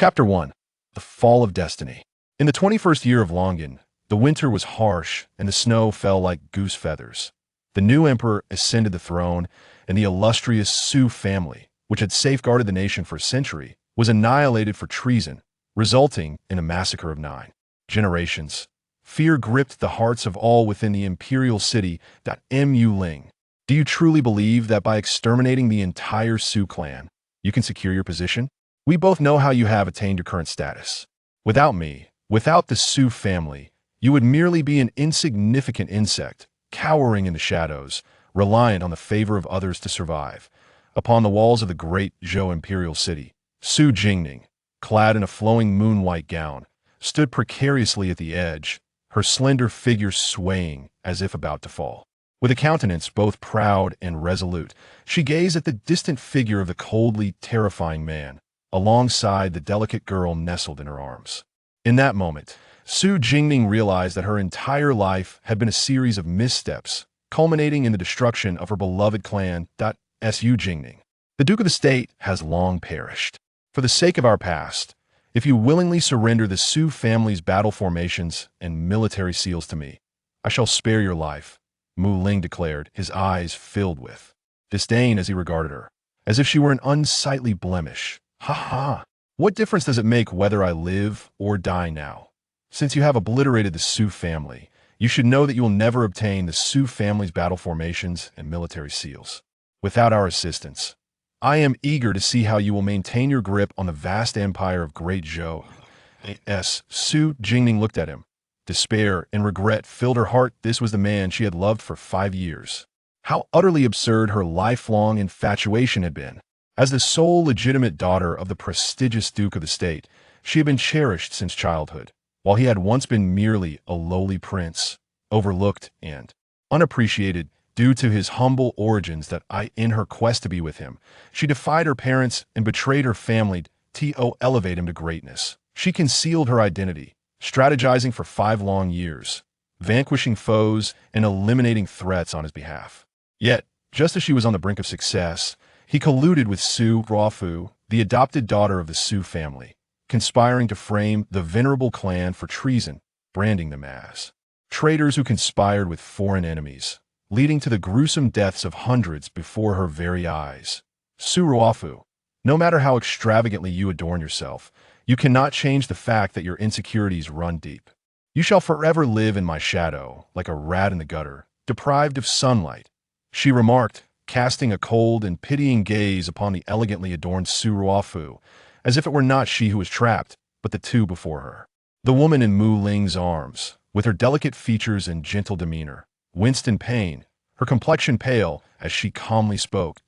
Chapter 1. The Fall of Destiny. In the 21st year of Longan, the winter was harsh and the snow fell like goose feathers. The new emperor ascended the throne, and the illustrious Su family, which had safeguarded the nation for a century, was annihilated for treason, resulting in a massacre of 9 generations. Fear gripped the hearts of all within the imperial city. Mu Ling, do you truly believe that by exterminating the entire Su clan, you can secure your position? We both know how you have attained your current status. Without me, without the Su family, you would merely be an insignificant insect, cowering in the shadows, reliant on the favor of others to survive. Upon the walls of the great Zhou imperial city, Su Jingning, clad in a flowing moon-white gown, stood precariously at the edge, her slender figure swaying as if about to fall. With a countenance both proud and resolute, she gazed at the distant figure of the coldly terrifying man, alongside the delicate girl nestled in her arms. In that moment, Su Jingning realized that her entire life had been a series of missteps, culminating in the destruction of her beloved clan. Su Jingning, the Duke of the State, has long perished. For the sake of our past, if you willingly surrender the Su family's battle formations and military seals to me, I shall spare your life, Mu Ling declared, his eyes filled with disdain as he regarded her, as if she were an unsightly blemish. Ha ha! What difference does it make whether I live or die now? Since you have obliterated the Su family, you should know that you will never obtain the Su family's battle formations and military seals. Without our assistance, I am eager to see how you will maintain your grip on the vast empire of Great Zhou. Su Jingning looked at him. Despair and regret filled her heart. This was the man she had loved for 5 years. How utterly absurd her lifelong infatuation had been. As the sole legitimate daughter of the prestigious Duke of the State, she had been cherished since childhood, while he had once been merely a lowly prince, overlooked and unappreciated due to his humble origins. In her quest to be with him, she defied her parents and betrayed her family to elevate him to greatness. She concealed her identity, strategizing for 5 long years, vanquishing foes and eliminating threats on his behalf. Yet, just as she was on the brink of success, he colluded with Su Ruofu, the adopted daughter of the Su family, conspiring to frame the venerable clan for treason, branding them as traitors who conspired with foreign enemies, leading to the gruesome deaths of hundreds before her very eyes. Su Ruofu, no matter how extravagantly you adorn yourself, you cannot change the fact that your insecurities run deep. You shall forever live in my shadow, like a rat in the gutter, deprived of sunlight, she remarked, casting a cold and pitying gaze upon the elegantly adorned Su Ruofu, as if it were not she who was trapped, but the two before her. The woman in Mu Ling's arms, with her delicate features and gentle demeanor, winced in pain, her complexion pale, as she calmly spoke.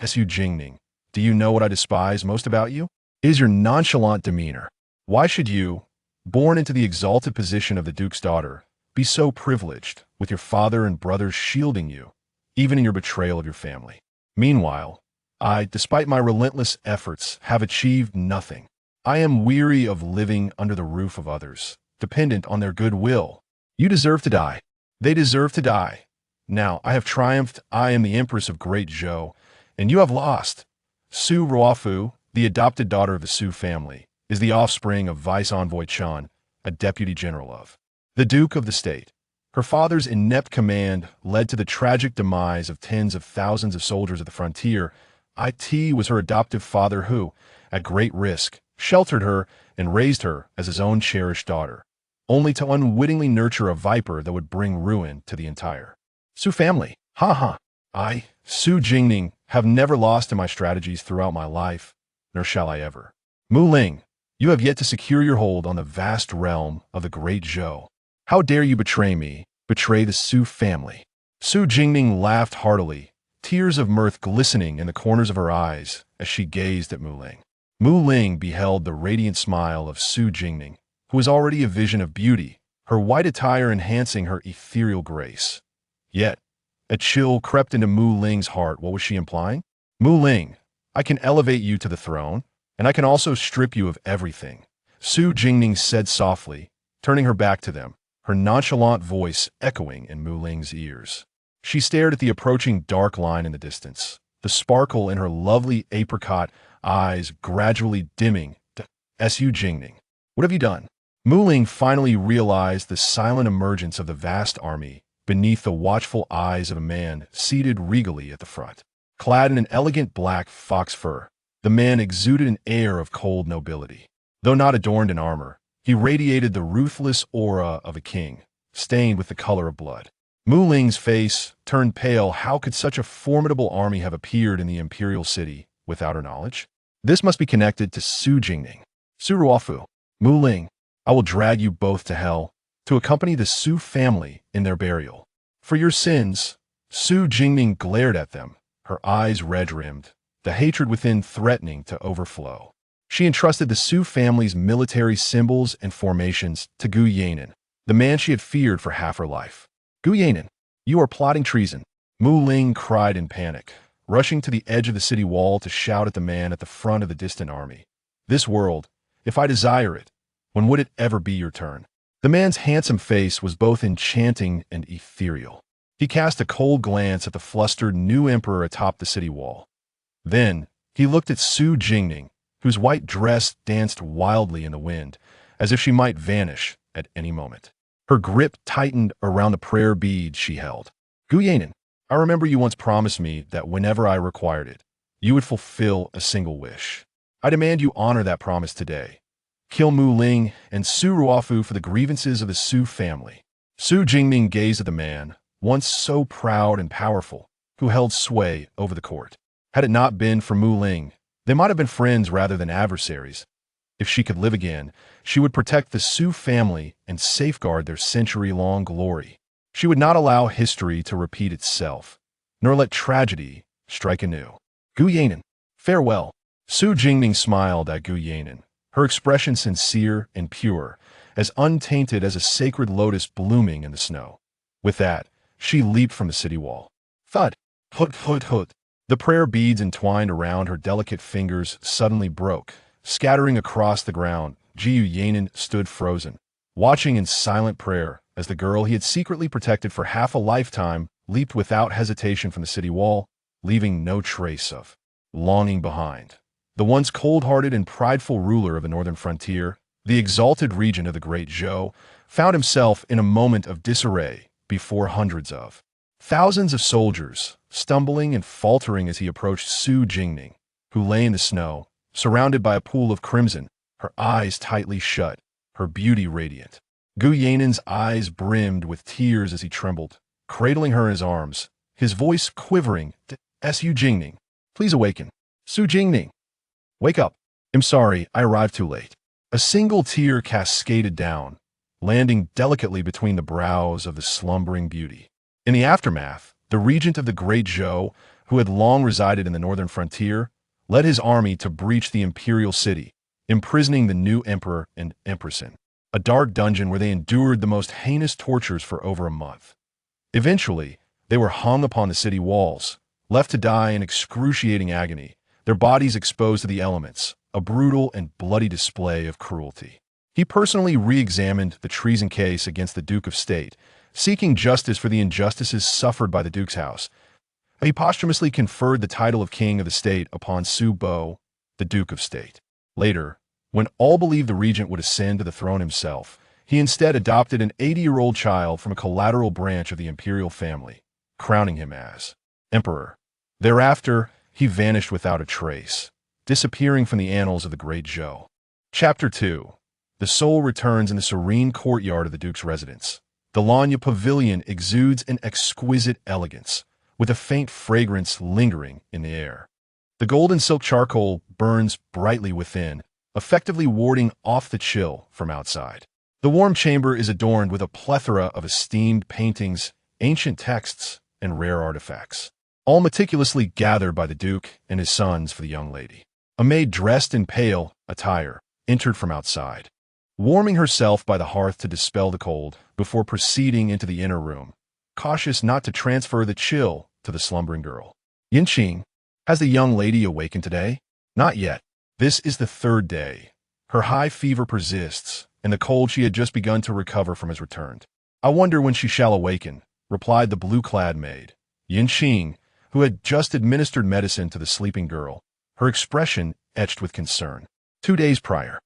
Su Jingning, do you know what I despise most about you? It is your nonchalant demeanor. Why should you, born into the exalted position of the Duke's daughter, be so privileged, with your father and brothers shielding you, even in your betrayal of your family? Meanwhile, I, despite my relentless efforts, have achieved nothing. I am weary of living under the roof of others, dependent on their goodwill. You deserve to die. They deserve to die. Now, I have triumphed. I am the Empress of Great Zhou, and you have lost. Su Ruofu, the adopted daughter of the Su family, is the offspring of Vice Envoy Chen, a deputy general of the Duke of the State. Her father's inept command led to the tragic demise of tens of thousands of soldiers at the frontier. It was her adoptive father who, at great risk, sheltered her and raised her as his own cherished daughter, only to unwittingly nurture a viper that would bring ruin to the entire Su family. Ha ha! I, Su Jingning, have never lost in my strategies throughout my life, nor shall I ever. Mu Ling, you have yet to secure your hold on the vast realm of the Great Zhou. How dare you betray me, betray the Su family? Su Jingning laughed heartily, tears of mirth glistening in the corners of her eyes as she gazed at Mu Ling. Mu Ling beheld the radiant smile of Su Jingning, who was already a vision of beauty, her white attire enhancing her ethereal grace. Yet, a chill crept into Mu Ling's heart. What was she implying? Mu Ling, I can elevate you to the throne, and I can also strip you of everything, Su Jingning said softly, turning her back to them, her nonchalant voice echoing in Mu Ling's ears. She stared at the approaching dark line in the distance, the sparkle in her lovely apricot eyes gradually dimming Jingning. What have you done? Mu Ling finally realized the silent emergence of the vast army beneath the watchful eyes of a man seated regally at the front. Clad in an elegant black fox fur, the man exuded an air of cold nobility. Though not adorned in armor, he radiated the ruthless aura of a king, stained with the color of blood. Mu Ling's face turned pale. How could such a formidable army have appeared in the imperial city without her knowledge? This must be connected to Su Jingning. Su Ruofu. Mu Ling, I will drag you both to hell, to accompany the Su family in their burial. For your sins. Su Jingning glared at them, her eyes red-rimmed, the hatred within threatening to overflow. She entrusted the Su family's military symbols and formations to Gu Yanan, the man she had feared for half her life. Gu Yanan, you are plotting treason. Mu Ling cried in panic, rushing to the edge of the city wall to shout at the man at the front of the distant army. This world, if I desire it, when would it ever be your turn? The man's handsome face was both enchanting and ethereal. He cast a cold glance at the flustered new emperor atop the city wall. Then, he looked at Su Jingning, whose white dress danced wildly in the wind, as if she might vanish at any moment. Her grip tightened around the prayer bead she held. Gu Yanan, I remember you once promised me that whenever I required it, you would fulfill a single wish. I demand you honor that promise today. Kill Mu Ling and Su Ruofu for the grievances of the Su family. Su Jingning gazed at the man, once so proud and powerful, who held sway over the court. Had it not been for Mu Ling, they might have been friends rather than adversaries. If she could live again, she would protect the Su family and safeguard their century-long glory. She would not allow history to repeat itself, nor let tragedy strike anew. Gu Yanan, farewell. Su Jingning smiled at Gu Yanan, her expression sincere and pure, as untainted as a sacred lotus blooming in the snow. With that, she leaped from the city wall. Thud! Hut hut hut! The prayer beads entwined around her delicate fingers suddenly broke, scattering across the ground. Gu Yanan stood frozen, watching in silent prayer as the girl he had secretly protected for half a lifetime leaped without hesitation from the city wall, leaving no trace of longing behind. The once cold-hearted and prideful ruler of the northern frontier, the exalted regent of the great Zhou, found himself in a moment of disarray before hundreds of thousands of soldiers, stumbling and faltering as he approached Su Jingning, who lay in the snow, surrounded by a pool of crimson, her eyes tightly shut, her beauty radiant. Gu Yanan's eyes brimmed with tears as he trembled, cradling her in his arms, his voice quivering. Su Jingning, please awaken. Su Jingning, wake up. I'm sorry, I arrived too late. A single tear cascaded down, landing delicately between the brows of the slumbering beauty. In the aftermath, the regent of the great Zhou, who had long resided in the northern frontier, led his army to breach the imperial city, imprisoning the new emperor and empress in a dark dungeon where they endured the most heinous tortures for over a month. Eventually, they were hung upon the city walls, left to die in excruciating agony, their bodies exposed to the elements, a brutal and bloody display of cruelty. He personally re-examined the treason case against the Duke of State, seeking justice for the injustices suffered by the Duke's house. He posthumously conferred the title of King of the State upon Su Bo, the Duke of State. Later, when all believed the regent would ascend to the throne himself, he instead adopted an 80-year-old child from a collateral branch of the imperial family, crowning him as emperor. Thereafter, he vanished without a trace, disappearing from the annals of the great Zhou. Chapter 2. The soul returns in the serene courtyard of the Duke's residence. The Lanya Pavilion exudes an exquisite elegance, with a faint fragrance lingering in the air. The golden silk charcoal burns brightly within, effectively warding off the chill from outside. The warm chamber is adorned with a plethora of esteemed paintings, ancient texts, and rare artifacts, all meticulously gathered by the Duke and his sons for the young lady. A maid dressed in pale attire entered from outside, warming herself by the hearth to dispel the cold before proceeding into the inner room, cautious not to transfer the chill to the slumbering girl. Yinqing, has the young lady awakened today? Not yet. This is the third day. Her high fever persists, and the cold she had just begun to recover from has returned. I wonder when she shall awaken, replied the blue-clad maid. Yinqing, who had just administered medicine to the sleeping girl, her expression etched with concern. 2 days prior.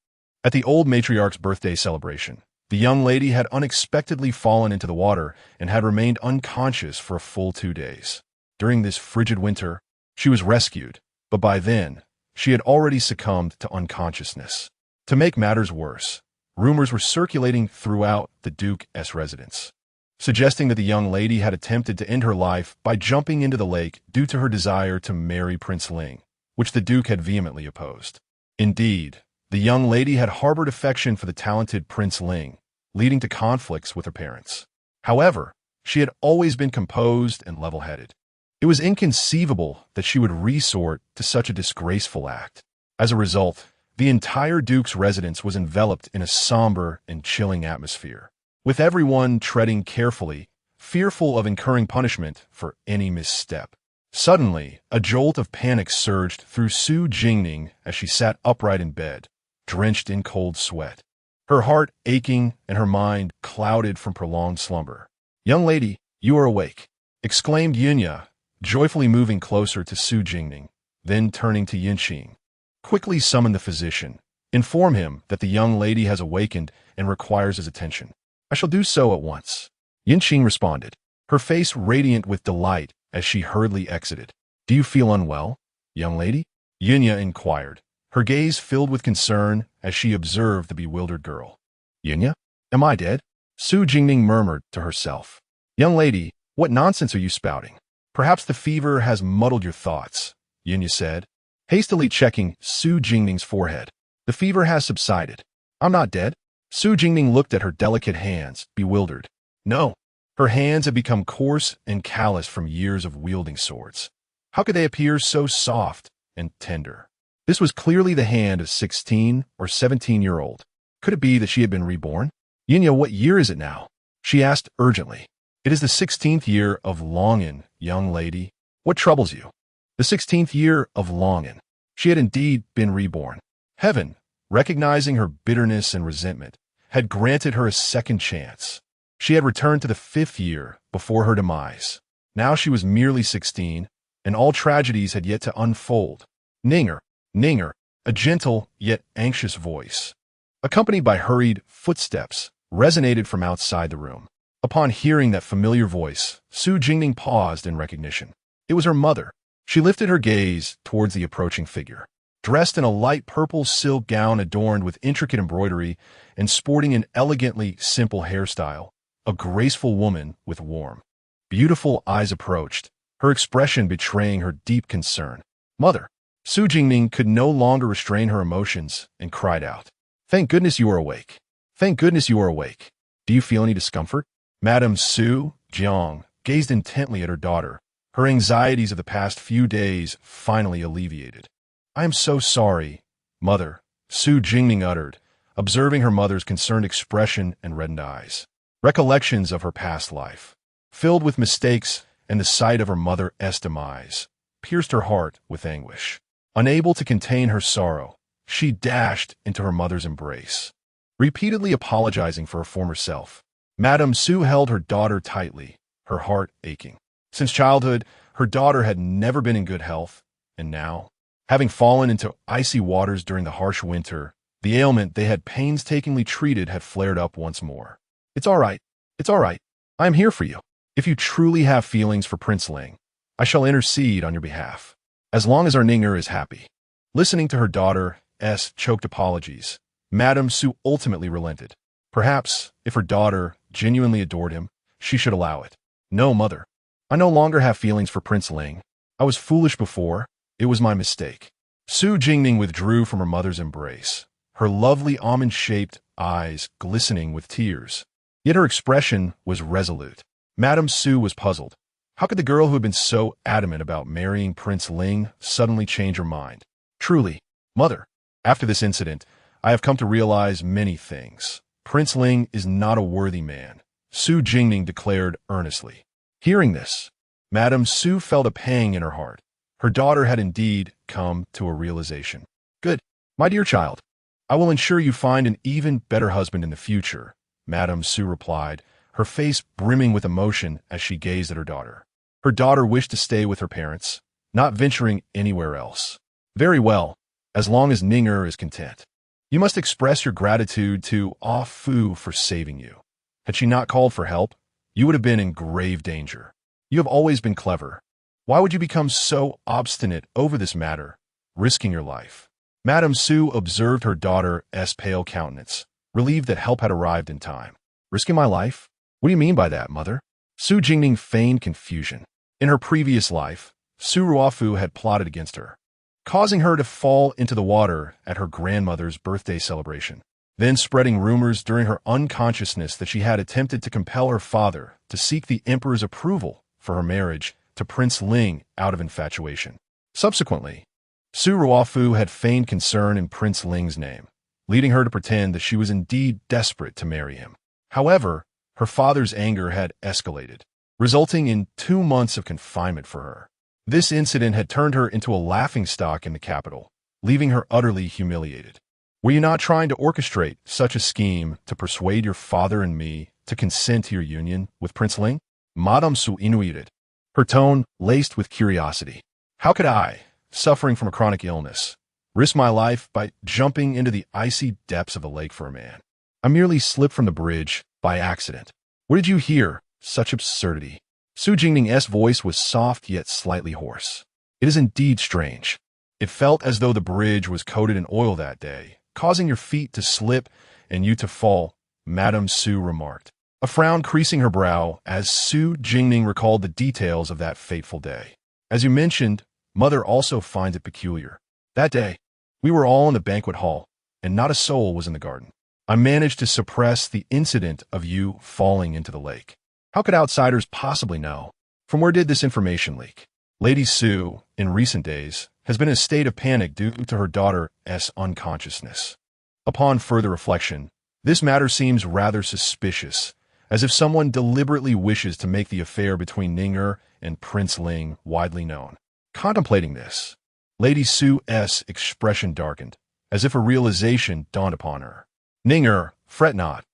At the old matriarch's birthday celebration, the young lady had unexpectedly fallen into the water and had remained unconscious for a full 2 days. During this frigid winter, she was rescued, but by then, she had already succumbed to unconsciousness. To make matters worse, rumors were circulating throughout the Duke's residence, suggesting that the young lady had attempted to end her life by jumping into the lake due to her desire to marry Prince Ling, which the Duke had vehemently opposed. Indeed, the young lady had harbored affection for the talented Prince Ling, leading to conflicts with her parents. However, she had always been composed and level-headed. It was inconceivable that she would resort to such a disgraceful act. As a result, the entire Duke's residence was enveloped in a somber and chilling atmosphere, with everyone treading carefully, fearful of incurring punishment for any misstep. Suddenly, a jolt of panic surged through Su Jingning as she sat upright in bed, drenched in cold sweat, her heart aching and her mind clouded from prolonged slumber. "Young lady, you are awake," exclaimed Yunya, joyfully moving closer to Su Jingning, then turning to Yinxing. "Quickly summon the physician. Inform him that the young lady has awakened and requires his attention." "I shall do so at once," Yinxing responded, her face radiant with delight as she hurriedly exited. "Do you feel unwell, young lady?" Yunya inquired, her gaze filled with concern as she observed the bewildered girl. "Yunya? Am I dead?" Su Jingning murmured to herself. "Young lady, what nonsense are you spouting? Perhaps the fever has muddled your thoughts," Yunya said, hastily checking Su Jingning's forehead. "The fever has subsided. I'm not dead." Su Jingning looked at her delicate hands, bewildered. No, her hands had become coarse and callous from years of wielding swords. How could they appear so soft and tender? This was clearly the hand of 16 or 17-year-old. Could it be that she had been reborn? "Yunya, what year is it now?" she asked urgently. "It is the 16th year of Longin, young lady. What troubles you?" The 16th year of Longin. She had indeed been reborn. Heaven, recognizing her bitterness and resentment, had granted her a second chance. She had returned to the 5th year before her demise. Now she was merely 16, and all tragedies had yet to unfold. "Ninger, Ninger," a gentle yet anxious voice, accompanied by hurried footsteps, resonated from outside the room. Upon hearing that familiar voice, Su Jingning paused in recognition. It was her mother. She lifted her gaze towards the approaching figure. Dressed in a light purple silk gown adorned with intricate embroidery and sporting an elegantly simple hairstyle, a graceful woman with warm, beautiful eyes approached, her expression betraying her deep concern. "Mother!" Su Jingning could no longer restrain her emotions and cried out. "Thank goodness you are awake. Thank goodness you are awake. Do you feel any discomfort?" Madame Su Jiang gazed intently at her daughter, her anxieties of the past few days finally alleviated. "I am so sorry, mother," Su Jingning uttered, observing her mother's concerned expression and reddened eyes. Recollections of her past life, filled with mistakes and the sight of her mother's demise, pierced her heart with anguish. Unable to contain her sorrow, she dashed into her mother's embrace, repeatedly apologizing for her former self. Madame Su held her daughter tightly, her heart aching. Since childhood, her daughter had never been in good health, and now, having fallen into icy waters during the harsh winter, the ailment they had painstakingly treated had flared up once more. "It's all right. It's all right. I am here for you. If you truly have feelings for Prince Ling, I shall intercede on your behalf, as long as our Ninger is happy." Listening to her daughter's choked apologies, Madame Su ultimately relented. Perhaps, if her daughter genuinely adored him, she should allow it. "No, mother. I no longer have feelings for Prince Ling. I was foolish before. It was my mistake." Su Jingning withdrew from her mother's embrace, her lovely almond-shaped eyes glistening with tears. Yet her expression was resolute. Madame Su was puzzled. How could the girl who had been so adamant about marrying Prince Ling suddenly change her mind? "Truly, mother, after this incident, I have come to realize many things. Prince Ling is not a worthy man," Su Jingning declared earnestly. Hearing this, Madame Su felt a pang in her heart. Her daughter had indeed come to a realization. "Good, my dear child. I will ensure you find an even better husband in the future," Madame Su replied, her face brimming with emotion as she gazed at her daughter. Her daughter wished to stay with her parents, not venturing anywhere else. "Very well, as long as Ninger is content." You must express your gratitude to Ah Fu for saving you. Had she not called for help, you would have been in grave danger. You have always been clever. Why would you become so obstinate over this matter, risking your life? Madame Su observed her daughter's pale countenance, relieved that help had arrived in time. Risking my life? What do you mean by that, mother? Su Jingning feigned confusion. In her previous life, Su Ruofu had plotted against her, causing her to fall into the water at her grandmother's birthday celebration, then spreading rumors during her unconsciousness that she had attempted to compel her father to seek the emperor's approval for her marriage to Prince Ling out of infatuation. Subsequently, Su Ruofu had feigned concern in Prince Ling's name, leading her to pretend that she was indeed desperate to marry him. However, her father's anger had escalated, resulting in 2 months of confinement for her. This incident had turned her into a laughingstock in the capital, leaving her utterly humiliated. Were you not trying to orchestrate such a scheme to persuade your father and me to consent to your union with Prince Ling? Madame Su inquired, her tone laced with curiosity. How could I, suffering from a chronic illness, risk my life by jumping into the icy depths of a lake for a man? I merely slipped from the bridge by accident. Where did you hear such absurdity? Su Jingning's voice was soft yet slightly hoarse. It is indeed strange. It felt as though the bridge was coated in oil that day, causing your feet to slip and you to fall, Madame Su remarked, a frown creasing her brow as Su Jingning recalled the details of that fateful day. As you mentioned, Mother also finds it peculiar. That day, we were all in the banquet hall, and not a soul was in the garden. I managed to suppress the incident of you falling into the lake. How could outsiders possibly know? From where did this information leak? Lady Su, in recent days, has been in a state of panic due to her daughter's unconsciousness. Upon further reflection, this matter seems rather suspicious, as if someone deliberately wishes to make the affair between Ninger and Prince Ling widely known. Contemplating this, Lady Su's expression darkened, as if a realization dawned upon her. Ninger, fret not.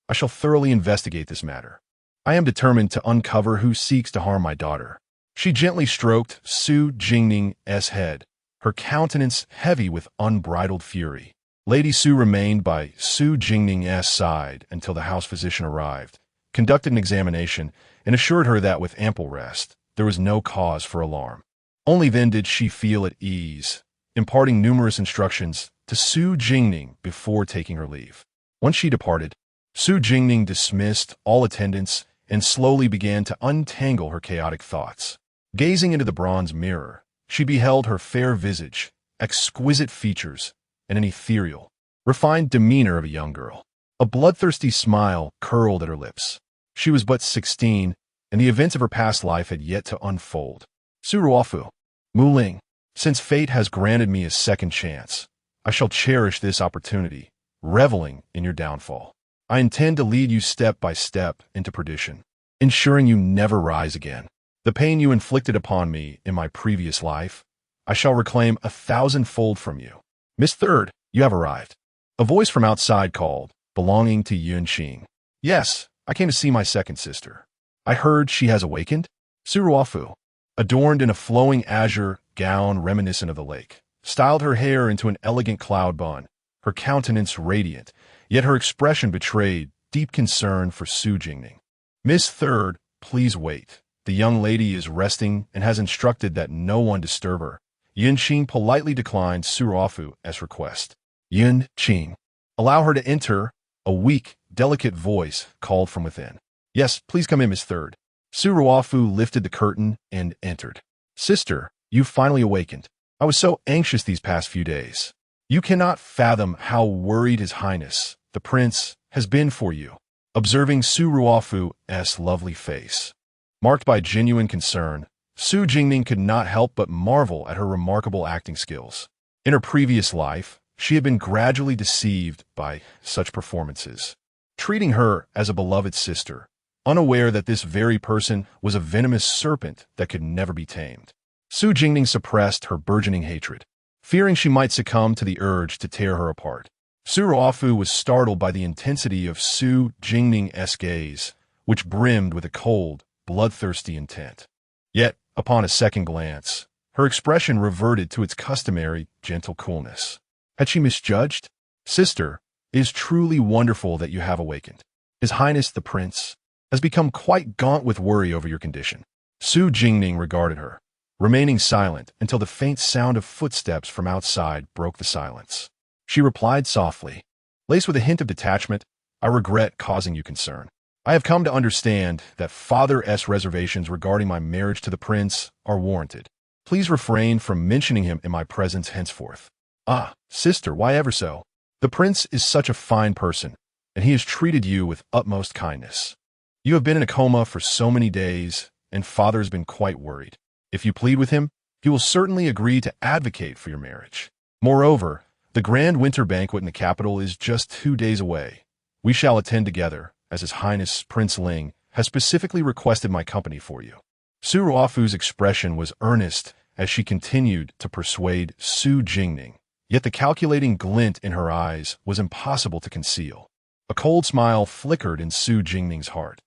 I shall thoroughly investigate this matter. I am determined to uncover who seeks to harm my daughter. She gently stroked Su Jingning's head, her countenance heavy with unbridled fury. Lady Su remained by Su Jingning's side until the house physician arrived, conducted an examination, and assured her that with ample rest, there was no cause for alarm. Only then did she feel at ease, imparting numerous instructions to Su Jingning before taking her leave. Once she departed, Su Jingning dismissed all attendants and slowly began to untangle her chaotic thoughts. Gazing into the bronze mirror, she beheld her fair visage, exquisite features, and an ethereal, refined demeanor of a young girl. A bloodthirsty smile curled at her lips. She was but 16, and the events of her past life had yet to unfold. Su Ruofu, Mu Ling, since fate has granted me a second chance, I shall cherish this opportunity, reveling in your downfall. I intend to lead you step by step into perdition, ensuring you never rise again. The pain you inflicted upon me in my previous life, I shall reclaim 1,000-fold from you. Miss Third, you have arrived. A voice from outside called, belonging to Yun Qing. Yes, I came to see my second sister. I heard she has awakened. Su Ruofu, adorned in a flowing azure gown reminiscent of the lake, styled her hair into an elegant cloud bun, her countenance radiant, yet her expression betrayed deep concern for Su Jingning. Miss Third, please wait. The young lady is resting and has instructed that no one disturb her. Yun Qing politely declined Su Ruofu's request. Yun Qing, allow her to enter, a weak, delicate voice called from within. Yes, please come in, Miss Third. Su Ruofu lifted the curtain and entered. Sister, you've finally awakened. I was so anxious these past few days. You cannot fathom how worried His Highness, the Prince, has been for you. Observing Su Ruofu's lovely face, marked by genuine concern, Su Jingning could not help but marvel at her remarkable acting skills. In her previous life, she had been gradually deceived by such performances, treating her as a beloved sister, unaware that this very person was a venomous serpent that could never be tamed. Su Jingning suppressed her burgeoning hatred, fearing she might succumb to the urge to tear her apart. Su Ruofu was startled by the intensity of Su Jingning's gaze, which brimmed with a cold, bloodthirsty intent. Yet, upon a second glance, her expression reverted to its customary, gentle coolness. Had she misjudged? Sister, it is truly wonderful that you have awakened. His Highness the Prince has become quite gaunt with worry over your condition. Su Jingning regarded her, remaining silent until the faint sound of footsteps from outside broke the silence. She replied softly, laced with a hint of detachment, I regret causing you concern. I have come to understand that Father's reservations regarding my marriage to the prince are warranted. Please refrain from mentioning him in my presence henceforth. Ah, sister, why ever so? The prince is such a fine person, and he has treated you with utmost kindness. You have been in a coma for so many days, and father has been quite worried. If you plead with him, he will certainly agree to advocate for your marriage. Moreover, the grand winter banquet in the capital is just 2 days away. We shall attend together, as His Highness Prince Ling has specifically requested my company for you. Su Ruofu's expression was earnest as she continued to persuade Su Jingning, yet the calculating glint in her eyes was impossible to conceal. A cold smile flickered in Su Jingning's heart.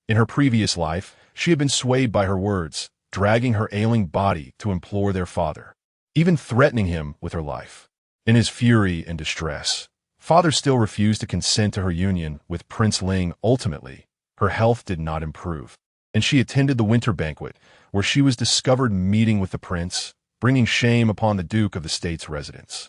In her previous life, she had been swayed by her words, dragging her ailing body to implore their father, even threatening him with her life. In his fury and distress, father still refused to consent to her union with Prince Ling. Ultimately, her health did not improve, and she attended the winter banquet, where she was discovered meeting with the prince, bringing shame upon the Duke of the state's residence.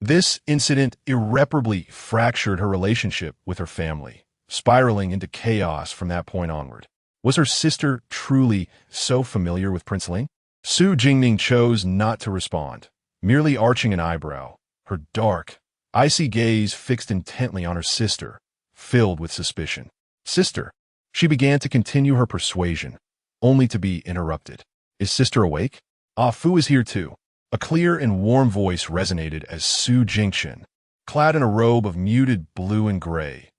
This incident irreparably fractured her relationship with her family, spiraling into chaos from that point onward. Was her sister truly so familiar with Prince Ling? Su Jingning chose not to respond, merely arching an eyebrow, her dark, icy gaze fixed intently on her sister, filled with suspicion. Sister, she began to continue her persuasion, only to be interrupted. Is sister awake? Ah Fu is here too. A clear and warm voice resonated as Su Jingchen, clad in a robe of muted blue and gray,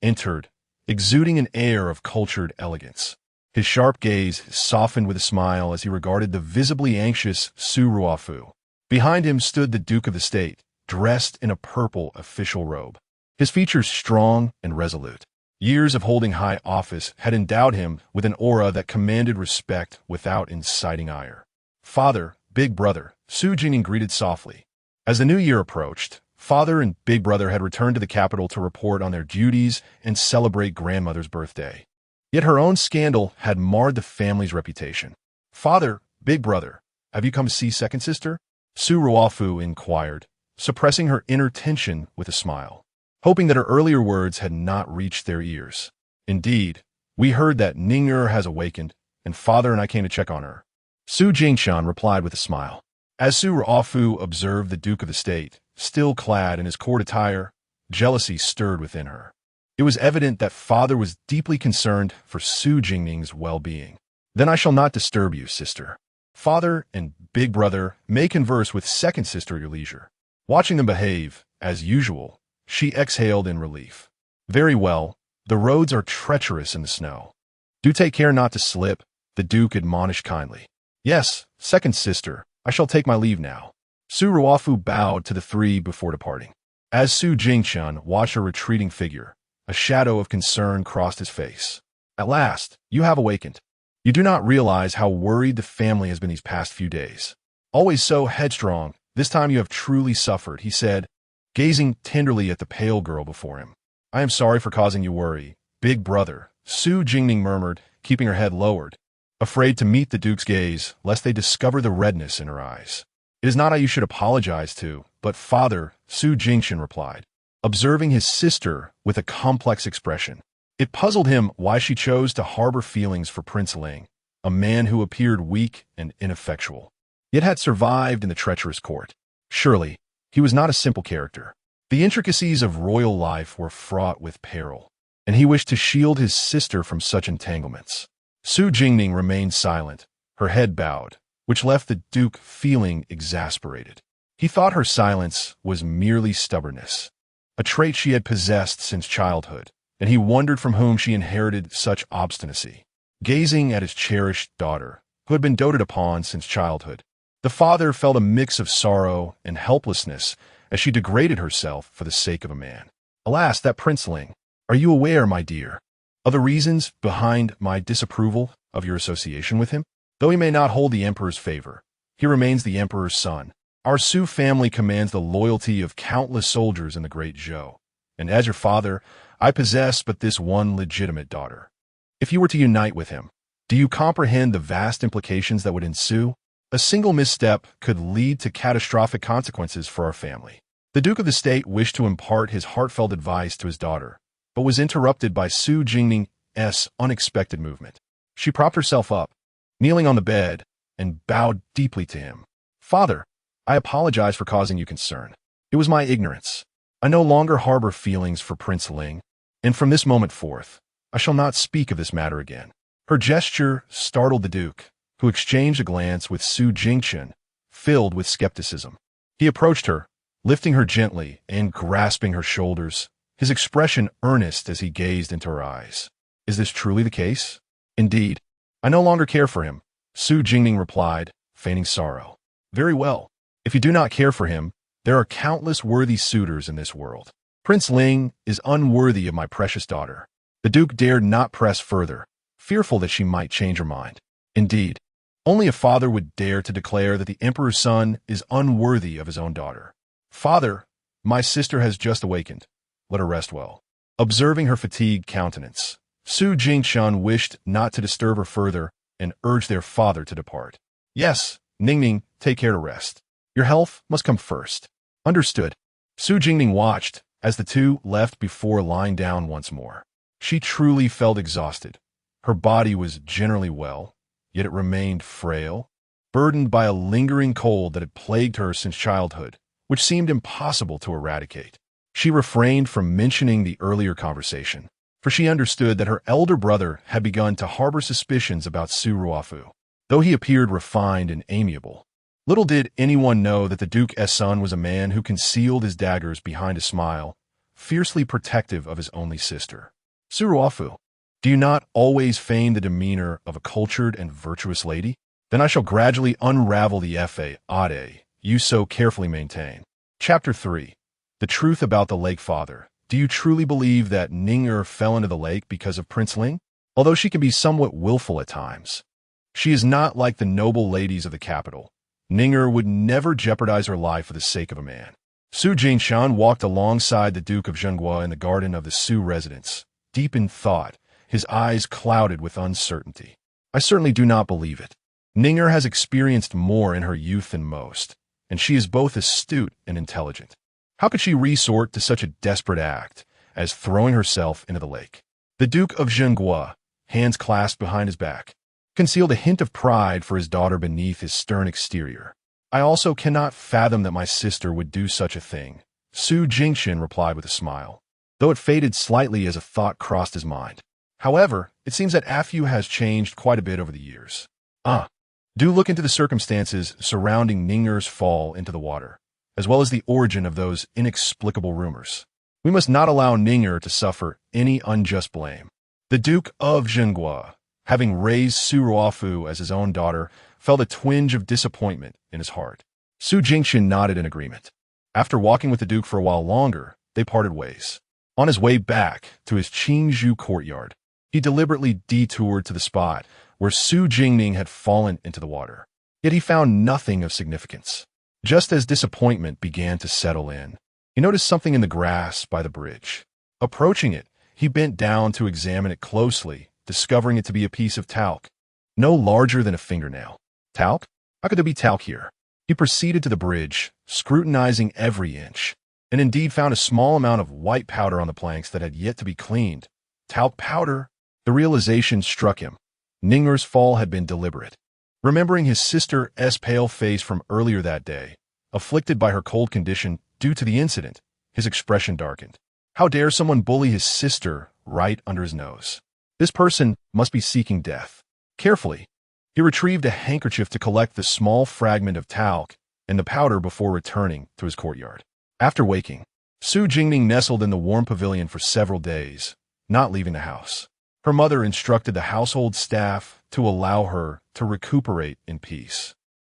entered, exuding an air of cultured elegance. His sharp gaze softened with a smile as he regarded the visibly anxious Su Ruofu. Behind him stood the Duke of the State, dressed in a purple official robe. His features strong and resolute. Years of holding high office had endowed him with an aura that commanded respect without inciting ire. Father, Big Brother, Su Jingning greeted softly. As the new year approached, Father and Big Brother had returned to the capital to report on their duties and celebrate grandmother's birthday. Yet her own scandal had marred the family's reputation. Father, Big Brother, have you come to see second sister? Su Ruofu inquired, suppressing her inner tension with a smile, hoping that her earlier words had not reached their ears. Indeed, we heard that Ning'er has awakened, and Father and I came to check on her. Su Jingshan replied with a smile. As Su Ruofu observed the Duke of the State, still clad in his court attire, jealousy stirred within her. It was evident that Father was deeply concerned for Su Jingning's well-being. Then I shall not disturb you, sister. Father and Big Brother may converse with second sister at your leisure. Watching them behave, as usual, she exhaled in relief. Very well, the roads are treacherous in the snow. Do take care not to slip, the Duke admonished kindly. Yes, second sister, I shall take my leave now. Su Ruofu bowed to the three before departing. As Su Jingshan watched her retreating figure, a shadow of concern crossed his face. At last, you have awakened. You do not realize how worried the family has been these past few days. Always so headstrong, this time you have truly suffered, he said, gazing tenderly at the pale girl before him. I am sorry for causing you worry, Big Brother, Su Jingning murmured, keeping her head lowered, afraid to meet the Duke's gaze, lest they discover the redness in her eyes. It is not I you should apologize to, but Father, Su Jingshan replied, observing his sister with a complex expression. It puzzled him why she chose to harbor feelings for Prince Ling, a man who appeared weak and ineffectual, yet had survived in the treacherous court. Surely, he was not a simple character. The intricacies of royal life were fraught with peril, and he wished to shield his sister from such entanglements. Su Jingning remained silent, her head bowed, which left the Duke feeling exasperated. He thought her silence was merely stubbornness, a trait she had possessed since childhood, and he wondered from whom she inherited such obstinacy. Gazing at his cherished daughter, who had been doted upon since childhood, the father felt a mix of sorrow and helplessness as she degraded herself for the sake of a man. Alas, that Prince Ling! Are you aware, my dear, of the reasons behind my disapproval of your association with him? Though he may not hold the emperor's favor, he remains the emperor's son, Our Su family commands the loyalty of countless soldiers in the Great Zhou, and as your father, I possess but this one legitimate daughter. If you were to unite with him, do you comprehend the vast implications that would ensue? A single misstep could lead to catastrophic consequences for our family. The Duke of the State wished to impart his heartfelt advice to his daughter, but was interrupted by Su Jingning's unexpected movement. She propped herself up, kneeling on the bed, and bowed deeply to him. Father, I apologize for causing you concern. It was my ignorance. I no longer harbor feelings for Prince Ling, and from this moment forth, I shall not speak of this matter again. Her gesture startled the Duke, who exchanged a glance with Su Jingchen, filled with skepticism. He approached her, lifting her gently and grasping her shoulders, his expression earnest as he gazed into her eyes. Is this truly the case? Indeed. I no longer care for him, Su Jingning replied, feigning sorrow. Very well. If you do not care for him, there are countless worthy suitors in this world. Prince Ling is unworthy of my precious daughter. The Duke dared not press further, fearful that she might change her mind. Indeed, only a father would dare to declare that the Emperor's son is unworthy of his own daughter. Father, my sister has just awakened. Let her rest well. Observing her fatigued countenance, Su Jingchen wished not to disturb her further and urged their father to depart. Yes, Ningning, take care to rest. Your health must come first. Understood. Su Jingning watched as the two left before lying down once more. She truly felt exhausted. Her body was generally well, yet it remained frail, burdened by a lingering cold that had plagued her since childhood, which seemed impossible to eradicate. She refrained from mentioning the earlier conversation, for she understood that her elder brother had begun to harbor suspicions about Su Ruofu, though he appeared refined and amiable. Little did anyone know that the Duke's son was a man who concealed his daggers behind a smile, fiercely protective of his only sister. Su Ruofu, do you not always feign the demeanor of a cultured and virtuous lady? Then I shall gradually unravel the fade you so carefully maintain. Chapter 3. The Truth About the Lake Father. Do you truly believe that Ning'er fell into the lake because of Prince Ling? Although she can be somewhat willful at times, she is not like the noble ladies of the capital. Ning'er would never jeopardize her life for the sake of a man. Su Jingshan walked alongside the Duke of Zhenguo in the garden of the Su residence, deep in thought, his eyes clouded with uncertainty. I certainly do not believe it. Ning'er has experienced more in her youth than most, and she is both astute and intelligent. How could she resort to such a desperate act as throwing herself into the lake? The Duke of Zhenguo, hands clasped behind his back, concealed a hint of pride for his daughter beneath his stern exterior. I also cannot fathom that my sister would do such a thing, Su Jingchen replied with a smile, though it faded slightly as a thought crossed his mind. However, it seems that Afu has changed quite a bit over the years. Do look into the circumstances surrounding Ning'er's fall into the water, as well as the origin of those inexplicable rumors. We must not allow Ning'er to suffer any unjust blame. The Duke of Zhenguo, having raised Su Ruofu as his own daughter, felt a twinge of disappointment in his heart. Su Jingchen nodded in agreement. After walking with the Duke for a while longer, they parted ways. On his way back to his Qingzhou courtyard, he deliberately detoured to the spot where Su Jingning had fallen into the water. Yet he found nothing of significance. Just as disappointment began to settle in, he noticed something in the grass by the bridge. Approaching it, he bent down to examine it closely, discovering it to be a piece of talc, no larger than a fingernail. Talc? How could there be talc here? He proceeded to the bridge, scrutinizing every inch, and indeed found a small amount of white powder on the planks that had yet to be cleaned. Talc powder? The realization struck him. Ning'er's fall had been deliberate. Remembering his sister's pale face from earlier that day, afflicted by her cold condition due to the incident, his expression darkened. How dare someone bully his sister right under his nose? This person must be seeking death. Carefully, he retrieved a handkerchief to collect the small fragment of talc and the powder before returning to his courtyard. After waking, Su Jingning nestled in the warm pavilion for several days, not leaving the house. Her mother instructed the household staff to allow her to recuperate in peace,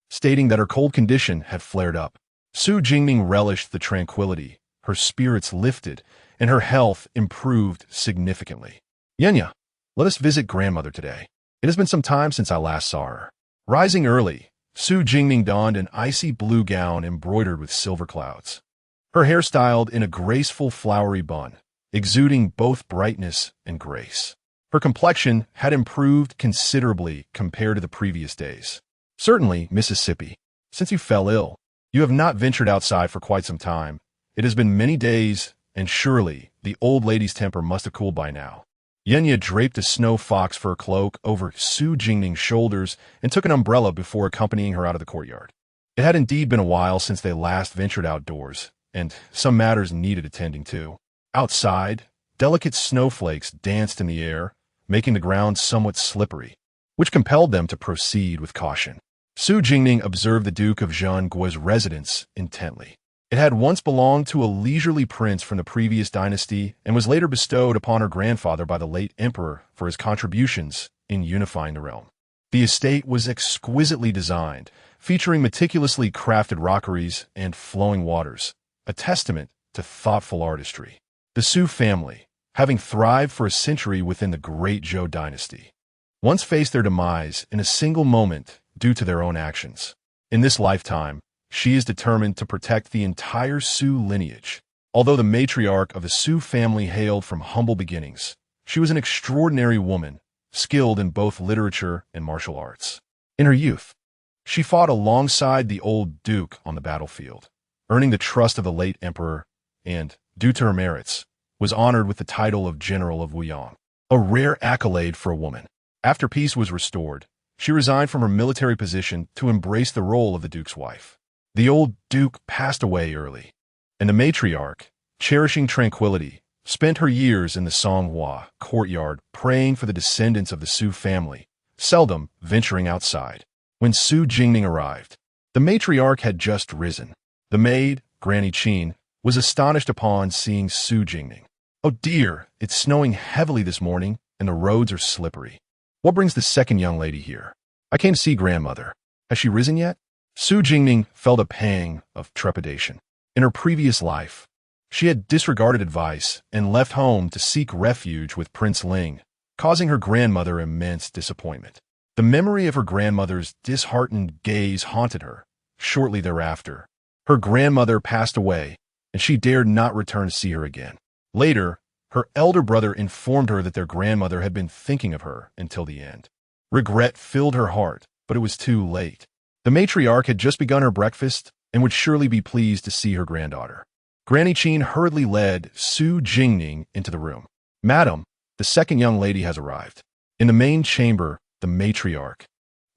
stating that her cold condition had flared up. Su Jingning relished the tranquility, her spirits lifted, and her health improved significantly. Yenya, let us visit grandmother today. It has been some time since I last saw her. Rising early, Su Jingning donned an icy blue gown embroidered with silver clouds. Her hair styled in a graceful flowery bun, exuding both brightness and grace. Her complexion had improved considerably compared to the previous days. Certainly, Mississippi, since you fell ill, you have not ventured outside for quite some time. It has been many days, and surely the old lady's temper must have cooled by now. Yenya draped a snow fox fur cloak over Su Jingning's shoulders and took an umbrella before accompanying her out of the courtyard. It had indeed been a while since they last ventured outdoors, and some matters needed attending to. Outside, delicate snowflakes danced in the air, making the ground somewhat slippery, which compelled them to proceed with caution. Su Jingning observed the Duke of Zhenguo's residence intently. It had once belonged to a leisurely prince from the previous dynasty and was later bestowed upon her grandfather by the late emperor for his contributions in unifying the realm. The estate was exquisitely designed, featuring meticulously crafted rockeries and flowing waters, a testament to thoughtful artistry. The Su family, having thrived for a century within the great Zhou dynasty, once faced their demise in a single moment due to their own actions. In this lifetime, she is determined to protect the entire Su lineage. Although the matriarch of the Su family hailed from humble beginnings, she was an extraordinary woman, skilled in both literature and martial arts. In her youth, she fought alongside the old duke on the battlefield, earning the trust of the late emperor, and, due to her merits, was honored with the title of General of Wuyang, a rare accolade for a woman. After peace was restored, she resigned from her military position to embrace the role of the duke's wife. The old duke passed away early, and the matriarch, cherishing tranquility, spent her years in the Songhua courtyard praying for the descendants of the Su family, seldom venturing outside. When Su Jingning arrived, the matriarch had just risen. The maid, Granny Qin, was astonished upon seeing Su Jingning. "Oh dear, it's snowing heavily this morning, and the roads are slippery. What brings the second young lady here? I came to see grandmother. Has she risen yet?" Su Jingning felt a pang of trepidation. In her previous life, she had disregarded advice and left home to seek refuge with Prince Ling, causing her grandmother immense disappointment. The memory of her grandmother's disheartened gaze haunted her. Shortly thereafter, her grandmother passed away, and she dared not return to see her again. Later, her elder brother informed her that their grandmother had been thinking of her until the end. Regret filled her heart, but it was too late. The matriarch had just begun her breakfast and would surely be pleased to see her granddaughter. Granny Qin hurriedly led Su Jingning into the room. "Madam, the second young lady has arrived." In the main chamber, the matriarch,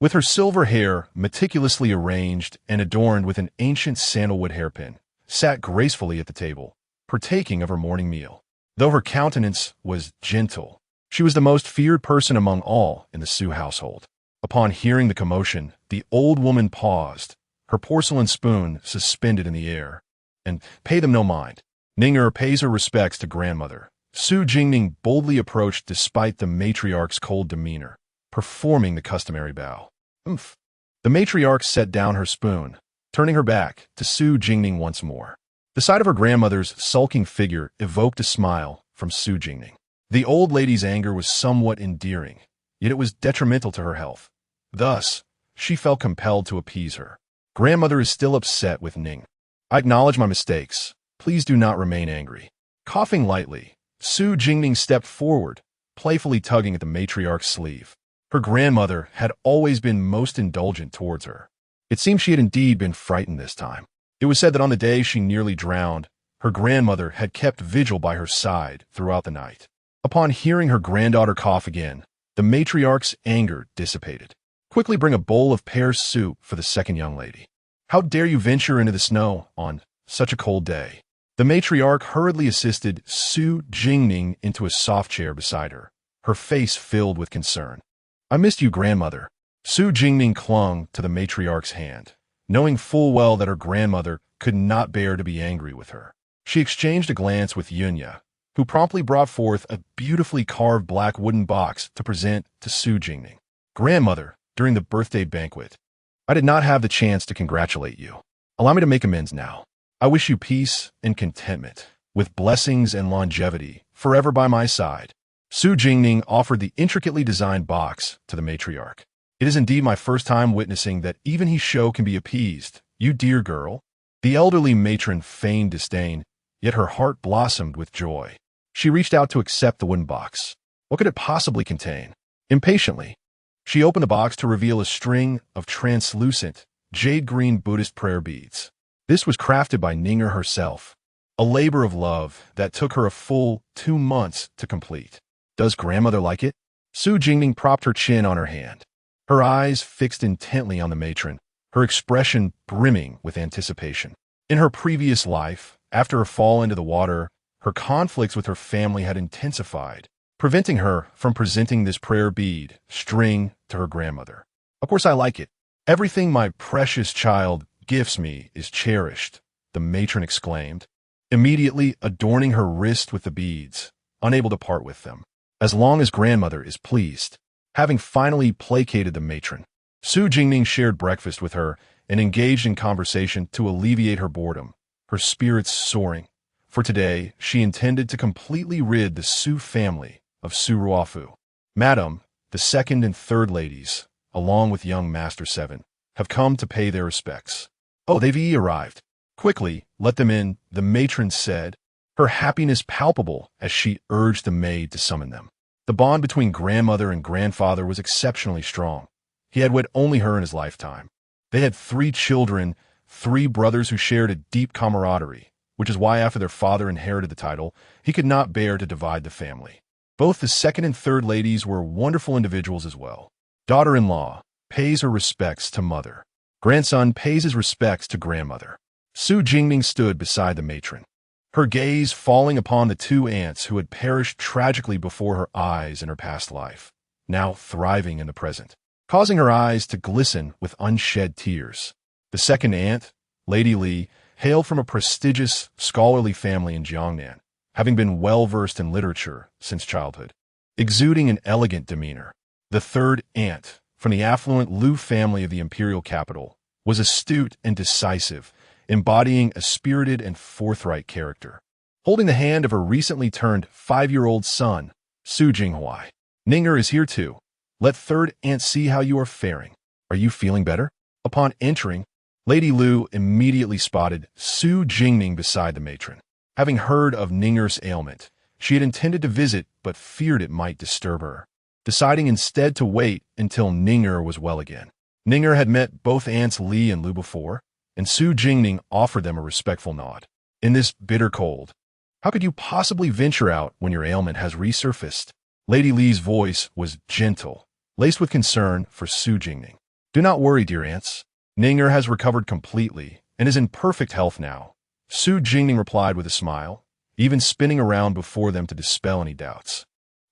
with her silver hair meticulously arranged and adorned with an ancient sandalwood hairpin, sat gracefully at the table, partaking of her morning meal. Though her countenance was gentle, she was the most feared person among all in the Su household. Upon hearing the commotion, the old woman paused, her porcelain spoon suspended in the air, and pay them no mind. Ninger pays her respects to grandmother. Su Jingning boldly approached despite the matriarch's cold demeanor, performing the customary bow. "Umph." The matriarch set down her spoon, turning her back to Su Jingning once more. The sight of her grandmother's sulking figure evoked a smile from Su Jingning. The old lady's anger was somewhat endearing, yet it was detrimental to her health. Thus, she felt compelled to appease her. "Grandmother is still upset with Ning. I acknowledge my mistakes. Please do not remain angry." Coughing lightly, Su Jingning stepped forward, playfully tugging at the matriarch's sleeve. Her grandmother had always been most indulgent towards her. It seemed she had indeed been frightened this time. It was said that on the day she nearly drowned, her grandmother had kept vigil by her side throughout the night. Upon hearing her granddaughter cough again, the matriarch's anger dissipated. "Quickly bring a bowl of pear soup for the second young lady. How dare you venture into the snow on such a cold day?" The matriarch hurriedly assisted Su Jingning into a soft chair beside her, her face filled with concern. "I missed you, grandmother." Su Jingning clung to the matriarch's hand, knowing full well that her grandmother could not bear to be angry with her. She exchanged a glance with Yunya, who promptly brought forth a beautifully carved black wooden box to present to Su Jingning. "Grandmother, during the birthday banquet, I did not have the chance to congratulate you. Allow me to make amends now. I wish you peace and contentment, with blessings and longevity, forever by my side." Su Jingning offered the intricately designed box to the matriarch. It is indeed my first time witnessing that even he show can be appeased. You dear girl. The elderly matron feigned disdain, yet her heart blossomed with joy. She reached out to accept the wooden box. What could it possibly contain? Impatiently, she opened the box to reveal a string of translucent, jade-green Buddhist prayer beads. This was crafted by Ninger herself, a labor of love that took her a full 2 months to complete. Does grandmother like it? Su Jingning propped her chin on her hand, her eyes fixed intently on the matron, her expression brimming with anticipation. In her previous life, after her fall into the water, her conflicts with her family had intensified, preventing her from presenting this prayer bead string to her grandmother. Of course I like it. Everything my precious child gifts me is cherished, the matron exclaimed, immediately adorning her wrist with the beads, unable to part with them. As long as grandmother is pleased. Having finally placated the matron, Su Jingning shared breakfast with her and engaged in conversation to alleviate her boredom, her spirits soaring. For today, she intended to completely rid the Su family of Su Ruofu. Madam, the second and third ladies, along with young Master Seven, have come to pay their respects. Oh, they've arrived. Quickly, let them in, the matron said, her happiness palpable as she urged the maid to summon them. The bond between grandmother and grandfather was exceptionally strong. He had wed only her in his lifetime. They had 3 children, 3 brothers who shared a deep camaraderie, which is why after their father inherited the title, he could not bear to divide the family. Both the second and third ladies were wonderful individuals as well. Daughter-in-law pays her respects to mother. Grandson pays his respects to grandmother. Su Jingning stood beside the matron, her gaze falling upon the 2 aunts who had perished tragically before her eyes in her past life, now thriving in the present, causing her eyes to glisten with unshed tears. The second aunt, Lady Li, hailed from a prestigious, scholarly family in Jiangnan, having been well-versed in literature since childhood, exuding an elegant demeanor. The third aunt, from the affluent Lu family of the imperial capital, was astute and decisive, embodying a spirited and forthright character. Holding the hand of her recently turned 5-year-old son, Su Jinghuai. Ninger is here too. Let third aunt see how you are faring. Are you feeling better? Upon entering, Lady Lu immediately spotted Su Jingning beside the matron. Having heard of Ninger's ailment, she had intended to visit but feared it might disturb her, deciding instead to wait until Ninger was well again. Ninger had met both aunts Li and Lu before, and Su Jingning offered them a respectful nod. In this bitter cold, how could you possibly venture out when your ailment has resurfaced? Lady Li's voice was gentle, laced with concern for Su Jingning. Do not worry, dear aunts. Ninger has recovered completely and is in perfect health now. Su Jingning replied with a smile, even spinning around before them to dispel any doubts.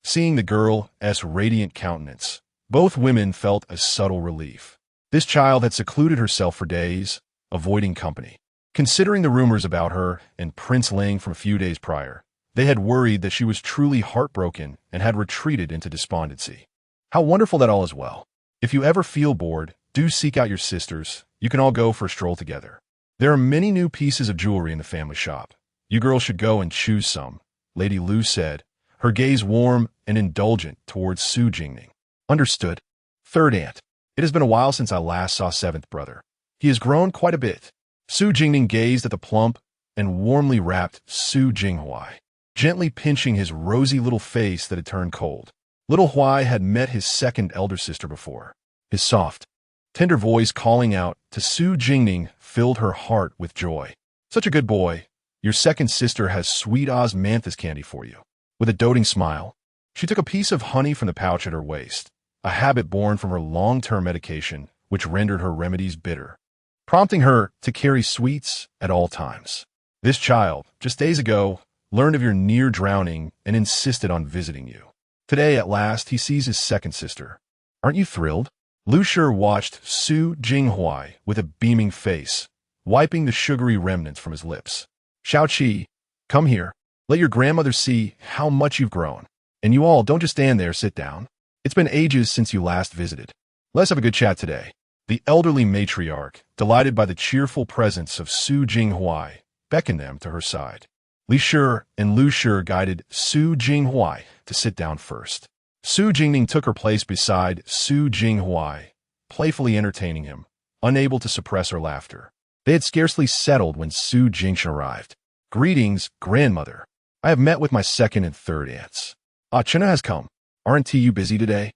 Seeing the girl's radiant countenance, both women felt a subtle relief. This child had secluded herself for days, avoiding company. Considering the rumors about her and Prince Ling from a few days prior, they had worried that she was truly heartbroken and had retreated into despondency. How wonderful that all is well. If you ever feel bored, do seek out your sisters. You can all go for a stroll together. There are many new pieces of jewelry in the family shop. You girls should go and choose some, Lady Lu said, her gaze warm and indulgent towards Su Jingning. Understood. Third aunt. It has been a while since I last saw seventh brother. He has grown quite a bit. Su Jingning gazed at the plump and warmly wrapped Su Jinghuai, gently pinching his rosy little face that had turned cold. Little Huai had met his second elder sister before. His soft, tender voice calling out to Su Jingning filled her heart with joy. Such a good boy. Your second sister has sweet osmanthus candy for you. With a doting smile, she took a piece of honey from the pouch at her waist, a habit born from her long-term medication, which rendered her remedies bitter, prompting her to carry sweets at all times. This child, just days ago, learned of your near drowning and insisted on visiting you. Today, at last, he sees his second sister. Aren't you thrilled? Lu Shi watched Su Jinghuai with a beaming face, wiping the sugary remnants from his lips. Xiaoqi, come here. Let your grandmother see how much you've grown. And you all don't just stand there, sit down. It's been ages since you last visited. Let's have a good chat today. The elderly matriarch, delighted by the cheerful presence of Su Jinghuai, beckoned them to her side. Li Shi and Lu Shi guided Su Jinghuai to sit down first. Su Jingning took her place beside Su Jinghuai, playfully entertaining him, unable to suppress her laughter. They had scarcely settled when Su Jingchen arrived. "Greetings, grandmother. I have met with my second and third aunts. Ah, China has come. Aren't you busy today?"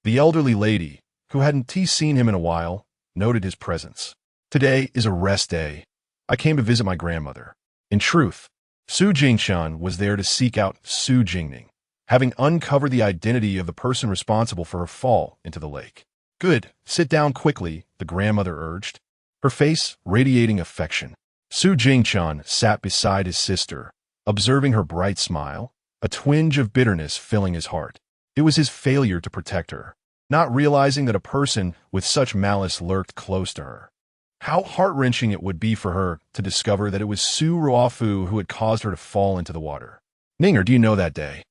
The elderly lady, who hadn't seen him in a while, noted his presence. "Today is a rest day. I came to visit my grandmother." In truth, Su Jingchen was there to seek out Su Jingning, having uncovered the identity of the person responsible for her fall into the lake. "Good, sit down quickly," the grandmother urged, her face radiating affection. Su Jingchen sat beside his sister, observing her bright smile, a twinge of bitterness filling his heart. It was his failure to protect her, not realizing that a person with such malice lurked close to her. How heart-wrenching it would be for her to discover that it was Su Ruofu who had caused her to fall into the water. "Ninger, do you know that day?"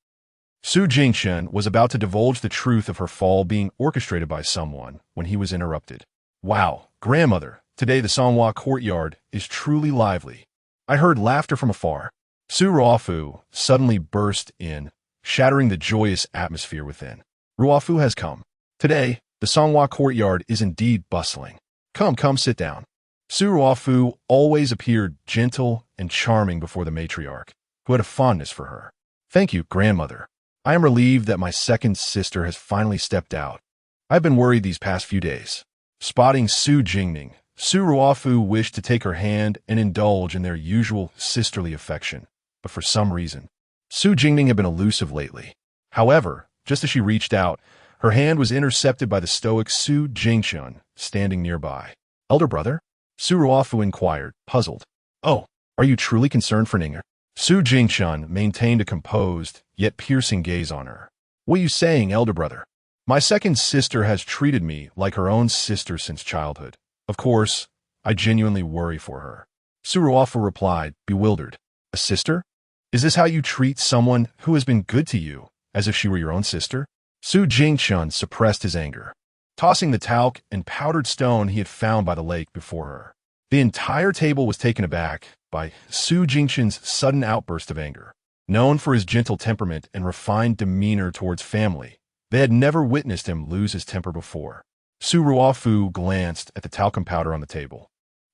Su Jingchen was about to divulge the truth of her fall being orchestrated by someone when he was interrupted. "Wow, grandmother, today the Songhua courtyard is truly lively. I heard laughter from afar." Su Ruofu suddenly burst in, shattering the joyous atmosphere within. "Ruofu has come. Today, the Songhua courtyard is indeed bustling. Come, sit down." Su Ruofu always appeared gentle and charming before the matriarch, who had a fondness for her. "Thank you, grandmother. I am relieved that my second sister has finally stepped out. I've been worried these past few days." Spotting Su Jingning, Su Ruofu wished to take her hand and indulge in their usual sisterly affection, but for some reason, Su Jingning had been elusive lately. However, just as she reached out, her hand was intercepted by the stoic Su Jingchen, standing nearby. "Elder brother?" Su Ruofu inquired, puzzled. "Oh, are you truly concerned for Ninger?" Su Jingchen maintained a composed, yet piercing gaze on her. "What are you saying, elder brother?" "My second sister has treated me like her own sister since childhood. Of course, I genuinely worry for her." Su Ruofu replied, bewildered. "A sister? Is this how you treat someone who has been good to you, as if she were your own sister?" Su Jingchen suppressed his anger, tossing the talc and powdered stone he had found by the lake before her. The entire table was taken aback by Su Jingchen's sudden outburst of anger. Known for his gentle temperament and refined demeanor towards family, they had never witnessed him lose his temper before. Su Ruofu glanced at the talcum powder on the table,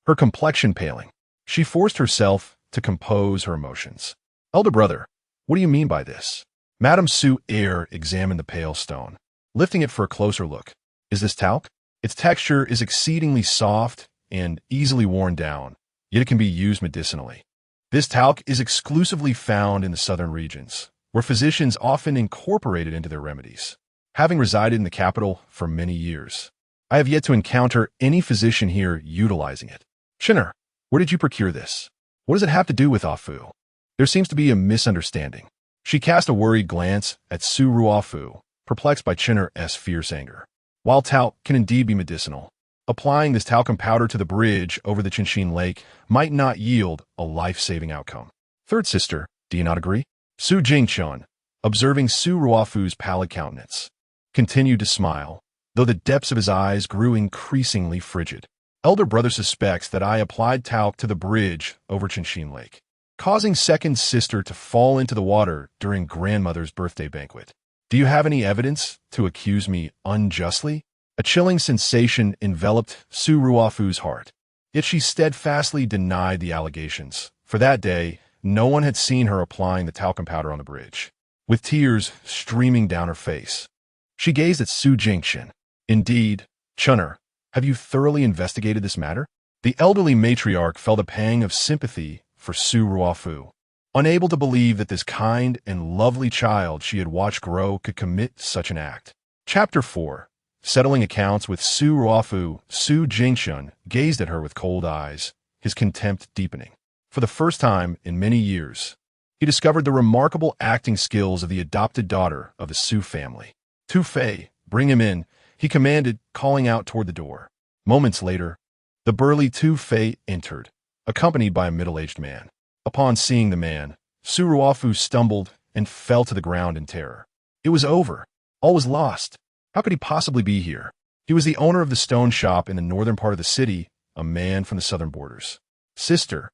her complexion paling. She forced herself to compose her emotions. "Elder brother, what do you mean by this?" Madame Su examined the pale stone, lifting it for a closer look. "Is this talc? Its texture is exceedingly soft and easily worn down, yet it can be used medicinally. This talc is exclusively found in the southern regions, where physicians often incorporate it into their remedies. Having resided in the capital for many years, I have yet to encounter any physician here utilizing it." "Chinner, where did you procure this? What does it have to do with Afu? There seems to be a misunderstanding." She cast a worried glance at Su Ruofu, perplexed by Chinner's fierce anger. While talc can indeed be medicinal, applying this talcum powder to the bridge over the Qinshin Lake might not yield a life-saving outcome. "Third sister, do you not agree?" Su Jingchen, observing Su Ruofu's pallid countenance, continued to smile, though the depths of his eyes grew increasingly frigid. "Elder brother suspects that I applied talc to the bridge over Qinshin Lake, causing second sister to fall into the water during grandmother's birthday banquet. Do you have any evidence to accuse me unjustly?" A chilling sensation enveloped Su Ruofu's heart, yet she steadfastly denied the allegations. For that day, no one had seen her applying the talcum powder on the bridge. With tears streaming down her face, she gazed at Su Jingchen. "Indeed, Chunner, have you thoroughly investigated this matter?" The elderly matriarch felt a pang of sympathy for Su Ruofu, unable to believe that this kind and lovely child she had watched grow could commit such an act. Chapter 4. Settling accounts with Su Ruofu, Su Jingchen gazed at her with cold eyes, his contempt deepening. For the first time in many years, he discovered the remarkable acting skills of the adopted daughter of the Su family. "Tu Fei, bring him in," he commanded, calling out toward the door. Moments later, the burly Tu Fei entered, accompanied by a middle-aged man. Upon seeing the man, Su Ruofu stumbled and fell to the ground in terror. It was over. All was lost. How could he possibly be here? He was the owner of the stone shop in the northern part of the city, a man from the southern borders. "Sister,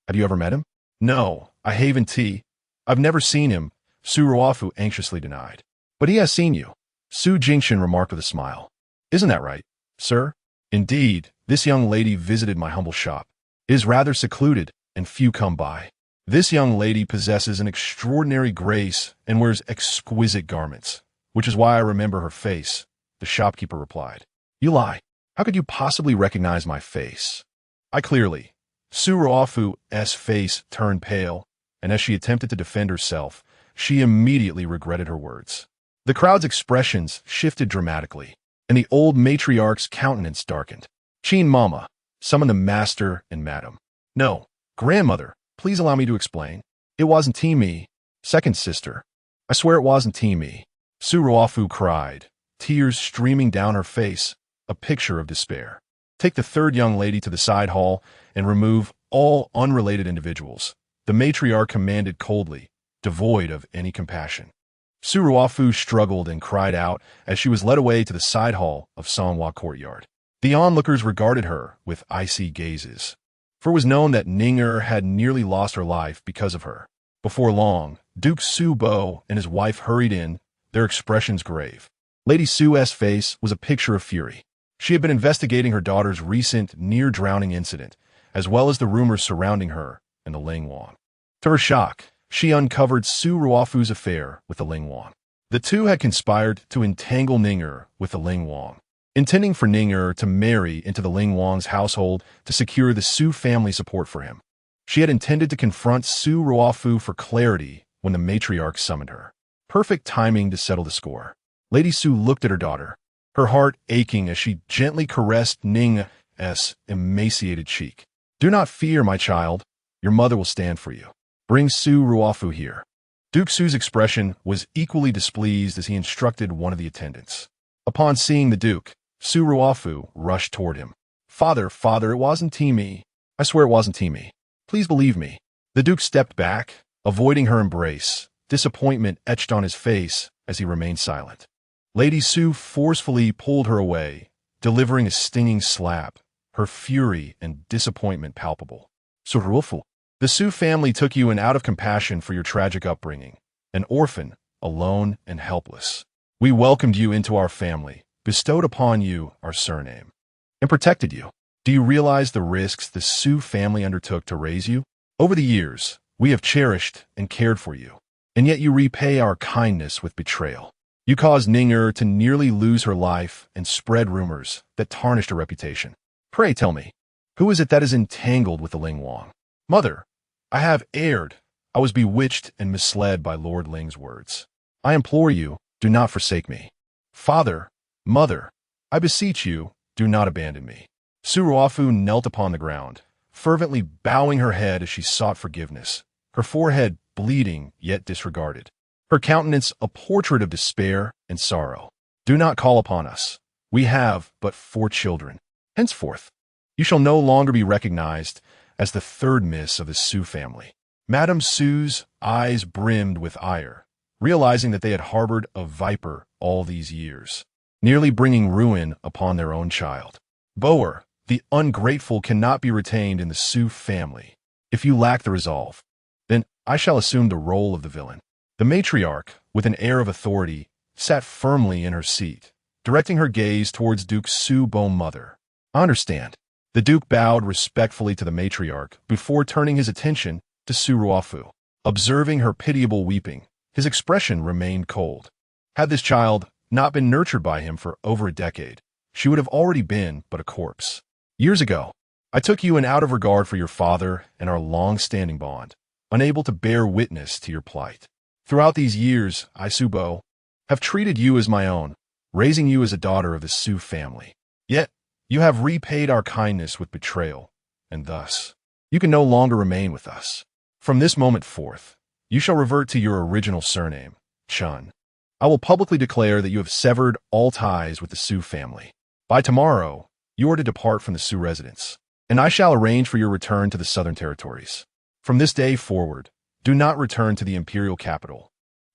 have you ever met him?" "No, I haven't tea. I've never seen him," Su Ruofu anxiously denied. "But he has seen you," Su Jingchen remarked with a smile. "Isn't that right?" Sir? Indeed, this young lady visited my humble shop. It is rather secluded, and few come by. This young lady possesses an extraordinary grace and wears exquisite garments, which is why I remember her face, the shopkeeper replied. You lie. How could you possibly recognize my face? I clearly. Su Ruofu's face turned pale, and as she attempted to defend herself, she immediately regretted her words. The crowd's expressions shifted dramatically, and the old matriarch's countenance darkened. Chin Mama, summon the master and madam. No, grandmother, please allow me to explain. It wasn't me. Second sister. I swear it wasn't me. Su Ruofu cried, tears streaming down her face, a picture of despair. Take the third young lady to the side hall and remove all unrelated individuals, the matriarch commanded coldly, devoid of any compassion. Su Ruofu struggled and cried out as she was led away to the side hall of Sanhua courtyard. The onlookers regarded her with icy gazes, for it was known that Ning had nearly lost her life because of her. Before long, Duke Su Bo and his wife hurried in, their expressions grave. Lady Su's face was a picture of fury. She had been investigating her daughter's recent near-drowning incident, as well as the rumors surrounding her and the Ling Wang. To her shock, she uncovered Su Ruofu's affair with the Ling Wang. The two had conspired to entangle Ning with the Ling Wang, intending for Ning to marry into the Ling Wang's household to secure the Su family support for him. She had intended to confront Su Ruofu for clarity when the matriarch summoned her. Perfect timing to settle the score. Lady Su looked at her daughter, her heart aching as she gently caressed Ning's emaciated cheek. Do not fear, my child. Your mother will stand for you. Bring Su Ruofu here. Duke Su's expression was equally displeased as he instructed one of the attendants. Upon seeing the Duke, Su Ruofu rushed toward him. Father, it wasn't me. I swear it wasn't me. Please believe me. The Duke stepped back, avoiding her embrace, disappointment etched on his face as he remained silent. Lady Su forcefully pulled her away, delivering a stinging slap, her fury and disappointment palpable. Su Ruofu, the Su family took you in out of compassion for your tragic upbringing, an orphan, alone and helpless. We welcomed you into our family, bestowed upon you our surname, and protected you. Do you realize the risks the Su family undertook to raise you? Over the years, we have cherished and cared for you, and yet you repay our kindness with betrayal. You caused Ning to nearly lose her life and spread rumors that tarnished her reputation. Pray tell me, who is it that is entangled with the Ling Wang? Mother, I have erred. I was bewitched and misled by Lord Ling's words. I implore you, do not forsake me. Father, mother, I beseech you, do not abandon me. Su Ruofu knelt upon the ground, fervently bowing her head as she sought forgiveness, her forehead bleeding yet disregarded, her countenance a portrait of despair and sorrow. Do not call upon us. We have but 4 children. Henceforth, you shall no longer be recognized as the third miss of the Su family. Madame Su's eyes brimmed with ire, realizing that they had harbored a viper all these years, nearly bringing ruin upon their own child. Boer, the ungrateful cannot be retained in the Su family. If you lack the resolve, then I shall assume the role of the villain. The matriarch, with an air of authority, sat firmly in her seat, directing her gaze towards Duke Su Bo's mother. I understand. The Duke bowed respectfully to the matriarch before turning his attention to Su Ruofu. Observing her pitiable weeping, his expression remained cold. Had this child not been nurtured by him for over a decade, she would have already been but a corpse. Years ago, I took you in out of regard for your father and our long-standing bond, unable to bear witness to your plight. Throughout these years, I, Su Bo, have treated you as my own, raising you as a daughter of the Su family. Yet, you have repaid our kindness with betrayal, and thus, you can no longer remain with us. From this moment forth, you shall revert to your original surname, Chun. I will publicly declare that you have severed all ties with the Su family. By tomorrow, you are to depart from the Su residence, and I shall arrange for your return to the Southern Territories. From this day forward, do not return to the imperial capital.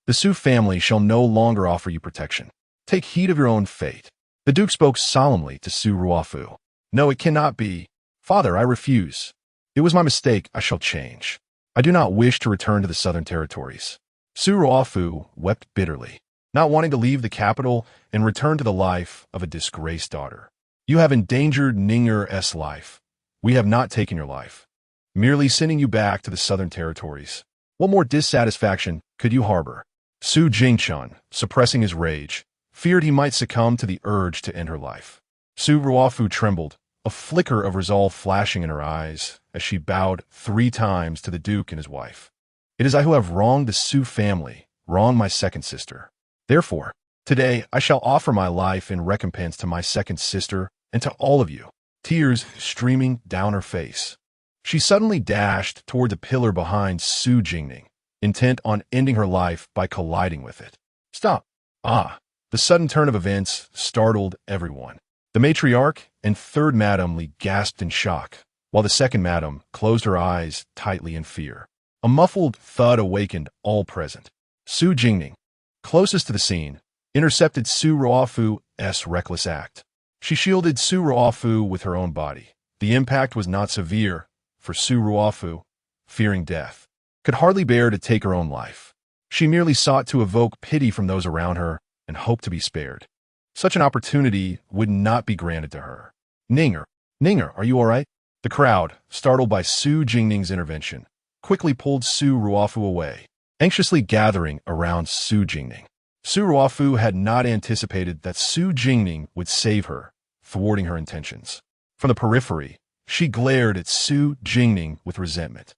The Su family shall no longer offer you protection. Take heed of your own fate. The Duke spoke solemnly to Su Ruofu. No, it cannot be. Father, I refuse. It was my mistake. I shall change. I do not wish to return to the Southern Territories. Su Ruofu wept bitterly, not wanting to leave the capital and return to the life of a disgraced daughter. You have endangered Ning'er's life. We have not taken your life, merely sending you back to the southern territories. What more dissatisfaction could you harbor? Su Jingchun, suppressing his rage, feared he might succumb to the urge to end her life. Su Ruofu trembled, a flicker of resolve flashing in her eyes as she bowed 3 times to the Duke and his wife. It is I who have wronged the Su family, wronged my second sister. Therefore, today I shall offer my life in recompense to my second sister and to all of you, tears streaming down her face. She suddenly dashed toward the pillar behind Su Jingning, intent on ending her life by colliding with it. Stop! Ah! The sudden turn of events startled everyone. The matriarch and third madam gasped in shock, while the second madam closed her eyes tightly in fear. A muffled thud awakened all present. Su Jingning, closest to the scene, intercepted Su Ruofu's reckless act. She shielded Su Ruofu with her own body. The impact was not severe, for Su Ruofu, fearing death, could hardly bear to take her own life. She merely sought to evoke pity from those around her and hoped to be spared. Such an opportunity would not be granted to her. Ning'er, are you all right? The crowd, startled by Su Jingning's intervention, quickly pulled Su Ruofu away, anxiously gathering around Su Jingning. Su Ruofu had not anticipated that Su Jingning would save her, thwarting her intentions. From the periphery, she glared at Su Jingning with resentment.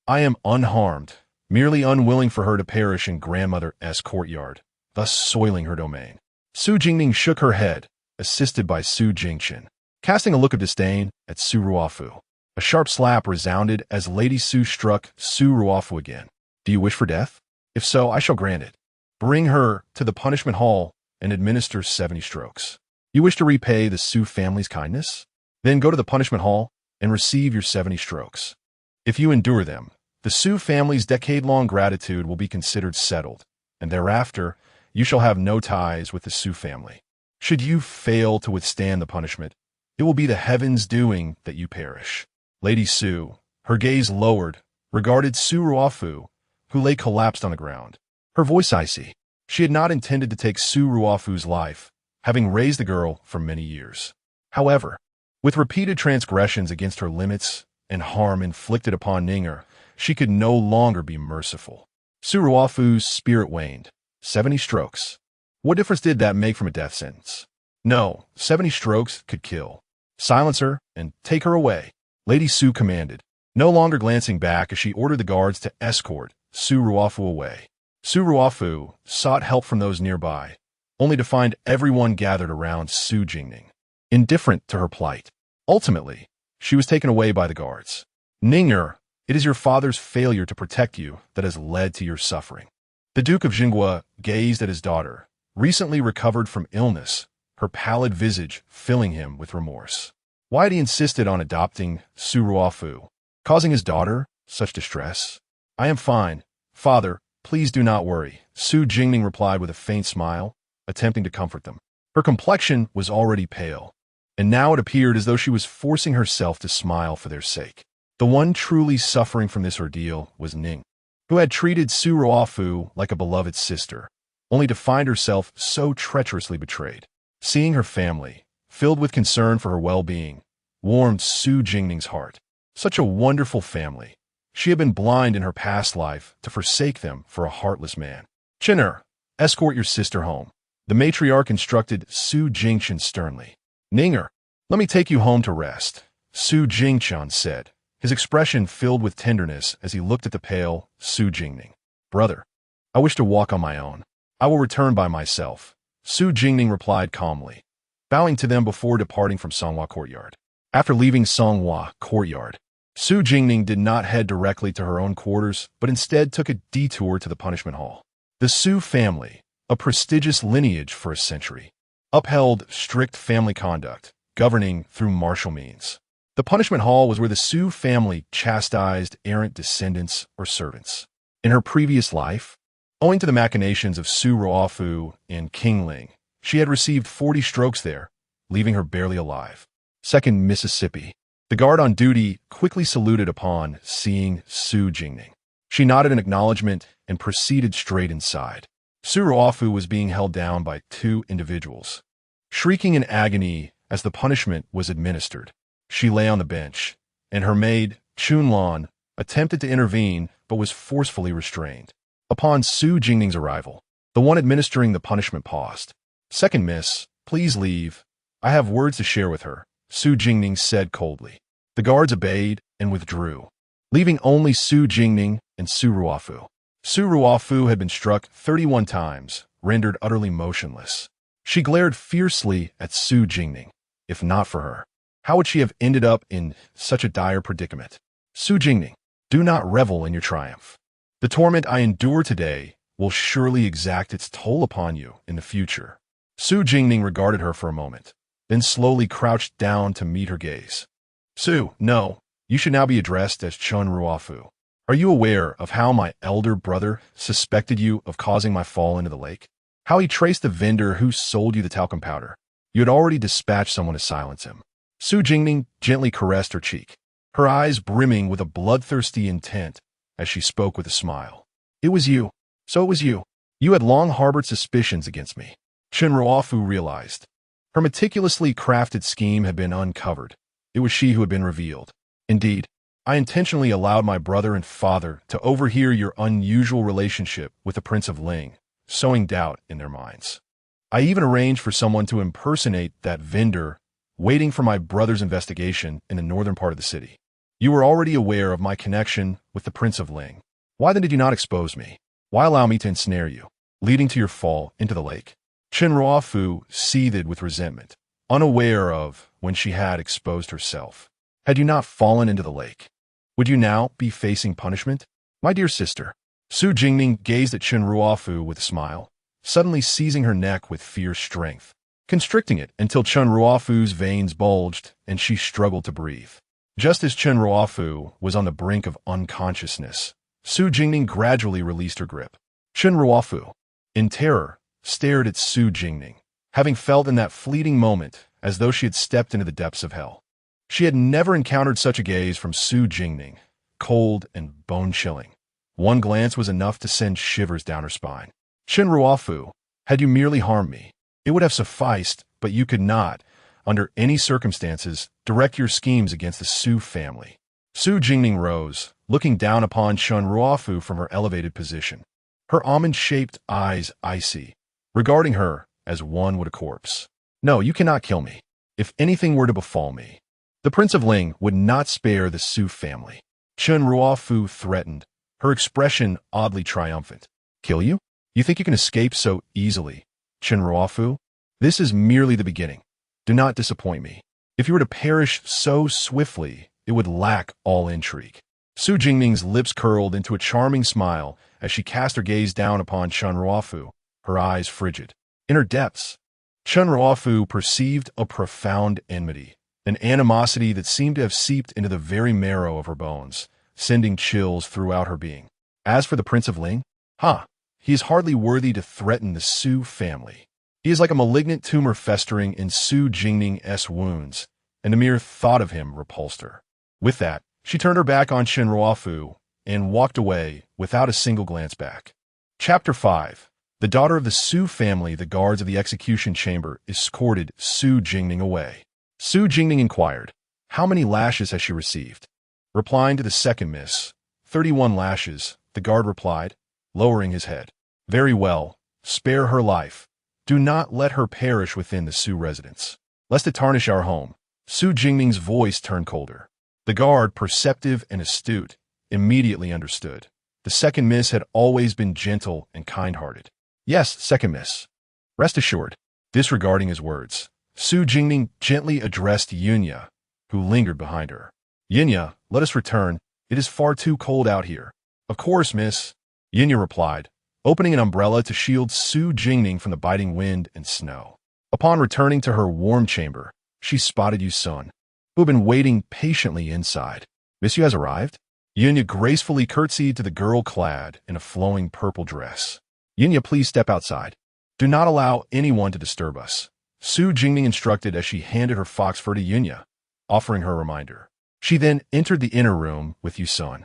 I am unharmed, merely unwilling for her to perish in grandmother's courtyard, thus soiling her domain. Su Jingning shook her head, assisted by Su Jingchen, casting a look of disdain at Su Ruofu. A sharp slap resounded as Lady Su struck Su Ruofu again. Do you wish for death? If so, I shall grant it. Bring her to the punishment hall and administer 70 strokes. You wish to repay the Su family's kindness? Then go to the punishment hall and receive your 70 strokes. If you endure them, the Su family's decade-long gratitude will be considered settled, and thereafter, you shall have no ties with the Su family. Should you fail to withstand the punishment, it will be the heavens' doing that you perish. Lady Su, her gaze lowered, regarded Su Ruofu, who lay collapsed on the ground. Her voice icy. She had not intended to take Su Ruofu's life, having raised the girl for many years. However, with repeated transgressions against her limits and harm inflicted upon Ning'er, she could no longer be merciful. Su Ruofu's spirit waned. 70 strokes. What difference did that make from a death sentence? No, 70 strokes could kill. Silence her and take her away, Lady Su commanded, no longer glancing back as she ordered the guards to escort Su Ruofu away. Su Ruofu sought help from those nearby, only to find everyone gathered around Su Jingning, indifferent to her plight. Ultimately, she was taken away by the guards. Ning'er, it is your father's failure to protect you that has led to your suffering. The Duke of Zhenguo gazed at his daughter, recently recovered from illness, her pallid visage filling him with remorse. Why had he insisted on adopting Su Ruofu, causing his daughter such distress? I am fine, father, please do not worry, Su Jingning replied with a faint smile, attempting to comfort them. Her complexion was already pale, and now it appeared as though she was forcing herself to smile for their sake. The one truly suffering from this ordeal was Ning, who had treated Su Ruofu like a beloved sister, only to find herself so treacherously betrayed. Seeing her family, filled with concern for her well-being, warmed Su Jingning's heart. Such a wonderful family. She had been blind in her past life to forsake them for a heartless man. Chin'er, escort your sister home. The matriarch instructed Su Jingchen sternly. Ning'er, let me take you home to rest, Su Jingchen said, his expression filled with tenderness as he looked at the pale Su Jingning. Brother, I wish to walk on my own. I will return by myself, Su Jingning replied calmly, bowing to them before departing from Songhua Courtyard. After leaving Songhua Courtyard, Su Jingning did not head directly to her own quarters, but instead took a detour to the punishment hall. The Su family, a prestigious lineage for a century, upheld strict family conduct, governing through martial means. The punishment hall was where the Su family chastised errant descendants or servants. In her previous life, owing to the machinations of Su Ruofu and King Ling, she had received 40 strokes there, leaving her barely alive. 2nd Mississippi. The guard on duty quickly saluted upon seeing Su Jingning. She nodded in acknowledgement and proceeded straight inside. Su Ruofu was being held down by 2 individuals. Shrieking in agony as the punishment was administered. She lay on the bench, and her maid, Chunlan, attempted to intervene but was forcefully restrained. Upon Su Jingning's arrival, the one administering the punishment paused. "Second miss, please leave. I have words to share with her," Su Jingning said coldly. The guards obeyed and withdrew, leaving only Su Jingning and Su Ruofu. Su Ruofu had been struck 31 times, rendered utterly motionless. She glared fiercely at Su Jingning. If not for her, how would she have ended up in such a dire predicament? "Su Jingning, do not revel in your triumph. The torment I endure today will surely exact its toll upon you in the future." Su Jingning regarded her for a moment, then slowly crouched down to meet her gaze. "Su, no, you should now be addressed as Chun Ruofu. Are you aware of how my elder brother suspected you of causing my fall into the lake? How he traced the vendor who sold you the talcum powder? You had already dispatched someone to silence him." Su Jingning gently caressed her cheek, her eyes brimming with a bloodthirsty intent as she spoke with a smile. "It was you. So it was you. You had long harbored suspicions against me." Chun Ruofu realized. Her meticulously crafted scheme had been uncovered. It was she who had been revealed. "Indeed, I intentionally allowed my brother and father to overhear your unusual relationship with the Prince of Ling, sowing doubt in their minds. I even arranged for someone to impersonate that vendor, waiting for my brother's investigation in the northern part of the city. You were already aware of my connection with the Prince of Ling. Why then did you not expose me? Why allow me to ensnare you, leading to your fall into the lake?" Chun Ruofu seethed with resentment, unaware of when she had exposed herself. "Had you not fallen into the lake, would you now be facing punishment? My dear sister." Su Jingning gazed at Chun Ruofu with a smile, suddenly seizing her neck with fierce strength, constricting it until Chun Ruofu's veins bulged and she struggled to breathe. Just as Chun Ruofu was on the brink of unconsciousness, Su Jingning gradually released her grip. Chun Ruofu, in terror, stared at Su Jingning, having felt in that fleeting moment as though she had stepped into the depths of hell. She had never encountered such a gaze from Su Jingning, cold and bone-chilling. One glance was enough to send shivers down her spine. "Chun Ruofu, had you merely harmed me, it would have sufficed, but you could not, under any circumstances, direct your schemes against the Su family." Su Jingning rose, looking down upon Chun Ruofu from her elevated position, her almond-shaped eyes icy, regarding her as one would a corpse. "No, you cannot kill me. If anything were to befall me, the Prince of Ling would not spare the Su family." Chun Ruofu threatened, her expression oddly triumphant. "Kill you? You think you can escape so easily, Chun Ruofu? This is merely the beginning. Do not disappoint me. If you were to perish so swiftly, it would lack all intrigue." Su Jingning's lips curled into a charming smile as she cast her gaze down upon Chun Ruofu, her eyes frigid. In her depths, Chun Ruofu perceived a profound enmity, an animosity that seemed to have seeped into the very marrow of her bones, sending chills throughout her being. As for the Prince of Ling, he is hardly worthy to threaten the Su family. He is like a malignant tumor festering in Su Jingning's wounds, and the mere thought of him repulsed her. With that, she turned her back on Chun Ruofu and walked away without a single glance back. Chapter 5. The daughter of the Su family, the guards of the execution chamber, escorted Su Jingning away. Su Jingning inquired, "How many lashes has she received?" Replying to the second miss, 31 lashes, the guard replied, lowering his head. "Very well, spare her life. Do not let her perish within the Su residence, lest it tarnish our home." Su Jingning's voice turned colder. The guard, perceptive and astute, immediately understood. The second miss had always been gentle and kind-hearted. "Yes, second miss. Rest assured." Disregarding his words, Su Jingning gently addressed Yunya, who lingered behind her. "Yunya, let us return. It is far too cold out here." "Of course, miss," Yunya replied, opening an umbrella to shield Su Jingning from the biting wind and snow. Upon returning to her warm chamber, she spotted Yusun, who had been waiting patiently inside. "Monsieur has arrived?" Yunya gracefully curtsied to the girl clad in a flowing purple dress. "Yunya, please step outside. Do not allow anyone to disturb us," Su Jingning instructed as she handed her fox fur to Yunya, offering her a reminder. She then entered the inner room with Yusun.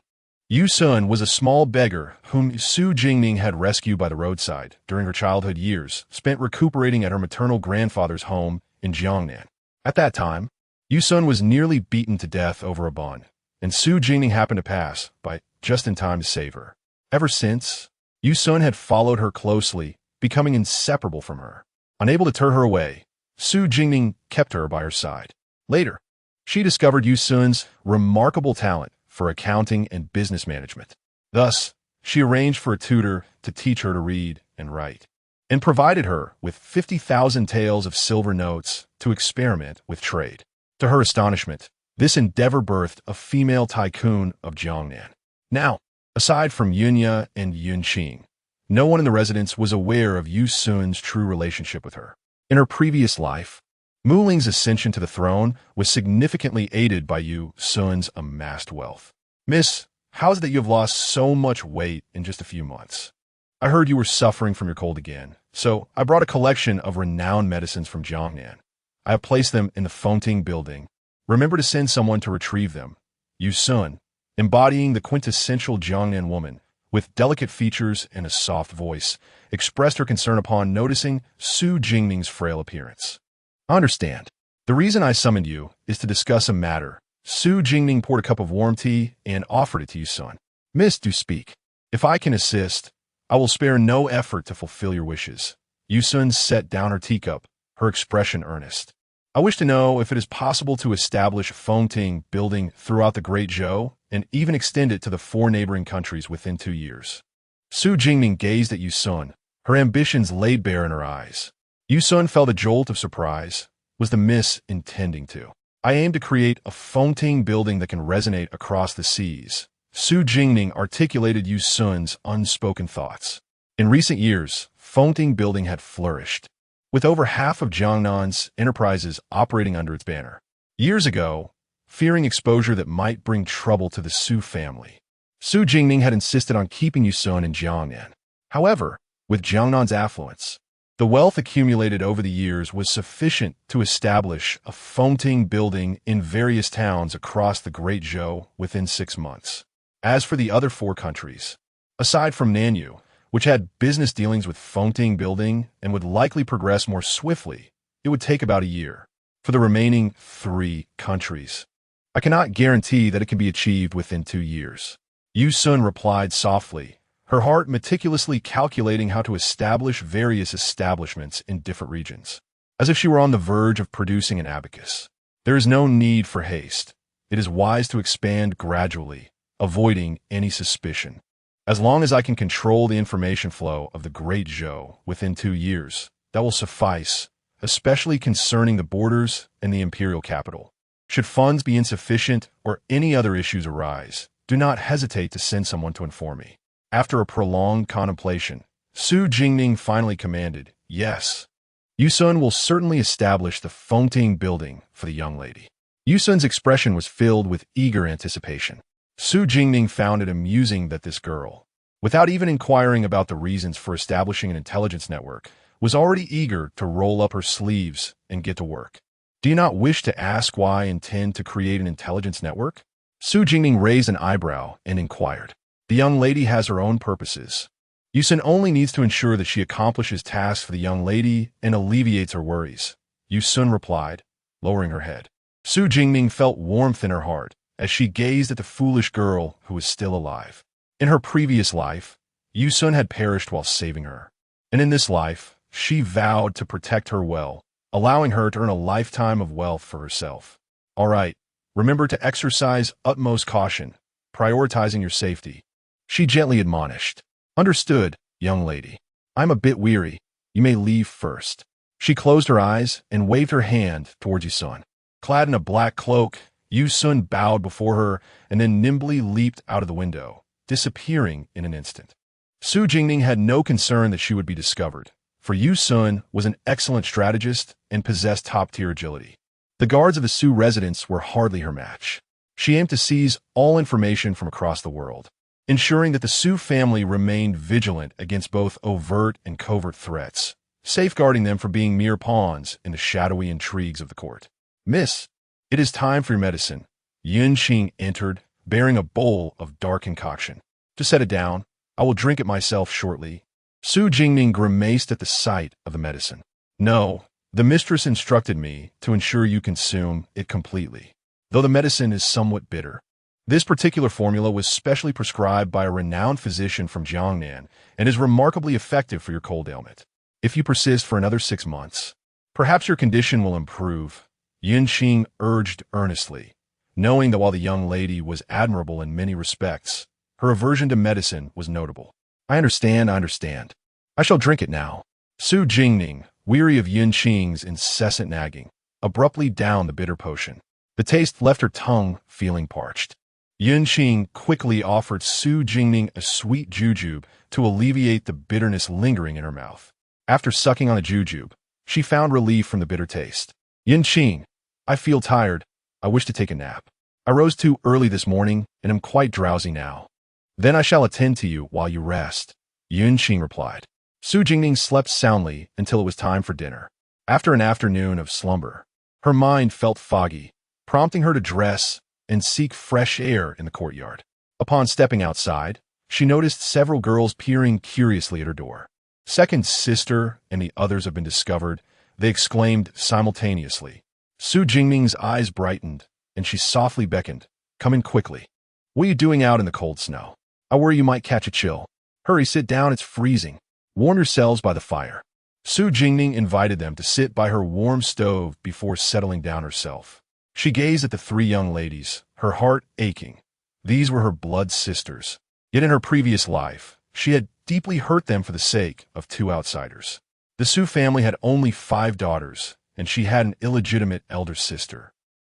Yusun was a small beggar whom Su Jingning had rescued by the roadside during her childhood years, spent recuperating at her maternal grandfather's home in Jiangnan. At that time, Yu Sun was nearly beaten to death over a bond, and Su Jingning happened to pass by just in time to save her. Ever since, Yu Sun had followed her closely, becoming inseparable from her. Unable to turn her away, Su Jingning kept her by her side. Later, she discovered Yu Sun's remarkable talent for accounting and business management. Thus, she arranged for a tutor to teach her to read and write, and provided her with 50,000 taels of silver notes to experiment with trade. To her astonishment, this endeavor birthed a female tycoon of Jiangnan. Now, aside from Yunya and Yunqing, no one in the residence was aware of Yu Sun's true relationship with her. In her previous life, Mu Ling's ascension to the throne was significantly aided by Yu Sun's amassed wealth. Miss, how is it that you have lost so much weight in just a few months? I heard you were suffering from your cold again, so I brought a collection of renowned medicines from Jiangnan. I have placed them in the Fengting building. Remember to send someone to retrieve them. Yu Sun, embodying the quintessential Jiangnan woman, with delicate features and a soft voice, expressed her concern upon noticing Su Jingning's frail appearance. I understand. The reason I summoned you is to discuss a matter. Su Jingning poured a cup of warm tea and offered it to Yu Sun. Miss, do speak. If I can assist, I will spare no effort to fulfill your wishes. Yu Sun set down her teacup, her expression earnest. I wish to know if it is possible to establish Fengting building throughout the Great Zhou and even extend it to the 4 neighboring countries within 2 years. Su Jingning gazed at Yu Sun, her ambitions laid bare in her eyes. Yu Sun felt a jolt of surprise. Was the miss intending to? I aim to create a Fengting building that can resonate across the seas. Su Jingning articulated Yu Sun's unspoken thoughts. In recent years, Fengting building had flourished, with over half of Jiangnan's enterprises operating under its banner. Years ago, fearing exposure that might bring trouble to the Su family, Su Jingning had insisted on keeping Yu Sun in Jiangnan. However, with Jiangnan's affluence, the wealth accumulated over the years was sufficient to establish a Fengting building in various towns across the Great Zhou within 6 months. As for the other 4 countries, aside from Nanyu, which had business dealings with Fengting building and would likely progress more swiftly, it would take about a year. For the remaining 3 countries, I cannot guarantee that it can be achieved within 2 years. Yu Sun replied softly, her heart meticulously calculating how to establish various establishments in different regions, as if she were on the verge of producing an abacus. There is no need for haste. It is wise to expand gradually, avoiding any suspicion. As long as I can control the information flow of the Great Zhou within 2 years, that will suffice, especially concerning the borders and the imperial capital. Should funds be insufficient or any other issues arise, do not hesitate to send someone to inform me. After a prolonged contemplation, Su Jingning finally commanded, yes. Yu Sun will certainly establish the Fengting building for the young lady. Yu Sun's expression was filled with eager anticipation. Su Jingning found it amusing that this girl, without even inquiring about the reasons for establishing an intelligence network, was already eager to roll up her sleeves and get to work. Do you not wish to ask why I intend to create an intelligence network? Su Jingning raised an eyebrow and inquired. The young lady has her own purposes. Yu Sun only needs to ensure that she accomplishes tasks for the young lady and alleviates her worries. Yu Sun replied, lowering her head. Su Jingning felt warmth in her heart as she gazed at the foolish girl who was still alive. In her previous life, Yu Sun had perished while saving her, and in this life, she vowed to protect her well, allowing her to earn a lifetime of wealth for herself. All right, remember to exercise utmost caution, prioritizing your safety. She gently admonished. Understood, young lady. I'm a bit weary. You may leave first. She closed her eyes and waved her hand towards Yu Sun. Clad in a black cloak, Yu Sun bowed before her and then nimbly leaped out of the window, disappearing in an instant. Su Jingning had no concern that she would be discovered, for Yu Sun was an excellent strategist and possessed top-tier agility. The guards of the Su residence were hardly her match. She aimed to seize all information from across the world, ensuring that the Su family remained vigilant against both overt and covert threats, safeguarding them from being mere pawns in the shadowy intrigues of the court. Miss, it is time for your medicine. Yunqing entered, bearing a bowl of dark concoction. To set it down, I will drink it myself shortly. Su Jingning grimaced at the sight of the medicine. No, The mistress instructed me to ensure you consume it completely, though the medicine is somewhat bitter. This particular formula was specially prescribed by a renowned physician from Jingning and is remarkably effective for your cold ailment. If you persist for another 6 months, perhaps your condition will improve, Yinqing urged earnestly, knowing that while the young lady was admirable in many respects, her aversion to medicine was notable. I understand. I shall drink it now. Su Jingning, weary of Yinqing's incessant nagging, abruptly downed the bitter potion. The taste left her tongue feeling parched. Yinqing quickly offered Su Jingning a sweet jujube to alleviate the bitterness lingering in her mouth. After sucking on the jujube, she found relief from the bitter taste. Yinqing, I feel tired. I wish to take a nap. I rose too early this morning and am quite drowsy now. Then I shall attend to you while you rest, Yinqing replied. Su Jingning slept soundly until it was time for dinner. After an afternoon of slumber, her mind felt foggy, prompting her to dress and seek fresh air in the courtyard. Upon stepping outside, she noticed several girls peering curiously at her door. Second sister and the others have been discovered, they exclaimed simultaneously. Su Jingning's eyes brightened, and she softly beckoned, come in quickly. What are you doing out in the cold snow? I worry you might catch a chill. Hurry, sit down, it's freezing. Warm yourselves by the fire. Su Jingning invited them to sit by her warm stove before settling down herself. She gazed at the 3 young ladies, her heart aching. These were her blood sisters. Yet in her previous life, she had deeply hurt them for the sake of 2 outsiders. The Su family had only 5 daughters, and she had an illegitimate elder sister,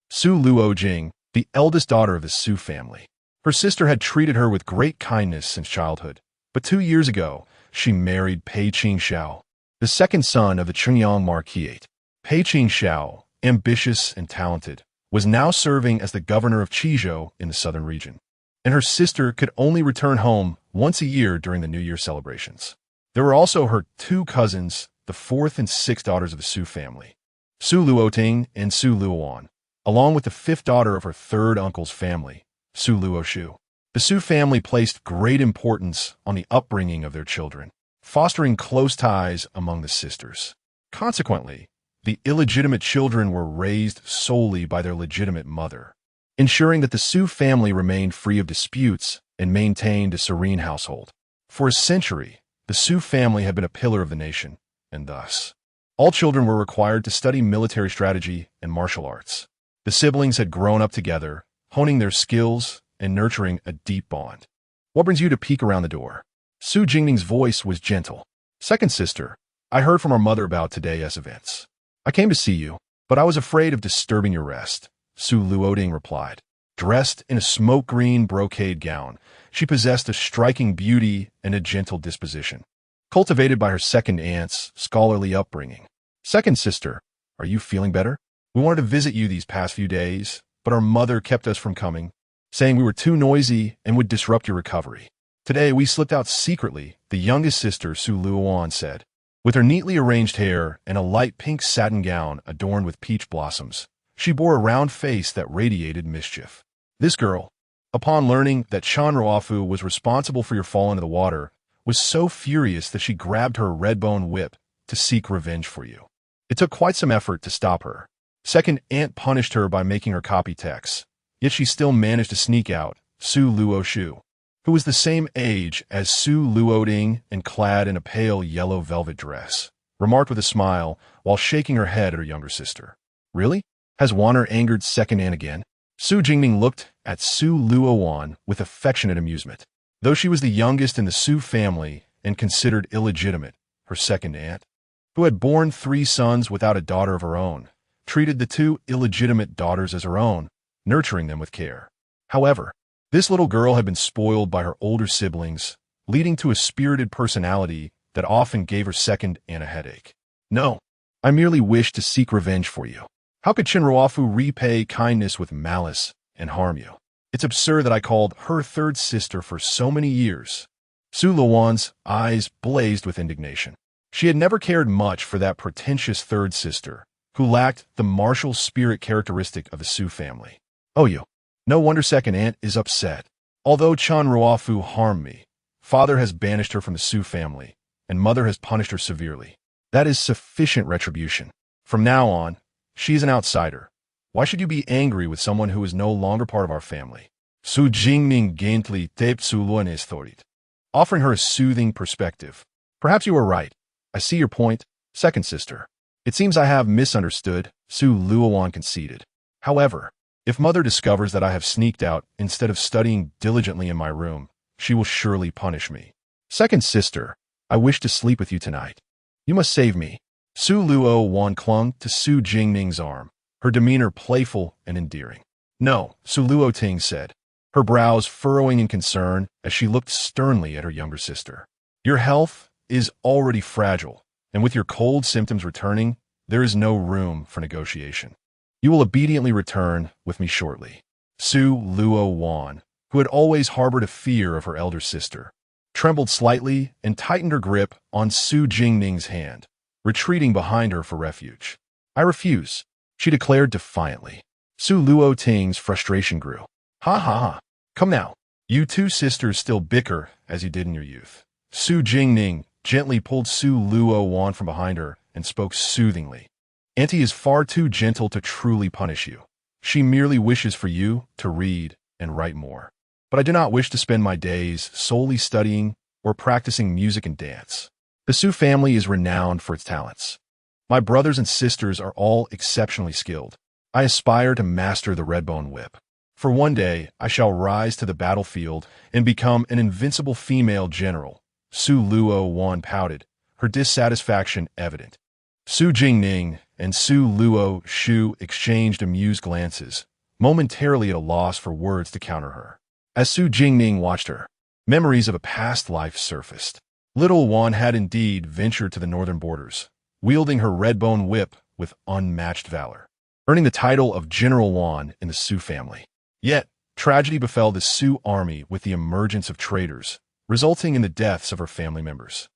Su Luojing, the eldest daughter of the Su family. Her sister had treated her with great kindness since childhood, but 2 years ago, she married Pei Qingxiao, the second son of the Qingyang Marquisate. Pei Qingxiao, ambitious and talented, was now serving as the governor of Qizhou in the southern region, and her sister could only return home once a year during the New Year celebrations. There were also her 2 cousins, the 4th and 6th daughters of the Su family, Su Luoting and Su Luoan, along with the 5th daughter of her 3rd uncle's family, Su Luoshu. The Su family placed great importance on the upbringing of their children, fostering close ties among the sisters. Consequently, the illegitimate children were raised solely by their legitimate mother, ensuring that the Su family remained free of disputes and maintained a serene household. For a century, the Su family had been a pillar of the nation, and thus, all children were required to study military strategy and martial arts. The siblings had grown up together, honing their skills and nurturing a deep bond. What brings you to peek around the door? Su Jingning's voice was gentle. Second sister, I heard from our mother about today's events. I came to see you, but I was afraid of disturbing your rest, Su Luoding replied. Dressed in a smoke-green brocade gown, she possessed a striking beauty and a gentle disposition, cultivated by her second aunt's scholarly upbringing. Second sister, are you feeling better? We wanted to visit you these past few days, but our mother kept us from coming, saying we were too noisy and would disrupt your recovery. Today we slipped out secretly, the youngest sister, Su Luoan, said. With her neatly arranged hair and a light pink satin gown adorned with peach blossoms, she bore a round face that radiated mischief. This girl, upon learning that Chan Ruofu was responsible for your fall into the water, was so furious that she grabbed her red-bone whip to seek revenge for you. It took quite some effort to stop her. Second aunt punished her by making her copy texts, yet she still managed to sneak out. Su Luoshu, who was the same age as Su Luoding and clad in a pale yellow velvet dress, remarked with a smile while shaking her head at her younger sister. Really? Has Wanner angered second aunt again? Su Jingning looked at Su Luoan with affectionate amusement. Though she was the youngest in the Su family and considered illegitimate, her second aunt, who had borne 3 sons without a daughter of her own, treated the 2 illegitimate daughters as her own, nurturing them with care. However, this little girl had been spoiled by her older siblings, leading to a spirited personality that often gave her second aunt a headache. No, I merely wished to seek revenge for you. How could Chinruofu repay kindness with malice and harm you? It's absurd that I called her 3rd sister for so many years. Su Luoan's eyes blazed with indignation. She had never cared much for that pretentious 3rd sister, who lacked the martial spirit characteristic of the Su family. Oh, you. No wonder second aunt is upset. Although Chan Ruofu harmed me, father has banished her from the Su family, and mother has punished her severely. That is sufficient retribution. From now on, she is an outsider. Why should you be angry with someone who is no longer part of our family? Su Jingning gently taped Su Luan's throat, offering her a soothing perspective. Perhaps you are right. I see your point, second sister. It seems I have misunderstood, Su Luowan conceded. However, if mother discovers that I have sneaked out instead of studying diligently in my room, she will surely punish me. Second sister, I wish to sleep with you tonight. You must save me. Su Luowan clung to Su Jingning's arm, her demeanor playful and endearing. No, Su Luoting said, her brows furrowing in concern as she looked sternly at her younger sister. Your health is already fragile, and with your cold symptoms returning, there is no room for negotiation. You will obediently return with me shortly. Su Luowan, who had always harbored a fear of her elder sister, trembled slightly and tightened her grip on Su Jingning's hand, retreating behind her for refuge. I refuse, she declared defiantly. Su Luoting's frustration grew. Ha ha ha. Come now. You two sisters still bicker as you did in your youth. Su Jingning gently pulled Su Luowan from behind her and spoke soothingly. Auntie is far too gentle to truly punish you. She merely wishes for you to read and write more. But I do not wish to spend my days solely studying or practicing music and dance. The Su family is renowned for its talents. My brothers and sisters are all exceptionally skilled. I aspire to master the Reborn whip. For one day, I shall rise to the battlefield and become an invincible female general. Su Luowan pouted, her dissatisfaction evident. Su Jingning and Su Luo Shu exchanged amused glances, momentarily at a loss for words to counter her. As Su Jingning watched her, memories of a past life surfaced. Little Wan had indeed ventured to the northern borders, wielding her red-bone whip with unmatched valor, earning the title of General Wan in the Su family. Yet, tragedy befell the Su army with the emergence of traitors, resulting in the deaths of her family members.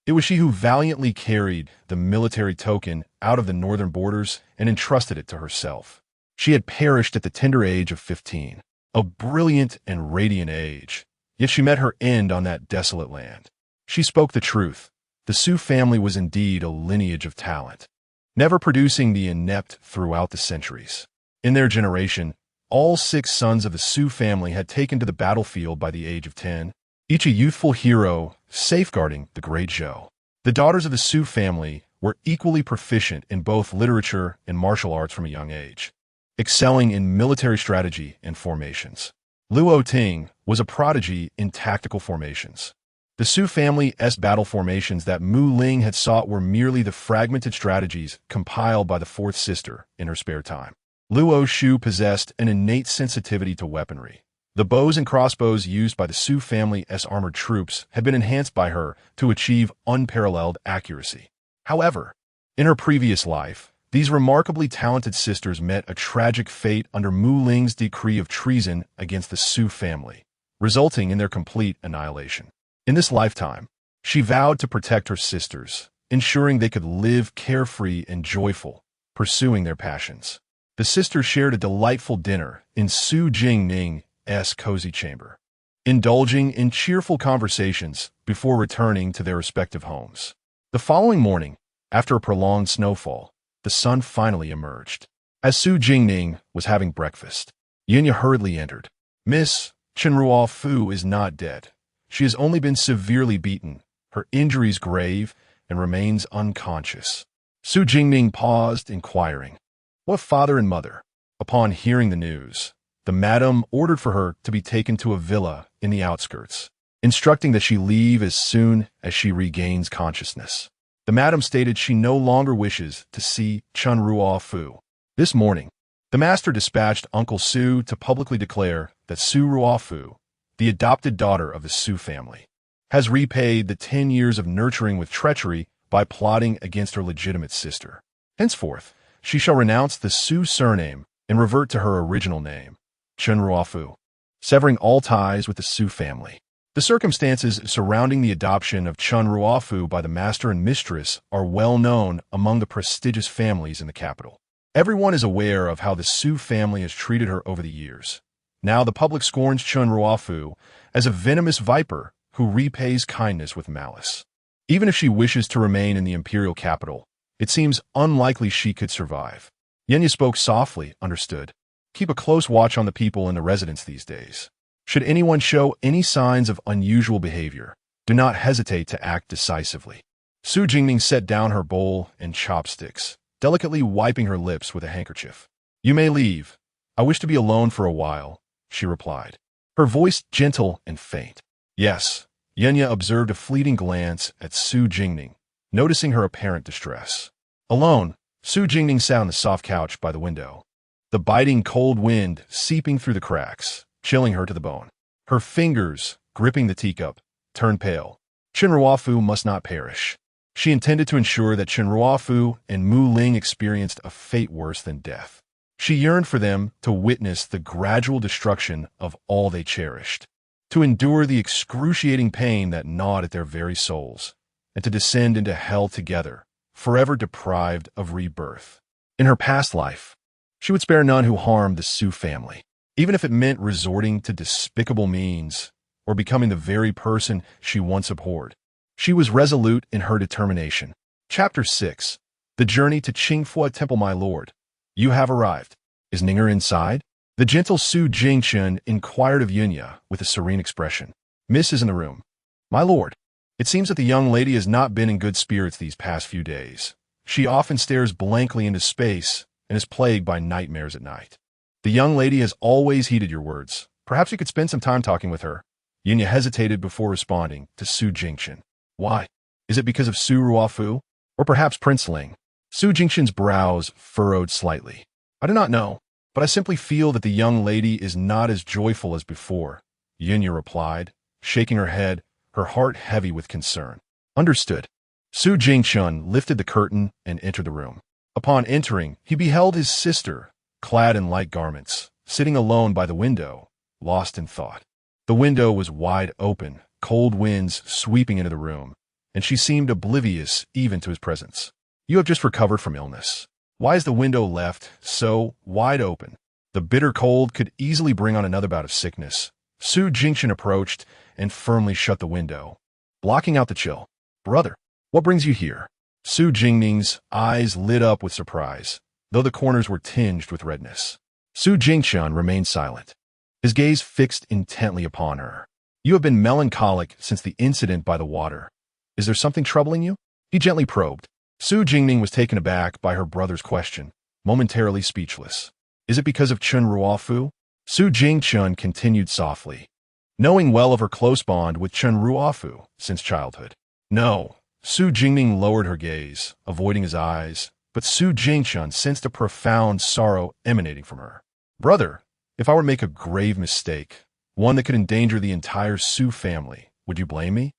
It was she who valiantly carried the military token out of the northern borders and entrusted it to herself. She had perished at the tender age of 15, a brilliant and radiant age, yet she met her end on that desolate land. She spoke the truth. The Su family was indeed a lineage of talent, never producing the inept throughout the centuries. In their generation, all 6 sons of the Su family had taken to the battlefield by the age of 10, each a youthful hero safeguarding the great Zhou. The daughters of the Su family were equally proficient in both literature and martial arts from a young age, excelling in military strategy and formations. Luo Ting was a prodigy in tactical formations. The Su family's battle formations that Mu Ling had sought were merely the fragmented strategies compiled by the fourth sister in her spare time. Luo Shu possessed an innate sensitivity to weaponry. The bows and crossbows used by the Su family's armored troops had been enhanced by her to achieve unparalleled accuracy. However, in her previous life, these remarkably talented sisters met a tragic fate under Mu Ling's decree of treason against the Su family, resulting in their complete annihilation. In this lifetime, she vowed to protect her sisters, ensuring they could live carefree and joyful, pursuing their passions. The sisters shared a delightful dinner in Su Jingning's cozy chamber, indulging in cheerful conversations before returning to their respective homes. The following morning, after a prolonged snowfall, the sun finally emerged. As Su Jingning was having breakfast, Yinya hurriedly entered. Miss Chenruo Fu is not dead. She has only been severely beaten, her injuries grave, and remains unconscious. Su Jingning paused, inquiring, "What father and mother?" Upon hearing the news, the madam ordered for her to be taken to a villa in the outskirts, instructing that she leave as soon as she regains consciousness. The madam stated she no longer wishes to see Chenruo Fu. This morning, the master dispatched Uncle Su to publicly declare that Su Ruofu, the adopted daughter of the Su family, has repaid the 10 years of nurturing with treachery by plotting against her legitimate sister. Henceforth, she shall renounce the Su surname and revert to her original name, Chenruofu, severing all ties with the Su family. The circumstances surrounding the adoption of Chenruofu by the master and mistress are well known among the prestigious families in the capital. Everyone is aware of how the Su family has treated her over the years. Now the public scorns Chenruofu as a venomous viper who repays kindness with malice. Even if she wishes to remain in the imperial capital, It seems unlikely she could survive. Yenya spoke softly, understood. Keep a close watch on the people in the residence these days. Should anyone show any signs of unusual behavior, do not hesitate to act decisively. Su Jingning set down her bowl and chopsticks, delicately wiping her lips with a handkerchief. You may leave. I wish to be alone for a while, she replied, her voice gentle and faint. Yes. Yenya observed a fleeting glance at Su Jingning, noticing her apparent distress. Alone, Su Jingning sat on the soft couch by the window, the biting cold wind seeping through the cracks, chilling her to the bone. Her fingers, gripping the teacup, turned pale. Chen Ruofu must not perish. She intended to ensure that Chen Ruofu and Mu Ling experienced a fate worse than death. She yearned for them to witness the gradual destruction of all they cherished, to endure the excruciating pain that gnawed at their very souls, and to descend into hell together, forever deprived of rebirth. In her past life, she would spare none who harmed the Su family, even if it meant resorting to despicable means or becoming the very person she once abhorred. She was resolute in her determination. Chapter 6. The Journey to Qingfua Temple. My lord, you have arrived. Is Ninger inside? The gentle Su Jingchen inquired of Yunya with a serene expression. Miss is in the room. My lord, it seems that the young lady has not been in good spirits these past few days. She often stares blankly into space and is plagued by nightmares at night. The young lady has always heeded your words. Perhaps you could spend some time talking with her. Yunya hesitated before responding to Su Jingchen. Why? Is it because of Su Ruofu? Or perhaps Prince Ling? Su Jingchen's brows furrowed slightly. I do not know, but I simply feel that the young lady is not as joyful as before, Yunya replied, shaking her head, her heart heavy with concern. Understood. Su Jingchen lifted the curtain and entered the room. Upon entering, he beheld his sister, clad in light garments, sitting alone by the window, lost in thought. The window was wide open, cold winds sweeping into the room, and she seemed oblivious even to his presence. You have just recovered from illness. Why is the window left so wide open? The bitter cold could easily bring on another bout of sickness. Su Jingchen approached and firmly shut the window, blocking out the chill. Brother, what brings you here? Su Jingning's eyes lit up with surprise, though the corners were tinged with redness. Su Jingchen remained silent, his gaze fixed intently upon her. You have been melancholic since the incident by the water. Is there something troubling you? He gently probed. Su Jingning was taken aback by her brother's question, momentarily speechless. Is it because of Chen Ruofu? Su Jingchen continued softly, knowing well of her close bond with Chen Ruofu since childhood. No. Su Jingning lowered her gaze, avoiding his eyes, but Su Jingchen sensed a profound sorrow emanating from her. Brother, if I were to make a grave mistake, one that could endanger the entire Su family, would you blame me?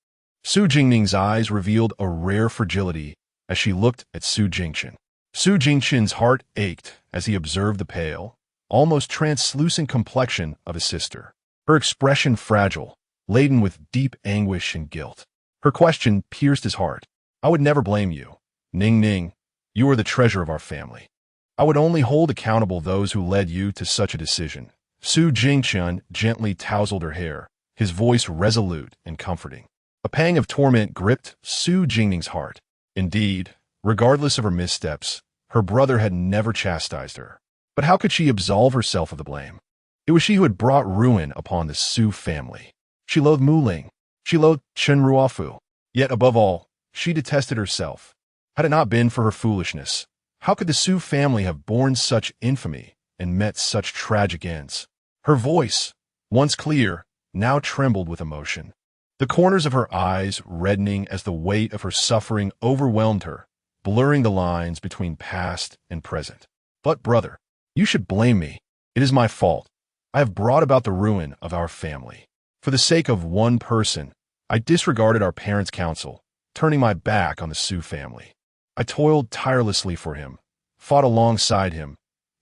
Su Jingning's eyes revealed a rare fragility as she looked at Su Jingchen. Su Jingchen's heart ached as he observed the pale, almost translucent complexion of his sister, her expression fragile, laden with deep anguish and guilt. Her question pierced his heart. I would never blame you. Ning, you are the treasure of our family. I would only hold accountable those who led you to such a decision. Su Jingchen gently tousled her hair, his voice resolute and comforting. A pang of torment gripped Su Jingning's heart. Indeed, regardless of her missteps, her brother had never chastised her. But how could she absolve herself of the blame? It was she who had brought ruin upon the Su family. She loathed Mu Ling. She loathed Chen Ruofu. Yet, above all, she detested herself. Had it not been for her foolishness, how could the Su family have borne such infamy and met such tragic ends? Her voice, once clear, now trembled with emotion, the corners of her eyes reddening as the weight of her suffering overwhelmed her, blurring the lines between past and present. But, brother, you should blame me. It is my fault. I have brought about the ruin of our family. For the sake of one person, I disregarded our parents' counsel, turning my back on the Su family. I toiled tirelessly for him, fought alongside him,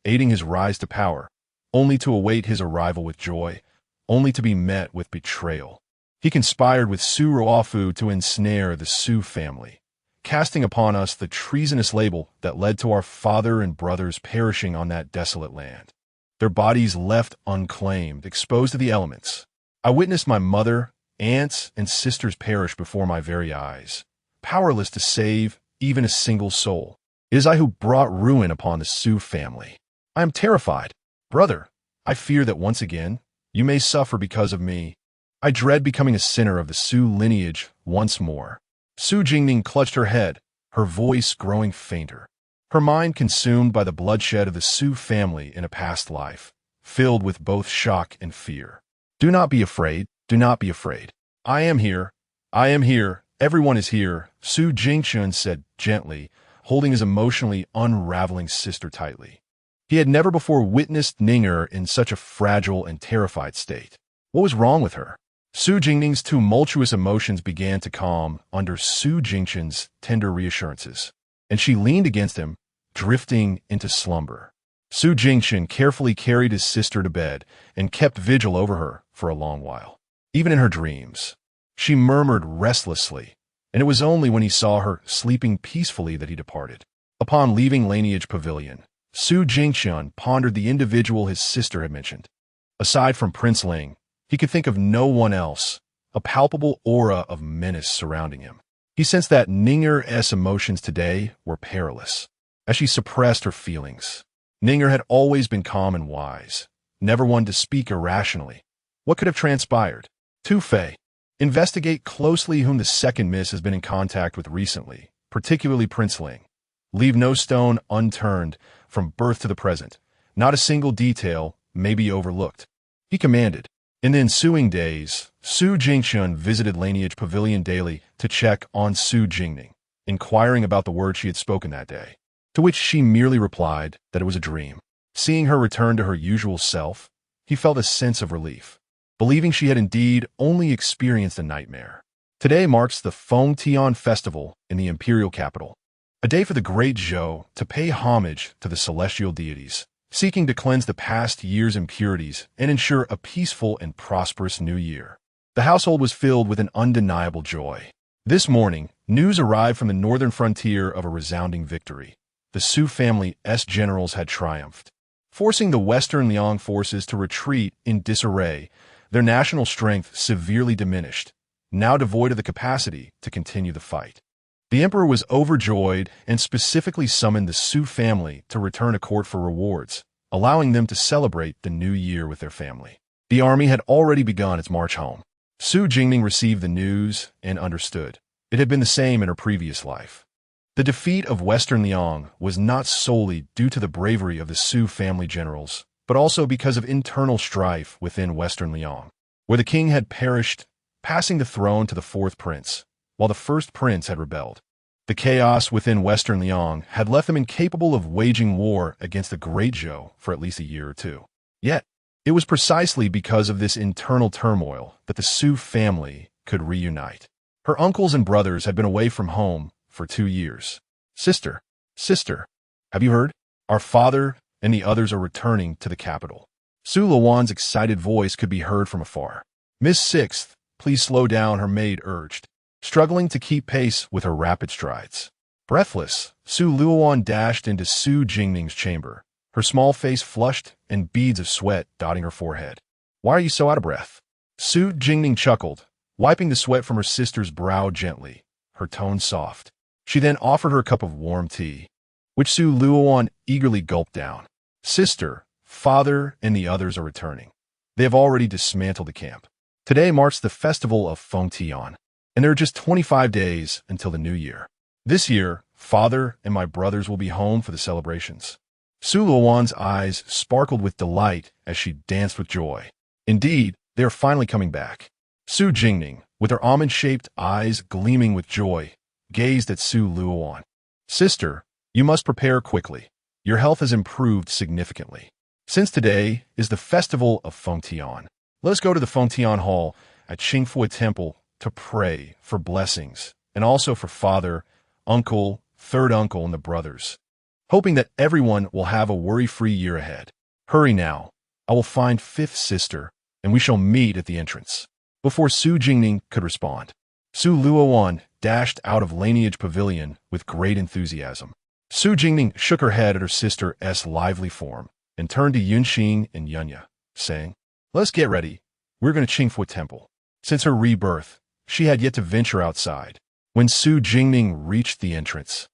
aiding his rise to power, only to await his arrival with joy, only to be met with betrayal. He conspired with Su Ruofu to ensnare the Su family, casting upon us the treasonous label that led to our father and brothers perishing on that desolate land, their bodies left unclaimed, exposed to the elements. I witnessed my mother, aunts, and sisters perish before my very eyes, powerless to save even a single soul. It is I who brought ruin upon the Su family. I am terrified. Brother, I fear that once again, you may suffer because of me. I dread becoming a sinner of the Su lineage once more. Su Jingning clutched her head, her voice growing fainter. Her mind consumed by the bloodshed of the Su family in a past life, filled with both shock and fear. Do not be afraid, do not be afraid. I am here, everyone is here, Su Jingchun said gently, holding his emotionally unraveling sister tightly. He had never before witnessed Ninger in such a fragile and terrified state. What was wrong with her? Su Jingning's tumultuous emotions began to calm under Su Jingchun's tender reassurances, and she leaned against him, drifting into slumber. Su Jingchun carefully carried his sister to bed and kept vigil over her for a long while. Even in her dreams, she murmured restlessly, and it was only when he saw her sleeping peacefully that he departed. Upon leaving Lineage Pavilion, Su Jingchun pondered the individual his sister had mentioned. Aside from Prince Ling, he could think of no one else, a palpable aura of menace surrounding him. He sensed that Ninger's emotions today were perilous, as she suppressed her feelings. Ninger had always been calm and wise, never one to speak irrationally. What could have transpired? Tu Fei, investigate closely whom the second miss has been in contact with recently, particularly Prince Ling. Leave no stone unturned from birth to the present. Not a single detail may be overlooked. He commanded. In the ensuing days, Su Jingchun visited Lineage Pavilion daily to check on Su Jingning, inquiring about the words she had spoken that day, to which she merely replied that it was a dream. Seeing her return to her usual self, he felt a sense of relief, believing she had indeed only experienced a nightmare. Today marks the Fengtian Festival in the imperial capital, a day for the great Zhou to pay homage to the celestial deities, seeking to cleanse the past year's impurities and ensure a peaceful and prosperous new year. The household was filled with an undeniable joy. This morning, news arrived from the northern frontier of a resounding victory. The Su family's generals had triumphed, forcing the Western Liang forces to retreat in disarray, their national strength severely diminished, now devoid of the capacity to continue the fight. The emperor was overjoyed and specifically summoned the Su family to return to court for rewards, allowing them to celebrate the new year with their family. The army had already begun its march home. Su Jingning received the news and understood. It had been the same in her previous life. The defeat of Western Liang was not solely due to the bravery of the Su family generals, but also because of internal strife within Western Liang, where the king had perished, passing the throne to the fourth prince, while the first prince had rebelled. The chaos within Western Liang had left them incapable of waging war against the Great Zhou for at least a year or two. Yet, it was precisely because of this internal turmoil that the Su family could reunite. Her uncles and brothers had been away from home for 2 years. Sister, have you heard? Our father and the others are returning to the capital. Su Luan's excited voice could be heard from afar. Miss Sixth, please slow down, her maid urged, struggling to keep pace with her rapid strides. Breathless, Su Luowan dashed into Su Jingning's chamber, her small face flushed and beads of sweat dotting her forehead. Why are you so out of breath? Su Jingning chuckled, wiping the sweat from her sister's brow gently, her tone soft. She then offered her a cup of warm tea, which Su Luowan eagerly gulped down. Sister, father, and the others are returning. They have already dismantled the camp. Today marks the festival of Fengtian, and there are just 25 days until the new year. This year, father and my brothers will be home for the celebrations. Su Luowan's eyes sparkled with delight as she danced with joy. Indeed, they are finally coming back. Su Jingning, with her almond-shaped eyes gleaming with joy, gazed at Su Luowan. Sister, you must prepare quickly. Your health has improved significantly. Since today is the festival of Fengtian, let us go to the Fengtian Hall at Qingfu Temple to pray for blessings, and also for father, uncle, third uncle, and the brothers, hoping that everyone will have a worry-free year ahead. Hurry now. I will find fifth sister, and we shall meet at the entrance. Before Su Jingning could respond, Su Luowan dashed out of Lineage Pavilion with great enthusiasm. Su Jingning shook her head at her sister's lively form and turned to Yunxing and Yunya, saying, Let's get ready. We're going to Qingfu Temple. Since her rebirth, she had yet to venture outside. When Su Jingning reached the entrance,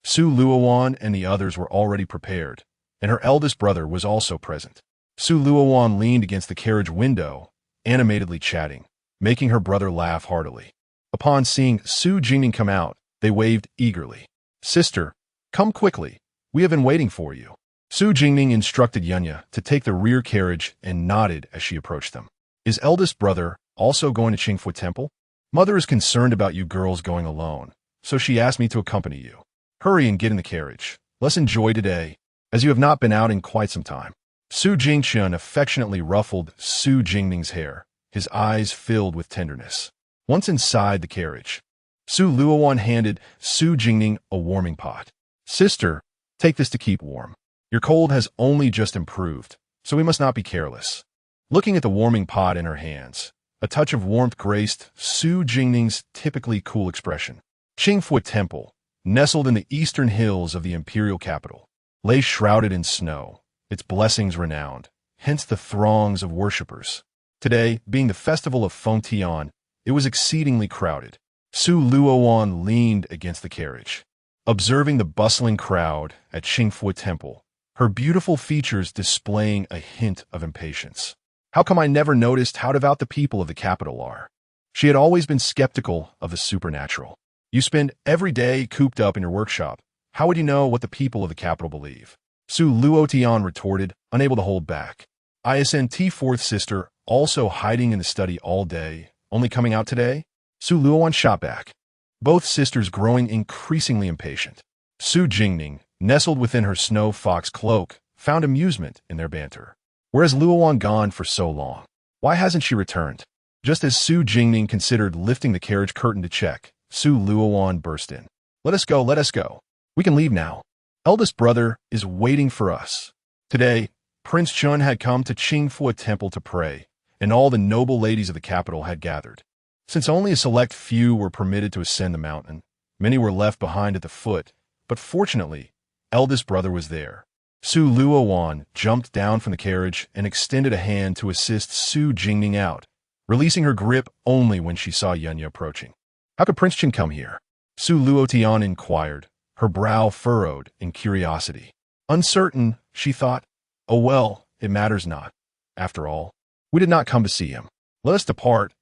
Su Luowan and the others were already prepared, and her eldest brother was also present. Su Luowan leaned against the carriage window, animatedly chatting, making her brother laugh heartily. Upon seeing Su Jingning come out, they waved eagerly. "Sister, come quickly. We have been waiting for you." Su Jingning instructed Yunya to take the rear carriage and nodded as she approached them. "Is eldest brother also going to Qingfu Temple? Mother is concerned about you girls going alone, so she asked me to accompany you. Hurry and get in the carriage. Let's enjoy today, as you have not been out in quite some time." Su Jingqian affectionately ruffled Su Jingning's hair, his eyes filled with tenderness. Once inside the carriage, Su Luowan handed Su Jingning a warming pot. "Sister, take this to keep warm. Your cold has only just improved, so we must not be careless." Looking at the warming pot in her hands, a touch of warmth graced Su Jingning's typically cool expression. Qingfu Temple, nestled in the eastern hills of the imperial capital, lay shrouded in snow, its blessings renowned, hence the throngs of worshippers. Today, being the festival of Fengtian, it was exceedingly crowded. Su Luowan leaned against the carriage, observing the bustling crowd at Qingfu Temple, her beautiful features displaying a hint of impatience. How come I never noticed how devout the people of the capital are? She had always been skeptical of the supernatural. You spend every day cooped up in your workshop. How would you know what the people of the capital believe? Su Luotian retorted, unable to hold back. Isnt fourth sister also hiding in the study all day, only coming out today? Su Luowan shot back, both sisters growing increasingly impatient. Su Jingning, nestled within her snow fox cloak, found amusement in their banter. Whereas Luowan gone for so long? Why hasn't she returned? Just as Su Jingning considered lifting the carriage curtain to check, Su Luowan burst in. Let us go, let us go. We can leave now. Eldest brother is waiting for us." Today, Prince Chun had come to Qingfu Temple to pray, and all the noble ladies of the capital had gathered. Since only a select few were permitted to ascend the mountain, many were left behind at the foot, but fortunately, eldest brother was there. Su Luowan jumped down from the carriage and extended a hand to assist Su Jingning out, releasing her grip only when she saw Yunya approaching. "How could Prince Chun come here?" Su Luotian inquired, her brow furrowed in curiosity. Uncertain, she thought, "Oh well, it matters not. After all, we did not come to see him. Let us depart,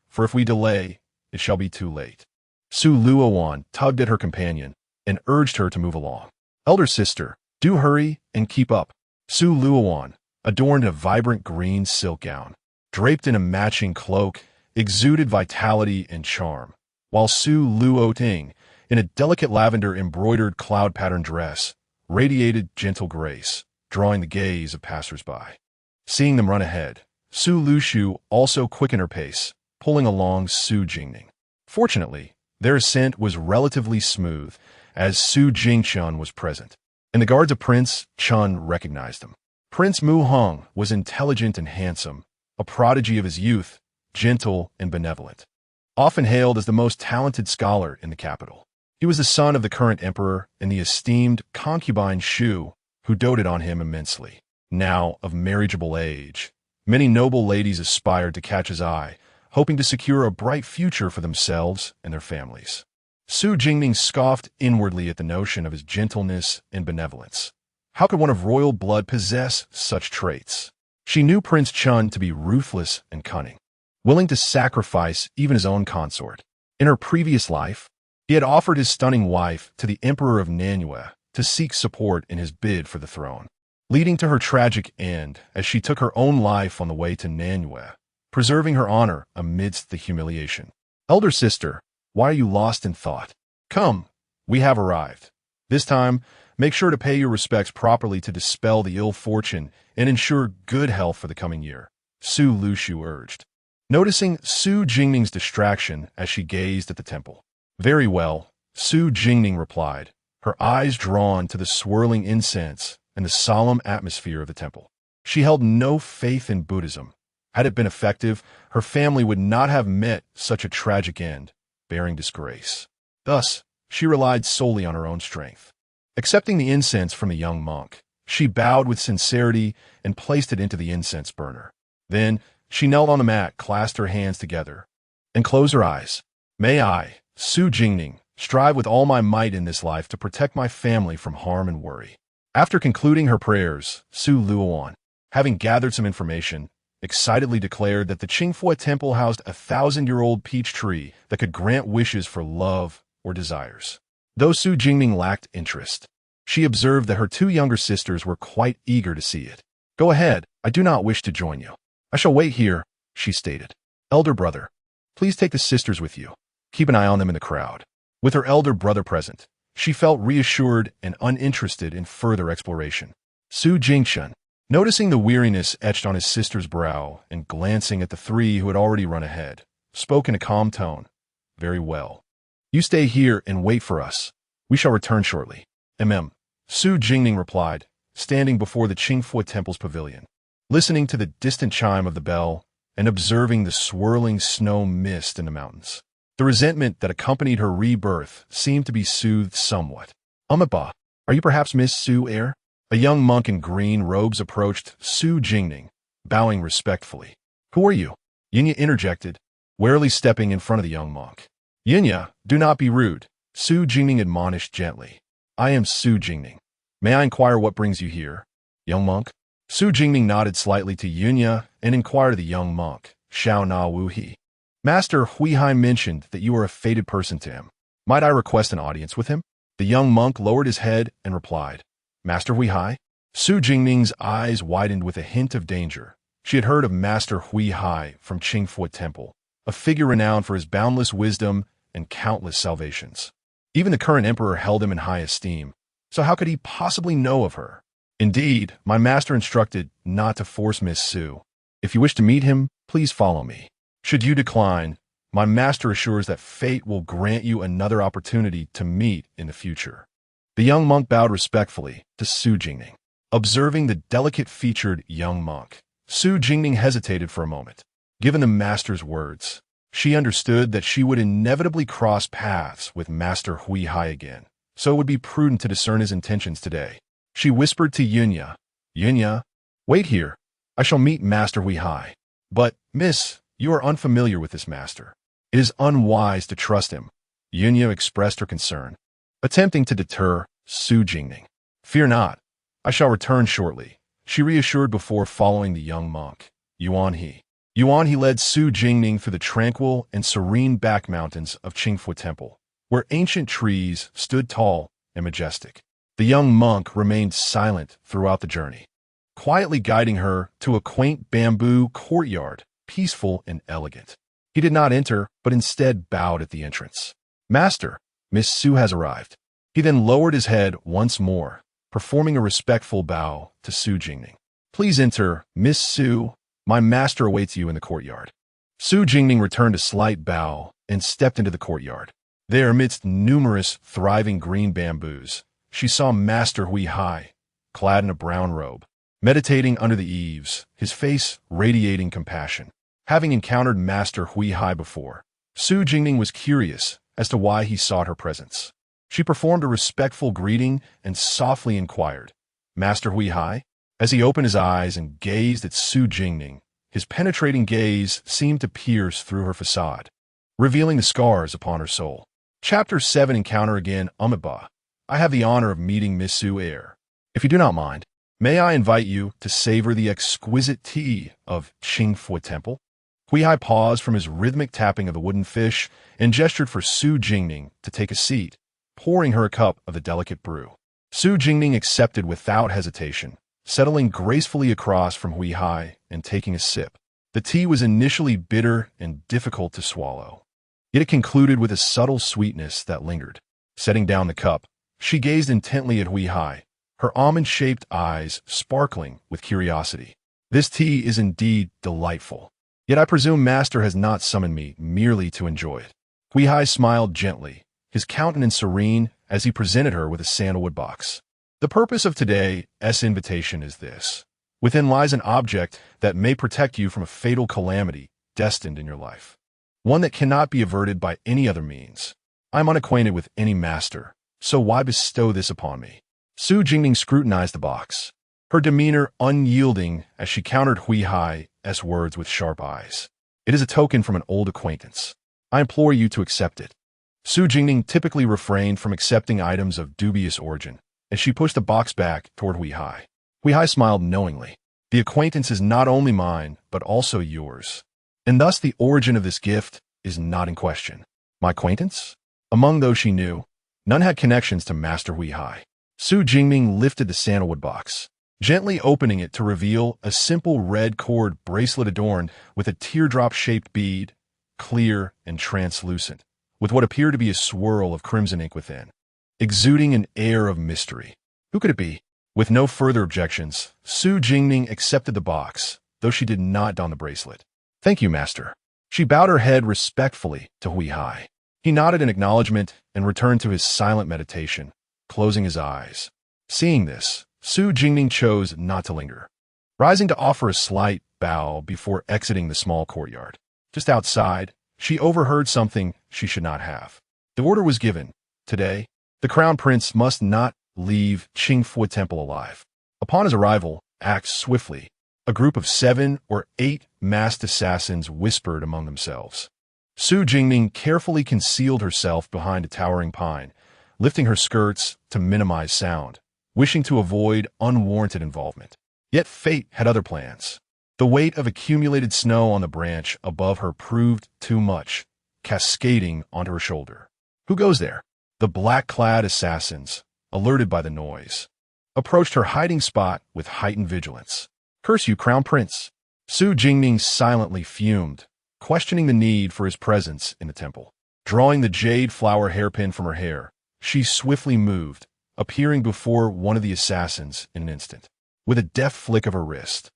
for if we delay, it shall be too late." Su Luowan tugged at her companion and urged her to move along. "Elder sister, do hurry and keep up." Su Luowan, adorned in a vibrant green silk gown, draped in a matching cloak, exuded vitality and charm, while Su Luoting, in a delicate lavender embroidered cloud pattern dress, radiated gentle grace, drawing the gaze of passers-by. Seeing them run ahead, Su Lushu also quickened her pace, pulling along Su Jingning. Fortunately, their ascent was relatively smooth, as Su Jingqian was present, and the guards of Prince Chun recognized him. Prince Mu Hong was intelligent and handsome, a prodigy of his youth, gentle and benevolent. Often hailed as the most talented scholar in the capital, he was the son of the current emperor and the esteemed concubine Shu, who doted on him immensely. Now of marriageable age, many noble ladies aspired to catch his eye, hoping to secure a bright future for themselves and their families. Su Jingning scoffed inwardly at the notion of his gentleness and benevolence. How could one of royal blood possess such traits? She knew Prince Chun to be ruthless and cunning, willing to sacrifice even his own consort. In her previous life, he had offered his stunning wife to the Emperor of Nanyue to seek support in his bid for the throne, leading to her tragic end as she took her own life on the way to Nanyue, preserving her honor amidst the humiliation. "Elder sister, why are you lost in thought? Come, we have arrived. This time, make sure to pay your respects properly to dispel the ill fortune and ensure good health for the coming year," Su Lushu urged, noticing Su Jingning's distraction as she gazed at the temple. "Very well," Su Jingning replied, her eyes drawn to the swirling incense and the solemn atmosphere of the temple. She held no faith in Buddhism. Had it been effective, her family would not have met such a tragic end, bearing disgrace. Thus, she relied solely on her own strength. Accepting the incense from the young monk, she bowed with sincerity and placed it into the incense burner. Then, she knelt on the mat, clasped her hands together, and closed her eyes. "May I, Su Jingning, strive with all my might in this life to protect my family from harm and worry. After concluding her prayers, Su Luoan, having gathered some information, excitedly declared that the Qingfei temple housed a 1,000-year-old peach tree that could grant wishes for love or desires. Though Su Jingning lacked interest, she observed that her two younger sisters were quite eager to see it. "Go ahead, I do not wish to join you. I shall wait here," she stated. "Elder brother, please take the sisters with you. Keep an eye on them in the crowd." With her elder brother present, she felt reassured and uninterested in further exploration. Su Jingshun, noticing the weariness etched on his sister's brow and glancing at the three who had already run ahead, spoke in a calm tone. "Very well. You stay here and wait for us. We shall return shortly." Su Jingning replied, standing before the Qingfei temple's pavilion, listening to the distant chime of the bell and observing the swirling snow mist in the mountains. The resentment that accompanied her rebirth seemed to be soothed somewhat. "Ba, are you perhaps Miss Su Air?" A young monk in green robes approached Su Jingning, bowing respectfully. "Who are you?" Yinya interjected, warily stepping in front of the young monk. "Yinya, do not be rude," Su Jingning admonished gently. "I am Su Jingning. May I inquire what brings you here?" "Young monk?" Su Jingning nodded slightly to Yinya and inquired of the young monk, "Xiao Na Wu He. Master Huihai mentioned that you are a fated person to him. Might I request an audience with him?" The young monk lowered his head and replied, "Master Huihai?" Su Jingning's eyes widened with a hint of danger. She had heard of Master Huihai from Qingfei Temple, a figure renowned for his boundless wisdom and countless salvations. Even the current emperor held him in high esteem, so how could he possibly know of her? "Indeed, my master instructed not to force Miss Su. If you wish to meet him, please follow me. Should you decline, my master assures that fate will grant you another opportunity to meet in the future." The young monk bowed respectfully to Su Jingning. Observing the delicate-featured young monk, Su Jingning hesitated for a moment. Given the master's words, she understood that she would inevitably cross paths with Master Huihai again, so it would be prudent to discern his intentions today. She whispered to Yunya, "Yunya, wait here. I shall meet Master Huihai. But, miss, you are unfamiliar with this master. It is unwise to trust him." Yunya expressed her concern, attempting to deter Su Jingning. "Fear not. I shall return shortly," she reassured before following the young monk, Yuan He. Yuan He led Su Jingning through the tranquil and serene back mountains of Qingfei Temple, where ancient trees stood tall and majestic. The young monk remained silent throughout the journey, quietly guiding her to a quaint bamboo courtyard, peaceful and elegant. He did not enter, but instead bowed at the entrance. "Master, Miss Su has arrived." He then lowered his head once more, performing a respectful bow to Su Jingning. "Please enter, Miss Su. My master awaits you in the courtyard." Su Jingning returned a slight bow and stepped into the courtyard. There, amidst numerous thriving green bamboos, she saw Master Huihai, clad in a brown robe, meditating under the eaves, his face radiating compassion. Having encountered Master Huihai before, Su Jingning was curious as to why he sought her presence. She performed a respectful greeting and softly inquired, "Master Huihai?" As he opened his eyes and gazed at Su Jingning, his penetrating gaze seemed to pierce through her facade, revealing the scars upon her soul. Chapter 7 Encounter Again. Ba, I have the honor of meeting Miss Su Air. If you do not mind, may I invite you to savor the exquisite tea of Qingfei Temple? Huihai paused from his rhythmic tapping of the wooden fish and gestured for Su Jingning to take a seat, pouring her a cup of the delicate brew. Su Jingning accepted without hesitation, settling gracefully across from Huihai and taking a sip. The tea was initially bitter and difficult to swallow, yet it concluded with a subtle sweetness that lingered. Setting down the cup, she gazed intently at Huihai, her almond-shaped eyes sparkling with curiosity. "This tea is indeed delightful. Yet I presume Master has not summoned me merely to enjoy it." Huihai smiled gently, his countenance serene as he presented her with a sandalwood box. "The purpose of today's invitation is this. Within lies an object that may protect you from a fatal calamity destined in your life, one that cannot be averted by any other means. I am unacquainted with any master, so why bestow this upon me?" Su Jingning scrutinized the box, her demeanor unyielding as she countered Huihai's words with sharp eyes. "It is a token from an old acquaintance. I implore you to accept it." Su Jingning typically refrained from accepting items of dubious origin, as she pushed the box back toward Hui Hai. Hui Hai smiled knowingly. The acquaintance is not only mine, but also yours. And thus the origin of this gift is not in question. My acquaintance? Among those she knew, none had connections to Master Hui Hai. Su Jingning lifted the sandalwood box, gently opening it to reveal a simple red cord bracelet adorned with a teardrop-shaped bead, clear and translucent, with what appeared to be a swirl of crimson ink within, exuding an air of mystery. Who could it be? With no further objections, Su Jingning accepted the box, though she did not don the bracelet. Thank you, Master. She bowed her head respectfully to Hui Hai. He nodded in acknowledgement and returned to his silent meditation, closing his eyes. Seeing this, Su Jingning chose not to linger, rising to offer a slight bow before exiting the small courtyard. Just outside, she overheard something she should not have. The order was given. Today, the crown prince must not leave Qingfu Temple alive. Upon his arrival, act swiftly. A group of 7 or 8 masked assassins whispered among themselves. Su Jingning carefully concealed herself behind a towering pine, lifting her skirts to minimize sound, wishing to avoid unwarranted involvement. Yet fate had other plans. The weight of accumulated snow on the branch above her proved too much, cascading onto her shoulder. Who goes there? The black-clad assassins, alerted by the noise, approached her hiding spot with heightened vigilance. Curse you, Crown Prince! Su Jingning silently fumed, questioning the need for his presence in the temple. Drawing the jade flower hairpin from her hair, she swiftly moved, appearing before one of the assassins in an instant. With a deft flick of her wrist,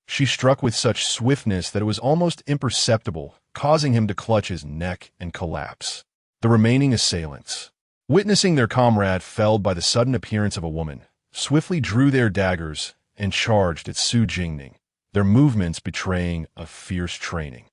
she struck with such swiftness that it was almost imperceptible, causing him to clutch his neck and collapse. The remaining assailants, witnessing their comrade felled by the sudden appearance of a woman, swiftly drew their daggers and charged at Su Jingning, their movements betraying a fierce training.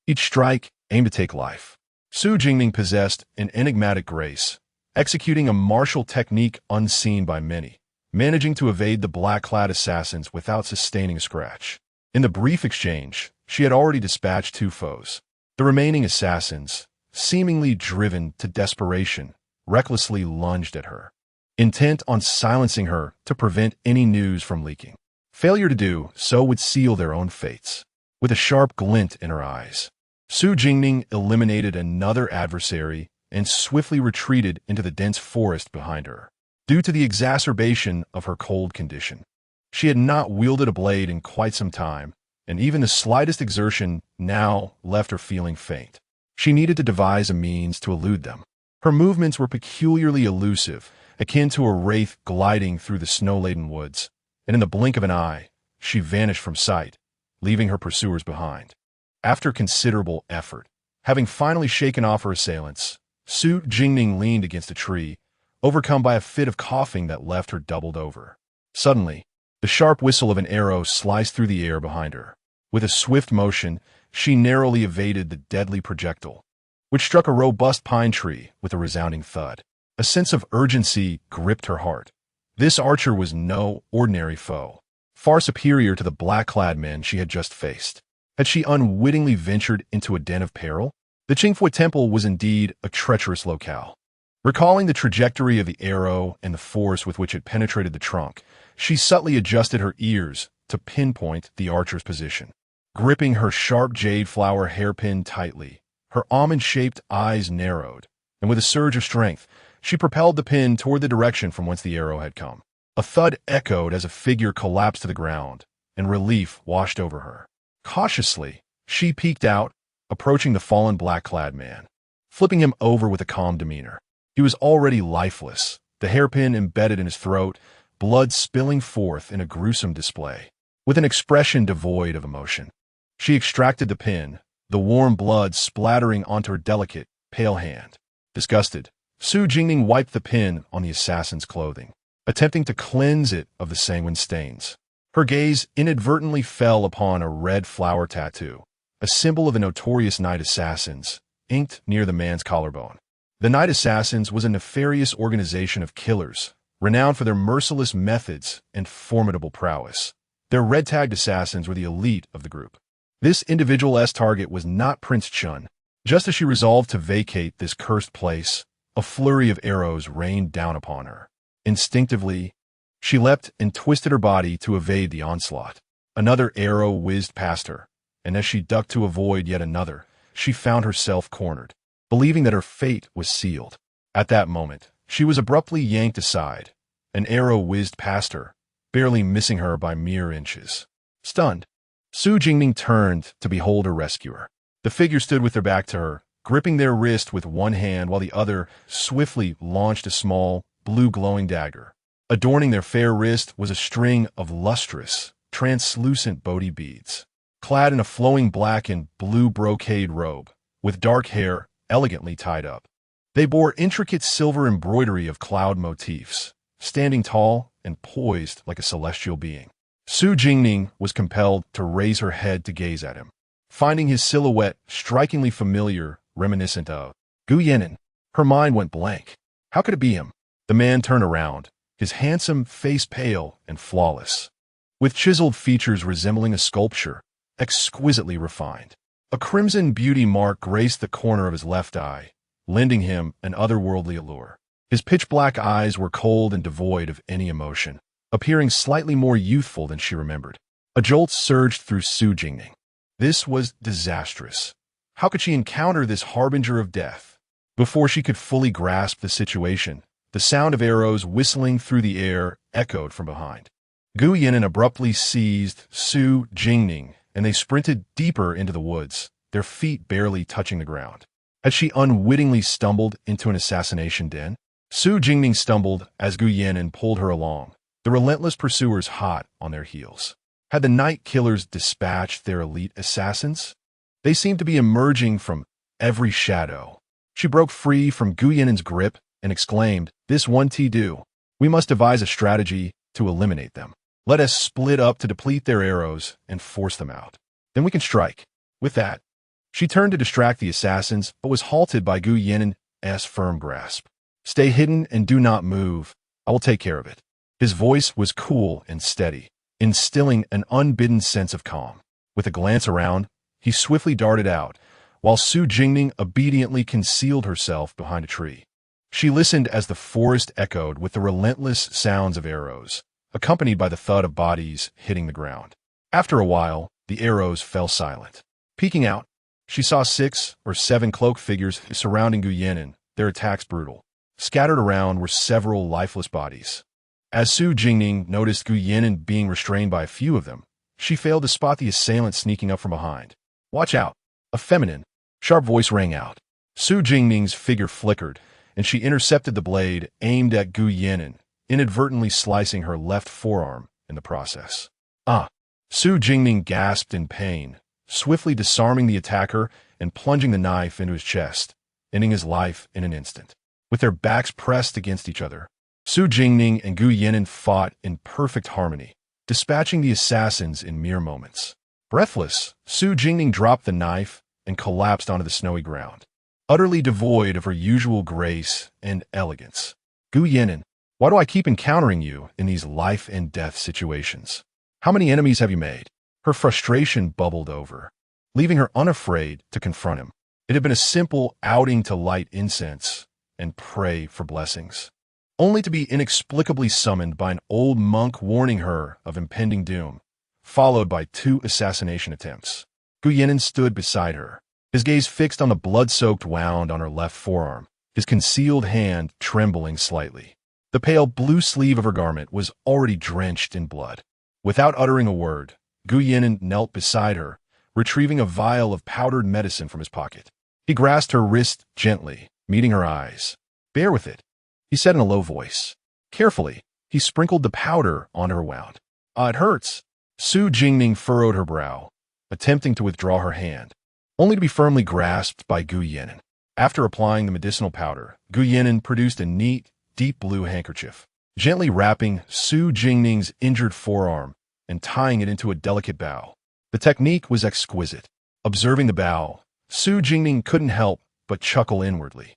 Each strike aimed to take life. Su Jingning possessed an enigmatic grace, executing a martial technique unseen by many, managing to evade the black-clad assassins without sustaining a scratch. In the brief exchange, she had already dispatched 2 foes. The remaining assassins, seemingly driven to desperation, recklessly lunged at her, intent on silencing her to prevent any news from leaking. Failure to do so would seal their own fates. With a sharp glint in her eyes, Su Jingning eliminated another adversary and swiftly retreated into the dense forest behind her. Due to the exacerbation of her cold condition, she had not wielded a blade in quite some time, and even the slightest exertion now left her feeling faint. She needed to devise a means to elude them. Her movements were peculiarly elusive, akin to a wraith gliding through the snow-laden woods, and in the blink of an eye, she vanished from sight, leaving her pursuers behind. After considerable effort, having finally shaken off her assailants, Su Jingning leaned against a tree, overcome by a fit of coughing that left her doubled over. Suddenly, the sharp whistle of an arrow sliced through the air behind her. With a swift motion, she narrowly evaded the deadly projectile, which struck a robust pine tree with a resounding thud. A sense of urgency gripped her heart. This archer was no ordinary foe, far superior to the black-clad men she had just faced. Had she unwittingly ventured into a den of peril? The Qingfu Temple was indeed a treacherous locale. Recalling the trajectory of the arrow and the force with which it penetrated the trunk, she subtly adjusted her ears to pinpoint the archer's position. Gripping her sharp jade flower hairpin tightly, her almond-shaped eyes narrowed, and with a surge of strength, she propelled the pin toward the direction from whence the arrow had come. A thud echoed as a figure collapsed to the ground, and relief washed over her. Cautiously, she peeked out, approaching the fallen black-clad man, flipping him over with a calm demeanor. He was already lifeless, the hairpin embedded in his throat, blood spilling forth in a gruesome display. With an expression devoid of emotion, she extracted the pin, the warm blood splattering onto her delicate, pale hand. Disgusted, Su Jingning wiped the pin on the assassin's clothing, attempting to cleanse it of the sanguine stains. Her gaze inadvertently fell upon a red flower tattoo, a symbol of the notorious Night Assassins, inked near the man's collarbone. The Night Assassins was a nefarious organization of killers, renowned for their merciless methods and formidable prowess. Their red-tagged assassins were the elite of the group. This individual's target was not Prince Chun, Just as she resolved to vacate this cursed place, a flurry of arrows rained down upon her. Instinctively, she leapt and twisted her body to evade the onslaught. Another arrow whizzed past her, and as she ducked to avoid yet another, she found herself cornered, believing that her fate was sealed. At that moment, she was abruptly yanked aside. An arrow whizzed past her, barely missing her by mere inches. Stunned, Jingning turned to behold her rescuer. The figure stood with their back to her, gripping their wrist with one hand while the other swiftly launched a small, blue glowing dagger. Adorning their fair wrist was a string of lustrous, translucent Bodhi beads. Clad in a flowing black and blue brocade robe, with dark hair elegantly tied up, they bore intricate silver embroidery of cloud motifs, standing tall and poised like a celestial being. Jingning was compelled to raise her head to gaze at him, finding his silhouette strikingly familiar, reminiscent of Gu Yannin. Her mind went blank. How could it be him? The man turned around, his handsome face pale and flawless, with chiseled features resembling a sculpture, exquisitely refined. A crimson beauty mark graced the corner of his left eye, lending him an otherworldly allure. His pitch-black eyes were cold and devoid of any emotion, appearing slightly more youthful than she remembered. A jolt surged through Jingning. This was disastrous. How could she encounter this harbinger of death? Before she could fully grasp the situation, the sound of arrows whistling through the air echoed from behind. Gu Yannin abruptly seized Jingning, and they sprinted deeper into the woods, their feet barely touching the ground. Had she unwittingly stumbled into an assassination den? Jingning stumbled as Gu Yannin pulled her along, the relentless pursuers hot on their heels. Had the night killers dispatched their elite assassins? They seemed to be emerging from every shadow. She broke free from Gu Yannin's grip and exclaimed, "This one do. We must devise a strategy to eliminate them. Let us split up to deplete their arrows and force them out. Then we can strike." With that, she turned to distract the assassins, but was halted by Gu Yannin's firm grasp. "Stay hidden and do not move. I will take care of it." His voice was cool and steady, instilling an unbidden sense of calm. With a glance around, he swiftly darted out, while Jingning obediently concealed herself behind a tree. She listened as the forest echoed with the relentless sounds of arrows, accompanied by the thud of bodies hitting the ground. After a while, the arrows fell silent. Peeking out, she saw 6 or 7 cloaked figures surrounding Gu Yannin, their attacks brutal. Scattered around were several lifeless bodies. As Jingning noticed Gu Yannin being restrained by a few of them, she failed to spot the assailant sneaking up from behind. "Watch out!" A feminine, sharp voice rang out. Jingning's figure flickered, and she intercepted the blade aimed at Gu Yannin, inadvertently slicing her left forearm in the process. "Ah!" Jingning gasped in pain, swiftly disarming the attacker and plunging the knife into his chest, ending his life in an instant. With their backs pressed against each other, Jingning and Gu Yannin fought in perfect harmony, dispatching the assassins in mere moments. Breathless, Jingning dropped the knife and collapsed onto the snowy ground, utterly devoid of her usual grace and elegance. "Gu Yannin, why do I keep encountering you in these life-and-death situations? How many enemies have you made?" Her frustration bubbled over, leaving her unafraid to confront him. It had been a simple outing to light incense and pray for blessings, only to be inexplicably summoned by an old monk warning her of impending doom, followed by 2 assassination attempts. Gu Yannin stood beside her, his gaze fixed on the blood-soaked wound on her left forearm, his concealed hand trembling slightly. The pale blue sleeve of her garment was already drenched in blood. Without uttering a word, Gu Yannin knelt beside her, retrieving a vial of powdered medicine from his pocket. He grasped her wrist gently, meeting her eyes. "Bear with it," he said in a low voice. Carefully, he sprinkled the powder on her wound. "Ah, it hurts." Jingning furrowed her brow, attempting to withdraw her hand, only to be firmly grasped by Gu Yannin. After applying the medicinal powder, Gu Yannin produced a neat, deep blue handkerchief, gently wrapping Jingning's injured forearm and tying it into a delicate bow. The technique was exquisite. Observing the bow, Jingning couldn't help but chuckle inwardly.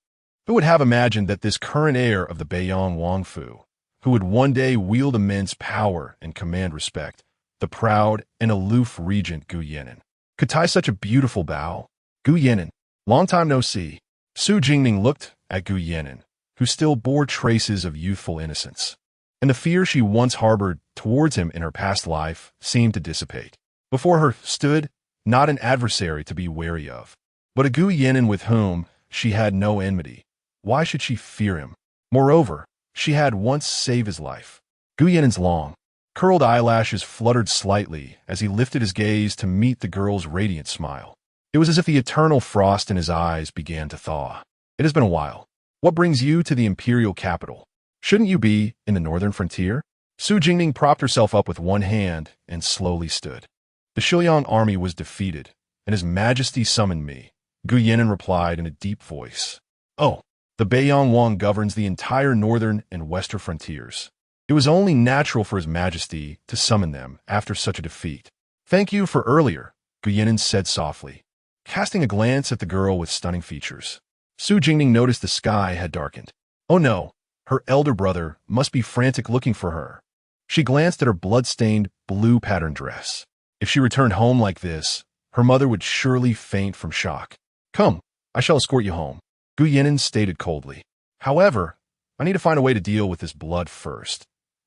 Who would have imagined that this current heir of the Beiyang Wangfu, who would one day wield immense power and command respect, the proud and aloof regent Gu Yannin, could tie such a beautiful bow? "Gu Yannin, Long time no see. Su Jingning looked at Gu Yan'an, who still bore traces of youthful innocence, and the fear she once harbored towards him in her past life seemed to dissipate. Before her stood not an adversary to be wary of, but a Gu Yan'an with whom she had no enmity. Why should she fear him? Moreover, she had once saved his life. Gu Yan'an's long, curled eyelashes fluttered slightly as he lifted his gaze to meet the girl's radiant smile. It was as if the eternal frost in his eyes began to thaw. It has been a while. What brings you to the imperial capital? Shouldn't you be in the northern frontier? Su Jingning propped herself up with one hand and slowly stood. The Shiliang army was defeated, and His Majesty summoned me. Gu Yan'an replied in a deep voice. Oh, the Beiyang Wang governs the entire northern and western frontiers. It was only natural for His Majesty to summon them after such a defeat. Thank you for earlier, Gu Yan'an said softly, casting a glance at the girl with stunning features. Su Jingning noticed the sky had darkened. Oh no, her elder brother must be frantic looking for her. She glanced at her blood-stained blue pattern dress. If she returned home like this, her mother would surely faint from shock. Come, I shall escort you home, Gu Yan'an stated coldly. However, I need to find a way to deal with this blood first.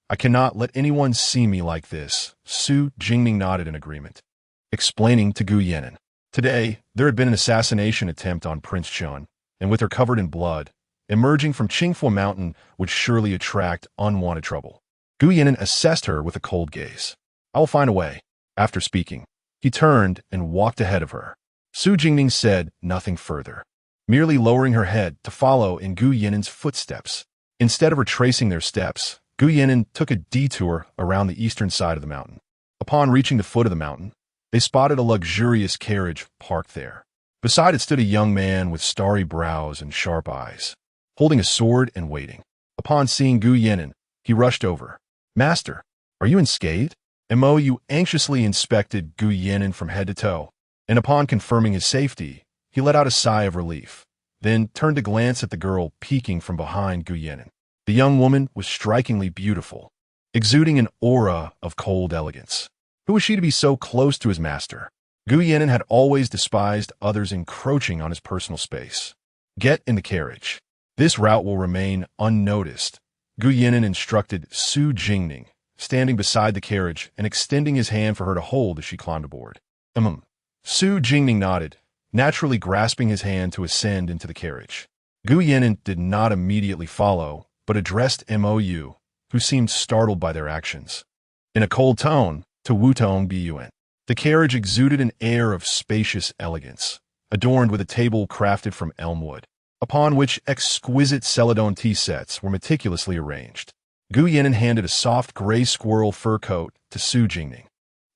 I cannot let anyone see me like this. Su Jingning nodded in agreement, explaining to Gu Yan'an. Today, there had been an assassination attempt on Prince Chun, and with her covered in blood, emerging from Qingfu Mountain would surely attract unwanted trouble. Gu Yan'an assessed her with a cold gaze. I will find a way. After speaking, he turned and walked ahead of her. Su Jingning said nothing further, merely lowering her head to follow in Gu Yan'an's footsteps. Instead of retracing their steps, Gu Yan'an took a detour around the eastern side of the mountain. Upon reaching the foot of the mountain, they spotted a luxurious carriage parked there. Beside it stood a young man with starry brows and sharp eyes, holding a sword and waiting. Upon seeing Gu Yan'an, he rushed over. Master, are you unscathed? Mo anxiously inspected Gu Yan'an from head to toe, and upon confirming his safety, he let out a sigh of relief, then turned to glance at the girl peeking from behind Gu Yan'an. The young woman was strikingly beautiful, exuding an aura of cold elegance. Who was she to be so close to his master? Gu Yan'an had always despised others encroaching on his personal space. Get in the carriage. This route will remain unnoticed, Gu Yan'an instructed Su Jingning, standing beside the carriage and extending his hand for her to hold as she climbed aboard. Su Jingning nodded, naturally grasping his hand to ascend into the carriage. Gu Yan'an did not immediately follow, but addressed Mo, who seemed startled by their actions. In a cold tone, to Wutong Bun. The carriage exuded an air of spacious elegance, adorned with a table crafted from elm wood, upon which exquisite celadon tea sets were meticulously arranged. Gu Yan'an handed a soft gray squirrel fur coat to Su Jingning,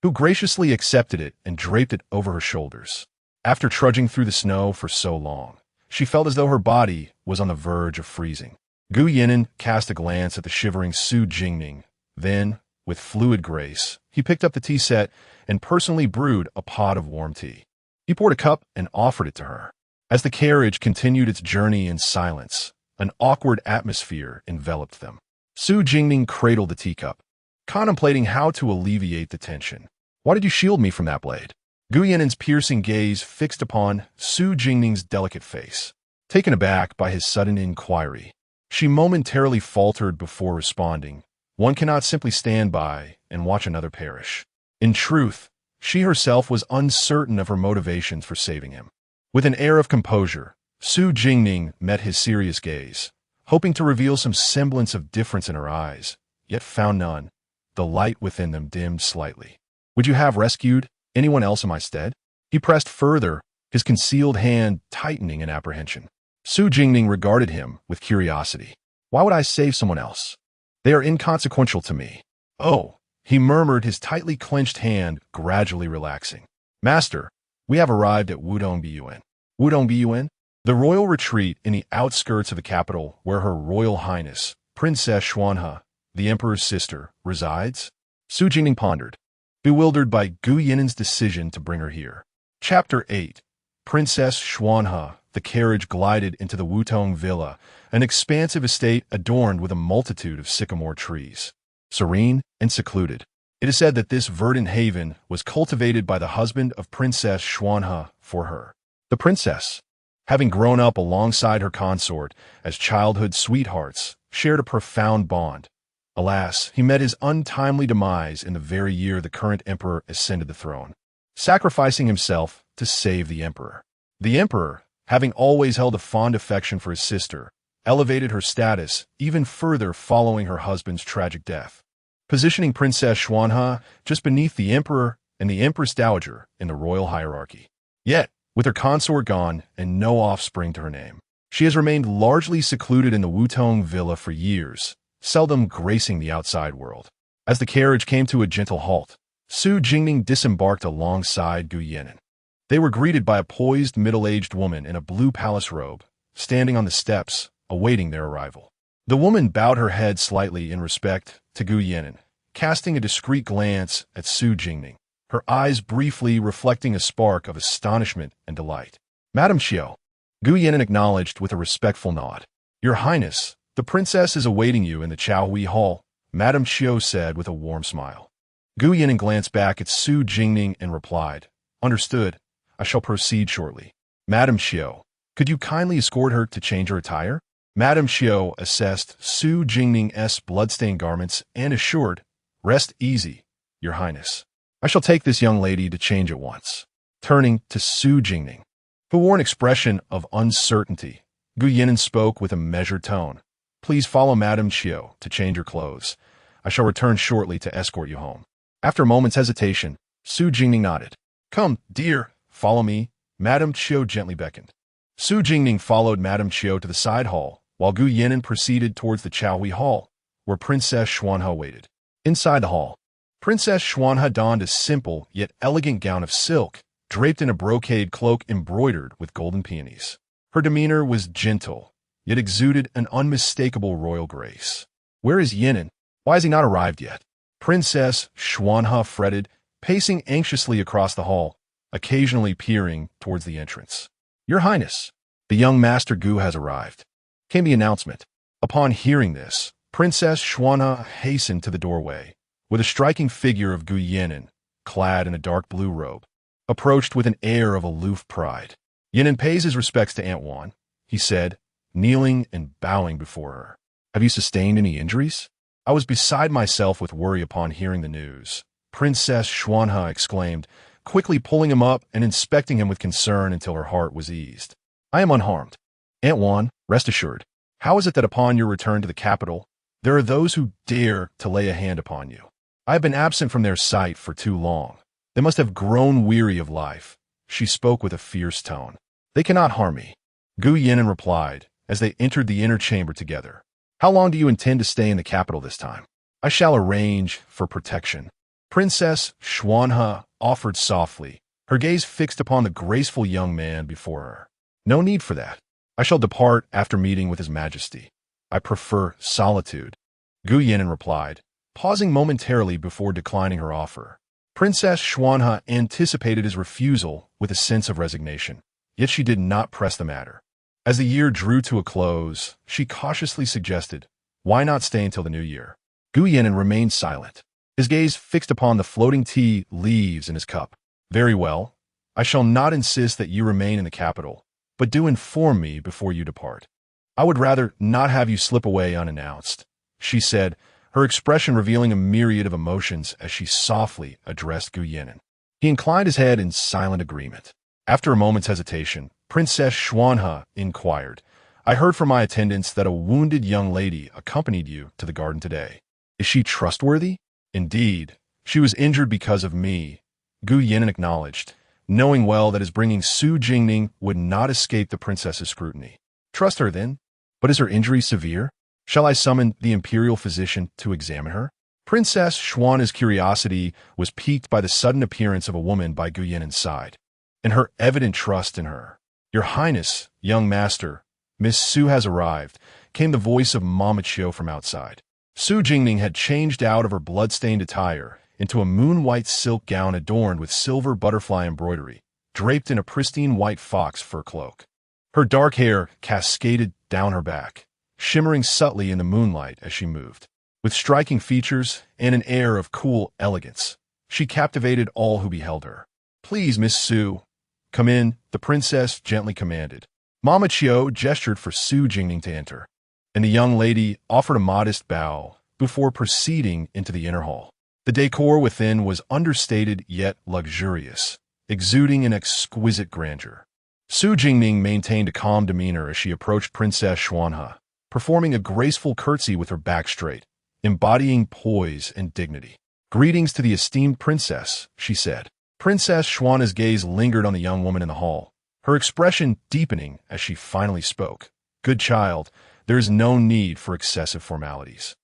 who graciously accepted it and draped it over her shoulders. After trudging through the snow for so long, she felt as though her body was on the verge of freezing. Gu Yan'an cast a glance at the shivering Su Jingning, then, with fluid grace, he picked up the tea set and personally brewed a pot of warm tea. He poured a cup and offered it to her. As the carriage continued its journey in silence, an awkward atmosphere enveloped them. Su Jingning cradled the teacup, contemplating how to alleviate the tension. Why did you shield me from that blade? Gu Yan'an's piercing gaze fixed upon Su Jingning's delicate face. Taken aback by his sudden inquiry, she momentarily faltered before responding. One cannot simply stand by and watch another perish. In truth, she herself was uncertain of her motivations for saving him. With an air of composure, Su Jingning met his serious gaze, hoping to reveal some semblance of difference in her eyes, yet found none. The light within them dimmed slightly. Would you have rescued anyone else in my stead? He pressed further, his concealed hand tightening in apprehension. Su Jingning regarded him with curiosity. Why would I save someone else? They are inconsequential to me. Oh, he murmured, his tightly clenched hand gradually relaxing. Master, we have arrived at Wudong Bun. Wudong Bun? The royal retreat in the outskirts of the capital where Her Royal Highness, Princess Xuanhe, the Emperor's sister, resides? Su Jingning pondered, bewildered by Gu Yan'an's decision to bring her here. Chapter 8. Princess Xuanhe. The carriage glided into the Wutong Villa, an expansive estate adorned with a multitude of sycamore trees. Serene and secluded, it is said that this verdant haven was cultivated by the husband of Princess Xuanhe for her. The princess. Having grown up alongside her consort as childhood sweethearts, shared a profound bond. Alas, he met his untimely demise in the very year the current emperor ascended the throne, sacrificing himself to save the emperor. The emperor, having always held a fond affection for his sister, elevated her status even further following her husband's tragic death, positioning Princess Xuanhe just beneath the emperor and the empress dowager in the royal hierarchy. Yet, with her consort gone and no offspring to her name, she has remained largely secluded in the Wutong villa for years, seldom gracing the outside world. As the carriage came to a gentle halt, Su Jingning disembarked alongside Gu Yinan. They were greeted by a poised middle-aged woman in a blue palace robe, standing on the steps, awaiting their arrival. The woman bowed her head slightly in respect to Gu Yinan, casting a discreet glance at Su Jingning, her eyes briefly reflecting a spark of astonishment and delight. "Madam Xiao," Gu Yinan acknowledged with a respectful nod. "Your Highness, the princess is awaiting you in the Chaohui Hall," Madam Xiao said with a warm smile. Gu Yinan glanced back at Su Jingning and replied, "Understood. I shall proceed shortly." "Madam Xiao, could you kindly escort her to change her attire?" Madam Xiao assessed Su Jingning's bloodstained garments and assured, "Rest easy, Your Highness. I shall take this young lady to change at once." Turning to Su Jingning, who wore an expression of uncertainty, Gu Yinan spoke with a measured tone. "Please follow Madam Xiao to change your clothes. I shall return shortly to escort you home." After a moment's hesitation, Su Jingning nodded. "Come, dear, follow me," Madam Xiao gently beckoned. Su Jingning followed Madam Xiao to the side hall, while Gu Yinan proceeded towards the Chaohui Hall, where Princess Xuanhe waited. Inside the hall, Princess Xuanhe donned a simple yet elegant gown of silk, draped in a brocade cloak embroidered with golden peonies. Her demeanor was gentle, yet exuded an unmistakable royal grace. "Where is Yinan? Why has he not arrived yet?" Princess Xuanhe fretted, pacing anxiously across the hall, occasionally peering towards the entrance. "Your Highness, the young Master Gu has arrived," came the announcement. Upon hearing this, Princess Xuanhe hastened to the doorway, with a striking figure of Gu Yinan, clad in a dark blue robe, approached with an air of aloof pride. "Yinan pays his respects to Aunt Wan," he said, kneeling and bowing before her. "Have you sustained any injuries?" "I was beside myself with worry upon hearing the news," Princess Xuanhe exclaimed, quickly pulling him up and inspecting him with concern until her heart was eased. "I am unharmed. Aunt Wan, rest assured. How is it that upon your return to the capital, there are those who dare to lay a hand upon you? I have been absent from their sight for too long. They must have grown weary of life." She spoke with a fierce tone. "They cannot harm me," Gu Yinan replied, as they entered the inner chamber together. "How long do you intend to stay in the capital this time?" "I shall arrange for protection," Princess Xuanhe offered softly, her gaze fixed upon the graceful young man before her. "No need for that. I shall depart after meeting with His Majesty. I prefer solitude," Gu Yinan replied, pausing momentarily before declining her offer. Princess Xuanhe anticipated his refusal with a sense of resignation, yet she did not press the matter. As the year drew to a close, she cautiously suggested, "Why not stay until the new year?" Gu Yinan remained silent, his gaze fixed upon the floating tea leaves in his cup. "Very well. I shall not insist that you remain in the capital, but do inform me before you depart. I would rather not have you slip away unannounced," she said, her expression revealing a myriad of emotions as she softly addressed Gu Yinan. He inclined his head in silent agreement. After a moment's hesitation, Princess Xuanhe inquired, "I heard from my attendants that a wounded young lady accompanied you to the garden today. Is she trustworthy?" "Indeed, she was injured because of me," Gu Yinan acknowledged, knowing well that his bringing Su Jingning would not escape the princess's scrutiny. "Trust her, then. But is her injury severe? Shall I summon the imperial physician to examine her?" Princess Xuanhe's curiosity was piqued by the sudden appearance of a woman by Gu Yinan's side, and her evident trust in her. "Your Highness, young master, Miss Su has arrived," came the voice of Mama Chiu from outside. Su Jingning had changed out of her blood-stained attire into a moon-white silk gown adorned with silver butterfly embroidery, draped in a pristine white fox fur cloak. Her dark hair cascaded down her back, shimmering subtly in the moonlight as she moved. With striking features and an air of cool elegance, she captivated all who beheld her. "Please, Miss Su, come in," the princess gently commanded, Mama Qiu gestured for Su Jingning to enter, and the young lady offered a modest bow before proceeding into the inner hall. The decor within was understated yet luxurious, exuding an exquisite grandeur. Su Jingning maintained a calm demeanor as she approached Princess Xuanhe, performing a graceful curtsy with her back straight, embodying poise and dignity. "Greetings to the esteemed princess," she said. Princess Xuanhe's gaze lingered on the young woman in the hall, her expression deepening as she finally spoke. "Good child, there is no need for excessive formalities.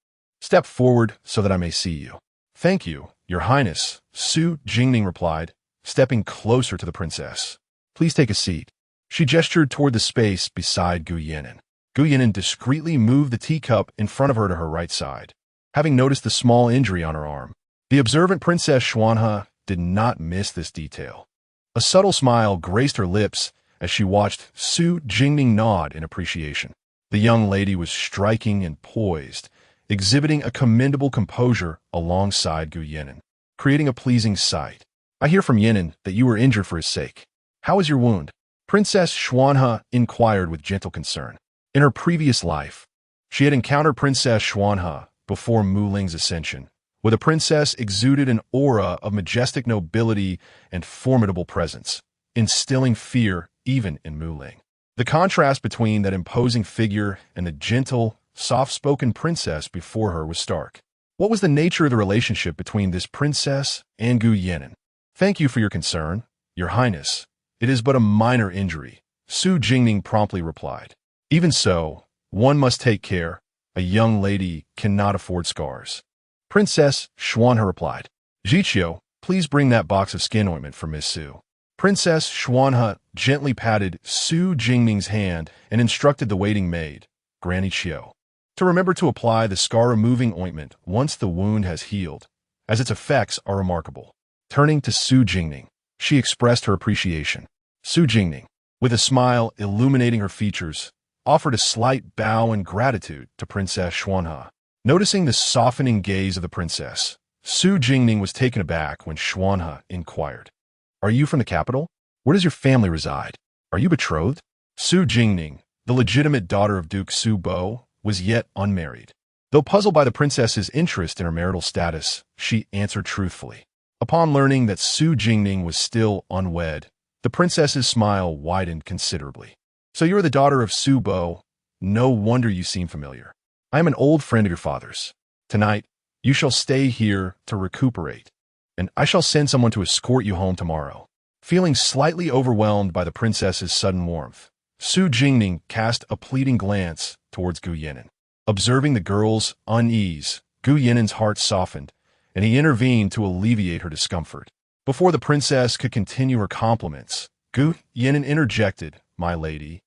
Step forward so that I may see you." "Thank you, Your Highness," Su Jingning replied, stepping closer to the princess. "Please take a seat." She gestured toward the space beside Gu Yinan. Gu Yinan discreetly moved the teacup in front of her to her right side, having noticed the small injury on her arm. The observant Princess Xuanhe did not miss this detail. A subtle smile graced her lips as she watched Su Jingning nod in appreciation. The young lady was striking and poised, exhibiting a commendable composure alongside Gu Yinan, creating a pleasing sight. "I hear from Yinan that you were injured for his sake. How is your wound?" Princess Xuanhe inquired with gentle concern. In her previous life, she had encountered Princess Xuanhe before Mu Ling's ascension, where the princess exuded an aura of majestic nobility and formidable presence, instilling fear even in Mu Ling. The contrast between that imposing figure and the gentle, soft-spoken princess before her was stark. What was the nature of the relationship between this princess and Gu Yinan? "Thank you for your concern, Your Highness. It is but a minor injury," Su Jingning promptly replied. "Even so, one must take care. A young lady cannot afford scars." Princess Xuanhe replied. "Jiqiu, please bring that box of skin ointment for Miss Su." Princess Xuanhe gently patted Su Jingning's hand and instructed the waiting maid, Granny Qiu, to remember to apply the scar-removing ointment once the wound has healed, as its effects are remarkable. Turning to Su Jingning, she expressed her appreciation. Su Jingning, with a smile illuminating her features, offered a slight bow in gratitude to Princess Xuanhe. Noticing the softening gaze of the princess, Su Jingning was taken aback when Xuanhe inquired, "Are you from the capital? Where does your family reside? Are you betrothed?" Su Jingning, the legitimate daughter of Duke Su Bo, was yet unmarried. Though puzzled by the princess's interest in her marital status, she answered truthfully. Upon learning that Su Jingning was still unwed, the princess's smile widened considerably. "So you are the daughter of Su Bo. No wonder you seem familiar. I am an old friend of your father's. Tonight, you shall stay here to recuperate, and I shall send someone to escort you home tomorrow." Feeling slightly overwhelmed by the princess's sudden warmth, Su Jingning cast a pleading glance towards Gu Yinan. Observing the girl's unease, Gu Yinan's heart softened, and he intervened to alleviate her discomfort. Before the princess could continue her compliments, Gu Yinan interjected, "My lady,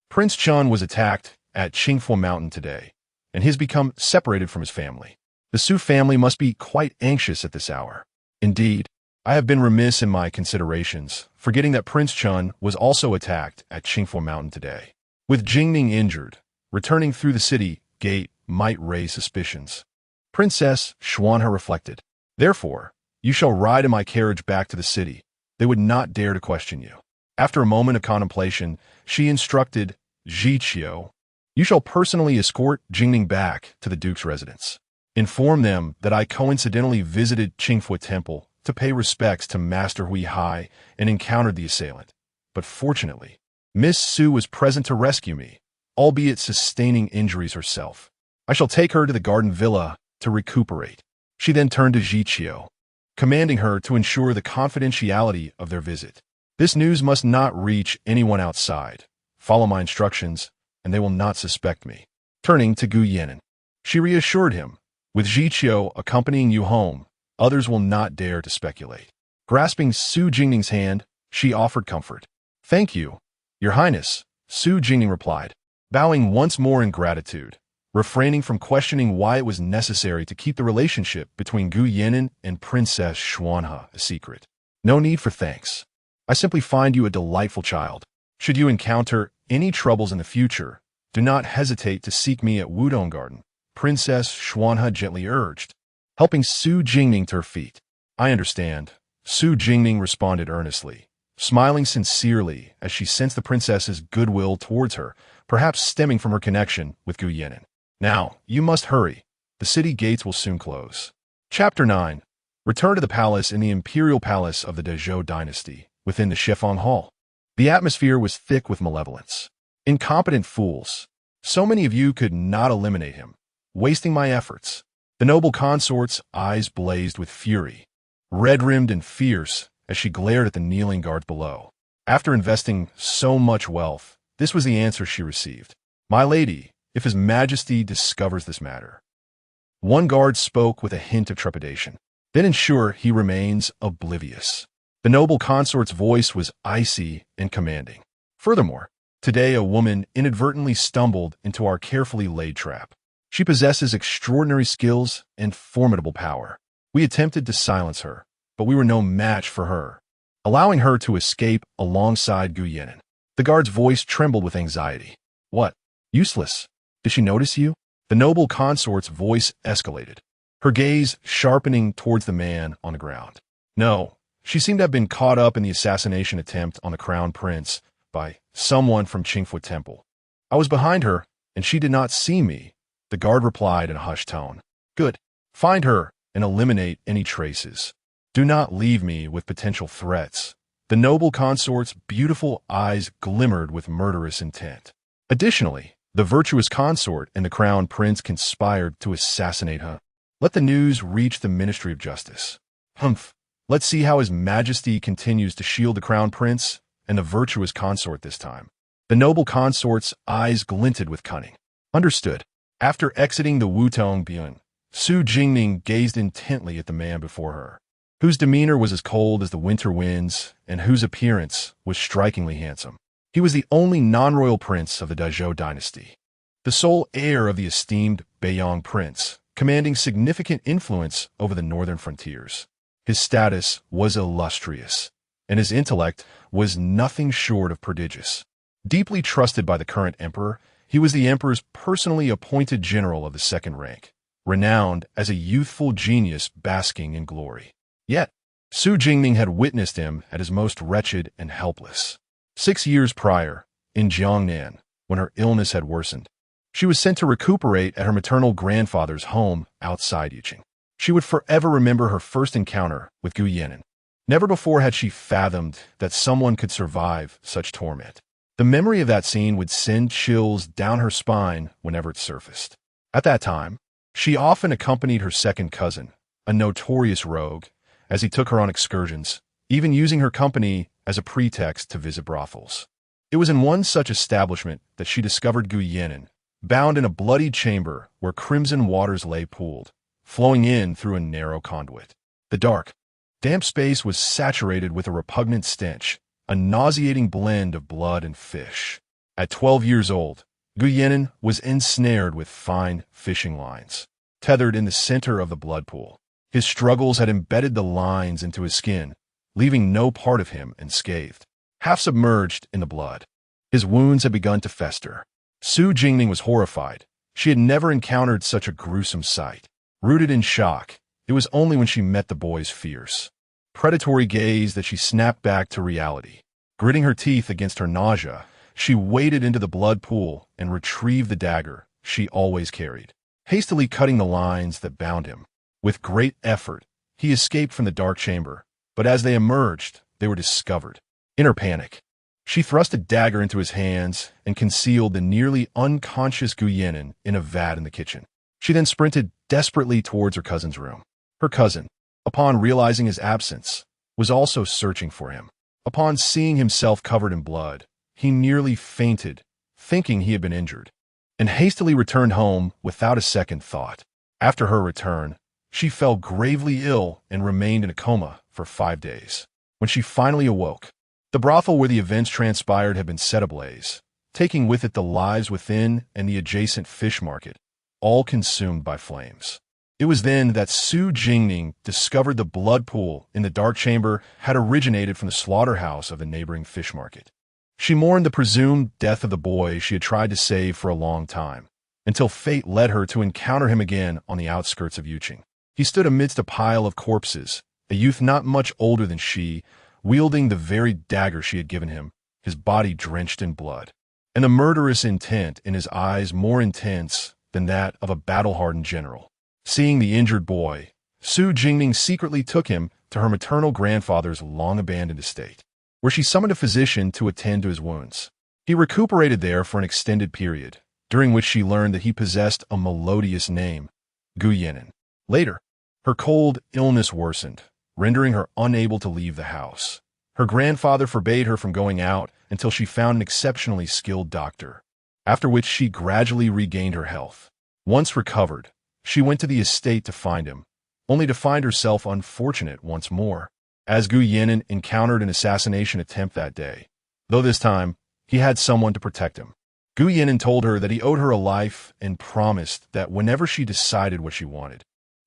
Prince Chun was attacked at Qingfu Mountain today, and he has become separated from his family. The Su family must be quite anxious at this hour. Indeed, I have been remiss in my considerations, forgetting that Prince Chun was also attacked at Qingfu Mountain today. With Jingning injured, returning through the city gate might raise suspicions." Princess Xuanhe reflected. "Therefore, you shall ride in my carriage back to the city. They would not dare to question you." After a moment of contemplation, she instructed Jiqiu, "You shall personally escort Jingning back to the Duke's residence. Inform them that I coincidentally visited Qingfu Temple to pay respects to Master Hui Hai and encountered the assailant. But fortunately, Miss Su was present to rescue me, albeit sustaining injuries herself. I shall take her to the garden villa to recuperate." She then turned to Jiqiu, commanding her to ensure the confidentiality of their visit. "This news must not reach anyone outside. Follow my instructions, and they will not suspect me." Turning to Gu Yinan, she reassured him, "With Jiqiu accompanying you home, others will not dare to speculate." Grasping Su Jingning's hand, she offered comfort. "Thank you, Your Highness," Su Jingning replied, bowing once more in gratitude, refraining from questioning why it was necessary to keep the relationship between Gu Yinan and Princess Xuanhe a secret. "No need for thanks. I simply find you a delightful child. Should you encounter any troubles in the future, do not hesitate to seek me at Wudong Garden," Princess Xuanhe gently urged, helping Su Jingning to her feet. "I understand," Su Jingning responded earnestly, smiling sincerely as she sensed the princess's goodwill towards her, perhaps stemming from her connection with Gu Yanran. Now, you must hurry. The city gates will soon close. Chapter 9. Return to the palace in the imperial palace of the Dezhou dynasty, within the Shifeng Hall. The atmosphere was thick with malevolence. Incompetent fools. So many of you could not eliminate him, wasting my efforts. The noble consort's eyes blazed with fury, red-rimmed and fierce as she glared at the kneeling guards below. After investing so much wealth, this was the answer she received. My lady, if His Majesty discovers this matter. One guard spoke with a hint of trepidation. Then ensure he remains oblivious. The noble consort's voice was icy and commanding. Furthermore, today a woman inadvertently stumbled into our carefully laid trap. She possesses extraordinary skills and formidable power. We attempted to silence her, but we were no match for her, allowing her to escape alongside Gu Yanran. The guard's voice trembled with anxiety. What? Useless? Did she notice you? The noble consort's voice escalated, her gaze sharpening towards the man on the ground. No, she seemed to have been caught up in the assassination attempt on the crown prince by someone from Qingfu Temple. I was behind her, and she did not see me, the guard replied in a hushed tone. Good. Find her and eliminate any traces. Do not leave me with potential threats. The noble consort's beautiful eyes glimmered with murderous intent. Additionally, the virtuous consort and the crown prince conspired to assassinate her. Let the news reach the Ministry of Justice. Humph. Let's see how His Majesty continues to shield the crown prince and the virtuous consort this time. The noble consort's eyes glinted with cunning. Understood. After exiting the Wutong Bun, Su Jingning gazed intently at the man before her, whose demeanor was as cold as the winter winds and whose appearance was strikingly handsome. He was the only non-royal prince of the Dezhou dynasty, the sole heir of the esteemed Beiyang prince, commanding significant influence over the northern frontiers. His status was illustrious, and his intellect was nothing short of prodigious. Deeply trusted by the current emperor, he was the emperor's personally appointed general of the second rank, renowned as a youthful genius basking in glory. Yet, Su Jingning had witnessed him at his most wretched and helpless. 6 years prior, in Jiangnan, when her illness had worsened, she was sent to recuperate at her maternal grandfather's home outside Yiqing. She would forever remember her first encounter with Gu Yanran. Never before had she fathomed that someone could survive such torment. The memory of that scene would send chills down her spine whenever it surfaced. At that time, she often accompanied her second cousin, a notorious rogue, as he took her on excursions, even using her company as a pretext to visit brothels. It was in one such establishment that she discovered Gu Yanran, bound in a bloodied chamber where crimson waters lay pooled, flowing in through a narrow conduit. The dark, damp space was saturated with a repugnant stench, a nauseating blend of blood and fish. At 12 years old, Gu Yanran was ensnared with fine fishing lines, tethered in the center of the blood pool. His struggles had embedded the lines into his skin, leaving no part of him unscathed. Half submerged in the blood, his wounds had begun to fester. Su Jingning was horrified. She had never encountered such a gruesome sight. Rooted in shock, it was only when she met the boy's fierce, predatory gaze that she snapped back to reality. Gritting her teeth against her nausea, she waded into the blood pool and retrieved the dagger she always carried, hastily cutting the lines that bound him. With great effort, he escaped from the dark chamber, but as they emerged, they were discovered. In her panic, she thrust a dagger into his hands and concealed the nearly unconscious Gu Yanran in a vat in the kitchen. She then sprinted desperately towards her cousin's room. Her cousin, upon realizing his absence, was also searching for him. Upon seeing himself covered in blood, he nearly fainted, thinking he had been injured, and hastily returned home without a second thought. After her return, she fell gravely ill and remained in a coma for 5 days. When she finally awoke, the brothel where the events transpired had been set ablaze, taking with it the lives within and the adjacent fish market, all consumed by flames. It was then that Su Jingning discovered the blood pool in the dark chamber had originated from the slaughterhouse of the neighboring fish market. She mourned the presumed death of the boy she had tried to save for a long time, until fate led her to encounter him again on the outskirts of Yiqing. He stood amidst a pile of corpses, a youth not much older than she, wielding the very dagger she had given him, his body drenched in blood, and the murderous intent in his eyes more intense than that of a battle-hardened general. Seeing the injured boy, Su Jingning secretly took him to her maternal grandfather's long-abandoned estate, where she summoned a physician to attend to his wounds. He recuperated there for an extended period, during which she learned that he possessed a melodious name, Guyenin. Later, her cold illness worsened, rendering her unable to leave the house. Her grandfather forbade her from going out until she found an exceptionally skilled doctor, after which she gradually regained her health. Once recovered, she went to the estate to find him, only to find herself unfortunate once more, as Guyenin encountered an assassination attempt that day, though this time he had someone to protect him. Guyenin told her that he owed her a life and promised that whenever she decided what she wanted,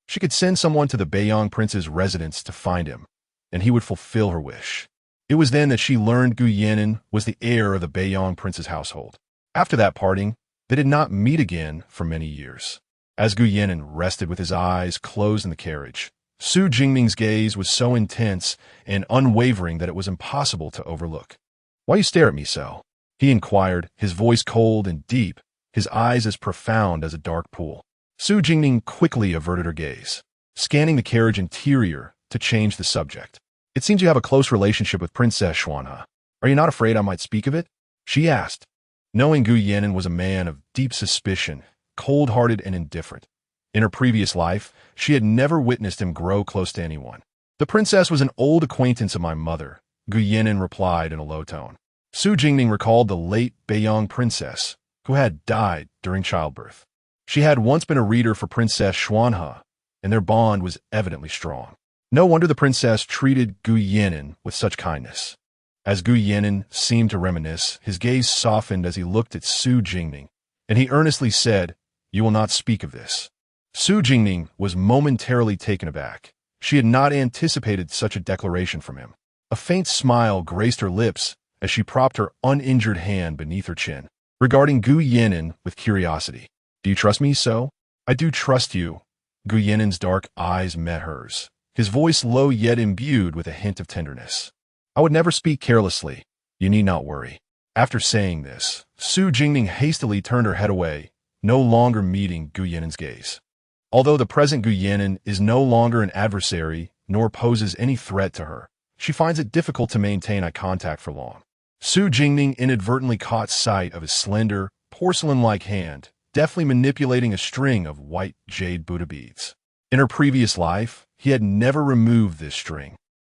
she could send someone to the Beiyang prince's residence to find him, and he would fulfill her wish. It was then that she learned Guyenin was the heir of the Beiyang prince's household. After that parting, they did not meet again for many years. As Guyenin rested with his eyes closed in the carriage, Su Jingning's gaze was so intense and unwavering that it was impossible to overlook. "Why you stare at me so?" he inquired, his voice cold and deep, his eyes as profound as a dark pool. Su Jingning quickly averted her gaze, scanning the carriage interior to change the subject. "It seems you have a close relationship with Princess Xuanhe. Are you not afraid I might speak of it?" she asked, knowing Guyenin was a man of deep suspicion, cold-hearted and indifferent. In her previous life, she had never witnessed him grow close to anyone. "The princess was an old acquaintance of my mother," Guyenin replied in a low tone. Su Jingning recalled the late Beiyang princess, who had died during childbirth. She had once been a reader for Princess Xuanhe, and their bond was evidently strong. No wonder the princess treated Guyenin with such kindness. As Guyenin seemed to reminisce, his gaze softened as he looked at Su Jingning, and he earnestly said, "You will not speak of this." Su Jingning was momentarily taken aback. She had not anticipated such a declaration from him. A faint smile graced her lips as she propped her uninjured hand beneath her chin, regarding Guyenin with curiosity. "Do you trust me so?" "I do trust you." Guyenin's dark eyes met hers, his voice low yet imbued with a hint of tenderness. "I would never speak carelessly. You need not worry." After saying this, Su Jingning hastily turned her head away, no longer meeting Guyenin's gaze. Although the present Guyenin is no longer an adversary nor poses any threat to her, she finds it difficult to maintain eye contact for long. Su Jingning inadvertently caught sight of his slender, porcelain-like hand, deftly manipulating a string of white jade Buddha beads. In her previous life, he had never removed this string,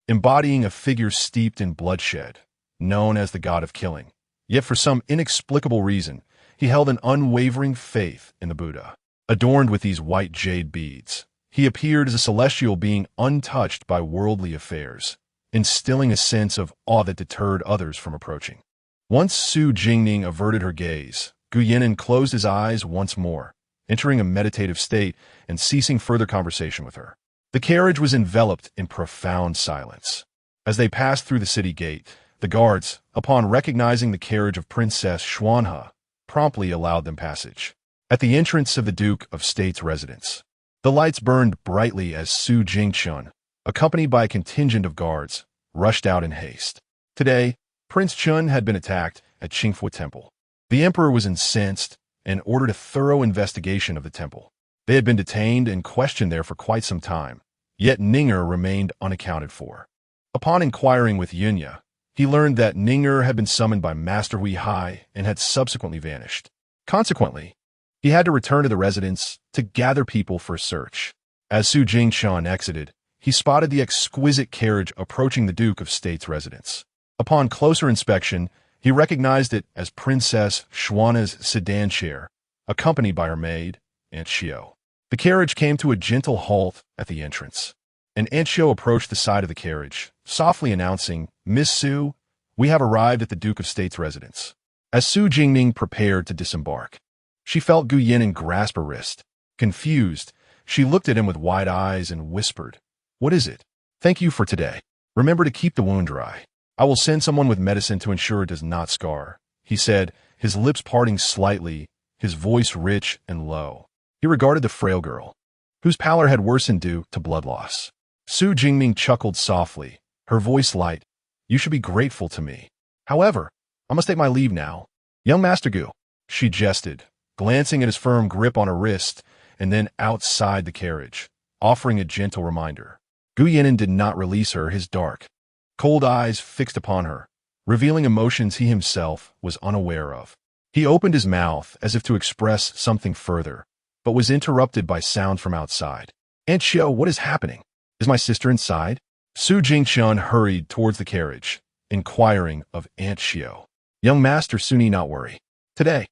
embodying a figure steeped in bloodshed, known as the god of killing. Yet for some inexplicable reason, he held an unwavering faith in the Buddha. Adorned with these white jade beads, he appeared as a celestial being untouched by worldly affairs, instilling a sense of awe that deterred others from approaching. Once Su Jingning averted her gaze, Guyenin closed his eyes once more, entering a meditative state and ceasing further conversation with her. The carriage was enveloped in profound silence. As they passed through the city gate, the guards, upon recognizing the carriage of Princess Xuanhe, promptly allowed them passage. At the entrance of the Duke of State's residence, the lights burned brightly as Su Jingchun, accompanied by a contingent of guards, rushed out in haste. Today, Prince Chun had been attacked at Qingfu Temple. The emperor was incensed and ordered a thorough investigation of the temple. They had been detained and questioned there for quite some time, yet Ninger remained unaccounted for. Upon inquiring with Yunya, he learned that Ninger had been summoned by Master Hui Hai and had subsequently vanished. Consequently, he had to return to the residence to gather people for a search. As Su Jingchun exited, he spotted the exquisite carriage approaching the Duke of State's residence. Upon closer inspection, he recognized it as Princess Xuanhe's sedan chair, accompanied by her maid, Aunt Xiao. The carriage came to a gentle halt at the entrance, and Aunt Xiao approached the side of the carriage, softly announcing, "Miss Su, we have arrived at the Duke of State's residence." As Su Jingning prepared to disembark, she felt Guyenin grasp her wrist. Confused, she looked at him with wide eyes and whispered, "What is it?" "Thank you for today. Remember to keep the wound dry. I will send someone with medicine to ensure it does not scar," he said, his lips parting slightly, his voice rich and low. He regarded the frail girl, whose pallor had worsened due to blood loss. Su Jingning chuckled softly, her voice light, You should be grateful to me. However, I must take my leave now. Young Master Gu, she jested, glancing at his firm grip on her wrist and then outside the carriage, offering a gentle reminder. Gu Yannon did not release her, his dark, cold eyes fixed upon her, revealing emotions he himself was unaware of. He opened his mouth as if to express something further, but was interrupted by sounds from outside. Aunt Xiao, what is happening? Is my sister inside? Su Jingchun hurried towards the carriage, inquiring of Aunt Xiao. Young Master Su need not worry. Today,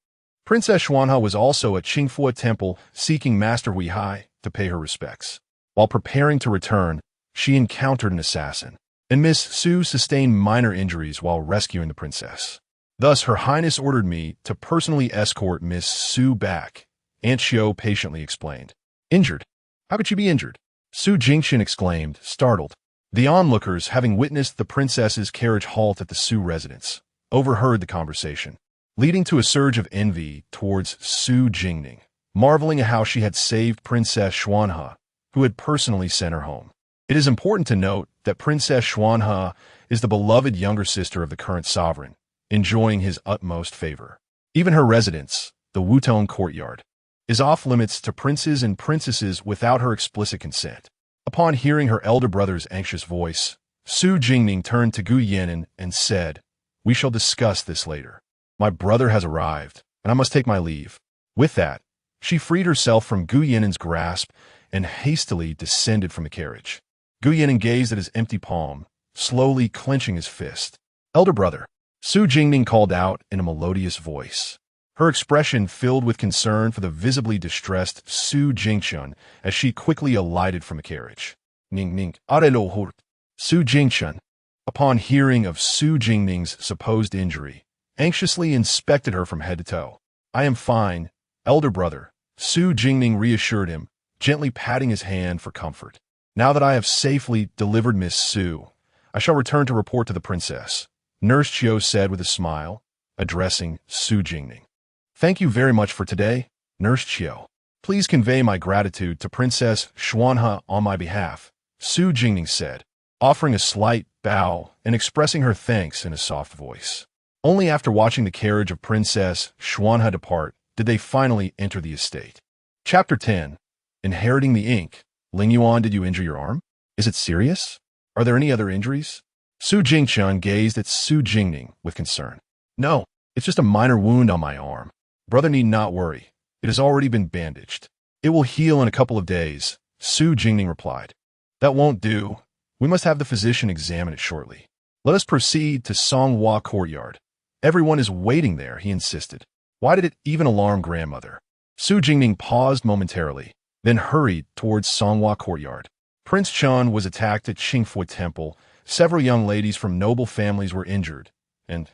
Princess Xuanhe was also at Qingfua Temple seeking Master Huihai to pay her respects. While preparing to return, she encountered an assassin, and Miss Su sustained minor injuries while rescuing the princess. Thus, Her Highness ordered me to personally escort Miss Su back, Aunt Xiao patiently explained. Injured? How could she be injured? Su Jingxin exclaimed, startled. The onlookers, having witnessed the princess's carriage halt at the Su residence, overheard the conversation, leading to a surge of envy towards Su Jingning, marveling at how she had saved Princess Xuanhe, who had personally sent her home. It is important to note that Princess Xuanhe is the beloved younger sister of the current sovereign, enjoying his utmost favor. Even her residence, the Wutong courtyard, is off-limits to princes and princesses without her explicit consent. Upon hearing her elder brother's anxious voice, Su Jingning turned to Gu Yannon and said, We shall discuss this later. My brother has arrived, and I must take my leave. With that, she freed herself from Gu Yannon's grasp and hastily descended from the carriage. Gu Yannon gazed at his empty palm, slowly clenching his fist. Elder brother, Su Jingning called out in a melodious voice. Her expression filled with concern for the visibly distressed Su Jingchun as she quickly alighted from the carriage. Ning, arelo hurt. Su Jingchun, upon hearing of Su Jingning's supposed injury, anxiously inspected her from head to toe. I am fine, elder brother, Su Jingning reassured him, gently patting his hand for comfort. Now that I have safely delivered Miss Su, I shall return to report to the princess, Nurse Chiu said with a smile, addressing Su Jingning. Thank you very much for today, Nurse Chiu. Please convey my gratitude to Princess Xuanhe on my behalf, Su Jingning said, offering a slight bow and expressing her thanks in a soft voice. Only after watching the carriage of Princess Xuanhe depart did they finally enter the estate. Chapter 10. Inheriting the ink. Ling Yuan, did you injure your arm? Is it serious? Are there any other injuries? Su Jingchun gazed at Su Jingning with concern. No, it's just a minor wound on my arm. Brother need not worry. It has already been bandaged. It will heal in a couple of days, Su Jingning replied. That won't do. We must have the physician examine it shortly. Let us proceed to Songhua Courtyard. Everyone is waiting there, he insisted. Why did it even alarm grandmother? Su Jingning paused momentarily, then hurried towards Songhua Courtyard. Prince Chun was attacked at Qingfua Temple. Several young ladies from noble families were injured, and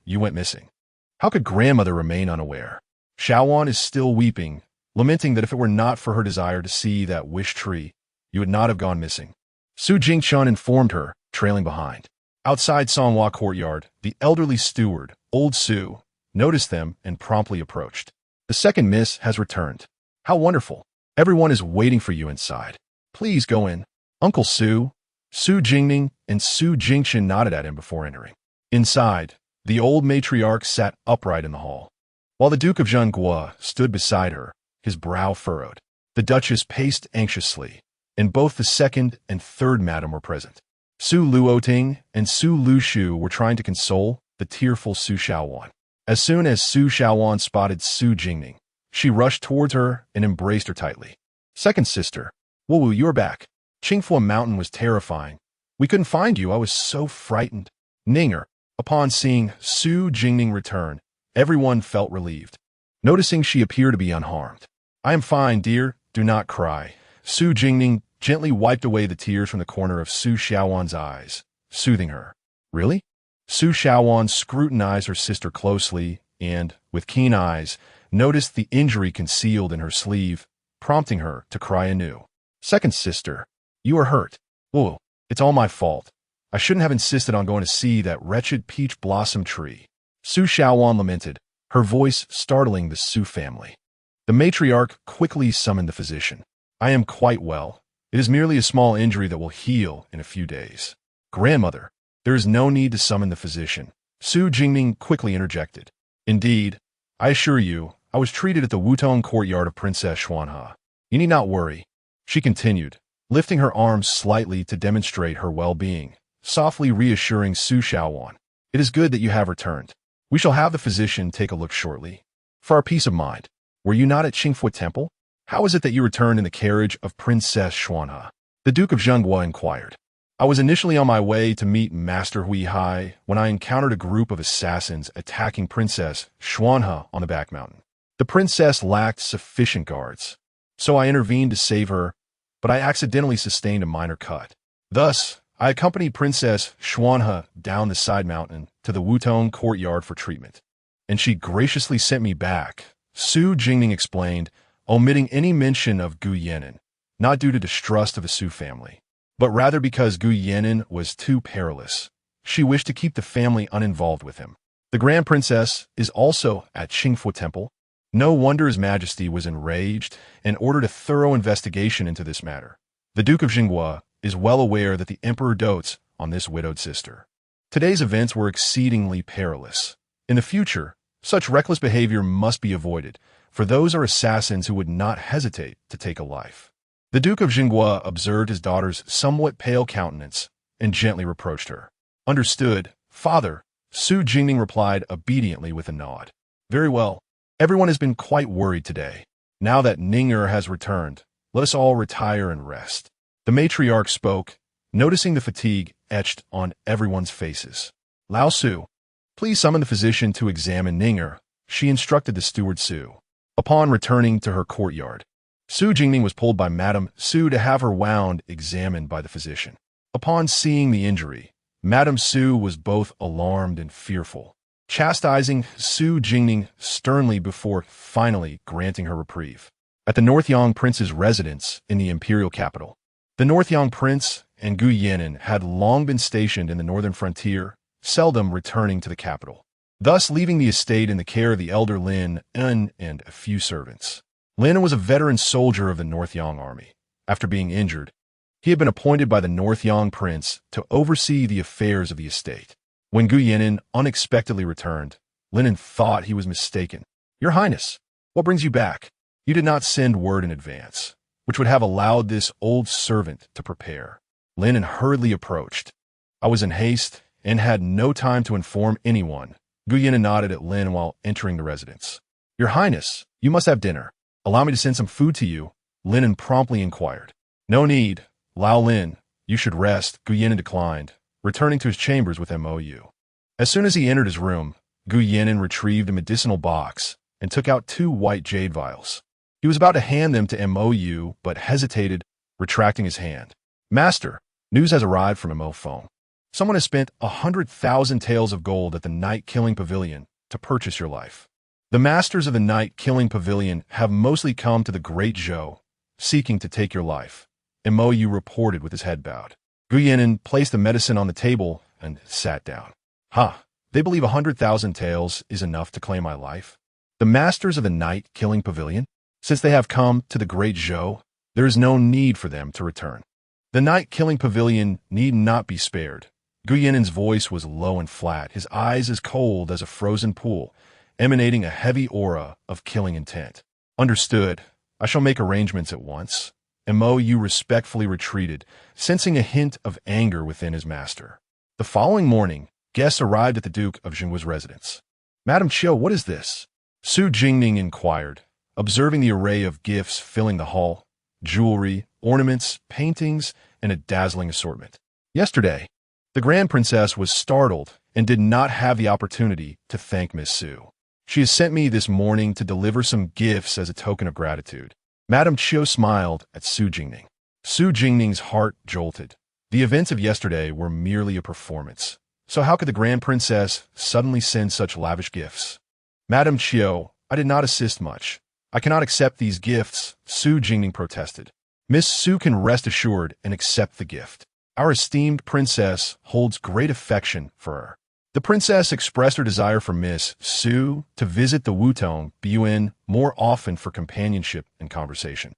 you went missing. How could grandmother remain unaware? Xiaowan is still weeping, lamenting that if it were not for her desire to see that wish tree, you would not have gone missing. Su Jingchun informed her, trailing behind. Outside Songhua Courtyard, the elderly steward, Old Su, noticed them and promptly approached. The second miss has returned. How wonderful. Everyone is waiting for you inside. Please go in. Uncle Su, Su Jingning and Su Jingxin nodded at him before entering. Inside, the old matriarch sat upright in the hall, while the Duke of Zhenguo stood beside her, his brow furrowed. The Duchess paced anxiously, and both the second and third madam were present. Su Luoting and Su Lushu were trying to console the tearful Su Xiaowan. As soon as Su Xiaowan spotted Su Jingning, she rushed towards her and embraced her tightly. Second sister, Wu, you're back. Qingfua Mountain was terrifying. We couldn't find you. I was so frightened. Ninger, upon seeing Su Jingning return, everyone felt relieved, noticing she appeared to be unharmed. I am fine, dear. Do not cry. Su Jingning gently wiped away the tears from the corner of Su Xiaowan's eyes, soothing her. Really? Su Xiaowan scrutinized her sister closely and, with keen eyes, noticed the injury concealed in her sleeve, prompting her to cry anew. Second sister, you are hurt. Oh, it's all my fault. I shouldn't have insisted on going to see that wretched peach blossom tree. Su Xiaowan lamented, her voice startling the Su family. The matriarch quickly summoned the physician. I am quite well. It is merely a small injury that will heal in a few days. Grandmother, There is no need to summon the physician. Su Jingning quickly interjected. Indeed, I assure you, I was treated at the Wutong courtyard of Princess Xuanhe. You need not worry, she continued, lifting her arms slightly to demonstrate her well-being, softly reassuring Su Xiaowan. It is good that you have returned. We shall have the physician take a look shortly. For our peace of mind, were you not at Qingfu Temple? How is it that you returned in the carriage of Princess Xuanhe? The Duke of Zhenguo inquired. I was initially on my way to meet Master Hui Hai when I encountered a group of assassins attacking Princess Xuanhe on the back mountain. The princess lacked sufficient guards, so I intervened to save her, but I accidentally sustained a minor cut. Thus, I accompanied Princess Xuanhe down the side mountain to the Wutong courtyard for treatment, and she graciously sent me back, Su Jingning explained, omitting any mention of Gu Yan'an, not due to distrust of the Su family, but rather because Gu Yan'an was too perilous. She wished to keep the family uninvolved with him. The Grand Princess is also at Qingfu Temple. No wonder His Majesty was enraged and ordered a thorough investigation into this matter. The Duke of Zhenguo is well aware that the Emperor dotes on this widowed sister. Today's events were exceedingly perilous. In the future, such reckless behavior must be avoided, for those are assassins who would not hesitate to take a life. The Duke of Zhenguo observed his daughter's somewhat pale countenance and gently reproached her. Understood, father, Su Jingning replied obediently with a nod. Very well. Everyone has been quite worried today. Now that Ning'er has returned, let us all retire and rest. The matriarch spoke, noticing the fatigue etched on everyone's faces. Lao Su, please summon the physician to examine Ning'er, she instructed the steward Su. Upon returning to her courtyard, Su Jingning was pulled by Madame Su to have her wound examined by the physician. Upon seeing the injury, Madame Su was both alarmed and fearful, chastising Su Jingning sternly before finally granting her reprieve. At the Northyang Prince's residence in the imperial capital, the Northyang Prince and Gu Yan'an had long been stationed in the northern frontier, seldom returning to the capital, thus leaving the estate in the care of the elder Lin En and a few servants. Lin was a veteran soldier of the Northyang army. After being injured, he had been appointed by the Northyang Prince to oversee the affairs of the estate. When Gu Yan'an unexpectedly returned, Lin thought he was mistaken. Your Highness, what brings you back? You did not send word in advance, which would have allowed this old servant to prepare. Lin hurriedly approached. I was in haste and had no time to inform anyone. Gu Yan'an nodded at Lin while entering the residence. Your Highness, you must have dinner. Allow me to send some food to you, Lin promptly inquired. No need, Lao Lin. You should rest, Gu Yan'an declined, returning to his chambers with MOU. As soon as he entered his room, Gu Yan'an retrieved a medicinal box and took out 2 white jade vials. He was about to hand them to MOU, but hesitated, retracting his hand. Master, news has arrived from MO phone. Someone has spent 100,000 taels of gold at the Night-Killing Pavilion to purchase your life. The masters of the Night-Killing Pavilion have mostly come to the Great Zhou, seeking to take your life, MOU reported with his head bowed. Gu Yan'an placed the medicine on the table and sat down. They believe 100,000 taels is enough to claim my life? The masters of the Night-Killing Pavilion? Since they have come to the Great Zhou, there is no need for them to return. The Night-Killing Pavilion need not be spared. Gu Yan'an's voice was low and flat, his eyes as cold as a frozen pool, emanating a heavy aura of killing intent. Understood. I shall make arrangements at once. MOU respectfully retreated, sensing a hint of anger within his master. The following morning, guests arrived at the Duke of Zhenguo's residence. Madame Chiu, what is this? Su Jingning inquired, observing the array of gifts filling the hall, jewelry, ornaments, paintings, and a dazzling assortment. Yesterday, the Grand Princess was startled and did not have the opportunity to thank Miss Su. She has sent me this morning to deliver some gifts as a token of gratitude. Madame Chiu smiled at Su Jingning. Su Jingning's heart jolted. The events of yesterday were merely a performance. So how could the Grand Princess suddenly send such lavish gifts? Madame Chiu, I did not assist much. I cannot accept these gifts, Su Jingning protested. Miss Su can rest assured and accept the gift. Our esteemed princess holds great affection for her. The princess expressed her desire for Miss Su to visit the Wutong Bun more often for companionship and conversation.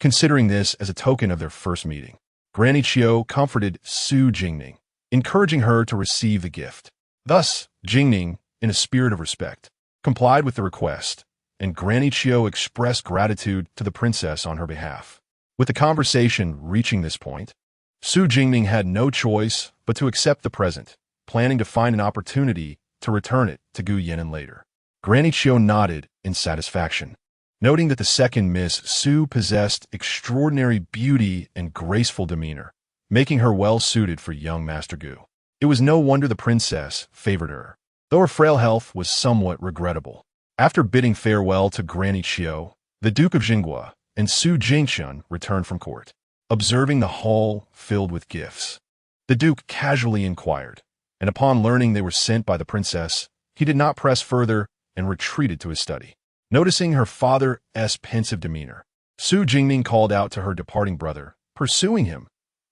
Considering this as a token of their first meeting, Granny Chiu comforted Su Jingning. encouraging her to receive the gift. Thus, Jingning, in a spirit of respect, complied with the request, and Granny Chiu expressed gratitude to the princess on her behalf. With the conversation reaching this point, Su Jingning had no choice but to accept the present, planning to find an opportunity to return it to Gu Yan'an later. Granny Chiu nodded in satisfaction, noting that the second Miss Su possessed extraordinary beauty and graceful demeanor, making her well-suited for young Master Gu. It was no wonder the princess favored her, though her frail health was somewhat regrettable. After bidding farewell to Granny Chiu, the Duke of Zhenguo and Su Jingshun returned from court. Observing the hall filled with gifts, the Duke casually inquired, and upon learning they were sent by the princess, he did not press further and retreated to his study. Noticing her father's pensive demeanor, Su Jingning called out to her departing brother, pursuing him.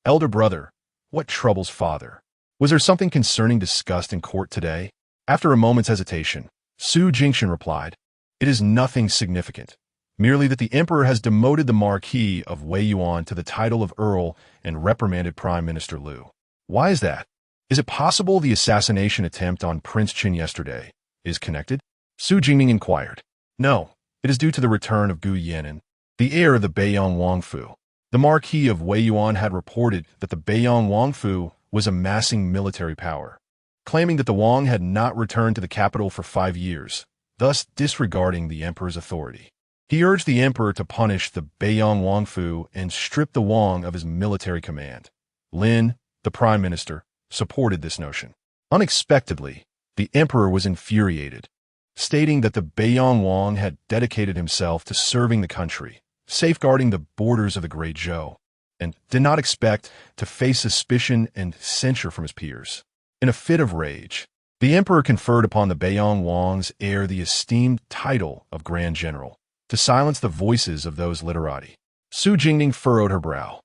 "Elder brother, what troubles father? Was there something concerning discussed in court today?" After a moment's hesitation, Su Jingshun replied, "It is nothing significant, merely that the emperor has demoted the Marquis of Wei Yuan to the title of Earl and reprimanded Prime Minister Liu." "Why is that? Is it possible the assassination attempt on Prince Qin yesterday is connected?" Su Jingning inquired. "No, it is due to the return of Gu Yan'an, the heir of the Beiyang Wangfu." The Marquis of Wei Yuan had reported that the Beiyang Wangfu was amassing military power, claiming that the Wang had not returned to the capital for 5 years, thus disregarding the emperor's authority. He urged the emperor to punish the Beiyang Wangfu and strip the Wang of his military command. Lin, the prime minister, supported this notion. Unexpectedly, the emperor was infuriated, stating that the Beiyang Wang had dedicated himself to serving the country, safeguarding the borders of the Great Zhou, and did not expect to face suspicion and censure from his peers. In a fit of rage, the emperor conferred upon the Beiyang Wang's heir the esteemed title of Grand General, to silence the voices of those literati. Su Jingning furrowed her brow,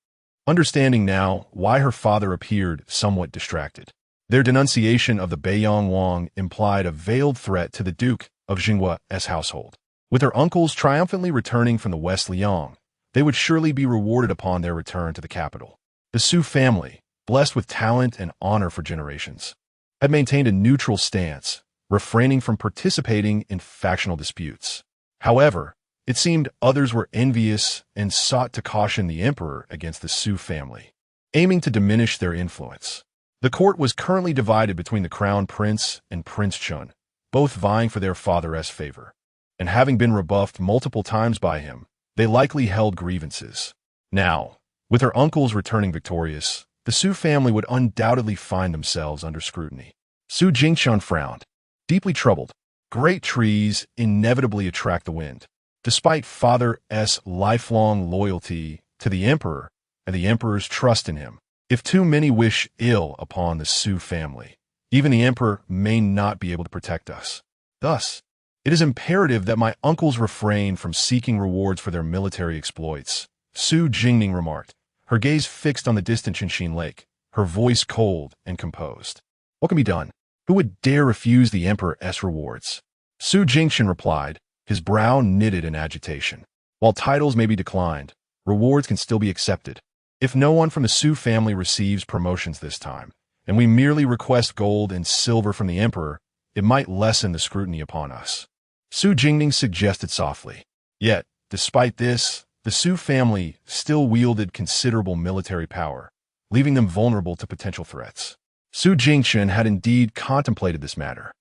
understanding now why her father appeared somewhat distracted. Their denunciation of the Beiyang Wang implied a veiled threat to the Duke of Jingguo's household. With their uncles triumphantly returning from the West Liang, they would surely be rewarded upon their return to the capital. The Su family, blessed with talent and honor for generations, had maintained a neutral stance, refraining from participating in factional disputes. However, it seemed others were envious and sought to caution the emperor against the Su family, aiming to diminish their influence. The court was currently divided between the crown prince and Prince Chun, both vying for their father's favor, and having been rebuffed multiple times by him, they likely held grievances. Now, with her uncles returning victorious, the Su family would undoubtedly find themselves under scrutiny. Su Jingshun frowned, deeply troubled. Great trees inevitably attract the wind. Despite father's lifelong loyalty to the emperor and the emperor's trust in him, if too many wish ill upon the Su family, even the emperor may not be able to protect us. Thus, it is imperative that my uncles refrain from seeking rewards for their military exploits, Su Jingning remarked, her gaze fixed on the distant Qinshin Lake, her voice cold and composed. "What can be done? Who would dare refuse the emperor's rewards?" Su Jingshun replied, his brow knitted in agitation. "While titles may be declined, rewards can still be accepted. If no one from the Su family receives promotions this time, and we merely request gold and silver from the emperor, it might lessen the scrutiny upon us." Su Jingning suggested softly. Yet, despite this, the Su family still wielded considerable military power, leaving them vulnerable to potential threats. Su Jingshun had indeed contemplated this matter.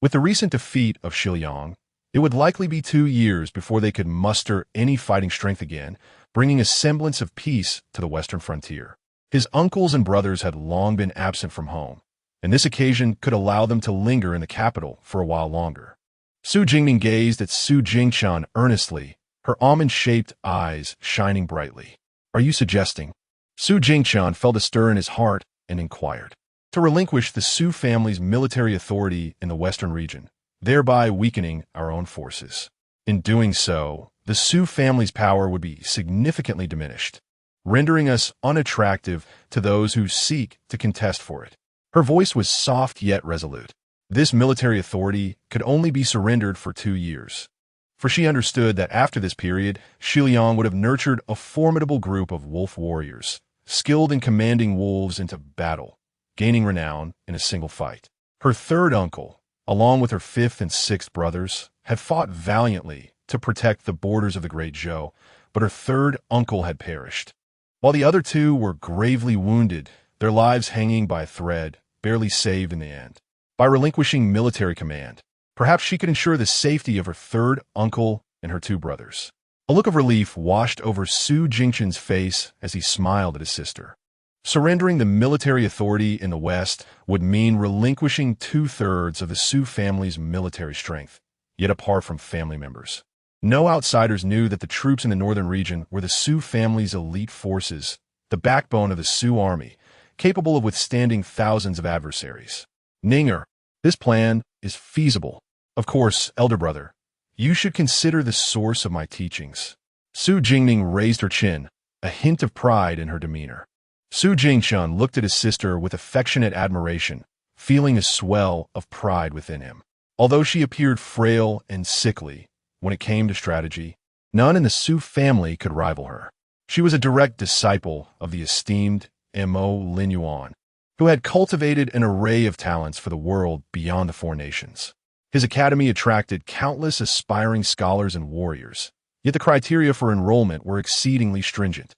With the recent defeat of Shiliang, it would likely be 2 years before they could muster any fighting strength again, bringing a semblance of peace to the western frontier. His uncles and brothers had long been absent from home, and this occasion could allow them to linger in the capital for a while longer. Su Jingning gazed at Su Jingshun earnestly, her almond-shaped eyes shining brightly. "Are you suggesting?" Su Jingshun felt a stir in his heart and inquired. "To relinquish the Su family's military authority in the western region, thereby weakening our own forces. In doing so, the Su family's power would be significantly diminished, rendering us unattractive to those who seek to contest for it." Her voice was soft yet resolute. This military authority could only be surrendered for 2 years, for she understood that after this period, Shiliang would have nurtured a formidable group of wolf warriors, skilled in commanding wolves into battle, gaining renown in a single fight. Her third uncle, along with her fifth and sixth brothers, had fought valiantly to protect the borders of the Great Zhou, but her third uncle had perished. While the other two were gravely wounded, their lives hanging by a thread, barely saved in the end. By relinquishing military command, perhaps she could ensure the safety of her third uncle and her two brothers. A look of relief washed over Su Jingchen's face as he smiled at his sister. Surrendering the military authority in the West would mean relinquishing two-thirds of the Su family's military strength, yet apart from family members. No outsiders knew that the troops in the northern region were the Su family's elite forces, the backbone of the Su army, capable of withstanding thousands of adversaries. Ninger, this plan is feasible. Of course, elder brother, you should consider the source of my teachings. Su Jingning raised her chin, a hint of pride in her demeanor. Su Jingchun looked at his sister with affectionate admiration, feeling a swell of pride within him. Although she appeared frail and sickly, when it came to strategy, none in the Su family could rival her. She was a direct disciple of the esteemed Mo Linyuan, who had cultivated an array of talents for the world beyond the four nations. His academy attracted countless aspiring scholars and warriors, yet the criteria for enrollment were exceedingly stringent,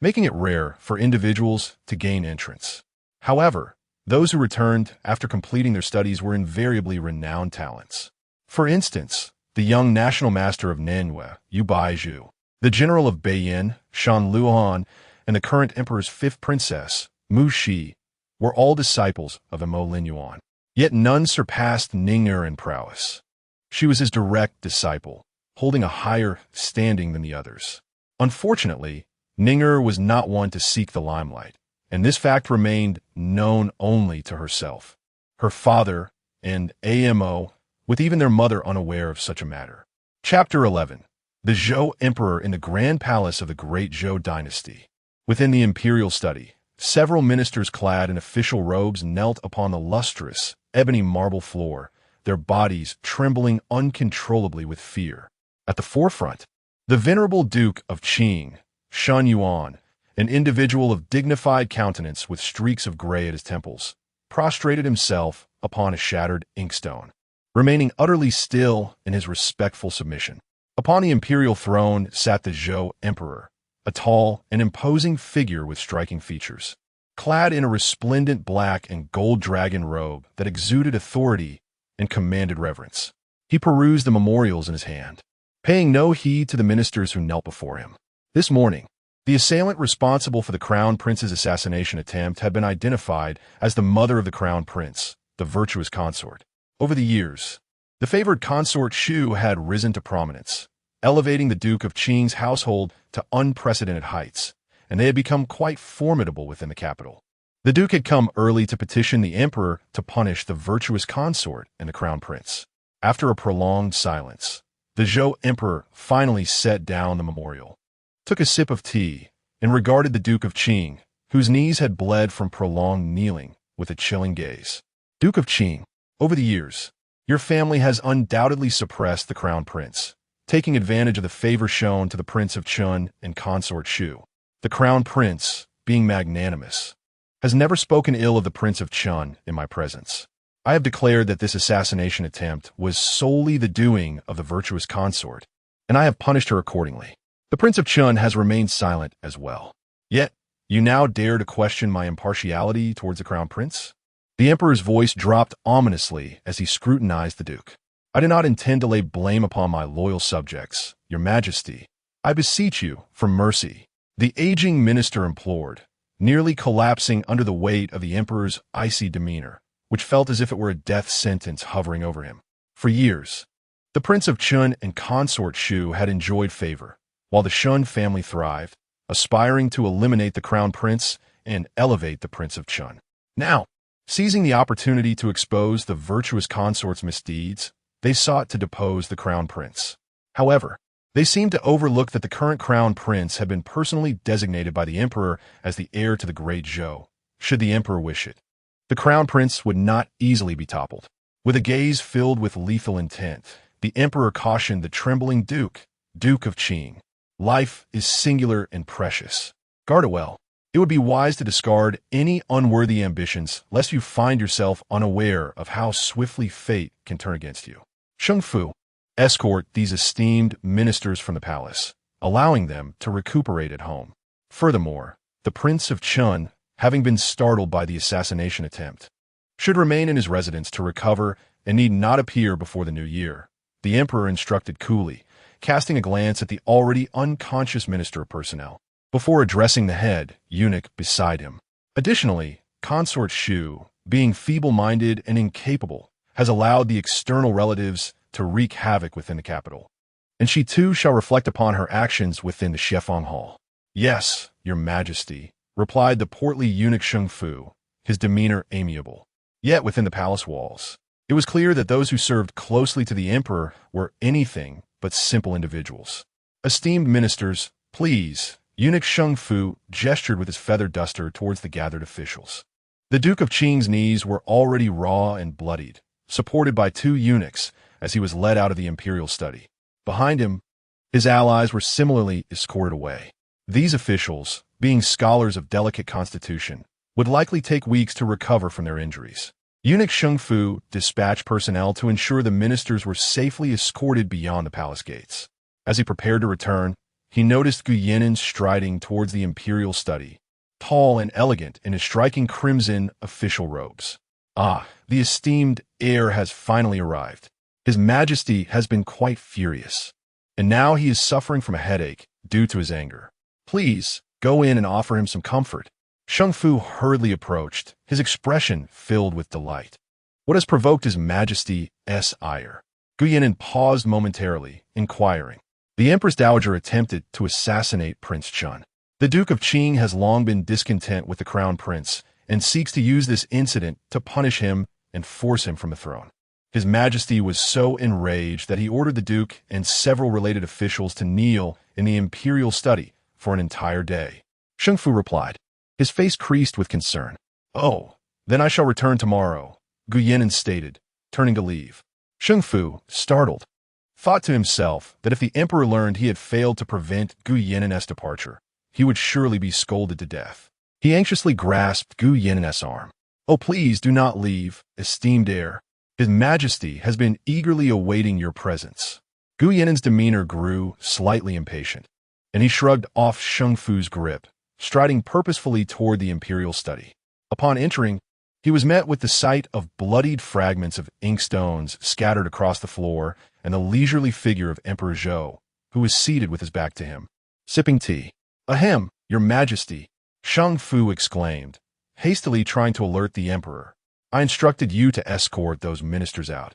making it rare for individuals to gain entrance. However, those who returned after completing their studies were invariably renowned talents. For instance, the young national master of Nanyue, Yu Baizhu, the general of Beiyin, Shan Luohan, and the current emperor's fifth princess, Mu Shi, were all disciples of Mo Linyuan. Yet none surpassed Ninger in prowess. She was his direct disciple, holding a higher standing than the others. Unfortunately, Ninger was not one to seek the limelight, and this fact remained known only to herself, her father, and Amo, with even their mother unaware of such a matter. Chapter 11. The Zhou Emperor in the Grand Palace of the Great Zhou Dynasty. Within the imperial study, several ministers clad in official robes knelt upon the lustrous, ebony marble floor, their bodies trembling uncontrollably with fear. At the forefront, the venerable Duke of Qing, Shen Yuan, an individual of dignified countenance with streaks of gray at his temples, prostrated himself upon a shattered inkstone, remaining utterly still in his respectful submission. Upon the imperial throne sat the Zhou Emperor, a tall and imposing figure with striking features. Clad in a resplendent black and gold dragon robe that exuded authority and commanded reverence, he perused the memorials in his hand, paying no heed to the ministers who knelt before him. This morning, the assailant responsible for the Crown Prince's assassination attempt had been identified as the mother of the Crown Prince, the virtuous Consort. Over the years, the favored Consort Shu had risen to prominence, elevating the Duke of Qing's household to unprecedented heights, and they had become quite formidable within the capital. The Duke had come early to petition the Emperor to punish the virtuous Consort and the Crown Prince. After a prolonged silence, the Zhou Emperor finally set down the memorial, took a sip of tea, and regarded the Duke of Qing, whose knees had bled from prolonged kneeling, with a chilling gaze. Duke of Qing, over the years, your family has undoubtedly suppressed the Crown Prince, taking advantage of the favor shown to the Prince of Chun and Consort Shu. The Crown Prince, being magnanimous, has never spoken ill of the Prince of Chun in my presence. I have declared that this assassination attempt was solely the doing of the virtuous Consort, and I have punished her accordingly. The Prince of Chun has remained silent as well. Yet, you now dare to question my impartiality towards the Crown Prince? The Emperor's voice dropped ominously as he scrutinized the Duke. I do not intend to lay blame upon my loyal subjects, your Majesty. I beseech you for mercy. The aging minister implored, nearly collapsing under the weight of the Emperor's icy demeanor, which felt as if it were a death sentence hovering over him. For years, the Prince of Chun and Consort Shu had enjoyed favor, while the Shun family thrived, aspiring to eliminate the Crown Prince and elevate the Prince of Chun. Now, seizing the opportunity to expose the virtuous Consort's misdeeds, they sought to depose the Crown Prince. However, they seemed to overlook that the current Crown Prince had been personally designated by the Emperor as the heir to the Great Zhou, should the Emperor wish it. The Crown Prince would not easily be toppled. With a gaze filled with lethal intent, the Emperor cautioned the trembling Duke of Qing. Life is singular and precious. Guard it well. It would be wise to discard any unworthy ambitions lest you find yourself unaware of how swiftly fate can turn against you. Sheng Fu, escort these esteemed ministers from the palace, allowing them to recuperate at home. Furthermore, the Prince of Chun, having been startled by the assassination attempt, should remain in his residence to recover and need not appear before the new year. The emperor instructed coolly, casting a glance at the already unconscious Minister of Personnel, before addressing the head eunuch beside him. Additionally, Consort Shu, being feeble-minded and incapable, has allowed the external relatives to wreak havoc within the capital, and she too shall reflect upon her actions within the Shefeng Hall. Yes, your majesty, replied the portly eunuch Sheng Fu, his demeanor amiable. Yet within the palace walls, it was clear that those who served closely to the emperor were anything but simple individuals. Esteemed ministers, please. Eunuch Sheng Fu gestured with his feather duster towards the gathered officials. The Duke of Qing's knees were already raw and bloodied, supported by two eunuchs as he was led out of the imperial study. Behind him, his allies were similarly escorted away. These officials, being scholars of delicate constitution, would likely take weeks to recover from their injuries. Eunuch Sheng Fu dispatched personnel to ensure the ministers were safely escorted beyond the palace gates. As he prepared to return, he noticed Gu Yinan striding towards the imperial study, tall and elegant in his striking crimson official robes. Ah, the esteemed heir has finally arrived. His Majesty has been quite furious, and now he is suffering from a headache due to his anger. Please, go in and offer him some comfort. Sheng Fu hurriedly approached, his expression filled with delight. What has provoked His Majesty's ire? Gu Yinan paused momentarily, inquiring. The Empress Dowager attempted to assassinate Prince Chun. The Duke of Qing has long been discontent with the Crown Prince and seeks to use this incident to punish him and force him from the throne. His Majesty was so enraged that he ordered the Duke and several related officials to kneel in the imperial study for an entire day. Sheng Fu replied, his face creased with concern. Oh, then I shall return tomorrow, Gu Yinan stated, turning to leave. Sheng Fu, startled, thought to himself that if the emperor learned he had failed to prevent Gu Yinan's departure, he would surely be scolded to death. He anxiously grasped Gu Yinan's arm. Oh, please do not leave, esteemed heir. His Majesty has been eagerly awaiting your presence. Gu Yinan's demeanor grew slightly impatient, and he shrugged off Sheng Fu's grip, striding purposefully toward the imperial study. Upon entering, he was met with the sight of bloodied fragments of inkstones scattered across the floor and the leisurely figure of Emperor Zhou, who was seated with his back to him, sipping tea. Ahem, your Majesty, Sheng Fu exclaimed, hastily trying to alert the emperor. I instructed you to escort those ministers out.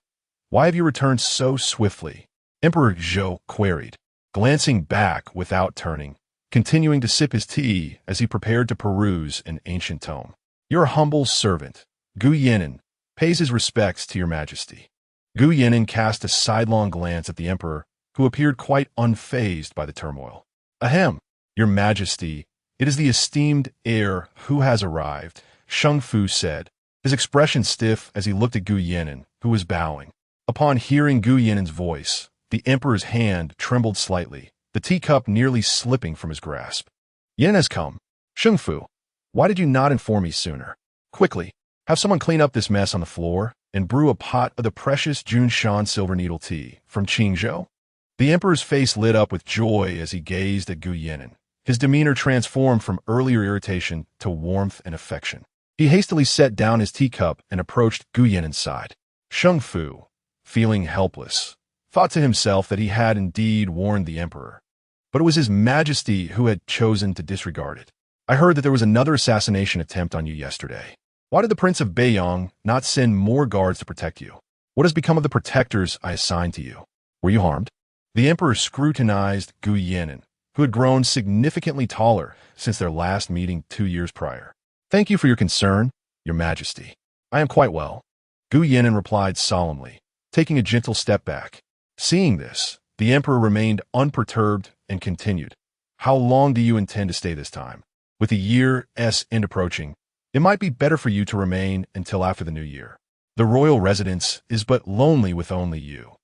Why have you returned so swiftly? Emperor Zhou queried, glancing back without turning, continuing to sip his tea as he prepared to peruse an ancient tome. Your humble servant, Gu Yinan, pays his respects to your Majesty. Gu Yinan cast a sidelong glance at the emperor, who appeared quite unfazed by the turmoil. Ahem, your Majesty, it is the esteemed heir who has arrived, Sheng Fu said, his expression stiff as he looked at Gu Yinan, who was bowing. Upon hearing Gu Yinan's voice, the emperor's hand trembled slightly, the teacup nearly slipping from his grasp. Yinan has come. Sheng Fu, why did you not inform me sooner? Quickly, have someone clean up this mess on the floor and brew a pot of the precious Junshan silver needle tea from Qingzhou. The emperor's face lit up with joy as he gazed at Gu Yinan. His demeanor transformed from earlier irritation to warmth and affection. He hastily set down his teacup and approached Gu Yinan's side. Sheng Fu, feeling helpless, thought to himself that he had indeed warned the emperor, but it was His Majesty who had chosen to disregard it. I heard that there was another assassination attempt on you yesterday. Why did the Prince of Beiyang not send more guards to protect you? What has become of the protectors I assigned to you? Were you harmed? The emperor scrutinized Gu Yinan, who had grown significantly taller since their last meeting 2 years prior. Thank you for your concern, your Majesty. I am quite well. Gu Yinan replied solemnly, taking a gentle step back. Seeing this, the emperor remained unperturbed and continued. How long do you intend to stay this time? With the year's end approaching, it might be better for you to remain until after the new year. The royal residence is but lonely with only you.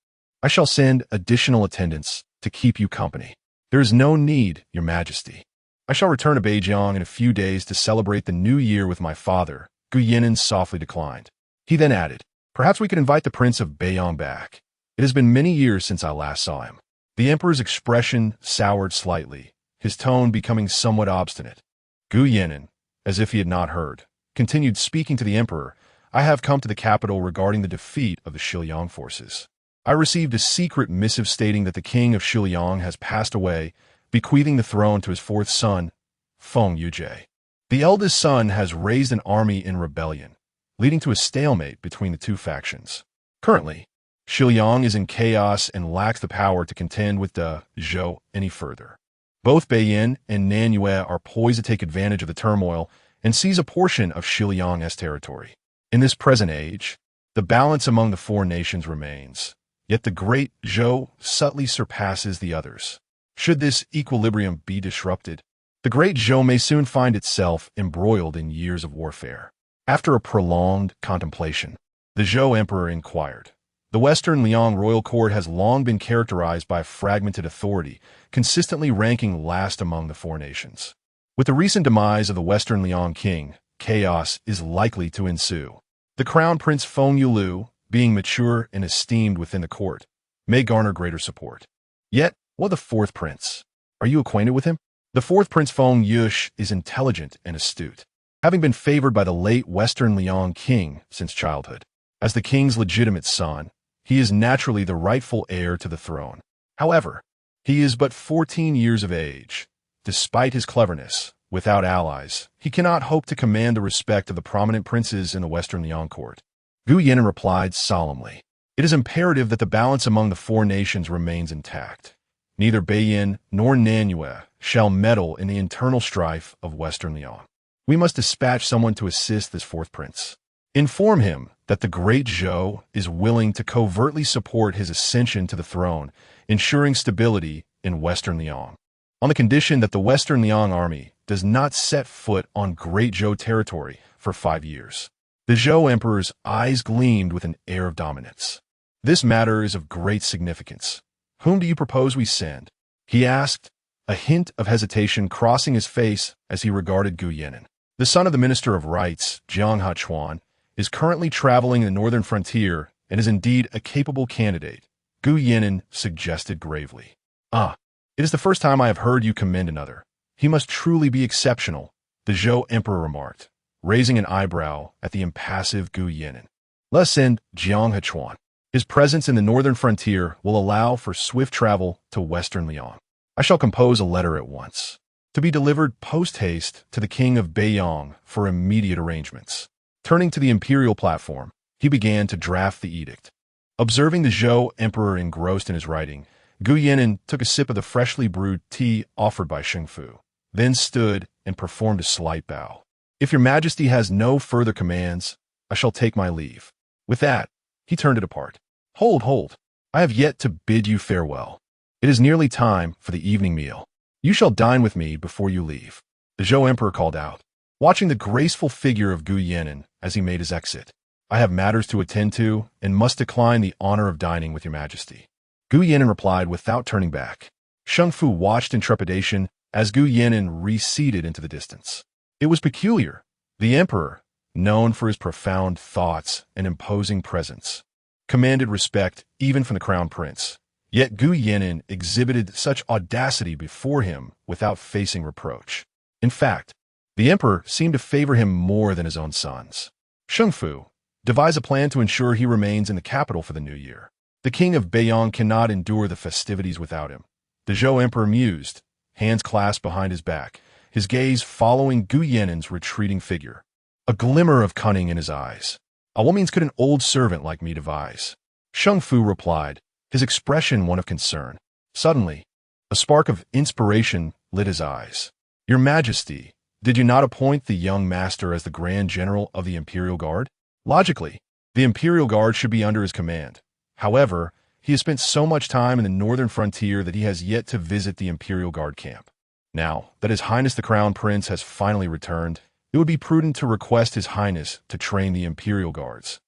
I shall send additional attendants to keep you company. There is no need, your Majesty. I shall return to Beijing in a few days to celebrate the new year with my father, Gu Yinan softly declined. He then added, perhaps we could invite the Prince of Beiyang back. It has been many years since I last saw him. The emperor's expression soured slightly, his tone becoming somewhat obstinate. Gu Yinan, as if he had not heard, continued speaking to the emperor. I have come to the capital regarding the defeat of the Shiliang forces. I received a secret missive stating that the king of Shiliang has passed away, bequeathing the throne to his fourth son, Feng Yujie. The eldest son has raised an army in rebellion, leading to a stalemate between the two factions. Currently, Shiliang is in chaos and lacks the power to contend with the Zhou any further. Both Beiyin and Nanyue are poised to take advantage of the turmoil and seize a portion of Shiliang's territory. In this present age, the balance among the four nations remains, yet the great Zhou subtly surpasses the others. Should this equilibrium be disrupted, the great Zhou may soon find itself embroiled in years of warfare. After a prolonged contemplation, the Zhou emperor inquired. The Western Liang royal court has long been characterized by fragmented authority, consistently ranking last among the four nations. With the recent demise of the Western Liang king, chaos is likely to ensue. The crown prince Feng Yulu, being mature and esteemed within the court, may garner greater support. Yet, what of the fourth prince? Are you acquainted with him? The fourth prince Feng Yush is intelligent and astute, having been favored by the late Western Liang king since childhood. As the king's legitimate son, he is naturally the rightful heir to the throne. However, he is but 14 years of age. Despite his cleverness, without allies, he cannot hope to command the respect of the prominent princes in the Western Liang court. Gu Yinan replied solemnly, it is imperative that the balance among the four nations remains intact. Neither Beiyin nor Nanyue shall meddle in the internal strife of Western Liang. We must dispatch someone to assist this fourth prince. Inform him that the great Zhou is willing to covertly support his ascension to the throne, ensuring stability in Western Liang, on the condition that the Western Liang army does not set foot on Great Zhou territory for 5 years. The Zhou emperor's eyes gleamed with an air of dominance. This matter is of great significance. Whom do you propose we send? He asked, a hint of hesitation crossing his face as he regarded Gu Yinan. The son of the Minister of Rights, Jiang Hachuan, is currently traveling the northern frontier and is indeed a capable candidate, Gu Yinan suggested gravely. Ah, it is the first time I have heard you commend another. He must truly be exceptional, the Zhou emperor remarked, raising an eyebrow at the impassive Gu Yinan. Let's send Jiang Hachuan. His presence in the northern frontier will allow for swift travel to Western Liang. I shall compose a letter at once, to be delivered post-haste to the king of Beiyang for immediate arrangements. Turning to the imperial platform, he began to draft the edict. Observing the Zhou emperor engrossed in his writing, Gu Yinan took a sip of the freshly brewed tea offered by Sheng Fu, then stood and performed a slight bow. If your majesty has no further commands, I shall take my leave. With that, he turned to depart. Hold. I have yet to bid you farewell. It is nearly time for the evening meal. You shall dine with me before you leave. The Zhou emperor called out, watching the graceful figure of Gu Yinan as he made his exit. I have matters to attend to and must decline the honor of dining with your majesty. Gu Yinan replied without turning back. Sheng Fu watched in trepidation as Gu Yinan receded into the distance. It was peculiar. The emperor, known for his profound thoughts and imposing presence, commanded respect even from the crown prince. Yet Gu Yinan exhibited such audacity before him without facing reproach. In fact, the emperor seemed to favor him more than his own sons. Sheng Fu, devise a plan to ensure he remains in the capital for the new year. The king of Beiyang cannot endure the festivities without him. The Zhou emperor mused, hands clasped behind his back, his gaze following Gu Yinan's retreating figure. A glimmer of cunning in his eyes. What means could an old servant like me devise? Sheng Fu replied, his expression one of concern. Suddenly, a spark of inspiration lit his eyes. Your Majesty, did you not appoint the young master as the Grand General of the Imperial Guard? Logically, the Imperial Guard should be under his command. However, he has spent so much time in the northern frontier that he has yet to visit the Imperial Guard camp. Now that His Highness the Crown Prince has finally returned, it would be prudent to request His Highness to train the Imperial Guards,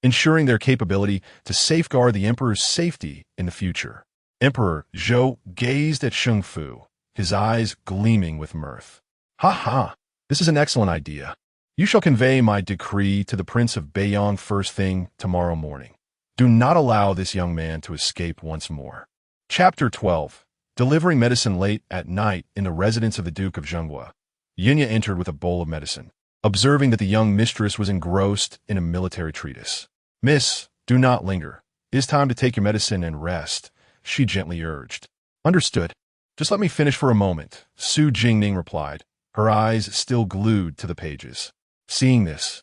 ensuring their capability to safeguard the Emperor's safety in the future. Emperor Zhou gazed at Sheng Fu, his eyes gleaming with mirth. Ha ha! This is an excellent idea. You shall convey my decree to the Prince of Beiyang first thing tomorrow morning. Do not allow this young man to escape once more. Chapter 12. Delivering medicine late at night in the residence of the Duke of Zhenguo. Yinya entered with a bowl of medicine, observing that the young mistress was engrossed in a military treatise. Miss, do not linger. It is time to take your medicine and rest, she gently urged. Understood. Just let me finish for a moment, Su Jingning replied, her eyes still glued to the pages. Seeing this,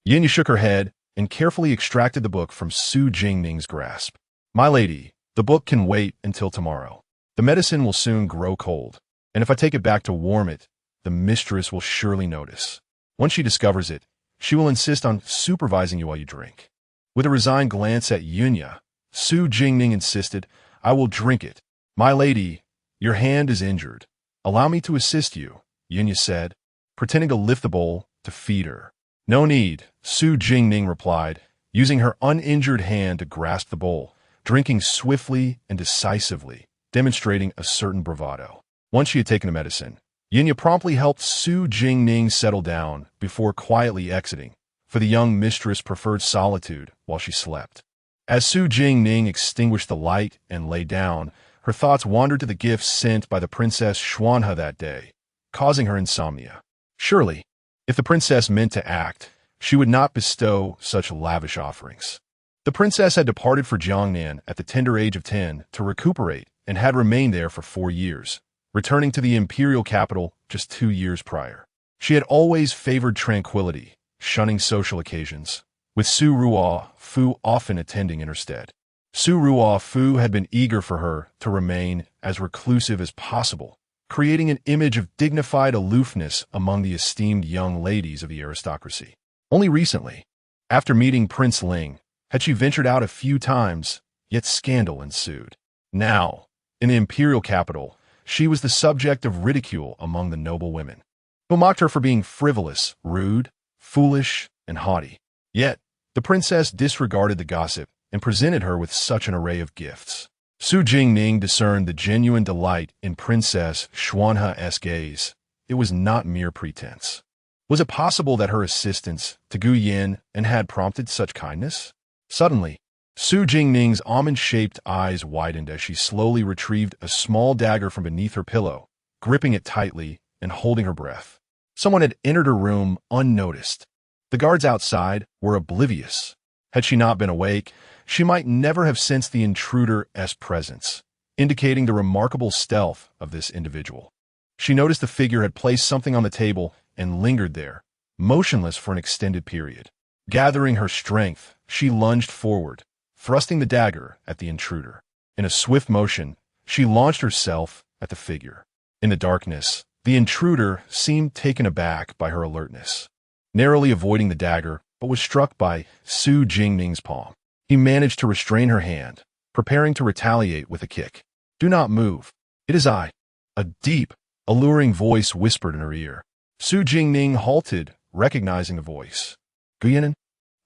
Yinya shook her head and carefully extracted the book from Su Jingning's grasp. My lady, the book can wait until tomorrow. The medicine will soon grow cold, and if I take it back to warm it, the mistress will surely notice. Once she discovers it, she will insist on supervising you while you drink. With a resigned glance at Yinya, Su Jingning insisted, I will drink it. My lady, your hand is injured. Allow me to assist you, Yinya said, pretending to lift the bowl to feed her. No need, Su Jingning replied, using her uninjured hand to grasp the bowl, drinking swiftly and decisively, demonstrating a certain bravado. Once she had taken the medicine, Yinya promptly helped Su Jingning settle down before quietly exiting, for the young mistress preferred solitude while she slept. As Su Jingning extinguished the light and lay down, her thoughts wandered to the gifts sent by the Princess Xuanhe that day, causing her insomnia. Surely, if the princess meant to act, she would not bestow such lavish offerings. The princess had departed for Jiangnan at the tender age of 10 to recuperate and had remained there for 4 years, returning to the imperial capital just 2 years prior. She had always favored tranquility, shunning social occasions, with Su Ruofu often attending in her stead. Su Ruofu had been eager for her to remain as reclusive as possible, creating an image of dignified aloofness among the esteemed young ladies of the aristocracy. Only recently, after meeting Prince Ling, had she ventured out a few times, yet scandal ensued. Now, in the imperial capital, she was the subject of ridicule among the noble women, who mocked her for being frivolous, rude, foolish, and haughty. Yet, the princess disregarded the gossip and presented her with such an array of gifts. Su Jingning discerned the genuine delight in Princess Xuanhe's gaze. It was not mere pretense. Was it possible that her assistance to Gu Yin had prompted such kindness? Suddenly, Su Jingning's almond-shaped eyes widened as she slowly retrieved a small dagger from beneath her pillow, gripping it tightly and holding her breath. Someone had entered her room unnoticed. The guards outside were oblivious. Had she not been awake, she might never have sensed the intruder's presence, indicating the remarkable stealth of this individual. She noticed the figure had placed something on the table and lingered there, motionless for an extended period. Gathering her strength, she lunged forward, thrusting the dagger at the intruder. In a swift motion, she launched herself at the figure. In the darkness, the intruder seemed taken aback by her alertness, narrowly avoiding the dagger, but was struck by Su Jingning's palm. He managed to restrain her hand, preparing to retaliate with a kick. Do not move. It is I. A deep, alluring voice whispered in her ear. Su Jingning halted, recognizing the voice. Gu Yinan?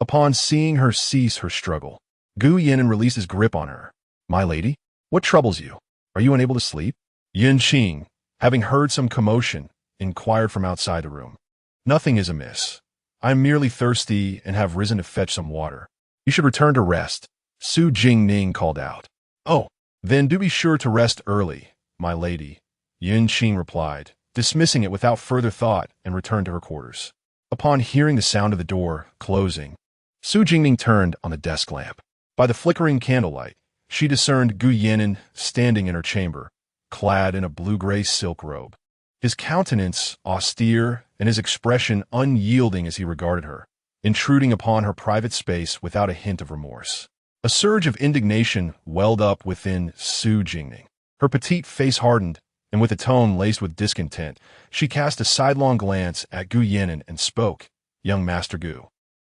Upon seeing her cease her struggle, Gu Yinan released his grip on her. My lady, what troubles you? Are you unable to sleep? Yin Qing, having heard some commotion, inquired from outside the room. Nothing is amiss. I am merely thirsty and have risen to fetch some water. You should return to rest, Su Jingning called out. Oh, then do be sure to rest early, my lady, Yin Qing replied, dismissing it without further thought and returned to her quarters. Upon hearing the sound of the door closing, Su Jingning turned on the desk lamp. By the flickering candlelight, she discerned Gu Yinan standing in her chamber, clad in a blue-gray silk robe. His countenance austere and his expression unyielding as he regarded her, intruding upon her private space without a hint of remorse. A surge of indignation welled up within Su Jingning. Her petite face hardened, and with a tone laced with discontent, she cast a sidelong glance at Gu Yinan and spoke. Young Master Gu,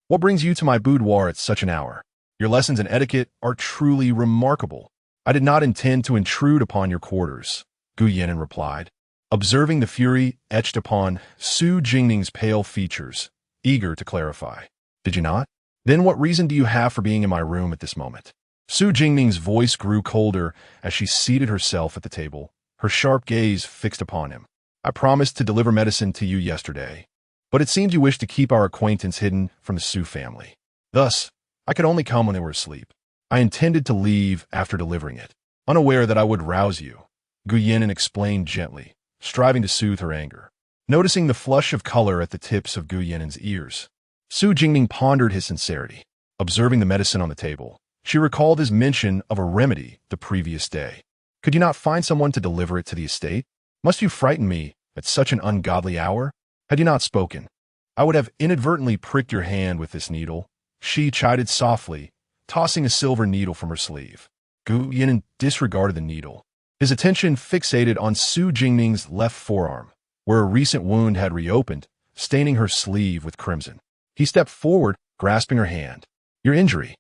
what brings you to my boudoir at such an hour? Your lessons in etiquette are truly remarkable. I did not intend to intrude upon your quarters, Gu Yinan replied, observing the fury etched upon Su Jingning's pale features, eager to clarify. Did you not? Then what reason do you have for being in my room at this moment? Su Jingning's voice grew colder as she seated herself at the table, her sharp gaze fixed upon him. I promised to deliver medicine to you yesterday, but it seems you wish to keep our acquaintance hidden from the Su family. Thus, I could only come when they were asleep. I intended to leave after delivering it, unaware that I would rouse you, Gu Yinan explained gently, striving to soothe her anger. Noticing the flush of color at the tips of Gu Yinan's ears, Su Jingning pondered his sincerity. Observing the medicine on the table, she recalled his mention of a remedy the previous day. Could you not find someone to deliver it to the estate? Must you frighten me at such an ungodly hour? Had you not spoken, I would have inadvertently pricked your hand with this needle, she chided softly, tossing a silver needle from her sleeve. Gu Yinan disregarded the needle, his attention fixated on Su Jingning's left forearm, where a recent wound had reopened, staining her sleeve with crimson. He stepped forward, grasping her hand. Your injury.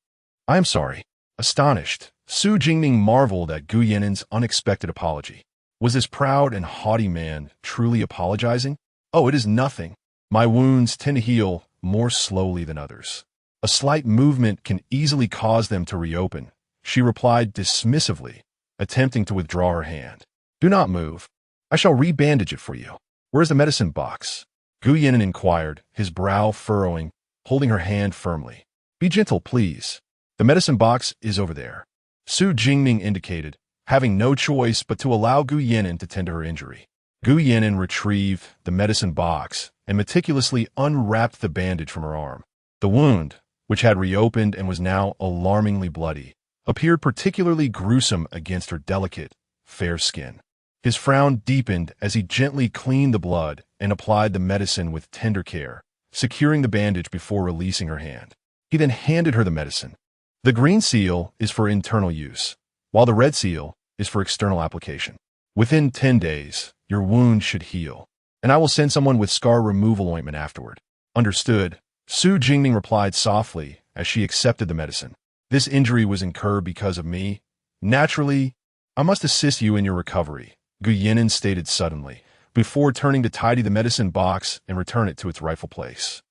I am sorry. Astonished, Su Jingning marveled at Gu Yinan's unexpected apology. Was this proud and haughty man truly apologizing? Oh, it is nothing. My wounds tend to heal more slowly than others. A slight movement can easily cause them to reopen, she replied dismissively, attempting to withdraw her hand. Do not move. I shall rebandage it for you. Where is the medicine box? Gu Yinan inquired, his brow furrowing, holding her hand firmly. Be gentle, please. The medicine box is over there. Su Jingning indicated, having no choice but to allow Gu Yinan to tend to her injury. Gu Yinan retrieved the medicine box and meticulously unwrapped the bandage from her arm. The wound, which had reopened and was now alarmingly bloody, appeared particularly gruesome against her delicate, fair skin. His frown deepened as he gently cleaned the blood and applied the medicine with tender care, securing the bandage before releasing her hand. He then handed her the medicine. The green seal is for internal use, while the red seal is for external application. Within 10 days, your wound should heal, and I will send someone with scar removal ointment afterward. Understood, Su Jingning replied softly as she accepted the medicine. This injury was incurred because of me. Naturally, I must assist you in your recovery, Gu Yinan stated suddenly, before turning to tidy the medicine box and return it to its rightful place.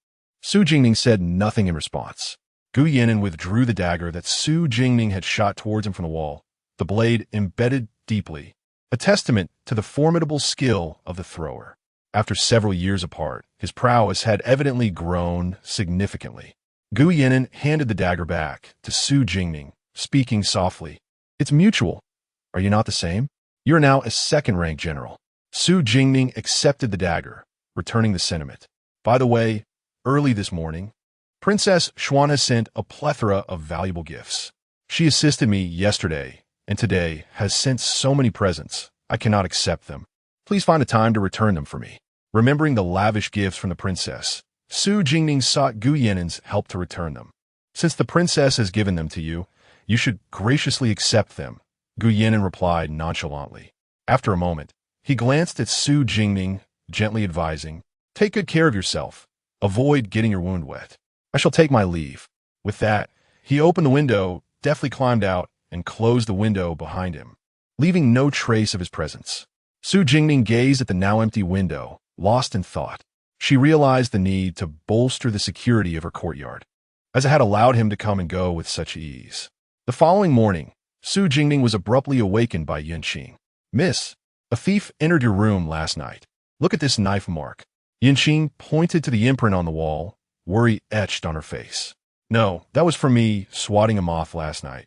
Su Jingning said nothing in response. Gu Yinan withdrew the dagger that Su Jingning had shot towards him from the wall, the blade embedded deeply, a testament to the formidable skill of the thrower. After several years apart, his prowess had evidently grown significantly. Gu Yinan handed the dagger back to Su Jingning, speaking softly. It's mutual. Are you not the same? You are now a second-rank general. Su Jingning accepted the dagger, returning the sentiment. By the way, early this morning, Princess Xuan has sent a plethora of valuable gifts. She assisted me yesterday, and today has sent so many presents, I cannot accept them. Please find a time to return them for me. Remembering the lavish gifts from the princess, Su Jingning sought Gu Yinan's help to return them. Since the princess has given them to you, you should graciously accept them, Gu Yinan replied nonchalantly. After a moment, he glanced at Su Jingning, gently advising, take good care of yourself. Avoid getting your wound wet. I shall take my leave. With that, he opened the window, deftly climbed out, and closed the window behind him, leaving no trace of his presence. Su Jingning gazed at the now empty window, lost in thought. She realized the need to bolster the security of her courtyard, as it had allowed him to come and go with such ease. The following morning, Su Jingning was abruptly awakened by Yanqing. Miss, a thief entered your room last night. Look at this knife mark. Yanqing pointed to the imprint on the wall, worry etched on her face. No, that was from me swatting a moth last night.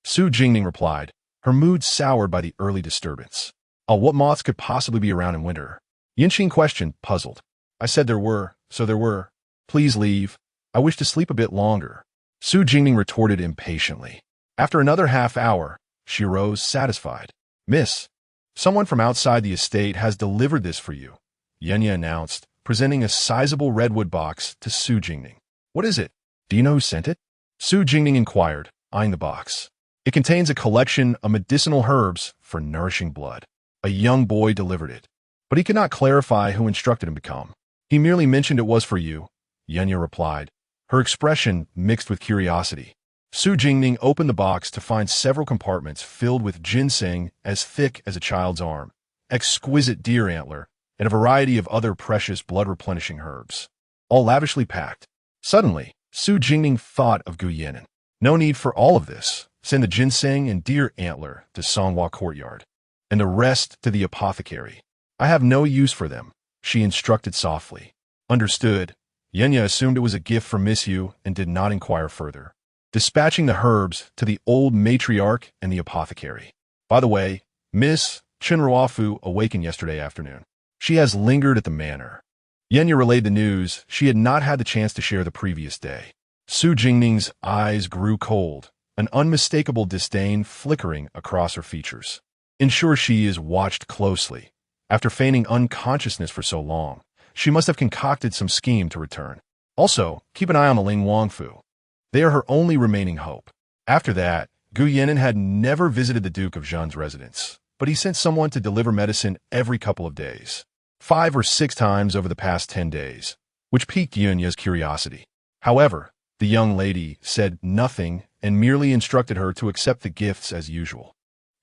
Su Jingning replied, her mood soured by the early disturbance. Oh, what moths could possibly be around in winter? Yanqing questioned, puzzled. I said there were, so there were. Please leave. I wish to sleep a bit longer. Su Jingning retorted impatiently. After another half hour, she rose satisfied. Miss, someone from outside the estate has delivered this for you, Yenya announced, presenting a sizable redwood box to Su Jingning. What is it? Do you know who sent it? Su Jingning inquired, eyeing the box. It contains a collection of medicinal herbs for nourishing blood. A young boy delivered it, but he could not clarify who instructed him to come. He merely mentioned it was for you, Yenya replied, her expression mixed with curiosity. Su Jingning opened the box to find several compartments filled with ginseng as thick as a child's arm, exquisite deer antler, and a variety of other precious blood-replenishing herbs, all lavishly packed. Suddenly, Su Jingning thought of Gu Yinan. No need for all of this. Send the ginseng and deer antler to Songhua courtyard. and the rest to the apothecary. I have no use for them, she instructed softly. Understood. Yenya assumed it was a gift from Miss Yu and did not inquire further, dispatching the herbs to the old matriarch and the apothecary. By the way, Miss Chinruafu awakened yesterday afternoon. She has lingered at the manor. Yenya relayed the news she had not had the chance to share the previous day. Su Jingning's eyes grew cold, an unmistakable disdain flickering across her features. Ensure she is watched closely. After feigning unconsciousness for so long, she must have concocted some scheme to return. Also, keep an eye on the Ling Wangfu. They are her only remaining hope. After that, Gu Yan'an had never visited the Duke of Zhen's residence, but he sent someone to deliver medicine every couple of days, 5 or 6 times over the past 10 days, which piqued Yunya's curiosity. However, the young lady said nothing and merely instructed her to accept the gifts as usual.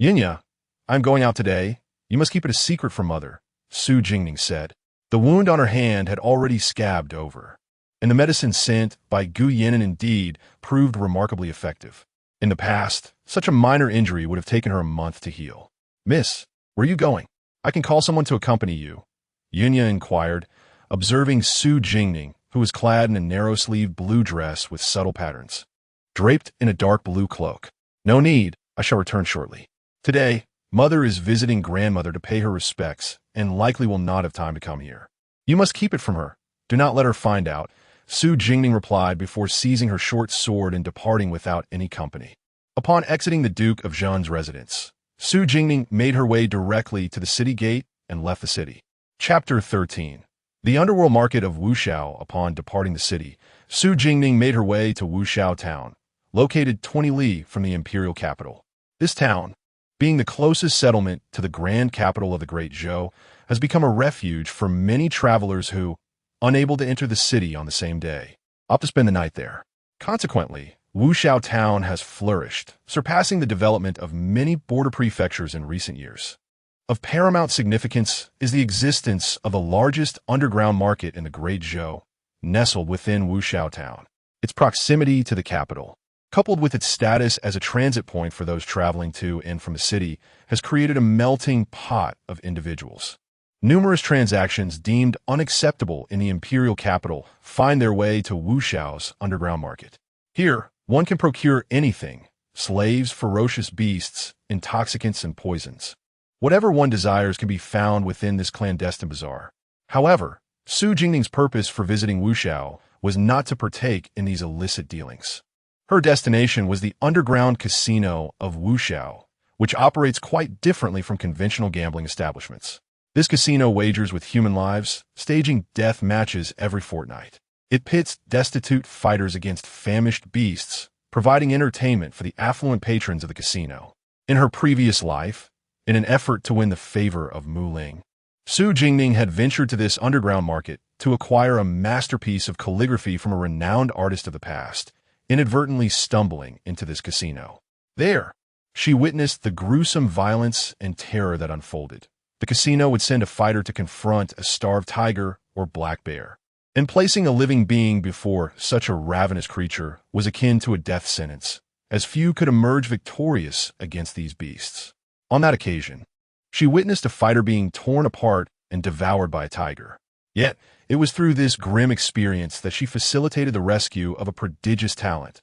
Yunya, I'm going out today. You must keep it a secret from Mother, Su Jingning said. The wound on her hand had already scabbed over, and the medicine sent by Gu Yan'an indeed proved remarkably effective. In the past, such a minor injury would have taken her a month to heal. Miss, where are you going? I can call someone to accompany you, Yunya inquired, observing Su Jingning, who was clad in a narrow-sleeved blue dress with subtle patterns, draped in a dark blue cloak. No need, I shall return shortly. Today, Mother is visiting Grandmother to pay her respects and likely will not have time to come here. You must keep it from her. Do not let her find out, Su Jingning replied before seizing her short sword and departing without any company. Upon exiting the Duke of Zhen's residence, Su Jingning made her way directly to the city gate and left the city. Chapter 13. The underworld market of Wuxiao. Upon departing the city, Su Jingning made her way to Wuxiao town, located 20 li from the imperial capital. This town, being the closest settlement to the grand capital of the Great Zhou, has become a refuge for many travelers who, unable to enter the city on the same day, opt to spend the night there. Consequently, Wuxiao town has flourished, surpassing the development of many border prefectures in recent years. Of paramount significance is the existence of the largest underground market in the Great Zhou, nestled within Wuxiao town. Its proximity to the capital, coupled with its status as a transit point for those traveling to and from the city, has created a melting pot of individuals. Numerous transactions deemed unacceptable in the imperial capital find their way to Wuxiao's underground market. Here, one can procure anything: slaves, ferocious beasts, intoxicants, and poisons. Whatever one desires can be found within this clandestine bazaar. However, Su Jingning's purpose for visiting Wuxiao was not to partake in these illicit dealings. Her destination was the underground casino of Wuxiao, which operates quite differently from conventional gambling establishments. This casino wagers with human lives, staging death matches every fortnight. It pits destitute fighters against famished beasts, providing entertainment for the affluent patrons of the casino. In her previous life, in an effort to win the favor of Mu Ling, Su Jingning had ventured to this underground market to acquire a masterpiece of calligraphy from a renowned artist of the past, inadvertently stumbling into this casino. There, she witnessed the gruesome violence and terror that unfolded. The casino would send a fighter to confront a starved tiger or black bear, and placing a living being before such a ravenous creature was akin to a death sentence, as few could emerge victorious against these beasts. On that occasion, she witnessed a fighter being torn apart and devoured by a tiger. Yet, it was through this grim experience that she facilitated the rescue of a prodigious talent,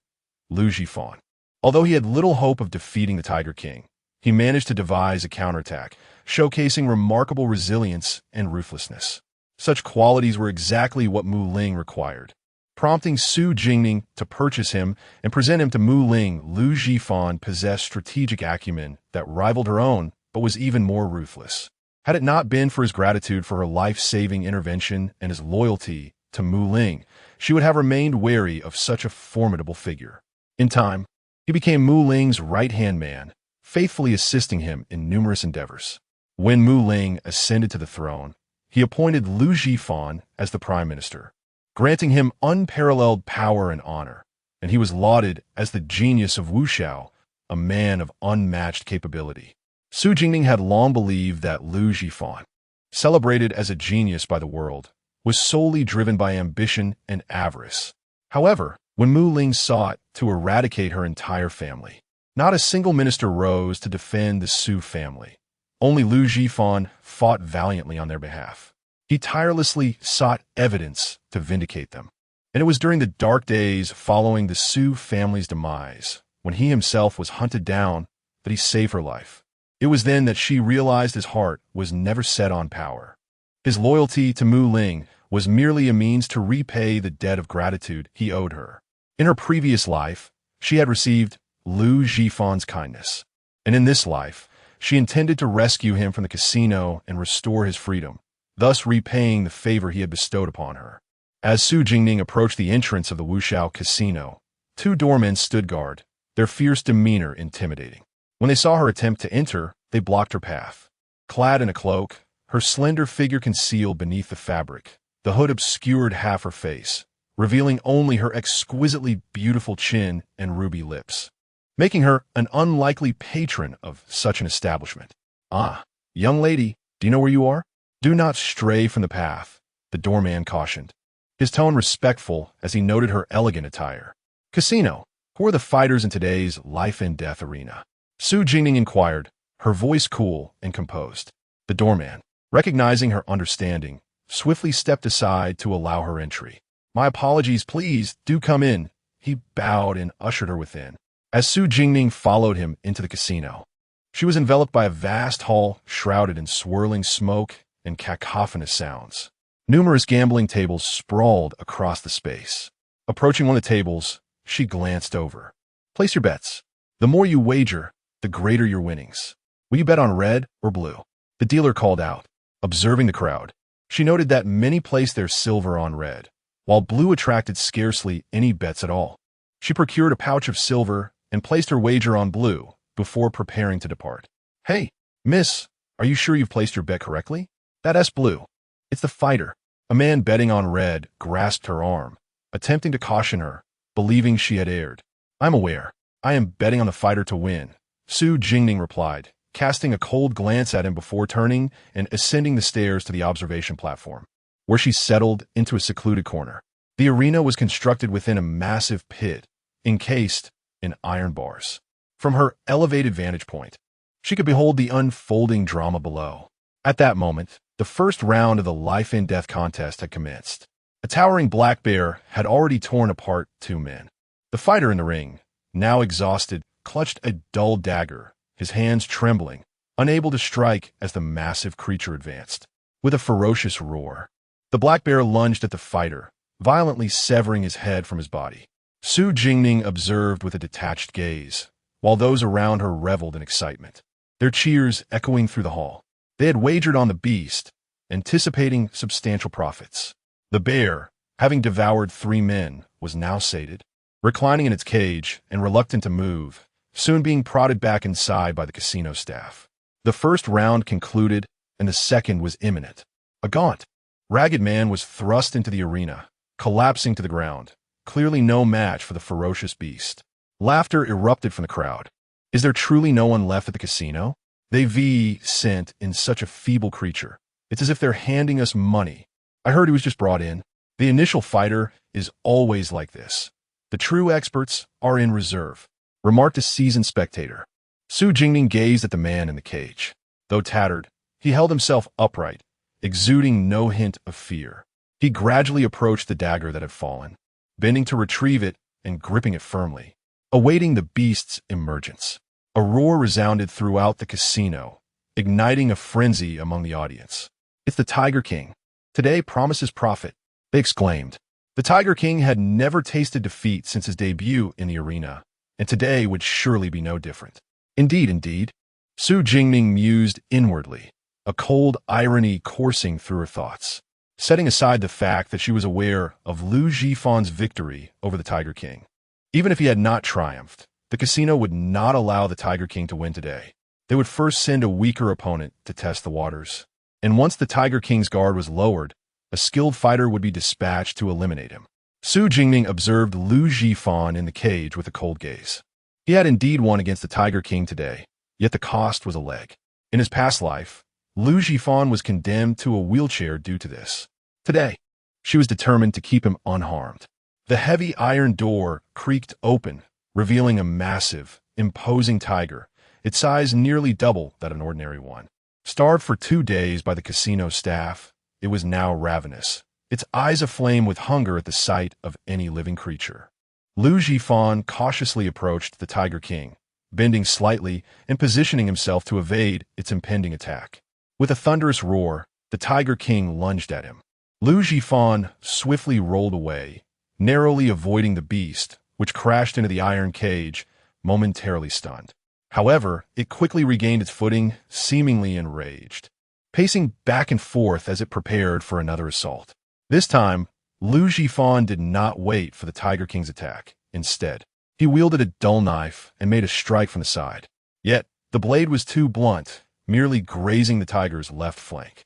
Lu Jifan. Although he had little hope of defeating the Tiger King, he managed to devise a counterattack, showcasing remarkable resilience and ruthlessness. Such qualities were exactly what Mu Ling required, prompting Su Jingning to purchase him and present him to Mu Ling. Lu Jifan possessed strategic acumen that rivaled her own, but was even more ruthless. Had it not been for his gratitude for her life-saving intervention and his loyalty to Mu Ling, she would have remained wary of such a formidable figure. In time, he became Mu Ling's right-hand man, faithfully assisting him in numerous endeavors. When Mu Ling ascended to the throne, he appointed Lu Jifan as the prime minister, granting him unparalleled power and honor, and he was lauded as the genius of Wuxiao, a man of unmatched capability. Su Jingning had long believed that Lu Jifan, celebrated as a genius by the world, was solely driven by ambition and avarice. However, when Mu Ling sought to eradicate her entire family, not a single minister rose to defend the Su family. Only Lu Zhifan fought valiantly on their behalf. He tirelessly sought evidence to vindicate them. And it was during the dark days following the Su family's demise, when he himself was hunted down, that he saved her life. It was then that she realized his heart was never set on power. His loyalty to Mu Ling was merely a means to repay the debt of gratitude he owed her. In her previous life, she had received Lu Zhifan's kindness. And in this life, she intended to rescue him from the casino and restore his freedom, thus repaying the favor he had bestowed upon her. As Su Jingning approached the entrance of the Wushao casino, two doormen stood guard, their fierce demeanor intimidating. When they saw her attempt to enter, they blocked her path. Clad in a cloak, her slender figure concealed beneath the fabric, the hood obscured half her face, revealing only her exquisitely beautiful chin and ruby lips, making her an unlikely patron of such an establishment. "Ah, young lady, do you know where you are? Do not stray from the path," the doorman cautioned, his tone respectful as he noted her elegant attire. "Casino, who are the fighters in today's life-and-death arena?" Su Jingning inquired, her voice cool and composed. The doorman, recognizing her understanding, swiftly stepped aside to allow her entry. "My apologies, please, do come in." He bowed and ushered her within. As Su Jingning followed him into the casino, she was enveloped by a vast hall shrouded in swirling smoke and cacophonous sounds. Numerous gambling tables sprawled across the space. Approaching one of the tables, she glanced over. "Place your bets. The more you wager, the greater your winnings. Will you bet on red or blue?" The dealer called out. Observing the crowd, she noted that many placed their silver on red, while blue attracted scarcely any bets at all. She procured a pouch of silver and placed her wager on blue before preparing to depart. "Hey, miss, are you sure you've placed your bet correctly? That's blue. It's the fighter." A man betting on red grasped her arm, attempting to caution her, believing she had erred. "I'm aware. I am betting on the fighter to win," Su Jingning replied, casting a cold glance at him before turning and ascending the stairs to the observation platform, where she settled into a secluded corner. The arena was constructed within a massive pit, encased in iron bars. From her elevated vantage point, she could behold the unfolding drama below. At that moment, the first round of the life-and-death contest had commenced. A towering black bear had already torn apart two men. The fighter in the ring, now exhausted, clutched a dull dagger, his hands trembling, unable to strike as the massive creature advanced. With a ferocious roar, the black bear lunged at the fighter, violently severing his head from his body. Su Jingning observed with a detached gaze, while those around her reveled in excitement, their cheers echoing through the hall. They had wagered on the beast, anticipating substantial profits. The bear, having devoured three men, was now sated, reclining in its cage and reluctant to move, soon being prodded back inside by the casino staff. The first round concluded, and the second was imminent. A gaunt, ragged man was thrust into the arena, collapsing to the ground, clearly no match for the ferocious beast. Laughter erupted from the crowd. "Is there truly no one left at the casino? They sent in such a feeble creature. It's as if they're handing us money. I heard he was just brought in." The initial fighter is always like this. The true experts are in reserve, remarked a seasoned spectator. Su Jingning gazed at the man in the cage. Though tattered, he held himself upright, exuding no hint of fear. He gradually approached the dagger that had fallen, bending to retrieve it and gripping it firmly, awaiting the beast's emergence. A roar resounded throughout the casino, igniting a frenzy among the audience. "It's the Tiger King. Today promises profit," they exclaimed. The Tiger King had never tasted defeat since his debut in the arena, and today would surely be no different. Indeed, Su Jingning mused inwardly, a cold irony coursing through her thoughts, setting aside the fact that she was aware of Lu Zhifan's victory over the Tiger King. Even if he had not triumphed, the casino would not allow the Tiger King to win today. They would first send a weaker opponent to test the waters, and once the Tiger King's guard was lowered, a skilled fighter would be dispatched to eliminate him. Su Jingning observed Lu Zhifan in the cage with a cold gaze. He had indeed won against the Tiger King today, yet the cost was a leg. In his past life, Lu Zhifan was condemned to a wheelchair due to this. Today, she was determined to keep him unharmed. The heavy iron door creaked open, revealing a massive, imposing tiger, its size nearly double that of an ordinary one. Starved for 2 days by the casino staff, it was now ravenous, its eyes aflame with hunger at the sight of any living creature. Lu Jifan cautiously approached the Tiger King, bending slightly and positioning himself to evade its impending attack. With a thunderous roar, the Tiger King lunged at him. Lu Jifan swiftly rolled away, narrowly avoiding the beast, which crashed into the iron cage, momentarily stunned. However, it quickly regained its footing, seemingly enraged, pacing back and forth as it prepared for another assault. This time, Lu Jifan did not wait for the Tiger King's attack. Instead, he wielded a dull knife and made a strike from the side. Yet, the blade was too blunt, merely grazing the tiger's left flank.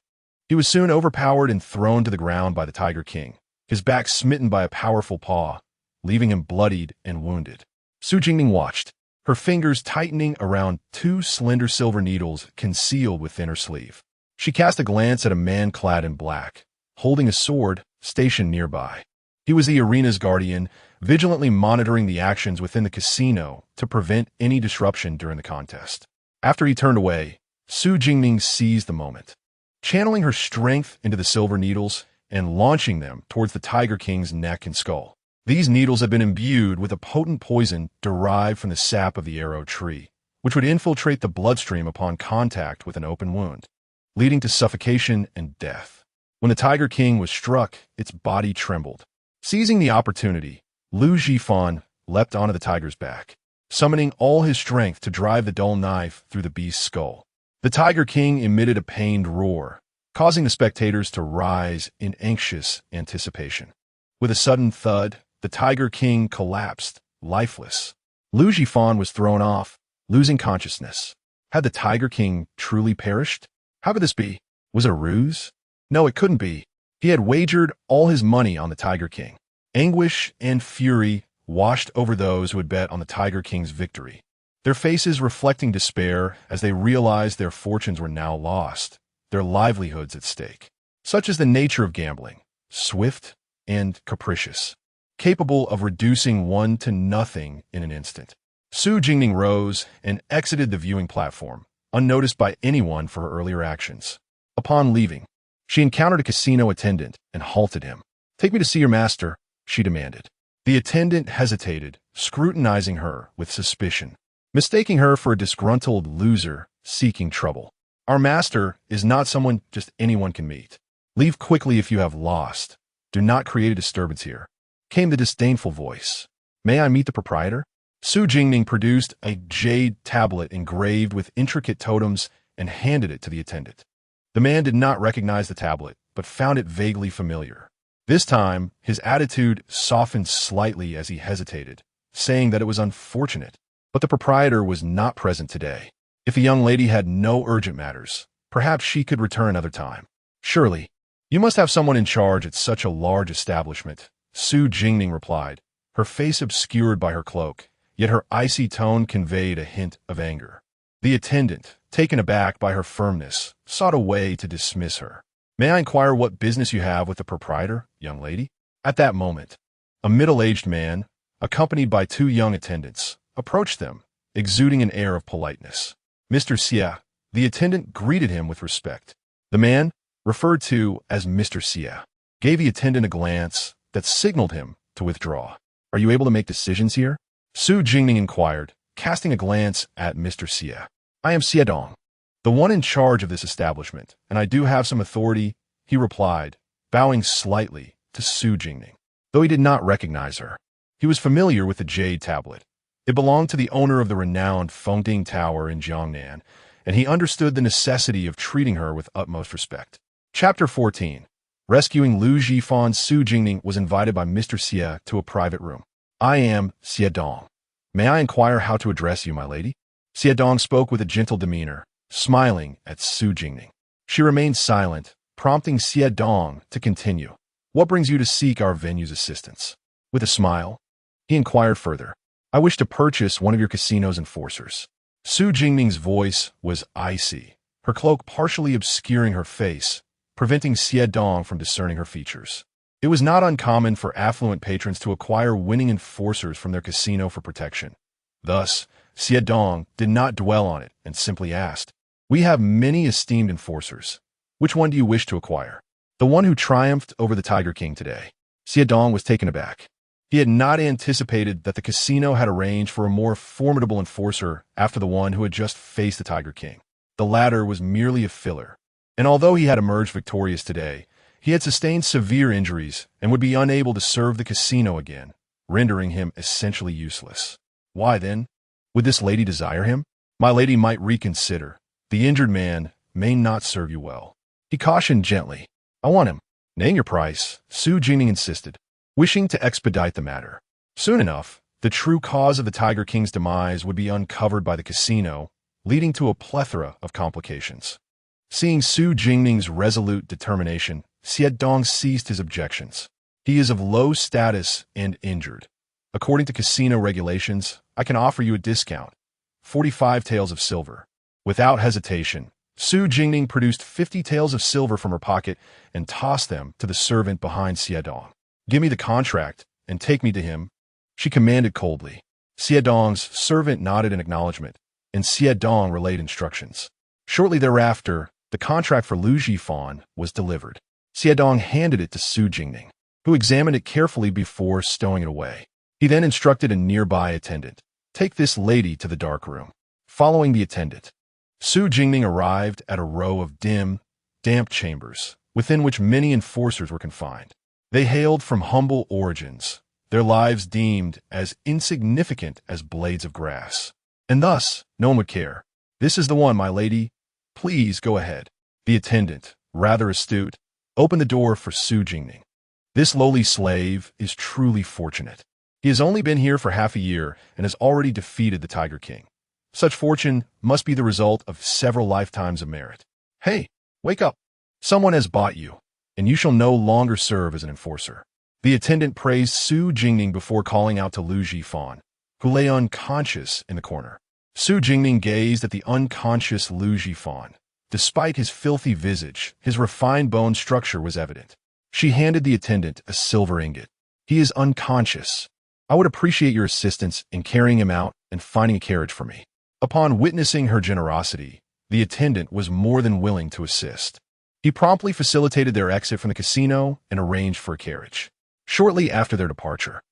He was soon overpowered and thrown to the ground by the Tiger King, his back smitten by a powerful paw, leaving him bloodied and wounded. Su Jingning watched, her fingers tightening around 2 slender silver needles concealed within her sleeve. She cast a glance at a man clad in black, holding a sword, stationed nearby. He was the arena's guardian, vigilantly monitoring the actions within the casino to prevent any disruption during the contest. After he turned away, Su Jingning seized the moment, channeling her strength into the silver needles and launching them towards the Tiger King's neck and skull. These needles had been imbued with a potent poison derived from the sap of the arrow tree, which would infiltrate the bloodstream upon contact with an open wound, leading to suffocation and death. When the Tiger King was struck, its body trembled. Seizing the opportunity, Lu Jifan leapt onto the tiger's back, summoning all his strength to drive the dull knife through the beast's skull. The Tiger King emitted a pained roar, causing the spectators to rise in anxious anticipation. With a sudden thud, the Tiger King collapsed, lifeless. Lu Jifan was thrown off, losing consciousness. Had the Tiger King truly perished? How could this be? Was it a ruse? No, it couldn't be. He had wagered all his money on the Tiger King. Anguish and fury washed over those who had bet on the Tiger King's victory, their faces reflecting despair as they realized their fortunes were now lost, their livelihoods at stake. Such is the nature of gambling, swift and capricious, capable of reducing one to nothing in an instant. Su Jingning rose and exited the viewing platform, unnoticed by anyone for her earlier actions. Upon leaving, she encountered a casino attendant and halted him. "Take me to see your master," she demanded. The attendant hesitated, scrutinizing her with suspicion, mistaking her for a disgruntled loser seeking trouble. "Our master is not someone just anyone can meet. Leave quickly if you have lost. Do not create a disturbance here," came the disdainful voice. "May I meet the proprietor?" Su Jingning produced a jade tablet engraved with intricate totems and handed it to the attendant. The man did not recognize the tablet, but found it vaguely familiar. This time, his attitude softened slightly as he hesitated, saying that it was unfortunate, but the proprietor was not present today. If the young lady had no urgent matters, perhaps she could return another time. "Surely, you must have someone in charge at such a large establishment," Su Jingning replied, her face obscured by her cloak, yet her icy tone conveyed a hint of anger. The attendant, taken aback by her firmness, sought a way to dismiss her. "May I inquire what business you have with the proprietor, young lady?" At that moment, a middle-aged man, accompanied by 2 young attendants, approached them, exuding an air of politeness. "Mr. Xie," the attendant greeted him with respect. The man, referred to as Mr. Xie, gave the attendant a glance that signaled him to withdraw. "Are you able to make decisions here?" Su Jingning inquired, casting a glance at Mr. Xie. "I am Xie Dong, the one in charge of this establishment, and I do have some authority," he replied, bowing slightly to Su Jingning. Though he did not recognize her, he was familiar with the jade tablet. It belonged to the owner of the renowned Fengding Tower in Jiangnan, and he understood the necessity of treating her with utmost respect. Chapter 14. Rescuing Lu Jifan. Su Jingning was invited by Mr. Xie to a private room. "I am Xie Dong. May I inquire how to address you, my lady?" Xie Dong spoke with a gentle demeanor, smiling at Su Jingning. She remained silent, prompting Xie Dong to continue. "What brings you to seek our venue's assistance?" With a smile, he inquired further. "I wish to purchase one of your casino's enforcers." Su Jingning's voice was icy, her cloak partially obscuring her face, preventing Xie Dong from discerning her features. It was not uncommon for affluent patrons to acquire winning enforcers from their casino for protection. Thus, Xie Dong did not dwell on it and simply asked, We have many esteemed enforcers. Which one do you wish to acquire? The one who triumphed over the Tiger King today. Xiedong was taken aback. He had not anticipated that the casino had arranged for a more formidable enforcer after the one who had just faced the Tiger King. The latter was merely a filler, and although he had emerged victorious today, he had sustained severe injuries and would be unable to serve the casino again, rendering him essentially useless. Why then? Would this lady desire him? My lady might reconsider. The injured man may not serve you well. He cautioned gently. I want him. Name your price, Su Jingning insisted, wishing to expedite the matter. Soon enough, the true cause of the Tiger King's demise would be uncovered by the casino, leading to a plethora of complications. Seeing Su Jingning's resolute determination, Xiedong ceased his objections. He is of low status and injured. According to casino regulations, I can offer you a discount, 45 taels of silver. Without hesitation, Su Jingning produced 50 taels of silver from her pocket and tossed them to the servant behind Xiedong. Give me the contract and take me to him, she commanded coldly. Xiedong's servant nodded in acknowledgement, and Xiedong relayed instructions. Shortly thereafter, the contract for Lu Jifan was delivered. Xiedong handed it to Su Jingning, who examined it carefully before stowing it away. He then instructed a nearby attendant, take this lady to the dark room. Following the attendant, Su Jingning arrived at a row of dim, damp chambers, within which many enforcers were confined. They hailed from humble origins, their lives deemed as insignificant as blades of grass. And thus, no one would care. This is the one, my lady. Please go ahead. The attendant, rather astute, opened the door for Su Jingning. This lowly slave is truly fortunate. He has only been here for half a year and has already defeated the Tiger King. Such fortune must be the result of several lifetimes of merit. Hey, wake up. Someone has bought you, and you shall no longer serve as an enforcer. The attendant praised Su Jingning before calling out to Lu Jifan, who lay unconscious in the corner. Su Jingning gazed at the unconscious Lu Jifan. Despite his filthy visage, his refined bone structure was evident. She handed the attendant a silver ingot. He is unconscious. I would appreciate your assistance in carrying him out and finding a carriage for me. Upon witnessing her generosity, the attendant was more than willing to assist. He promptly facilitated their exit from the casino and arranged for a carriage. Shortly after their departure,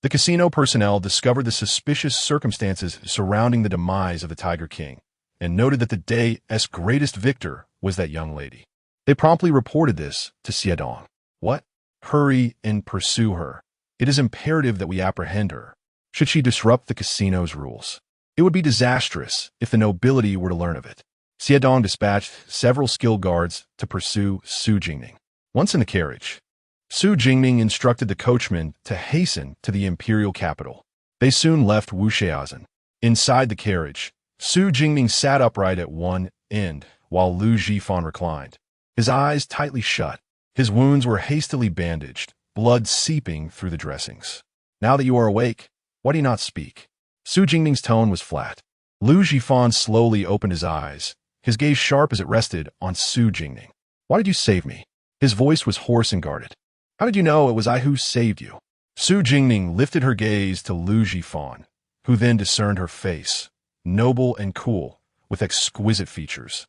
the casino personnel discovered the suspicious circumstances surrounding the demise of the Tiger King and noted that the day's greatest victor was that young lady. They promptly reported this to Xiedong. What? Hurry and pursue her. It is imperative that we apprehend her, should she disrupt the casino's rules. It would be disastrous if the nobility were to learn of it. Xiedong dispatched several skilled guards to pursue Su Jingning. Once in the carriage, Su Jingning instructed the coachman to hasten to the imperial capital. They soon left Wuxiaozhen. Inside the carriage, Su Jingning sat upright at one end while Lu Jifan reclined, his eyes tightly shut. His wounds were hastily bandaged, blood seeping through the dressings. Now that you are awake, why do you not speak? Su Jingning's tone was flat. Lu Jifan slowly opened his eyes, his gaze sharp as it rested on Su Jingning. Why did you save me? His voice was hoarse and guarded. How did you know it was I who saved you? Su Jingning lifted her gaze to Lu Jifan, who then discerned her face, noble and cool, with exquisite features.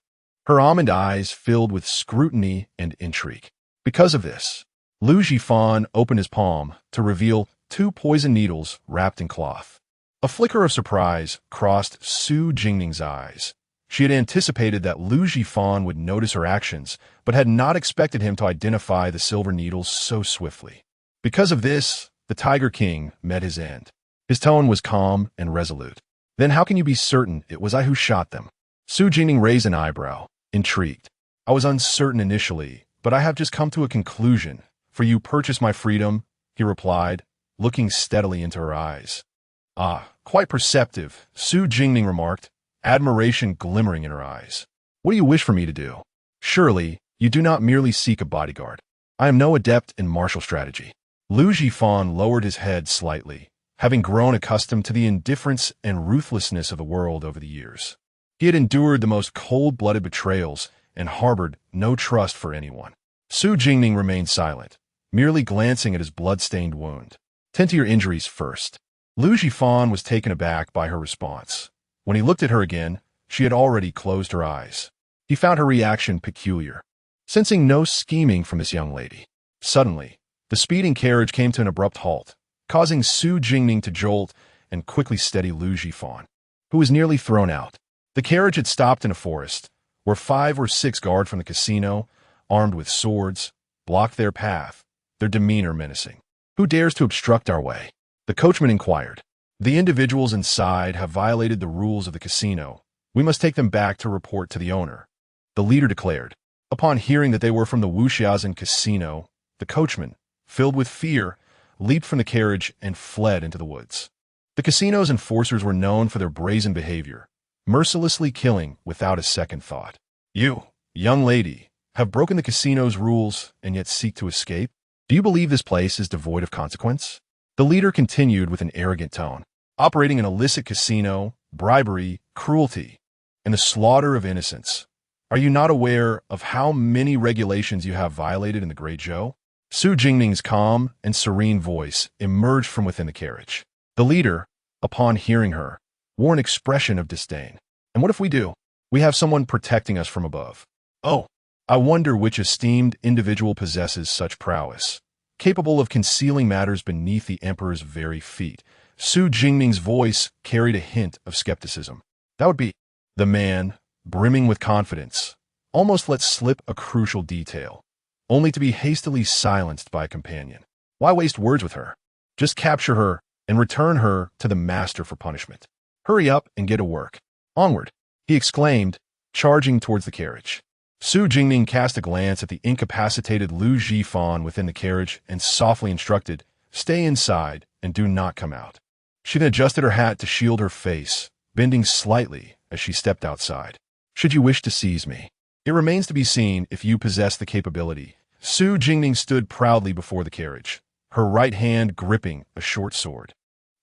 Her almond eyes filled with scrutiny and intrigue. Because of this, Lu Jifan opened his palm to reveal 2 poison needles wrapped in cloth. A flicker of surprise crossed Su Jingning's eyes. She had anticipated that Lu Jifan would notice her actions, but had not expected him to identify the silver needles so swiftly. Because of this, the Tiger King met his end. His tone was calm and resolute. Then how can you be certain it was I who shot them? Su Jingning raised an eyebrow, intrigued. I was uncertain initially, but I have just come to a conclusion. For you purchased my freedom, he replied, looking steadily into her eyes. Ah, quite perceptive, Su Jingning remarked, admiration glimmering in her eyes. What do you wish for me to do? Surely, you do not merely seek a bodyguard. I am no adept in martial strategy. Lu Jifan lowered his head slightly, having grown accustomed to the indifference and ruthlessness of the world over the years. He had endured the most cold-blooded betrayals and harbored no trust for anyone. Su Jingning remained silent, merely glancing at his blood-stained wound. Tend to your injuries first. Lu Jifan was taken aback by her response. When he looked at her again, she had already closed her eyes. He found her reaction peculiar, sensing no scheming from this young lady. Suddenly, the speeding carriage came to an abrupt halt, causing Su Jingning to jolt and quickly steady Lu Jifan, who was nearly thrown out. The carriage had stopped in a forest, where 5 or 6 guards from the casino, armed with swords, blocked their path, their demeanor menacing. "Who dares to obstruct our way?" the coachman inquired. "The individuals inside have violated the rules of the casino. We must take them back to report to the owner," the leader declared. Upon hearing that they were from the Wuxiazan casino, the coachman, filled with fear, leaped from the carriage and fled into the woods. The casino's enforcers were known for their brazen behavior, mercilessly killing without a second thought. "You, young lady, have broken the casino's rules and yet seek to escape? Do you believe this place is devoid of consequence?" The leader continued with an arrogant tone. "Operating an illicit casino, bribery, cruelty, and the slaughter of innocents. Are you not aware of how many regulations you have violated in the Great Zhou?" Su Jingning's calm and serene voice emerged from within the carriage. The leader, upon hearing her, wore an expression of disdain. "And what if we do? We have someone protecting us from above. Oh, I wonder which esteemed individual possesses such prowess, capable of concealing matters beneath the emperor's very feet." Su Jingning's voice carried a hint of skepticism. "That would be..." The man, brimming with confidence, almost let slip a crucial detail, only to be hastily silenced by a companion. "Why waste words with her? Just capture her and return her to the master for punishment. Hurry up and get to work. Onward," he exclaimed, charging towards the carriage. Su Jingning cast a glance at the incapacitated Lu Jifan within the carriage and softly instructed, "Stay inside and do not come out." She then adjusted her hat to shield her face, bending slightly as she stepped outside. "Should you wish to seize me, it remains to be seen if you possess the capability." Su Jingning stood proudly before the carriage, her right hand gripping a short sword,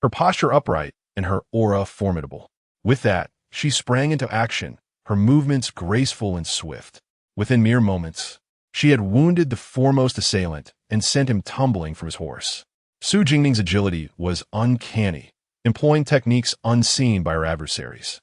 her posture upright and her aura formidable. With that, she sprang into action, her movements graceful and swift. Within mere moments, she had wounded the foremost assailant and sent him tumbling from his horse. Su Jingning's agility was uncanny, employing techniques unseen by her adversaries.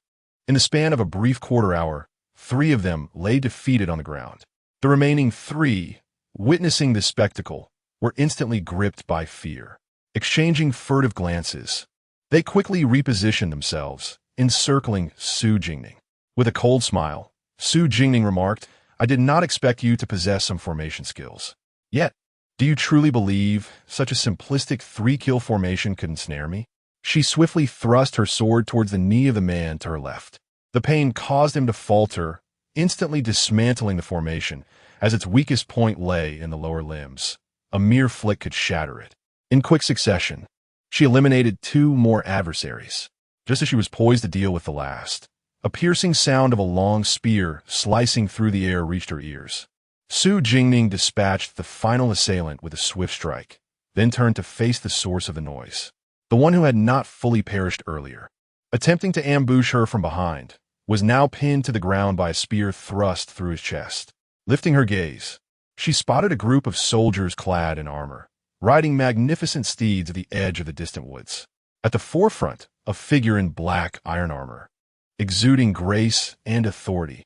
In the span of a brief quarter hour, 3 of them lay defeated on the ground. The remaining 3, witnessing this spectacle, were instantly gripped by fear. Exchanging furtive glances, they quickly repositioned themselves, encircling Su Jingning. With a cold smile, Su Jingning remarked, "I did not expect you to possess some formation skills. Yet, do you truly believe such a simplistic 3-kill formation could ensnare me?" She swiftly thrust her sword towards the knee of the man to her left. The pain caused him to falter, instantly dismantling the formation, as its weakest point lay in the lower limbs. A mere flick could shatter it. In quick succession, she eliminated 2 more adversaries. Just as she was poised to deal with the last, a piercing sound of a long spear slicing through the air reached her ears. Su Jingning dispatched the final assailant with a swift strike, then turned to face the source of the noise, the one who had not fully perished earlier. Attempting to ambush her from behind, was now pinned to the ground by a spear thrust through his chest. Lifting her gaze, she spotted a group of soldiers clad in armor, riding magnificent steeds at the edge of the distant woods. At the forefront, a figure in black iron armor, exuding grace and authority.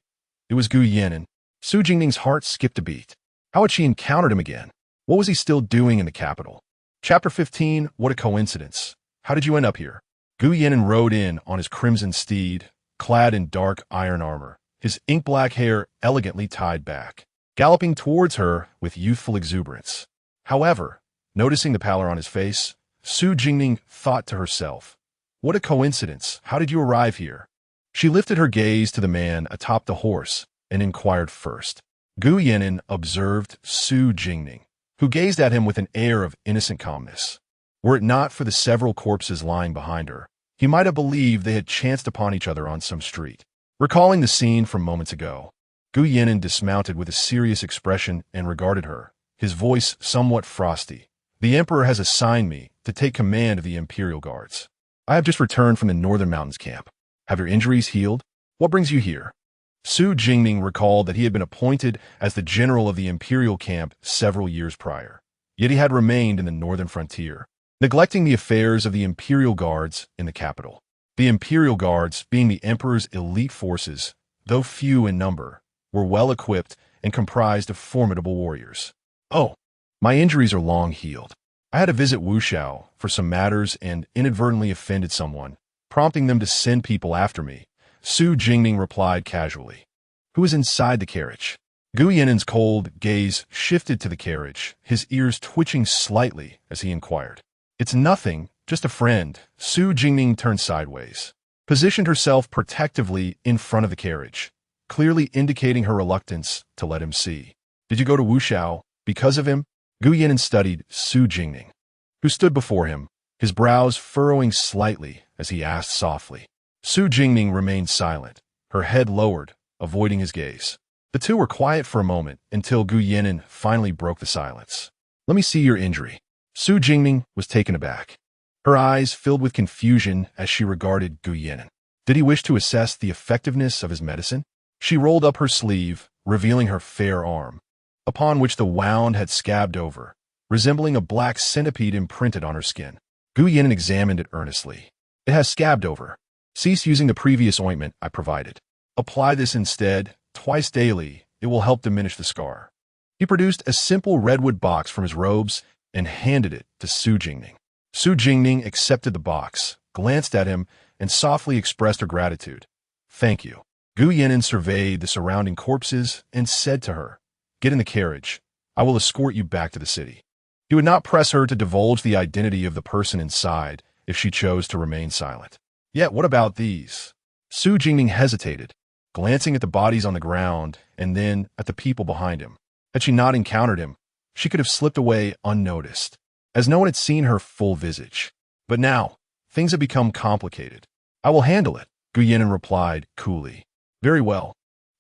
It was Gu Yan'an. Su Jingning's heart skipped a beat. How had she encountered him again? What was he still doing in the capital? Chapter 15, What a Coincidence. How did you end up here? Gu Yan'an rode in on his crimson steed, clad in dark iron armor, his ink-black hair elegantly tied back, galloping towards her with youthful exuberance. However, noticing the pallor on his face, Su Jingning thought to herself, "What a coincidence. How did you arrive here?" She lifted her gaze to the man atop the horse and inquired first. Gu Yan'an observed Su Jingning, who gazed at him with an air of innocent calmness. Were it not for the several corpses lying behind her, he might have believed they had chanced upon each other on some street. Recalling the scene from moments ago, Gu Yan'an dismounted with a serious expression and regarded her, his voice somewhat frosty. "The Emperor has assigned me to take command of the Imperial Guards. I have just returned from the Northern Mountains camp. Have your injuries healed? What brings you here?" Su Jingning recalled that he had been appointed as the general of the Imperial camp several years prior, yet he had remained in the northern frontier, neglecting the affairs of the Imperial Guards in the capital. The Imperial Guards, being the Emperor's elite forces, though few in number, were well-equipped and comprised of formidable warriors. Oh, my injuries are long healed. I had to visit Wuxiao for some matters and inadvertently offended someone, prompting them to send people after me. Su Jingning replied casually. Who is inside the carriage? Gu Yannin's cold gaze shifted to the carriage, his ears twitching slightly as he inquired. It's nothing, just a friend. Su Jingning turned sideways, positioned herself protectively in front of the carriage, clearly indicating her reluctance to let him see. Did you go to Wuxiao because of him? Gu Yannin studied Su Jingning, who stood before him, his brows furrowing slightly as he asked softly. Su Jingning remained silent, her head lowered, avoiding his gaze. The two were quiet for a moment until Gu Yannin finally broke the silence. Let me see your injury. Su Jingning was taken aback, her eyes filled with confusion as she regarded Gu Yannin. Did he wish to assess the effectiveness of his medicine? She rolled up her sleeve, revealing her fair arm, upon which the wound had scabbed over, resembling a black centipede imprinted on her skin. Gu Yannin examined it earnestly. It has scabbed over. Cease using the previous ointment I provided. Apply this instead, twice daily. It will help diminish the scar. He produced a simple redwood box from his robes and handed it to Su Jingning. Su Jingning accepted the box, glanced at him, and softly expressed her gratitude. Thank you. Gu Yannin surveyed the surrounding corpses and said to her, Get in the carriage. I will escort you back to the city. He would not press her to divulge the identity of the person inside if she chose to remain silent. Yet what about these? Su Jingning hesitated, glancing at the bodies on the ground and then at the people behind him. Had she not encountered him, she could have slipped away unnoticed, as no one had seen her full visage. But now, things have become complicated. I will handle it, Gu Yannin replied coolly. Very well.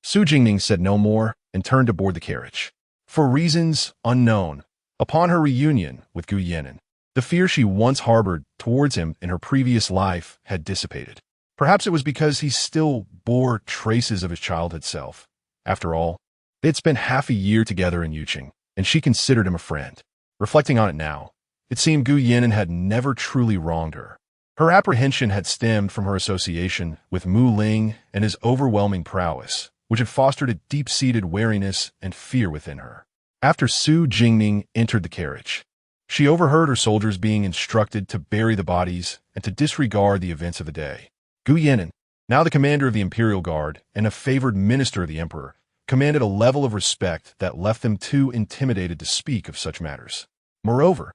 Su Jingning said no more and turned to board the carriage. For reasons unknown, upon her reunion with Gu Yannin, the fear she once harbored towards him in her previous life had dissipated. Perhaps it was because he still bore traces of his childhood self. After all, they had spent half a year together in Yuqing, and she considered him a friend. Reflecting on it now, it seemed Gu Yannin had never truly wronged her. Her apprehension had stemmed from her association with Mu Ling and his overwhelming prowess, which had fostered a deep-seated wariness and fear within her. After Su Jingning entered the carriage, she overheard her soldiers being instructed to bury the bodies and to disregard the events of the day. Gu Yannin, now the commander of the Imperial Guard and a favored minister of the Emperor, commanded a level of respect that left them too intimidated to speak of such matters. Moreover,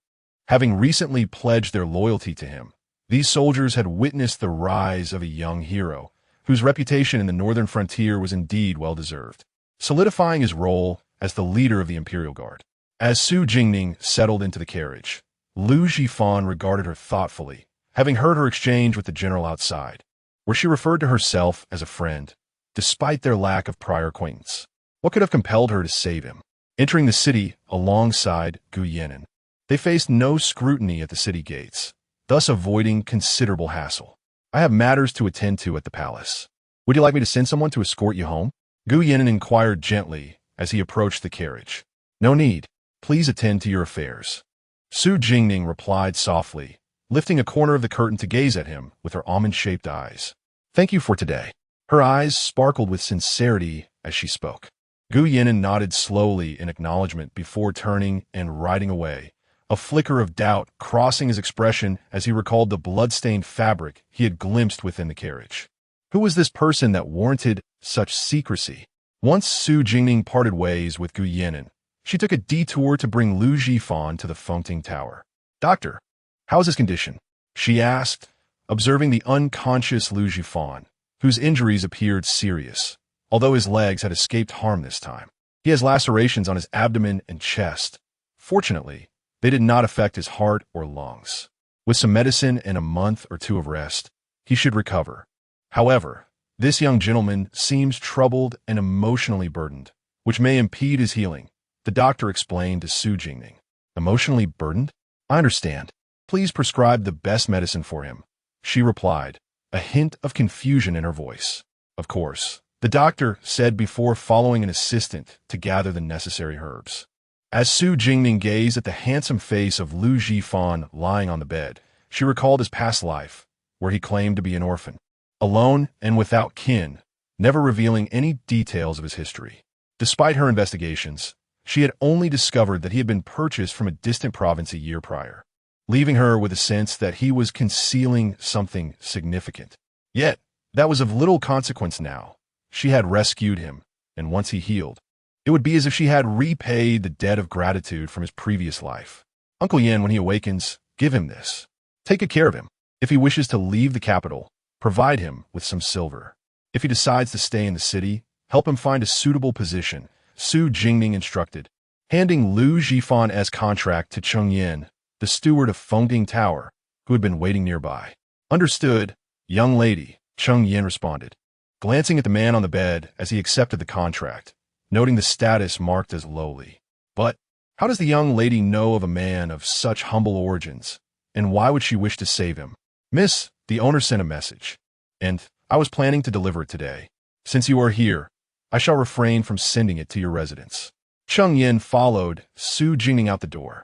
having recently pledged their loyalty to him, these soldiers had witnessed the rise of a young hero, whose reputation in the northern frontier was indeed well-deserved, solidifying his role as the leader of the Imperial Guard. As Su Jingning settled into the carriage, Lu Jifan regarded her thoughtfully, having heard her exchange with the general outside, where she referred to herself as a friend, despite their lack of prior acquaintance. What could have compelled her to save him? Entering the city alongside Gu Yannin, they faced no scrutiny at the city gates, thus avoiding considerable hassle. I have matters to attend to at the palace. Would you like me to send someone to escort you home? Gu Yannin inquired gently as he approached the carriage. No need. Please attend to your affairs. Su Jingning replied softly, lifting a corner of the curtain to gaze at him with her almond-shaped eyes. Thank you for today. Her eyes sparkled with sincerity as she spoke. Gu Yannin nodded slowly in acknowledgement before turning and riding away, a flicker of doubt crossing his expression as he recalled the blood-stained fabric he had glimpsed within the carriage. Who was this person that warranted such secrecy? Once Su Jingning parted ways with Gu Yannin, she took a detour to bring Lu Jifan to the Fengting Tower. Doctor, how is his condition? She asked, observing the unconscious Lu Jifan, whose injuries appeared serious, although his legs had escaped harm this time. He has lacerations on his abdomen and chest. Fortunately, they did not affect his heart or lungs. With some medicine and a month or two of rest, he should recover. However, this young gentleman seems troubled and emotionally burdened, which may impede his healing, the doctor explained to Su Jingning. Emotionally burdened? I understand. Please prescribe the best medicine for him, she replied, a hint of confusion in her voice. Of course, the doctor said before following an assistant to gather the necessary herbs. As Su Jingning gazed at the handsome face of Lu Jifan lying on the bed, she recalled his past life, where he claimed to be an orphan, alone and without kin, never revealing any details of his history. Despite her investigations, she had only discovered that he had been purchased from a distant province a year prior, leaving her with a sense that he was concealing something significant. Yet, that was of little consequence now. She had rescued him, and once he healed, it would be as if she had repaid the debt of gratitude from his previous life. Uncle Yen, when he awakens, give him this. Take good care of him. If he wishes to leave the capital, provide him with some silver. If he decides to stay in the city, help him find a suitable position, Su Jingning instructed, handing Lu Jifan's contract to Cheng Yin, the steward of Fengting Tower, who had been waiting nearby. Understood, young lady, Cheng Yin responded, glancing at the man on the bed as he accepted the contract, noting the status marked as lowly. But how does the young lady know of a man of such humble origins, and why would she wish to save him? Miss, the owner sent a message, and I was planning to deliver it today. Since you are here, I shall refrain from sending it to your residence. Cheng Yin followed Su Jingning out the door,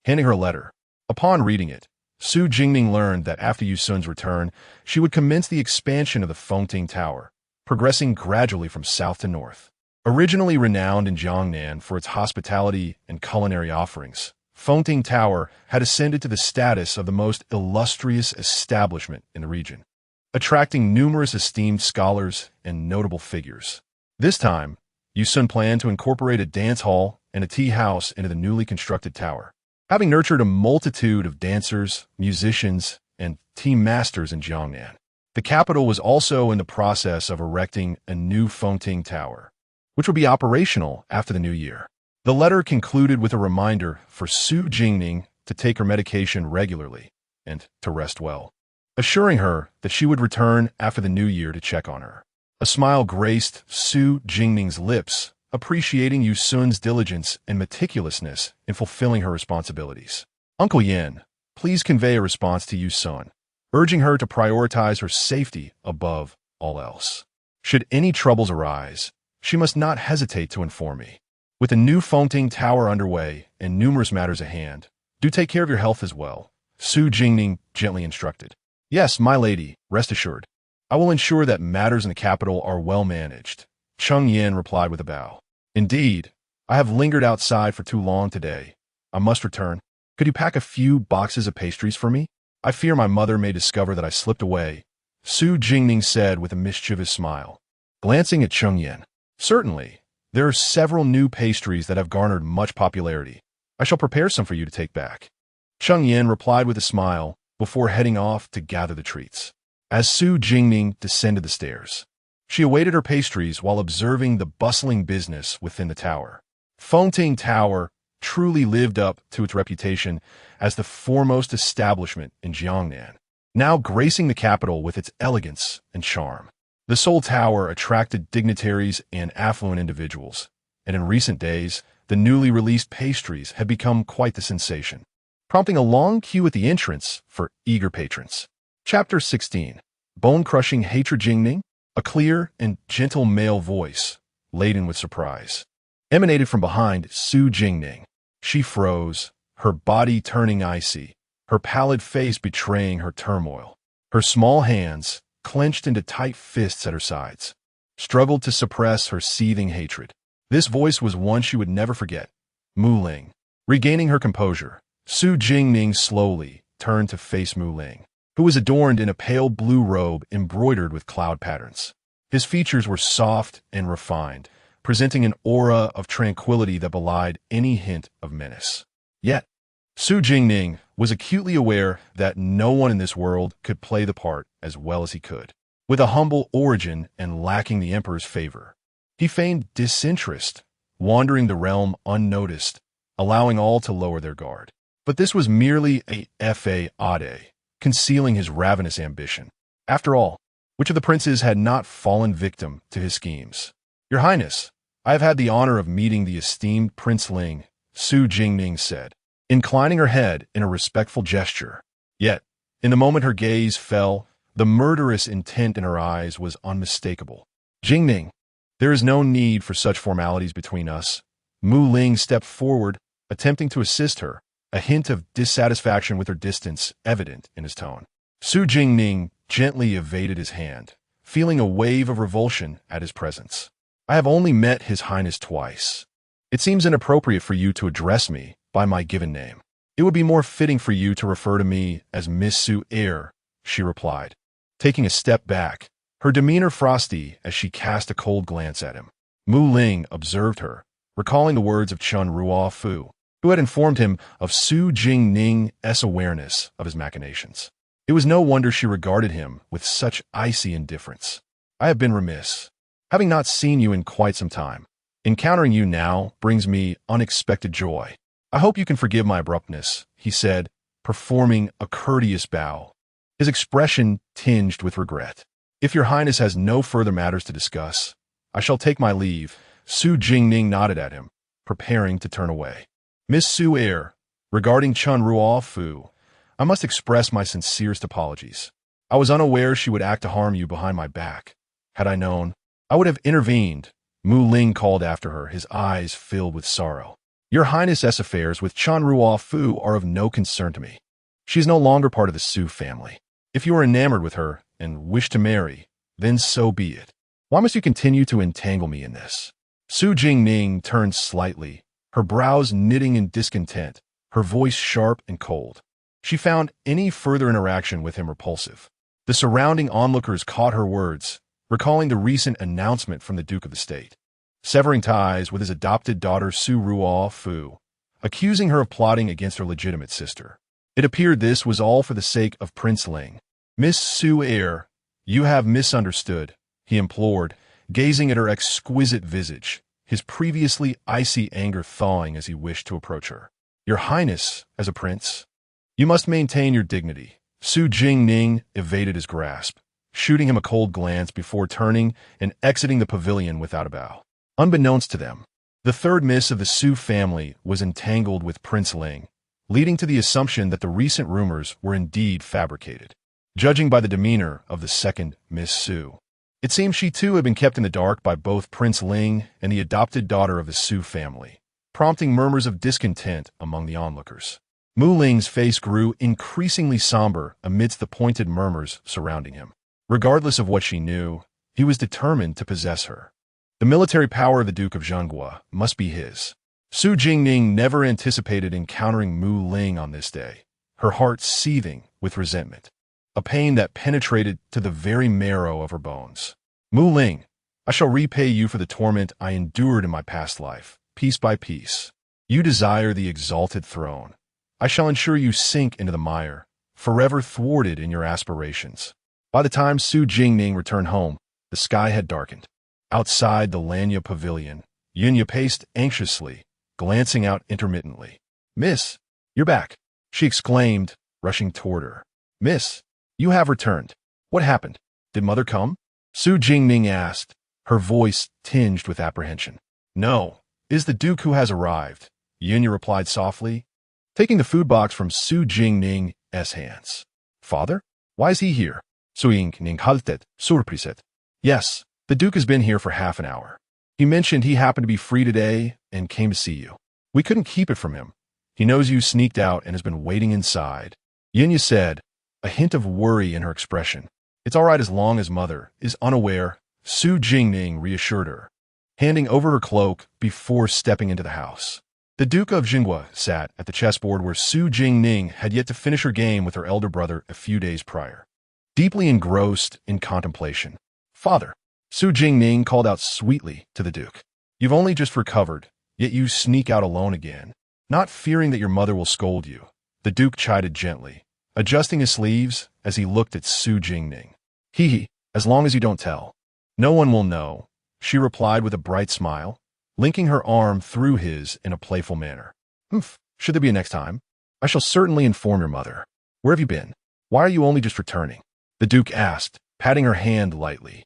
handing her a letter. Upon reading it, Su Jingning learned that after Yu Sun's return, she would commence the expansion of the Fengting Tower, progressing gradually from south to north. Originally renowned in Jiangnan for its hospitality and culinary offerings, Fengting Tower had ascended to the status of the most illustrious establishment in the region, attracting numerous esteemed scholars and notable figures. This time, Yu Sun planned to incorporate a dance hall and a tea house into the newly constructed tower. Having nurtured a multitude of dancers, musicians, and tea masters in Jiangnan, the capital was also in the process of erecting a new Fengting Tower, which would be operational after the new year. The letter concluded with a reminder for Su Jingning to take her medication regularly and to rest well, assuring her that she would return after the new year to check on her. A smile graced Su Jingning's lips, appreciating Yu Sun's diligence and meticulousness in fulfilling her responsibilities. Uncle Yen, please convey a response to Yu Sun, urging her to prioritize her safety above all else. Should any troubles arise, she must not hesitate to inform me. With the new Fengting Tower underway and numerous matters at hand, do take care of your health as well, Su Jingning gently instructed. Yes, my lady, rest assured. I will ensure that matters in the capital are well managed, Cheng Yin replied with a bow. Indeed, I have lingered outside for too long today. I must return. Could you pack a few boxes of pastries for me? I fear my mother may discover that I slipped away, Su Jingning said with a mischievous smile, glancing at Cheng Yin. Certainly, there are several new pastries that have garnered much popularity. I shall prepare some for you to take back. Cheng Yin replied with a smile before heading off to gather the treats. As Su Jingning descended the stairs, she awaited her pastries while observing the bustling business within the tower. Fengting Tower truly lived up to its reputation as the foremost establishment in Jiangnan, now gracing the capital with its elegance and charm. The Seoul Tower attracted dignitaries and affluent individuals, and in recent days, the newly released pastries had become quite the sensation, prompting a long queue at the entrance for eager patrons. Chapter 16. Bone-crushing hatred. Jingning, a clear and gentle male voice, laden with surprise, emanated from behind Su Jingning. She froze, her body turning icy, her pallid face betraying her turmoil. Her small hands, clenched into tight fists at her sides, struggled to suppress her seething hatred. This voice was one she would never forget. Mu Ling. Regaining her composure, Su Jingning slowly turned to face Mu Ling, who was adorned in a pale blue robe embroidered with cloud patterns. His features were soft and refined, presenting an aura of tranquility that belied any hint of menace. Yet, Su Jingning was acutely aware that no one in this world could play the part as well as he could. With a humble origin and lacking the emperor's favor, he feigned disinterest, wandering the realm unnoticed, allowing all to lower their guard. But this was merely a fade, concealing his ravenous ambition. After all, which of the princes had not fallen victim to his schemes? Your Highness, I have had the honor of meeting the esteemed Prince Ling, Su Jingning said, inclining her head in a respectful gesture. Yet, in the moment her gaze fell, the murderous intent in her eyes was unmistakable. Jingning, there is no need for such formalities between us. Mu Ling stepped forward, attempting to assist her, a hint of dissatisfaction with her distance evident in his tone. Su Jingning gently evaded his hand, feeling a wave of revulsion at his presence. I have only met His Highness twice. It seems inappropriate for you to address me by my given name. It would be more fitting for you to refer to me as Miss Su Air, she replied, taking a step back, her demeanor frosty as she cast a cold glance at him. Mu Ling observed her, recalling the words of Chun Ruo Fu, who had informed him of Su Jingning's awareness of his machinations. It was no wonder she regarded him with such icy indifference. I have been remiss, having not seen you in quite some time. Encountering you now brings me unexpected joy. I hope you can forgive my abruptness, he said, performing a courteous bow, his expression tinged with regret. If your highness has no further matters to discuss, I shall take my leave. Su Jingning nodded at him, preparing to turn away. Miss Su Air, regarding Chun Ruo Fu, I must express my sincerest apologies. I was unaware she would act to harm you behind my back. Had I known, I would have intervened. Mu Ling called after her, his eyes filled with sorrow. Your Highness's affairs with Chun Ruo Fu are of no concern to me. She is no longer part of the Su family. If you are enamored with her and wish to marry, then so be it. Why must you continue to entangle me in this? Su Jingning turned slightly, her brows knitting in discontent, her voice sharp and cold. She found any further interaction with him repulsive. The surrounding onlookers caught her words, recalling the recent announcement from the Duke of the State, severing ties with his adopted daughter Su Ruo Fu, accusing her of plotting against her legitimate sister. It appeared this was all for the sake of Prince Ling. Miss Su Air, you have misunderstood, he implored, gazing at her exquisite visage, his previously icy anger thawing as he wished to approach her. Your Highness, as a prince, you must maintain your dignity. Su Jingning evaded his grasp, shooting him a cold glance before turning and exiting the pavilion without a bow. Unbeknownst to them, the third miss of the Su family was entangled with Prince Ling, leading to the assumption that the recent rumors were indeed fabricated. Judging by the demeanor of the second Miss Su, it seemed she too had been kept in the dark by both Prince Ling and the adopted daughter of the Su family, prompting murmurs of discontent among the onlookers. Mu Ling's face grew increasingly somber amidst the pointed murmurs surrounding him. Regardless of what she knew, he was determined to possess her. The military power of the Duke of Zhenguo must be his. Su Jingning never anticipated encountering Mu Ling on this day, her heart seething with resentment, a pain that penetrated to the very marrow of her bones. Mu Ling, I shall repay you for the torment I endured in my past life, piece by piece. You desire the exalted throne. I shall ensure you sink into the mire, forever thwarted in your aspirations. By the time Su Jingning returned home, the sky had darkened. Outside the Lanya pavilion, Yunya paced anxiously, glancing out intermittently. Miss, you're back, she exclaimed, rushing toward her. Miss, you have returned. What happened? Did mother come? Su Jingning asked, her voice tinged with apprehension. No, it is the Duke who has arrived, Yunya replied softly, taking the food box from Su Jingning's hands. Father? Why is he here? Su Jingning halted, surpriset. Yes, the Duke has been here for half an hour. He mentioned he happened to be free today and came to see you. We couldn't keep it from him. He knows you sneaked out and has been waiting inside. Yunya said, a hint of worry in her expression. It's all right as long as mother is unaware, Su Jingning reassured her, handing over her cloak before stepping into the house. The Duke of Zhenguo sat at the chessboard where Su Jingning had yet to finish her game with her elder brother a few days prior, deeply engrossed in contemplation. Father, Su Jingning called out sweetly to the Duke. You've only just recovered, yet you sneak out alone again, not fearing that your mother will scold you. The Duke chided gently, adjusting his sleeves as he looked at Su Jingning. Hee, as long as you don't tell. No one will know, she replied with a bright smile, linking her arm through his in a playful manner. Should there be a next time? I shall certainly inform your mother. Where have you been? Why are you only just returning? The Duke asked, patting her hand lightly.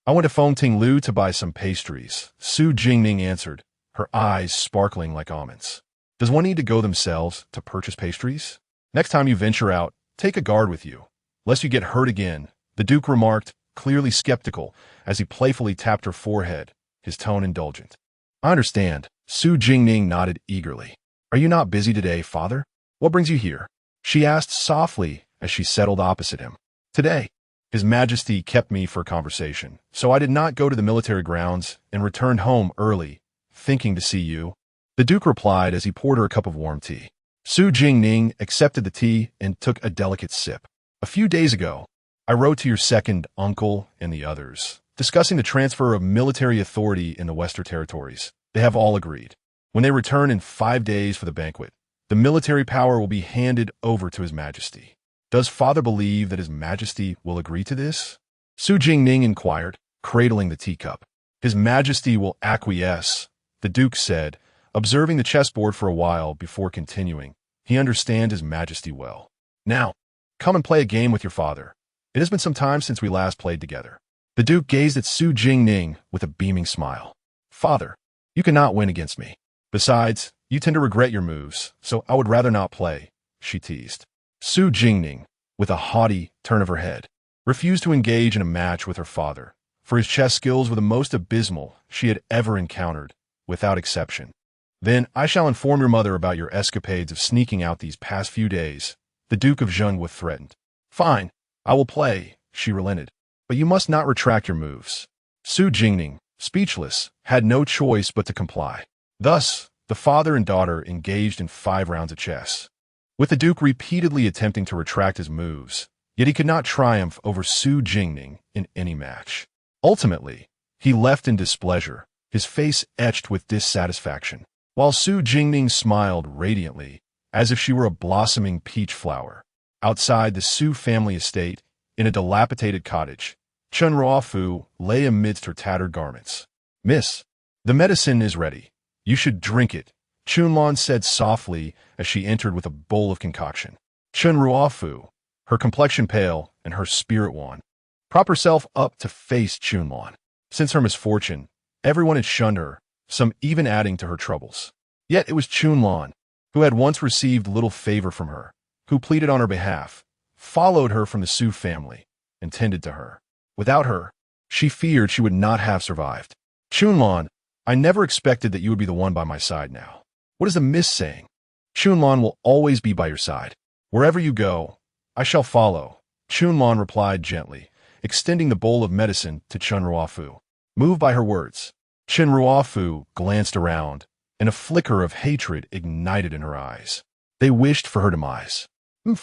I went to Fengting Lu to buy some pastries, Su Jingning answered, her eyes sparkling like almonds. Does one need to go themselves to purchase pastries? Next time you venture out, take a guard with you, lest you get hurt again, the Duke remarked, clearly skeptical, as he playfully tapped her forehead, his tone indulgent. I understand, Su Jingning nodded eagerly. Are you not busy today, father? What brings you here? She asked softly as she settled opposite him. Today, His Majesty kept me for a conversation, so I did not go to the military grounds and returned home early, thinking to see you. The Duke replied as he poured her a cup of warm tea. Su Jingning accepted the tea and took a delicate sip. A few days ago, I wrote to your second uncle and the others, discussing the transfer of military authority in the Western territories. They have all agreed. When they return in 5 days for the banquet, the military power will be handed over to His Majesty. Does Father believe that His Majesty will agree to this? Su Jingning inquired, cradling the teacup. His Majesty will acquiesce, the Duke said, observing the chessboard for a while before continuing. He understands His Majesty well. Now, come and play a game with your father. It has been some time since we last played together. The Duke gazed at Su Jingning with a beaming smile. Father, you cannot win against me. Besides, you tend to regret your moves, so I would rather not play, she teased. Su Jingning, with a haughty turn of her head, refused to engage in a match with her father, for his chess skills were the most abysmal she had ever encountered, without exception. Then I shall inform your mother about your escapades of sneaking out these past few days, the Duke of Zhenguo threatened. Fine, I will play, she relented, but you must not retract your moves. Su Jingning, speechless, had no choice but to comply. Thus, the father and daughter engaged in 5 rounds of chess, with the Duke repeatedly attempting to retract his moves, yet he could not triumph over Su Jingning in any match. Ultimately, he left in displeasure, his face etched with dissatisfaction, while Su Jingning smiled radiantly, as if she were a blossoming peach flower. Outside the Su family estate, in a dilapidated cottage, Chen Ruofu lay amidst her tattered garments. Miss, the medicine is ready. You should drink it, Chunlan said softly as she entered with a bowl of concoction. Chen Ruofu, her complexion pale and her spirit wan, propped herself up to face Chunlan. Since her misfortune, everyone had shunned her, some even adding to her troubles. Yet it was Chunlan, who had once received little favor from her, who pleaded on her behalf, followed her from the Su family, and tended to her. Without her, she feared she would not have survived. Chunlan, I never expected that you would be the one by my side now. What is the miss saying? Chunlan will always be by your side. Wherever you go, I shall follow, Chunlan replied gently, extending the bowl of medicine to Chen Ruofu. Moved by her words, Chen Ruofu glanced around, and a flicker of hatred ignited in her eyes. They wished for her demise.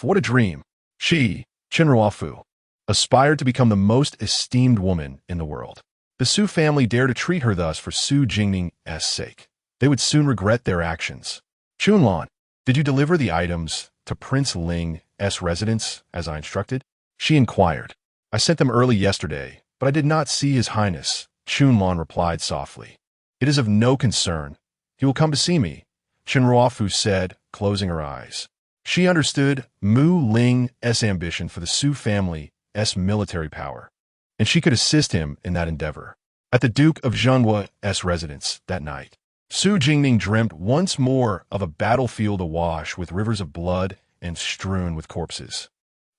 What a dream. She, Chen Ruofu, aspired to become the most esteemed woman in the world. The Su family dared to treat her thus for Su Jingning's sake. They would soon regret their actions. Chunlan, did you deliver the items to Prince Ling's residence as I instructed? She inquired. I sent them early yesterday, but I did not see His Highness, Chunlan replied softly. It is of no concern. He will come to see me, Chen Ruofu said, closing her eyes. She understood Mu Ling's ambition for the Su family's military power, and she could assist him in that endeavor. At the Duke of Zhenguo's residence that night, Su Jingning dreamt once more of a battlefield awash with rivers of blood and strewn with corpses,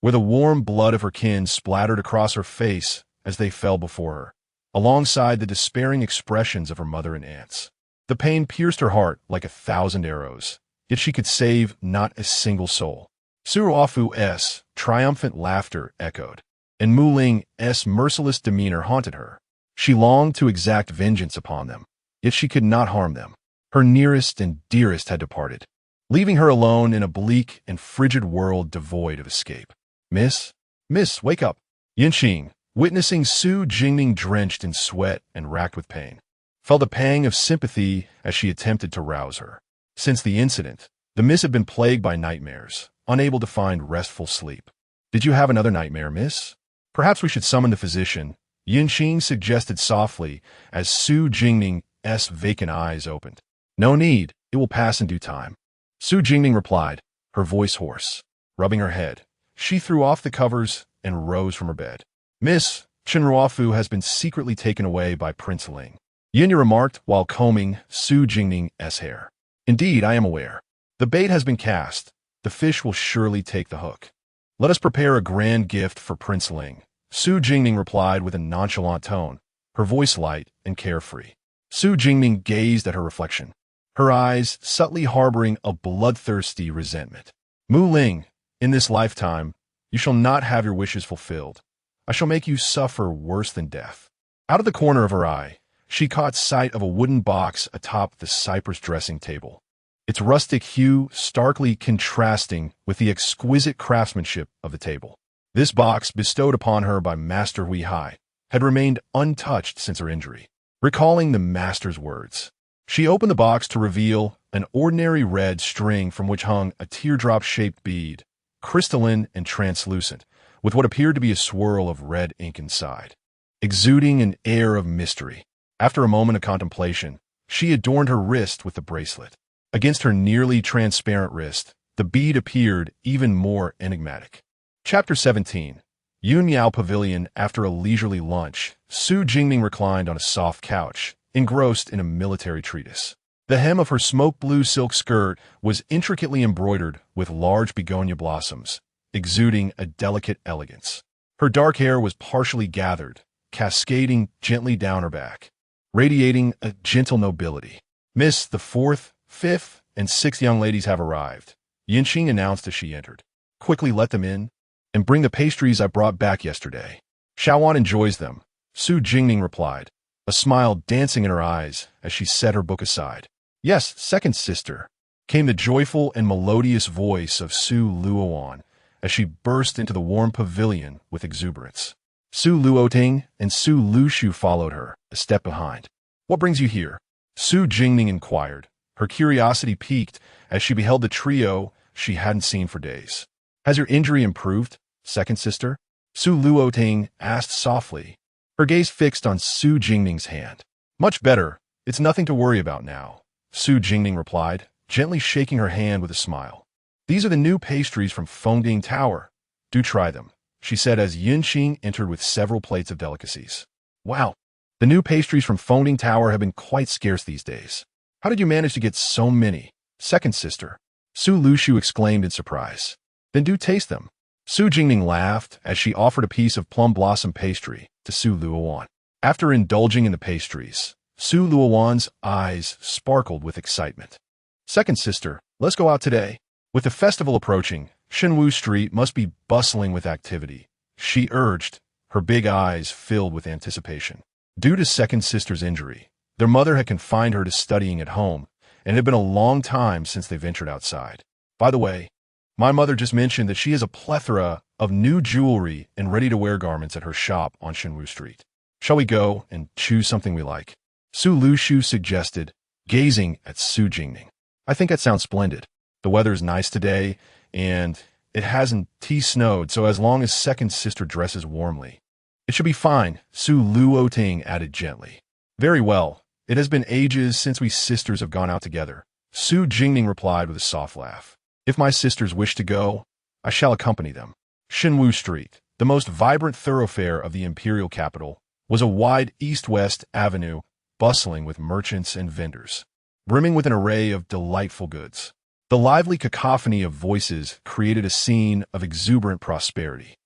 where the warm blood of her kin splattered across her face as they fell before her, alongside the despairing expressions of her mother and aunts. The pain pierced her heart like 1,000 arrows, yet she could save not a single soul. Su Ruofu's triumphant laughter echoed, and Mu Ling's merciless demeanor haunted her. She longed to exact vengeance upon them, yet she could not harm them. Her nearest and dearest had departed, leaving her alone in a bleak and frigid world devoid of escape. Miss, wake up. Yinxing, witnessing Su Jingning drenched in sweat and racked with pain, felt a pang of sympathy as she attempted to rouse her. Since the incident, the miss had been plagued by nightmares, unable to find restful sleep. Did you have another nightmare, miss? Perhaps we should summon the physician, Yinxing suggested softly as Su Jingning's vacant eyes opened. No need, it will pass in due time. Su Jingning replied, her voice hoarse. Rubbing her head, she threw off the covers and rose from her bed. Miss, Chen Ruofu has been secretly taken away by Prince Ling, Yinya remarked while combing Su Jingning's hair. Indeed, I am aware. The bait has been cast. The fish will surely take the hook. Let us prepare a grand gift for Prince Ling, Su Jingning replied with a nonchalant tone, her voice light and carefree. Su Jingning gazed at her reflection, her eyes subtly harboring a bloodthirsty resentment. Mu Ling, in this lifetime, you shall not have your wishes fulfilled. I shall make you suffer worse than death." Out of the corner of her eye, she caught sight of a wooden box atop the cypress dressing table, its rustic hue starkly contrasting with the exquisite craftsmanship of the table. This box, bestowed upon her by Master Hui Hai, had remained untouched since her injury. Recalling the master's words, she opened the box to reveal an ordinary red string from which hung a teardrop-shaped bead, crystalline and translucent, with what appeared to be a swirl of red ink inside, exuding an air of mystery. After a moment of contemplation, she adorned her wrist with the bracelet. Against her nearly transparent wrist, the bead appeared even more enigmatic. Chapter 17. Yun Miao Pavilion. After a leisurely lunch, Su Jingning reclined on a soft couch, engrossed in a military treatise. The hem of her smoke blue silk skirt was intricately embroidered with large begonia blossoms, exuding a delicate elegance. Her dark hair was partially gathered, cascading gently down her back, radiating a gentle nobility. "Miss, the 4th, 5th, and 6th young ladies have arrived," Yinxing announced as she entered. "Quickly let them in, and bring the pastries I brought back yesterday." "Shaoan enjoys them," Su Jingning replied, a smile dancing in her eyes as she set her book aside. "Yes, second sister," came the joyful and melodious voice of Su Luoan as she burst into the warm pavilion with exuberance. Su Luoting and Su Lushu followed her, a step behind. "What brings you here?" Su Jingning inquired, her curiosity piqued as she beheld the trio she hadn't seen for days. "Has your injury improved, second sister?" Su Luoting asked softly, her gaze fixed on Su Jingning's hand. "Much better. It's nothing to worry about now," Su Jingning replied, gently shaking her hand with a smile. "These are the new pastries from Fengding Tower. Do try them," she said as Yinxing entered with several plates of delicacies. "Wow, the new pastries from Fengding Tower have been quite scarce these days. How did you manage to get so many, second sister?" Su Lushu exclaimed in surprise. "Then do taste them." Su Jingning laughed as she offered a piece of plum blossom pastry to Su Luoan. After indulging in the pastries, Su Luoan's eyes sparkled with excitement. "Second sister, let's go out today." With the festival approaching, Shenwu Street must be bustling with activity, she urged, her big eyes filled with anticipation. Due to second sister's injury, their mother had confined her to studying at home, and it had been a long time since they ventured outside. "By the way, my mother just mentioned that she has a plethora of new jewelry and ready-to-wear garments at her shop on Shenwu Street. Shall we go and choose something we like?" Su Lushu suggested, gazing at Su Jingning. "I think that sounds splendid. The weather is nice today, and it hasn't snowed, so as long as second sister dresses warmly, it should be fine," Su Luoting added gently. "Very well. It has been ages since we sisters have gone out together," Su Jingning replied with a soft laugh. "If my sisters wish to go, I shall accompany them." Shenwu Street, the most vibrant thoroughfare of the imperial capital, was a wide east-west avenue bustling with merchants and vendors, brimming with an array of delightful goods. The lively cacophony of voices created a scene of exuberant prosperity.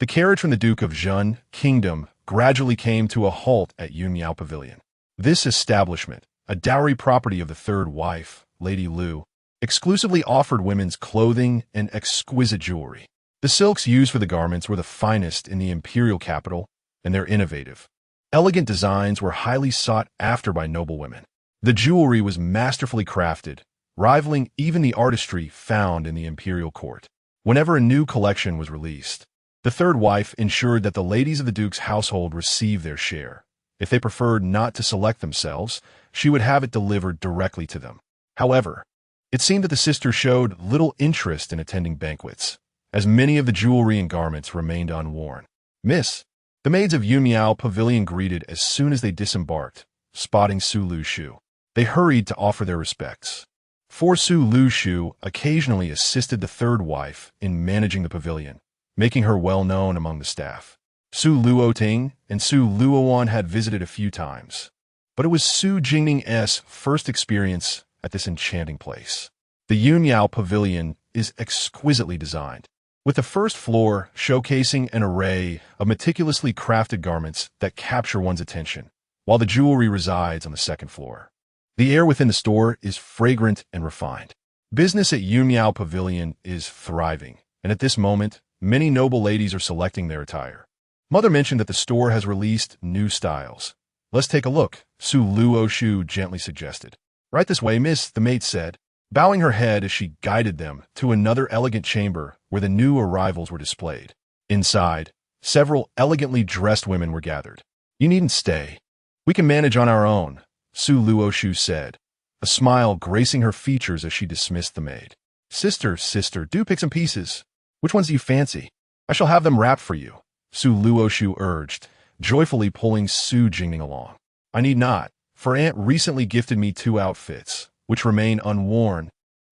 The carriage from the Duke of Zhen Kingdom gradually came to a halt at Yun Miao Pavilion. This establishment, a dowry property of the third wife, Lady Lu, exclusively offered women's clothing and exquisite jewelry. The silks used for the garments were the finest in the imperial capital, and their innovative, elegant designs were highly sought after by noble women. The jewelry was masterfully crafted, rivaling even the artistry found in the imperial court. Whenever a new collection was released, the third wife ensured that the ladies of the duke's household received their share. If they preferred not to select themselves, she would have it delivered directly to them. However, it seemed that the sister showed little interest in attending banquets, as many of the jewelry and garments remained unworn. "Miss," the maids of Yun Miao Pavilion greeted as soon as they disembarked, spotting Su Lushu. They hurried to offer their respects. For Su Lushu occasionally assisted the third wife in managing the pavilion, making her well known among the staff. Su Luoting and Su Luoan had visited a few times, but it was Su Jingning's first experience at this enchanting place. The Yun Miao Pavilion is exquisitely designed, with the first floor showcasing an array of meticulously crafted garments that capture one's attention, while the jewelry resides on the second floor. The air within the store is fragrant and refined. Business at Yun Miao Pavilion is thriving, and at this moment, many noble ladies are selecting their attire. Mother mentioned that the store has released new styles. Let's take a look, Su Luoshu gently suggested. Right this way, miss, the maid said, bowing her head as she guided them to another elegant chamber where the new arrivals were displayed. Inside, several elegantly dressed women were gathered. You needn't stay. We can manage on our own, Su Luoshu said, a smile gracing her features as she dismissed the maid. Sister, do pick some pieces. Which ones do you fancy? I shall have them wrapped for you, Su Luoshu urged, joyfully pulling Su Jingning along. I need not, for Aunt recently gifted me 2 outfits, which remain unworn.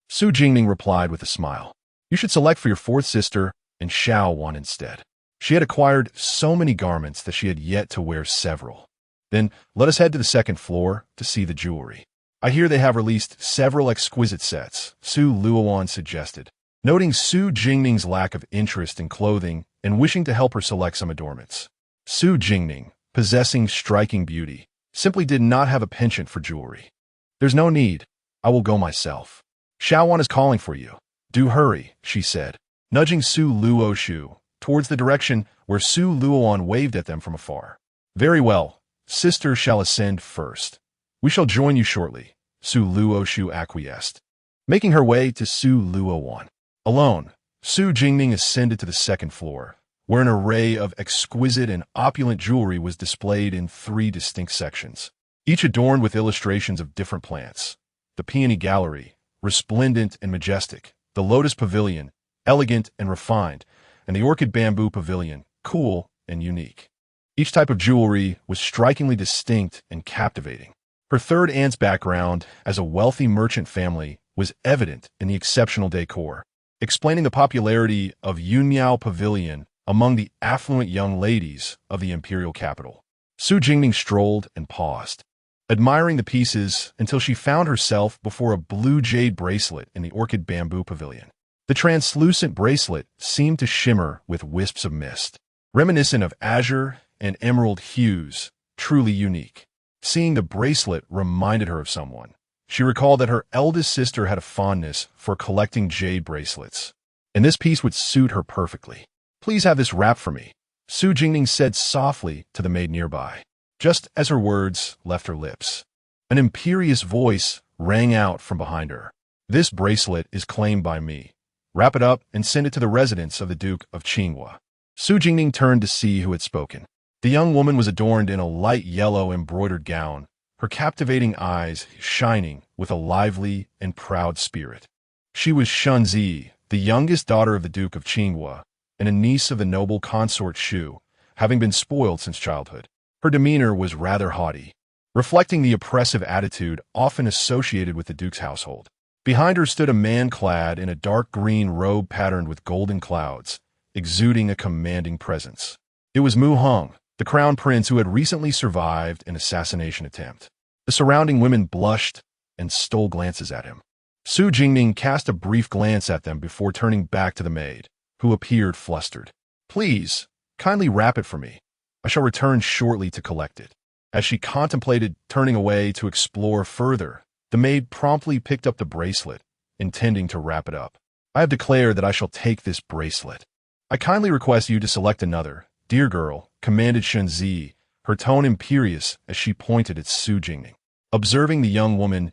Su Jingning replied with a smile. You should select for your 4th sister and Xiao one instead. She had acquired so many garments that she had yet to wear several. Then let us head to the 2nd floor to see the jewelry. I hear they have released several exquisite sets, Su Luoan suggested, noting Su Jingning's lack of interest in clothing and wishing to help her select some adornments. Su Jingning, possessing striking beauty, simply did not have a penchant for jewelry. There's no need. I will go myself. Xiaowan is calling for you. Do hurry, she said, nudging Su Luoshu towards the direction where Su Luoan waved at them from afar. Very well. Sister shall ascend first. We shall join you shortly, Su Luoshu acquiesced. Making her way to Su Luoan. Alone, Su Jingning ascended to the 2nd floor, where an array of exquisite and opulent jewelry was displayed in 3 distinct sections, each adorned with illustrations of different plants. The Peony Gallery, resplendent and majestic, the Lotus Pavilion, elegant and refined, and the Orchid Bamboo Pavilion, cool and unique. Each type of jewelry was strikingly distinct and captivating. Her 3rd aunt's background as a wealthy merchant family was evident in the exceptional decor, explaining the popularity of Yunmiao Pavilion among the affluent young ladies of the imperial capital. Su Jingning strolled and paused, admiring the pieces until she found herself before a blue jade bracelet in the Orchid Bamboo Pavilion. The translucent bracelet seemed to shimmer with wisps of mist, reminiscent of azure and emerald hues, truly unique. Seeing the bracelet reminded her of someone. She recalled that her eldest sister had a fondness for collecting jade bracelets, and this piece would suit her perfectly. Please have this wrapped for me, Su Jingning said softly to the maid nearby. Just as her words left her lips, an imperious voice rang out from behind her. This bracelet is claimed by me. Wrap it up and send it to the residence of the Duke of Qinghua. Su Jingning turned to see who had spoken. The young woman was adorned in a light yellow embroidered gown, her captivating eyes shining with a lively and proud spirit. She was Shunzi, the youngest daughter of the Duke of Qinghua, and a niece of the noble Consort Shu, having been spoiled since childhood. Her demeanor was rather haughty, reflecting the oppressive attitude often associated with the Duke's household. Behind her stood a man clad in a dark green robe patterned with golden clouds, exuding a commanding presence. It was Mu Hong, the crown prince who had recently survived an assassination attempt. The surrounding women blushed and stole glances at him. Su Jingning cast a brief glance at them before turning back to the maid, who appeared flustered. Please, kindly wrap it for me. I shall return shortly to collect it. As she contemplated turning away to explore further, the maid promptly picked up the bracelet, intending to wrap it up. I have declared that I shall take this bracelet. I kindly request you to select another. Dear girl, commanded Shunzi, her tone imperious as she pointed at Su Jingning, observing the young woman's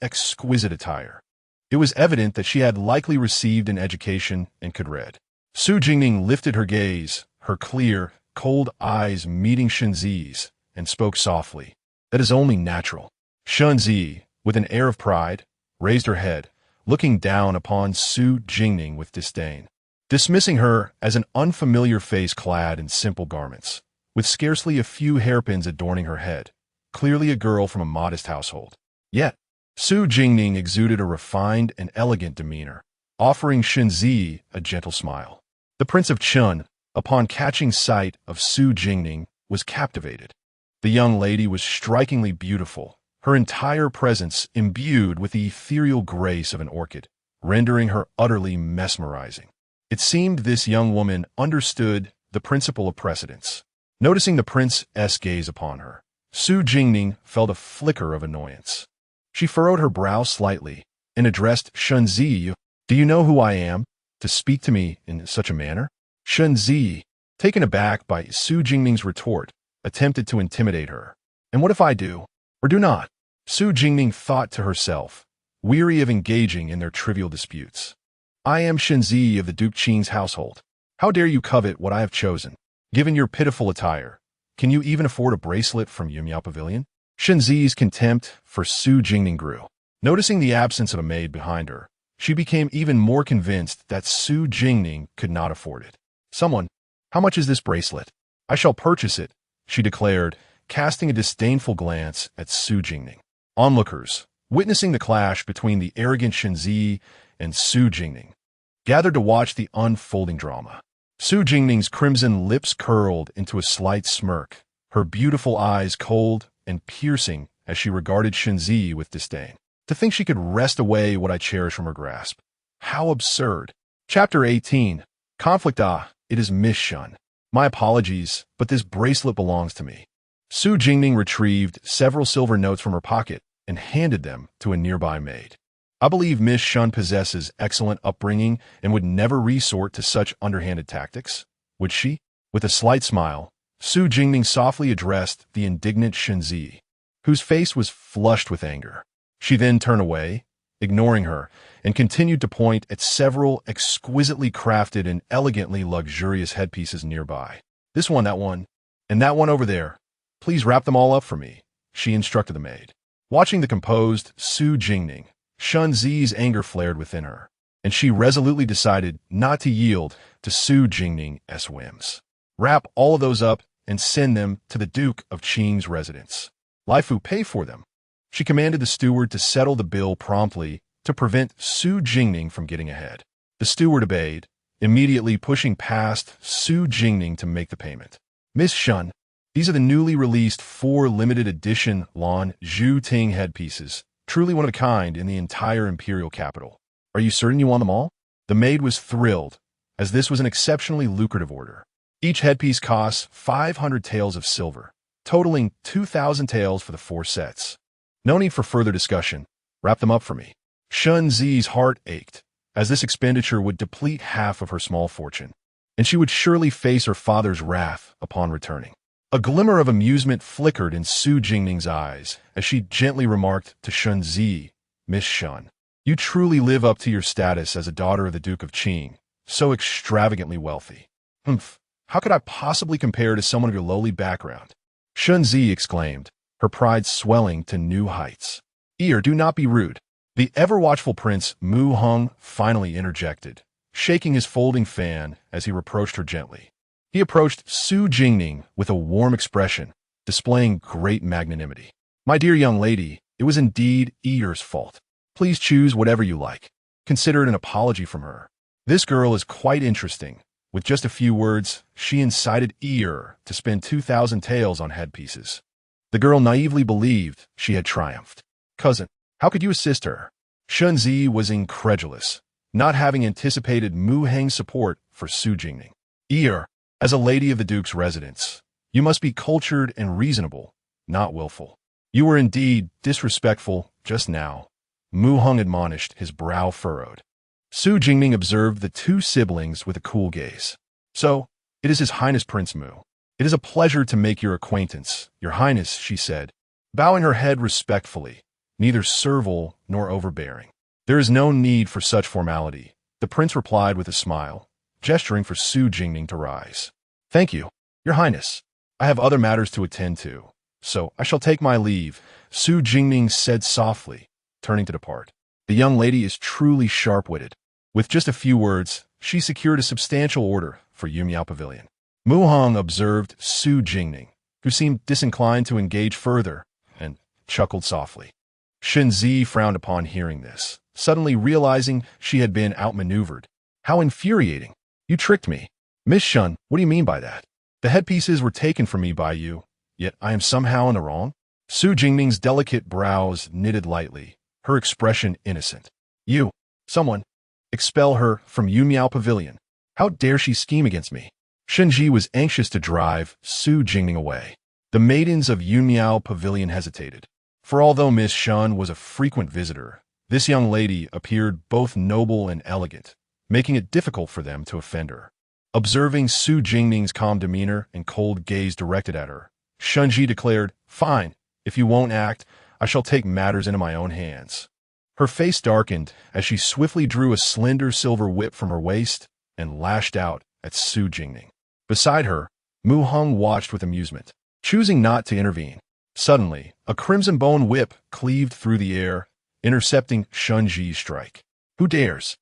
exquisite attire. It was evident that she had likely received an education and could read. Su Jingning lifted her gaze, her clear, cold eyes meeting Shunzi's, and spoke softly. That is only natural. Shunzi, with an air of pride, raised her head, looking down upon Su Jingning with disdain, dismissing her as an unfamiliar face clad in simple garments, with scarcely a few hairpins adorning her head, clearly a girl from a modest household. Yet, Su Jingning exuded a refined and elegant demeanor, offering Shunzi a gentle smile. The Prince of Chun, upon catching sight of Su Jingning, was captivated. The young lady was strikingly beautiful, her entire presence imbued with the ethereal grace of an orchid, rendering her utterly mesmerizing. It seemed this young woman understood the principle of precedence. Noticing the prince's gaze upon her, Su Jingning felt a flicker of annoyance. She furrowed her brow slightly and addressed Shunzi. Do you know who I am, to speak to me in such a manner? Shunzi, Taken aback by Su Jingning's retort, attempted to intimidate her. And what if I do, or do not? Su Jingning thought to herself, weary of engaging in their trivial disputes. I am Shenzi of the Duke Qing's household. How dare you covet what I have chosen? Given your pitiful attire, can you even afford a bracelet from Yunmiao Pavilion? Shenzi's contempt for Su Jingning grew. Noticing the absence of a maid behind her, she became even more convinced that Su Jingning could not afford it. Someone, how much is this bracelet? I shall purchase it, she declared, casting a disdainful glance at Su Jingning. Onlookers, witnessing the clash between the arrogant Shenzi and Su Jingning, gathered to watch the unfolding drama. Su Jingning's crimson lips curled into a slight smirk, her beautiful eyes cold and piercing as she regarded Shenzi with disdain. To think she could wrest away what I cherish from her grasp. How absurd. Chapter 18. Conflict. It is Miss Shun. My apologies, but this bracelet belongs to me. Su Jingning retrieved several silver notes from her pocket and handed them to a nearby maid. I believe Miss Shun possesses excellent upbringing and would never resort to such underhanded tactics, would she? With a slight smile, Su Jingning softly addressed the indignant Shenzi, whose face was flushed with anger. She then turned away, ignoring her, and continued to point at several exquisitely crafted and elegantly luxurious headpieces nearby. This one, that one, and that one over there. Please wrap them all up for me, she instructed the maid. Watching the composed Su Jingning, Shenzi's anger flared within her, and she resolutely decided not to yield to Su Jingning's whims. Wrap all of those up and send them to the Duke of Qing's residence. Laifu, pay for them. She commanded the steward to settle the bill promptly to prevent Su Jingning from getting ahead. The steward obeyed, immediately pushing past Su Jingning to make the payment. Miss Shun, these are the newly released 4 limited edition Lan Zhu Ting headpieces, truly one of a kind in the entire imperial capital. Are you certain you want them all? The maid was thrilled, as this was an exceptionally lucrative order. Each headpiece costs 500 taels of silver, totaling 2,000 taels for the 4 sets. No need for further discussion. Wrap them up for me. Shenzi's heart ached, as this expenditure would deplete half of her small fortune, and she would surely face her father's wrath upon returning. A glimmer of amusement flickered in Su Jingning's eyes as she gently remarked to Shenzi, Miss Shun, you truly live up to your status as a daughter of the Duke of Qing, so extravagantly wealthy. Humph, how could I possibly compare to someone of your lowly background? Shenzi exclaimed, her pride swelling to new heights. Do not be rude. The ever-watchful Prince Mu Hung finally interjected, shaking his folding fan as he reproached her gently. He approached Su Jingning with a warm expression, displaying great magnanimity. My dear young lady, it was indeed Ear's fault. Please choose whatever you like. Consider it an apology from her. This girl is quite interesting. With just a few words, she incited Ear to spend 2,000 taels on headpieces. The girl naively believed she had triumphed. Cousin, how could you assist her? Shenzi was incredulous, not having anticipated Mu Heng's support for Su Jingning. Ear, as a lady of the Duke's residence, you must be cultured and reasonable, not willful. You were indeed disrespectful just now, Mu Heng admonished, his brow furrowed. Su Jingning observed the 2 siblings with a cool gaze. So, it is His Highness Prince Mu. It is a pleasure to make your acquaintance, Your Highness, she said, bowing her head respectfully, neither servile nor overbearing. There is no need for such formality, the prince replied with a smile, gesturing for Su Jingning to rise. Thank you, Your Highness. I have other matters to attend to, so I shall take my leave, Su Jingning said softly, turning to depart. The young lady is truly sharp-witted. With just a few words, she secured a substantial order for Yunmiao Pavilion. Mu Heng observed Su Jingning, who seemed disinclined to engage further, and chuckled softly. Shenzi frowned upon hearing this, suddenly realizing she had been outmaneuvered. How infuriating! You tricked me. Miss Shun, what do you mean by that? The headpieces were taken from me by you, yet I am somehow in the wrong? Su Jingning's delicate brows knitted lightly, her expression innocent. You, someone, expel her from Yunmiao Pavilion. How dare she scheme against me? Shenji was anxious to drive Su Jingning away. The maidens of Yunmiao Pavilion hesitated, for although Miss Shun was a frequent visitor, this young lady appeared both noble and elegant, making it difficult for them to offend her. Observing Su Jingning's calm demeanor and cold gaze directed at her, Shunji declared, "Fine, if you won't act, I shall take matters into my own hands." Her face darkened as she swiftly drew a slender silver whip from her waist and lashed out at Su Jingning. Beside her, Mu Hong watched with amusement, choosing not to intervene. Suddenly, a crimson bone whip cleaved through the air, intercepting Shunji's strike. "Who dares?"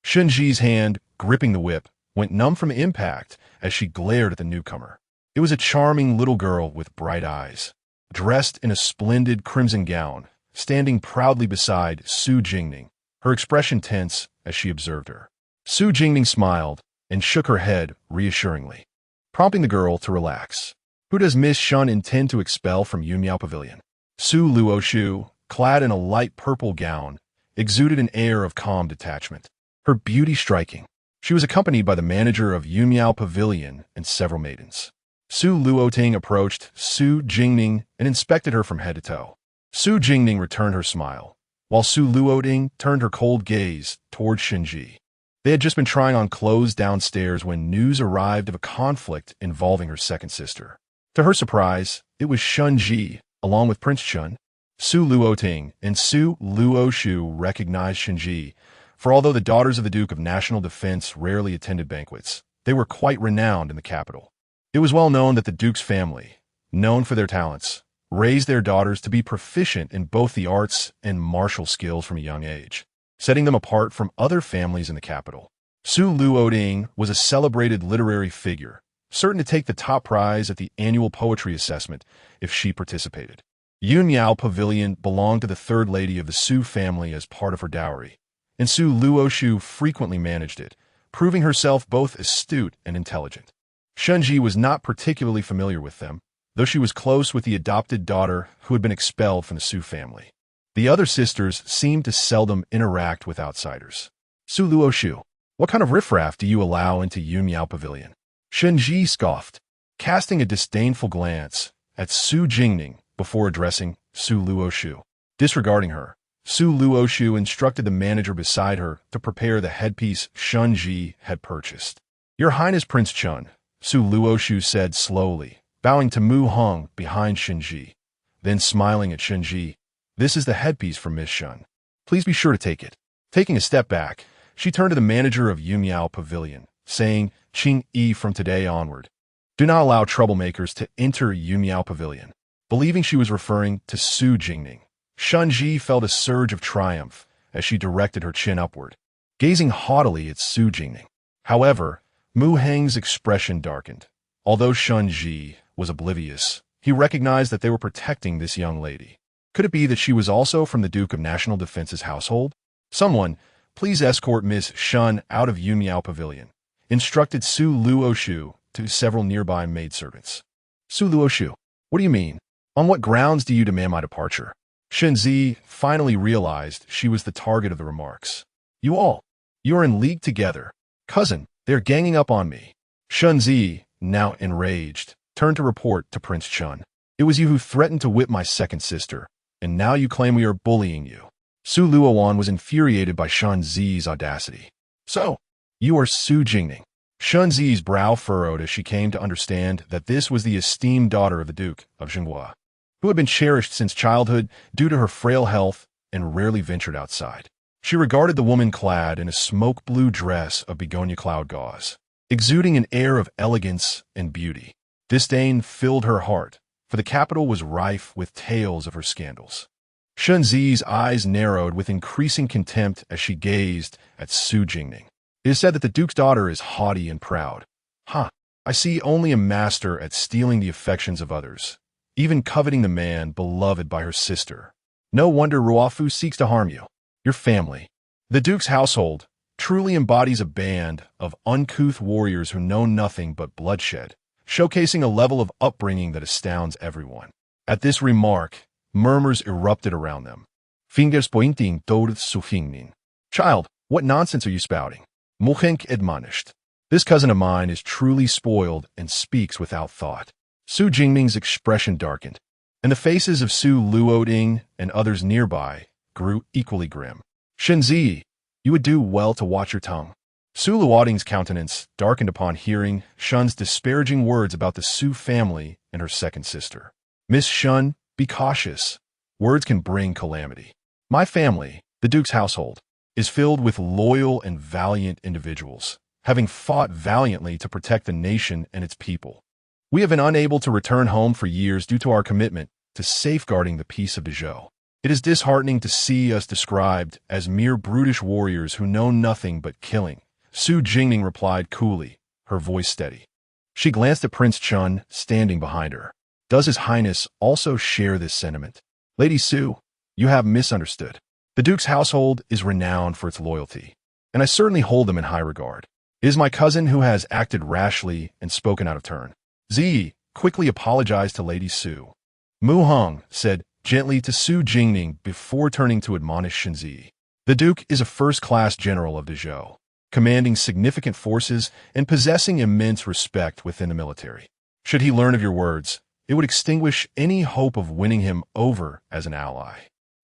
Shunji's hand, gripping the whip, went numb from impact as she glared at the newcomer. It was a charming little girl with bright eyes, dressed in a splendid crimson gown, standing proudly beside Su Jingning, her expression tense as she observed her. Su Jingning smiled and shook her head reassuringly, prompting the girl to relax. "Who does Miss Shun intend to expel from Yunmiao Pavilion?" Su Luoshu, clad in a light purple gown, exuded an air of calm detachment, her beauty striking. She was accompanied by the manager of Yunmiao Pavilion and several maidens. Su Luoting approached Su Jingning and inspected her from head to toe. Su Jingning returned her smile, while Su Luoting turned her cold gaze toward Shinji. They had just been trying on clothes downstairs when news arrived of a conflict involving her second sister. To her surprise, it was Shunji, along with Prince Chun. Su Luoting and Su Luoshu recognized Shinji, for although the daughters of the Duke of National Defense rarely attended banquets, they were quite renowned in the capital. It was well known that the Duke's family, known for their talents, raised their daughters to be proficient in both the arts and martial skills from a young age, setting them apart from other families in the capital. Su Luoting was a celebrated literary figure, certain to take the top prize at the annual poetry assessment if she participated. Yunmiao Pavilion belonged to the third lady of the Su family as part of her dowry, and Su Luoshu frequently managed it, proving herself both astute and intelligent. Shunji was not particularly familiar with them, though she was close with the adopted daughter who had been expelled from the Su family. The other sisters seemed to seldom interact with outsiders. "Su Luoshu, what kind of riffraff do you allow into Yunmiao Pavilion?" Shunji scoffed, casting a disdainful glance at Su Jingning before addressing Su Luoshu. Disregarding her, Su Luoshu instructed the manager beside her to prepare the headpiece Shunji had purchased. "Your Highness Prince Chun," Su Luoshu said slowly, bowing to Mu Hong behind Shinji. Then smiling at Shinji, "This is the headpiece for Miss Shun. Please be sure to take it." Taking a step back, she turned to the manager of Yunmiao Pavilion, saying, "Qing Yi, from today onward, do not allow troublemakers to enter Yunmiao Pavilion." Believing she was referring to Su Jingning, Shunji felt a surge of triumph as she directed her chin upward, gazing haughtily at Su Jingning. However, Mu Heng's expression darkened. Although Shunji was oblivious, he recognized that they were protecting this young lady. Could it be that she was also from the Duke of National Defense's household? "Someone, please escort Miss Shun out of Yunmiao Pavilion," instructed Su Luoshu to several nearby maidservants. "Su Luoshu, what do you mean? On what grounds do you demand my departure?" Shenzi finally realized she was the target of the remarks. You are in league together. Cousin, they are ganging up on me." Shunzi, now enraged, turned to report to Prince Chun. "It was you who threatened to whip my second sister, and now you claim we are bullying you." Su Luowan was infuriated by Shunzi's audacity. "So, you are Su Jingning." Shunzi's brow furrowed as she came to understand that this was the esteemed daughter of the Duke of Zhenguo, who had been cherished since childhood due to her frail health and rarely ventured outside. She regarded the woman clad in a smoke-blue dress of begonia cloud gauze, exuding an air of elegance and beauty. Disdain filled her heart, for the capital was rife with tales of her scandals. Shunzi's eyes narrowed with increasing contempt as she gazed at Su Jingning. "It is said that the Duke's daughter is haughty and proud. I see only a master at stealing the affections of others, even coveting the man beloved by her sister. No wonder Ruofu seeks to harm you. Your family, the Duke's household, truly embodies a band of uncouth warriors who know nothing but bloodshed, showcasing a level of upbringing that astounds everyone." At this remark, murmurs erupted around them. Fingers pointing toward Su Jingning. "Child, what nonsense are you spouting?" Mu Heng admonished. "This cousin of mine is truly spoiled and speaks without thought." Su Jingning's expression darkened, and the faces of Su Luoding and others nearby grew equally grim. "Shenzi, you would do well to watch your tongue." Su Luoting's countenance darkened upon hearing Shun's disparaging words about the Su family and her second sister. Miss Shun, be cautious. Words can bring calamity. My family, the Duke's household, is filled with loyal and valiant individuals, having fought valiantly to protect the nation and its people. We have been unable to return home for years due to our commitment to safeguarding the peace of Dezhou. It is disheartening to see us described as mere brutish warriors who know nothing but killing. Su Jingning replied coolly, her voice steady. She glanced at Prince Chun, standing behind her. Does His Highness also share this sentiment? Lady Su, you have misunderstood. The Duke's household is renowned for its loyalty, and I certainly hold them in high regard. It is my cousin who has acted rashly and spoken out of turn. Zi quickly apologized to Lady Su. Mu Hong said gently to Su Jingning before turning to admonish Shenzi. The Duke is a first-class general of Dezhou, commanding significant forces and possessing immense respect within the military. Should he learn of your words, it would extinguish any hope of winning him over as an ally.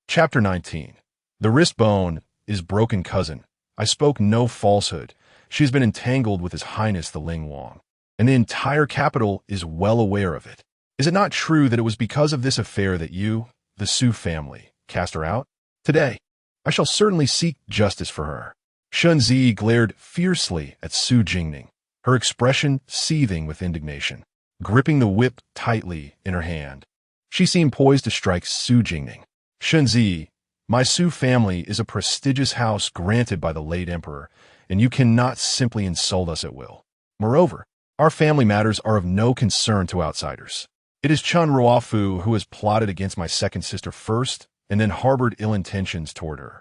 Chapter 19. The wrist bone is broken cousin. I spoke no falsehood. She has been entangled with His Highness the Ling Wang, and the entire capital is well aware of it. Is it not true that it was because of this affair that you, the Su family, cast her out? Today, I shall certainly seek justice for her. Shunzi glared fiercely at Su Jingning, her expression seething with indignation, gripping the whip tightly in her hand. She seemed poised to strike Su Jingning. Shunzi, my Su family is a prestigious house granted by the late emperor, and you cannot simply insult us at will. Moreover, our family matters are of no concern to outsiders. It is Chun Ruofu who has plotted against my second sister first and then harbored ill intentions toward her.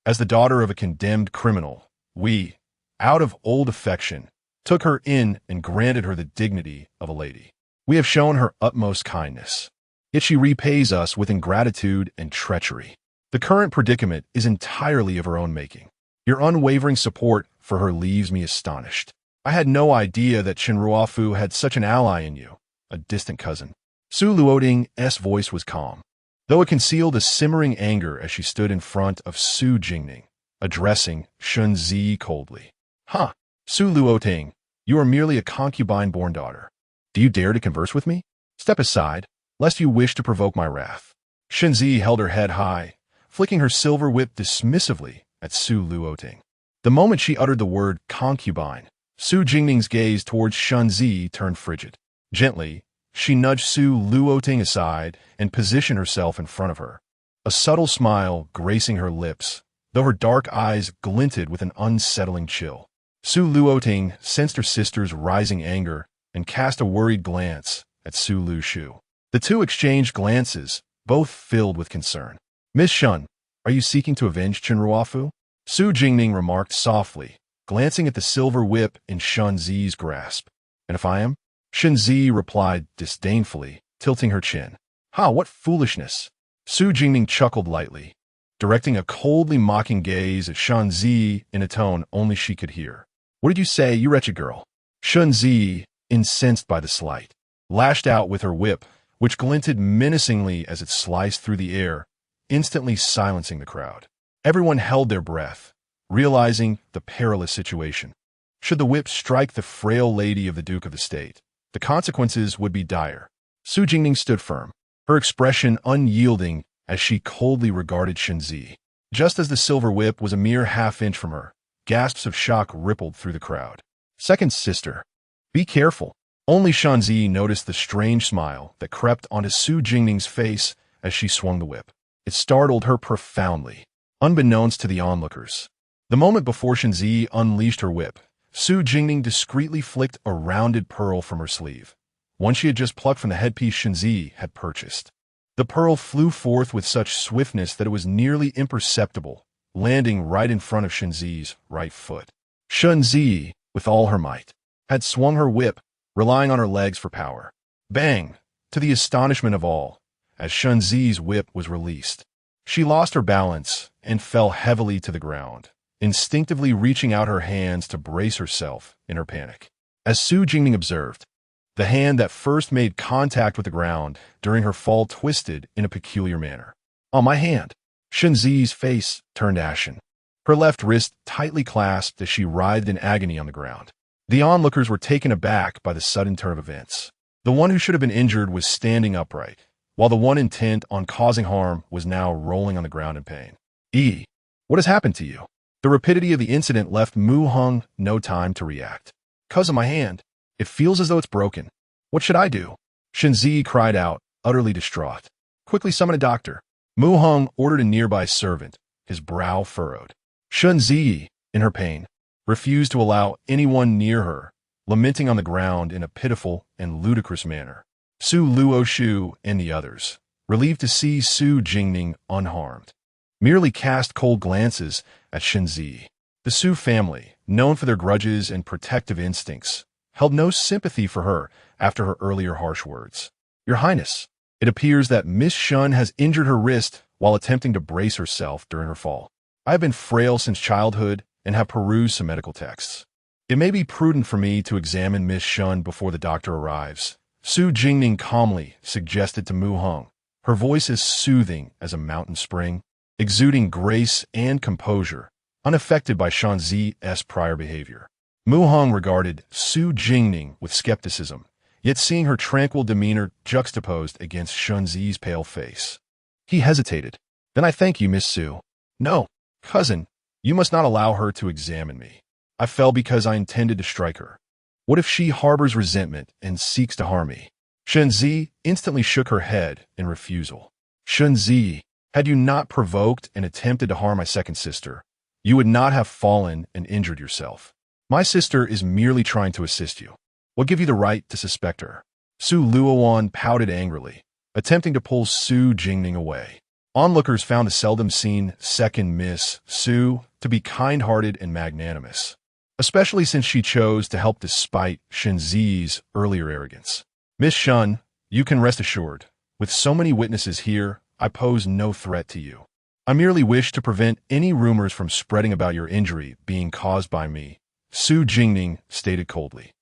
As the daughter of a condemned criminal, we, out of old affection, took her in and granted her the dignity of a lady. We have shown her utmost kindness, yet she repays us with ingratitude and treachery. The current predicament is entirely of her own making. Your unwavering support for her leaves me astonished. I had no idea that Chen Ruofu had such an ally in you, a distant cousin. Su Luoting's voice was calm, though it concealed a simmering anger as she stood in front of Su Jingning, addressing Shunzi coldly. Ha! Su Luoting, you are merely a concubine-born daughter. Do you dare to converse with me? Step aside, lest you wish to provoke my wrath. Shunzi held her head high, flicking her silver whip dismissively at Su Luoting. The moment she uttered the word concubine, Su Jingning's gaze towards Shunzi turned frigid. Gently, she nudged Su Luoting aside and positioned herself in front of her, a subtle smile gracing her lips, though her dark eyes glinted with an unsettling chill. Su Luoting sensed her sister's rising anger and cast a worried glance at Su Lu Shu. The two exchanged glances, both filled with concern. Miss Shun, are you seeking to avenge Chen Ruofu? Su Jingning remarked softly, glancing at the silver whip in Shunzi's grasp. And if I am? Shunzi replied disdainfully, tilting her chin. Ha, what foolishness! Su Jingning chuckled lightly, directing a coldly mocking gaze at Shunzi in a tone only she could hear. What did you say, you wretched girl? Shunzi, incensed by the slight, lashed out with her whip, which glinted menacingly as it sliced through the air, instantly silencing the crowd. Everyone held their breath, realizing the perilous situation. Should the whip strike the frail lady of the Duke of the State, the consequences would be dire. Su Jingning stood firm, her expression unyielding as she coldly regarded Shunzi. Just as the silver whip was a mere half-inch from her, gasps of shock rippled through the crowd. Second sister, be careful. Only Shunzi noticed the strange smile that crept onto Su Jingning's face as she swung the whip. It startled her profoundly, unbeknownst to the onlookers. The moment before Shunzi unleashed her whip, Su Jingning discreetly flicked a rounded pearl from her sleeve, one she had just plucked from the headpiece Shunzi had purchased. The pearl flew forth with such swiftness that it was nearly imperceptible, landing right in front of Shunzi's right foot. Shunzi, with all her might, had swung her whip, relying on her legs for power. Bang! To the astonishment of all, as Shunzi's whip was released, she lost her balance and fell heavily to the ground, instinctively reaching out her hands to brace herself in her panic. As Su Jingning observed, the hand that first made contact with the ground during her fall twisted in a peculiar manner. On my hand! Shunzi's face turned ashen. her left wrist tightly clasped as she writhed in agony on the ground. The onlookers were taken aback by the sudden turn of events. The one who should have been injured was standing upright, while the one intent on causing harm was now rolling on the ground in pain. What has happened to you? The rapidity of the incident left Mu Hong no time to react. "'Cause of my hand. It feels as though it's broken. What should I do?" Shenzi cried out, utterly distraught. "Quickly summon a doctor." Mu Hong ordered a nearby servant, his brow furrowed. Shenzi, in her pain, refused to allow anyone near her, lamenting on the ground in a pitiful and ludicrous manner. Su Luoshu and the others, relieved to see Su Jingning unharmed, merely cast cold glances at Shenzi. The Su family, known for their grudges and protective instincts, held no sympathy for her after her earlier harsh words. "Your Highness, it appears that Miss Shun has injured her wrist while attempting to brace herself during her fall. I have been frail since childhood and have perused some medical texts. It may be prudent for me to examine Miss Shun before the doctor arrives," Su Jingning calmly suggested to Mu Hong, her voice as soothing as a mountain spring, exuding grace and composure, unaffected by Shenzi's prior behavior. Mu Hong regarded Su Jingning with skepticism, yet seeing her tranquil demeanor juxtaposed against Shenzi's pale face. He hesitated. "Then I thank you, Miss Su." "No, cousin, you must not allow her to examine me. I fell because I intended to strike her. What if she harbors resentment and seeks to harm me?" Shenzi instantly shook her head in refusal. "Shenzi, had you not provoked and attempted to harm my second sister, you would not have fallen and injured yourself. My sister is merely trying to assist you. What give you the right to suspect her?" Su Luowan pouted angrily, attempting to pull Su Jingning away. Onlookers found the seldom-seen second Miss Su to be kind-hearted and magnanimous, especially since she chose to help despite Shenzi's earlier arrogance. "Miss Shun, you can rest assured, with so many witnesses here, I pose no threat to you. I merely wish to prevent any rumors from spreading about your injury being caused by me," Su Jingning stated coldly.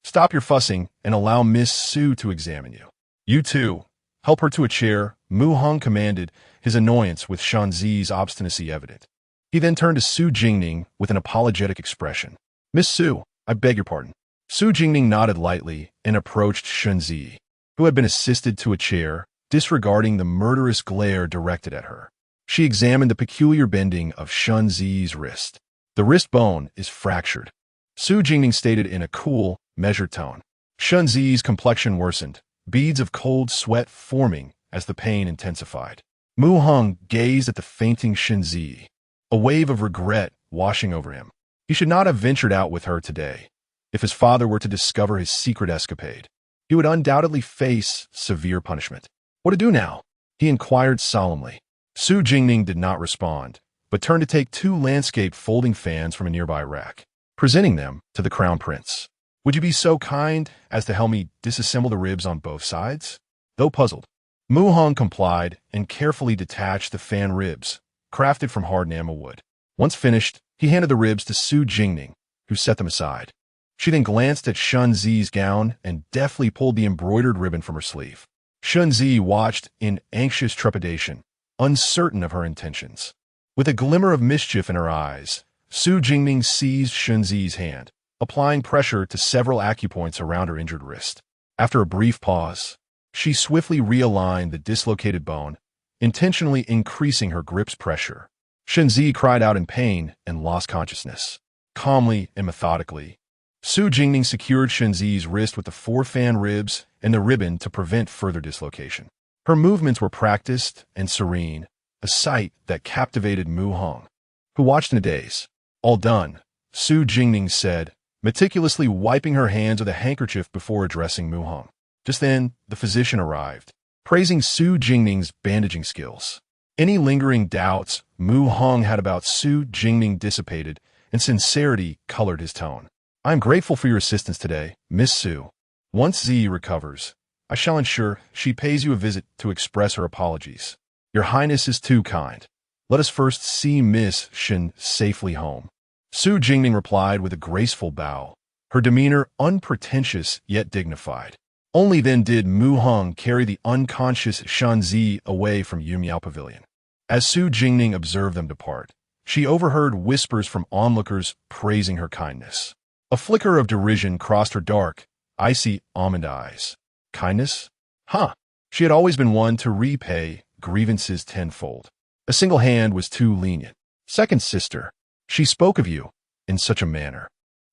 Stop your fussing and allow Miss Su to examine you. You too, help her to a chair," Mu Hong commanded, his annoyance with Shenzi's obstinacy evident. He then turned to Su Jingning with an apologetic expression. "Miss Su, I beg your pardon." Su Jingning nodded lightly and approached Shenzi, who had been assisted to a chair, disregarding the murderous glare directed at her. She examined the peculiar bending of Shenzi's wrist. "The wrist bone is fractured," Su Jingning stated in a cool, measured tone. Shenzi's complexion worsened, beads of cold sweat forming as the pain intensified. Mu Hong gazed at the fainting Shenzi, a wave of regret washing over him. He should not have ventured out with her today. If his father were to discover his secret escapade, he would undoubtedly face severe punishment. "What to do now?" he inquired solemnly. Su Jingning did not respond, but turned to take 2 landscape folding fans from a nearby rack, presenting them to the Crown Prince. "Would you be so kind as to help me disassemble the ribs on both sides?" Though puzzled, Mu Hong complied and carefully detached the fan ribs, crafted from hard enamel wood. Once finished, he handed the ribs to Su Jingning, who set them aside. She then glanced at Shenzi's gown and deftly pulled the embroidered ribbon from her sleeve. Shenzi watched in anxious trepidation, uncertain of her intentions. With a glimmer of mischief in her eyes, Su Jingning seized Shenzi's hand, applying pressure to several acupoints around her injured wrist. After a brief pause, she swiftly realigned the dislocated bone, intentionally increasing her grip's pressure. Shenzi cried out in pain and lost consciousness. Calmly and methodically, Su Jingning secured Shenzi's wrist with the 4 fan ribs and the ribbon to prevent further dislocation. Her movements were practiced and serene, a sight that captivated Mu Hong, who watched in a daze. "All done," Su Jingning said, meticulously wiping her hands with a handkerchief before addressing Mu Hong. Just then, the physician arrived, praising Su Jingning's bandaging skills. Any lingering doubts Mu Hong had about Su Jingning dissipated, and sincerity colored his tone. "I am grateful for your assistance today, Miss Su. Once Z recovers, I shall ensure she pays you a visit to express her apologies. Your Highness is too kind. Let us first see Miss Shin safely home." Su Jingning replied with a graceful bow, her demeanor unpretentious yet dignified. Only then did Mu Hong carry the unconscious Shenzi away from Yumiao Pavilion. As Su Jingning observed them depart, she overheard whispers from onlookers praising her kindness. A flicker of derision crossed her dark, icy almond eyes. Kindness? Huh. She had always been one to repay grievances tenfold. A single hand was too lenient. Second sister, she spoke of you in such a manner.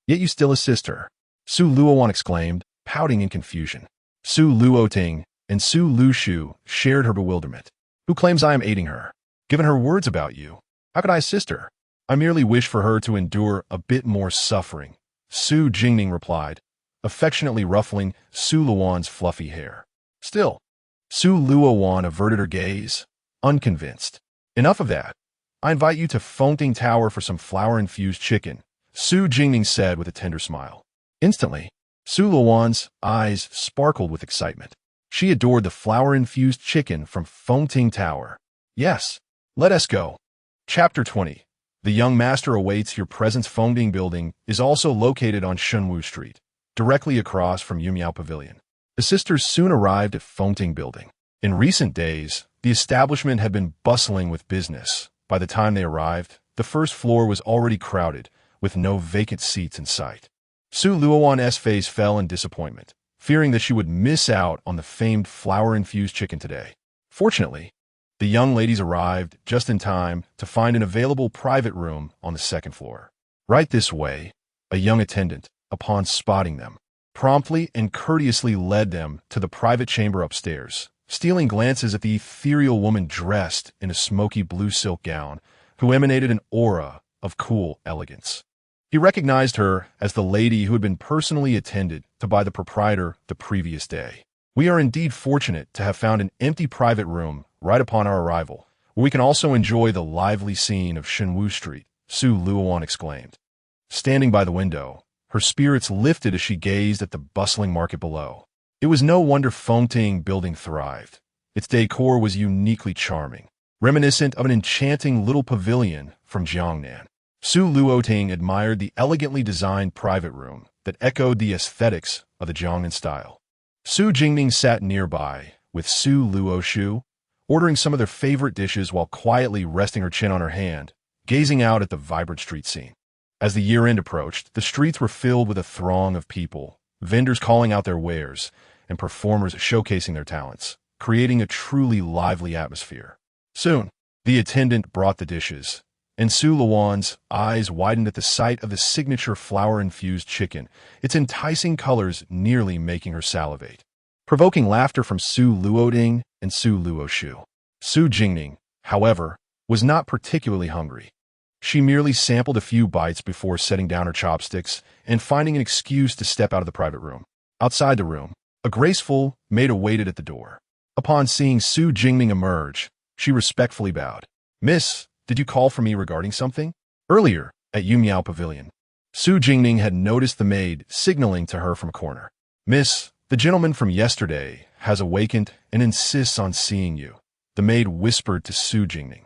Yet you still assist her. Su Luowan exclaimed, pouting in confusion. Su Luoting and Su Lushu shared her bewilderment. Who claims I am aiding her? Given her words about you, how could I assist her? I merely wish for her to endure a bit more suffering, Su Jingning replied, affectionately ruffling Su Luowan's fluffy hair. Still, Su Luowan averted her gaze, unconvinced. Enough of that. I invite you to Fengting Tower for some flour-infused chicken, Su Jingning said with a tender smile. Instantly, Su Luowan's eyes sparkled with excitement. She adored the flour-infused chicken from Fengting Tower. Yes, let us go. Chapter 20. The young master awaits your presence. Fengting Building is also located on Zhenguo Street, directly across from Yumiao Pavilion. The sisters soon arrived at Fengting Building. In recent days, the establishment had been bustling with business. By the time they arrived, the first floor was already crowded, with no vacant seats in sight. Su Luowan's face fell in disappointment, fearing that she would miss out on the famed flour-infused chicken today. Fortunately, the young ladies arrived just in time to find an available private room on the second floor. Right this way, a young attendant, upon spotting them, promptly and courteously led them to the private chamber upstairs, stealing glances at the ethereal woman dressed in a smoky blue silk gown, who emanated an aura of cool elegance. He recognized her as the lady who had been personally attended to by the proprietor the previous day. We are indeed fortunate to have found an empty private room right upon our arrival, where we can also enjoy the lively scene of Zhenguo Street, Su Luowan exclaimed. Standing by the window, her spirits lifted as she gazed at the bustling market below. It was no wonder Fengting Building thrived. Its decor was uniquely charming, reminiscent of an enchanting little pavilion from Jiangnan. Su Luoting admired the elegantly designed private room that echoed the aesthetics of the Jiangnan style. Su Jingning sat nearby with Su Luoshu, ordering some of their favorite dishes while quietly resting her chin on her hand, gazing out at the vibrant street scene. As the year-end approached, the streets were filled with a throng of people, vendors calling out their wares, and performers showcasing their talents, creating a truly lively atmosphere. Soon, the attendant brought the dishes, and Su Luowan's eyes widened at the sight of the signature flour-infused chicken, its enticing colors nearly making her salivate. Provoking laughter from Su Luoting and Su Luoshu. Su Jingning, however, was not particularly hungry. She merely sampled a few bites before setting down her chopsticks and finding an excuse to step out of the private room. Outside the room, a graceful maid awaited at the door. Upon seeing Su Jingning emerge, she respectfully bowed. Miss, did you call for me regarding something? Earlier, at Yumiao Pavilion, Su Jingning had noticed the maid signaling to her from a corner. Miss, the gentleman from yesterday has awakened and insists on seeing you, the maid whispered to Su Jingning.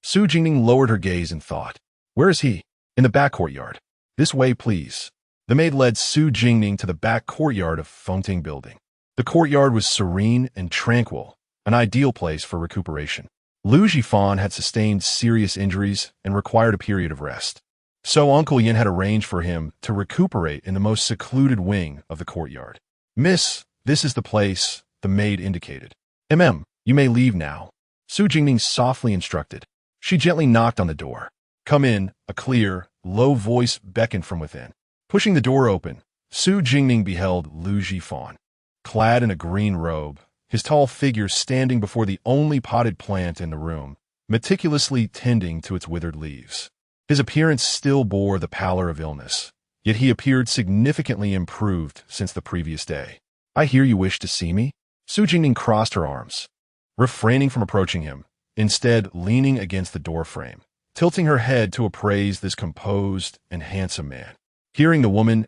Su Jingning lowered her gaze and thought, where is he? In the back courtyard. This way, please. The maid led Su Jingning to the back courtyard of Fengting Building. The courtyard was serene and tranquil, an ideal place for recuperation. Lu Jifan had sustained serious injuries and required a period of rest. So Uncle Yin had arranged for him to recuperate in the most secluded wing of the courtyard. Miss, this is the place, the maid indicated. You may leave now. Su Jingning softly instructed. She gently knocked on the door. Come in, a clear, low voice beckoned from within. Pushing the door open, Su Jingning beheld Lu Jifan. Clad in a green robe, his tall figure standing before the only potted plant in the room, meticulously tending to its withered leaves. His appearance still bore the pallor of illness, yet he appeared significantly improved since the previous day. I hear you wish to see me? Su Jingning crossed her arms, refraining from approaching him, instead leaning against the doorframe, tilting her head to appraise this composed and handsome man. Hearing the woman's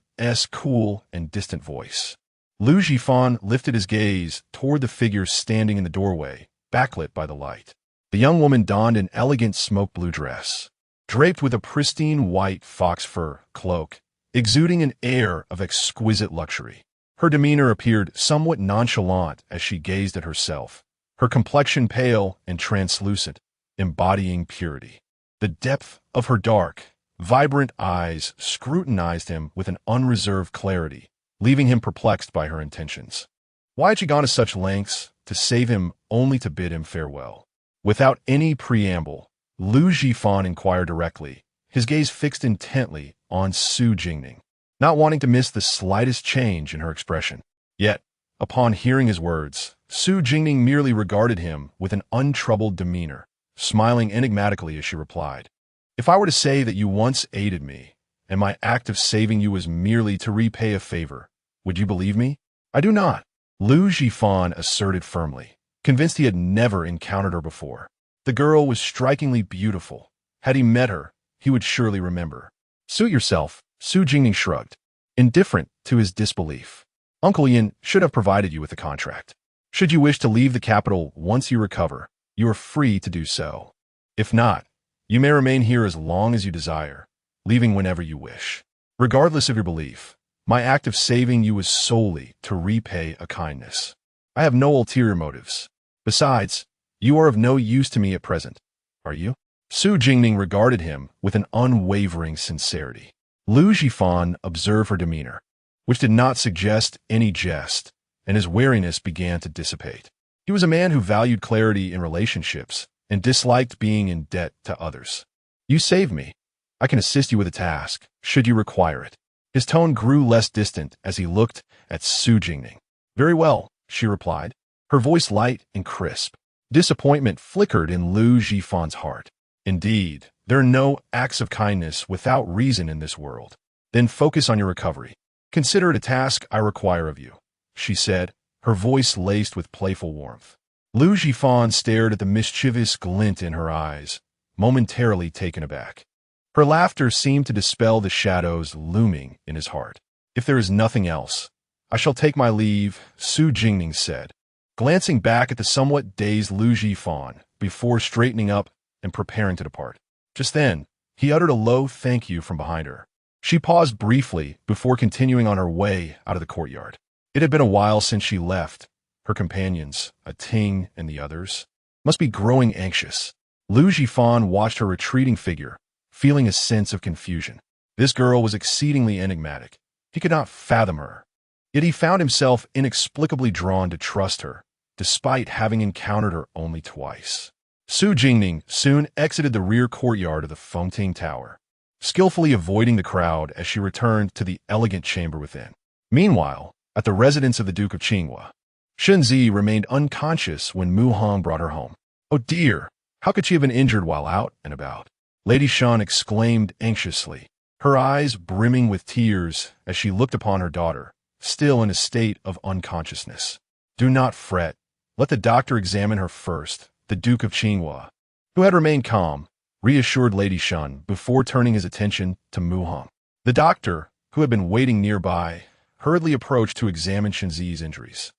cool and distant voice, Lu Jifan lifted his gaze toward the figure standing in the doorway, backlit by the light. The young woman donned an elegant smoke blue dress, draped with a pristine white fox fur cloak, exuding an air of exquisite luxury. Her demeanor appeared somewhat nonchalant as she gazed at herself, her complexion pale and translucent, embodying purity. The depth of her dark, vibrant eyes scrutinized him with an unreserved clarity, leaving him perplexed by her intentions. Why had she gone to such lengths to save him only to bid him farewell? Without any preamble, Lu Jifan inquired directly, his gaze fixed intently on Su Jingning, not wanting to miss the slightest change in her expression. Yet, upon hearing his words, Su Jingning merely regarded him with an untroubled demeanor, smiling enigmatically as she replied, "If I were to say that you once aided me, and my act of saving you was merely to repay a favor, would you believe me? I do not," Lu Jifan asserted firmly, convinced he had never encountered her before. The girl was strikingly beautiful. Had he met her, he would surely remember. "Suit yourself," Su Jingning shrugged, indifferent to his disbelief. "Uncle Yin should have provided you with a contract. Should you wish to leave the capital once you recover, you are free to do so. If not, you may remain here as long as you desire, leaving whenever you wish. Regardless of your belief, my act of saving you was solely to repay a kindness. I have no ulterior motives. Besides, you are of no use to me at present, are you?" Su Jingning regarded him with an unwavering sincerity. Lu Jifan observed her demeanor, which did not suggest any jest, and his wariness began to dissipate. He was a man who valued clarity in relationships and disliked being in debt to others. "You saved me. I can assist you with a task, should you require it." His tone grew less distant as he looked at Su Jingning. "Very well," she replied, her voice light and crisp. Disappointment flickered in Lu Jifan's heart. "Indeed, there are no acts of kindness without reason in this world. Then focus on your recovery. Consider it a task I require of you," she said, her voice laced with playful warmth. Lu Jifan stared at the mischievous glint in her eyes, momentarily taken aback. Her laughter seemed to dispel the shadows looming in his heart. "If there is nothing else, I shall take my leave," Su Jingning said, glancing back at the somewhat dazed Lu Jifan before straightening up and preparing to depart. Just then, he uttered a low thank you from behind her. She paused briefly before continuing on her way out of the courtyard. It had been a while since she left. Her companions, a Ting and the others, must be growing anxious. Lu Jifan watched her retreating figure, feeling a sense of confusion. This girl was exceedingly enigmatic. He could not fathom her. Yet he found himself inexplicably drawn to trust her, despite having encountered her only twice. Su Jingning soon exited the rear courtyard of the Fengting Tower, skillfully avoiding the crowd as she returned to the elegant chamber within. Meanwhile, at the residence of the Duke of Qinghua, Shenzi remained unconscious when Mu Hong brought her home. "Oh dear, how could she have been injured while out and about?" Lady Shan exclaimed anxiously, her eyes brimming with tears as she looked upon her daughter, still in a state of unconsciousness. "Do not fret. Let the doctor examine her first," the Duke of Qinghua, who had remained calm, reassured Lady Shan before turning his attention to Mu Hong. The doctor, who had been waiting nearby, hurriedly approached to examine Shenzi's injuries.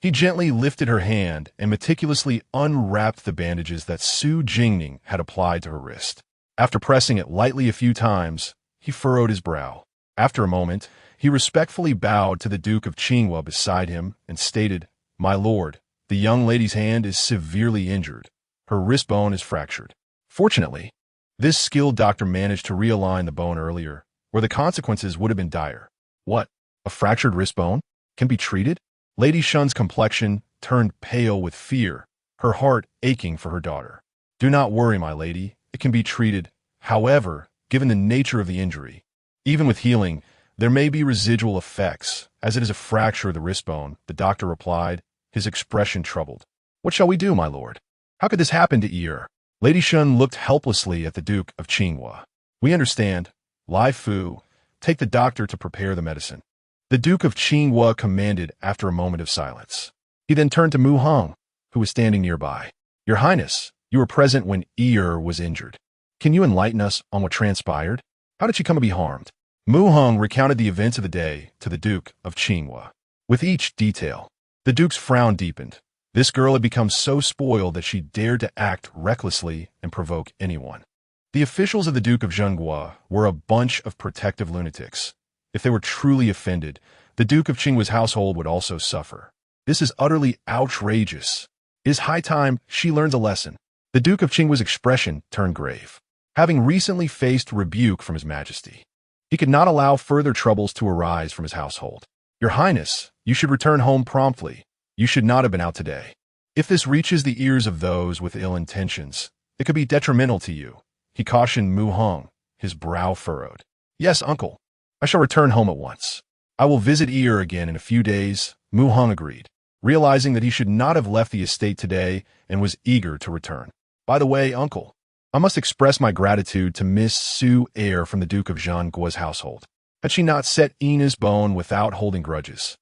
He gently lifted her hand and meticulously unwrapped the bandages that Su Jingning had applied to her wrist. After pressing it lightly a few times, he furrowed his brow. After a moment, he respectfully bowed to the Duke of Qinghua beside him and stated, "My lord, the young lady's hand is severely injured. Her wrist bone is fractured." Fortunately, this skilled doctor managed to realign the bone earlier, where the consequences would have been dire. "What? A fractured wrist bone? Can be treated?" Lady Shun's complexion turned pale with fear, her heart aching for her daughter. "Do not worry, my lady. It can be treated. However, given the nature of the injury, even with healing, there may be residual effects, as it is a fracture of the wrist bone," the doctor replied, his expression troubled. "What shall we do, my lord? How could this happen to Yi? Lady Shun looked helplessly at the Duke of Qinghua. "We understand. Lai Fu, take the doctor to prepare the medicine," the Duke of Qinghua commanded after a moment of silence. He then turned to Mu Hong, who was standing nearby. "Your Highness, you were present when Yi was injured. Can you enlighten us on what transpired? How did she come to be harmed?" Mu Hong recounted the events of the day to the Duke of Qinghua. With each detail, the Duke's frown deepened. This girl had become so spoiled that she dared to act recklessly and provoke anyone. The officials of the Duke of Zhenguo were a bunch of protective lunatics. If they were truly offended, the Duke of Qinghua's household would also suffer. This is utterly outrageous. It is high time she learns a lesson. The Duke of Qinghua's expression turned grave. having recently faced rebuke from His Majesty. He could not allow further troubles to arise from his household. Your Highness, you should return home promptly. You should not have been out today. If this reaches the ears of those with ill intentions, it could be detrimental to you, he cautioned Mu Hong, his brow furrowed. Yes, uncle. I shall return home at once. I will visit Ir again in a few days, Mu Hong agreed, realizing that he should not have left the estate today and was eager to return. By the way, uncle, I must express my gratitude to Miss Su Heir from the Duke of Zhenguo's household. Had she not set Ina's bone without holding grudges,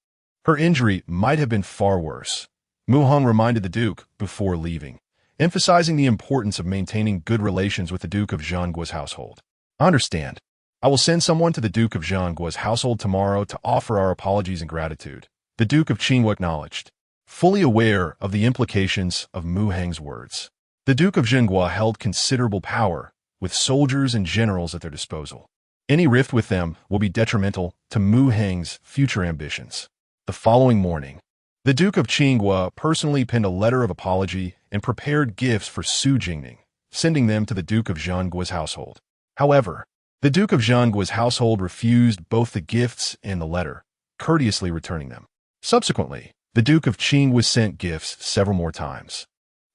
her injury might have been far worse, Mu Hong reminded the Duke before leaving, emphasizing the importance of maintaining good relations with the Duke of Zhenguo's household. I understand. I will send someone to the Duke of Zhenguo's household tomorrow to offer our apologies and gratitude, the Duke of Qingwu acknowledged, fully aware of the implications of Mu Hong's words. The Duke of Zhenguo held considerable power, with soldiers and generals at their disposal. Any rift with them will be detrimental to Mu Hong's future ambitions. The following morning, the Duke of Qingwu personally penned a letter of apology and prepared gifts for Su Jingning, sending them to the Duke of Zhenguo's household. However, the Duke of Zhenguo's household refused both the gifts and the letter, courteously returning them. Subsequently, the Duke of Qingwu sent gifts several more times,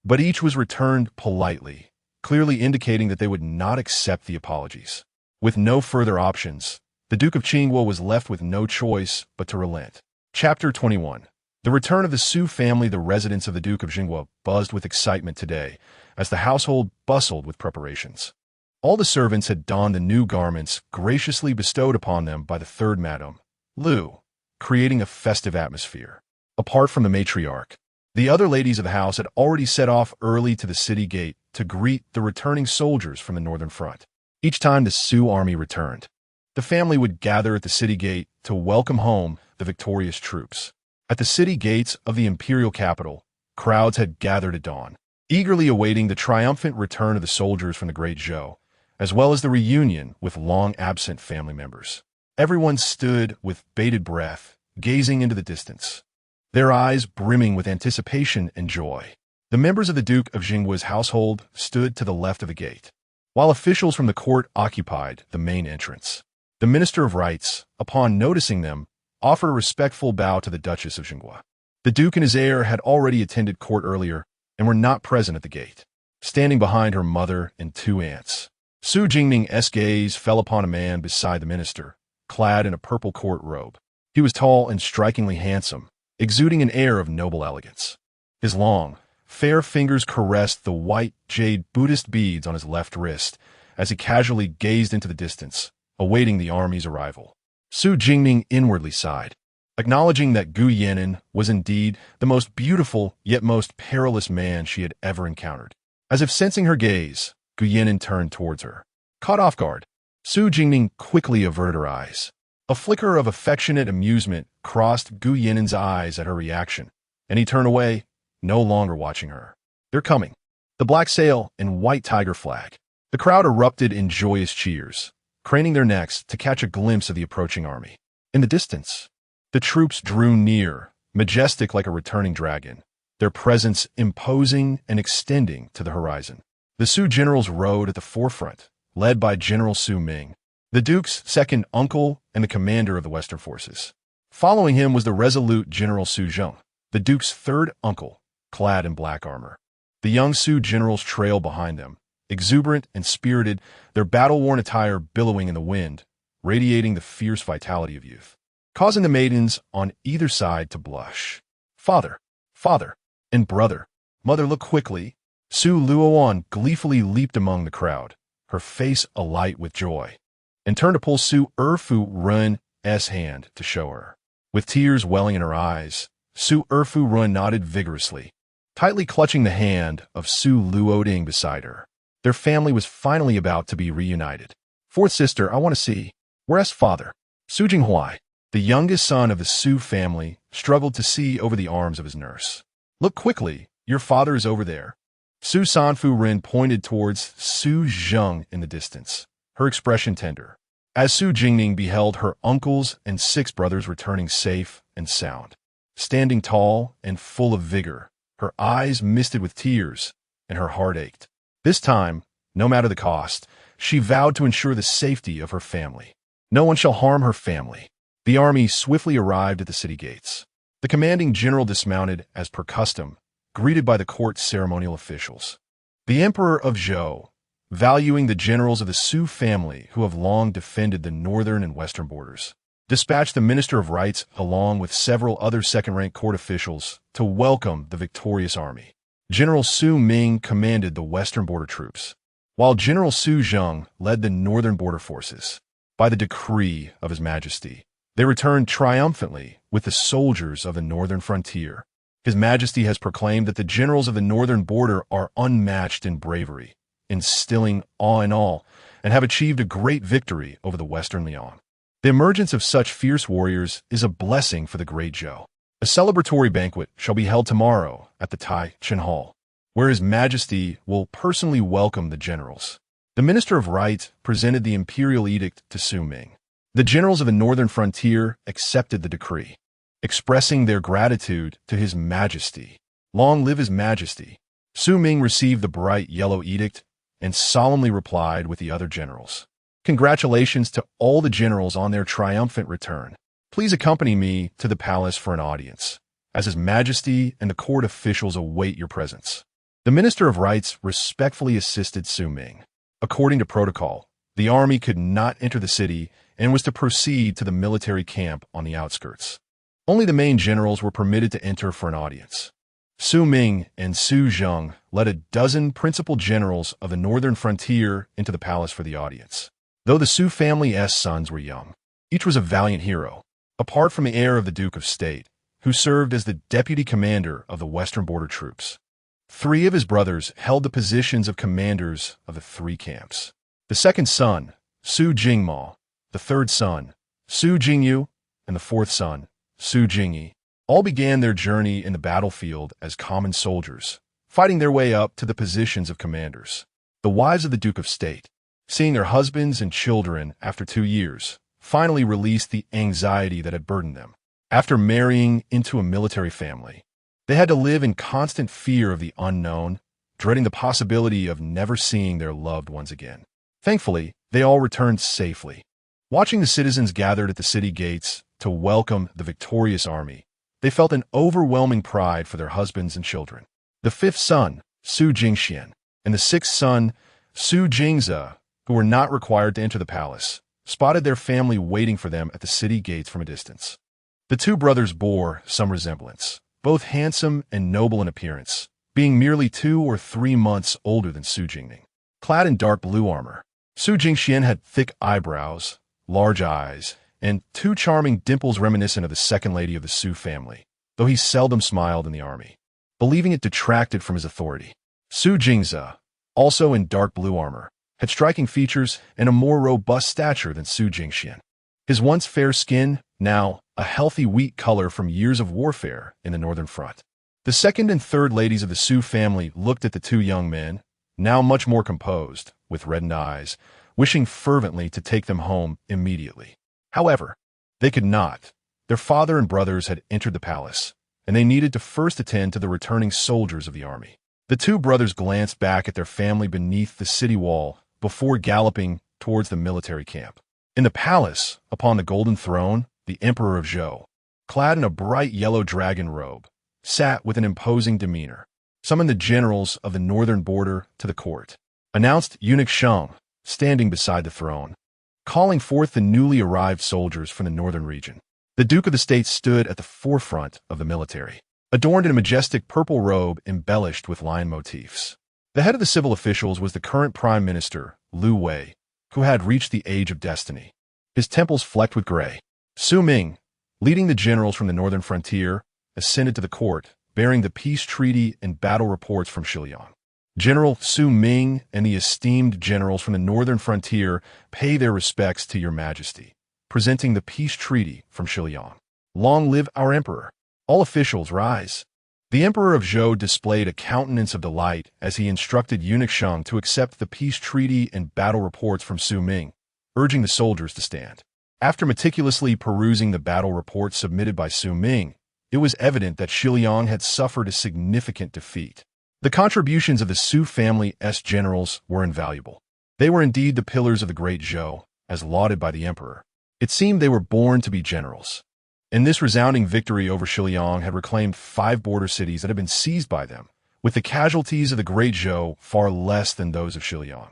but each was returned politely, clearly indicating that they would not accept the apologies. With no further options, the Duke of Qingwu was left with no choice but to relent. Chapter 21. The return of the Su family. The residence of the Duke of Zhenguo buzzed with excitement today, as the household bustled with preparations. All the servants had donned the new garments graciously bestowed upon them by the third Madame, Lu, creating a festive atmosphere. Apart from the matriarch, the other ladies of the house had already set off early to the city gate to greet the returning soldiers from the northern front. Each time the Su army returned, the family would gather at the city gate to welcome home the victorious troops. At the city gates of the imperial capital, crowds had gathered at dawn, eagerly awaiting the triumphant return of the soldiers from the Great Zhou, as well as the reunion with long-absent family members. Everyone stood with bated breath, gazing into the distance, their eyes brimming with anticipation and joy. The members of the Duke of Zhenguo's household stood to the left of the gate, while officials from the court occupied the main entrance. The Minister of Rights, upon noticing them, offered a respectful bow to the Duchess of Zhenguo. The Duke and his heir had already attended court earlier and were not present at the gate, standing behind her mother and two aunts. Su Jingning's gaze fell upon a man beside the minister, clad in a purple court robe. He was tall and strikingly handsome, exuding an air of noble elegance. His long, fair fingers caressed the white jade Buddhist beads on his left wrist as he casually gazed into the distance, awaiting the army's arrival. Su Jingning inwardly sighed, acknowledging that Gu Yan'an was indeed the most beautiful yet most perilous man she had ever encountered. As if sensing her gaze, Gu Yan'an turned towards her. Caught off guard, Su Jingning quickly averted her eyes. A flicker of affectionate amusement crossed Gu Yan'an's eyes at her reaction, and he turned away, no longer watching her. They're coming. The black sail and white tiger flag. The crowd erupted in joyous cheers, craning their necks to catch a glimpse of the approaching army. In the distance, the troops drew near, majestic like a returning dragon, their presence imposing and extending to the horizon. The Su generals rode at the forefront, led by General Su Ming, the Duke's second uncle and the commander of the Western forces. Following him was the resolute General Su Zheng, the Duke's third uncle, clad in black armor. The young Su generals trailed behind them, exuberant and spirited, their battle-worn attire billowing in the wind, radiating the fierce vitality of youth, causing the maidens on either side to blush. Father, and brother, mother, look quickly. Su Luoan gleefully leaped among the crowd, her face alight with joy, and turned to pull Su Erfu Run's hand to show her. With tears welling in her eyes, Su Erfu Run nodded vigorously, tightly clutching the hand of Su Luoding beside her. Their family was finally about to be reunited. Fourth sister, I want to see. Where's father? Su Jinghuai, the youngest son of the Su family, struggled to see over the arms of his nurse. Look quickly, your father is over there. Su Sanfu Ren pointed towards Su Zheng in the distance, her expression tender, as Su Jingning beheld her uncles and 6 brothers returning safe and sound. Standing tall and full of vigor, her eyes misted with tears, and her heart ached. This time, no matter the cost, she vowed to ensure the safety of her family. No one shall harm her family. The army swiftly arrived at the city gates. The commanding general dismounted as per custom, greeted by the court's ceremonial officials. The Emperor of Zhou, valuing the generals of the Su family who have long defended the northern and western borders, dispatched the Minister of Rights along with several other second-rank court officials to welcome the victorious army. General Su Ming commanded the western border troops, while General Su Zheng led the northern border forces. By the decree of His Majesty, they returned triumphantly with the soldiers of the northern frontier. His Majesty has proclaimed that the generals of the northern border are unmatched in bravery, instilling awe in all, and have achieved a great victory over the Western Liang. The emergence of such fierce warriors is a blessing for the Great Zhou. A celebratory banquet shall be held tomorrow at the Tai Chen Hall, where His Majesty will personally welcome the generals. The Minister of Rights presented the imperial edict to Su Ming. The generals of the northern frontier accepted the decree, expressing their gratitude to His Majesty. Long live His Majesty! Su Ming received the bright yellow edict and solemnly replied with the other generals. Congratulations to all the generals on their triumphant return. Please accompany me to the palace for an audience, as His Majesty and the court officials await your presence. The Minister of Rights respectfully assisted Su Ming. According to protocol, the army could not enter the city and was to proceed to the military camp on the outskirts. Only the main generals were permitted to enter for an audience. Su Ming and Su Zheng led a dozen principal generals of the northern frontier into the palace for the audience. Though the Su family's sons were young, each was a valiant hero, apart from the heir of the Duke of State, who served as the deputy commander of the western border troops. 3 of his brothers held the positions of commanders of the 3 camps. The second son, Su Jingmo, the third son, Su Jingyu, and the fourth son, Su Jingyi, all began their journey in the battlefield as common soldiers, fighting their way up to the positions of commanders. The wives of the Duke of State, seeing their husbands and children after 2 years, finally released the anxiety that had burdened them. After marrying into a military family, they had to live in constant fear of the unknown, dreading the possibility of never seeing their loved ones again. Thankfully, they all returned safely. Watching the citizens gathered at the city gates to welcome the victorious army, they felt an overwhelming pride for their husbands and children. The 5th son, Su Jingxian, and the 6th son, Su Jingze, who were not required to enter the palace, spotted their family waiting for them at the city gates from a distance. The 2 brothers bore some resemblance, both handsome and noble in appearance, being merely 2 or 3 months older than Su Jingning. Clad in dark blue armor, Su Jingxian had thick eyebrows, large eyes, and 2 charming dimples reminiscent of the second lady of the Su family, though he seldom smiled in the army, believing it detracted from his authority. Su Jingze, also in dark blue armor, had striking features and a more robust stature than Su Jingxian. His once fair skin, now a healthy wheat color from years of warfare in the northern front. The second and third ladies of the Su family looked at the 2 young men, now much more composed, with reddened eyes, wishing fervently to take them home immediately. However, they could not. Their father and brothers had entered the palace, and they needed to first attend to the returning soldiers of the army. The 2 brothers glanced back at their family beneath the city wall before galloping towards the military camp. In the palace, upon the golden throne, the Emperor of Zhou, clad in a bright yellow dragon robe, sat with an imposing demeanor, summoned the generals of the northern border to the court, announced Eunuch Sheng, standing beside the throne, calling forth the newly arrived soldiers from the northern region. The Duke of the State stood at the forefront of the military, adorned in a majestic purple robe embellished with lion motifs. The head of the civil officials was the current Prime Minister, Liu Wei, who had reached the age of destiny, his temples flecked with gray. Su Ming, leading the generals from the northern frontier, ascended to the court, bearing the peace treaty and battle reports from Shiliang. General Su Ming and the esteemed generals from the northern frontier pay their respects to your majesty, presenting the peace treaty from Shiliang. Long live our emperor! All officials rise. The Emperor of Zhou displayed a countenance of delight as he instructed Eunuch Sheng to accept the peace treaty and battle reports from Su Ming, urging the soldiers to stand. After meticulously perusing the battle reports submitted by Su Ming, it was evident that Shiliang had suffered a significant defeat. The contributions of the Su family's generals were invaluable. They were indeed the pillars of the great Zhou, as lauded by the emperor. It seemed they were born to be generals. And this resounding victory over Shiliang had reclaimed 5 border cities that had been seized by them, with the casualties of the great Zhou far less than those of Shiliang.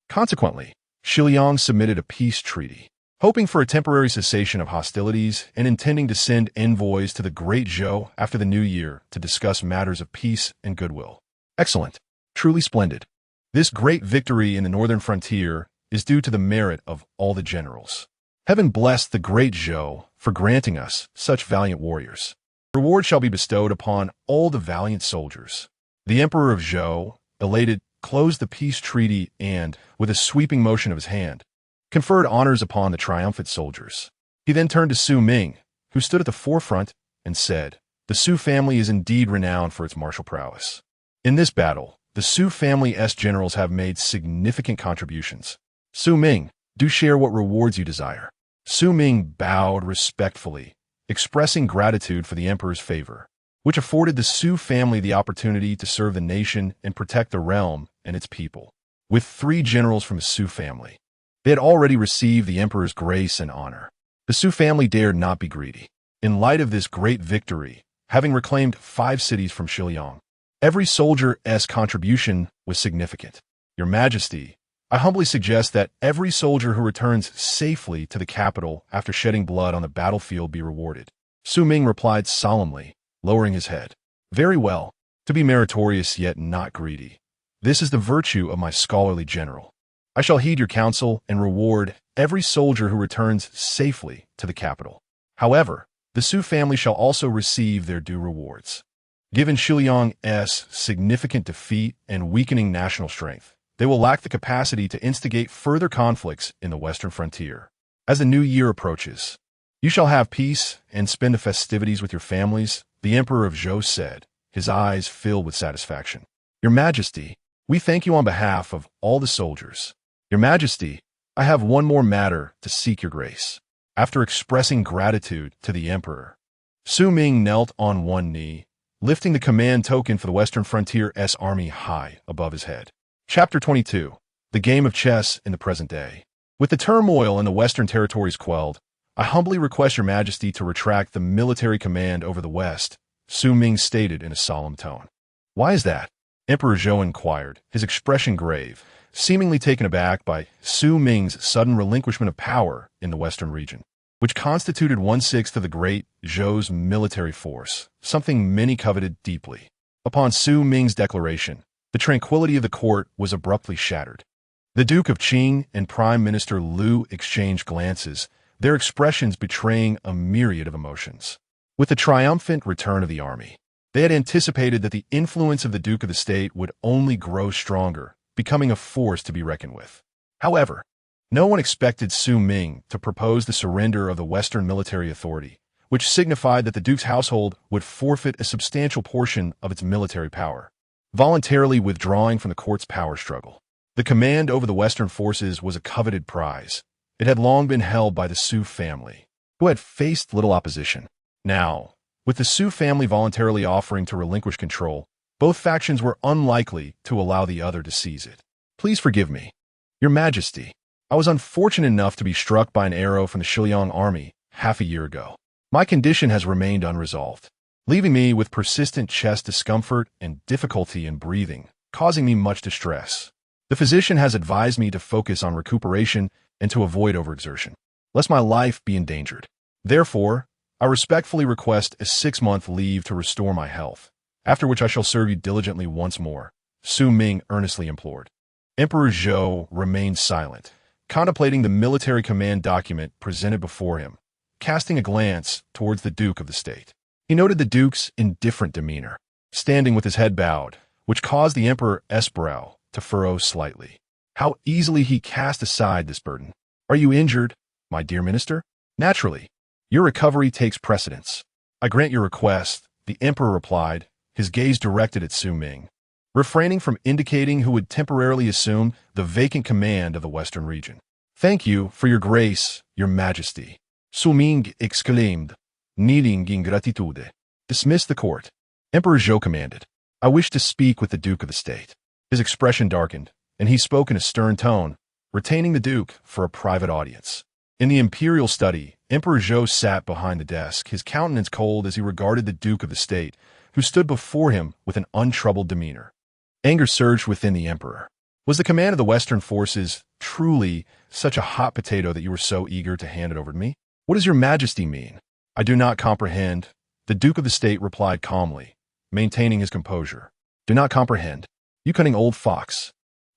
Consequently, Shiliang submitted a peace treaty, hoping for a temporary cessation of hostilities and intending to send envoys to the great Zhou after the new year to discuss matters of peace and goodwill. Excellent. Truly splendid. This great victory in the northern frontier is due to the merit of all the generals. Heaven bless the great Zhou for granting us such valiant warriors. Reward shall be bestowed upon all the valiant soldiers. The Emperor of Zhou, elated, closed the peace treaty and, with a sweeping motion of his hand, conferred honors upon the triumphant soldiers. He then turned to Su Ming, who stood at the forefront, and said, "The Su family is indeed renowned for its martial prowess. In this battle, the Su family's generals have made significant contributions. Su Ming, do share what rewards you desire." Su Ming bowed respectfully, expressing gratitude for the emperor's favor, which afforded the Su family the opportunity to serve the nation and protect the realm and its people. With 3 generals from the Su family, they had already received the emperor's grace and honor. The Su family dared not be greedy. In light of this great victory, having reclaimed 5 cities from Shiliang, every soldier's contribution was significant. Your Majesty, I humbly suggest that every soldier who returns safely to the capital after shedding blood on the battlefield be rewarded. Su Ming replied solemnly, lowering his head. Very well, to be meritorious yet not greedy. This is the virtue of my scholarly general. I shall heed your counsel and reward every soldier who returns safely to the capital. However, the Su family shall also receive their due rewards. Given Shiliang's significant defeat and weakening national strength, they will lack the capacity to instigate further conflicts in the western frontier. As the new year approaches, you shall have peace and spend the festivities with your families, the Emperor of Zhou said, his eyes filled with satisfaction. Your Majesty, we thank you on behalf of all the soldiers. Your Majesty, I have one more matter to seek your grace. After expressing gratitude to the Emperor, Su Ming knelt on one knee, lifting the command token for the Western Frontier's army high above his head. Chapter 22. The Game of Chess in the Present Day. With the turmoil in the Western territories quelled, I humbly request your Majesty to retract the military command over the West, Su Ming stated in a solemn tone. Why is that? Emperor Zhou inquired, his expression grave, seemingly taken aback by Su Ming's sudden relinquishment of power in the Western region, which constituted 1/6 of the great Zhou's military force, something many coveted deeply. Upon Su Ming's declaration, the tranquility of the court was abruptly shattered. The Duke of Qing and Prime Minister Liu exchanged glances, their expressions betraying a myriad of emotions. With the triumphant return of the army, they had anticipated that the influence of the Duke of the State would only grow stronger, becoming a force to be reckoned with. However, no one expected Su Ming to propose the surrender of the Western military authority, which signified that the Duke's household would forfeit a substantial portion of its military power, voluntarily withdrawing from the court's power struggle. The command over the Western forces was a coveted prize. It had long been held by the Su family, who had faced little opposition. Now, with the Su family voluntarily offering to relinquish control, both factions were unlikely to allow the other to seize it. Please forgive me. Your Majesty, I was unfortunate enough to be struck by an arrow from the Shiliang army half a year ago. My condition has remained unresolved, leaving me with persistent chest discomfort and difficulty in breathing, causing me much distress. The physician has advised me to focus on recuperation and to avoid overexertion, lest my life be endangered. Therefore, I respectfully request a 6-month leave to restore my health, after which I shall serve you diligently once more, Su Ming earnestly implored. Emperor Zhou remained silent, contemplating the military command document presented before him, casting a glance towards the Duke of the State. He noted the Duke's indifferent demeanor, standing with his head bowed, which caused the Emperor's brow to furrow slightly. How easily he cast aside this burden. Are you injured, my dear minister? Naturally. Your recovery takes precedence. I grant your request, the Emperor replied, his gaze directed at Su Ming, refraining from indicating who would temporarily assume the vacant command of the Western region. Thank you for your grace, your Majesty. Su Ming exclaimed, kneeling in gratitude. Dismiss the court. Emperor Zhou commanded. I wish to speak with the Duke of the State. His expression darkened, and he spoke in a stern tone. retaining the Duke for a private audience. In the imperial study, Emperor Zhou sat behind the desk, his countenance cold as he regarded the Duke of the State, who stood before him with an untroubled demeanor. Anger surged within the emperor. Was the command of the Western forces truly such a hot potato that you were so eager to hand it over to me? What does your majesty mean? I do not comprehend, the Duke of the State replied calmly, maintaining his composure. Do not comprehend. You cunning old fox.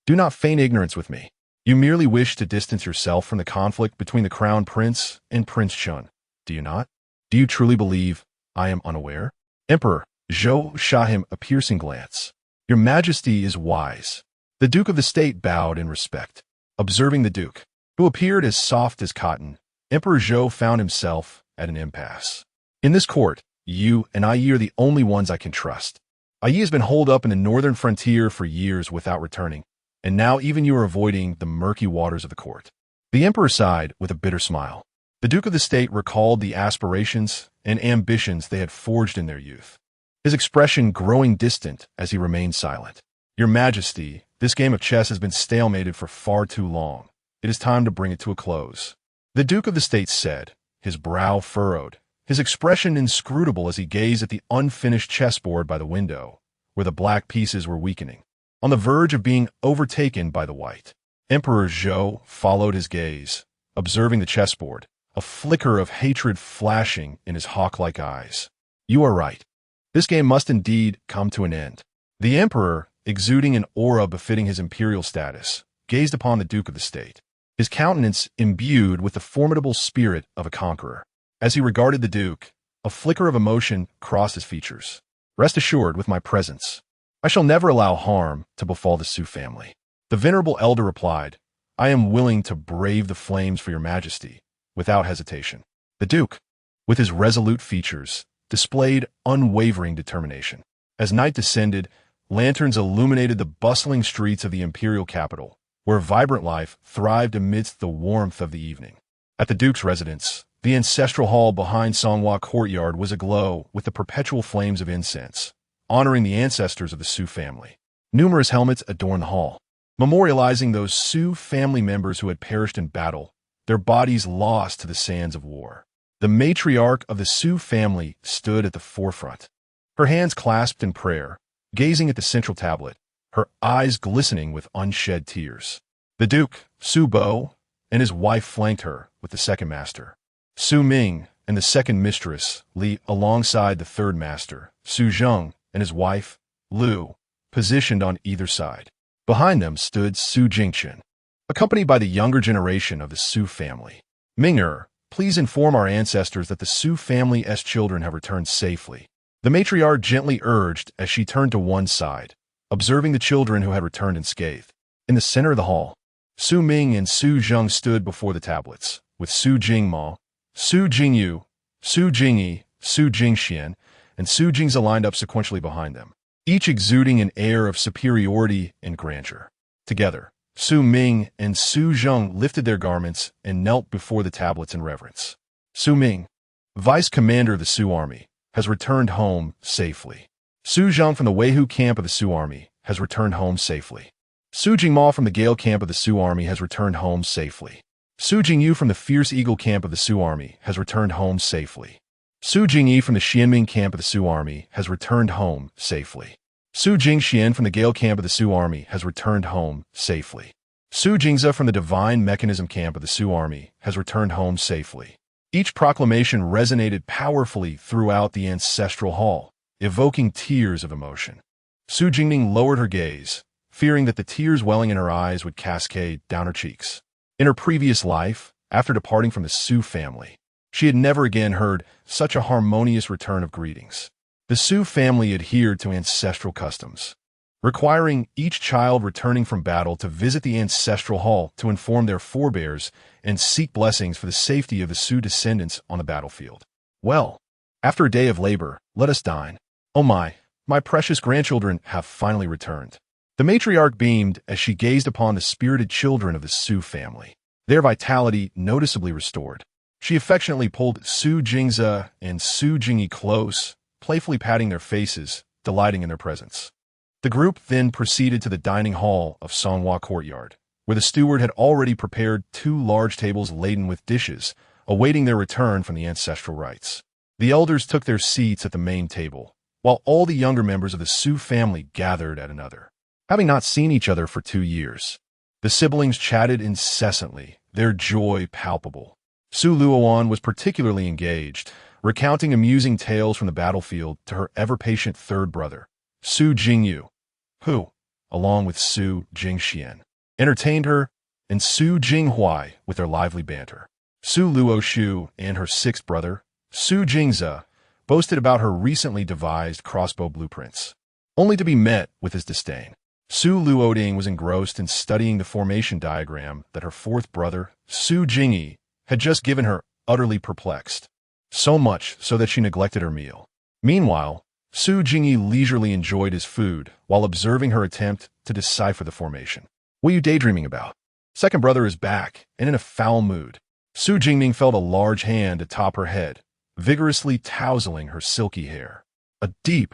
Do not feign ignorance with me. You merely wish to distance yourself from the conflict between the Crown Prince and Prince Chun, do you not? Do you truly believe I am unaware? Emperor Zhou shot him a piercing glance. Your majesty is wise. The Duke of the State bowed in respect. Observing the Duke, who appeared as soft as cotton, Emperor Zhou found himself at an impasse. In this court, you and Ai are the only ones I can trust. Ai has been holed up in the northern frontier for years without returning, and now even you are avoiding the murky waters of the court. The emperor sighed with a bitter smile. The Duke of the State recalled the aspirations and ambitions they had forged in their youth, his expression growing distant as he remained silent. Your Majesty, this game of chess has been stalemated for far too long. It is time to bring it to a close. The Duke of the State said, his brow furrowed, his expression inscrutable as he gazed at the unfinished chessboard by the window, where the black pieces were weakening, on the verge of being overtaken by the white. Emperor Zhou followed his gaze, observing the chessboard, a flicker of hatred flashing in his hawk-like eyes. You are right. This game must indeed come to an end. The emperor, exuding an aura befitting his imperial status, gazed upon the Duke of the State, his countenance imbued with the formidable spirit of a conqueror. As he regarded the Duke, a flicker of emotion crossed his features. Rest assured, with my presence, I shall never allow harm to befall the Su family. The venerable elder replied, I am willing to brave the flames for your majesty, without hesitation. The Duke, with his resolute features, displayed unwavering determination. As night descended, lanterns illuminated the bustling streets of the imperial capital, where vibrant life thrived amidst the warmth of the evening. At the Duke's residence, the ancestral hall behind Songhua Courtyard was aglow with the perpetual flames of incense, honoring the ancestors of the Su family. Numerous helmets adorned the hall, memorializing those Su family members who had perished in battle, their bodies lost to the sands of war. The matriarch of the Su family stood at the forefront, her hands clasped in prayer, gazing at the central tablet, her eyes glistening with unshed tears. The Duke, Su Bo, and his wife flanked her with the second master. Su Ming and the second mistress Li alongside the third master, Su Zheng, and his wife, Lu, positioned on either side. Behind them stood Su Jingchen, accompanied by the younger generation of the Su family. Ming-er, please inform our ancestors that the Su family's children have returned safely. The matriarch gently urged as she turned to one side, observing the children who had returned unscathed. In the center of the hall, Su Ming and Su Zheng stood before the tablets, with Su Jingmo, Su Jingyu, Su Jingyi, Su Jingxian, and Su Jingza lined up sequentially behind them, each exuding an air of superiority and grandeur. Together, Su Ming and Su Zheng lifted their garments and knelt before the tablets in reverence. Su Ming, vice commander of the Su army, has returned home safely. Su Zheng from the Weihu camp of the Su army has returned home safely. Su Jingmo from the Gale camp of the Su army has returned home safely. Su Jingyu from the Fierce Eagle camp of the Su army has returned home safely. Su Jingyi from the Xianming camp of the Su army has returned home safely. Su Jingxian from the Gale camp of the Su army has returned home safely. Su Jingza from the Divine Mechanism camp of the Su army has returned home safely. Each proclamation resonated powerfully throughout the ancestral hall, evoking tears of emotion. Su Jingning lowered her gaze, fearing that the tears welling in her eyes would cascade down her cheeks. In her previous life, after departing from the Su family, she had never again heard such a harmonious return of greetings. The Su family adhered to ancestral customs, requiring each child returning from battle to visit the ancestral hall to inform their forebears and seek blessings for the safety of the Su descendants on the battlefield. Well, after a day of labor, let us dine. Oh my precious grandchildren have finally returned. The matriarch beamed as she gazed upon the spirited children of the Su family, their vitality noticeably restored. She affectionately pulled Su Jingza and Su Jingyi close, playfully patting their faces, delighting in their presence. The group then proceeded to the dining hall of Songhua Courtyard, where the steward had already prepared 2 large tables laden with dishes, awaiting their return from the ancestral rites. The elders took their seats at the main table, while all the younger members of the Su family gathered at another. Having not seen each other for 2 years, the siblings chatted incessantly, their joy palpable. Su Luoan was particularly engaged, recounting amusing tales from the battlefield to her ever-patient third brother, Su Jingyu, who, along with Su Jingxian, entertained her, and Su Jinghuai with their lively banter. Su Luoshu and her sixth brother, Su Jingze, boasted about her recently devised crossbow blueprints, only to be met with his disdain. Su Luoding was engrossed in studying the formation diagram that her fourth brother, Su Jingyi, had just given her, utterly perplexed, so much so that she neglected her meal. Meanwhile, Su Jingyi leisurely enjoyed his food while observing her attempt to decipher the formation. "What are you daydreaming about?" Second brother is back and in a foul mood. Su Jingning felt a large hand atop her head, vigorously tousling her silky hair. A deep,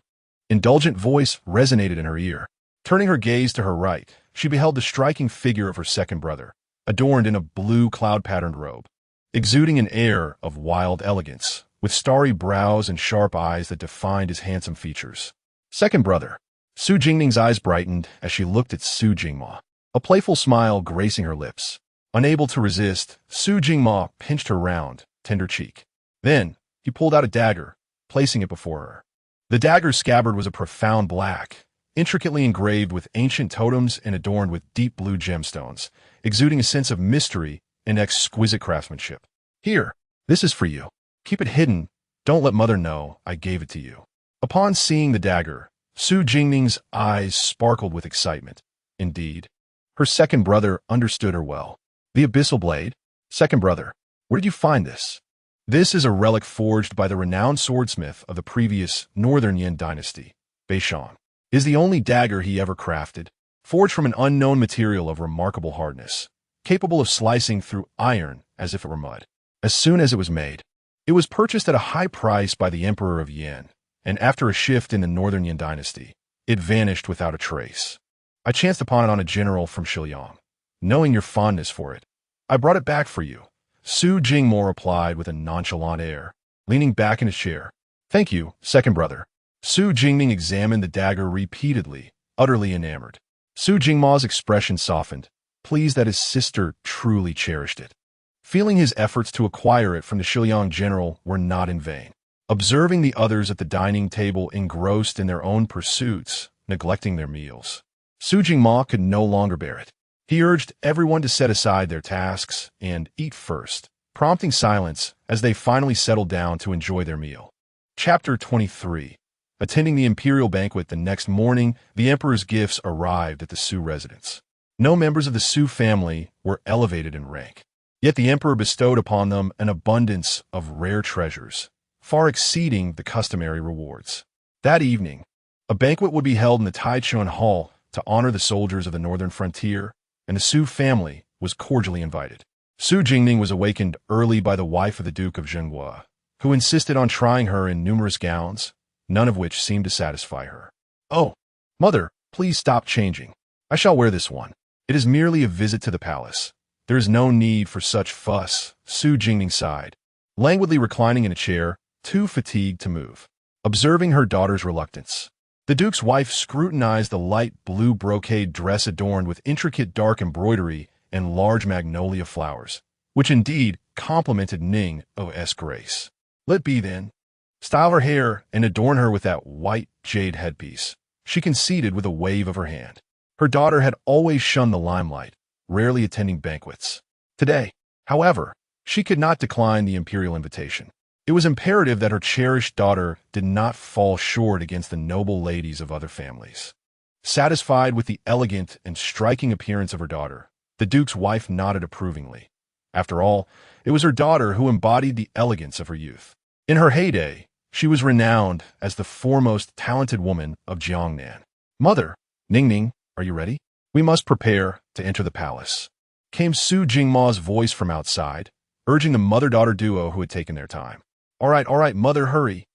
indulgent voice resonated in her ear. Turning her gaze to her right, she beheld the striking figure of her second brother, adorned in a blue cloud-patterned robe, exuding an air of wild elegance, with starry brows and sharp eyes that defined his handsome features. Second brother. Su Jingning's eyes brightened as she looked at Su Jingma, a playful smile gracing her lips. Unable to resist, Su Jingma pinched her round, tender cheek. Then, he pulled out a dagger, placing it before her. The dagger's scabbard was a profound black, intricately engraved with ancient totems and adorned with deep blue gemstones, exuding a sense of mystery and exquisite craftsmanship. "Here, this is for you. Keep it hidden. Don't let mother know I gave it to you." Upon seeing the dagger, Su Jingning's eyes sparkled with excitement. Indeed, her second brother understood her well. "The abyssal blade? Second brother, where did you find this?" "This is a relic forged by the renowned swordsmith of the previous Northern Yin dynasty, Beishan. Is the only dagger he ever crafted, forged from an unknown material of remarkable hardness, capable of slicing through iron as if it were mud. As soon as it was made, it was purchased at a high price by the Emperor of Yin, and after a shift in the Northern Yin dynasty, it vanished without a trace. I chanced upon it on a general from Shilyang. Knowing your fondness for it, I brought it back for you," Su Jingmo replied with a nonchalant air, leaning back in his chair. "Thank you, second brother." Su Jingning examined the dagger repeatedly, utterly enamored. Su Jingma's expression softened, pleased that his sister truly cherished it. Feeling his efforts to acquire it from the Shilyang general were not in vain. Observing the others at the dining table engrossed in their own pursuits, neglecting their meals, Su Jingma could no longer bear it. He urged everyone to set aside their tasks and eat first, prompting silence as they finally settled down to enjoy their meal. Chapter 23. Attending the imperial banquet the next morning, the emperor's gifts arrived at the Su residence. No members of the Su family were elevated in rank, yet the emperor bestowed upon them an abundance of rare treasures, far exceeding the customary rewards. That evening, a banquet would be held in the Taichun Hall to honor the soldiers of the northern frontier, and the Su family was cordially invited. Su Jingning was awakened early by the wife of the Duke of Zhenguo, who insisted on trying her in numerous gowns, none of which seemed to satisfy her. "Oh, mother, please stop changing. I shall wear this one. It is merely a visit to the palace. There is no need for such fuss," Su Jingning sighed, languidly reclining in a chair, too fatigued to move. Observing her daughter's reluctance, the duke's wife scrutinized the light blue brocade dress adorned with intricate dark embroidery and large magnolia flowers, which indeed complemented Ning O's grace. "Let be, then. Style her hair and adorn her with that white jade headpiece," she conceded with a wave of her hand. Her daughter had always shunned the limelight, rarely attending banquets. Today, however, she could not decline the imperial invitation. It was imperative that her cherished daughter did not fall short against the noble ladies of other families. Satisfied with the elegant and striking appearance of her daughter, the duke's wife nodded approvingly. After all, it was her daughter who embodied the elegance of her youth. In her heyday, she was renowned as the foremost talented woman of Jiangnan. "Mother, Ningning, are you ready? We must prepare to enter the palace," came Su Jingma's voice from outside, urging the mother-daughter duo who had taken their time. All right, mother, hurry.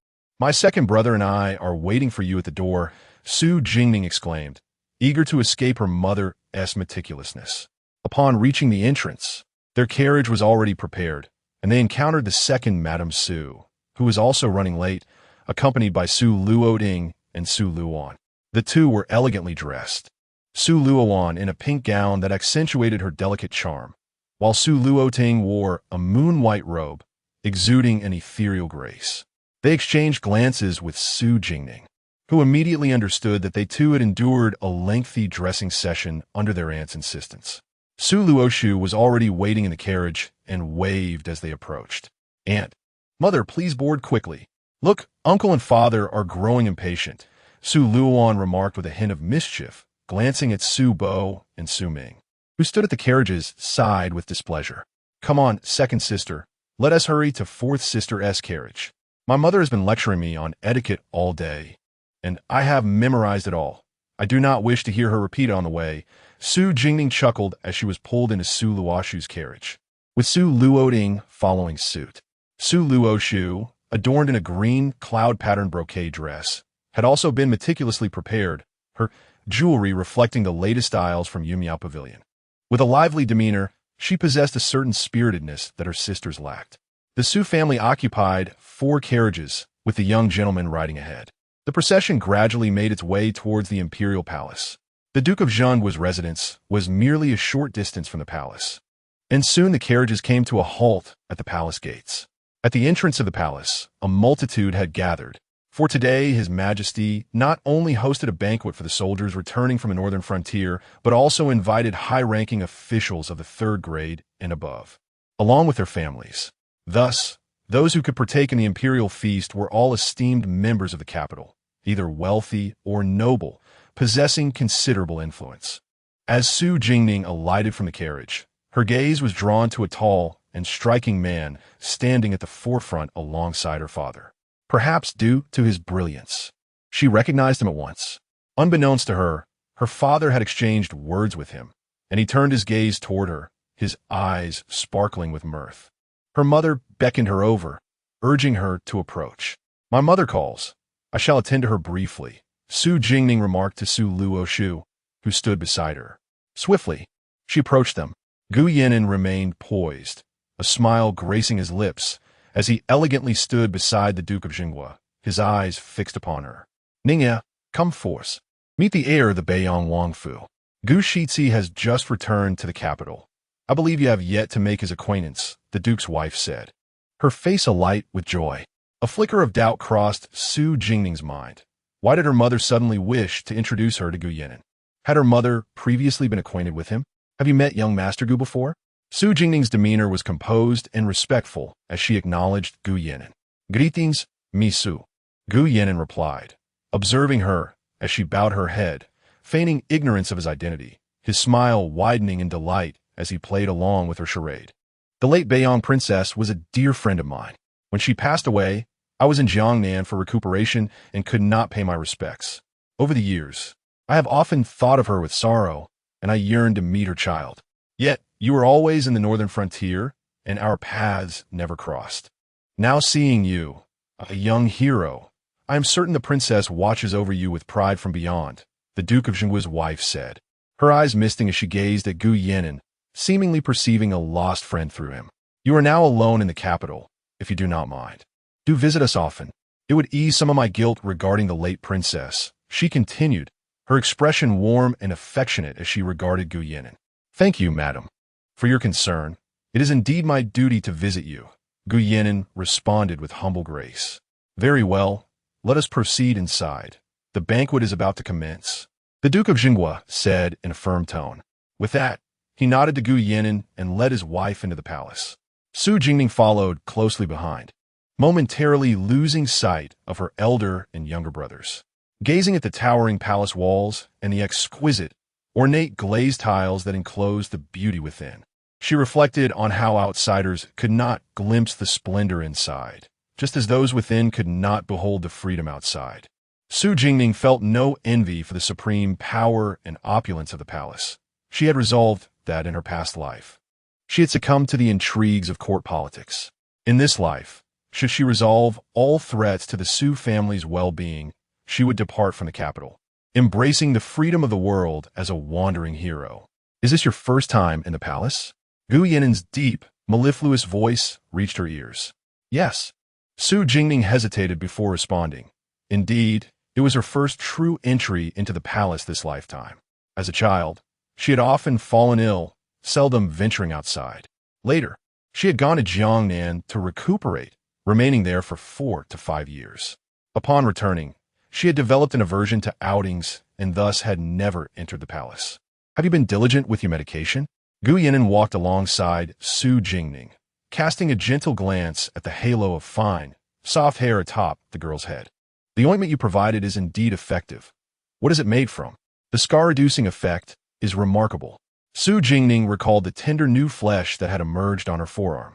My second brother and I are waiting for you at the door," Su Jingning exclaimed, eager to escape her mother's meticulousness. Upon reaching the entrance, their carriage was already prepared, and they encountered the second Madame Su, who was also running late, accompanied by Su Luoting and Su Luoan. The two were elegantly dressed, Su Luoan in a pink gown that accentuated her delicate charm, while Su Luoting wore a moon-white robe, exuding an ethereal grace. They exchanged glances with Su Jingning, who immediately understood that they too had endured a lengthy dressing session under their aunt's insistence. Su Luoshu was already waiting in the carriage and waved as they approached. "Aunt, mother, please board quickly. Look, uncle and father are growing impatient," Su Luoan remarked with a hint of mischief, glancing at Su Bo and Su Ming, who stood at the carriage's side with displeasure. "Come on, second sister, let us hurry to fourth sister's carriage. My mother has been lecturing me on etiquette all day, and I have memorized it all. I do not wish to hear her repeat it on the way." Su Jingning chuckled as she was pulled into Su Luoshu's carriage, with Su Luoting following suit. Su Luoshu, adorned in a green cloud-patterned brocade dress, had also been meticulously prepared, her jewelry reflecting the latest styles from Yumiao Pavilion. With a lively demeanor, she possessed a certain spiritedness that her sisters lacked. The Su family occupied 4 carriages, with the young gentleman riding ahead. The procession gradually made its way towards the imperial palace. The Duke of Zhenguo's residence was merely a short distance from the palace, and soon the carriages came to a halt at the palace gates. At the entrance of the palace, a multitude had gathered, for today His Majesty not only hosted a banquet for the soldiers returning from the northern frontier, but also invited high-ranking officials of the 3rd grade and above, along with their families. Thus, those who could partake in the imperial feast were all esteemed members of the capital, either wealthy or noble, possessing considerable influence. As Su Jingning alighted from the carriage, her gaze was drawn to a tall and striking man standing at the forefront alongside her father. Perhaps due to his brilliance, she recognized him at once. Unbeknownst to her, her father had exchanged words with him, and he turned his gaze toward her, his eyes sparkling with mirth. Her mother beckoned her over, urging her to approach. "My mother calls. I shall attend to her briefly," Su Jingning remarked to Su Luoshu, who stood beside her. Swiftly, she approached them. Gu Yinan remained poised, a smile gracing his lips, as he elegantly stood beside the Duke of Zhenguo, his eyes fixed upon her. "Ningya, come forth. Meet the heir of the Beiyang Wangfu. Gu Shizi has just returned to the capital. I believe you have yet to make his acquaintance," the Duke's wife said, her face alight with joy. A flicker of doubt crossed Su Jingning's mind. Why did her mother suddenly wish to introduce her to Gu Yinan? Had her mother previously been acquainted with him? "Have you met young Master Gu before?" Su Jingning's demeanor was composed and respectful as she acknowledged Gu Yinan. "Greetings, Mi Su," Gu Yinan replied, observing her as she bowed her head, feigning ignorance of his identity, his smile widening in delight as he played along with her charade. "The late Beiyang princess was a dear friend of mine. When she passed away, I was in Jiangnan for recuperation and could not pay my respects. Over the years, I have often thought of her with sorrow, and I yearned to meet her child. Yet, you were always in the northern frontier, and our paths never crossed. Now seeing you, a young hero, I am certain the princess watches over you with pride from beyond," the Duke of Zhenguo's wife said, her eyes misting as she gazed at Gu Yinan, seemingly perceiving a lost friend through him. "You are now alone in the capital, if you do not mind. Do visit us often. It would ease some of my guilt regarding the late princess," she continued, her expression warm and affectionate as she regarded Gu Yinan. "Thank you, madam, for your concern. It is indeed my duty to visit you," Gu Yinan responded with humble grace. "Very well, let us proceed inside. The banquet is about to commence," the Duke of Zhenguo said in a firm tone. With that, he nodded to Gu Yinan and led his wife into the palace. Su Jingning followed closely behind, momentarily losing sight of her elder and younger brothers. Gazing at the towering palace walls and the exquisite, ornate glazed tiles that enclosed the beauty within, she reflected on how outsiders could not glimpse the splendor inside, just as those within could not behold the freedom outside. Su Jingning felt no envy for the supreme power and opulence of the palace. She had resolved that in her past life, she had succumbed to the intrigues of court politics. In this life, should she resolve all threats to the Su family's well-being, she would depart from the capital, embracing the freedom of the world as a wandering hero. Is this your first time in the palace? Gu Yinen's deep, mellifluous voice reached her ears. Yes. Su Jingning hesitated before responding. Indeed, it was her first true entry into the palace this lifetime. As a child, she had often fallen ill, seldom venturing outside. Later, she had gone to Jiangnan to recuperate, remaining there for 4 to 5 years. Upon returning, she had developed an aversion to outings and thus had never entered the palace. Have you been diligent with your medication? Gu Yinan walked alongside Su Jingning, casting a gentle glance at the halo of fine, soft hair atop the girl's head. The ointment you provided is indeed effective. What is it made from? The scar-reducing effect is remarkable. Su Jingning recalled the tender new flesh that had emerged on her forearm.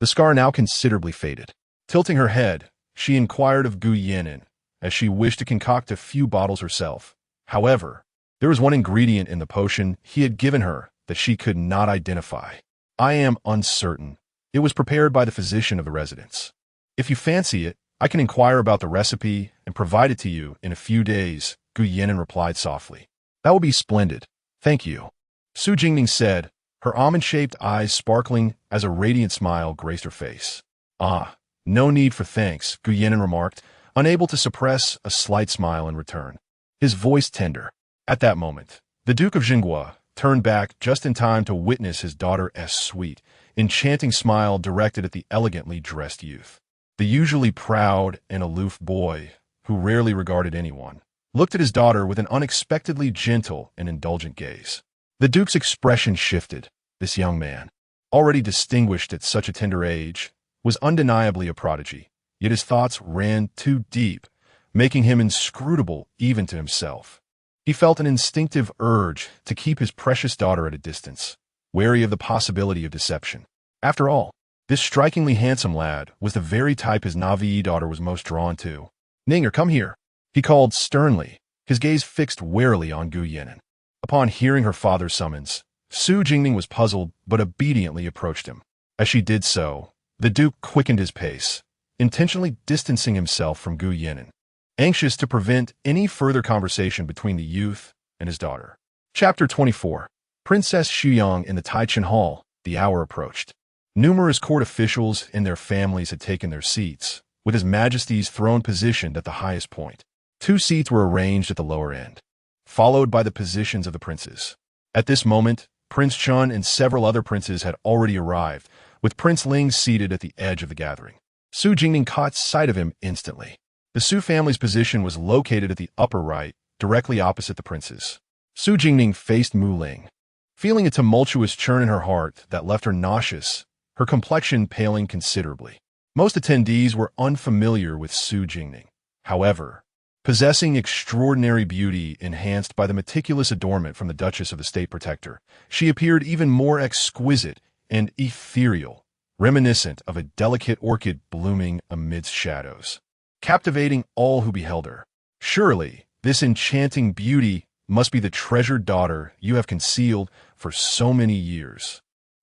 The scar now considerably faded. Tilting her head, she inquired of Gu Yinan, as she wished to concoct a few bottles herself. However, there was one ingredient in the potion he had given her that she could not identify. I am uncertain. It was prepared by the physician of the residence. If you fancy it, I can inquire about the recipe and provide it to you in a few days, Gu Yinan replied softly. That will be splendid. Thank you. Su Jingning said, her almond-shaped eyes sparkling as a radiant smile graced her face. Ah, no need for thanks, Gu Yinan remarked, unable to suppress a slight smile in return. His voice tender. At that moment, the Duke of Zhenguo turned back just in time to witness his daughter's sweet, enchanting smile directed at the elegantly dressed youth. The usually proud and aloof boy, who rarely regarded anyone, looked at his daughter with an unexpectedly gentle and indulgent gaze. The Duke's expression shifted. This young man, already distinguished at such a tender age, was undeniably a prodigy, yet his thoughts ran too deep, making him inscrutable even to himself. He felt an instinctive urge to keep his precious daughter at a distance, wary of the possibility of deception. After all, this strikingly handsome lad was the very type his Navi daughter was most drawn to. Ninger, come here, he called sternly, his gaze fixed warily on Gu Yinan. Upon hearing her father's summons, Su Jingning was puzzled but obediently approached him. As she did so, the Duke quickened his pace, intentionally distancing himself from Gu Yinan, anxious to prevent any further conversation between the youth and his daughter. Chapter 24. Princess Xuyang in the Taichen Hall. The hour approached. Numerous court officials and their families had taken their seats, with His Majesty's throne positioned at the highest point. 2 seats were arranged at the lower end, followed by the positions of the princes. At this moment, Prince Chun and several other princes had already arrived, with Prince Ling seated at the edge of the gathering. Su Jingning caught sight of him instantly. The Su family's position was located at the upper right, directly opposite the princes. Su Jingning faced Mu Ling, feeling a tumultuous churn in her heart that left her nauseous, her complexion paling considerably. Most attendees were unfamiliar with Su Jingning. However, possessing extraordinary beauty enhanced by the meticulous adornment from the Duchess of the State Protector, she appeared even more exquisite and ethereal, reminiscent of a delicate orchid blooming amidst shadows, captivating all who beheld her. Surely, this enchanting beauty must be the treasured daughter you have concealed for so many years.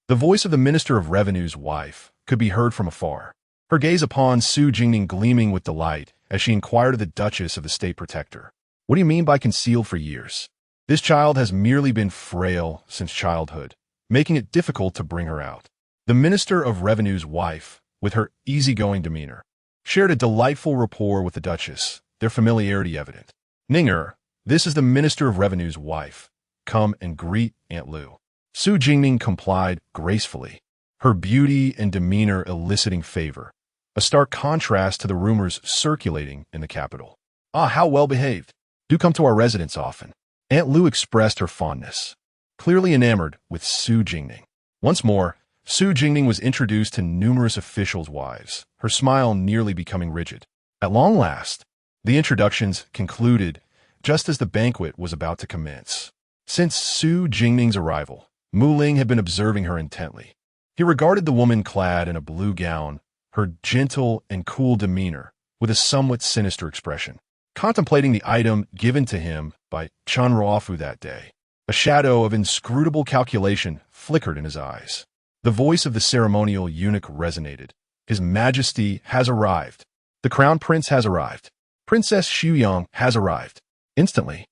The voice of the Minister of Revenue's wife could be heard from afar, her gaze upon Su Jingning gleaming with delight as she inquired of the Duchess of the State Protector. What do you mean by concealed for years? This child has merely been frail since childhood, making it difficult to bring her out. The Minister of Revenue's wife, with her easygoing demeanor, shared a delightful rapport with the Duchess, their familiarity evident. Ninger, this is the Minister of Revenue's wife. Come and greet Aunt Lu. Su Jingning complied gracefully, her beauty and demeanor eliciting favor, a stark contrast to the rumors circulating in the capital. Ah, how well behaved. Do come to our residence often. Aunt Lu expressed her fondness, clearly enamored with Su Jingning. Once more, Su Jingning was introduced to numerous officials' wives, her smile nearly becoming rigid. At long last, the introductions concluded just as the banquet was about to commence. Since Su Jingning's arrival, Mu Ling had been observing her intently. He regarded the woman clad in a blue gown, her gentle and cool demeanor, with a somewhat sinister expression. Contemplating the item given to him by Chan Ruofu that day, a shadow of inscrutable calculation flickered in his eyes. The voice of the ceremonial eunuch resonated. His Majesty has arrived. The Crown Prince has arrived. Princess Xuyang has arrived. Instantly,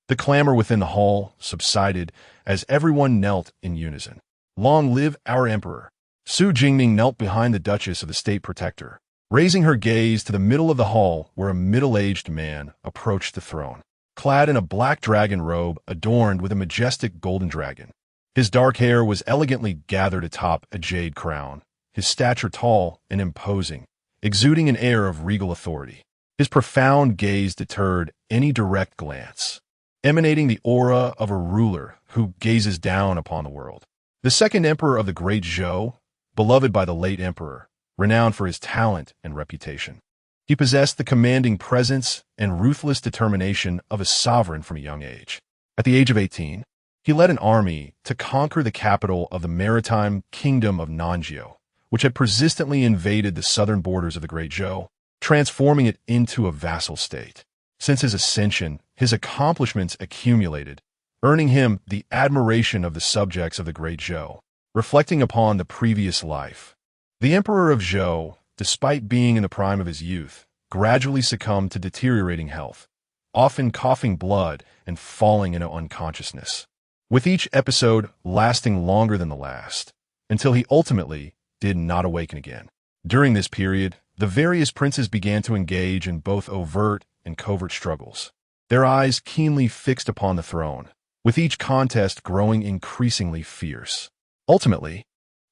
The clamor within the hall subsided as everyone knelt in unison. Long live our emperor! Su Jingning knelt behind the Duchess of the State Protector, raising her gaze to the middle of the hall where a middle-aged man approached the throne, clad in a black dragon robe adorned with a majestic golden dragon. His dark hair was elegantly gathered atop a jade crown, his stature tall and imposing, exuding an air of regal authority. His profound gaze deterred any direct glance, emanating the aura of a ruler who gazes down upon the world. The second emperor of the Great Zhou, beloved by the late emperor, renowned for his talent and reputation. He possessed the commanding presence and ruthless determination of a sovereign from a young age. At the age of 18, he led an army to conquer the capital of the maritime kingdom of Nanjiao, which had persistently invaded the southern borders of the Great Zhou, transforming it into a vassal state. Since his ascension, his accomplishments accumulated, earning him the admiration of the subjects of the Great Zhou. Reflecting upon the previous life, the Emperor of Zhou, despite being in the prime of his youth, gradually succumbed to deteriorating health, often coughing blood and falling into unconsciousness, with each episode lasting longer than the last, until he ultimately did not awaken again. During this period, the various princes began to engage in both overt and covert struggles, their eyes keenly fixed upon the throne, with each contest growing increasingly fierce. Ultimately,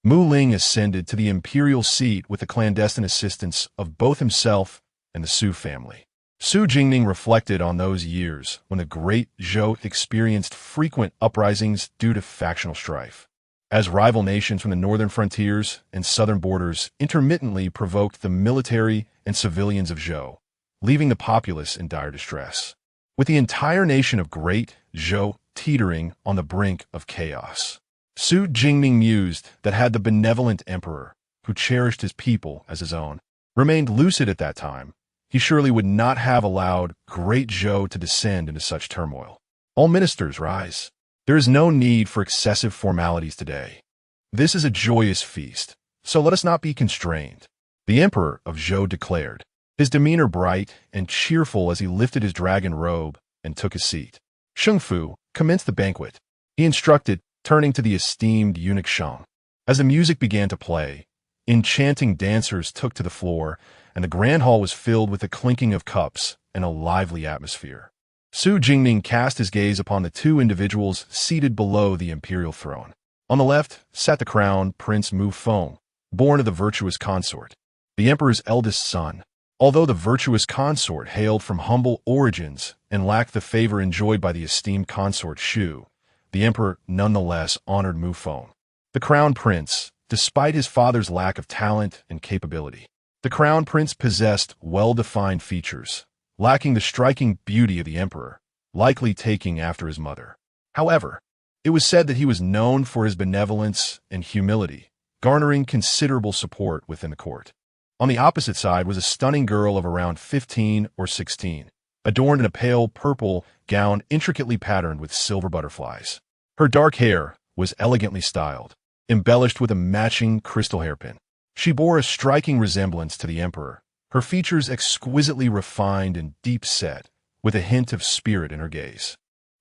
Mu Ling ascended to the imperial seat with the clandestine assistance of both himself and the Su family. Su Jingning reflected on those years when the Great Zhou experienced frequent uprisings due to factional strife, as rival nations from the northern frontiers and southern borders intermittently provoked the military and civilians of Zhou, leaving the populace in dire distress, with the entire nation of Great Zhou teetering on the brink of chaos. Su Jingning mused that had the benevolent emperor, who cherished his people as his own, remained lucid at that time, he surely would not have allowed Great Zhou to descend into such turmoil. All ministers rise. There is no need for excessive formalities today. This is a joyous feast, so let us not be constrained, the emperor of Zhou declared, his demeanor bright and cheerful as he lifted his dragon robe and took his seat. Sheng Fu commenced the banquet. He instructed, turning to the esteemed eunuch Shang. As the music began to play, enchanting dancers took to the floor, and the grand hall was filled with the clinking of cups and a lively atmosphere. Su Jingning cast his gaze upon the two individuals seated below the imperial throne. On the left sat the crowned Prince Mu Feng, born of the virtuous Consort, the emperor's eldest son. Although the virtuous Consort hailed from humble origins and lacked the favor enjoyed by the esteemed consort Shu, the emperor nonetheless honored Mu Feng, the crown prince, despite his father's lack of talent and capability. The crown prince possessed well-defined features, lacking the striking beauty of the emperor, likely taking after his mother. However, it was said that he was known for his benevolence and humility, garnering considerable support within the court. On the opposite side was a stunning girl of around 15 or 16, adorned in a pale purple gown intricately patterned with silver butterflies. Her dark hair was elegantly styled, embellished with a matching crystal hairpin. She bore a striking resemblance to the emperor, her features exquisitely refined and deep-set, with a hint of spirit in her gaze.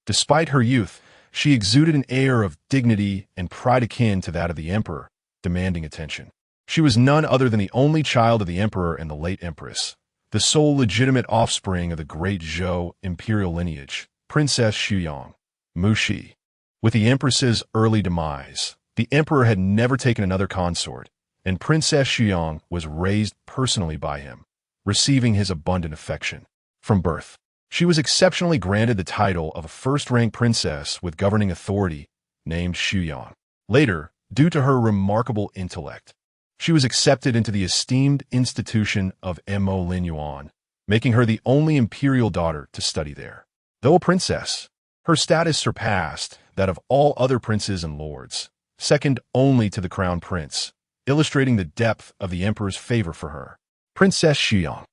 Despite her youth, she exuded an air of dignity and pride akin to that of the emperor, demanding attention. She was none other than the only child of the emperor and the late empress, the sole legitimate offspring of the Great Zhou imperial lineage, Princess Shuyang, Mu Shi. With the empress's early demise, the emperor had never taken another consort, and Princess Shuyang was raised personally by him, receiving his abundant affection. From birth, she was exceptionally granted the title of a first-rank princess with governing authority, named Shuyang. Later, due to her remarkable intellect, she was accepted into the esteemed institution of Mo Lin Yuan, making her the only imperial daughter to study there. Though a princess, her status surpassed that of all other princes and lords, second only to the crown prince, illustrating the depth of the emperor's favor for her. Princess Shuyang,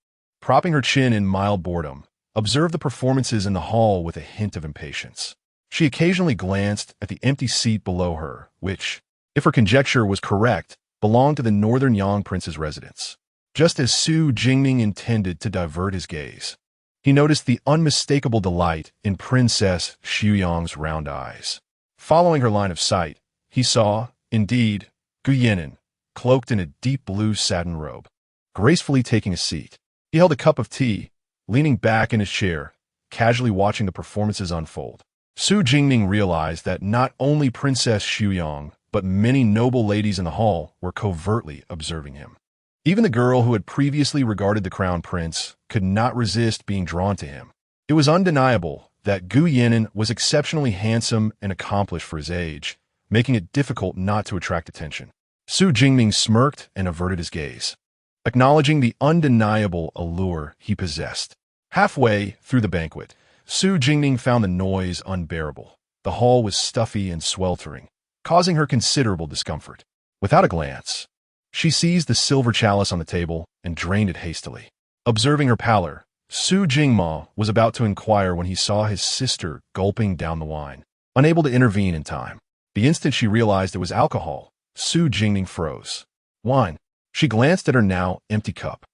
propping her chin in mild boredom, observed the performances in the hall with a hint of impatience. She occasionally glanced at the empty seat below her, which, if her conjecture was correct, belonged to the northern Yang prince's residence. Just as Su Jingning intended to divert his gaze, he noticed the unmistakable delight in Princess Xuyang's round eyes. Following her line of sight, he saw, indeed, Gu Yinan, cloaked in a deep blue satin robe, gracefully taking a seat. He held a cup of tea, leaning back in his chair, casually watching the performances unfold. Su Jingning realized that not only Princess Xuyang, but many noble ladies in the hall were covertly observing him. Even the girl who had previously regarded the crown prince could not resist being drawn to him. It was undeniable that Gu Yinan was exceptionally handsome and accomplished for his age, making it difficult not to attract attention. Su Jingning smirked and averted his gaze, acknowledging the undeniable allure he possessed. Halfway through the banquet, Su Jingning found the noise unbearable. The hall was stuffy and sweltering, causing her considerable discomfort. Without a glance, she seized the silver chalice on the table and drained it hastily. Observing her pallor, Su Jingma was about to inquire when he saw his sister gulping down the wine, unable to intervene in time. The instant she realized it was alcohol, Su Jingning froze. Wine. She glanced at her now empty cup,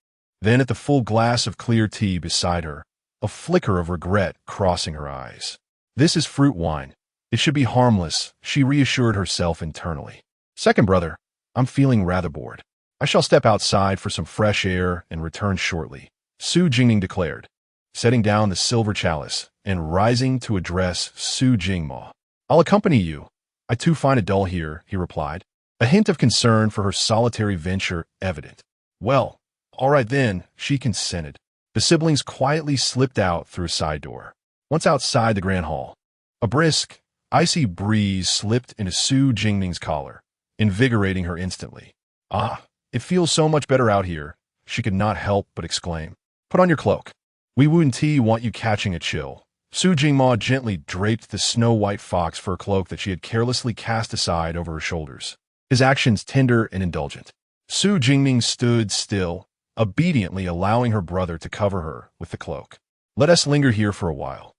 then at the full glass of clear tea beside her, a flicker of regret crossing her eyes. This is fruit wine. It should be harmless, she reassured herself internally. Second brother, I'm feeling rather bored. I shall step outside for some fresh air and return shortly, Su Jingning declared, setting down the silver chalice and rising to address Su Jingma. I'll accompany you. I too find it dull here, he replied, a hint of concern for her solitary venture evident. Well, all right then, she consented. The siblings quietly slipped out through a side door. Once outside the grand hall, a brisk, icy breeze slipped into Su Jingning's collar, invigorating her instantly. Ah, it feels so much better out here, she could not help but exclaim. Put on your cloak. We Wu-Ti want you catching a chill. Su Jingma gently draped the snow-white fox fur cloak that she had carelessly cast aside over her shoulders, his actions tender and indulgent. Su Jingning stood still, obediently allowing her brother to cover her with the cloak. Let us linger here for a while.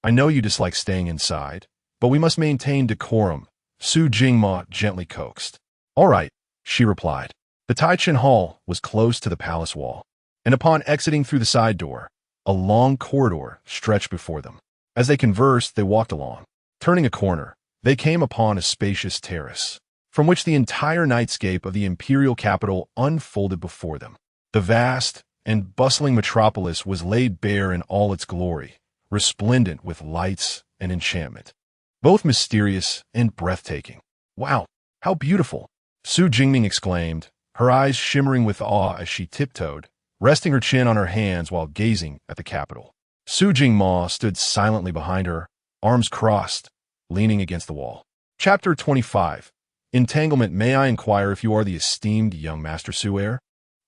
I know you dislike staying inside, but we must maintain decorum, Su Jingma gently coaxed. All right, she replied. The Taichin Hall was close to the palace wall, and upon exiting through the side door, a long corridor stretched before them. As they conversed, they walked along. Turning a corner, they came upon a spacious terrace, from which the entire nightscape of the imperial capital unfolded before them. The vast and bustling metropolis was laid bare in all its glory, resplendent with lights and enchantment, both mysterious and breathtaking. Wow, how beautiful! Su Jingning exclaimed, her eyes shimmering with awe as she tiptoed, resting her chin on her hands while gazing at the capital. Su Jingma stood silently behind her, arms crossed, leaning against the wall. Chapter 25. Entanglement. May I inquire if you are the esteemed young Master Su'er?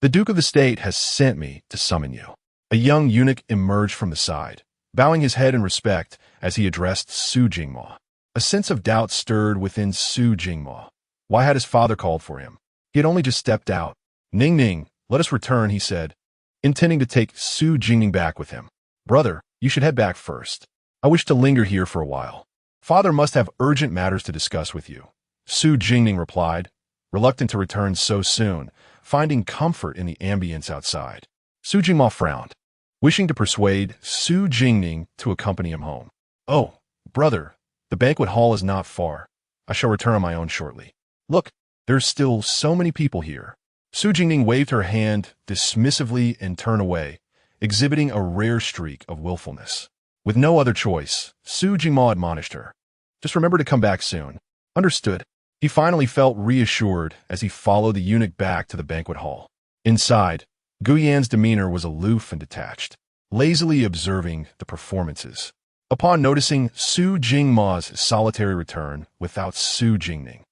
The Duke of the State has sent me to summon you. A young eunuch emerged from the side, bowing his head in respect as he addressed Su Jingma. A sense of doubt stirred within Su Jingma. Why had his father called for him? He had only just stepped out. Ning, let us return, he said, intending to take Su Jingning back with him. Brother, you should head back first. I wish to linger here for a while. Father must have urgent matters to discuss with you, Su Jingning replied, reluctant to return so soon, finding comfort in the ambience outside. Su Jingma frowned, wishing to persuade Su Jingning to accompany him home. Oh, brother, the banquet hall is not far. I shall return on my own shortly. Look, there's still so many people here. Su Jingning waved her hand dismissively and turned away, exhibiting a rare streak of willfulness. With no other choice, Su Jingma admonished her. Just remember to come back soon. Understood. He finally felt reassured as he followed the eunuch back to the banquet hall. Inside, Gu Yan's demeanor was aloof and detached, lazily observing the performances. Upon noticing Su Jingma's solitary return without Su Jingning,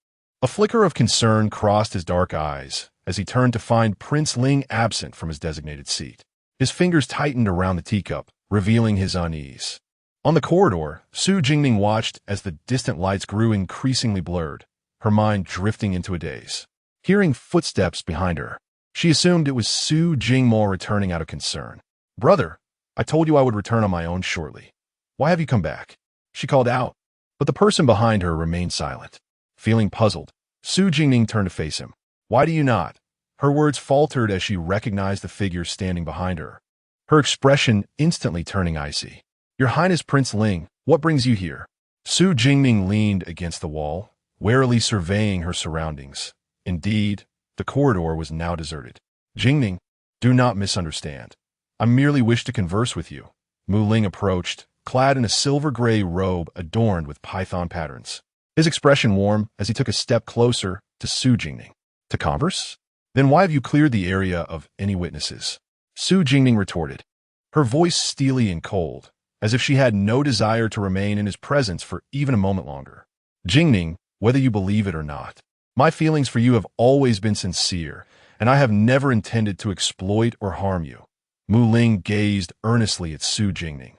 a flicker of concern crossed his dark eyes as he turned to find Prince Ling absent from his designated seat. His fingers tightened around the teacup, revealing his unease. On the corridor, Su Jingning watched as the distant lights grew increasingly blurred, her mind drifting into a daze. Hearing footsteps behind her, she assumed it was Su Jingma returning out of concern. Brother, I told you I would return on my own shortly. Why have you come back? She called out, but the person behind her remained silent. Feeling puzzled, Su Jingning turned to face him. Why do you not? Her words faltered as she recognized the figure standing behind her, her expression instantly turning icy. "Your Highness Prince Ling, what brings you here?" Su Jingning leaned against the wall, warily surveying her surroundings. Indeed, the corridor was now deserted. "Jingning, do not misunderstand. I merely wish to converse with you." Mu Ling approached, clad in a silver-gray robe adorned with python patterns. His expression warm as he took a step closer to Su Jingning. "To converse? Then why have you cleared the area of any witnesses?" Su Jingning retorted, her voice steely and cold, as if she had no desire to remain in his presence for even a moment longer. "Jingning, whether you believe it or not, my feelings for you have always been sincere, and I have never intended to exploit or harm you." Mu Ling gazed earnestly at Su Jingning,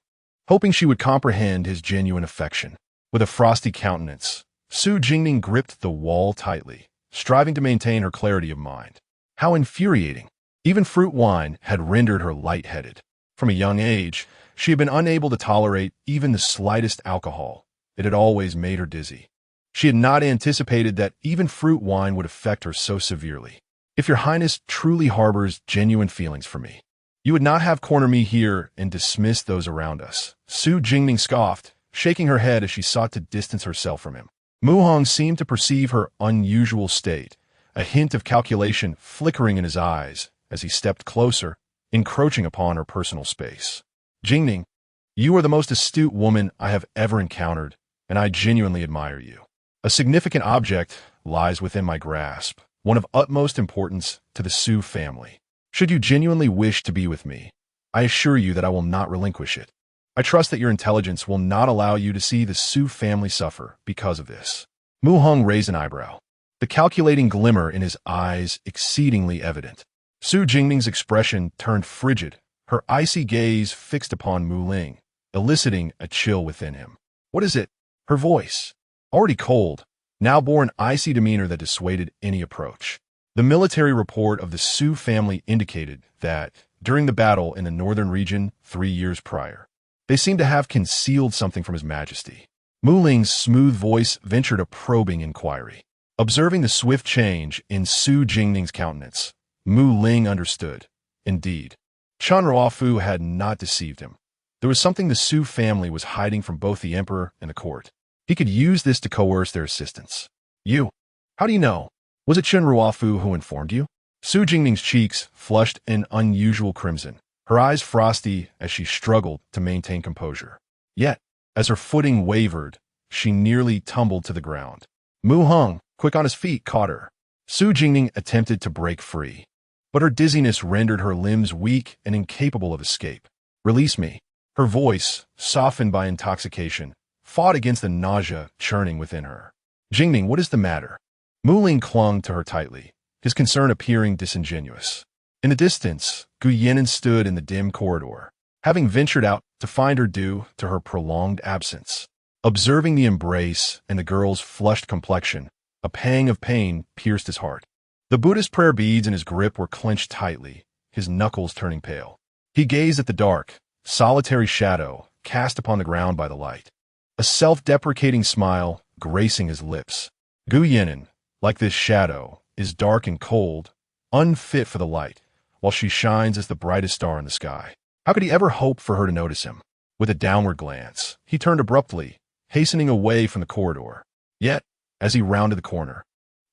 hoping she would comprehend his genuine affection. With a frosty countenance, Su Jingning gripped the wall tightly, striving to maintain her clarity of mind. How infuriating! Even fruit wine had rendered her lightheaded. From a young age, she had been unable to tolerate even the slightest alcohol. It had always made her dizzy. She had not anticipated that even fruit wine would affect her so severely. "If your Highness truly harbors genuine feelings for me, you would not have cornered me here and dismissed those around us." Su Jingning scoffed, shaking her head as she sought to distance herself from him. Mu Hong seemed to perceive her unusual state, a hint of calculation flickering in his eyes as he stepped closer, encroaching upon her personal space. "Jingning, you are the most astute woman I have ever encountered, and I genuinely admire you. A significant object lies within my grasp, one of utmost importance to the Su family. Should you genuinely wish to be with me, I assure you that I will not relinquish it. I trust that your intelligence will not allow you to see the Su family suffer because of this." Mu Hong raised an eyebrow, the calculating glimmer in his eyes exceedingly evident. Su Jingning's expression turned frigid, her icy gaze fixed upon Mu Ling, eliciting a chill within him. "What is it?" Her voice, already cold, now bore an icy demeanor that dissuaded any approach. The military report of the Su family indicated that, during the battle in the northern region 3 years prior, they seemed to have concealed something from His Majesty. Mu Ling's smooth voice ventured a probing inquiry. Observing the swift change in Su Jingning's countenance, Mu Ling understood. Indeed, Chen Ruofu had not deceived him. There was something the Su family was hiding from both the emperor and the court. He could use this to coerce their assistance. "You? How do you know? Was it Chen Ruofu who informed you?" Su Jingning's cheeks flushed an unusual crimson, her eyes frosty as she struggled to maintain composure. Yet, as her footing wavered, she nearly tumbled to the ground. Mu Hong, quick on his feet, caught her. Su Jingning attempted to break free, but her dizziness rendered her limbs weak and incapable of escape. "Release me." Her voice, softened by intoxication, fought against the nausea churning within her. "Jingning, what is the matter?" Mu Ling clung to her tightly, his concern appearing disingenuous. In the distance, Gu Yinan stood in the dim corridor, having ventured out to find her due to her prolonged absence. Observing the embrace and the girl's flushed complexion, a pang of pain pierced his heart. The Buddhist prayer beads in his grip were clenched tightly, his knuckles turning pale. He gazed at the dark, solitary shadow cast upon the ground by the light, a self-deprecating smile gracing his lips. Gu Yinan, like this shadow, is dark and cold, unfit for the light, while she shines as the brightest star in the sky. How could he ever hope for her to notice him? With a downward glance, he turned abruptly, hastening away from the corridor. Yet, as he rounded the corner,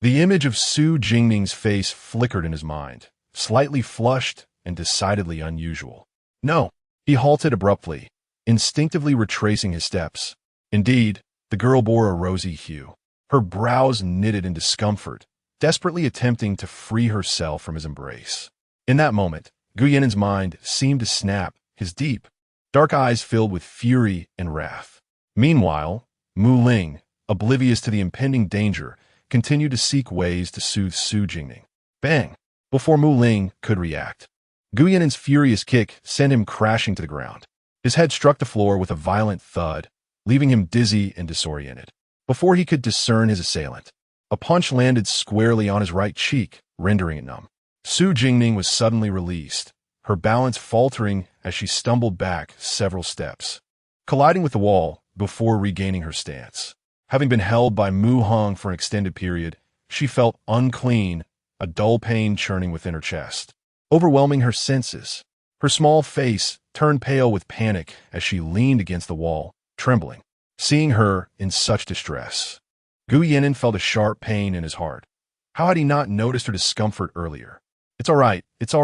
the image of Su Jingning's face flickered in his mind, slightly flushed and decidedly unusual. "No." He halted abruptly, instinctively retracing his steps. Indeed, the girl bore a rosy hue, her brows knitted in discomfort, desperately attempting to free herself from his embrace. In that moment, Gu Yinan's mind seemed to snap, his deep, dark eyes filled with fury and wrath. Meanwhile, Mu Ling, oblivious to the impending danger, continued to seek ways to soothe Su Jingning. Bang! Before Mu Ling could react, Gu Yinan's furious kick sent him crashing to the ground. His head struck the floor with a violent thud, leaving him dizzy and disoriented. Before he could discern his assailant, a punch landed squarely on his right cheek, rendering it numb. Su Jingning was suddenly released, her balance faltering as she stumbled back several steps, colliding with the wall before regaining her stance. Having been held by Mu Hong for an extended period, she felt unclean, a dull pain churning within her chest, overwhelming her senses. Her small face turned pale with panic as she leaned against the wall, trembling. Seeing her in such distress, Gu Yinan felt a sharp pain in his heart. How had he not noticed her discomfort earlier? It's all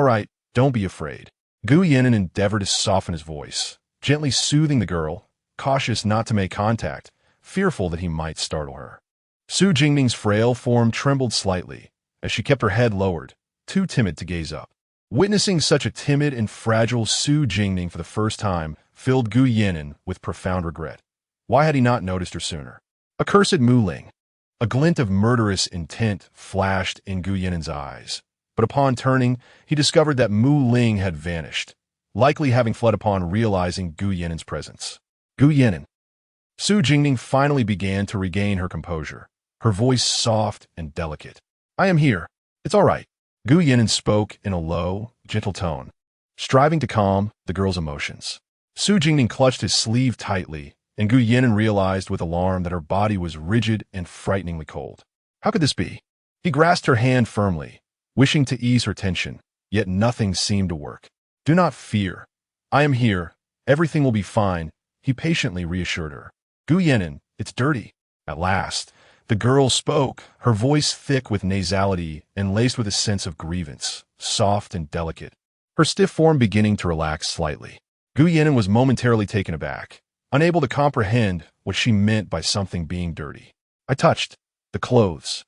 right, don't be afraid. Gu Yinan endeavored to soften his voice, gently soothing the girl, cautious not to make contact, fearful that he might startle her. Su Jingning's frail form trembled slightly as she kept her head lowered, too timid to gaze up. Witnessing such a timid and fragile Su Jingning for the first time filled Gu Yinan with profound regret. Why had he not noticed her sooner? Accursed Mu Ling. A glint of murderous intent flashed in Gu Yinan's eyes, but upon turning, he discovered that Mu Ling had vanished, likely having fled upon realizing Gu Yinan's presence. Gu Yinan. Su Jingning finally began to regain her composure, her voice soft and delicate. I am here. It's all right. Gu Yinan spoke in a low, gentle tone, striving to calm the girl's emotions. Su Jingning clutched his sleeve tightly, and Gu Yinan realized with alarm that her body was rigid and frighteningly cold. How could this be? He grasped her hand firmly, wishing to ease her tension, yet nothing seemed to work. Do not fear. I am here. Everything will be fine, he patiently reassured her. Gu Yinan, it's dirty. At last, the girl spoke, her voice thick with nasality and laced with a sense of grievance, soft and delicate, her stiff form beginning to relax slightly. Gu Yinan was momentarily taken aback, unable to comprehend what she meant by something being dirty. I touched the clothes.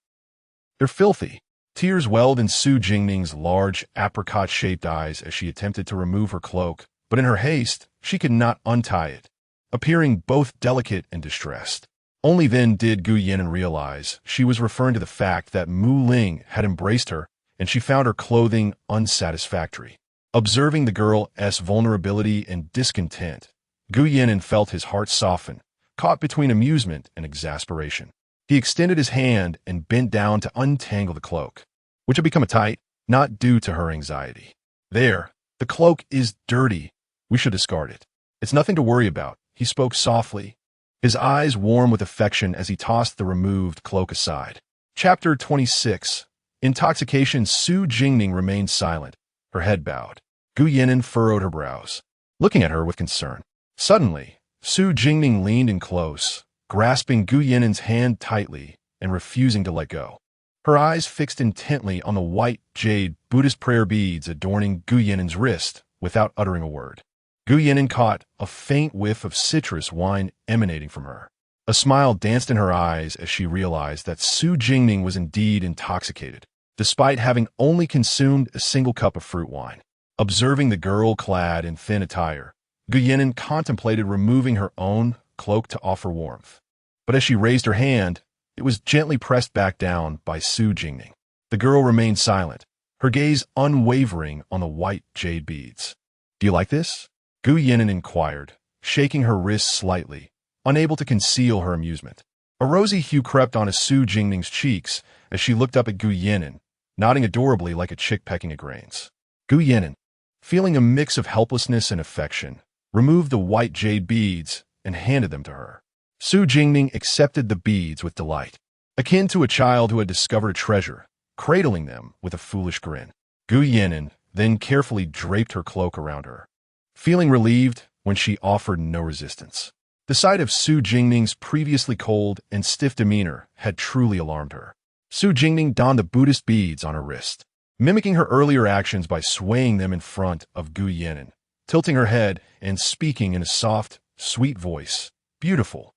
They're filthy. Tears welled in Su Jingning's large, apricot-shaped eyes as she attempted to remove her cloak, but in her haste, she could not untie it, appearing both delicate and distressed. Only then did Gu Yinan realize she was referring to the fact that Mu Ling had embraced her and she found her clothing unsatisfactory. Observing the girl's vulnerability and discontent, Gu Yinan felt his heart soften, caught between amusement and exasperation. He extended his hand and bent down to untangle the cloak, which had become a tight knot due to her anxiety. There, the cloak is dirty. We should discard it. It's nothing to worry about, he spoke softly, his eyes warm with affection as he tossed the removed cloak aside. Chapter 26. Intoxication. Su Jingning remained silent, her head bowed. Gu Yinan furrowed her brows, looking at her with concern. Suddenly, Su Jingning leaned in close, grasping Gu Yinan's hand tightly and refusing to let go. Her eyes fixed intently on the white jade Buddhist prayer beads adorning Gu Yinan's wrist without uttering a word. Gu Yinan caught a faint whiff of citrus wine emanating from her. A smile danced in her eyes as she realized that Su Jingning was indeed intoxicated, despite having only consumed a single cup of fruit wine. Observing the girl clad in thin attire, Gu Yinan contemplated removing her own cloak to offer warmth. But as she raised her hand, it was gently pressed back down by Su Jingning. The girl remained silent, her gaze unwavering on the white jade beads. Do you like this? Gu Yinan inquired, shaking her wrist slightly, unable to conceal her amusement. A rosy hue crept onto Su Jingning's cheeks as she looked up at Gu Yinan, nodding adorably like a chick pecking at grains. Gu Yinan, feeling a mix of helplessness and affection, removed the white jade beads and handed them to her. Su Jingning accepted the beads with delight, akin to a child who had discovered a treasure, cradling them with a foolish grin. Gu Yinan then carefully draped her cloak around her, feeling relieved when she offered no resistance. The sight of Su Jingning's previously cold and stiff demeanor had truly alarmed her. Su Jingning donned the Buddhist beads on her wrist, mimicking her earlier actions by swaying them in front of Gu Yinan, tilting her head and speaking in a soft, sweet voice. Beautiful.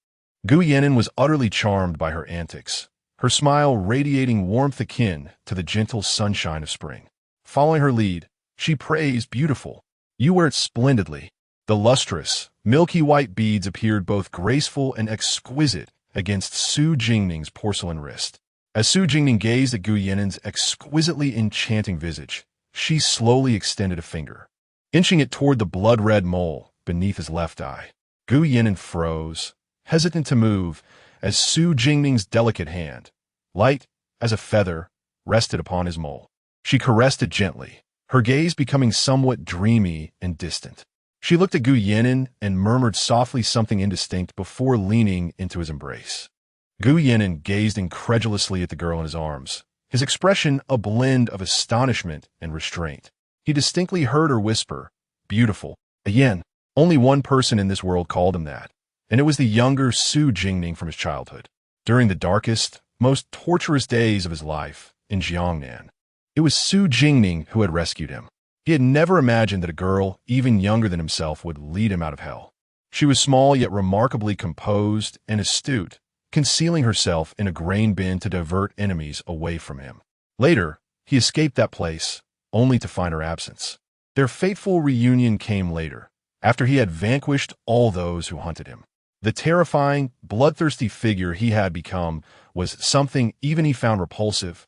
Gu Yinan was utterly charmed by her antics, her smile radiating warmth akin to the gentle sunshine of spring. Following her lead, she praised, beautiful. You wear it splendidly. The lustrous, milky white beads appeared both graceful and exquisite against Su Jingning's porcelain wrist. As Su Jingning gazed at Gu Yinan's exquisitely enchanting visage, she slowly extended a finger, inching it toward the blood-red mole beneath his left eye. Gu Yinan froze, hesitant to move, as Su Jingning's delicate hand, light as a feather, rested upon his mole. She caressed it gently, her gaze becoming somewhat dreamy and distant. She looked at Gu Yinan and murmured softly something indistinct before leaning into his embrace. Gu Yinan gazed incredulously at the girl in his arms, his expression a blend of astonishment and restraint. He distinctly heard her whisper, beautiful. Again, only one person in this world called him that, and it was the younger Su Jingning from his childhood. During the darkest, most torturous days of his life in Jiangnan, it was Su Jingning who had rescued him. He had never imagined that a girl, even younger than himself, would lead him out of hell. She was small yet remarkably composed and astute, concealing herself in a grain bin to divert enemies away from him. Later, he escaped that place, only to find her absence. Their fateful reunion came later, after he had vanquished all those who hunted him. The terrifying, bloodthirsty figure he had become was something even he found repulsive,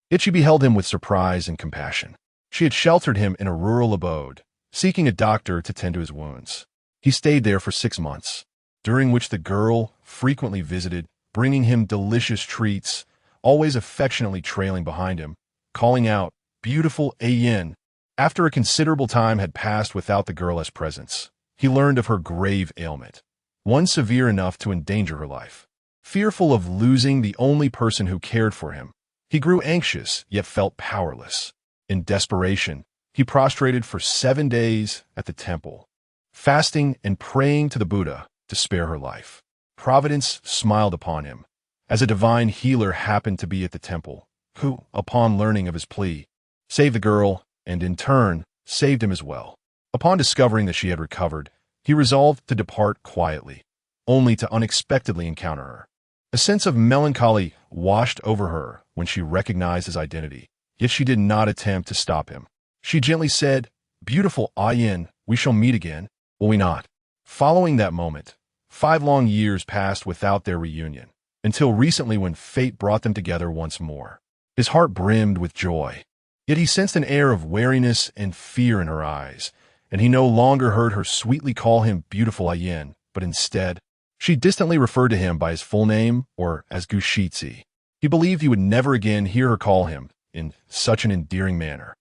yet she beheld him with surprise and compassion. She had sheltered him in a rural abode, seeking a doctor to tend to his wounds. He stayed there for 6 months, during which the girl frequently visited, bringing him delicious treats, always affectionately trailing behind him, calling out, "Beautiful Ayin." After a considerable time had passed without the girl's presence, he learned of her grave ailment, one severe enough to endanger her life. Fearful of losing the only person who cared for him, he grew anxious yet felt powerless. In desperation, he prostrated for 7 days at the temple, fasting and praying to the Buddha to spare her life. Providence smiled upon him, as a divine healer happened to be at the temple, who, upon learning of his plea, saved the girl and, in turn, saved him as well. Upon discovering that she had recovered, he resolved to depart quietly, only to unexpectedly encounter her. A sense of melancholy washed over her when she recognized his identity, yet she did not attempt to stop him. She gently said, "Beautiful Ayin, we shall meet again, will we not?" Following that moment, 5 long years passed without their reunion, until recently when fate brought them together once more. His heart brimmed with joy, yet he sensed an air of wariness and fear in her eyes, and he no longer heard her sweetly call him beautiful Ayin, but instead, she distantly referred to him by his full name or as Gushitsi. He believed he would never again hear her call him in such an endearing manner.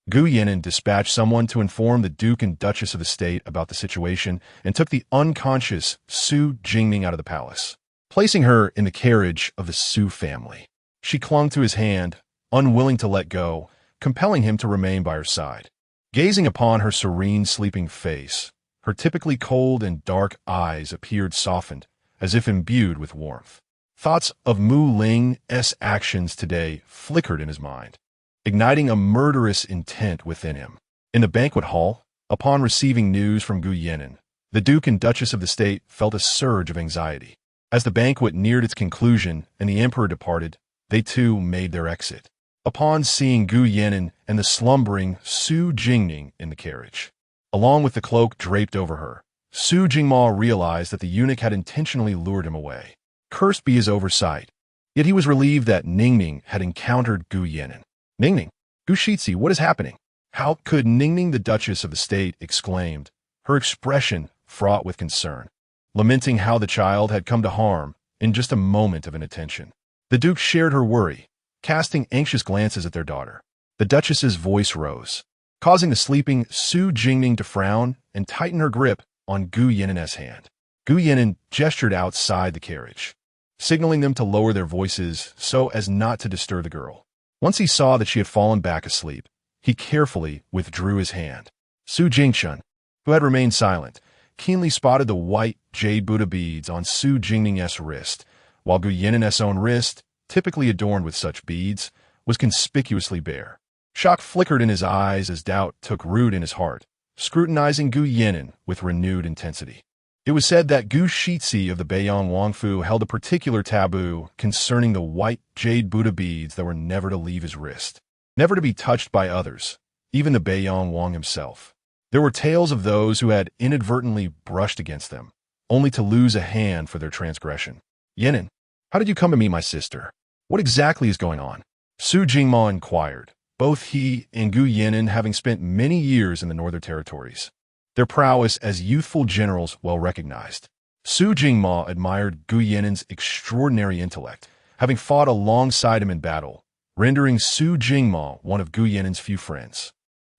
Gu Yinan dispatched someone to inform the Duke and Duchess of the state about the situation and took the unconscious Su Jingning out of the palace, placing her in the carriage of the Su family. She clung to his hand, unwilling to let go, compelling him to remain by her side. Gazing upon her serene sleeping face, her typically cold and dark eyes appeared softened, as if imbued with warmth. Thoughts of Mu Ling's actions today flickered in his mind, igniting a murderous intent within him. In the banquet hall, upon receiving news from Gu Yinan, the Duke and Duchess of the state felt a surge of anxiety. As the banquet neared its conclusion and the Emperor departed, they too made their exit. Upon seeing Gu Yinan and the slumbering Su Jingning in the carriage, along with the cloak draped over her, Su Jingma realized that the eunuch had intentionally lured him away. Cursed be his oversight. Yet he was relieved that Ningning had encountered Gu Yinan. "Ningning, Gushitsi, what is happening?" "How could Ningning, the Duchess of the state," exclaimed, her expression fraught with concern, lamenting how the child had come to harm in just a moment of inattention. The Duke shared her worry, casting anxious glances at their daughter. The Duchess's voice rose, causing the sleeping Su Jingning to frown and tighten her grip on Gu Yinan's hand. Gu Yinan gestured outside the carriage, signaling them to lower their voices so as not to disturb the girl. Once he saw that she had fallen back asleep, he carefully withdrew his hand. Su Jingshun, who had remained silent, keenly spotted the white jade Buddha beads on Su Jingning's wrist, while Gu Yinan's own wrist, typically adorned with such beads, was conspicuously bare. Shock flickered in his eyes as doubt took root in his heart, scrutinizing Gu Yinan with renewed intensity. It was said that Gu Shitsi of the Beiyang Wangfu held a particular taboo concerning the white jade Buddha beads that were never to leave his wrist, never to be touched by others, even the Beiyang Wang himself. There were tales of those who had inadvertently brushed against them, only to lose a hand for their transgression. "Yinan, how did you come to meet my sister? What exactly is going on?" Su Jingma inquired, both he and Gu Yinan having spent many years in the Northern Territories, their prowess as youthful generals well recognized. Su Jingma admired Gu Yinan's extraordinary intellect, having fought alongside him in battle, rendering Su Jingma one of Gu Yinan's few friends.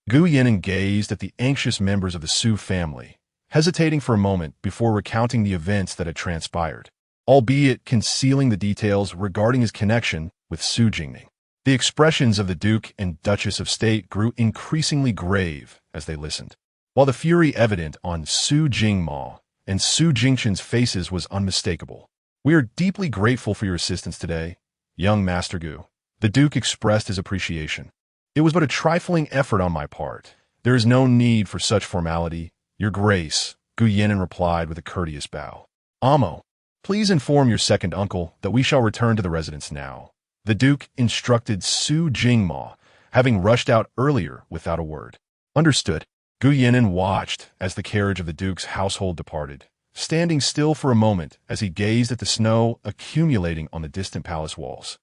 Gu Yinan gazed at the anxious members of the Su family, hesitating for a moment before recounting the events that had transpired, albeit concealing the details regarding his connection with Su Jingning. The expressions of the Duke and Duchess of State grew increasingly grave as they listened. while the fury evident on Su Jingmo and Su Jingchen's faces was unmistakable. "We are deeply grateful for your assistance today, young Master Gu." The Duke expressed his appreciation. "It was but a trifling effort on my part. There is no need for such formality, Your Grace," Gu Yinan replied with a courteous bow. "Amok, please inform your second uncle that we shall return to the residence now." The Duke instructed Su Jingmo, having rushed out earlier without a word. "Understood." Gu Yinan watched as the carriage of the Duke's household departed, standing still for a moment as he gazed at the snow accumulating on the distant palace walls.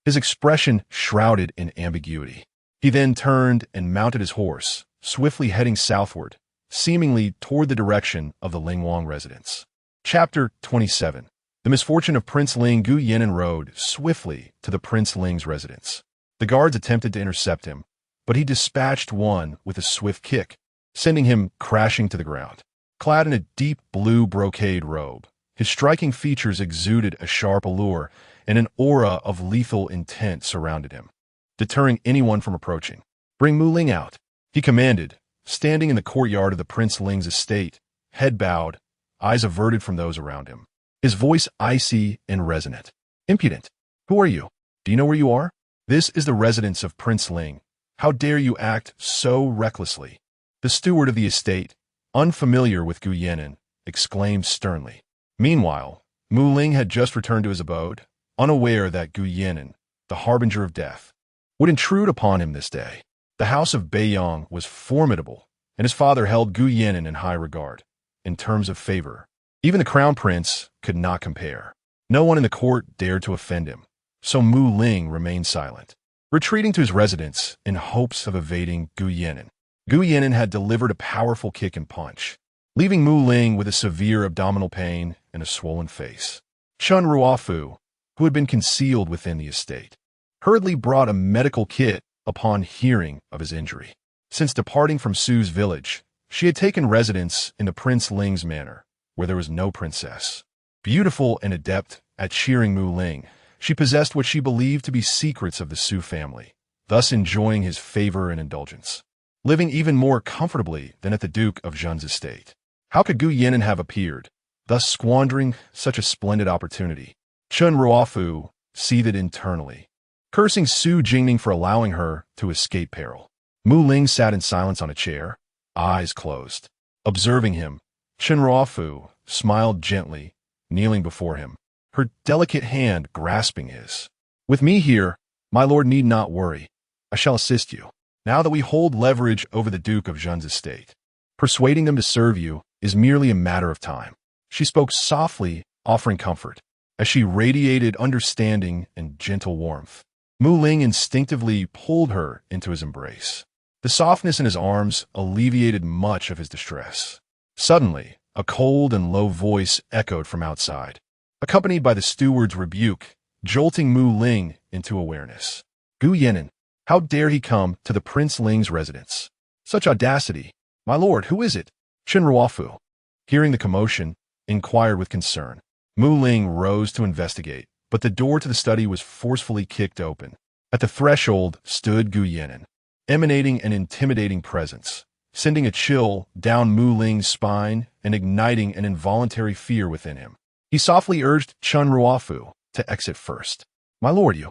His expression shrouded in ambiguity. He then turned and mounted his horse, swiftly heading southward, seemingly toward the direction of the Lingwang residence. Chapter 27. The misfortune of Prince Ling. Gu Yinan rode swiftly to the Prince Ling's residence. The guards attempted to intercept him, but he dispatched one with a swift kick, sending him crashing to the ground. Clad in a deep blue brocade robe, his striking features exuded a sharp allure, and an aura of lethal intent surrounded him, deterring anyone from approaching. "Bring Mu Ling out," he commanded, standing in the courtyard of the Prince Ling's estate, head bowed, eyes averted from those around him. His voice icy and resonant. "Impudent! Who are you? Do you know where you are? This is the residence of Prince Ling. How dare you act so recklessly?" The steward of the estate, unfamiliar with Gu Yinan, exclaimed sternly. Meanwhile, Mu Ling had just returned to his abode, unaware that Gu Yinan, the harbinger of death, would intrude upon him this day. The house of Beiyang was formidable, and his father held Gu Yinan in high regard. In terms of favor, even the crown prince could not compare. No one in the court dared to offend him, so Mu Ling remained silent, retreating to his residence in hopes of evading Gu Yinan. Gu Yinan had delivered a powerful kick and punch, leaving Mu Ling with a severe abdominal pain and a swollen face. Chun Ruofu, who had been concealed within the estate, hurriedly brought a medical kit upon hearing of his injury. Since departing from Su's village, she had taken residence in the Prince Ling's manor, where there was no princess. Beautiful and adept at cheering Mu Ling, she possessed what she believed to be secrets of the Su family, thus enjoying his favor and indulgence, living even more comfortably than at the Duke of Zhen's estate. How could Gu Yinan have appeared, thus squandering such a splendid opportunity? Chun Ruofu seethed internally, cursing Su Jingning for allowing her to escape peril. Mu Ling sat in silence on a chair, eyes closed. Observing him, Chun Ruofu smiled gently, kneeling before him, her delicate hand grasping his. "With me here, my lord need not worry. I shall assist you. Now that we hold leverage over the Duke of Zhen's estate, persuading them to serve you is merely a matter of time." She spoke softly, offering comfort, as she radiated understanding and gentle warmth. Mu Ling instinctively pulled her into his embrace. The softness in his arms alleviated much of his distress. Suddenly, a cold and low voice echoed from outside, accompanied by the steward's rebuke, jolting Mu Ling into awareness. "Gu Yinan, how dare he come to the Prince Ling's residence? Such audacity! My lord, who is it?" Chun Ruofu, hearing the commotion, inquired with concern. Mu Ling rose to investigate, but the door to the study was forcefully kicked open. At the threshold stood Gu Yinan, emanating an intimidating presence, sending a chill down Mu Ling's spine and igniting an involuntary fear within him. He softly urged Chun Ruofu to exit first. "My lord, you..."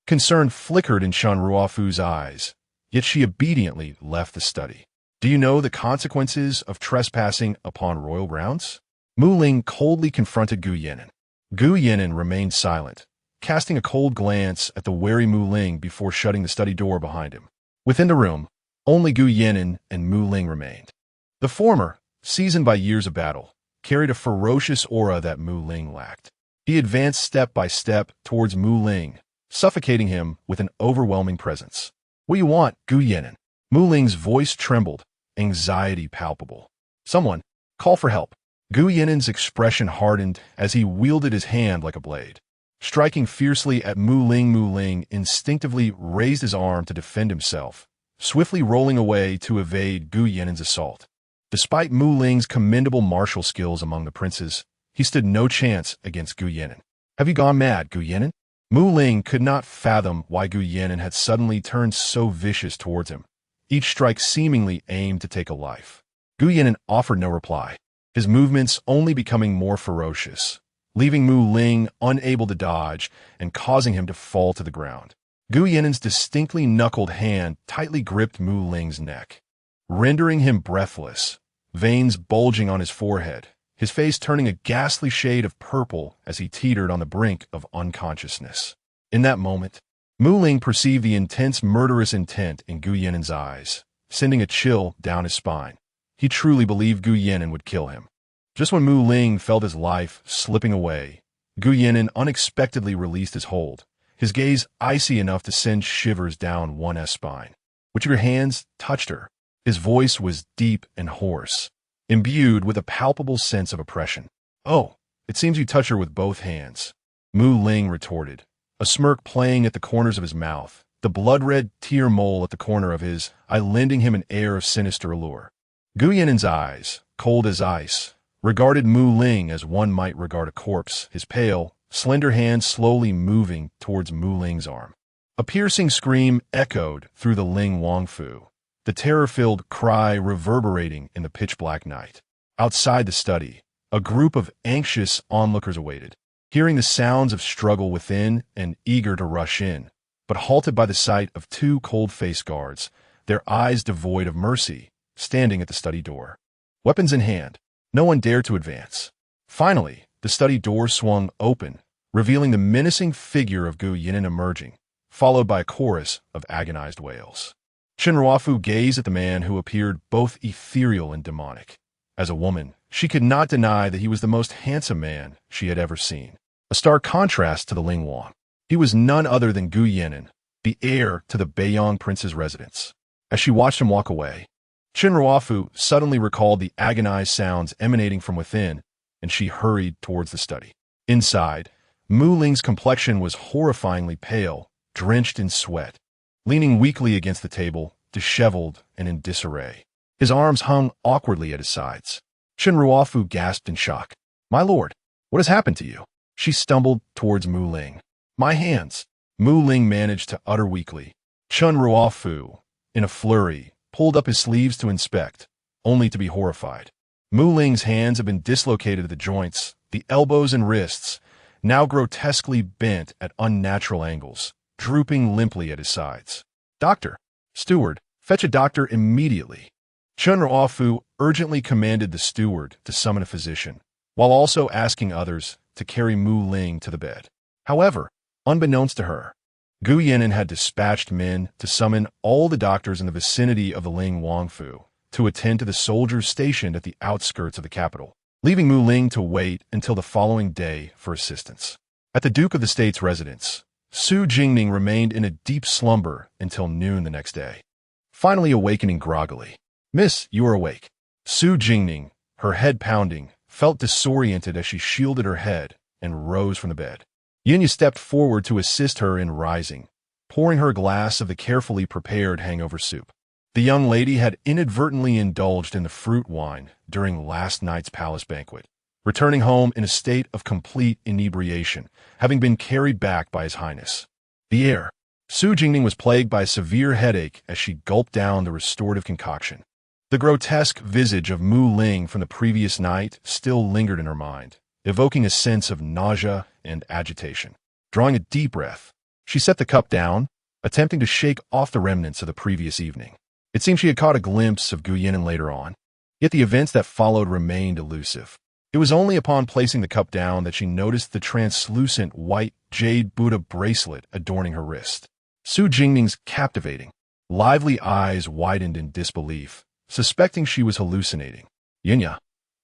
Concern flickered in Chun Ruofu's eyes, yet she obediently left the study. "Do you know the consequences of trespassing upon royal grounds?" Mu Ling coldly confronted Gu Yinan. Gu Yinan remained silent, casting a cold glance at the wary Mu Ling before shutting the study door behind him. Within the room, only Gu Yinan and Mu Ling remained. The former, seasoned by years of battle, carried a ferocious aura that Mu Ling lacked. He advanced step by step towards Mu Ling, suffocating him with an overwhelming presence. "What do you want, Gu Yinan?" Mu Ling's voice trembled, anxiety palpable. "Someone, call for help." Gu Yinan's expression hardened as he wielded his hand like a blade. Striking fiercely at Mu Ling instinctively raised his arm to defend himself, swiftly rolling away to evade Gu Yinan's assault. Despite Mu Ling's commendable martial skills among the princes, he stood no chance against Gu Yinan. "Have you gone mad, Gu Yinan?" Mu Ling could not fathom why Gu Yinan had suddenly turned so vicious towards him, each strike seemingly aimed to take a life. Gu Yinan offered no reply, his movements only becoming more ferocious, leaving Mu Ling unable to dodge and causing him to fall to the ground. Gu Yinan's distinctly knuckled hand tightly gripped Mu Ling's neck, rendering him breathless, veins bulging on his forehead, his face turning a ghastly shade of purple as he teetered on the brink of unconsciousness. In that moment, Mu Ling perceived the intense murderous intent in Gu Yinan's eyes, sending a chill down his spine. He truly believed Gu Yinan would kill him. Just when Mu Ling felt his life slipping away, Gu Yinan unexpectedly released his hold, his gaze icy enough to send shivers down one's spine. "Which of your hands touched her?" His voice was deep and hoarse, imbued with a palpable sense of oppression. "Oh, it seems you touch her with both hands," Mu Ling retorted, a smirk playing at the corners of his mouth, the blood-red tear mole at the corner of his eye lending him an air of sinister allure. Gu Yinan's eyes, cold as ice, regarded Mu Ling as one might regard a corpse, his pale, slender hand slowly moving towards Mu Ling's arm. A piercing scream echoed through the Ling Wangfu, the terror-filled cry reverberating in the pitch-black night. Outside the study, a group of anxious onlookers awaited, hearing the sounds of struggle within and eager to rush in, but halted by the sight of two cold-faced guards, their eyes devoid of mercy, standing at the study door. Weapons in hand, no one dared to advance. Finally, the study door swung open, revealing the menacing figure of Gu Yinan emerging, followed by a chorus of agonized wails. Chen Ruofu gazed at the man who appeared both ethereal and demonic. As a woman, she could not deny that he was the most handsome man she had ever seen, a stark contrast to the Ling Wang. He was none other than Gu Yinan, the heir to the Beiyang prince's residence. As she watched him walk away, Chen Ruofu suddenly recalled the agonized sounds emanating from within, and she hurried towards the study. Inside, Mu Ling's complexion was horrifyingly pale, drenched in sweat, leaning weakly against the table, disheveled and in disarray. His arms hung awkwardly at his sides. Chen Ruofu gasped in shock. "My lord, what has happened to you?" She stumbled towards Mu Ling. "My hands," Mu Ling managed to utter weakly. Chen Ruofu, in a flurry, pulled up his sleeves to inspect, only to be horrified. Mu Ling's hands had been dislocated at the joints, the elbows and wrists, now grotesquely bent at unnatural angles, drooping limply at his sides. "Doctor! Steward, fetch a doctor immediately!" Chen Ruofu urgently commanded the steward to summon a physician, while also asking others to carry Mu Ling to the bed. However, unbeknownst to her, Gu Yinan had dispatched men to summon all the doctors in the vicinity of the Ling Wangfu to attend to the soldiers stationed at the outskirts of the capital, leaving Mu Ling to wait until the following day for assistance. At the Duke of the State's residence, Su Jingning remained in a deep slumber until noon the next day, finally awakening groggily. "Miss, you are awake." Su Jingning, her head pounding, felt disoriented as she shielded her head and rose from the bed. Yinya stepped forward to assist her in rising, pouring her a glass of the carefully prepared hangover soup. The young lady had inadvertently indulged in the fruit wine during last night's palace banquet, returning home in a state of complete inebriation, having been carried back by His Highness. The heir, Su Jingning, was plagued by a severe headache as she gulped down the restorative concoction. The grotesque visage of Mu Ling from the previous night still lingered in her mind, evoking a sense of nausea and agitation. Drawing a deep breath, she set the cup down, attempting to shake off the remnants of the previous evening. It seemed she had caught a glimpse of Gu Yinan later on, yet the events that followed remained elusive. It was only upon placing the cup down that she noticed the translucent white jade Buddha bracelet adorning her wrist. Su Jingning's captivating, lively eyes widened in disbelief, suspecting she was hallucinating. "Yinya,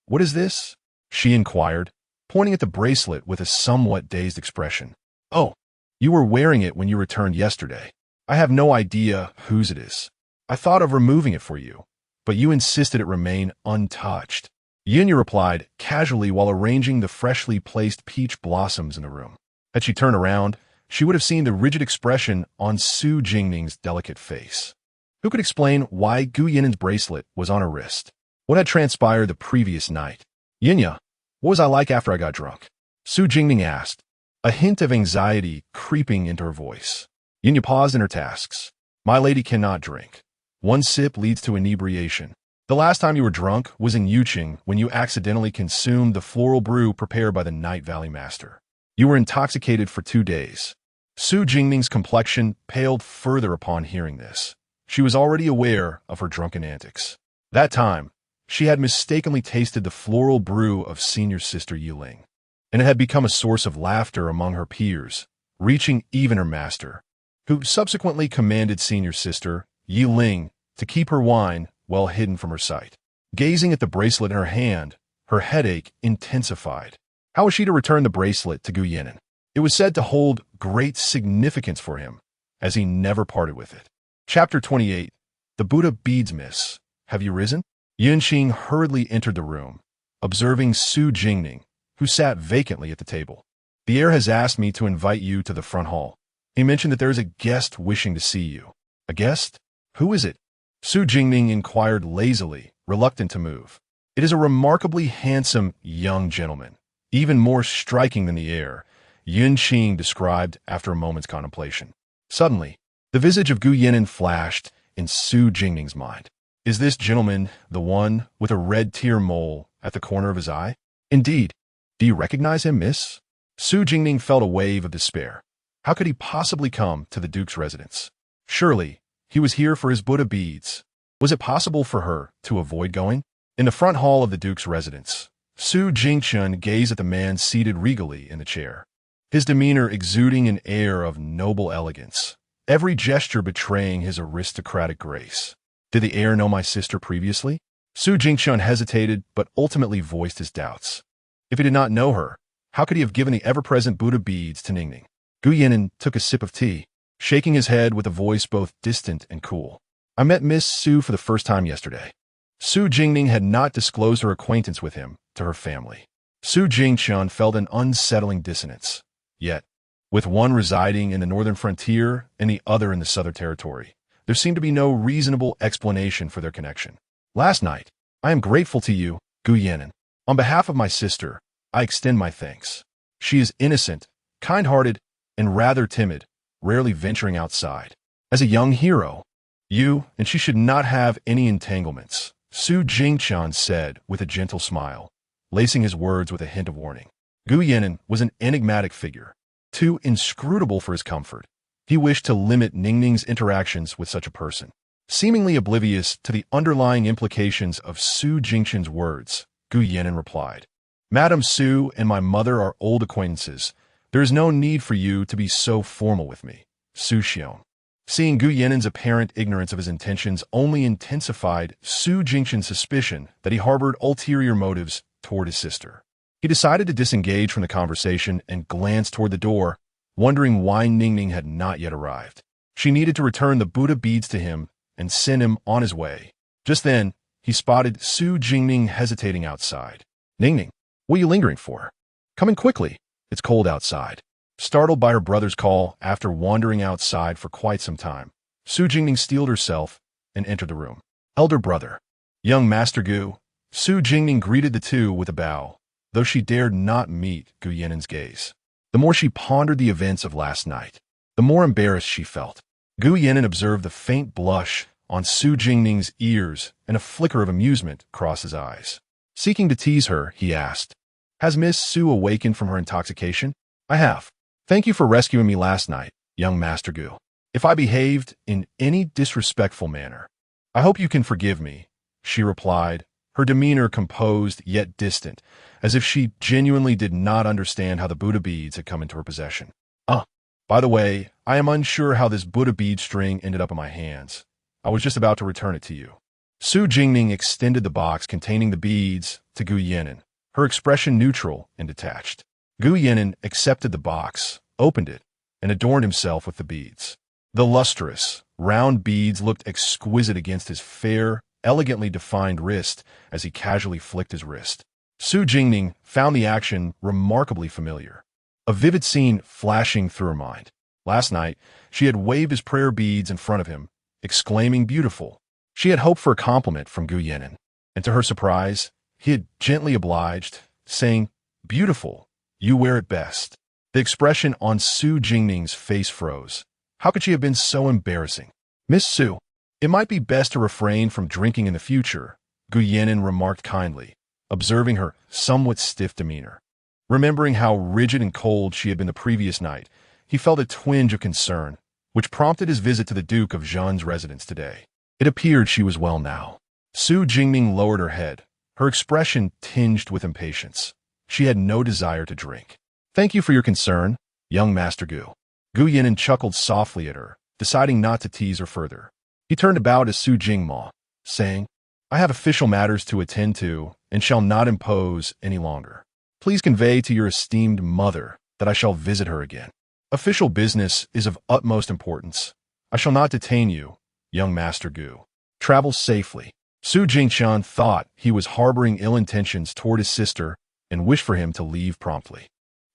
what is this?" she inquired, pointing at the bracelet with a somewhat dazed expression. "Oh, you were wearing it when you returned yesterday. I have no idea whose it is. I thought of removing it for you, but you insisted it remain untouched." Yinya replied casually while arranging the freshly placed peach blossoms in the room. Had she turned around, she would have seen the rigid expression on Su Jingning's delicate face. Who could explain why Gu Yinan's bracelet was on her wrist? What had transpired the previous night? "Yinya, what was I like after I got drunk?" Su Jingning asked, a hint of anxiety creeping into her voice. Yinya paused in her tasks. "My lady cannot drink. One sip leads to inebriation. The last time you were drunk was in Yuqing when you accidentally consumed the floral brew prepared by the Night Valley Master. You were intoxicated for 2 days. Su Jingning's complexion paled further upon hearing this. She was already aware of her drunken antics. That time, she had mistakenly tasted the floral brew of senior sister Yiling, and it had become a source of laughter among her peers, reaching even her master, who subsequently commanded senior sister Yiling to keep her wine well hidden from her sight. Gazing at the bracelet in her hand, her headache intensified. How was she to return the bracelet to Gu Yinan? It was said to hold great significance for him, as he never parted with it. Chapter 28. The Buddha Beads Miss. Have you risen? Yunqing hurriedly entered the room, observing Su Jingning, who sat vacantly at the table. The heir has asked me to invite you to the front hall. He mentioned that there is a guest wishing to see you. A guest? Who is it? Su Jingning inquired lazily, reluctant to move. It is a remarkably handsome young gentleman, even more striking than the heir, Yunqing described after a moment's contemplation. Suddenly, the visage of Gu Yinan flashed in Su Jingning's mind. Is this gentleman the one with a red tear mole at the corner of his eye? Indeed. Do you recognize him, miss? Su Jingning felt a wave of despair. How could he possibly come to the Duke's residence? Surely, he was here for his Buddha beads. Was it possible for her to avoid going? In the front hall of the Duke's residence, Su Jingchun gazed at the man seated regally in the chair, his demeanor exuding an air of noble elegance, every gesture betraying his aristocratic grace. Did the heir know my sister previously? Su Jingchun hesitated, but ultimately voiced his doubts. If he did not know her, how could he have given the ever-present Buddha beads to Ningning? Gu Yinan took a sip of tea, shaking his head with a voice both distant and cool. I met Miss Su for the first time yesterday. Su Jingning had not disclosed her acquaintance with him to her family. Su Jingchun felt an unsettling dissonance. Yet, with one residing in the northern frontier and the other in the southern territory, there seemed to be no reasonable explanation for their connection. Last night, I am grateful to you, Gu Yinan. On behalf of my sister, I extend my thanks. She is innocent, kind-hearted, and rather timid, rarely venturing outside. As a young hero, you and she should not have any entanglements, Su Jingchun said with a gentle smile, lacing his words with a hint of warning. Gu Yinan was an enigmatic figure, too inscrutable for his comfort. He wished to limit Ningning's interactions with such a person. Seemingly oblivious to the underlying implications of Su Jingchun's words, Gu Yinan replied, Madam Su and my mother are old acquaintances. There is no need for you to be so formal with me, Su Xiong. Seeing Gu Yinan's apparent ignorance of his intentions only intensified Su Jingchun's suspicion that he harbored ulterior motives toward his sister. He decided to disengage from the conversation and glanced toward the door, wondering why Ningning had not yet arrived. She needed to return the Buddha beads to him and send him on his way. Just then, he spotted Su Jingning hesitating outside. Ningning, what are you lingering for? Come in quickly. It's cold outside. Startled by her brother's call after wandering outside for quite some time, Su Jingning steeled herself and entered the room. Elder brother, young Master Gu. Su Jingning greeted the two with a bow, though she dared not meet Gu Yinan's gaze. The more she pondered the events of last night, the more embarrassed she felt. Gu Yinan observed the faint blush on Su Jingning's ears and a flicker of amusement cross his eyes. Seeking to tease her, he asked, Has Miss Su awakened from her intoxication? I have. Thank you for rescuing me last night, young Master Gu. If I behaved in any disrespectful manner, I hope you can forgive me, she replied, her demeanor composed yet distant, as if she genuinely did not understand how the Buddha beads had come into her possession. By the way, I am unsure how this Buddha bead string ended up in my hands. I was just about to return it to you. Su Jingning extended the box containing the beads to Gu Yinan, her expression neutral and detached. Gu Yinan accepted the box, opened it, and adorned himself with the beads. The lustrous, round beads looked exquisite against his fair, elegantly defined wrist as he casually flicked his wrist. Su Jingning found the action remarkably familiar, a vivid scene flashing through her mind. Last night, she had waved his prayer beads in front of him, exclaiming beautiful. She had hoped for a compliment from Gu Yinan, and to her surprise, he had gently obliged, saying, Beautiful, you wear it best. The expression on Su Jingning's face froze. How could she have been so embarrassing? Miss Su, it might be best to refrain from drinking in the future, Gu Yannin remarked kindly, observing her somewhat stiff demeanor. Remembering how rigid and cold she had been the previous night, he felt a twinge of concern, which prompted his visit to the Duke of Zhen's residence today. It appeared she was well now. Su Jingning lowered her head, her expression tinged with impatience. She had no desire to drink. "Thank you for your concern, young Master Gu." Gu Yannin chuckled softly at her, deciding not to tease her further. He turned about to Su Jingmo, saying, "I have official matters to attend to and shall not impose any longer. Please convey to your esteemed mother that I shall visit her again. Official business is of utmost importance. I shall not detain you, young Master Gu. Travel safely." Su Jingshan thought he was harboring ill intentions toward his sister and wished for him to leave promptly.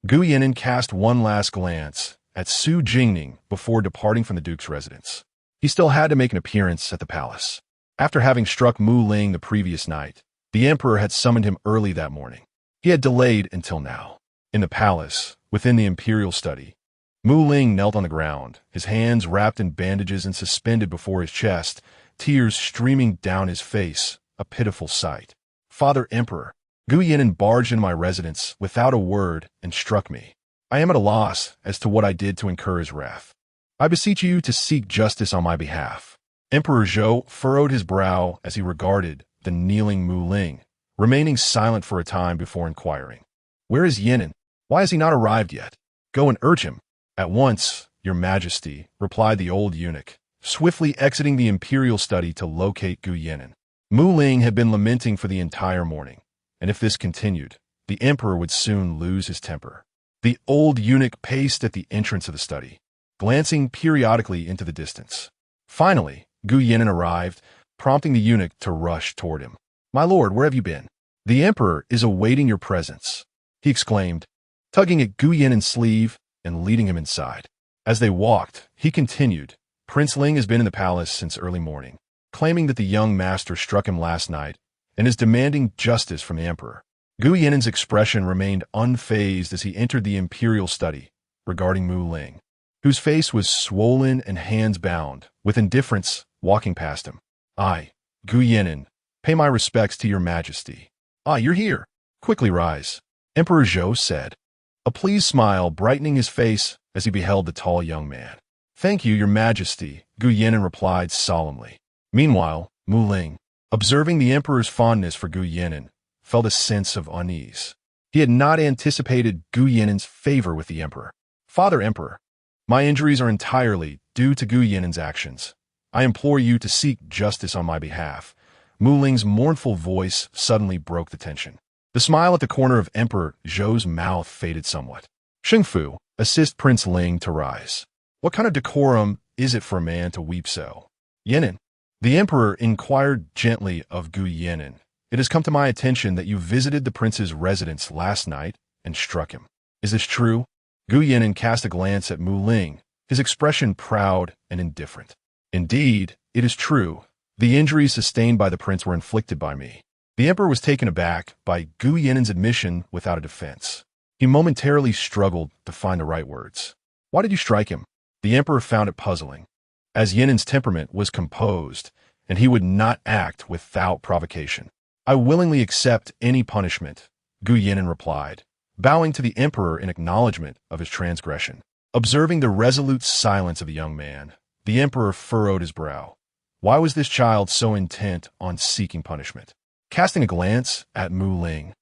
Gu Yannin cast one last glance at Su Jingning before departing from the Duke's residence. He still had to make an appearance at the palace. After having struck Mu Ling the previous night, the emperor had summoned him early that morning. He had delayed until now. In the palace, within the imperial study, Mu Ling knelt on the ground, his hands wrapped in bandages and suspended before his chest, tears streaming down his face, a pitiful sight. "Father Emperor, Gu Yannin barged into my residence without a word and struck me. I am at a loss as to what I did to incur his wrath. I beseech you to seek justice on my behalf." Emperor Zhou furrowed his brow as he regarded the kneeling Mu Ling, remaining silent for a time before inquiring, "Where is Yannin? Why has he not arrived yet? Go and urge him." "At once, your majesty," replied the old eunuch, swiftly exiting the imperial study to locate Gu Yannin. Mu Ling had been lamenting for the entire morning, and if this continued, the emperor would soon lose his temper. The old eunuch paced at the entrance of the study, glancing periodically into the distance. Finally, Gu Yannin arrived, prompting the eunuch to rush toward him. "My lord, where have you been? The emperor is awaiting your presence," he exclaimed, tugging at Gu Yannin's sleeve and leading him inside. As they walked, he continued, "Prince Ling has been in the palace since early morning, claiming that the young master struck him last night and is demanding justice from the emperor." Gu Yannin's expression remained unfazed as he entered the imperial study, regarding Mu Ling, whose face was swollen and hands bound, with indifference, walking past him. "I, Gu Yannin, pay my respects to your majesty." "Ah, you're here. Quickly rise," Emperor Zhou said, a pleased smile brightening his face as he beheld the tall young man. "Thank you, your majesty," Gu Yannin replied solemnly. Meanwhile, Mu Ling, observing the emperor's fondness for Gu Yannin, felt a sense of unease. He had not anticipated Gu Yannin's favor with the emperor. "Father Emperor, my injuries are entirely due to Gu Yannin's actions. I implore you to seek justice on my behalf." Mu Ling's mournful voice suddenly broke the tension. The smile at the corner of Emperor Zhou's mouth faded somewhat. "Shengfu, assist Prince Ling to rise. What kind of decorum is it for a man to weep so?" "Yannin," the emperor inquired gently of Gu Yannin, "it has come to my attention that you visited the prince's residence last night and struck him. Is this true?" Gu Yannin cast a glance at Mu Ling, his expression proud and indifferent. "Indeed, it is true. The injuries sustained by the prince were inflicted by me." The emperor was taken aback by Gu Yannin's admission without a defense. He momentarily struggled to find the right words. "Why did you strike him?" The emperor found it puzzling, as Yannin's temperament was composed, and he would not act without provocation. "I willingly accept any punishment," Gu Yannin replied, bowing to the emperor in acknowledgement of his transgression. Observing the resolute silence of the young man, the emperor furrowed his brow. Why was this child so intent on seeking punishment? Casting a glance at Mu Ling,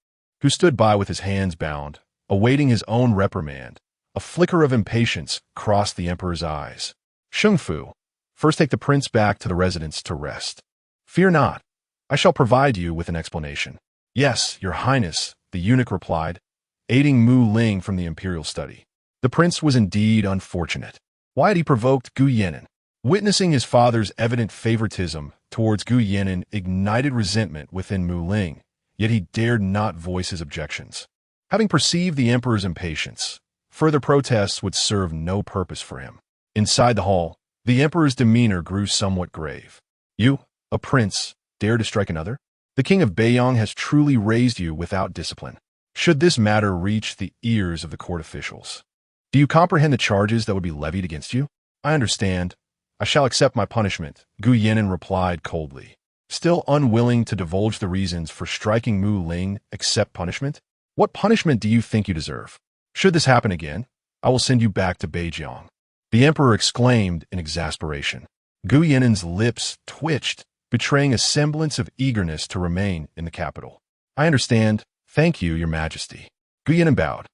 who stood by with his hands bound, awaiting his own reprimand, a flicker of impatience crossed the emperor's eyes. "Shengfu, first take the prince back to the residence to rest. Fear not, I shall provide you with an explanation." "Yes, your highness," the eunuch replied, aiding Mu Ling from the imperial study. The prince was indeed unfortunate. Why had he provoked Gu Yannin? Witnessing his father's evident favoritism towards Gu Yannin ignited resentment within Mu Ling, yet he dared not voice his objections. Having perceived the emperor's impatience, further protests would serve no purpose for him. Inside the hall, the emperor's demeanor grew somewhat grave. "You, a prince, dare to strike another? The king of Beiyang has truly raised you without discipline. Should this matter reach the ears of the court officials, do you comprehend the charges that would be levied against you?" "I understand. I shall accept my punishment," Gu Yannin replied coldly. still unwilling to divulge the reasons for striking Mu Ling accept punishment. What punishment do you think you deserve? Should this happen again, I will send you back to Beijiang. The emperor exclaimed in exasperation. Gu Yinin's lips twitched, betraying a semblance of eagerness to remain in the capital. I understand. Thank you, Your Majesty. Gu Yinin bowed,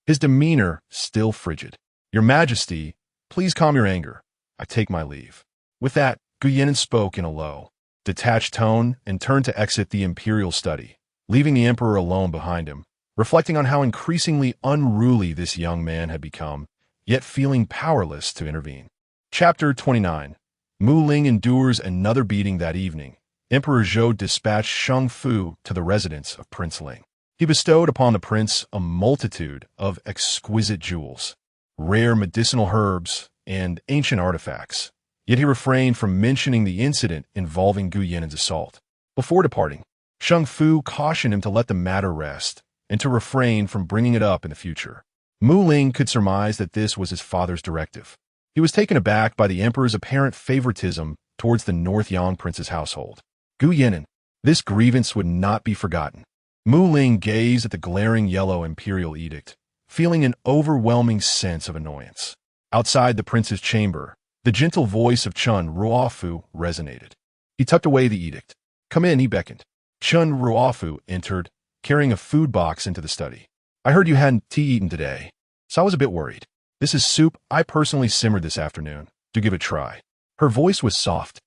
his demeanor still frigid. Your Majesty, please calm your anger. I take my leave. With that, Gu Yinin spoke in a low, detached tone and turned to exit the imperial study, leaving the emperor alone behind him, reflecting on how increasingly unruly this young man had become, yet feeling powerless to intervene. Chapter 29. Mu Ling endures another beating that evening. Emperor Zhou dispatched Shang Fu to the residence of Prince Ling. He bestowed upon the prince a multitude of exquisite jewels, rare medicinal herbs, and ancient artifacts. Yet he refrained from mentioning the incident involving Gu Yinin's assault. Before departing, Shang Fu cautioned him to let the matter rest and to refrain from bringing it up in the future. Mu Ling could surmise that this was his father's directive. He was taken aback by the emperor's apparent favoritism towards the North Yang prince's household. Gu Yinin, this grievance would not be forgotten. Mu Ling gazed at the glaring yellow imperial edict, feeling an overwhelming sense of annoyance. Outside the prince's chamber, the gentle voice of Chun Ruofu resonated. He tucked away the edict. Come in, he beckoned. Chun Ruofu entered, carrying a food box into the study. I heard you hadn't tea eaten today, so I was a bit worried. This is soup I personally simmered this afternoon. Do give it a try. Her voice was soft,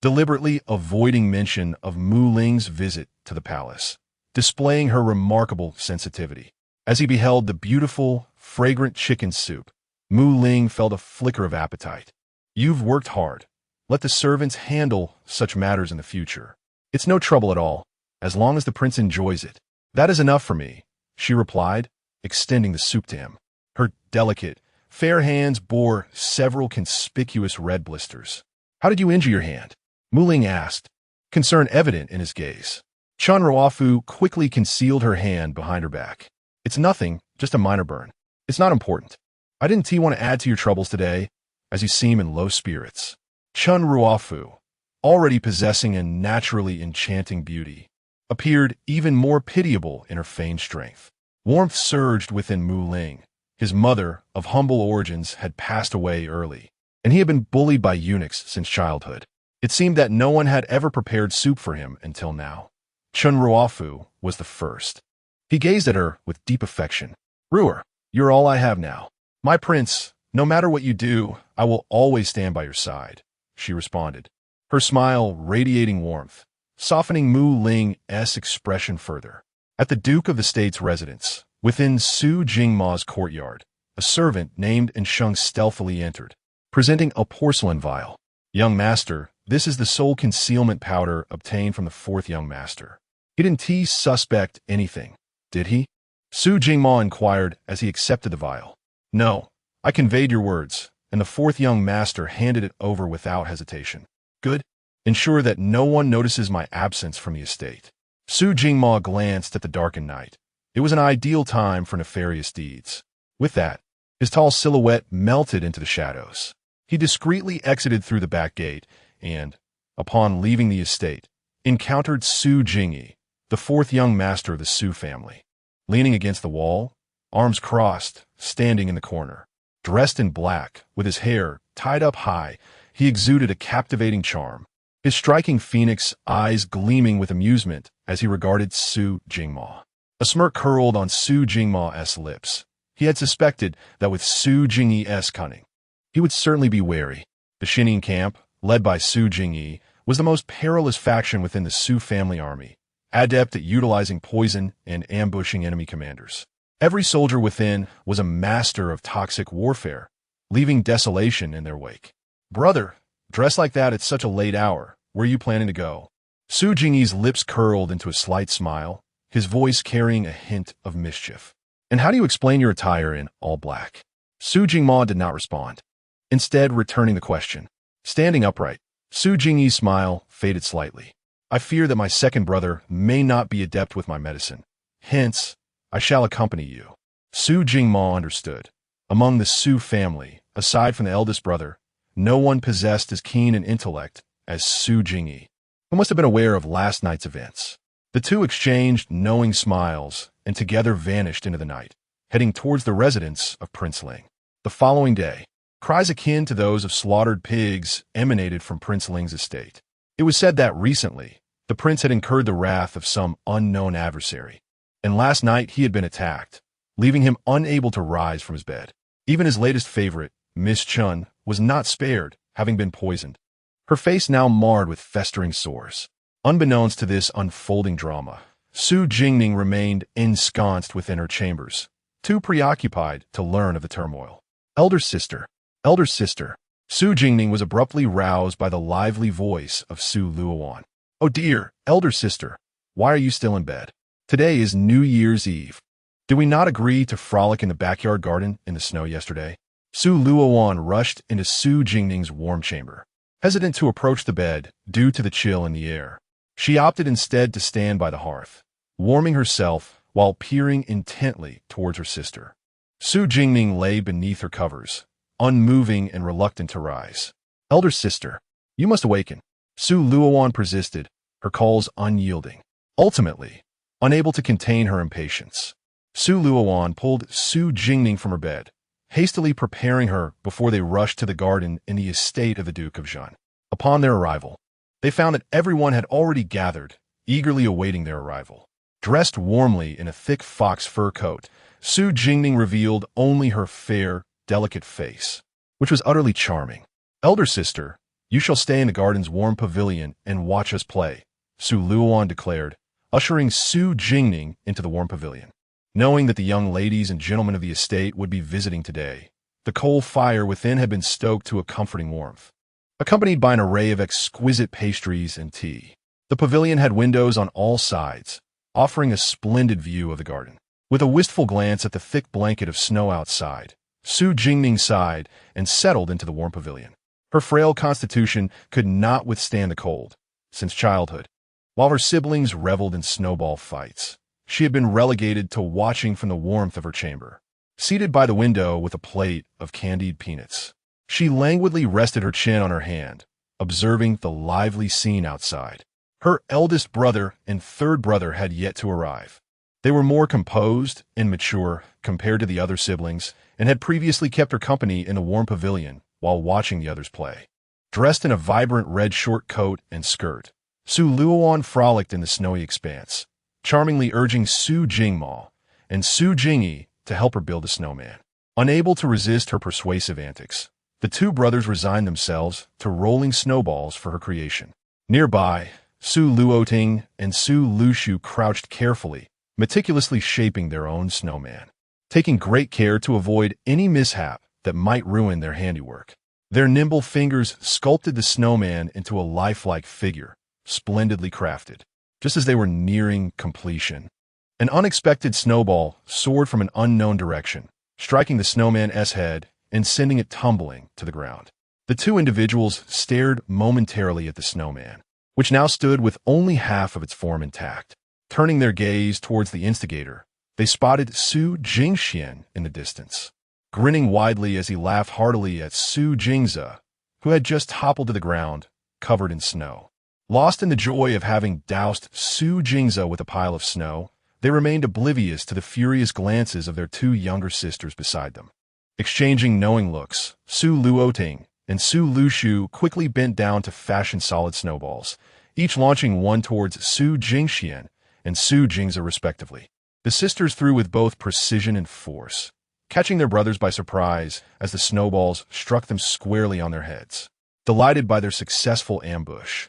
deliberately avoiding mention of Mu Ling's visit to the palace, displaying her remarkable sensitivity. As he beheld the beautiful, fragrant chicken soup, Mu Ling felt a flicker of appetite. You've worked hard. Let the servants handle such matters in the future. It's no trouble at all, as long as the prince enjoys it. That is enough for me, she replied, extending the soup to him. Her delicate, fair hands bore several conspicuous red blisters. How did you injure your hand? Mu Ling asked, concern evident in his gaze. Chun Ruofu quickly concealed her hand behind her back. It's nothing, just a minor burn. It's not important. I didn't want to add to your troubles today, as you seem in low spirits. Chun Ruofu, already possessing a naturally enchanting beauty, appeared even more pitiable in her feigned strength. Warmth surged within Mu Ling. His mother, of humble origins, had passed away early, and he had been bullied by eunuchs since childhood. It seemed that no one had ever prepared soup for him until now. Chun Ruofu was the first. He gazed at her with deep affection. Ruer, you're all I have now. My prince, no matter what you do, I will always stand by your side, she responded, her smile radiating warmth, softening Mu Ling's expression further. At the Duke of the State's residence, within Su Jingma's courtyard, a servant named Ensheng stealthily entered, presenting a porcelain vial. Young master, this is the sole concealment powder obtained from the fourth young master. He didn't suspect anything, did he? Su Jingma inquired as he accepted the vial. No, I conveyed your words, and the fourth young master handed it over without hesitation. Good. Ensure that no one notices my absence from the estate. Su Jingma glanced at the darkened night. It was an ideal time for nefarious deeds. With that, his tall silhouette melted into the shadows. He discreetly exited through the back gate and, upon leaving the estate, encountered Su Jingyi, the fourth young master of the Su family. Leaning against the wall, arms crossed, standing in the corner. Dressed in black, with his hair tied up high, he exuded a captivating charm, his striking phoenix eyes gleaming with amusement as he regarded Su Jingma. A smirk curled on Su Jingma's lips. He had suspected that with Su Jingyi's cunning, he would certainly be wary. The Xinyin camp, led by Su Jingyi, was the most perilous faction within the Su family army, adept at utilizing poison and ambushing enemy commanders. Every soldier within was a master of toxic warfare, leaving desolation in their wake. Brother, dressed like that at such a late hour, where are you planning to go? Su Jingyi's lips curled into a slight smile, his voice carrying a hint of mischief. And how do you explain your attire in all black? Su Jingma did not respond, instead returning the question. Standing upright, Su Jingyi's smile faded slightly. I fear that my second brother may not be adept with my medicine. Hence, I shall accompany you. Su Jingma understood. Among the Su family, aside from the eldest brother, no one possessed as keen an intellect as Su Jingyi. who must have been aware of last night's events. The two exchanged knowing smiles and together vanished into the night, heading towards the residence of Prince Ling. The following day, cries akin to those of slaughtered pigs emanated from Prince Ling's estate. It was said that recently, the prince had incurred the wrath of some unknown adversary, and last night he had been attacked, leaving him unable to rise from his bed. Even his latest favorite, Miss Chun, was not spared, having been poisoned, her face now marred with festering sores. Unbeknownst to this unfolding drama, Su Jingning remained ensconced within her chambers, too preoccupied to learn of the turmoil. Elder sister, elder sister. Su Jingning was abruptly roused by the lively voice of Su Luowan. Oh dear, elder sister, why are you still in bed? Today is New Year's Eve. Did we not agree to frolic in the backyard garden in the snow yesterday? Su Luowan rushed into Su Jingning's warm chamber. Hesitant to approach the bed due to the chill in the air, she opted instead to stand by the hearth, warming herself while peering intently towards her sister. Su Jingning lay beneath her covers, unmoving and reluctant to rise. Elder sister, you must awaken. Su Luowan persisted, her calls unyielding. Ultimately, unable to contain her impatience, Su Luowan pulled Su Jingning from her bed, hastily preparing her before they rushed to the garden in the estate of the Duke of Zhen. Upon their arrival, they found that everyone had already gathered, eagerly awaiting their arrival. Dressed warmly in a thick fox fur coat, Su Jingning revealed only her fair, delicate face, which was utterly charming. Elder sister, you shall stay in the garden's warm pavilion and watch us play, Su Luowan declared, ushering Su Jingning into the warm pavilion. Knowing that the young ladies and gentlemen of the estate would be visiting today, the coal fire within had been stoked to a comforting warmth, accompanied by an array of exquisite pastries and tea. The pavilion had windows on all sides, offering a splendid view of the garden. With a wistful glance at the thick blanket of snow outside, Su Jingning sighed and settled into the warm pavilion. Her frail constitution could not withstand the cold. Since childhood, while her siblings reveled in snowball fights, she had been relegated to watching from the warmth of her chamber. Seated by the window with a plate of candied peanuts, she languidly rested her chin on her hand, observing the lively scene outside. Her eldest brother and third brother had yet to arrive. They were more composed and mature compared to the other siblings and had previously kept her company in a warm pavilion while watching the others play. Dressed in a vibrant red short coat and skirt, Su Luowan frolicked in the snowy expanse, charmingly urging Su Jingmo and Su Jingyi to help her build a snowman. Unable to resist her persuasive antics, the two brothers resigned themselves to rolling snowballs for her creation. Nearby, Su Luoting and Su Lushu crouched carefully, meticulously shaping their own snowman, taking great care to avoid any mishap that might ruin their handiwork. Their nimble fingers sculpted the snowman into a lifelike figure, splendidly crafted. Just as they were nearing completion, an unexpected snowball soared from an unknown direction, striking the snowman's head and sending it tumbling to the ground. The two individuals stared momentarily at the snowman, which now stood with only half of its form intact. Turning their gaze towards the instigator, they spotted Su Jingxian in the distance, grinning widely as he laughed heartily at Su Jingze, who had just toppled to the ground, covered in snow. Lost in the joy of having doused Su Jingze with a pile of snow, they remained oblivious to the furious glances of their two younger sisters beside them. Exchanging knowing looks, Su Luoting and Su Lushu quickly bent down to fashion solid snowballs, each launching one towards Su Jingxian and Su Jingze respectively. The sisters threw with both precision and force, catching their brothers by surprise as the snowballs struck them squarely on their heads. Delighted by their successful ambush,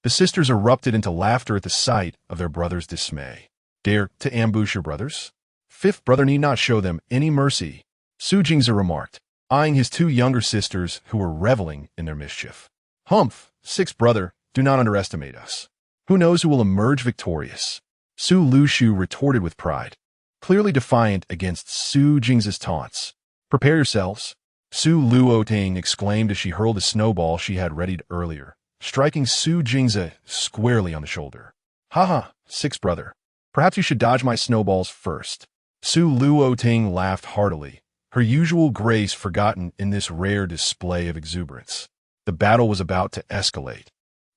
the sisters erupted into laughter at the sight of their brother's dismay. Dare to ambush your brothers? Fifth brother need not show them any mercy, Su Jingze remarked, eyeing his two younger sisters who were reveling in their mischief. Humph, sixth brother, do not underestimate us. Who knows who will emerge victorious? Su Lushu retorted with pride, clearly defiant against Su Jingze's taunts. Prepare yourselves, Su Luoting exclaimed as she hurled a snowball she had readied earlier, striking Su Jingze squarely on the shoulder. Ha, sixth brother. Perhaps you should dodge my snowballs first. Su Luoting laughed heartily, her usual grace forgotten in this rare display of exuberance. The battle was about to escalate.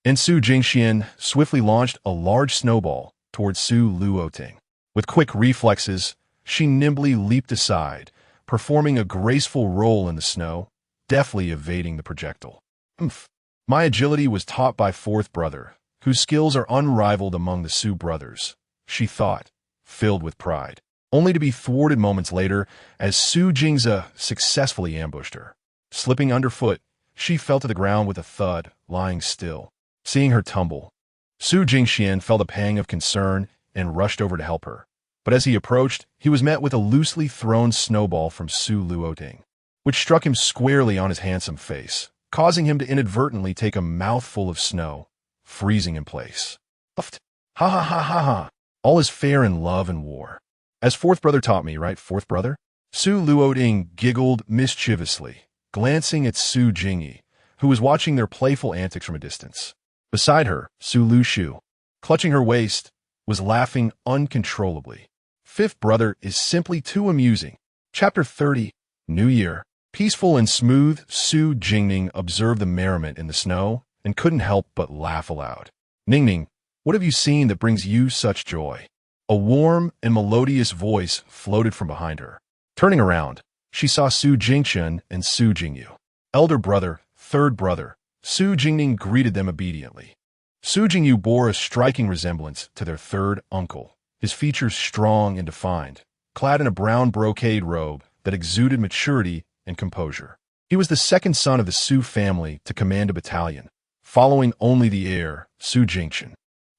and Su Jingxian swiftly launched a large snowball towards Su Luoting. With quick reflexes, she nimbly leaped aside, performing a graceful roll in the snow, deftly evading the projectile. Oomph! My agility was taught by fourth brother, whose skills are unrivaled among the Su brothers, she thought, filled with pride, only to be thwarted moments later as Su Jingze successfully ambushed her. Slipping underfoot, she fell to the ground with a thud, lying still. Seeing her tumble, Su Jingxian felt a pang of concern and rushed over to help her. But as he approached, he was met with a loosely thrown snowball from Su Luoting, which struck him squarely on his handsome face, causing him to inadvertently take a mouthful of snow, freezing in place. Uffed. Ha ha ha ha ha. All is fair in love and war. As fourth brother taught me, right, fourth brother? Su Luoting giggled mischievously, glancing at Su Jingyi, who was watching their playful antics from a distance. Beside her, Su Lushu, clutching her waist, was laughing uncontrollably. Fifth brother is simply too amusing. Chapter 30, New Year. Peaceful and smooth, Su Jingning observed the merriment in the snow and couldn't help but laugh aloud. Ningning, what have you seen that brings you such joy? A warm and melodious voice floated from behind her. Turning around, she saw Su Jingchen and Su Jingyu. Elder brother, third brother, Su Jingning greeted them obediently. Su Jingyu bore a striking resemblance to their third uncle, his features strong and defined, clad in a brown brocade robe that exuded maturity and composure. He was the second son of the Su family to command a battalion, following only the heir, Su Jingchen.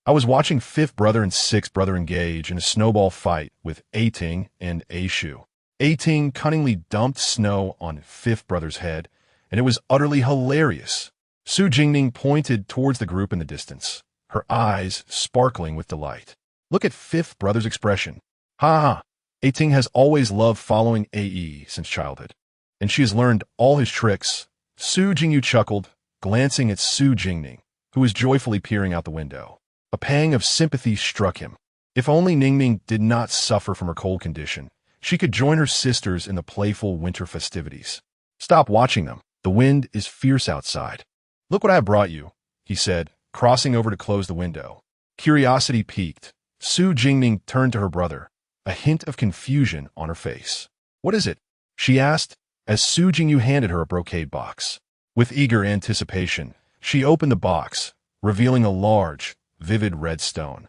I was watching fifth brother and sixth brother engage in a snowball fight with Ating and Aishu. Ating cunningly dumped snow on fifth brother's head, and it was utterly hilarious. Su Jingning pointed towards the group in the distance, her eyes sparkling with delight. Look at fifth brother's expression. Ha ha! Ating has always loved following AE since childhood, and she has learned all his tricks. Su Jingyu chuckled, glancing at Su Jingning, who was joyfully peering out the window. A pang of sympathy struck him. If only Ningning did not suffer from her cold condition, she could join her sisters in the playful winter festivities. Stop watching them. The wind is fierce outside. Look what I have brought you, he said, crossing over to close the window. Curiosity piqued. Su Jingning turned to her brother, a hint of confusion on her face. What is it? She asked, as Su Jingyu handed her a brocade box. With eager anticipation, she opened the box, revealing a large, vivid red stone,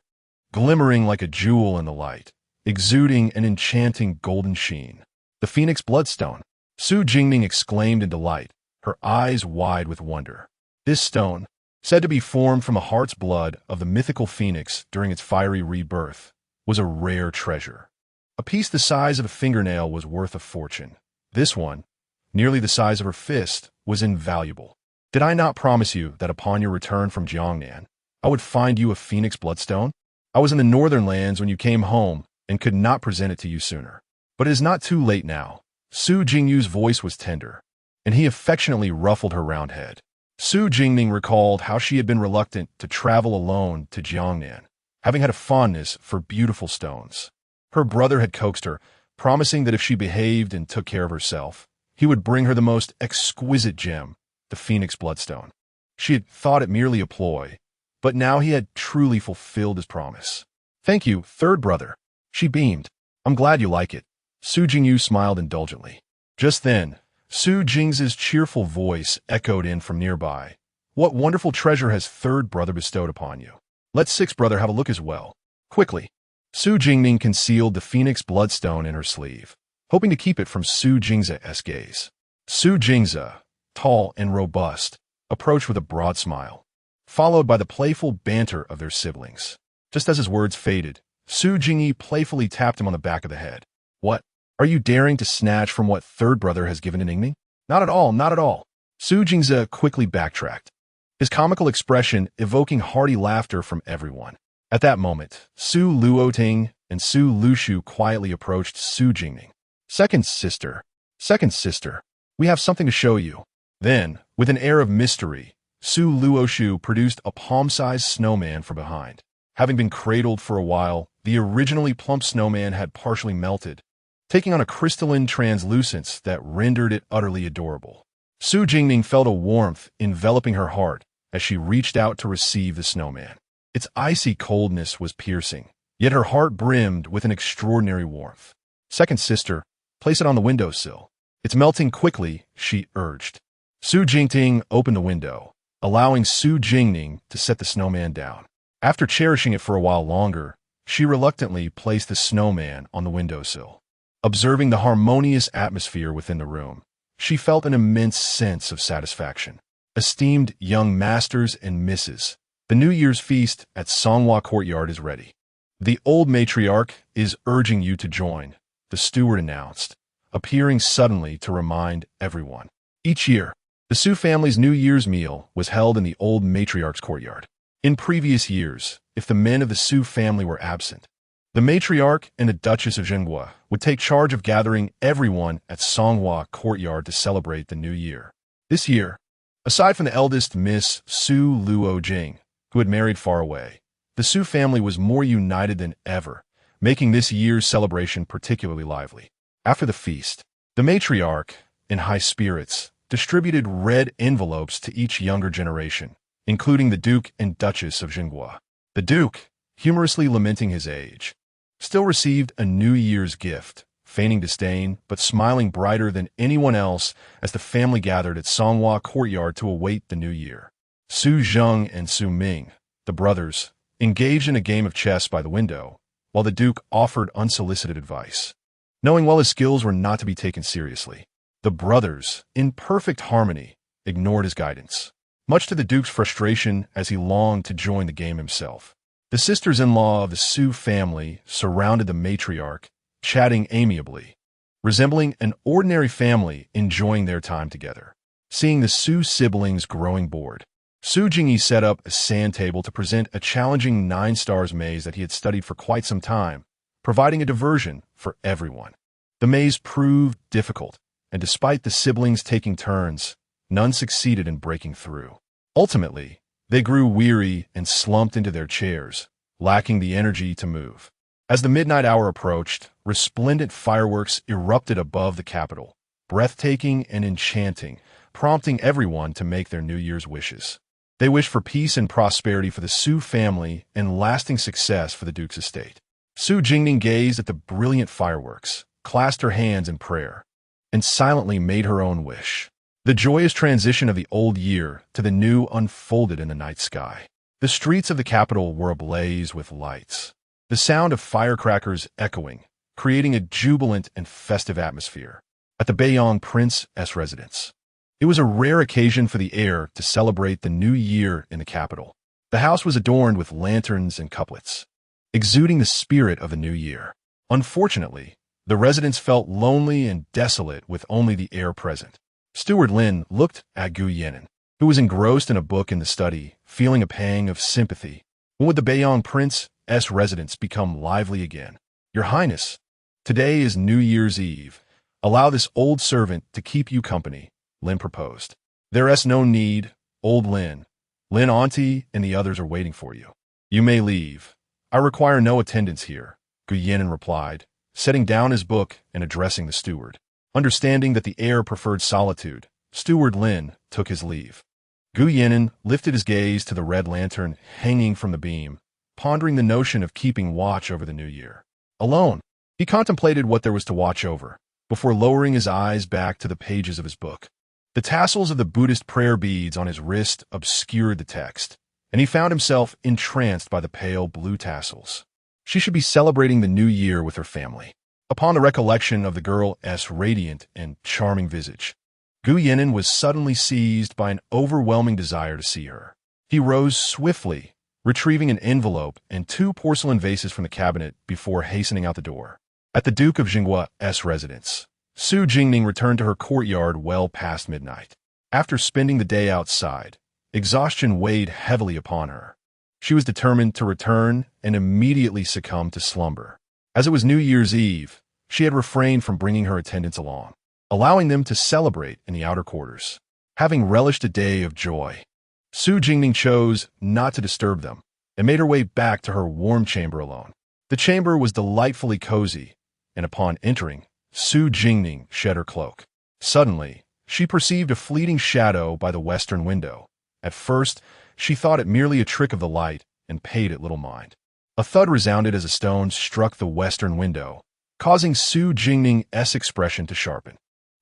glimmering like a jewel in the light, exuding an enchanting golden sheen. The Phoenix Bloodstone, Su Jingning exclaimed in delight, her eyes wide with wonder. This stone, said to be formed from a heart's blood of the mythical phoenix during its fiery rebirth, was a rare treasure. A piece the size of a fingernail was worth a fortune. This one, nearly the size of her fist, was invaluable. Did I not promise you that upon your return from Jiangnan, I would find you a Phoenix Bloodstone? I was in the northern lands when you came home and could not present it to you sooner. But it is not too late now. Su Jingyu's voice was tender, and he affectionately ruffled her round head. Su Jingning recalled how she had been reluctant to travel alone to Jiangnan, having had a fondness for beautiful stones. Her brother had coaxed her, promising that if she behaved and took care of herself, he would bring her the most exquisite gem, the Phoenix Bloodstone. She had thought it merely a ploy, but now he had truly fulfilled his promise. Thank you, third brother. She beamed. I'm glad you like it. Su Jingyu smiled indulgently. Just then, Su Jing's cheerful voice echoed in from nearby. What wonderful treasure has third brother bestowed upon you? Let sixth brother have a look as well. Quickly. Su Jingning concealed the Phoenix Bloodstone in her sleeve, hoping to keep it from Su Jing's gaze. Su Jingze, tall and robust, approached with a broad smile, followed by the playful banter of their siblings. Just as his words faded, Su Jingyi playfully tapped him on the back of the head. What? Are you daring to snatch from what third brother has given to Ningning? Not at all, not at all. Su Jingze quickly backtracked, his comical expression evoking hearty laughter from everyone. At that moment, Su Luoting and Su Lushu quietly approached Su Jingning. Second sister, we have something to show you. Then, with an air of mystery, Su Luoshu produced a palm-sized snowman from behind. Having been cradled for a while, the originally plump snowman had partially melted, taking on a crystalline translucence that rendered it utterly adorable. Su Jingning felt a warmth enveloping her heart as she reached out to receive the snowman. Its icy coldness was piercing, yet her heart brimmed with an extraordinary warmth. "Second sister, place it on the windowsill. It's melting quickly," she urged. Su Jingting opened the window, allowing Su Jingning to set the snowman down. After cherishing it for a while longer, she reluctantly placed the snowman on the windowsill. Observing the harmonious atmosphere within the room, she felt an immense sense of satisfaction. Esteemed young masters and misses, the New Year's feast at Songhua Courtyard is ready. The old matriarch is urging you to join, the steward announced, appearing suddenly to remind everyone. Each year, the Su family's New Year's meal was held in the old matriarch's courtyard. In previous years, if the men of the Su family were absent, the matriarch and the Duchess of Zhenguo would take charge of gathering everyone at Songhua Courtyard to celebrate the new year. This year, aside from the eldest Miss Su Luo Jing, who had married far away, the Su family was more united than ever, making this year's celebration particularly lively. After the feast, the matriarch, in high spirits, distributed red envelopes to each younger generation, including the Duke and Duchess of Zhenguo. The Duke, humorously lamenting his age, still received a New Year's gift, feigning disdain but smiling brighter than anyone else as the family gathered at Songhua Courtyard to await the new year. Su Zheng and Su Ming, the brothers, engaged in a game of chess by the window, while the Duke offered unsolicited advice. Knowing well his skills were not to be taken seriously, the brothers, in perfect harmony, ignored his guidance, much to the Duke's frustration as he longed to join the game himself. The sisters-in-law of the Su family surrounded the matriarch, chatting amiably, resembling an ordinary family enjoying their time together. Seeing the Su siblings growing bored, Su Jingyi set up a sand table to present a challenging 9-stars maze that he had studied for quite some time, providing a diversion for everyone. The maze proved difficult, and despite the siblings taking turns, none succeeded in breaking through. Ultimately, they grew weary and slumped into their chairs, lacking the energy to move. As the midnight hour approached, resplendent fireworks erupted above the capital, breathtaking and enchanting, prompting everyone to make their New Year's wishes. They wished for peace and prosperity for the Su family and lasting success for the Duke's estate. Su Jingning gazed at the brilliant fireworks, clasped her hands in prayer, and silently made her own wish. The joyous transition of the old year to the new unfolded in the night sky. The streets of the capital were ablaze with lights, the sound of firecrackers echoing, creating a jubilant and festive atmosphere. At the Beiyang Prince's residence, it was a rare occasion for the heir to celebrate the new year in the capital. The house was adorned with lanterns and couplets, exuding the spirit of the new year. Unfortunately, the residents felt lonely and desolate with only the heir present. Steward Lin looked at Gu Yenin, who was engrossed in a book in the study, feeling a pang of sympathy. When would the Beiyang Prince's residence become lively again? "Your Highness, today is New Year's Eve. Allow this old servant to keep you company," Lin proposed. "There's no need, old Lin. Lin Auntie and the others are waiting for you. You may leave. I require no attendance here," Gu Yenin replied, setting down his book and addressing the steward. Understanding that the heir preferred solitude, Steward Lin took his leave. Gu Yenin lifted his gaze to the red lantern hanging from the beam, pondering the notion of keeping watch over the new year. Alone, he contemplated what there was to watch over, before lowering his eyes back to the pages of his book. The tassels of the Buddhist prayer beads on his wrist obscured the text, and he found himself entranced by the pale blue tassels. She should be celebrating the new year with her family. Upon the recollection of the girl's radiant and charming visage, Gu Yenin was suddenly seized by an overwhelming desire to see her. He rose swiftly, retrieving an envelope and 2 porcelain vases from the cabinet before hastening out the door. At the Duke of Zhenguo's residence, Su Jingning returned to her courtyard well past midnight. After spending the day outside, exhaustion weighed heavily upon her. She was determined to return and immediately succumb to slumber. As it was New Year's Eve, she had refrained from bringing her attendants along, allowing them to celebrate in the outer quarters. Having relished a day of joy, Su Jingning chose not to disturb them and made her way back to her warm chamber alone. The chamber was delightfully cozy, and upon entering, Su Jingning shed her cloak. Suddenly, she perceived a fleeting shadow by the western window, At first, she thought it merely a trick of the light and paid it little mind. A thud resounded as a stone struck the western window, causing Su Jingning's expression to sharpen.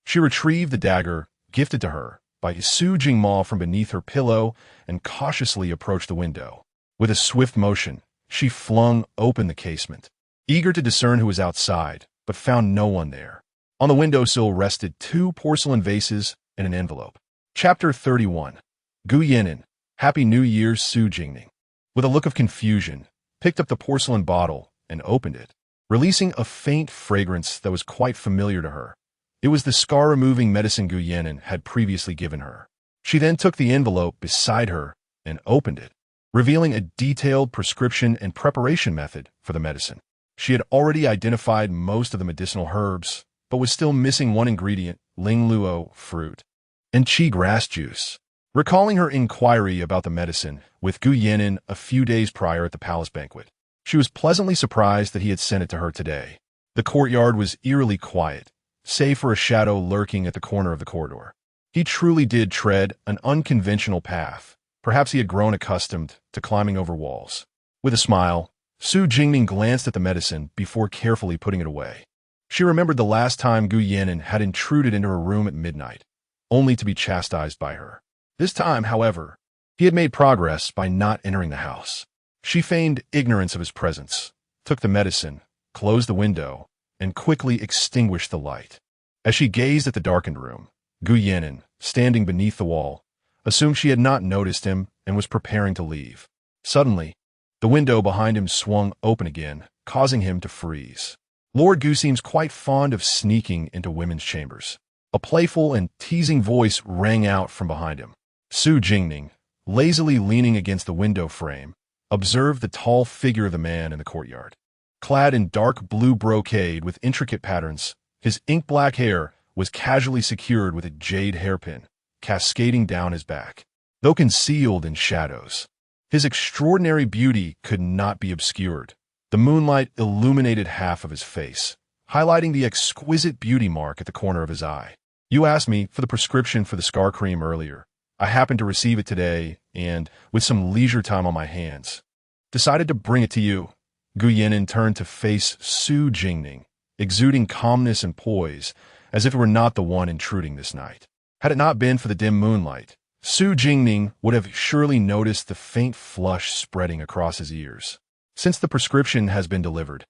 She retrieved the dagger gifted to her by Su Jingmo from beneath her pillow and cautiously approached the window. With a swift motion, she flung open the casement, eager to discern who was outside, but found no one there. On the windowsill rested 2 porcelain vases and an envelope. Chapter 31. Gu Yinan, Happy New Year's Su Jingning. With a look of confusion, picked up the porcelain bottle and opened it, releasing a faint fragrance that was quite familiar to her. It was the scar-removing medicine Gu Yinan had previously given her. She then took the envelope beside her and opened it, revealing a detailed prescription and preparation method for the medicine. She had already identified most of the medicinal herbs, but was still missing one ingredient, Ling Luo fruit and Qi grass juice. Recalling her inquiry about the medicine with Gu Yinan a few days prior at the palace banquet, she was pleasantly surprised that he had sent it to her today. The courtyard was eerily quiet, save for a shadow lurking at the corner of the corridor. He truly did tread an unconventional path. Perhaps he had grown accustomed to climbing over walls. With a smile, Su Jingning glanced at the medicine before carefully putting it away. She remembered the last time Gu Yinan had intruded into her room at midnight, only to be chastised by her. This time, however, he had made progress by not entering the house. She feigned ignorance of his presence, took the medicine, closed the window, and quickly extinguished the light. As she gazed at the darkened room, Gu Yinan, standing beneath the wall, assumed she had not noticed him and was preparing to leave. Suddenly, the window behind him swung open again, causing him to freeze. Lord Gu seems quite fond of sneaking into women's chambers. A playful and teasing voice rang out from behind him. Su Jingning, lazily leaning against the window frame, observed the tall figure of the man in the courtyard. Clad in dark blue brocade with intricate patterns, his ink-black hair was casually secured with a jade hairpin, cascading down his back. Though concealed in shadows, his extraordinary beauty could not be obscured. The moonlight illuminated half of his face, highlighting the exquisite beauty mark at the corner of his eye. You asked me for the prescription for the scar cream earlier. I happened to receive it today, and, with some leisure time on my hands, decided to bring it to you. Gu Yinan turned to face Su Jingning, exuding calmness and poise, as if it were not the one intruding this night. Had it not been for the dim moonlight, Su Jingning would have surely noticed the faint flush spreading across his ears. Since the prescription has been delivered,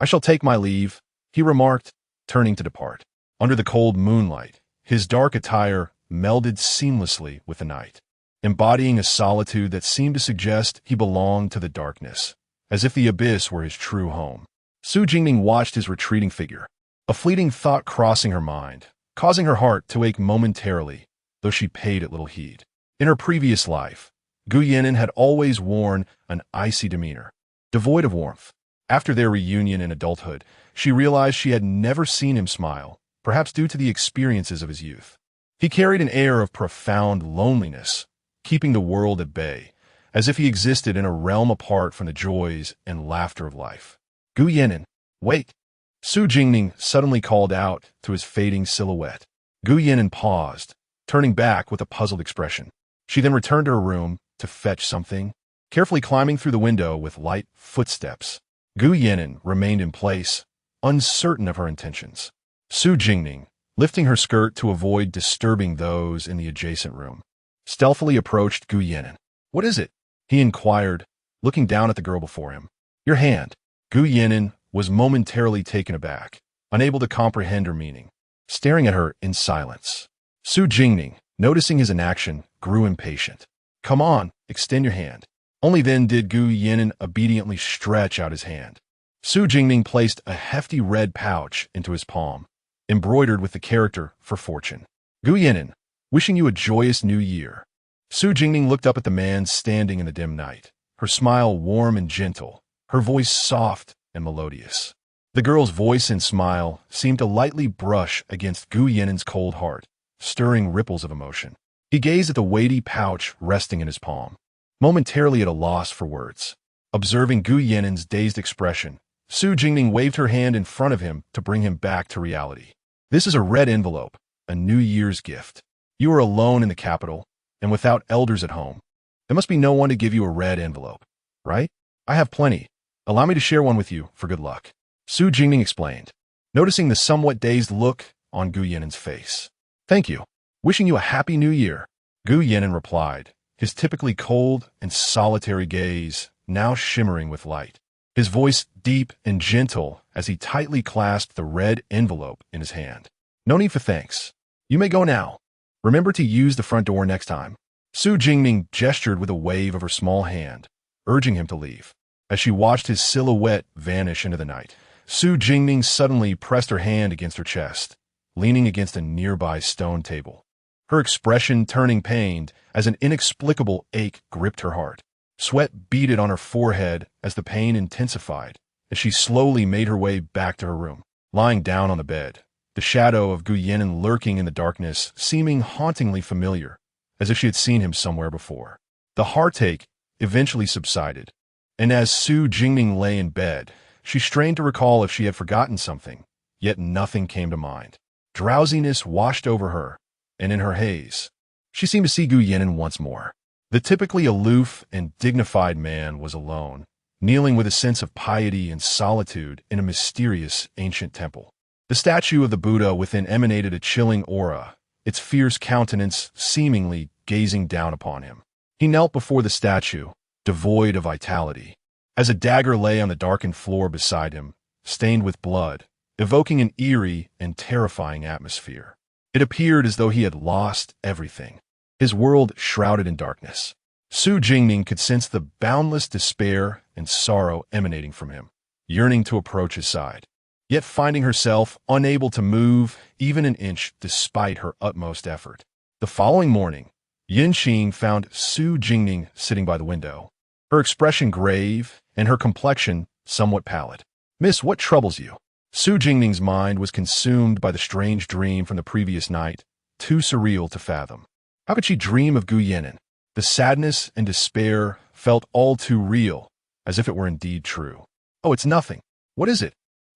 I shall take my leave, he remarked, turning to depart. Under the cold moonlight, his dark attire melded seamlessly with the night, embodying a solitude that seemed to suggest he belonged to the darkness, as if the abyss were his true home. Su Jingning watched his retreating figure, a fleeting thought crossing her mind, causing her heart to ache momentarily, though she paid it little heed. In her previous life, Gu Yinan had always worn an icy demeanor, devoid of warmth. After their reunion in adulthood, she realized she had never seen him smile, perhaps due to the experiences of his youth. He carried an air of profound loneliness, keeping the world at bay, as if he existed in a realm apart from the joys and laughter of life. Gu Yinan, wait! Su Jingning suddenly called out to his fading silhouette. Gu Yinan paused, turning back with a puzzled expression. She then returned to her room to fetch something, carefully climbing through the window with light footsteps. Gu Yinan remained in place, uncertain of her intentions. Su Jingning, lifting her skirt to avoid disturbing those in the adjacent room, stealthily approached Gu Yinan. What is it? He inquired, looking down at the girl before him. Your hand. Gu Yinan was momentarily taken aback, unable to comprehend her meaning, staring at her in silence. Su Jingning, noticing his inaction, grew impatient. Come on, extend your hand. Only then did Gu Yinan obediently stretch out his hand. Su Jingning placed a hefty red pouch into his palm, embroidered with the character for fortune. Gu Yinan, wishing you a joyous new year. Su Jingning looked up at the man standing in the dim night, her smile warm and gentle, her voice soft and melodious. The girl's voice and smile seemed to lightly brush against Gu Yinan's cold heart, stirring ripples of emotion. He gazed at the weighty pouch resting in his palm, momentarily at a loss for words. Observing Gu Yinan's dazed expression, Su Jingning waved her hand in front of him to bring him back to reality. This is a red envelope, a New Year's gift. You are alone in the capital, and without elders at home. There must be no one to give you a red envelope, right? I have plenty. Allow me to share one with you for good luck. Su Jingning explained, noticing the somewhat dazed look on Gu Yanen's face. Thank you. Wishing you a happy new year. Gu Yanen replied, his typically cold and solitary gaze now shimmering with light. His voice deep and gentle as he tightly clasped the red envelope in his hand. No need for thanks. You may go now. Remember to use the front door next time. Su Jingning gestured with a wave of her small hand, urging him to leave. As she watched his silhouette vanish into the night, Su Jingning suddenly pressed her hand against her chest, leaning against a nearby stone table. Her expression turning pained as an inexplicable ache gripped her heart. Sweat beaded on her forehead as the pain intensified as she slowly made her way back to her room. Lying down on the bed, the shadow of Gu Yanen lurking in the darkness seeming hauntingly familiar, as if she had seen him somewhere before. The heartache eventually subsided, and as Su Jingning lay in bed, she strained to recall if she had forgotten something, yet nothing came to mind. Drowsiness washed over her, and in her haze, she seemed to see Gu Yanen once more. The typically aloof and dignified man was alone, kneeling with a sense of piety and solitude in a mysterious ancient temple. The statue of the Buddha within emanated a chilling aura, its fierce countenance seemingly gazing down upon him. He knelt before the statue, devoid of vitality, as a dagger lay on the darkened floor beside him, stained with blood, evoking an eerie and terrifying atmosphere. It appeared as though he had lost everything, his world shrouded in darkness. Su Jingning could sense the boundless despair and sorrow emanating from him, yearning to approach his side, yet finding herself unable to move even an inch despite her utmost effort. The following morning, Yinxing found Su Jingning sitting by the window, her expression grave and her complexion somewhat pallid. "Miss, what troubles you?" Su Jingning's mind was consumed by the strange dream from the previous night, too surreal to fathom. How could she dream of Gu Yanen? The sadness and despair felt all too real, as if it were indeed true. "Oh, it's nothing. What is it?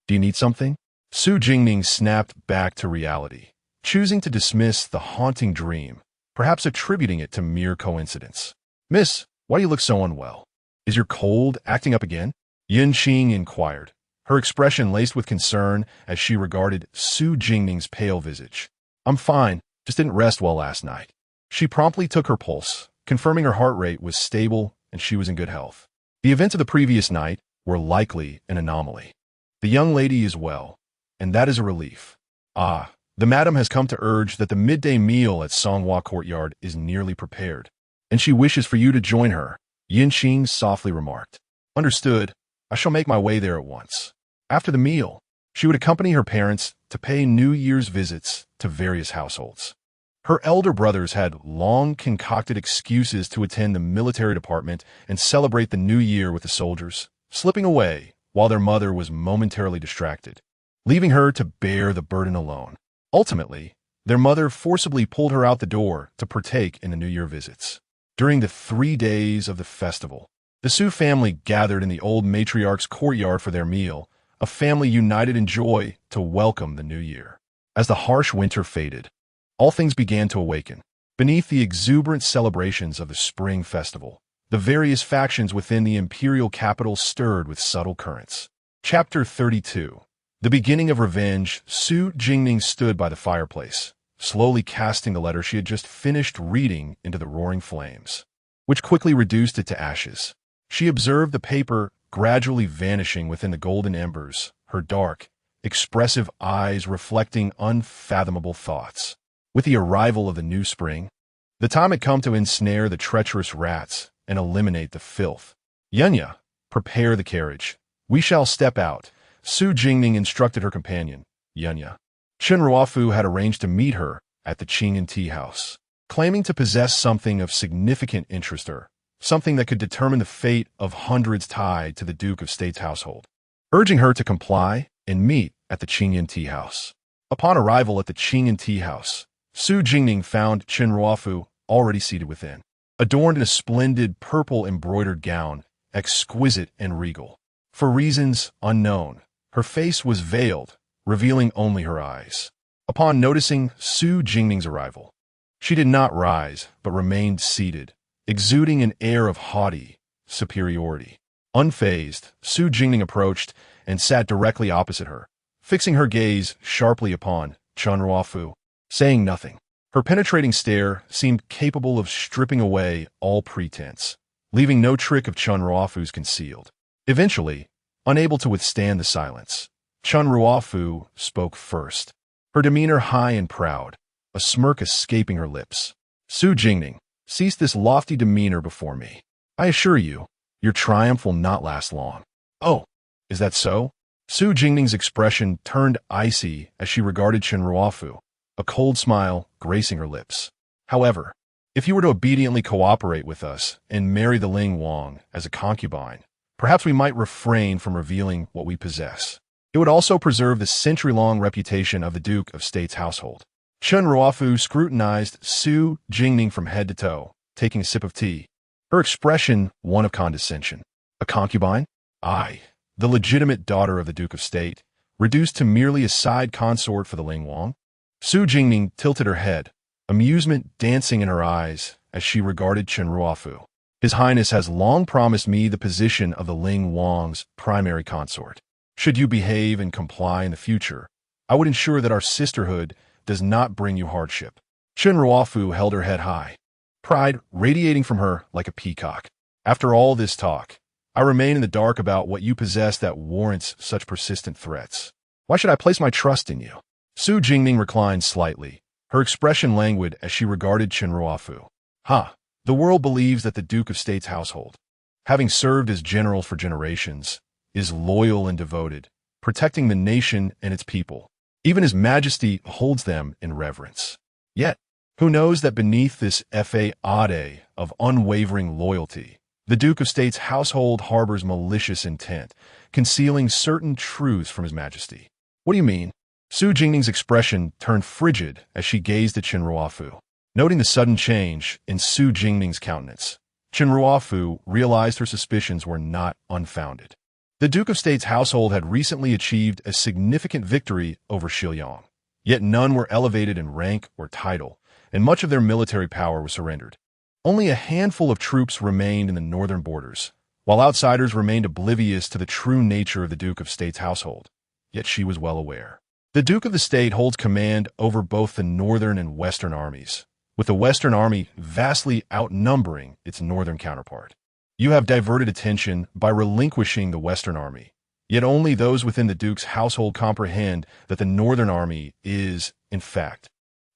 Do you need something?" Su Jingning snapped back to reality, choosing to dismiss the haunting dream, perhaps attributing it to mere coincidence. "Miss, why do you look so unwell? Is your cold acting up again?" Yinxing inquired, her expression laced with concern as she regarded Su Jingning's pale visage. "I'm fine, just didn't rest well last night." She promptly took her pulse, confirming her heart rate was stable and she was in good health. The events of the previous night were likely an anomaly. "The young lady is well, and that is a relief. Ah, the madam has come to urge that the midday meal at Songhua Courtyard is nearly prepared, and she wishes for you to join her," Yinxing softly remarked. "Understood. I shall make my way there at once." After the meal, she would accompany her parents to pay New Year's visits to various households. Her elder brothers had long concocted excuses to attend the military department and celebrate the new year with the soldiers, slipping away while their mother was momentarily distracted, leaving her to bear the burden alone. Ultimately, their mother forcibly pulled her out the door to partake in the New Year visits. During the 3 days of the festival, the Su family gathered in the old matriarch's courtyard for their meal, a family united in joy to welcome the new year. As the harsh winter faded, all things began to awaken. Beneath the exuberant celebrations of the spring festival, the various factions within the imperial capital stirred with subtle currents. Chapter 32. The beginning of revenge. Su Jingning stood by the fireplace, slowly casting the letter she had just finished reading into the roaring flames, which quickly reduced it to ashes. She observed the paper gradually vanishing within the golden embers, her dark, expressive eyes reflecting unfathomable thoughts. With the arrival of the new spring, the time had come to ensnare the treacherous rats and eliminate the filth. "Yunya, prepare the carriage. We shall step out," Su Jingning instructed her companion, Yunya. Chen Ruofu had arranged to meet her at the Qingyan tea house, claiming to possess something of significant interest to her, something that could determine the fate of hundreds tied to the Duke of State's household, urging her to comply and meet at the Qingyan tea house. Upon arrival at the Qingyan tea house, Su Jingning found Chen Ruofu already seated within, adorned in a splendid purple embroidered gown, exquisite and regal. For reasons unknown, her face was veiled, revealing only her eyes. Upon noticing Su Jingning's arrival, She did not rise, but remained seated, exuding an air of haughty superiority. Unfazed, Su Jingning approached and sat directly opposite her, fixing her gaze sharply upon Chen Ruofu, saying nothing. Her penetrating stare seemed capable of stripping away all pretense, leaving no trick of Chen Ruofu's concealed. Eventually, unable to withstand the silence, Chen Ruofu spoke first, her demeanor high and proud, a smirk escaping her lips. Su Jingning, cease this lofty demeanor before me. I assure you, your triumph will not last long. Oh, is that so? Su Jingning's expression turned icy as she regarded Chen Ruofu, a cold smile gracing her lips. However, if you were to obediently cooperate with us and marry the Ling Wang as a concubine, perhaps we might refrain from revealing what we possess. It would also preserve the century-long reputation of the Duke of State's household. Chen Ruofu scrutinized Su Jingning from head to toe, taking a sip of tea, her expression one of condescension. A concubine? Aye, the legitimate daughter of the Duke of State, reduced to merely a side consort for the Ling Wang? Su Jingning tilted her head, amusement dancing in her eyes as she regarded Chen Ruofu. His Highness has long promised me the position of the Ling Wang's primary consort. Should you behave and comply in the future, I would ensure that our sisterhood does not bring you hardship. Chen Ruofu held her head high, pride radiating from her like a peacock. After all this talk, I remain in the dark about what you possess that warrants such persistent threats. Why should I place my trust in you? Su Jingning reclined slightly, her expression languid as she regarded Chen Ruofu. The world believes that the Duke of State's household, having served as general for generations, is loyal and devoted, protecting the nation and its people. Even His Majesty holds them in reverence. Yet, who knows that beneath this facade of unwavering loyalty, the Duke of State's household harbors malicious intent, concealing certain truths from His Majesty. What do you mean? Su Jingning's expression turned frigid as she gazed at Chen Ruofu. Noting the sudden change in Su Jingning's countenance, Chen Ruofu realized her suspicions were not unfounded. The Duke of State's household had recently achieved a significant victory over Xiuyang, yet none were elevated in rank or title, and much of their military power was surrendered. Only a handful of troops remained in the northern borders, while outsiders remained oblivious to the true nature of the Duke of State's household. Yet she was well aware. The Duke of the State holds command over both the northern and western armies, with the western army vastly outnumbering its northern counterpart. You have diverted attention by relinquishing the Western Army, yet only those within the Duke's household comprehend that the Northern Army is, in fact,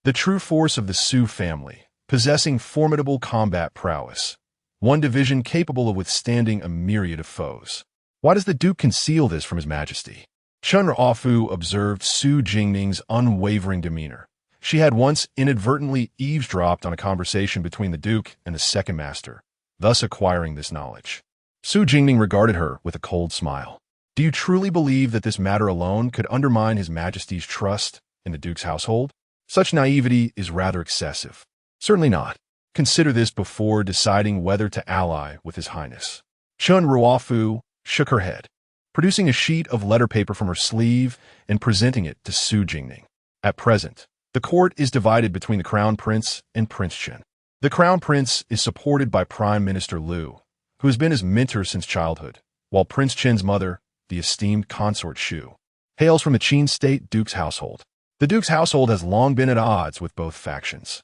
the true force of the Su family, possessing formidable combat prowess, one division capable of withstanding a myriad of foes. Why does the Duke conceal this from His Majesty? Chen Ruofu observed Su Jingning's unwavering demeanor. She had once inadvertently eavesdropped on a conversation between the Duke and the Second Master, thus acquiring this knowledge. Su Jingning regarded her with a cold smile. Do you truly believe that this matter alone could undermine His Majesty's trust in the Duke's household? Such naivety is rather excessive. Certainly not. Consider this before deciding whether to ally with His Highness. Chen Ruofu shook her head, producing a sheet of letter paper from her sleeve and presenting it to Su Jingning. At present, the court is divided between the Crown Prince and Prince Chen. The Crown Prince is supported by Prime Minister Liu, who has been his mentor since childhood, while Prince Chen's mother, the esteemed Consort Shu, hails from the Qin State Duke's household. The Duke's household has long been at odds with both factions.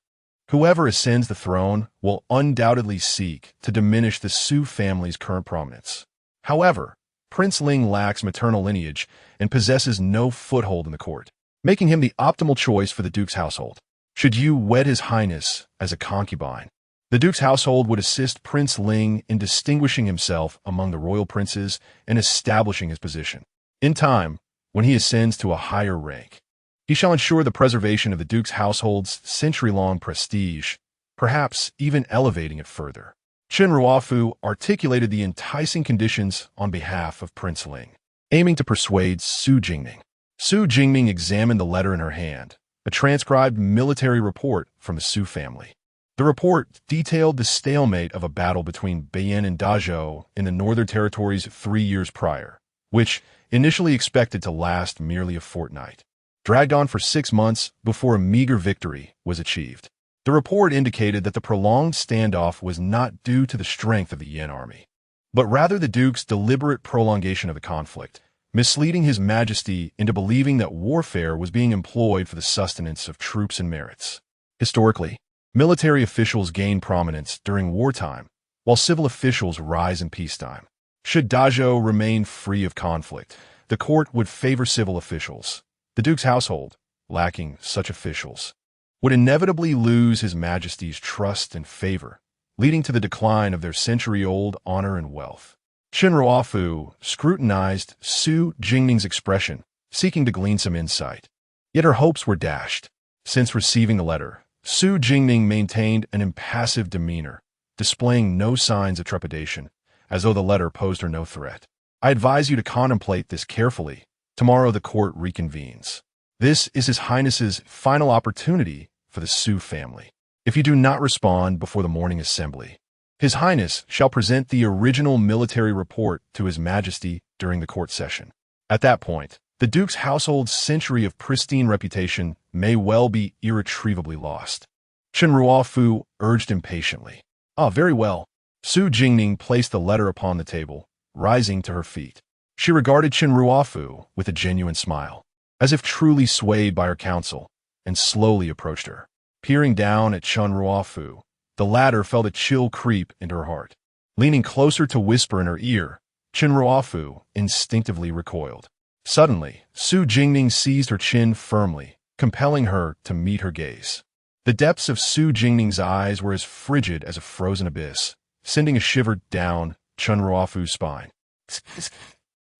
Whoever ascends the throne will undoubtedly seek to diminish the Su family's current prominence. However, Prince Ling lacks maternal lineage and possesses no foothold in the court, making him the optimal choice for the Duke's household. Should you wed His Highness as a concubine, the Duke's household would assist Prince Ling in distinguishing himself among the royal princes and establishing his position. In time, when he ascends to a higher rank, he shall ensure the preservation of the Duke's household's century-long prestige, perhaps even elevating it further. Chen Ruofu articulated the enticing conditions on behalf of Prince Ling, aiming to persuade Su Jingning. Su Jingning examined the letter in her hand, a transcribed military report from the Su family. The report detailed the stalemate of a battle between Beiyan and Dazhou in the Northern Territories 3 years prior, which, initially expected to last merely a fortnight, dragged on for 6 months before a meager victory was achieved. The report indicated that the prolonged standoff was not due to the strength of the Yin army, but rather the Duke's deliberate prolongation of the conflict, misleading His Majesty into believing that warfare was being employed for the sustenance of troops and merits. Historically, military officials gain prominence during wartime, while civil officials rise in peacetime. Should Dazhou remain free of conflict, the court would favor civil officials. The Duke's household, lacking such officials, would inevitably lose His Majesty's trust and favor, leading to the decline of their century-old honor and wealth. Chen Ruofu scrutinized Su Jingning's expression, seeking to glean some insight. Yet her hopes were dashed. Since receiving the letter, Su Jingning maintained an impassive demeanor, displaying no signs of trepidation, as though the letter posed her no threat. I advise you to contemplate this carefully. Tomorrow the court reconvenes. This is His Highness's final opportunity for the Su family. If you do not respond before the morning assembly, His Highness shall present the original military report to His Majesty during the court session. At that point, the Duke's household's century of pristine reputation may well be irretrievably lost. Chen Ruofu urged impatiently. Very well. Su Jingning placed the letter upon the table, rising to her feet. She regarded Chen Ruofu with a genuine smile, as if truly swayed by her counsel, and slowly approached her. Peering down at Chen Ruofu, the latter felt a chill creep into her heart. Leaning closer to whisper in her ear, Chen Ruofu instinctively recoiled. Suddenly, Su Jingning seized her chin firmly, compelling her to meet her gaze. The depths of Su Jingning's eyes were as frigid as a frozen abyss, sending a shiver down Chen Ruofu's spine.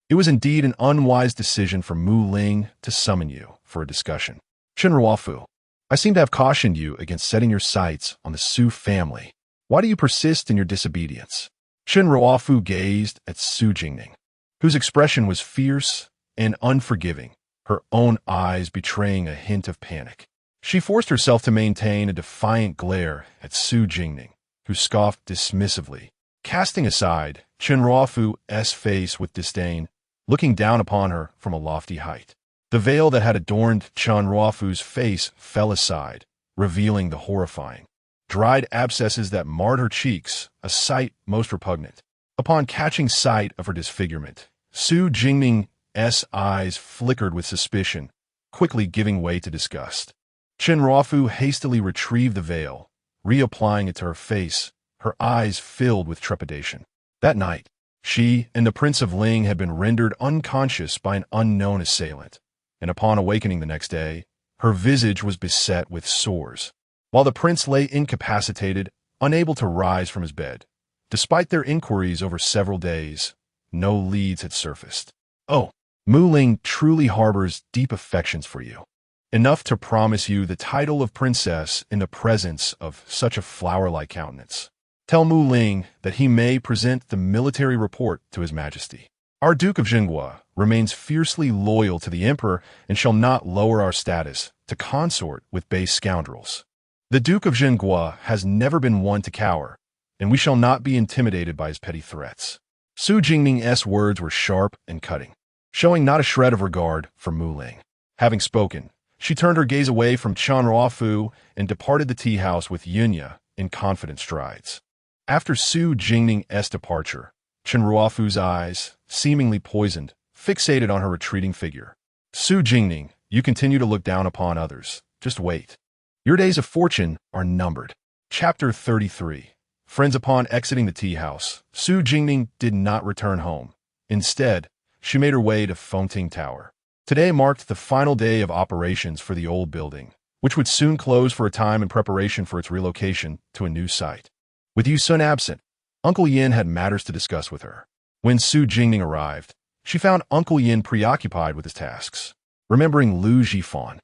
It was indeed an unwise decision for Mu Ling to summon you for a discussion. Chen Ruofu, I seem to have cautioned you against setting your sights on the Su family. Why do you persist in your disobedience? Chen Ruofu gazed at Su Jingning, whose expression was fierce and unforgiving, her own eyes betraying a hint of panic. She forced herself to maintain a defiant glare at Su Jingning, who scoffed dismissively, casting aside Chen Ruofu's face with disdain, looking down upon her from a lofty height. The veil that had adorned Chen Ruofu's face fell aside, revealing the horrifying, dried abscesses that marred her cheeks, a sight most repugnant. Upon catching sight of her disfigurement, Su Jingning's eyes flickered with suspicion, quickly giving way to disgust. Chen Ruofu hastily retrieved the veil, reapplying it to her face, her eyes filled with trepidation. That night, she and the Prince of Ling had been rendered unconscious by an unknown assailant, and upon awakening the next day, her visage was beset with sores, while the prince lay incapacitated, unable to rise from his bed. Despite their inquiries over several days, no leads had surfaced. Oh, Mu Ling truly harbors deep affections for you, enough to promise you the title of princess in the presence of such a flower-like countenance. Tell Mu Ling that he may present the military report to His Majesty. Our Duke of Zhenguo remains fiercely loyal to the Emperor and shall not lower our status to consort with base scoundrels. The Duke of Zhenguo has never been one to cower, and we shall not be intimidated by his petty threats. Su Jingning's words were sharp and cutting, showing not a shred of regard for Mu Ling. Having spoken, she turned her gaze away from Chen Ruofu and departed the tea house with Yunya in confident strides. After Su Jingning's departure, Chen Ruofu's eyes, seemingly poisoned, fixated on her retreating figure. Su Jingning, you continue to look down upon others. Just wait. Your days of fortune are numbered. Chapter 33. Friends, upon exiting the tea house, Su Jingning did not return home. Instead, she made her way to Fengting Tower. Today marked the final day of operations for the old building, which would soon close for a time in preparation for its relocation to a new site. With Yu Sun absent, Uncle Yin had matters to discuss with her. When Su Jingning arrived, she found Uncle Yin preoccupied with his tasks. Remembering Lu Jifan,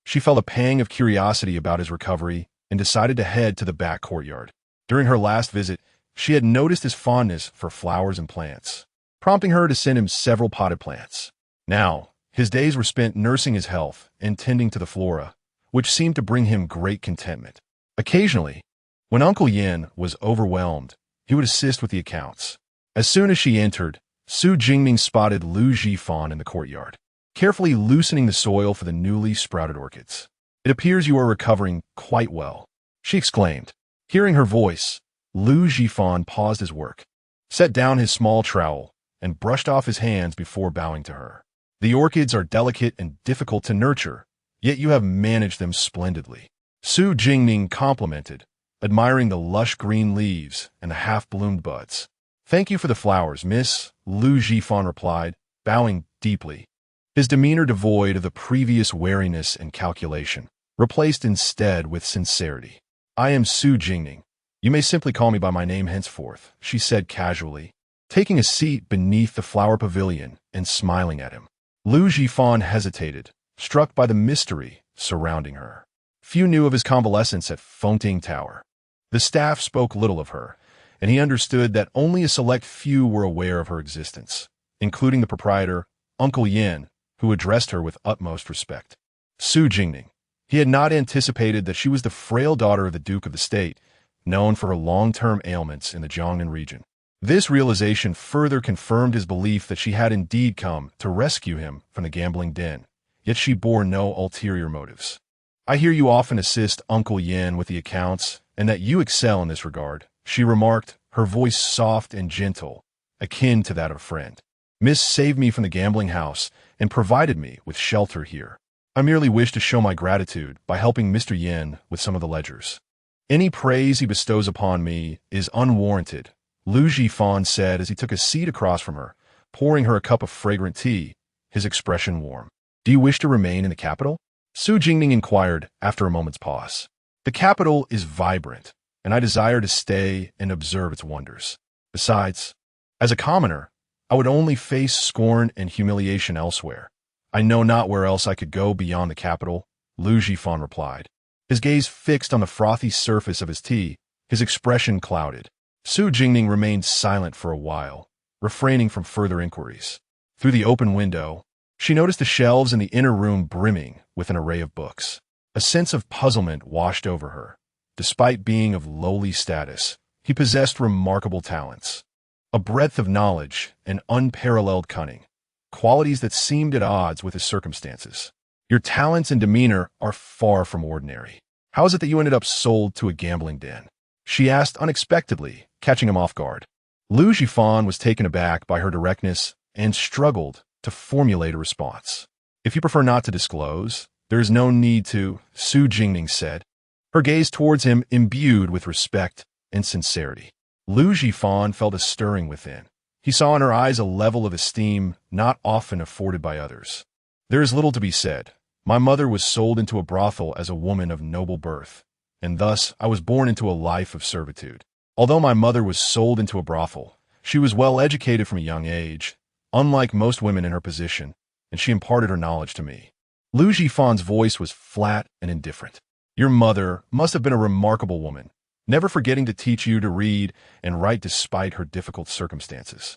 she felt a pang of curiosity about his recovery and decided to head to the back courtyard. During her last visit, she had noticed his fondness for flowers and plants, prompting her to send him several potted plants. Now, his days were spent nursing his health and tending to the flora, which seemed to bring him great contentment. Occasionally, when Uncle Yin was overwhelmed, he would assist with the accounts. As soon as she entered, Su Jingning spotted Lu Jifan in the courtyard, carefully loosening the soil for the newly sprouted orchids. It appears you are recovering quite well. she exclaimed. Hearing her voice, Lu Jifan paused his work, set down his small trowel, and brushed off his hands before bowing to her. The orchids are delicate and difficult to nurture, yet you have managed them splendidly. Su Jingning complimented, admiring the lush green leaves and the half-bloomed buds. Thank you for the flowers, miss, Lu Jifan replied, bowing deeply, his demeanor devoid of the previous wariness and calculation, replaced instead with sincerity. I am Su Jingning. You may simply call me by my name henceforth, she said casually, taking a seat beneath the flower pavilion and smiling at him. Lu Jifan hesitated, struck by the mystery surrounding her. Few knew of his convalescence at Fontaine Tower. The staff spoke little of her, and he understood that only a select few were aware of her existence, including the proprietor, Uncle Yin, who addressed her with utmost respect. Su Jingning. He had not anticipated that she was the frail daughter of the Duke of the State, known for her long-term ailments in the Jingning region. This realization further confirmed his belief that she had indeed come to rescue him from the gambling den, yet she bore no ulterior motives. I hear you often assist Uncle Yin with the accounts, and that you excel in this regard, she remarked, her voice soft and gentle, akin to that of a friend. Miss saved me from the gambling house and provided me with shelter here. I merely wish to show my gratitude by helping Mr. Yin with some of the ledgers. Any praise he bestows upon me is unwarranted, Lu Jifan said as he took a seat across from her, pouring her a cup of fragrant tea, his expression warm. Do you wish to remain in the capital? Su Jingning inquired after a moment's pause. The capital is vibrant, and I desire to stay and observe its wonders. Besides, as a commoner, I would only face scorn and humiliation elsewhere. I know not where else I could go beyond the capital, Lu Jifan replied. His gaze fixed on the frothy surface of his tea, his expression clouded. Su Jingning remained silent for a while, refraining from further inquiries. Through the open window, she noticed the shelves in the inner room brimming with an array of books. A sense of puzzlement washed over her. Despite being of lowly status, he possessed remarkable talents, a breadth of knowledge and unparalleled cunning, qualities that seemed at odds with his circumstances. Your talents and demeanor are far from ordinary. How is it that you ended up sold to a gambling den? She asked unexpectedly, catching him off guard. Lu Jifan was taken aback by her directness and struggled to formulate a response. If you prefer not to disclose, there is no need to, Su Jingning said, her gaze towards him imbued with respect and sincerity. Lu Jifan felt a stirring within. He saw in her eyes a level of esteem not often afforded by others. There is little to be said. My mother was sold into a brothel as a woman of noble birth, and thus I was born into a life of servitude. Although my mother was sold into a brothel, she was well educated from a young age, unlike most women in her position, and she imparted her knowledge to me. Lu Jifan's voice was flat and indifferent. Your mother must have been a remarkable woman, never forgetting to teach you to read and write despite her difficult circumstances.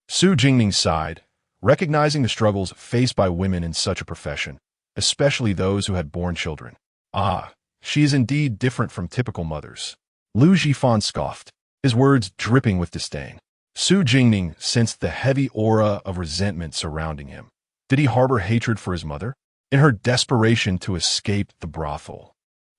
Su Jingning sighed, recognizing the struggles faced by women in such a profession, especially those who had borne children. Ah, she is indeed different from typical mothers. Lu Jifan scoffed, his words dripping with disdain. Su Jingning sensed the heavy aura of resentment surrounding him. Did he harbor hatred for his mother? In her desperation to escape the brothel,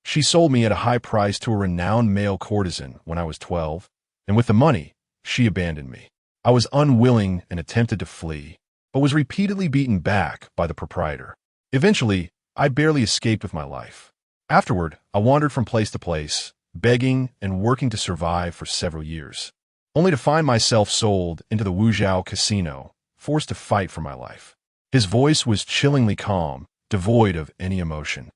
she sold me at a high price to a renowned male courtesan when I was 12, and with the money, she abandoned me. I was unwilling and attempted to flee, but was repeatedly beaten back by the proprietor. Eventually, I barely escaped with my life. Afterward, I wandered from place to place, begging and working to survive for several years, only to find myself sold into the Wuzhou casino, forced to fight for my life. His voice was chillingly calm, devoid of any emotion,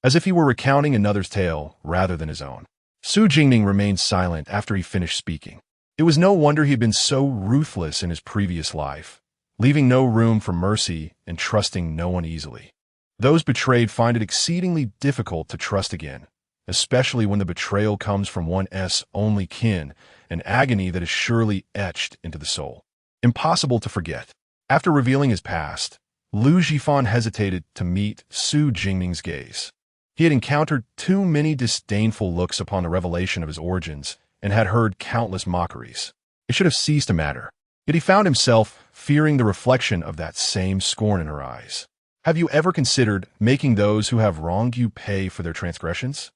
as if he were recounting another's tale rather than his own. Su Jingning remained silent after he finished speaking. It was no wonder he had been so ruthless in his previous life, leaving no room for mercy and trusting no one easily. Those betrayed find it exceedingly difficult to trust again, especially when the betrayal comes from one's only kin, an agony that is surely etched into the soul. Impossible to forget. After revealing his past, Lu Jifan hesitated to meet Su Jingning's gaze. He had encountered too many disdainful looks upon the revelation of his origins and had heard countless mockeries. It should have ceased to matter. Yet he found himself fearing the reflection of that same scorn in her eyes. Have you ever considered making those who have wronged you pay for their transgressions?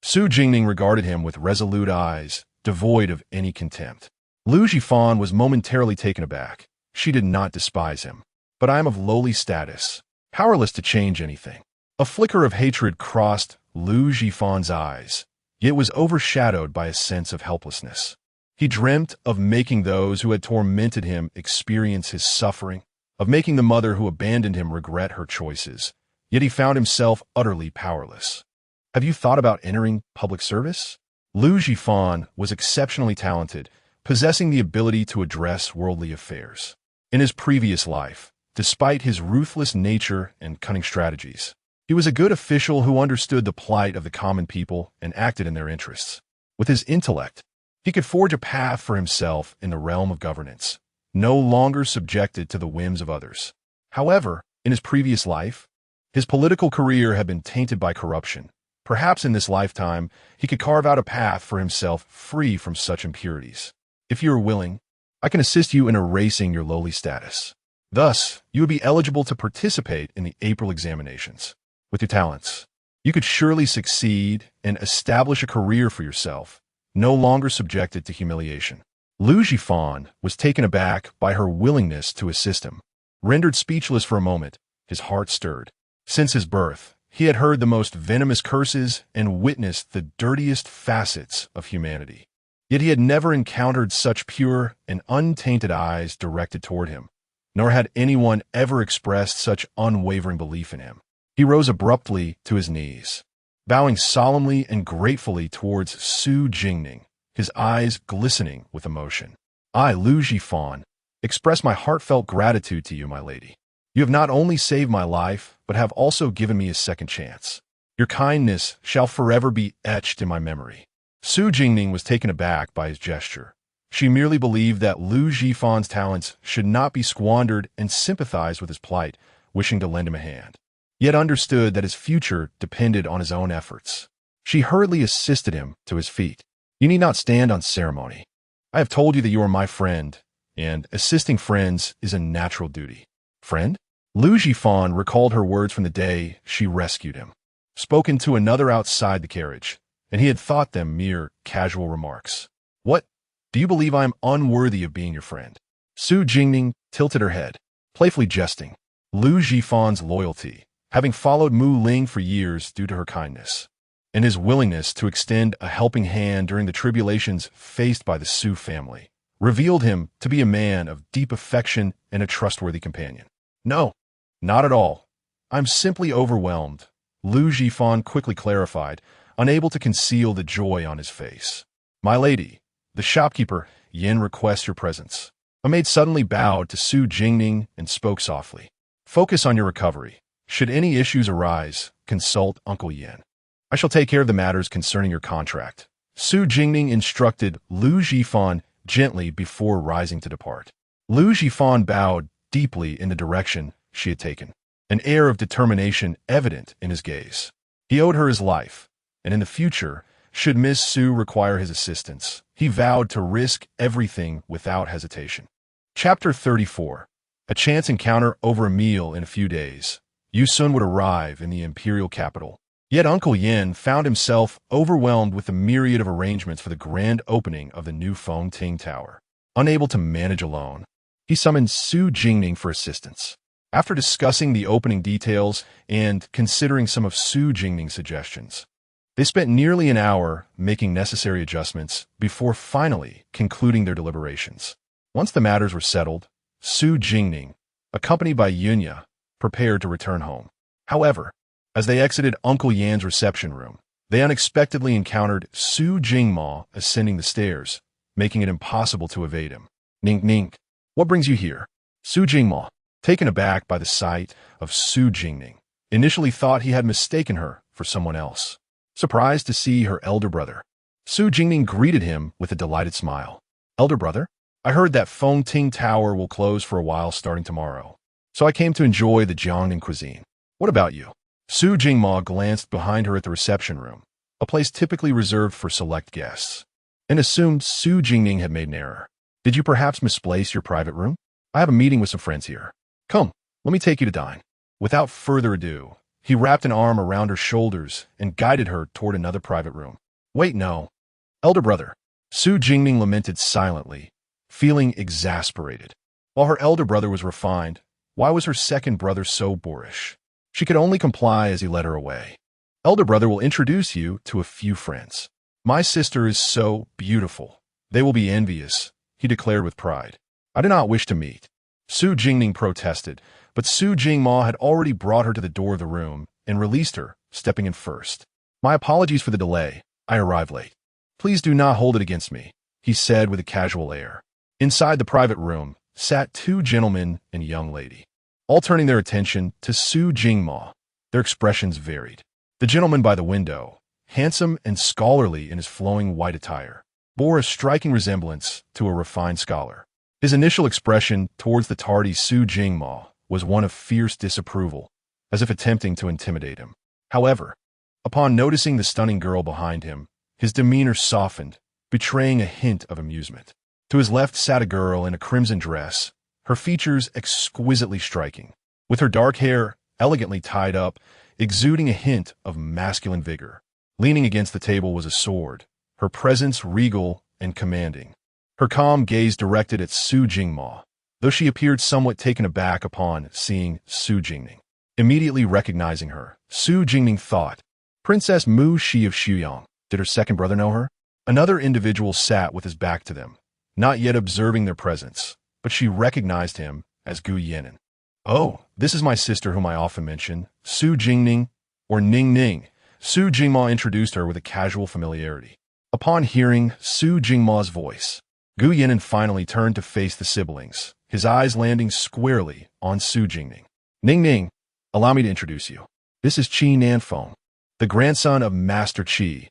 Su Jingning regarded him with resolute eyes, devoid of any contempt. Lu Jifan was momentarily taken aback. She did not despise him. But I am of lowly status, powerless to change anything. A flicker of hatred crossed Lu Jifan's eyes, yet was overshadowed by a sense of helplessness. He dreamt of making those who had tormented him experience his suffering, of making the mother who abandoned him regret her choices, yet he found himself utterly powerless. Have you thought about entering public service? Lu Jifan was exceptionally talented, possessing the ability to address worldly affairs. In his previous life, despite his ruthless nature and cunning strategies, he was a good official who understood the plight of the common people and acted in their interests. With his intellect, he could forge a path for himself in the realm of governance, no longer subjected to the whims of others. However, in his previous life, his political career had been tainted by corruption. Perhaps in this lifetime, he could carve out a path for himself free from such impurities. If you are willing, I can assist you in erasing your lowly status. Thus, you would be eligible to participate in the April examinations. With your talents, you could surely succeed and establish a career for yourself, no longer subjected to humiliation. Lu Jifan was taken aback by her willingness to assist him. Rendered speechless for a moment, his heart stirred. Since his birth, he had heard the most venomous curses and witnessed the dirtiest facets of humanity. Yet he had never encountered such pure and untainted eyes directed toward him, nor had anyone ever expressed such unwavering belief in him. He rose abruptly to his knees, bowing solemnly and gratefully towards Su Jingning, his eyes glistening with emotion. I, Lu Jifan, express my heartfelt gratitude to you, my lady. You have not only saved my life, but have also given me a second chance. Your kindness shall forever be etched in my memory. Su Jingning was taken aback by his gesture. She merely believed that Lu Jifan's talents should not be squandered and sympathized with his plight, wishing to lend him a hand, yet understood that his future depended on his own efforts. She hurriedly assisted him to his feet. You need not stand on ceremony. I have told you that you are my friend, and assisting friends is a natural duty. Friend? Lu Jifan recalled her words from the day she rescued him, spoken to another outside the carriage, and he had thought them mere casual remarks. What? Do you believe I am unworthy of being your friend? Su Jingning tilted her head, playfully jesting. Lu Jifan's loyalty, having followed Mu Ling for years due to her kindness, and his willingness to extend a helping hand during the tribulations faced by the Su family, revealed him to be a man of deep affection and a trustworthy companion. No, not at all. I'm simply overwhelmed, Lu Jifan quickly clarified, unable to conceal the joy on his face. My lady, the shopkeeper, Yin, requests your presence. A maid suddenly bowed to Su Jingning and spoke softly. Focus on your recovery. Should any issues arise, consult Uncle Yin. I shall take care of the matters concerning your contract. Su Jingning instructed Lu Jifan gently before rising to depart. Lu Jifan bowed deeply in the direction she had taken, an air of determination evident in his gaze. He owed her his life, and in the future, should Miss Su require his assistance, he vowed to risk everything without hesitation. Chapter 34. A chance encounter over a meal in a few days. Yu Sun would arrive in the imperial capital. Yet Uncle Yin found himself overwhelmed with the myriad of arrangements for the grand opening of the new Feng Ting Tower. Unable to manage alone, he summoned Su Jingning for assistance. After discussing the opening details and considering some of Su Jingning's suggestions, they spent nearly an hour making necessary adjustments before finally concluding their deliberations. Once the matters were settled, Su Jingning, accompanied by Yunya, prepared to return home. However, as they exited Uncle Yan's reception room, they unexpectedly encountered Su Jingma ascending the stairs, making it impossible to evade him. Nink Nink, what brings you here? Su Jingma, taken aback by the sight of Su Jingning, initially thought he had mistaken her for someone else. Surprised to see her elder brother, Su Jingning greeted him with a delighted smile. Elder brother? I heard that Feng Ting Tower will close for a while starting tomorrow, so I came to enjoy the Jiangning cuisine. What about you? Su Jingma glanced behind her at the reception room, a place typically reserved for select guests, and assumed Su Jingning had made an error. Did you perhaps misplace your private room? I have a meeting with some friends here. Come, let me take you to dine. Without further ado, He wrapped an arm around her shoulders and guided her toward another private room. Wait, no. Elder brother. Su Jingning lamented silently, feeling exasperated. While her elder brother was refined, why was her second brother so boorish? She could only comply as he led her away. Elder brother will introduce you to a few friends. My sister is so beautiful. They will be envious, he declared with pride. I do not wish to meet. Su Jingning protested, but Su Jingma had already brought her to the door of the room and released her, stepping in first. My apologies for the delay. I arrived late. Please do not hold it against me, he said with a casual air. Inside the private room sat two gentlemen and a young lady, all turning their attention to Su Jingma. Their expressions varied. The gentleman by the window, handsome and scholarly in his flowing white attire, bore a striking resemblance to a refined scholar. His initial expression towards the tardy Su Jingma was one of fierce disapproval, as if attempting to intimidate him. However, upon noticing the stunning girl behind him, his demeanor softened, betraying a hint of amusement. To his left sat a girl in a crimson dress, her features exquisitely striking, with her dark hair elegantly tied up, exuding a hint of masculine vigor. Leaning against the table was a sword, her presence regal and commanding. Her calm gaze directed at Su Jingma, though she appeared somewhat taken aback upon seeing Su Jingning. Immediately recognizing her, Su Jingning thought, Princess Mu Shi of Shuyang. Did her second brother know her? Another individual sat with his back to them, not yet observing their presence, but she recognized him as Gu Yenin. Oh, this is my sister whom I often mention, Su Jingning, or Ning Ning. Su Jingma introduced her with a casual familiarity. Upon hearing Su Jingma's voice, Gu Yenin finally turned to face the siblings, his eyes landing squarely on Su Jingning. Ning Ning, allow me to introduce you. This is Qi Nanfeng, the grandson of Master Qi,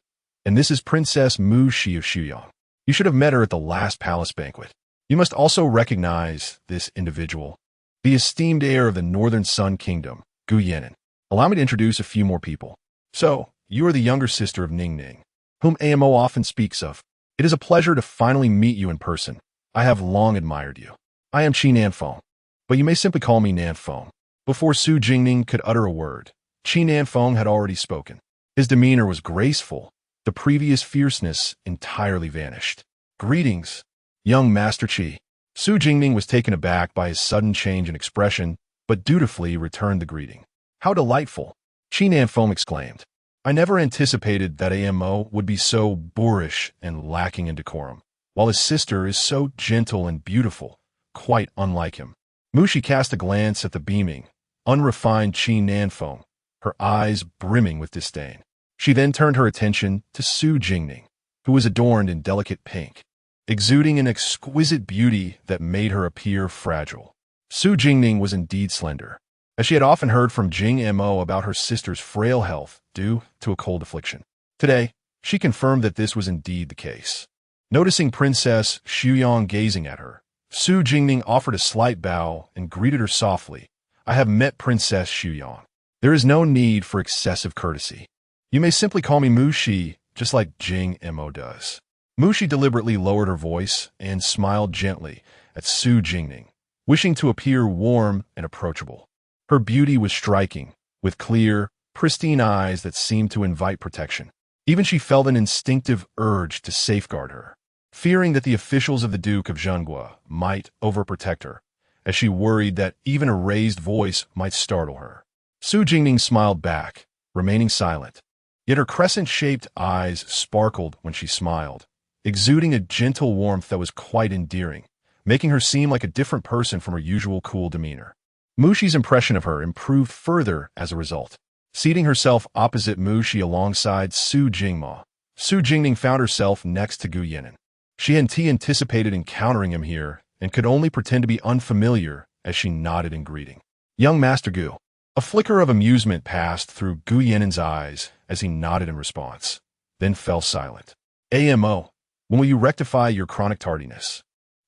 and this is Princess Mu Shi of Shuyang. You should have met her at the last palace banquet. You must also recognize this individual, the esteemed heir of the Northern Sun Kingdom, Gu Yenin. Allow me to introduce a few more people. So, you are the younger sister of Ning Ning, whom Amo often speaks of. It is a pleasure to finally meet you in person. I have long admired you. I am Qi Nanfeng, but you may simply call me Nanfeng. Before Su Jingning could utter a word, Qi Nanfeng had already spoken. His demeanor was graceful. The previous fierceness entirely vanished. Greetings, young Master Qi. Su Jingning was taken aback by his sudden change in expression, but dutifully returned the greeting. How delightful, Qi Nanfeng exclaimed. I never anticipated that Amo would be so boorish and lacking in decorum, while his sister is so gentle and beautiful, quite unlike him. Mushi cast a glance at the beaming, unrefined Qi Nanfeng, her eyes brimming with disdain. She then turned her attention to Su Jingning, who was adorned in delicate pink, exuding an exquisite beauty that made her appear fragile. Su Jingning was indeed slender, as she had often heard from Jing Mo about her sister's frail health due to a cold affliction. Today, she confirmed that this was indeed the case. Noticing Princess Shuyang gazing at her, Su Jingning offered a slight bow and greeted her softly. I have met Princess Shuyang. There is no need for excessive courtesy. You may simply call me Mu Shi, just like Jing Mo does. Mu Shi deliberately lowered her voice and smiled gently at Su Jingning, wishing to appear warm and approachable. Her beauty was striking, with clear, pristine eyes that seemed to invite protection. Even she felt an instinctive urge to safeguard her, fearing that the officials of the Duke of Zhenguo might overprotect her, as she worried that even a raised voice might startle her. Su Jingning smiled back, remaining silent. Yet her crescent-shaped eyes sparkled when she smiled, exuding a gentle warmth that was quite endearing, making her seem like a different person from her usual cool demeanor. Mushi's impression of her improved further as a result. Seating herself opposite Mushi alongside Su Jingma, Su Jingning found herself next to Gu Yenin. She had anticipated encountering him here and could only pretend to be unfamiliar as she nodded in greeting. Young Master Gu. A flicker of amusement passed through Gu Yenin's eyes as he nodded in response, then fell silent. Amo, when will you rectify your chronic tardiness?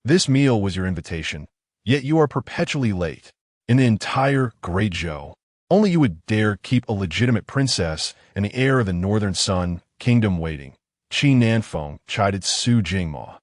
This meal was your invitation, yet you are perpetually late. In the entire Great Zhou, only you would dare keep a legitimate princess and the heir of the Northern Sun Kingdom waiting. Qi Nanfeng chided Su Jingma,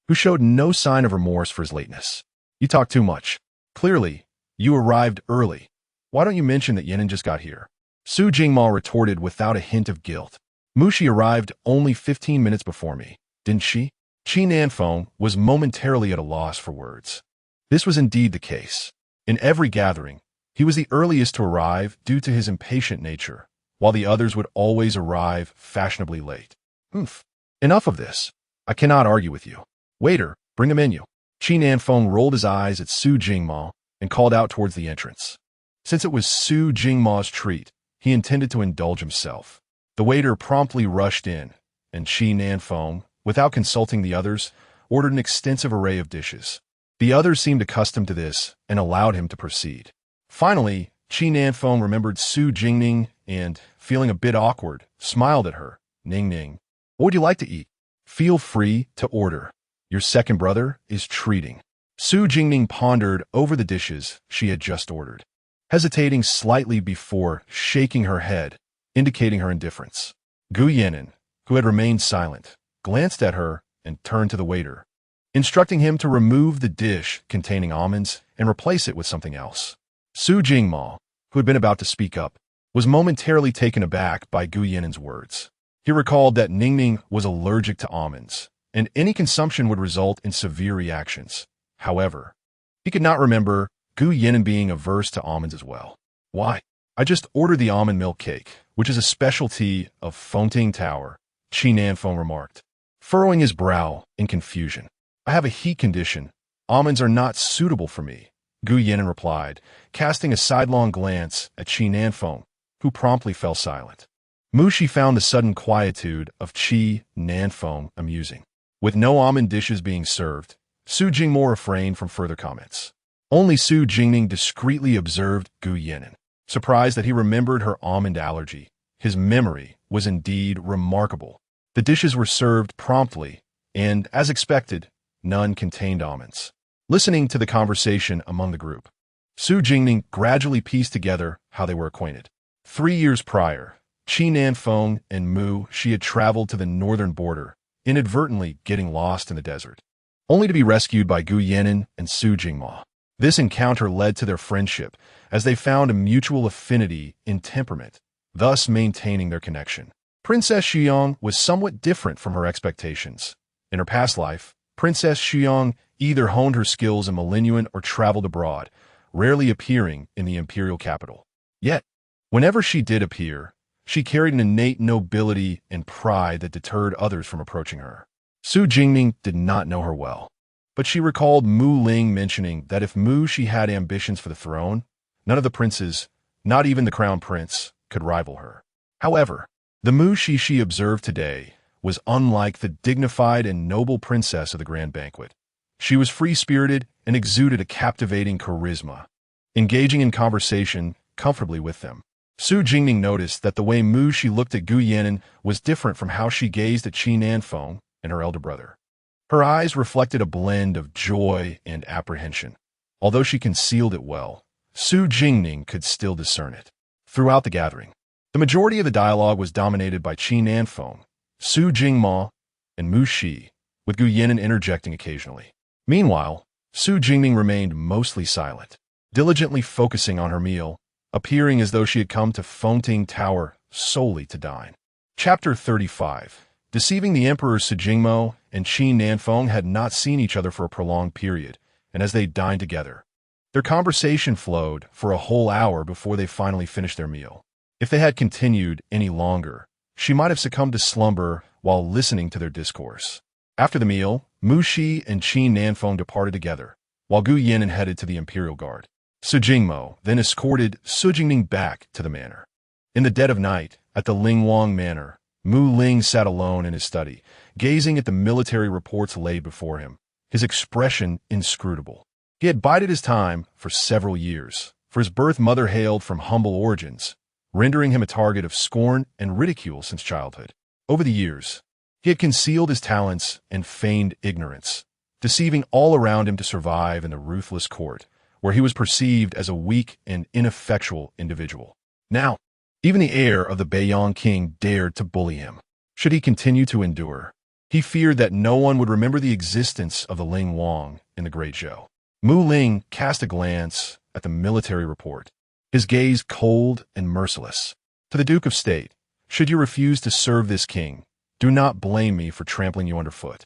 who showed no sign of remorse for his lateness. You talk too much. Clearly, you arrived early. Why don't you mention that Yenin just got here? Su Jingma retorted without a hint of guilt. Mushi arrived only 15 minutes before me, didn't she? Qi Nanfeng was momentarily at a loss for words. This was indeed the case. In every gathering, he was the earliest to arrive due to his impatient nature, while the others would always arrive fashionably late. Enough of this. I cannot argue with you. Waiter, bring a menu. Qi Nanfeng rolled his eyes at Su Jingma and called out towards the entrance. Since it was Su Jingma's treat, he intended to indulge himself. The waiter promptly rushed in, and Qi Nanfeng, without consulting the others, ordered an extensive array of dishes. The others seemed accustomed to this and allowed him to proceed. Finally, Qi Nanfeng remembered Su Jingning and, feeling a bit awkward, smiled at her. Ning. What would you like to eat? Feel free to order. Your second brother is treating. Su Jingning pondered over the dishes she had just ordered, hesitating slightly before shaking her head, indicating her indifference. Gu Yan'an, who had remained silent, glanced at her and turned to the waiter, instructing him to remove the dish containing almonds and replace it with something else. Su Jingma, who had been about to speak up, was momentarily taken aback by Gu Yan'an's words. He recalled that Ningning was allergic to almonds, and any consumption would result in severe reactions. However, he could not remember Gu Yan'an being averse to almonds as well. Why? I just ordered the almond milk cake, which is a specialty of Fontaine Tower, Qi Nanfeng remarked, furrowing his brow in confusion. I have a heat condition. Almonds are not suitable for me, Gu Yan'an replied, casting a sidelong glance at Qi Nanfeng, who promptly fell silent. Mushi found the sudden quietude of Qi Nanfeng amusing. With no almond dishes being served, Su Jingmo refrained from further comments. Only Su Jingning discreetly observed Gu Yan'an, surprised that he remembered her almond allergy. His memory was indeed remarkable. The dishes were served promptly, and, as expected, none contained almonds. Listening to the conversation among the group, Su Jingning gradually pieced together how they were acquainted. 3 years prior, Qi Nanfeng and Mu Shi had traveled to the northern border, inadvertently getting lost in the desert, only to be rescued by Gu Yan'an and Su Jingma. This encounter led to their friendship, as they found a mutual affinity in temperament, thus maintaining their connection. Princess Xuyang was somewhat different from her expectations. In her past life, Princess Xuyang either honed her skills in Millennium or traveled abroad, rarely appearing in the imperial capital. Yet, whenever she did appear, she carried an innate nobility and pride that deterred others from approaching her. Su Jingning did not know her well, but she recalled Mu Ling mentioning that if Mu Shi had ambitions for the throne, none of the princes, not even the crown prince, could rival her. However, the Mu Shi she observed today was unlike the dignified and noble princess of the grand banquet. She was free-spirited and exuded a captivating charisma, engaging in conversation comfortably with them. Su Jingning noticed that the way Mu Shi looked at Gu Yan'an was different from how she gazed at Qi Nanfeng and her elder brother. Her eyes reflected a blend of joy and apprehension. Although she concealed it well, Su Jingning could still discern it. Throughout the gathering, the majority of the dialogue was dominated by Qi Nanfeng, Su Jingma, and Mu Shi, with Gu Yan'an interjecting occasionally. Meanwhile, Su Jingning remained mostly silent, diligently focusing on her meal, appearing as though she had come to Fontaine Tower solely to dine. Chapter 35. Deceiving the Emperor Su Jingmo and Qi Nanfeng had not seen each other for a prolonged period, and as they dined together, their conversation flowed for a whole hour before they finally finished their meal. If they had continued any longer, she might have succumbed to slumber while listening to their discourse. After the meal, Mu Shi and Qi Nanfeng departed together, while Gu Yan'an headed to the Imperial Guard. Su Jingmo then escorted Su Jingning back to the manor. In the dead of night, at the Lingwang Manor, Mu Ling sat alone in his study, gazing at the military reports laid before him, his expression inscrutable. He had bided his time for several years, for his birth mother hailed from humble origins, rendering him a target of scorn and ridicule since childhood. Over the years, he had concealed his talents and feigned ignorance, deceiving all around him to survive in the ruthless court, where he was perceived as a weak and ineffectual individual. Now, even the heir of the Beiyang king dared to bully him. Should he continue to endure, he feared that no one would remember the existence of the Ling Wang in the Great Zhou. Mu Ling cast a glance at the military report, his gaze cold and merciless. To the Duke of State, should you refuse to serve this king, do not blame me for trampling you underfoot.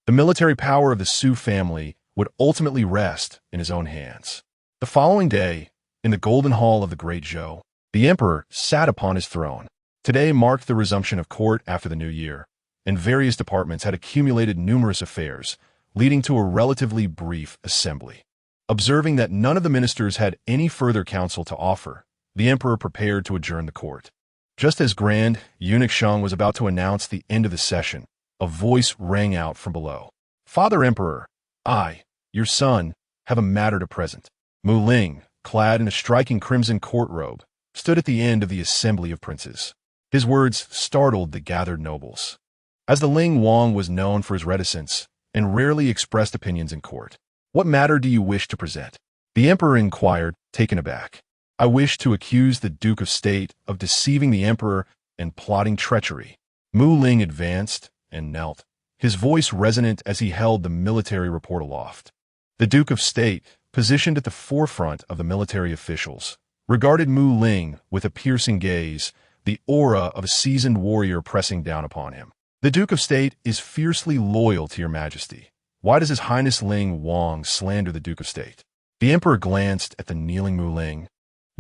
The military power of the Su family would ultimately rest in his own hands. The following day, in the Golden Hall of the Great Zhou, the emperor sat upon his throne. Today marked the resumption of court after the new year, and various departments had accumulated numerous affairs, leading to a relatively brief assembly. Observing that none of the ministers had any further counsel to offer, the emperor prepared to adjourn the court. Just as Grand Eunuch Shang was about to announce the end of the session, a voice rang out from below. "Father Emperor, I, your son, have a matter to present." Mu Ling, clad in a striking crimson court robe, stood at the end of the assembly of princes. His words startled the gathered nobles. As the Ling Wang was known for his reticence and rarely expressed opinions in court. "What matter do you wish to present?" The emperor inquired, taken aback. "I wish to accuse the Duke of State of deceiving the emperor and plotting treachery." Mu Ling advanced and knelt, his voice resonant as he held the military report aloft. The Duke of State, positioned at the forefront of the military officials, regarded Mu Ling with a piercing gaze, the aura of a seasoned warrior pressing down upon him. "The Duke of State is fiercely loyal to your majesty. Why does His Highness Ling Wang slander the Duke of State?" The emperor glanced at the kneeling Mu Ling,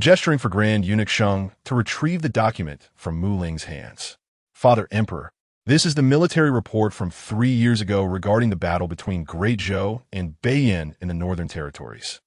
gesturing for Grand Eunuch Shang to retrieve the document from Mu Ling's hands. "Father Emperor, this is the military report from 3 years ago regarding the battle between Great Zhou and Beiyin in the Northern Territories.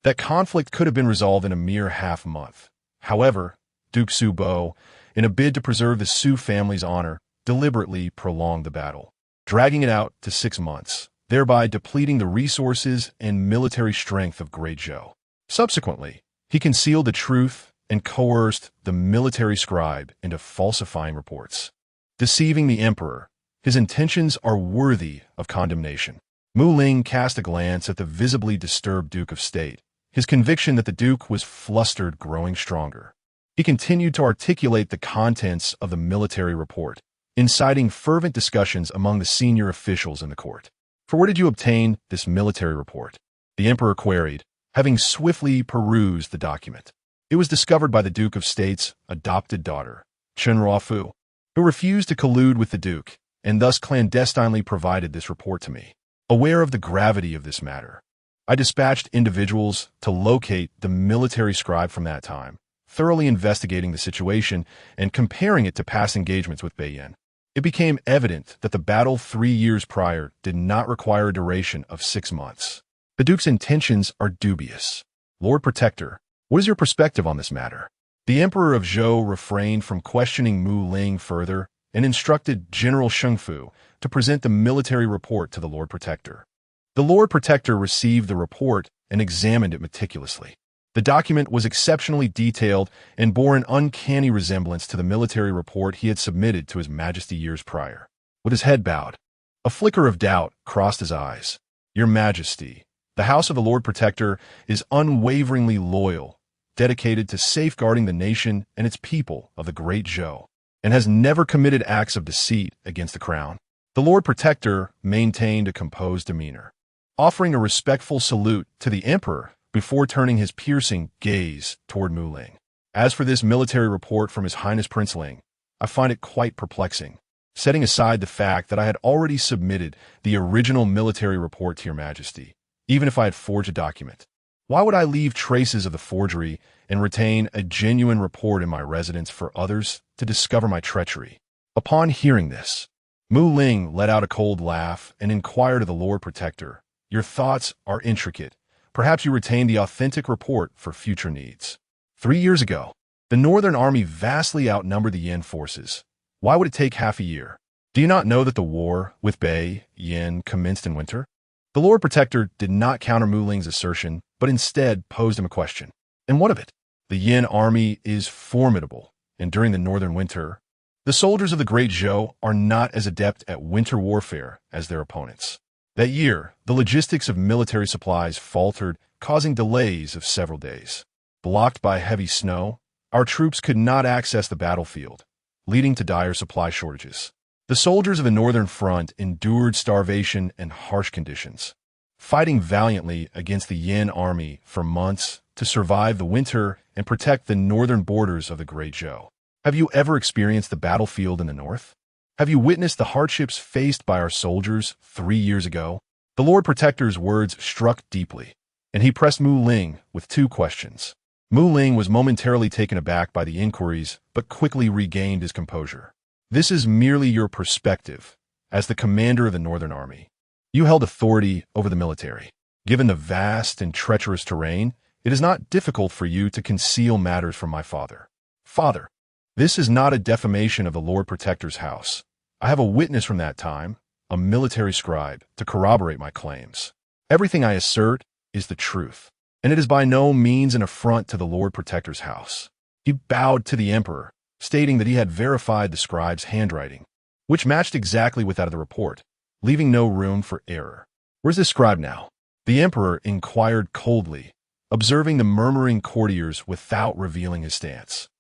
That conflict could have been resolved in a mere half-month. However, Duke Su Bo, in a bid to preserve the Su family's honor, deliberately prolonged the battle, dragging it out to 6 months, thereby depleting the resources and military strength of Great Zhou. Subsequently, he concealed the truth and coerced the military scribe into falsifying reports. Deceiving the emperor, his intentions are worthy of condemnation." Mu Ling cast a glance at the visibly disturbed Duke of State, his conviction that the Duke was flustered growing stronger. He continued to articulate the contents of the military report, inciting fervent discussions among the senior officials in the court. "For where did you obtain this military report?" the emperor queried, having swiftly perused the document. "It was discovered by the Duke of State's adopted daughter, Chen Ruofu, who refused to collude with the Duke, and thus clandestinely provided this report to me. Aware of the gravity of this matter, I dispatched individuals to locate the military scribe from that time, thoroughly investigating the situation and comparing it to past engagements with Beiyin. It became evident that the battle 3 years prior did not require a duration of 6 months. The Duke's intentions are dubious. Lord Protector, what is your perspective on this matter?" The Emperor of Zhou refrained from questioning Mu Ling further and instructed General Shengfu to present the military report to the Lord Protector. The Lord Protector received the report and examined it meticulously. The document was exceptionally detailed and bore an uncanny resemblance to the military report he had submitted to His Majesty years prior. With his head bowed, a flicker of doubt crossed his eyes. "Your Majesty, the House of the Lord Protector is unwaveringly loyal, dedicated to safeguarding the nation and its people of the Great Zhou, and has never committed acts of deceit against the crown." The Lord Protector maintained a composed demeanor, offering a respectful salute to the emperor before turning his piercing gaze toward Mu Ling. "As for this military report from His Highness Prince Ling, I find it quite perplexing, setting aside the fact that I had already submitted the original military report to your Majesty, even if I had forged a document. Why would I leave traces of the forgery and retain a genuine report in my residence for others to discover my treachery?" Upon hearing this, Mu Ling let out a cold laugh and inquired of the Lord Protector, "Your thoughts are intricate. Perhaps you retain the authentic report for future needs. 3 years ago, the Northern Army vastly outnumbered the Yin forces. Why would it take half a year? Do you not know that the war with Yin commenced in winter?" The Lord Protector did not counter Mu Ling's assertion, but instead posed him a question. "And what of it? The Yin army is formidable, and during the northern winter, the soldiers of the Great Zhou are not as adept at winter warfare as their opponents. That year, the logistics of military supplies faltered, causing delays of several days. Blocked by heavy snow, our troops could not access the battlefield, leading to dire supply shortages. The soldiers of the Northern Front endured starvation and harsh conditions, fighting valiantly against the Yin army for months to survive the winter and protect the northern borders of the Great Zhou. Have you ever experienced the battlefield in the north? Have you witnessed the hardships faced by our soldiers 3 years ago? The Lord Protector's words struck deeply, and he pressed Mu Ling with two questions. Mu Ling was momentarily taken aback by the inquiries, but quickly regained his composure. This is merely your perspective, as the commander of the Northern Army. You held authority over the military. Given the vast and treacherous terrain, it is not difficult for you to conceal matters from my father. Father, this is not a defamation of the Lord Protector's house. I have a witness from that time, a military scribe, to corroborate my claims. Everything I assert is the truth, and it is by no means an affront to the Lord Protector's house. He bowed to the emperor, stating that he had verified the scribe's handwriting, which matched exactly with that of the report, leaving no room for error. Where's this scribe now? The emperor inquired coldly, observing the murmuring courtiers without revealing his stance.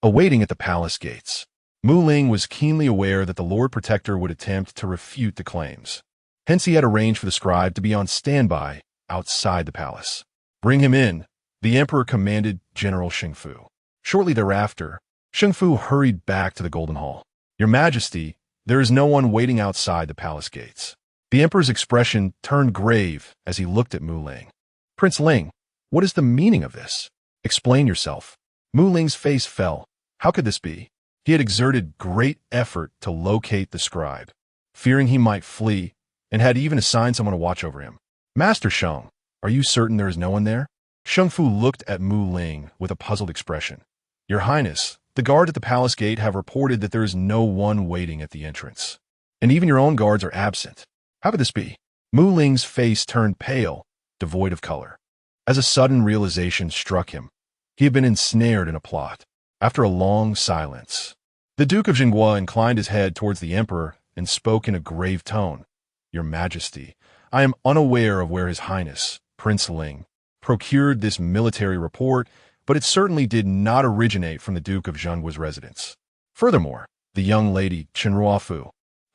Awaiting at the palace gates, Mu Ling was keenly aware that the Lord Protector would attempt to refute the claims. Hence he had arranged for the scribe to be on standby outside the palace. Bring him in, the emperor commanded General Shengfu. Shortly thereafter, Shengfu hurried back to the Golden Hall. Your Majesty, there is no one waiting outside the palace gates. The emperor's expression turned grave as he looked at Mu Ling. Prince Ling, what is the meaning of this? Explain yourself. Mu Ling's face fell. How could this be? He had exerted great effort to locate the scribe, fearing he might flee, and had even assigned someone to watch over him. Master Sheng, are you certain there is no one there? Shengfu looked at Mu Ling with a puzzled expression. Your Highness, the guards at the palace gate have reported that there is no one waiting at the entrance, and even your own guards are absent. How could this be? Mu Ling's face turned pale, devoid of color. As a sudden realization struck him, he had been ensnared in a plot. After a long silence, the Duke of Zhenguo inclined his head towards the emperor and spoke in a grave tone. Your Majesty, I am unaware of where His Highness, Prince Ling, procured this military report, but it certainly did not originate from the Duke of Zhenguo's residence. Furthermore, the young lady Chen Ruofu,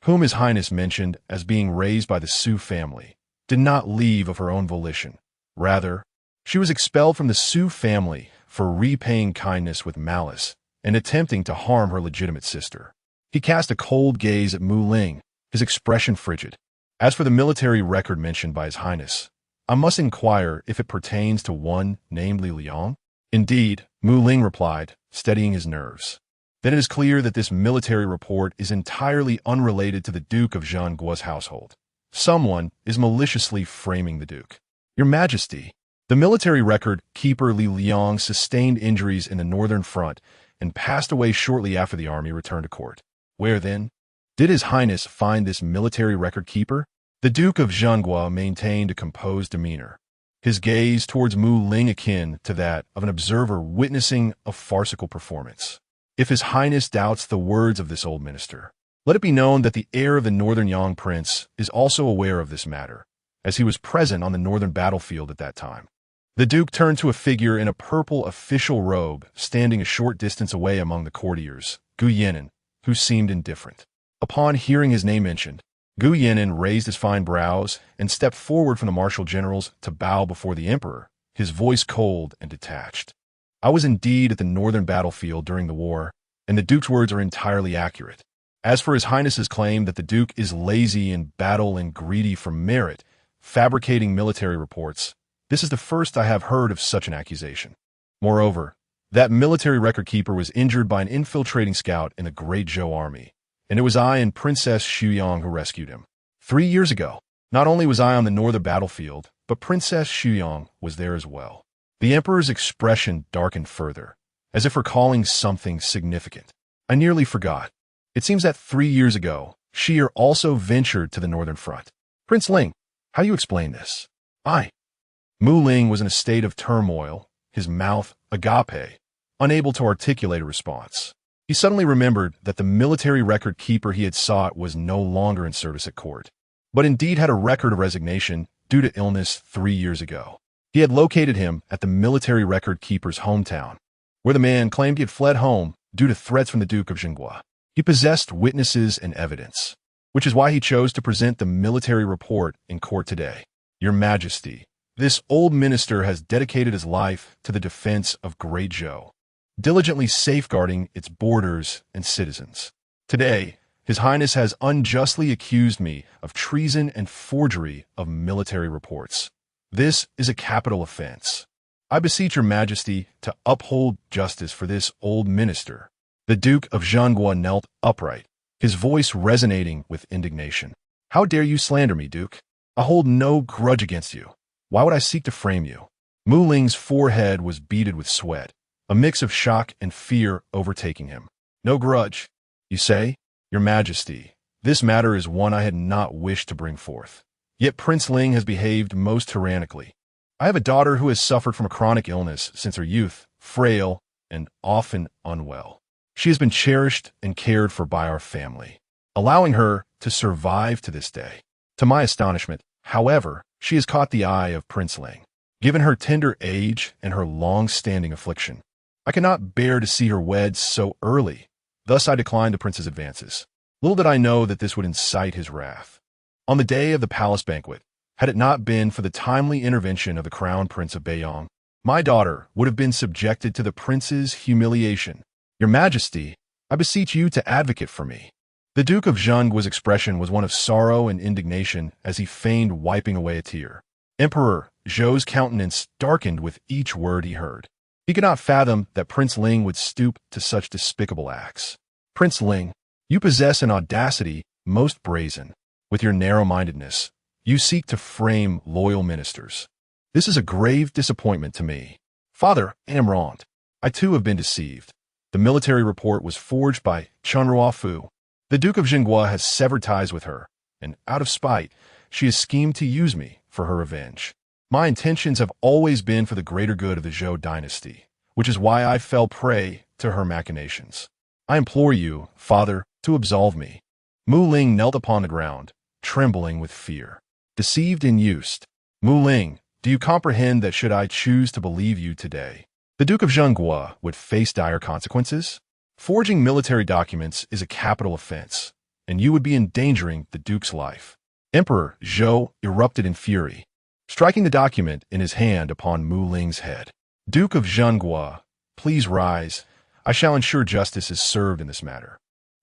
whom His Highness mentioned as being raised by the Su family, did not leave of her own volition. Rather, she was expelled from the Su family for repaying kindness with malice and attempting to harm her legitimate sister. He cast a cold gaze at Mu Ling, his expression frigid. As for the military record mentioned by His Highness, I must inquire if it pertains to one named Li Liang. Indeed, Mu Ling replied, steadying his nerves. Then it is clear that this military report is entirely unrelated to the Duke of Zhenguo's household. Someone is maliciously framing the Duke. Your Majesty, the military record keeper Li Liang sustained injuries in the northern front and passed away shortly after the army returned to court. Where, then, did His Highness find this military record keeper? The Duke of Zhenguo maintained a composed demeanor, his gaze towards Mu Ling akin to that of an observer witnessing a farcical performance. If His Highness doubts the words of this old minister, let it be known that the heir of the Northern Yang Prince is also aware of this matter, as he was present on the northern battlefield at that time. The Duke turned to a figure in a purple official robe standing a short distance away among the courtiers, Gu Yinan, who seemed indifferent. Upon hearing his name mentioned, Gu Yinan raised his fine brows and stepped forward from the marshal generals to bow before the emperor, his voice cold and detached. I was indeed at the northern battlefield during the war, and the Duke's words are entirely accurate. As for His Highness's claim that the Duke is lazy in battle and greedy for merit, fabricating military reports, this is the first I have heard of such an accusation. Moreover, that military record keeper was injured by an infiltrating scout in the Great Zhou army, and it was I and Princess Xuyang who rescued him. 3 years ago, not only was I on the northern battlefield, but Princess Xuyang was there as well. The emperor's expression darkened further, as if recalling something significant. I nearly forgot. It seems that 3 years ago, Xie also ventured to the northern front. Prince Ling, how do you explain this? Mu Ling was in a state of turmoil, his mouth agape, unable to articulate a response. He suddenly remembered that the military record keeper he had sought was no longer in service at court, but indeed had a record of resignation due to illness 3 years ago. He had located him at the military record keeper's hometown, where the man claimed he had fled home due to threats from the Duke of Zhenguo. He possessed witnesses and evidence, which is why he chose to present the military report in court today. Your Majesty, this old minister has dedicated his life to the defense of Great Zhou. diligently safeguarding its borders and citizens. Today, His Highness has unjustly accused me of treason and forgery of military reports. This is a capital offense. I beseech your majesty to uphold justice for this old minister. The Duke of Zhenguo knelt upright, his voice resonating with indignation. How dare you slander me, Duke? I hold no grudge against you. Why would I seek to frame you? Mu Ling's forehead was beaded with sweat, a mix of shock and fear overtaking him. No grudge, you say? Your Majesty, this matter is one I had not wished to bring forth. Yet Prince Ling has behaved most tyrannically. I have a daughter who has suffered from a chronic illness since her youth, frail and often unwell. She has been cherished and cared for by our family, allowing her to survive to this day. To my astonishment, however, she has caught the eye of Prince Ling. Given her tender age and her long-standing affliction, I cannot bear to see her wed so early. Thus I declined the prince's advances. Little did I know that this would incite his wrath. On the day of the palace banquet, had it not been for the timely intervention of the crown prince of Beiyang, my daughter would have been subjected to the prince's humiliation. Your Majesty, I beseech you to advocate for me. The Duke of Zhenguo's expression was one of sorrow and indignation as he feigned wiping away a tear. Emperor Zhou's countenance darkened with each word he heard. He could not fathom that Prince Ling would stoop to such despicable acts. Prince Ling, you possess an audacity most brazen. With your narrow-mindedness, you seek to frame loyal ministers. This is a grave disappointment to me. Father, I am wronged. I too have been deceived. The military report was forged by Chunhua Fu. The Duke of Jingwa has severed ties with her, and out of spite, she has schemed to use me for her revenge. My intentions have always been for the greater good of the Zhou dynasty, which is why I fell prey to her machinations. I implore you, Father, to absolve me. Mu Ling knelt upon the ground, trembling with fear. Deceived and used. Mu Ling, do you comprehend that should I choose to believe you today, the Duke of Zhenguo would face dire consequences? Forging military documents is a capital offense, and you would be endangering the Duke's life. Emperor Zhou erupted in fury, striking the document in his hand upon Mu Ling's head. Duke of Zhenguo, please rise. I shall ensure justice is served in this matter.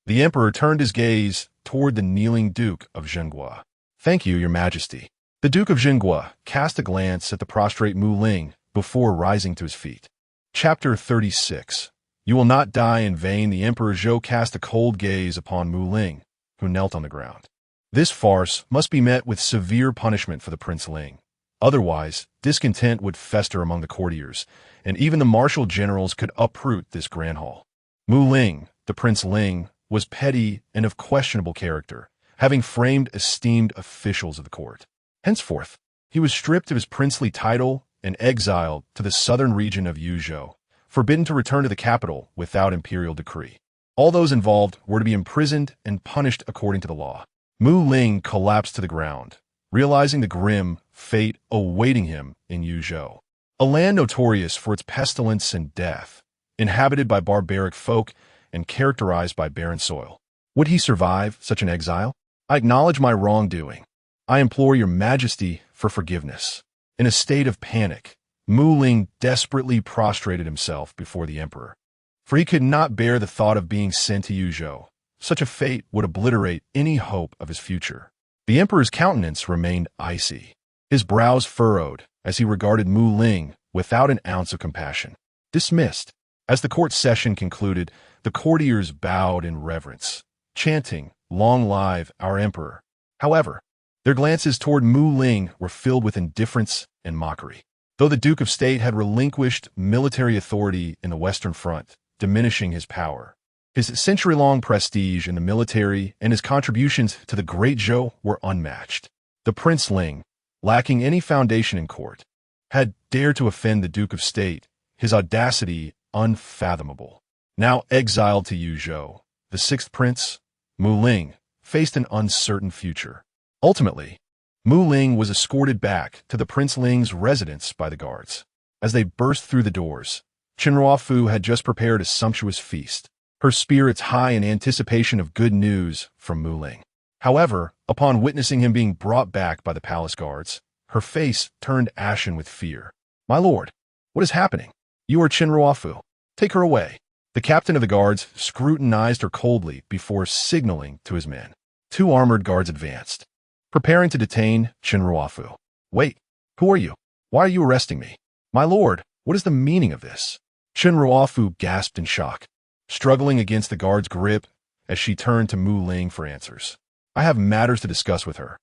The emperor turned his gaze toward the kneeling Duke of Zhenguo. Thank you, Your Majesty. The Duke of Zhenguo cast a glance at the prostrate Mu Ling before rising to his feet. Chapter 36. You will not die in vain. The Emperor Zhou cast a cold gaze upon Mu Ling, who knelt on the ground. This farce must be met with severe punishment for the Prince Ling. Otherwise, discontent would fester among the courtiers, and even the martial generals could uproot this grand hall. Mu Ling, the Prince Ling, was petty and of questionable character, having framed esteemed officials of the court. Henceforth, he was stripped of his princely title and exiled to the southern region of Yuzhou, forbidden to return to the capital without imperial decree. All those involved were to be imprisoned and punished according to the law. Mu Ling collapsed to the ground, realizing the grim fate awaiting him in Yuzhou, a land notorious for its pestilence and death, inhabited by barbaric folk and characterized by barren soil. Would he survive such an exile? I acknowledge my wrongdoing. I implore your Majesty for forgiveness. In a state of panic, Mu Ling desperately prostrated himself before the emperor, for he could not bear the thought of being sent to Yuzhou. Such a fate would obliterate any hope of his future. The emperor's countenance remained icy, his brows furrowed as he regarded Mu Ling without an ounce of compassion. Dismissed. As the court session concluded, the courtiers bowed in reverence, chanting, "Long live our emperor." However, their glances toward Mu Ling were filled with indifference and mockery. Though the Duke of State had relinquished military authority in the Western Front, diminishing his power, his century-long prestige in the military and his contributions to the Great Zhou were unmatched. The Prince Ling, lacking any foundation in court, had dared to offend the Duke of State, his audacity unfathomable. Now exiled to Yuzhou, the sixth prince, Mu Ling, faced an uncertain future. Ultimately, Mu Ling was escorted back to the Prince Ling's residence by the guards. As they burst through the doors, Chunhua Fu had just prepared a sumptuous feast, her spirits high in anticipation of good news from Mu Ling. However, upon witnessing him being brought back by the palace guards, her face turned ashen with fear. "My lord, what is happening? You are Chunhua Fu." Take her away. The captain of the guards scrutinized her coldly before signaling to his men. 2 armored guards advanced, preparing to detain Chenruofu. Wait, who are you? Why are you arresting me? My lord, what is the meaning of this? Chenruofu gasped in shock, struggling against the guard's grip as she turned to Mu Ling for answers. I have matters to discuss with her.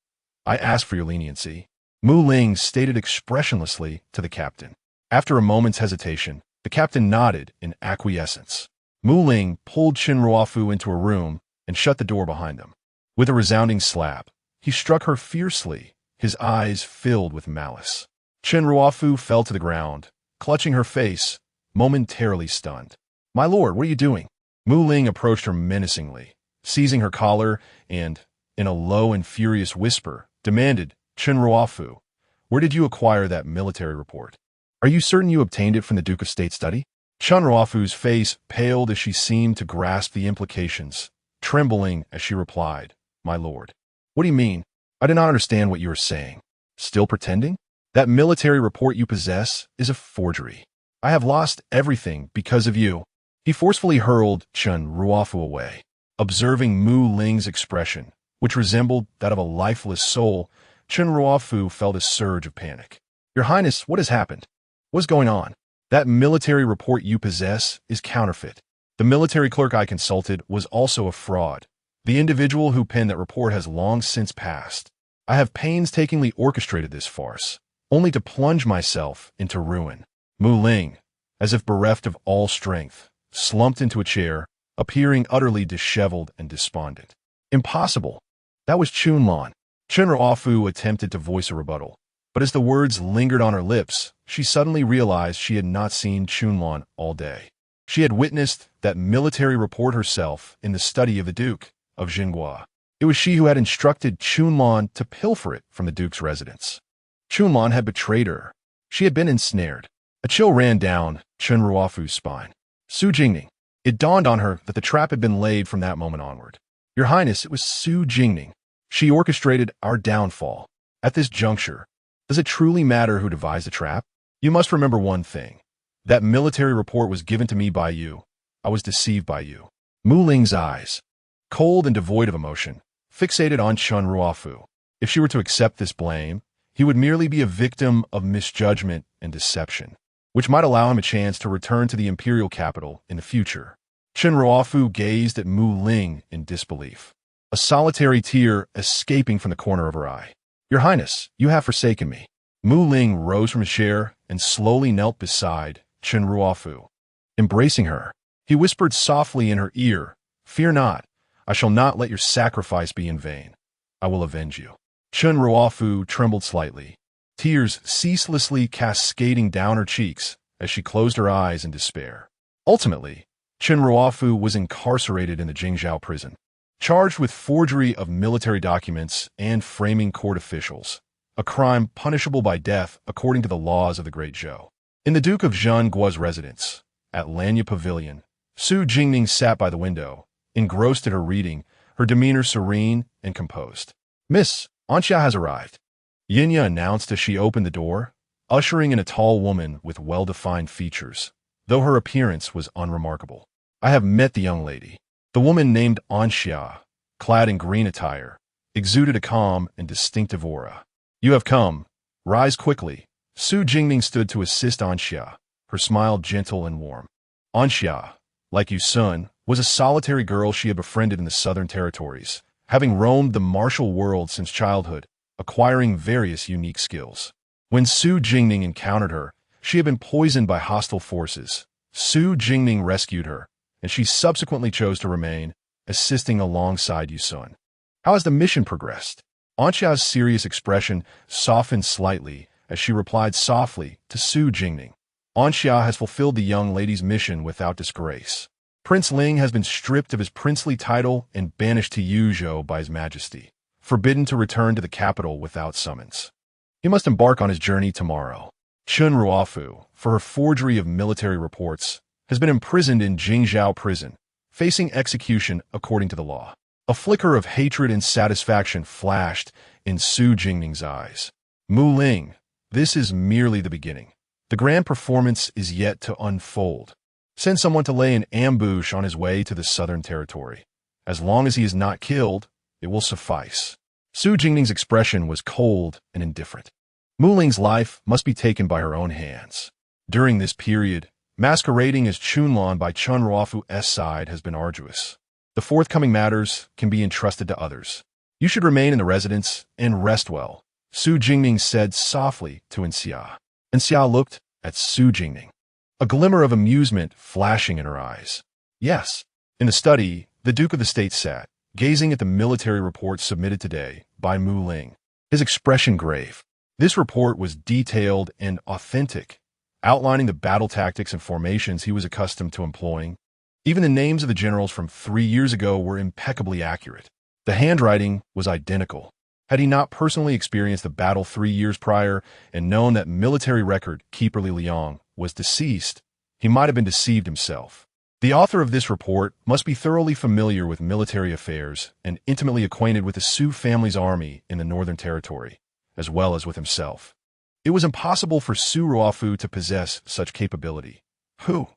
I ask for your leniency. Mu Ling stated expressionlessly to the captain. After a moment's hesitation, the captain nodded in acquiescence. Mu Ling pulled Chenruofu into a room and shut the door behind them. With a resounding slap, he struck her fiercely, his eyes filled with malice. Chenruofu fell to the ground, clutching her face, momentarily stunned. My lord, what are you doing? Mu Ling approached her menacingly, seizing her collar and, in a low and furious whisper, demanded, Chenruofu, where did you acquire that military report? Are you certain you obtained it from the Duke of State Study? Chenruofu's face paled as she seemed to grasp the implications, trembling as she replied, My lord. What do you mean? I do not understand what you are saying. Still pretending? That military report you possess is a forgery. I have lost everything because of you. He forcefully hurled Chenruofu away. Observing Mu Ling's expression, which resembled that of a lifeless soul, Chenruofu felt a surge of panic. Your Highness, what has happened? What is going on? That military report you possess is counterfeit. The military clerk I consulted was also a fraud. The individual who penned that report has long since passed. I have painstakingly orchestrated this farce, only to plunge myself into ruin. Mu Ling, as if bereft of all strength, slumped into a chair, appearing utterly disheveled and despondent. Impossible. That was Chunlan. Chenruofu attempted to voice a rebuttal, but as the words lingered on her lips, she suddenly realized she had not seen Chunlan all day. She had witnessed that military report herself in the study of the Duke of Zhenguo. It was she who had instructed Chunlan to pilfer it from the Duke's residence. Chunlan had betrayed her. She had been ensnared. A chill ran down Chenruofu's spine. Su Jingning. It dawned on her that the trap had been laid from that moment onward. Your Highness, it was Su Jingning. She orchestrated our downfall. At this juncture, does it truly matter who devised the trap? You must remember one thing. That military report was given to me by you. I was deceived by you. Mu Ling's eyes, cold and devoid of emotion, fixated on Chenruofu. If she were to accept this blame, he would merely be a victim of misjudgment and deception, which might allow him a chance to return to the imperial capital in the future. Chenruofu gazed at Mu Ling in disbelief, a solitary tear escaping from the corner of her eye. Your Highness, you have forsaken me. Mu Ling rose from his chair and slowly knelt beside Chenruofu. Embracing her, he whispered softly in her ear, Fear not, I shall not let your sacrifice be in vain. I will avenge you. Chenruofu trembled slightly, tears ceaselessly cascading down her cheeks as she closed her eyes in despair. Ultimately, Chenruofu was incarcerated in the Jingzhou prison, charged with forgery of military documents and framing court officials, a crime punishable by death according to the laws of the Great Zhou. In the Duke of Zhenguo's residence, at Lanya Pavilion, Su Jingning sat by the window, engrossed in her reading, her demeanor serene and composed. Miss, Anxia has arrived, Yinya announced as she opened the door, ushering in a tall woman with well-defined features, though her appearance was unremarkable. I have met the young lady. The woman named Anxia, clad in green attire, exuded a calm and distinctive aura. You have come. Rise quickly. Su Jingning stood to assist Anxia, her smile gentle and warm. Anxia, like Yusun, was a solitary girl she had befriended in the southern territories, having roamed the martial world since childhood, acquiring various unique skills. When Su Jingning encountered her, she had been poisoned by hostile forces. Su Jingning rescued her, and she subsequently chose to remain, assisting alongside Yusun. How has the mission progressed? Anxia's serious expression softened slightly as she replied softly to Su Jingning. Anxia has fulfilled the young lady's mission without disgrace. Prince Ling has been stripped of his princely title and banished to Yuzhou by His Majesty, forbidden to return to the capital without summons. He must embark on his journey tomorrow. Chenruofu, for her forgery of military reports, has been imprisoned in Jingzhou prison, facing execution according to the law. A flicker of hatred and satisfaction flashed in Su Jingning's eyes. Mu Ling, this is merely the beginning. The grand performance is yet to unfold. Send someone to lay an ambush on his way to the southern territory. As long as he is not killed, it will suffice. Su Jingning's expression was cold and indifferent. Mu Ling's life must be taken by her own hands. During this period, masquerading as Chunlan by Chun Ruofu's side has been arduous. The forthcoming matters can be entrusted to others. You should remain in the residence and rest well, Su Jingning said softly to Xia. Xia looked at Su Jingning, a glimmer of amusement flashing in her eyes. Yes. In the study, the Duke of the State sat, gazing at the military report submitted today by Mu Ling, his expression grave. This report was detailed and authentic, outlining the battle tactics and formations he was accustomed to employing. Even the names of the generals from 3 years ago were impeccably accurate. The handwriting was identical. Had he not personally experienced the battle 3 years prior and known that military record keeper Li Liang was deceased, he might have been deceived himself. The author of this report must be thoroughly familiar with military affairs and intimately acquainted with the Su family's army in the Northern Territory, as well as with himself. It was impossible for Su Ruofu to possess such capability. Who,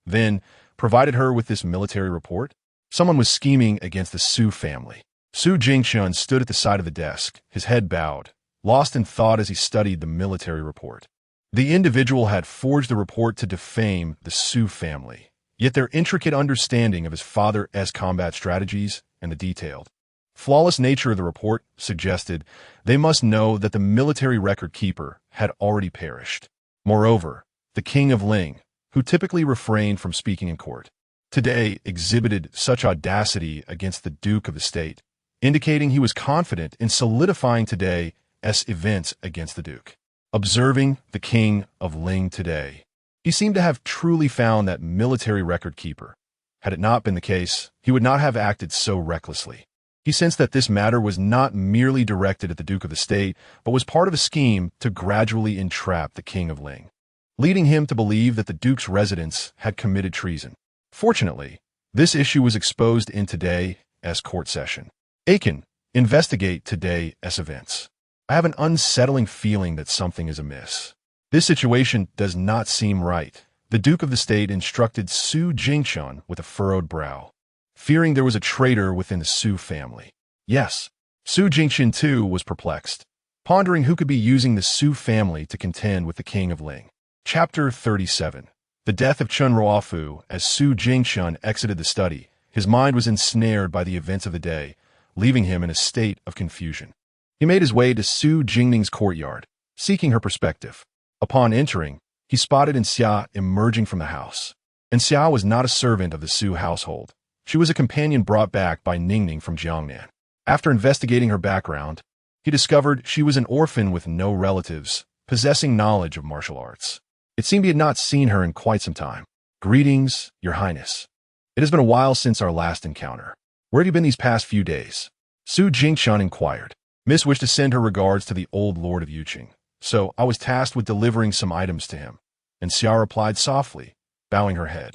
then, provided her with this military report? Someone was scheming against the Su family. Su Jingshun stood at the side of the desk, his head bowed, lost in thought as he studied the military report. The individual had forged the report to defame the Su family, yet their intricate understanding of his father's combat strategies and the detailed, flawless nature of the report suggested they must know that the military record keeper had already perished. Moreover, the King of Ling, who typically refrained from speaking in court, today exhibited such audacity against the Duke of the State, indicating he was confident in solidifying today's events against the Duke. Observing the King of Ling today, he seemed to have truly found that military record keeper. Had it not been the case, he would not have acted so recklessly. He sensed that this matter was not merely directed at the Duke of the State, but was part of a scheme to gradually entrap the King of Ling, leading him to believe that the Duke's residents had committed treason. Fortunately, this issue was exposed in today's court session. Aiken, investigate today's events. I have an unsettling feeling that something is amiss. This situation does not seem right. The Duke of the State instructed Su Jingshun with a furrowed brow, fearing there was a traitor within the Su family. Yes, Su Jingshun too was perplexed, pondering who could be using the Su family to contend with the King of Ling. Chapter 37. The death of Chun Ruofu. As Su Jingshun exited the study, his mind was ensnared by the events of the day, leaving him in a state of confusion. He made his way to Su Jingning's courtyard, seeking her perspective. Upon entering, he spotted Xia emerging from the house. Xia was not a servant of the Su household. She was a companion brought back by Jingning from Jiangnan. After investigating her background, he discovered she was an orphan with no relatives, possessing knowledge of martial arts. It seemed he had not seen her in quite some time. Greetings, Your Highness. It has been a while since our last encounter. Where have you been these past few days? Su Jingshun inquired. Miss wished to send her regards to the old Lord of Yuqing, so I was tasked with delivering some items to him. And Xia replied softly, bowing her head.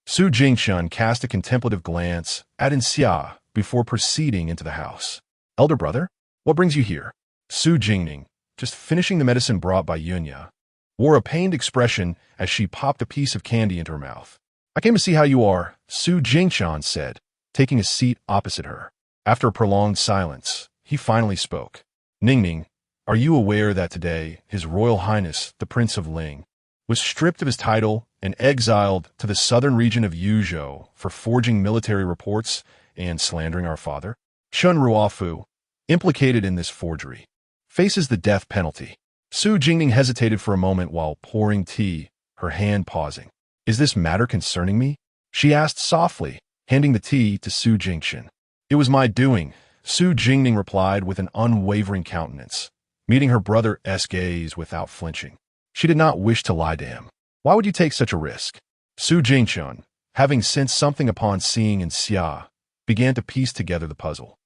Su Jingshun cast a contemplative glance at Xia before proceeding into the house. Elder brother, what brings you here? Su Jingning, just finishing the medicine brought by Yunya, wore a pained expression as she popped a piece of candy into her mouth. I came to see how you are, Su Jingshun said, taking a seat opposite her. After a prolonged silence, he finally spoke. Jingning, are you aware that today His Royal Highness, the Prince of Ling, was stripped of his title and exiled to the southern region of Yuzhou for forging military reports and slandering our father? Chun Ruofu, implicated in this forgery, faces the death penalty. Su Jingning hesitated for a moment while pouring tea, her hand pausing. Is this matter concerning me? She asked softly, handing the tea to Su Jingshun. It was my doing, Su Jingning replied with an unwavering countenance, meeting her brother's gaze without flinching. She did not wish to lie to him. Why would you take such a risk? Su Jingshun, having sensed something upon seeing Xia, began to piece together the puzzle.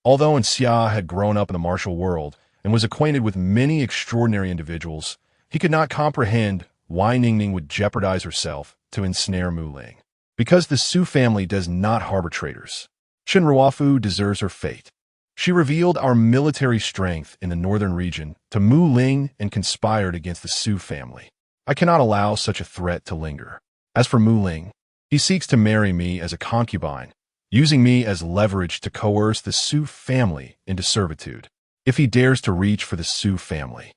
Although Xia had grown up in the martial world and was acquainted with many extraordinary individuals, he could not comprehend why Jingning would jeopardize herself to ensnare Mu Ling. Because the Su family does not harbor traitors, Chun Ruofu deserves her fate. She revealed our military strength in the northern region to Mu Ling and conspired against the Su family. I cannot allow such a threat to linger. As for Mu Ling, he seeks to marry me as a concubine, using me as leverage to coerce the Su family into servitude. If he dares to reach for the Su family,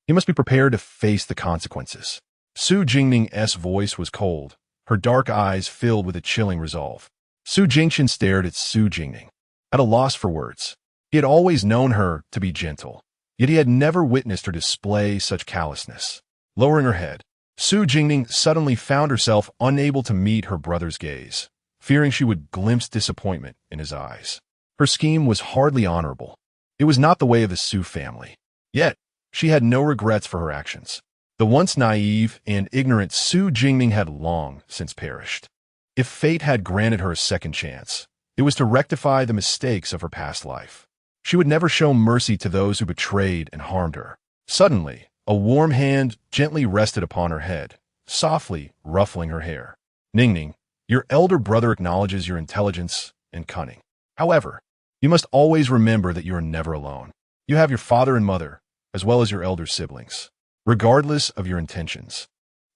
he must be prepared to face the consequences. Su Jingning's voice was cold, her dark eyes filled with a chilling resolve. Su Jingchen stared at Su Jingning, at a loss for words. He had always known her to be gentle, yet he had never witnessed her display such callousness. Lowering her head, Su Jingning suddenly found herself unable to meet her brother's gaze, fearing she would glimpse disappointment in his eyes. Her scheme was hardly honorable. It was not the way of the Su family. Yet, she had no regrets for her actions. The once naive and ignorant Su Jingning had long since perished. If fate had granted her a second chance, it was to rectify the mistakes of her past life. She would never show mercy to those who betrayed and harmed her. Suddenly, a warm hand gently rested upon her head, softly ruffling her hair. Ningning, your elder brother acknowledges your intelligence and cunning. However, you must always remember that you are never alone. You have your father and mother, as well as your elder siblings. Regardless of your intentions,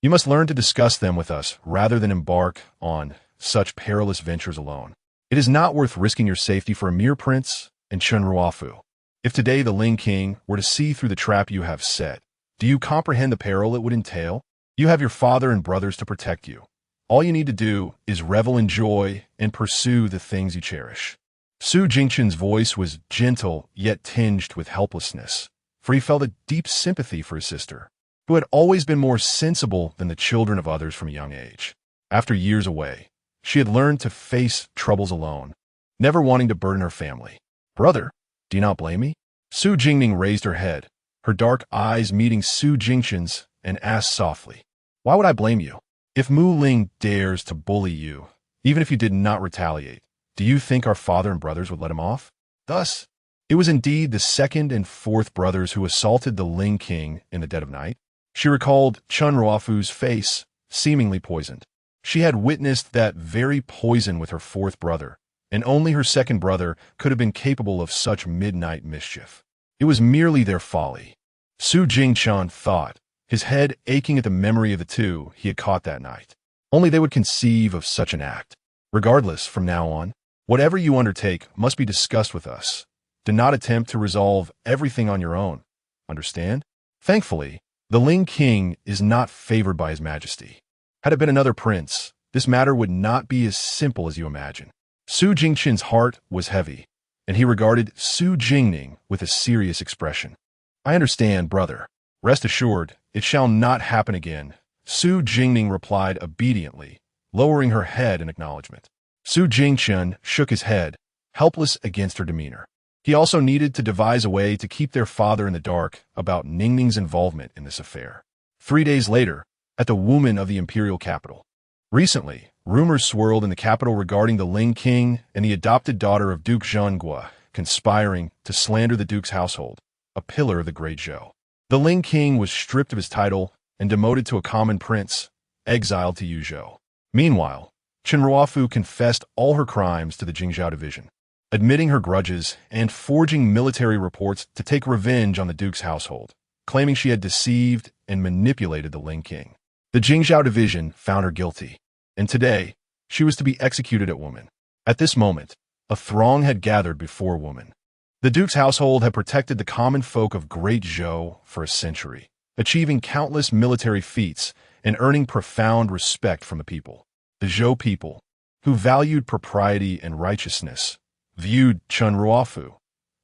you must learn to discuss them with us rather than embark on such perilous ventures alone. It is not worth risking your safety for a mere prince and Chen Ruofu. If today the Ling King were to see through the trap you have set, do you comprehend the peril it would entail? You have your father and brothers to protect you. All you need to do is revel in joy and pursue the things you cherish. Su Jingchen's voice was gentle yet tinged with helplessness, for he felt a deep sympathy for his sister, who had always been more sensible than the children of others from a young age. After years away, she had learned to face troubles alone, never wanting to burden her family. Brother, do you not blame me? Su Jingning raised her head, her dark eyes meeting Su Jingchen's, and asked softly, why would I blame you? If Mu Ling dares to bully you, even if you did not retaliate, do you think our father and brothers would let him off? Thus, it was indeed the second and fourth brothers who assaulted the Ling King in the dead of night. She recalled Chen Ruofu's face, seemingly poisoned. She had witnessed that very poison with her fourth brother, and only her second brother could have been capable of such midnight mischief. It was merely their folly, Su Jingchen thought, his head aching at the memory of the two he had caught that night. Only they would conceive of such an act. Regardless, from now on, whatever you undertake must be discussed with us. Do not attempt to resolve everything on your own. Understand? Thankfully, the Ling King is not favored by His Majesty. Had it been another prince, this matter would not be as simple as you imagine. Su Jingchen's heart was heavy, and he regarded Su Jingning with a serious expression. I understand, brother. Rest assured, it shall not happen again. Su Jingning replied obediently, lowering her head in acknowledgement. Su Jingchen shook his head, helpless against her demeanor. He also needed to devise a way to keep their father in the dark about Ningning's involvement in this affair. 3 days later, at the Wumen of the imperial capital. Recently, rumors swirled in the capital regarding the Ling King and the adopted daughter of Duke Zhenguo conspiring to slander the duke's household, a pillar of the Great Zhou. The Ling King was stripped of his title and demoted to a common prince, exiled to Yuzhou. Meanwhile, Chen Ruofu confessed all her crimes to the Jingzhou division, admitting her grudges and forging military reports to take revenge on the duke's household, claiming she had deceived and manipulated the Ling King. The Jingzhou division found her guilty, and today, she was to be executed at Wumen. At this moment, a throng had gathered before Wumen. The duke's household had protected the common folk of Great Zhou for a century, achieving countless military feats and earning profound respect from the people. The Zhou people, who valued propriety and righteousness, viewed Chen Ruofu,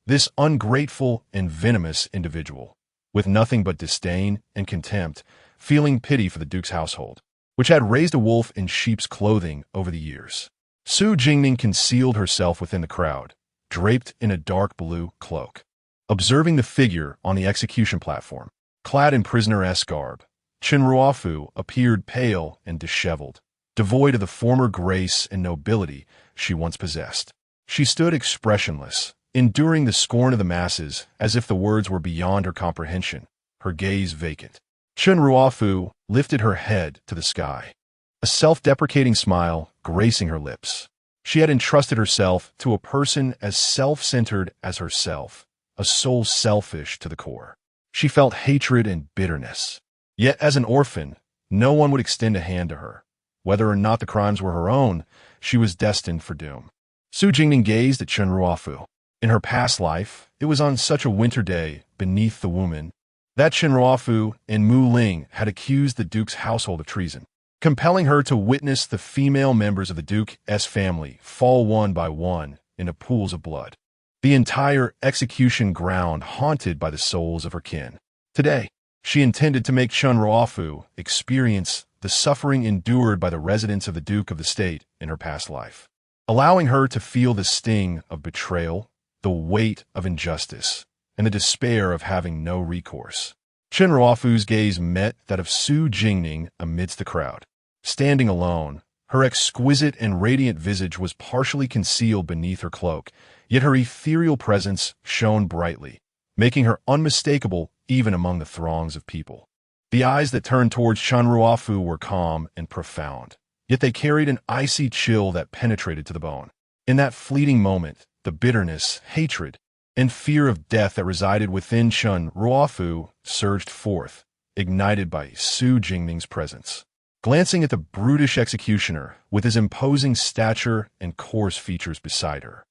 this ungrateful and venomous individual, with nothing but disdain and contempt, feeling pity for the duke's household, which had raised a wolf in sheep's clothing over the years. Su Jingning concealed herself within the crowd, draped in a dark blue cloak. Observing the figure on the execution platform, clad in prisoner-esque garb, Chen Ruofu appeared pale and disheveled, devoid of the former grace and nobility she once possessed. She stood expressionless, enduring the scorn of the masses as if the words were beyond her comprehension, her gaze vacant. Chen Ruofu lifted her head to the sky, a self-deprecating smile gracing her lips. She had entrusted herself to a person as self-centered as herself, a soul selfish to the core. She felt hatred and bitterness. Yet as an orphan, no one would extend a hand to her, Whether or not the crimes were her own, she was destined for doom. Su Jingning gazed at Chen Ruofu. In her past life, it was on such a winter day, beneath the woman, that Chen Ruofu and Mu Ling had accused the Duke's household of treason, compelling her to witness the female members of the Duke's family fall one by one into pools of blood. The entire execution ground haunted by the souls of her kin. Today, she intended to make Chen Ruofu experience the suffering endured by the residents of the Duke of the State in her past life, allowing her to feel the sting of betrayal, the weight of injustice, and the despair of having no recourse. Chen Ruofu's gaze met that of Su Jingning amidst the crowd. Standing alone, her exquisite and radiant visage was partially concealed beneath her cloak, yet her ethereal presence shone brightly, making her unmistakable even among the throngs of people. The eyes that turned towards Chen Ruofu were calm and profound, yet they carried an icy chill that penetrated to the bone. In that fleeting moment, the bitterness, hatred, and fear of death that resided within Chen Ruofu surged forth, ignited by Su Jingning's presence. Glancing at the brutish executioner with his imposing stature and coarse features beside her,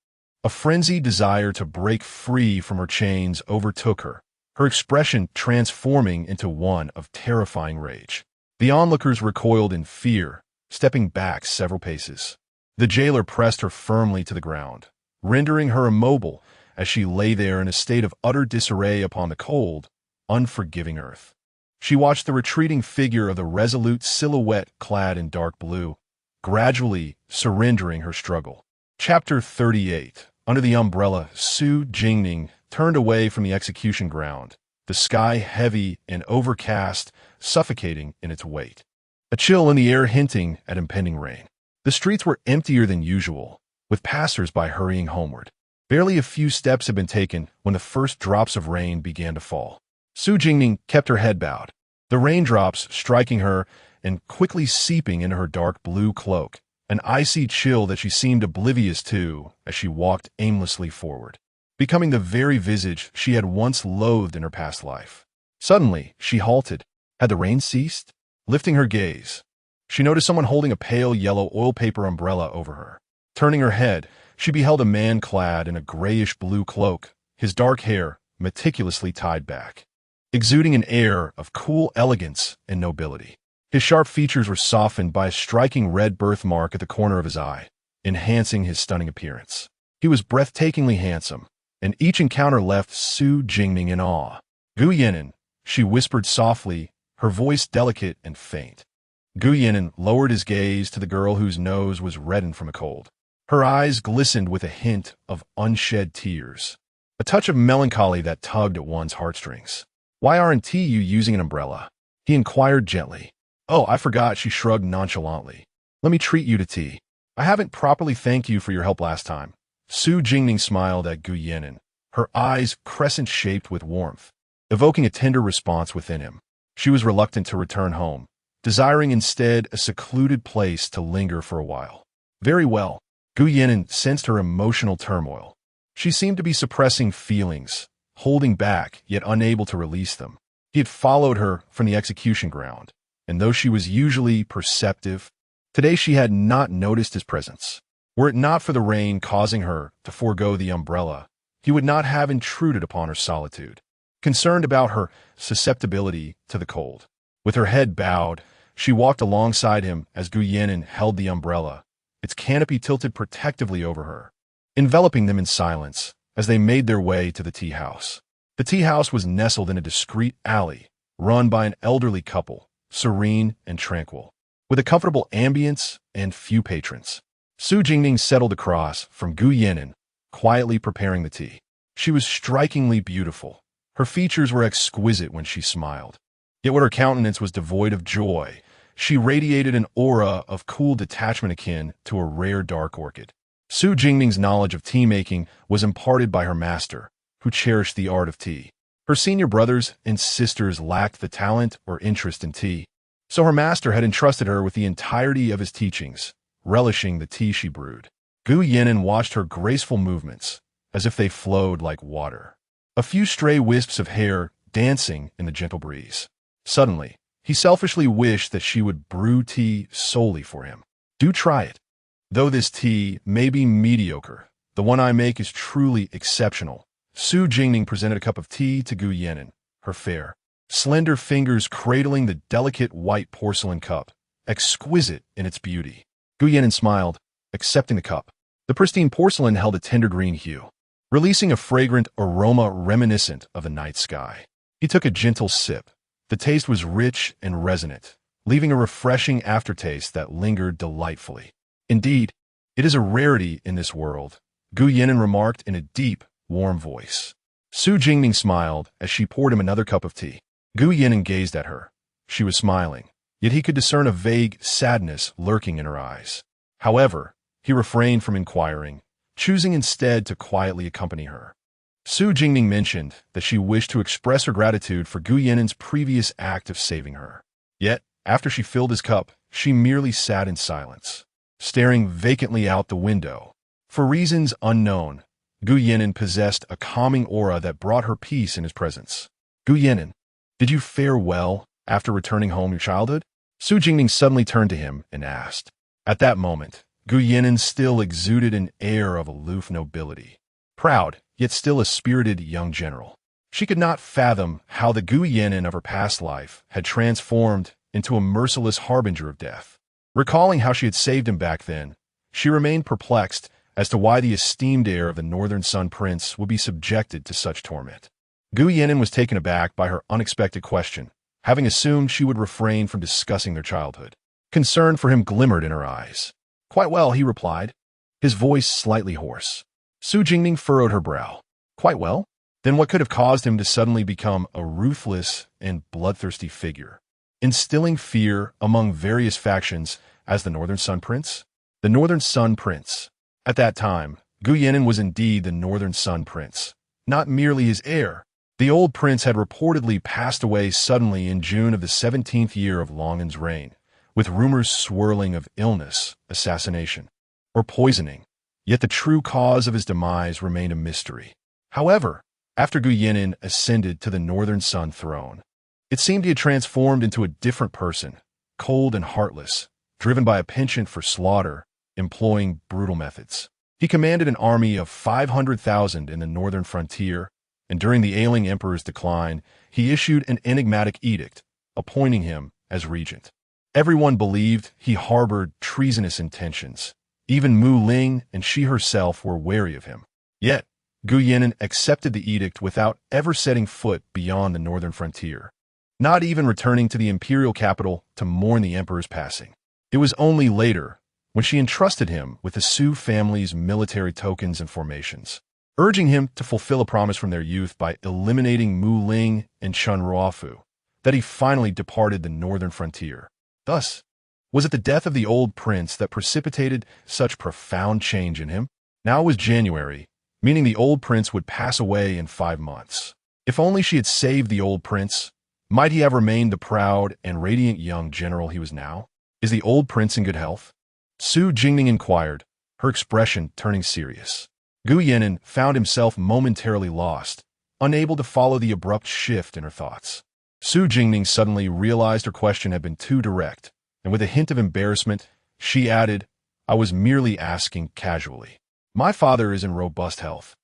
a frenzied desire to break free from her chains overtook her, her expression transforming into one of terrifying rage. The onlookers recoiled in fear, stepping back several paces. The jailer pressed her firmly to the ground, rendering her immobile as she lay there in a state of utter disarray upon the cold, unforgiving earth. She watched the retreating figure of the resolute silhouette clad in dark blue, gradually surrendering her struggle. Chapter 38. Under the umbrella, Su Jingning turned away from the execution ground, the sky heavy and overcast, suffocating in its weight. A chill in the air hinting at impending rain. The streets were emptier than usual, with passers-by hurrying homeward. Barely a few steps had been taken when the first drops of rain began to fall. Su Jingning kept her head bowed, the raindrops striking her and quickly seeping into her dark blue cloak, an icy chill that she seemed oblivious to as she walked aimlessly forward, becoming the very visage she had once loathed in her past life. Suddenly, she halted. Had the rain ceased? Lifting her gaze, she noticed someone holding a pale yellow oil paper umbrella over her. Turning her head, she beheld a man clad in a grayish-blue cloak, his dark hair meticulously tied back, exuding an air of cool elegance and nobility. His sharp features were softened by a striking red birthmark at the corner of his eye, enhancing his stunning appearance. He was breathtakingly handsome, and each encounter left Su Jingning in awe. Gu Yenin, she whispered softly, her voice delicate and faint. Gu Yenin lowered his gaze to the girl whose nose was reddened from a cold. Her eyes glistened with a hint of unshed tears, a touch of melancholy that tugged at one's heartstrings. "Why aren't you using an umbrella?" he inquired gently. "Oh, I forgot," she shrugged nonchalantly. "Let me treat you to tea. I haven't properly thanked you for your help last time." Su Jingning smiled at Gu Yenin, her eyes crescent-shaped with warmth, evoking a tender response within him. She was reluctant to return home, desiring instead a secluded place to linger for a while. Very well. Gu Yenin sensed her emotional turmoil. She seemed to be suppressing feelings, holding back yet unable to release them. He had followed her from the execution ground, and though she was usually perceptive, today she had not noticed his presence. Were it not for the rain causing her to forego the umbrella, he would not have intruded upon her solitude. Concerned about her susceptibility to the cold, with her head bowed, she walked alongside him as Gu Yenin held the umbrella, its canopy tilted protectively over her, enveloping them in silence as they made their way to the tea house. The tea house was nestled in a discreet alley, run by an elderly couple, serene and tranquil, with a comfortable ambience and few patrons. Su Jingning settled across from Gu Yenin, quietly preparing the tea. She was strikingly beautiful. Her features were exquisite when she smiled. Yet when her countenance was devoid of joy, she radiated an aura of cool detachment akin to a rare dark orchid. Su Jingning's knowledge of tea-making was imparted by her master, who cherished the art of tea. Her senior brothers and sisters lacked the talent or interest in tea, so her master had entrusted her with the entirety of his teachings, relishing the tea she brewed. Gu Yenin watched her graceful movements, as if they flowed like water, a few stray wisps of hair dancing in the gentle breeze. Suddenly, He selfishly wished that she would brew tea solely for him. Do try it. Though this tea may be mediocre, the one I make is truly exceptional. Su Jingning presented a cup of tea to Gu Yanran, her fair, slender fingers cradling the delicate white porcelain cup, exquisite in its beauty. Gu Yanran smiled, accepting the cup. The pristine porcelain held a tender green hue, releasing a fragrant aroma reminiscent of the night sky. He took a gentle sip. The taste was rich and resonant, leaving a refreshing aftertaste that lingered delightfully. Indeed, it is a rarity in this world, Gu Yanran remarked in a deep, warm voice. Su Jingning smiled as she poured him another cup of tea. Gu Yanran gazed at her. She was smiling, yet he could discern a vague sadness lurking in her eyes. However, he refrained from inquiring, choosing instead to quietly accompany her. Su Jingning mentioned that she wished to express her gratitude for Gu Yanran's previous act of saving her. Yet, after she filled his cup, she merely sat in silence, staring vacantly out the window. For reasons unknown, Gu Yanran possessed a calming aura that brought her peace in his presence. Gu Yanran, did you fare well after returning home your childhood? Su Jingning suddenly turned to him and asked. At that moment, Gu Yanran still exuded an air of aloof nobility. Proud, yet still a spirited young general. She could not fathom how the Gu Yanran of her past life had transformed into a merciless harbinger of death. Recalling how she had saved him back then, she remained perplexed as to why the esteemed heir of the Northern Sun Prince would be subjected to such torment. Gu Yanran was taken aback by her unexpected question, having assumed she would refrain from discussing their childhood. Concern for him glimmered in her eyes. Quite well, he replied, his voice slightly hoarse. Su Jingning furrowed her brow. Quite well? Then what could have caused him to suddenly become a ruthless and bloodthirsty figure, instilling fear among various factions as the Northern Sun Prince? The Northern Sun Prince. At that time, Gu Yanran was indeed the Northern Sun Prince, not merely his heir. The old prince had reportedly passed away suddenly in June of the 17th year of Longin's reign, with rumors swirling of illness, assassination, or poisoning. Yet the true cause of his demise remained a mystery. However, after Gu Yanran ascended to the Northern Sun throne, it seemed he had transformed into a different person, cold and heartless, driven by a penchant for slaughter, employing brutal methods. He commanded an army of 500,000 in the northern frontier, and during the ailing emperor's decline, he issued an enigmatic edict, appointing him as regent. Everyone believed he harbored treasonous intentions. Even Mu Ling and she herself were wary of him. Yet, Gu Yanran accepted the edict without ever setting foot beyond the northern frontier, not even returning to the imperial capital to mourn the emperor's passing. It was only later, when she entrusted him with the Su family's military tokens and formations, urging him to fulfill a promise from their youth by eliminating Mu Ling and Chun Ruofu, that he finally departed the northern frontier. Thus, was it the death of the old prince that precipitated such profound change in him? Now it was January, meaning the old prince would pass away in 5 months. If only she had saved the old prince, might he have remained the proud and radiant young general he was now? Is the old prince in good health? Su Jingning inquired, her expression turning serious. Gu Yanran found himself momentarily lost, unable to follow the abrupt shift in her thoughts. Su Jingning suddenly realized her question had been too direct, and with a hint of embarrassment, she added, I was merely asking casually. My father is in robust health.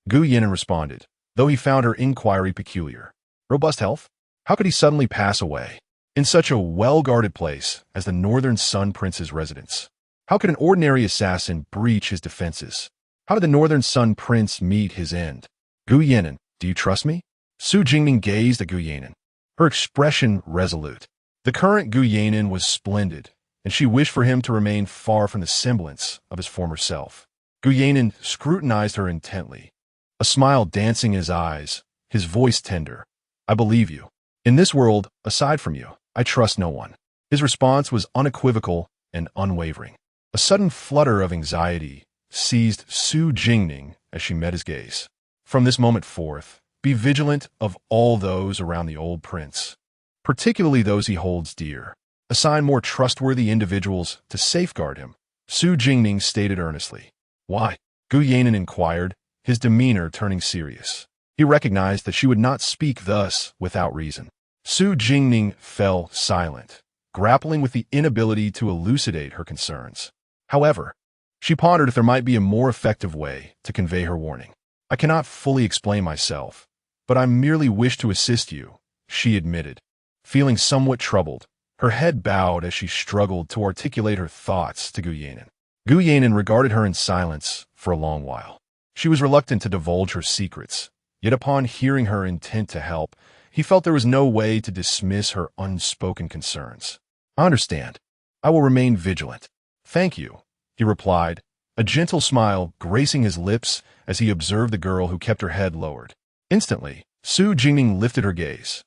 Gu Yanran responded, though he found her inquiry peculiar. Robust health? How could he suddenly pass away? In such a well-guarded place as the Northern Sun Prince's residence. How could an ordinary assassin breach his defenses? How did the Northern Sun Prince meet his end? Gu Yanran, do you trust me? Su Jingning gazed at Gu Yanran, her expression resolute. The current Gu Yanran was splendid, and she wished for him to remain far from the semblance of his former self. Gu Yanran scrutinized her intently, a smile dancing in his eyes, his voice tender. I believe you. In this world, aside from you, I trust no one. His response was unequivocal and unwavering. A sudden flutter of anxiety seized Su Jingning as she met his gaze. From this moment forth, be vigilant of all those around the old prince, particularly those he holds dear. Assign more trustworthy individuals to safeguard him, Su Jingning stated earnestly. Why? Gu Yanran inquired, his demeanor turning serious. He recognized that she would not speak thus without reason. Su Jingning fell silent, grappling with the inability to elucidate her concerns. However, she pondered if there might be a more effective way to convey her warning. I cannot fully explain myself, but I merely wish to assist you, she admitted, feeling somewhat troubled. Her head bowed as she struggled to articulate her thoughts to Gu Yanin. Gu Yanin regarded her in silence for a long while. She was reluctant to divulge her secrets, yet upon hearing her intent to help, he felt there was no way to dismiss her unspoken concerns. I understand. I will remain vigilant. Thank you, he replied, a gentle smile gracing his lips as he observed the girl who kept her head lowered. Instantly, Su Jingning lifted her gaze,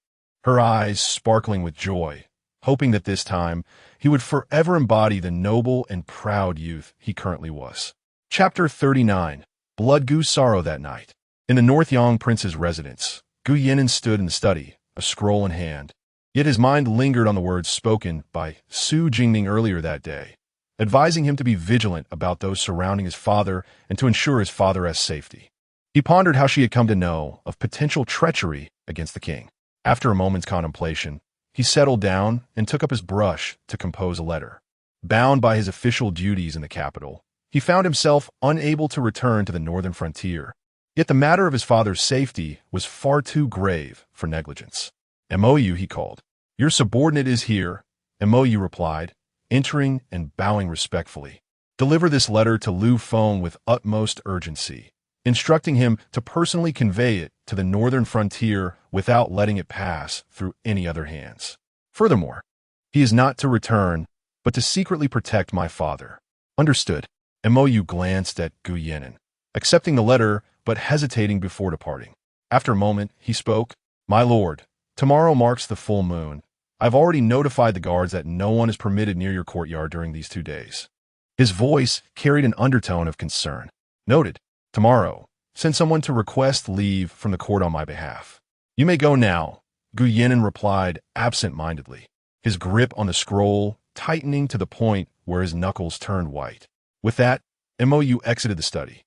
her eyes sparkling with joy, hoping that this time he would forever embody the noble and proud youth he currently was. Chapter 39. Blood Gu's Sorrow that night. In the North Yang Prince's residence, Gu Yanin stood in the study, a scroll in hand. Yet his mind lingered on the words spoken by Su Jingning earlier that day, advising him to be vigilant about those surrounding his father and to ensure his father's safety. He pondered how she had come to know of potential treachery against the king. After a moment's contemplation, he settled down and took up his brush to compose a letter. Bound by his official duties in the capital, he found himself unable to return to the northern frontier. Yet the matter of his father's safety was far too grave for negligence. "Mou," he called. "Your subordinate is here," Mou replied, entering and bowing respectfully. "Deliver this letter to Lu Feng with utmost urgency, instructing him to personally convey it to the northern frontier without letting it pass through any other hands. Furthermore, he is not to return, but to secretly protect my father." "Understood." Mou glanced at Gu Yanin, accepting the letter but hesitating before departing. After a moment, he spoke. "My lord, tomorrow marks the full moon. I've already notified the guards that no one is permitted near your courtyard during these 2 days. His voice carried an undertone of concern. "Noted. Tomorrow, send someone to request leave from the court on my behalf." "You may go now," Gu Yanin replied absent-mindedly, his grip on the scroll tightening to the point where his knuckles turned white. With that, Mou exited the study.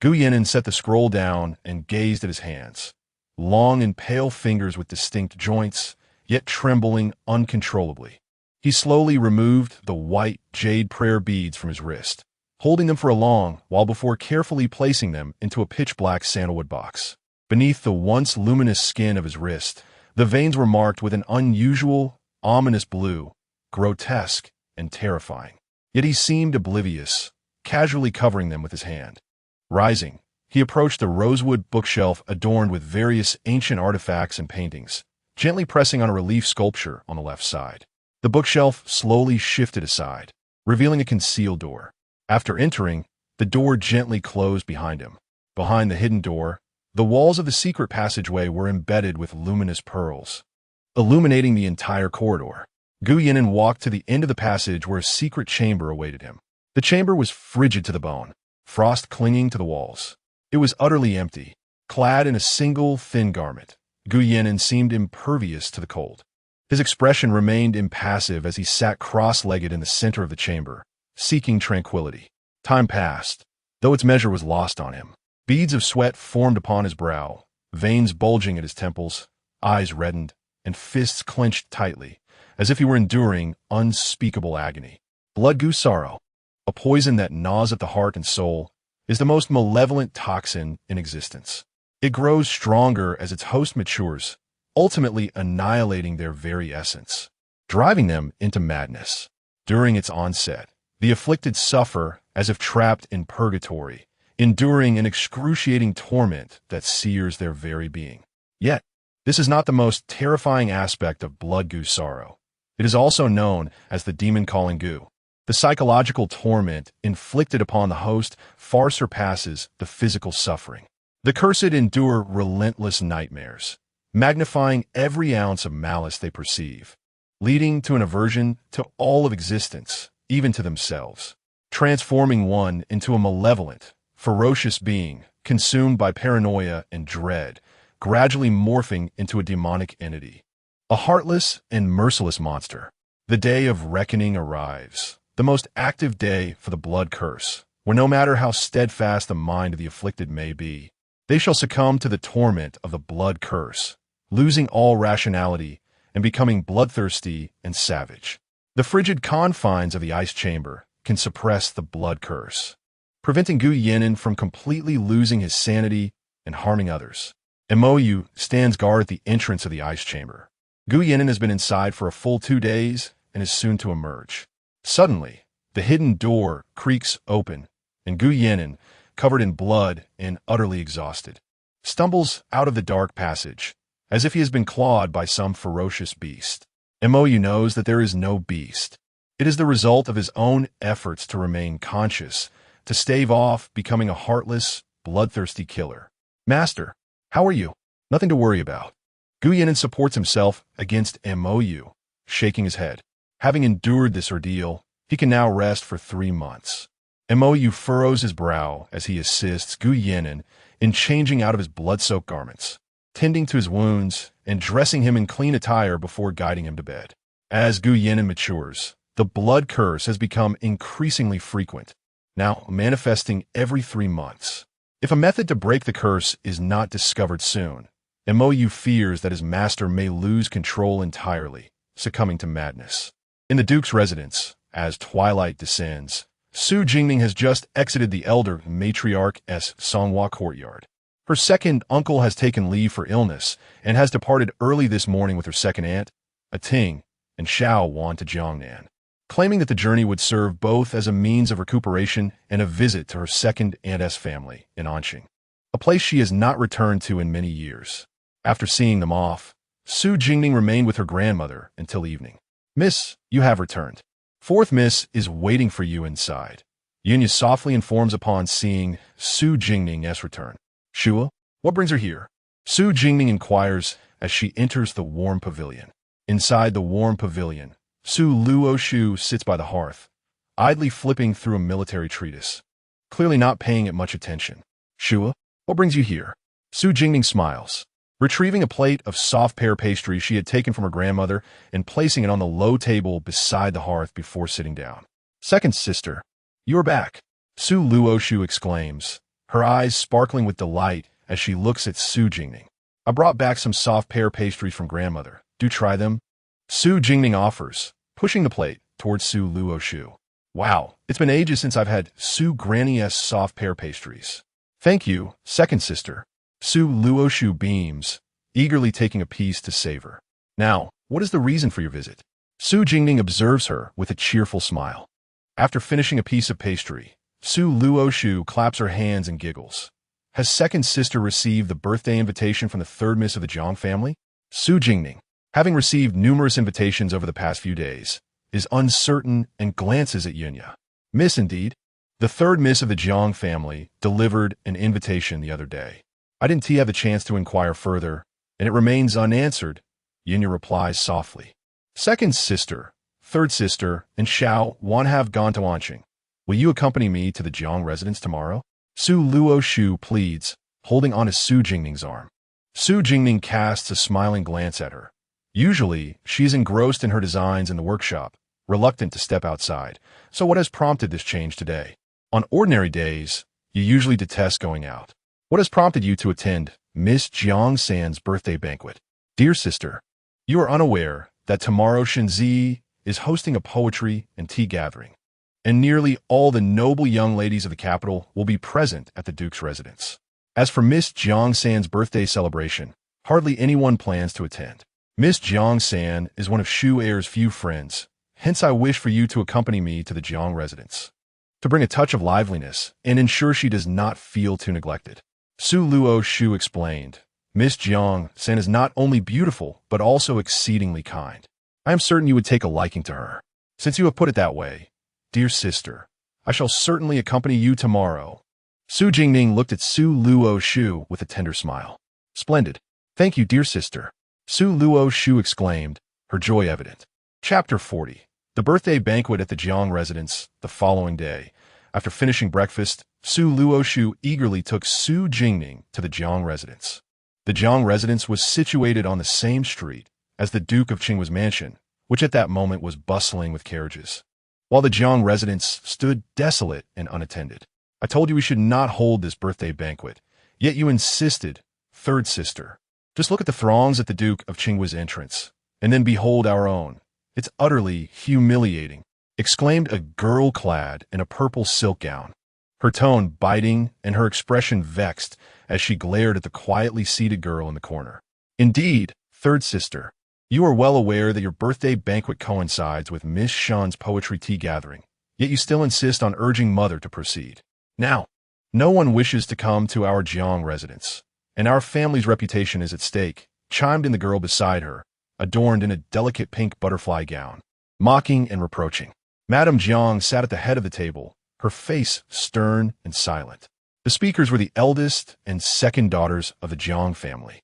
Gu Yanin set the scroll down and gazed at his hands, long and pale fingers with distinct joints, yet trembling uncontrollably. He slowly removed the white jade prayer beads from his wrist, holding them for a long while before carefully placing them into a pitch-black sandalwood box. Beneath the once luminous skin of his wrist, the veins were marked with an unusual, ominous blue, grotesque and terrifying. Yet he seemed oblivious, casually covering them with his hand. Rising, he approached the rosewood bookshelf adorned with various ancient artifacts and paintings, gently pressing on a relief sculpture on the left side. The bookshelf slowly shifted aside, revealing a concealed door. After entering, the door gently closed behind him. Behind the hidden door, the walls of the secret passageway were embedded with luminous pearls, illuminating the entire corridor. Gu Yanin walked to the end of the passage where a secret chamber awaited him. The chamber was frigid to the bone, frost clinging to the walls. It was utterly empty. Clad in a single thin garment, Gu Yanin seemed impervious to the cold. His expression remained impassive as he sat cross-legged in the center of the chamber, seeking tranquility. Time passed, though its measure was lost on him. Beads of sweat formed upon his brow, veins bulging at his temples, eyes reddened, and fists clenched tightly, as if he were enduring unspeakable agony. Blood Gu's sorrow, a poison that gnaws at the heart and soul, is the most malevolent toxin in existence. It grows stronger as its host matures, ultimately annihilating their very essence, driving them into madness. During its onset, the afflicted suffer as if trapped in purgatory, enduring an excruciating torment that sears their very being. Yet, this is not the most terrifying aspect of Blood Gu's sorrow. It is also known as the demon calling Gu. The psychological torment inflicted upon the host far surpasses the physical suffering. The cursed endure relentless nightmares, magnifying every ounce of malice they perceive, leading to an aversion to all of existence, even to themselves, transforming one into a malevolent, ferocious being, consumed by paranoia and dread, gradually morphing into a demonic entity. A heartless and merciless monster. The day of reckoning arrives, the most active day for the blood curse, where no matter how steadfast the mind of the afflicted may be, they shall succumb to the torment of the blood curse, losing all rationality and becoming bloodthirsty and savage. The frigid confines of the ice chamber can suppress the blood curse, preventing Gu Yinan from completely losing his sanity and harming others. Mo stands guard at the entrance of the ice chamber. Gu Yinan has been inside for a full 2 days and is soon to emerge. Suddenly, the hidden door creaks open, and Gu Yinan, covered in blood and utterly exhausted, stumbles out of the dark passage, as if he has been clawed by some ferocious beast. Mo knows that there is no beast. It is the result of his own efforts to remain conscious, to stave off becoming a heartless, bloodthirsty killer. Master, how are you? Nothing to worry about. Gu Yinan supports himself against Mo, shaking his head. Having endured this ordeal, he can now rest for 3 months. Mo furrows his brow as he assists Gu Yinan in changing out of his blood-soaked garments, tending to his wounds, and dressing him in clean attire before guiding him to bed. As Gu Yinan matures, the blood curse has become increasingly frequent, now manifesting every 3 months. If a method to break the curse is not discovered soon, Mo fears that his master may lose control entirely, succumbing to madness. In the Duke's residence, as twilight descends, Su Jingning has just exited the elder matriarch's Songhua courtyard. Her second uncle has taken leave for illness and has departed early this morning with her second aunt, a Ting, and Xiao Wan to Jiangnan, claiming that the journey would serve both as a means of recuperation and a visit to her second aunt's family in Anqing, a place she has not returned to in many years. After seeing them off, Su Jingning remained with her grandmother until evening. Miss, you have returned. Fourth Miss is waiting for you inside. Yunya softly informs upon seeing Su Jingning's return. Shua, what brings her here? Su Jingning inquires as she enters the warm pavilion. Inside the warm pavilion, Su Luoshu sits by the hearth, idly flipping through a military treatise, clearly not paying it much attention. Shua, what brings you here? Su Jingning smiles, retrieving a plate of soft pear pastry she had taken from her grandmother and placing it on the low table beside the hearth before sitting down. Second sister, you are back, Su Luoshu exclaims, her eyes sparkling with delight as she looks at Su Jingning. I brought back some soft pear pastries from grandmother. Do try them. Su Jingning offers, pushing the plate towards Su Luoshu. Wow, it's been ages since I've had Su Granny's soft pear pastries. Thank you, second sister. Su Luoshu beams, eagerly taking a piece to savor. Now, what is the reason for your visit? Su Jingning observes her with a cheerful smile. After finishing a piece of pastry, Su Luoshu claps her hands and giggles. Has second sister received the birthday invitation from the third miss of the Jiang family? Su Jingning, having received numerous invitations over the past few days, is uncertain and glances at Yunya. Miss indeed. The third miss of the Jiang family delivered an invitation the other day. I didn't have the chance to inquire further, and it remains unanswered, Yunya replies softly. Second sister, third sister, and Xiao Wan have gone to Anqing. Will you accompany me to the Jiang residence tomorrow? Su Luoshu pleads, holding on to Su Jingning's arm. Su Jingning casts a smiling glance at her. Usually, she is engrossed in her designs in the workshop, reluctant to step outside. So what has prompted this change today? On ordinary days, you usually detest going out. What has prompted you to attend Miss Jiang San's birthday banquet? Dear sister, you are unaware that tomorrow Shenzi is hosting a poetry and tea gathering, and nearly all the noble young ladies of the capital will be present at the Duke's residence. As for Miss Jiang San's birthday celebration, hardly anyone plans to attend. Miss Jiang San is one of Shu Air's few friends, hence I wish for you to accompany me to the Jiang residence, to bring a touch of liveliness and ensure she does not feel too neglected. Su Luoshu explained, Miss Jiang San is not only beautiful, but also exceedingly kind. I am certain you would take a liking to her. Since you have put it that way, dear sister, I shall certainly accompany you tomorrow. Su Jingning looked at Su Luoshu with a tender smile. Splendid. Thank you, dear sister. Su Luoshu exclaimed, her joy evident. Chapter 40. The birthday banquet at the Jiang residence the following day. After finishing breakfast, Su Luoshu eagerly took Su Jingning to the Jiang residence. The Jiang residence was situated on the same street as the Duke of Qinghua's mansion, which at that moment was bustling with carriages, while the Jiang residence stood desolate and unattended. I told you we should not hold this birthday banquet, yet you insisted, third sister. Just look at the throngs at the Duke of Qinghua's entrance, and then behold our own. It's utterly humiliating," exclaimed a girl clad in a purple silk gown, her tone biting and her expression vexed as she glared at the quietly seated girl in the corner. "Indeed, third sister, you are well aware that your birthday banquet coincides with Miss Shun's poetry tea gathering, yet you still insist on urging mother to proceed. Now, no one wishes to come to our Jiang residence, and our family's reputation is at stake," chimed in the girl beside her, adorned in a delicate pink butterfly gown, mocking and reproaching. Madame Jiang sat at the head of the table, her face stern and silent. The speakers were the eldest and second daughters of the Jiang family,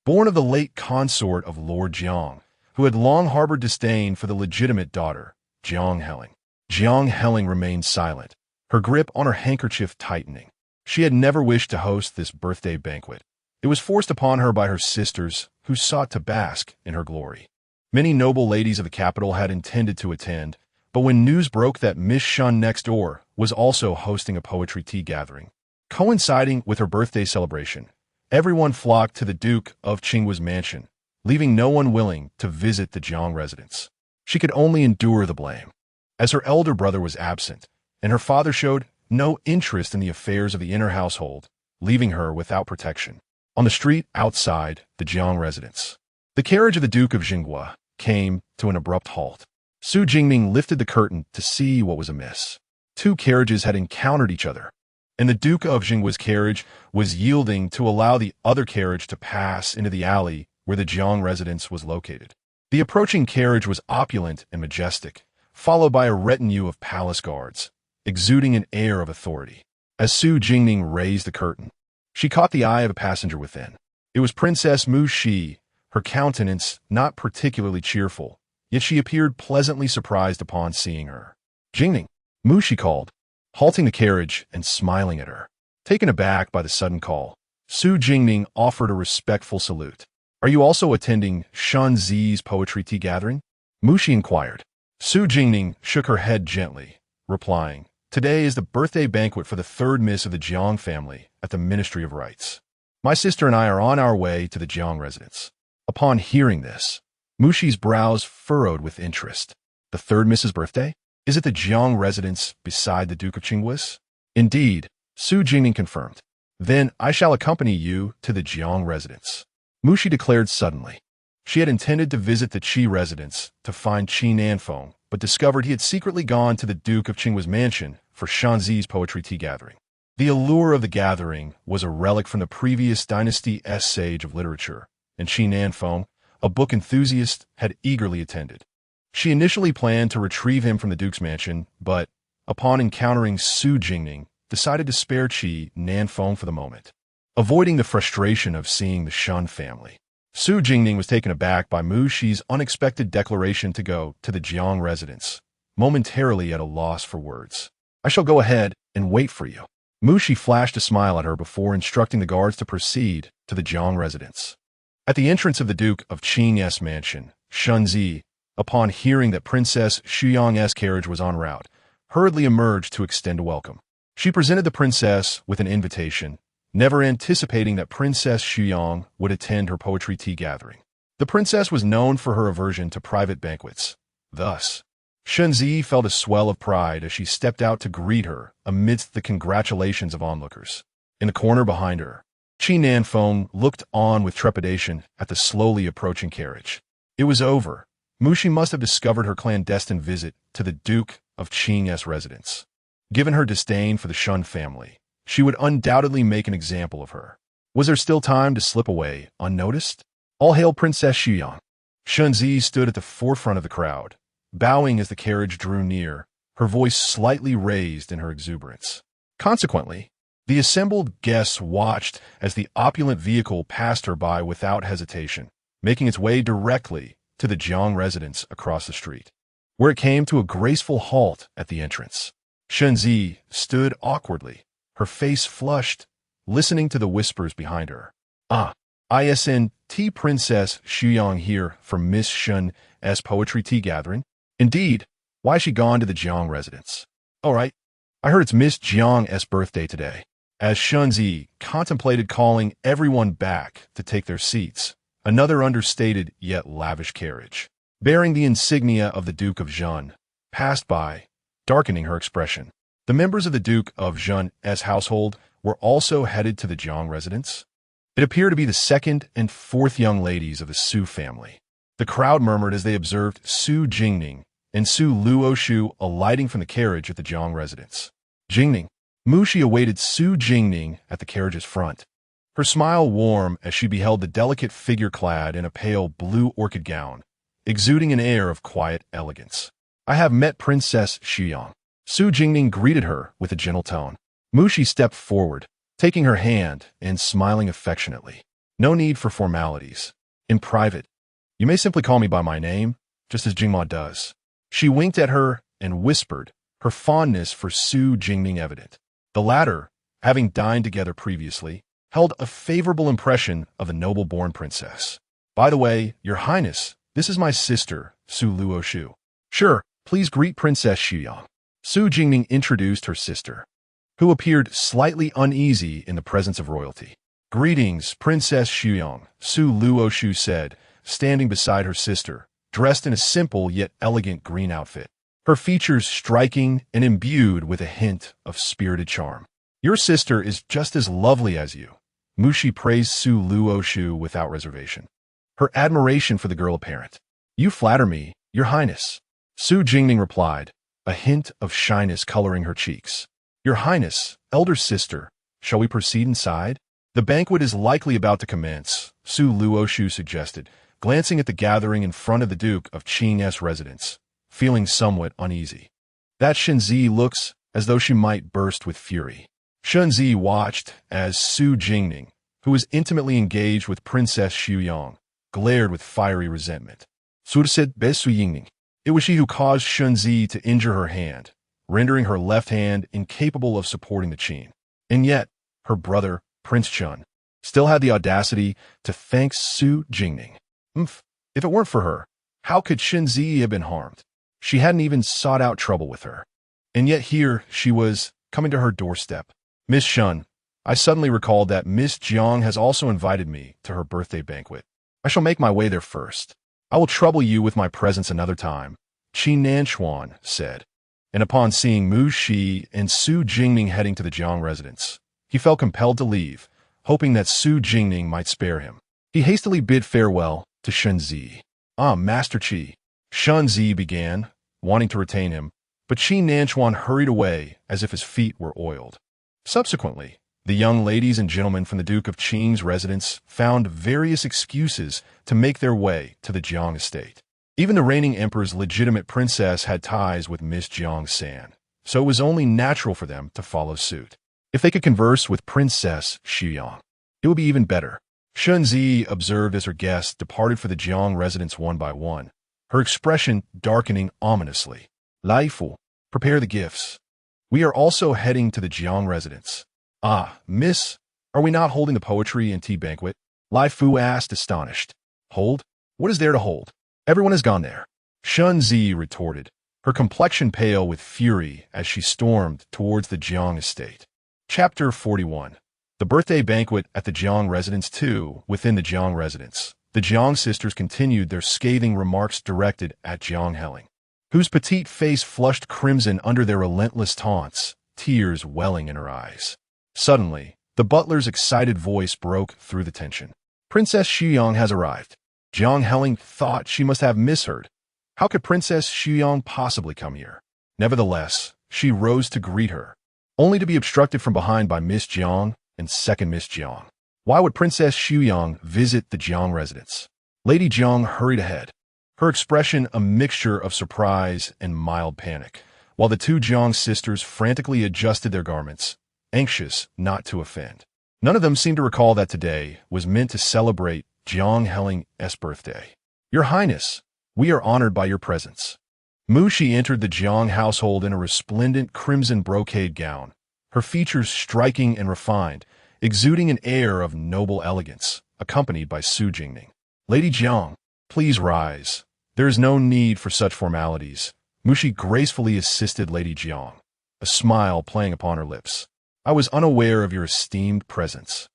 born of the late consort of Lord Jiang, who had long harbored disdain for the legitimate daughter, Jiang Helling. Jiang Helling remained silent, her grip on her handkerchief tightening. She had never wished to host this birthday banquet. It was forced upon her by her sisters, who sought to bask in her glory. Many noble ladies of the capital had intended to attend, but when news broke that Miss Shun next door was also hosting a poetry tea gathering, coinciding with her birthday celebration, everyone flocked to the Duke of Qinghua's mansion, leaving no one willing to visit the Jiang residence. She could only endure the blame, as her elder brother was absent, and her father showed no interest in the affairs of the inner household, leaving her without protection. On the street outside the Jiang residence, the carriage of the Duke of Zhenguo came to an abrupt halt. Su Jingning lifted the curtain to see what was amiss. Two carriages had encountered each other, and the Duke of Zhenguo's carriage was yielding to allow the other carriage to pass into the alley where the Jiang residence was located. The approaching carriage was opulent and majestic, followed by a retinue of palace guards, exuding an air of authority. As Su Jingning raised the curtain, she caught the eye of a passenger within. It was Princess Mu Shi, her countenance not particularly cheerful, yet she appeared pleasantly surprised upon seeing her. "Jingning," Mu Shi called, halting the carriage and smiling at her. Taken aback by the sudden call, Su Jingning offered a respectful salute. "Are you also attending Shun Zi's poetry tea gathering?" Mu Shi inquired. Su Jingning shook her head gently, replying, "Today is the birthday banquet for the third miss of the Jiang family at the Ministry of Rites. My sister and I are on our way to the Jiang residence." Upon hearing this, Mu Shi's brows furrowed with interest. "The third miss's birthday? Is it the Jiang residence beside the Duke of Qinghua's?" "Indeed," Su Jingning confirmed. "Then I shall accompany you to the Jiang residence," Mu Shi declared suddenly. She had intended to visit the Qi residence to find Qi Nanfeng, but discovered he had secretly gone to the Duke of Qinghua's mansion for Shanzi's poetry tea gathering. The allure of the gathering was a relic from the previous dynasty's sage of literature, and Qi Nanfeng, a book enthusiast, had eagerly attended. She initially planned to retrieve him from the Duke's mansion, but, upon encountering Su Jingning, decided to spare Qi Nanfeng for the moment, avoiding the frustration of seeing the Shun family. Su Jingning was taken aback by Mu Shi's unexpected declaration to go to the Jiang residence, momentarily at a loss for words. "I shall go ahead and wait for you." Mu Shi flashed a smile at her before instructing the guards to proceed to the Jiang residence. At the entrance of the Duke of Qing's mansion, Shunzi, upon hearing that Princess Shuyang's carriage was en route, hurriedly emerged to extend a welcome. She presented the princess with an invitation, never anticipating that Princess Shuyang would attend her poetry tea gathering. The princess was known for her aversion to private banquets. Thus, Shunzi felt a swell of pride as she stepped out to greet her amidst the congratulations of onlookers. In the corner behind her, Qi Nanfeng looked on with trepidation at the slowly approaching carriage. It was over. Mu Shi must have discovered her clandestine visit to the Duke of Qing's residence. Given her disdain for the Shun family, she would undoubtedly make an example of her. Was there still time to slip away unnoticed? All hail Princess Shuyang. Shunzi stood at the forefront of the crowd, bowing as the carriage drew near, her voice slightly raised in her exuberance. Consequently, the assembled guests watched as the opulent vehicle passed her by without hesitation, making its way directly to the Jiang residence across the street, where it came to a graceful halt at the entrance. Shunzi stood awkwardly, her face flushed, listening to the whispers behind her. "Ah, isn't Princess Shuyang here for Miss Shun's poetry tea gathering?" "Indeed. Why has she gone to the Jiang residence?" "All right. I heard it's Miss Jiang's birthday today." As Shunzi contemplated calling everyone back to take their seats, another understated yet lavish carriage, bearing the insignia of the Duke of Zhen, passed by, darkening her expression. The members of the Duke of Zhen's household were also headed to the Jiang residence. It appeared to be the second and fourth young ladies of the Su family. The crowd murmured as they observed Su Jingning and Su Luoshu alighting from the carriage at the Jiang residence. Jingning. Mushi awaited Su Jingning at the carriage's front. Her smile warm as she beheld the delicate figure clad in a pale blue orchid gown, exuding an air of quiet elegance. I have met Princess Xuyang. Su Jingning greeted her with a gentle tone. Mushi stepped forward, taking her hand and smiling affectionately. No need for formalities. In private, you may simply call me by my name, just as Jingma does. She winked at her and whispered, her fondness for Su Jingning evident. The latter, having dined together previously, held a favorable impression of the noble-born princess. By the way, Your Highness, this is my sister, Su Luoshu. Sure, please greet Princess Xuyang. Su Jingning introduced her sister, who appeared slightly uneasy in the presence of royalty. Greetings, Princess Xuyang, Su Luoshu said, standing beside her sister, dressed in a simple yet elegant green outfit, her features striking and imbued with a hint of spirited charm. Your sister is just as lovely as you. Mushi praised Su Luoshu without reservation, her admiration for the girl apparent. You flatter me, Your Highness. Su Jingning replied, a hint of shyness coloring her cheeks. Your Highness, elder sister, shall we proceed inside? The banquet is likely about to commence, Su Luoshu suggested, glancing at the gathering in front of the Duke of Qing's residence, feeling somewhat uneasy. That Shenzi looks as though she might burst with fury. Shenzi watched as Su Jingning, who was intimately engaged with Princess Xuyang, glared with fiery resentment. Surset Besu Yingning. It was she who caused Shenzi to injure her hand, rendering her left hand incapable of supporting the qin. And yet, her brother, Prince Chun, still had the audacity to thank Su Jingning. If it weren't for her, how could Shenzi have been harmed? She hadn't even sought out trouble with her. And yet here she was, coming to her doorstep. Miss Shun, I suddenly recalled that Miss Jiang has also invited me to her birthday banquet. I shall make my way there first. I will trouble you with my presence another time, Qi Nanchuan said. And upon seeing Mu Shi and Su Jingning heading to the Jiang residence, he felt compelled to leave, hoping that Su Jingning might spare him. He hastily bid farewell to Shenzi. Master Qi. Shenzi began, wanting to retain him, but Qi Nanchuan hurried away as if his feet were oiled. Subsequently, the young ladies and gentlemen from the Duke of Qing's residence found various excuses to make their way to the Jiang estate. Even the reigning emperor's legitimate princess had ties with Miss Jiang San, so it was only natural for them to follow suit. If they could converse with Princess Xuyang, it would be even better. Shenzi observed as her guests departed for the Jiang residence one by one, her expression darkening ominously. Lai Fu, prepare the gifts. We are also heading to the Jiang residence. Miss, are we not holding the poetry and tea banquet? Lai Fu asked, astonished. Hold? What is there to hold? Everyone has gone there. Shenzi retorted, her complexion pale with fury as she stormed towards the Jiang estate. Chapter 41. The birthday banquet at the Jiang residence too. Within the Jiang residence, the Jiang sisters continued their scathing remarks directed at Jiang Heling, whose petite face flushed crimson under their relentless taunts, tears welling in her eyes. Suddenly, the butler's excited voice broke through the tension. Princess Xuyang has arrived. Jiang Heling thought she must have misheard. How could Princess Xuyang possibly come here? Nevertheless, she rose to greet her, only to be obstructed from behind by Miss Jiang and second Miss Jiang. Why would Princess Xuyang visit the Jiang residence? Lady Jiang hurried ahead, her expression a mixture of surprise and mild panic, while the two Jiang sisters frantically adjusted their garments, anxious not to offend. None of them seemed to recall that today was meant to celebrate Jiang Heling's birthday. Your Highness, we are honored by your presence. Mu Shi entered the Jiang household in a resplendent crimson brocade gown, her features striking and refined, exuding an air of noble elegance, accompanied by Su Jingning. Lady Jiang, please rise. There is no need for such formalities. Mu Shi gracefully assisted Lady Jiang, a smile playing upon her lips. I was unaware of your esteemed presence.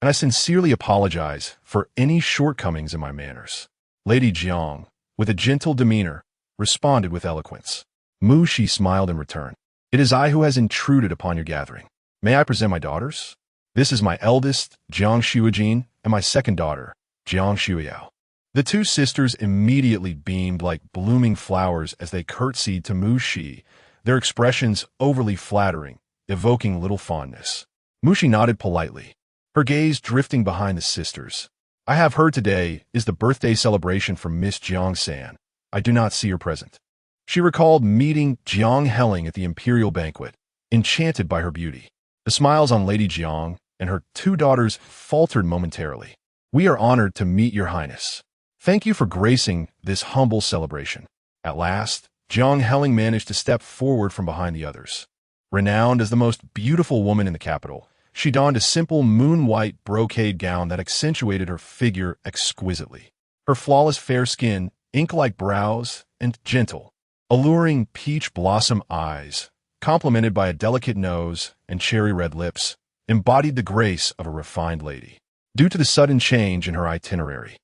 and I sincerely apologize for any shortcomings in my manners. Lady Jiang, with a gentle demeanor, responded with eloquence. Mu Shi smiled in return. It is I who has intruded upon your gathering. May I present my daughters? This is my eldest, Jiang Shuijin, and my second daughter, Jiang Shuiyao. The two sisters immediately beamed like blooming flowers as they curtsied to Mu Shi, their expressions overly flattering, evoking little fondness. Mu Shi nodded politely, her gaze drifting behind the sisters. I have heard today is the birthday celebration for Miss Jiang-san. I do not see her present. She recalled meeting Jiang Heling at the imperial banquet, enchanted by her beauty. The smiles on Lady Jiang and her two daughters faltered momentarily. We are honored to meet your highness. Thank you for gracing this humble celebration. At last, Jiang Heling managed to step forward from behind the others. Renowned as the most beautiful woman in the capital, she donned a simple moon-white brocade gown that accentuated her figure exquisitely. Her flawless fair skin, ink-like brows, and gentle, alluring peach blossom eyes, complemented by a delicate nose and cherry-red lips, embodied the grace of a refined lady. Due to the sudden change in her itinerary,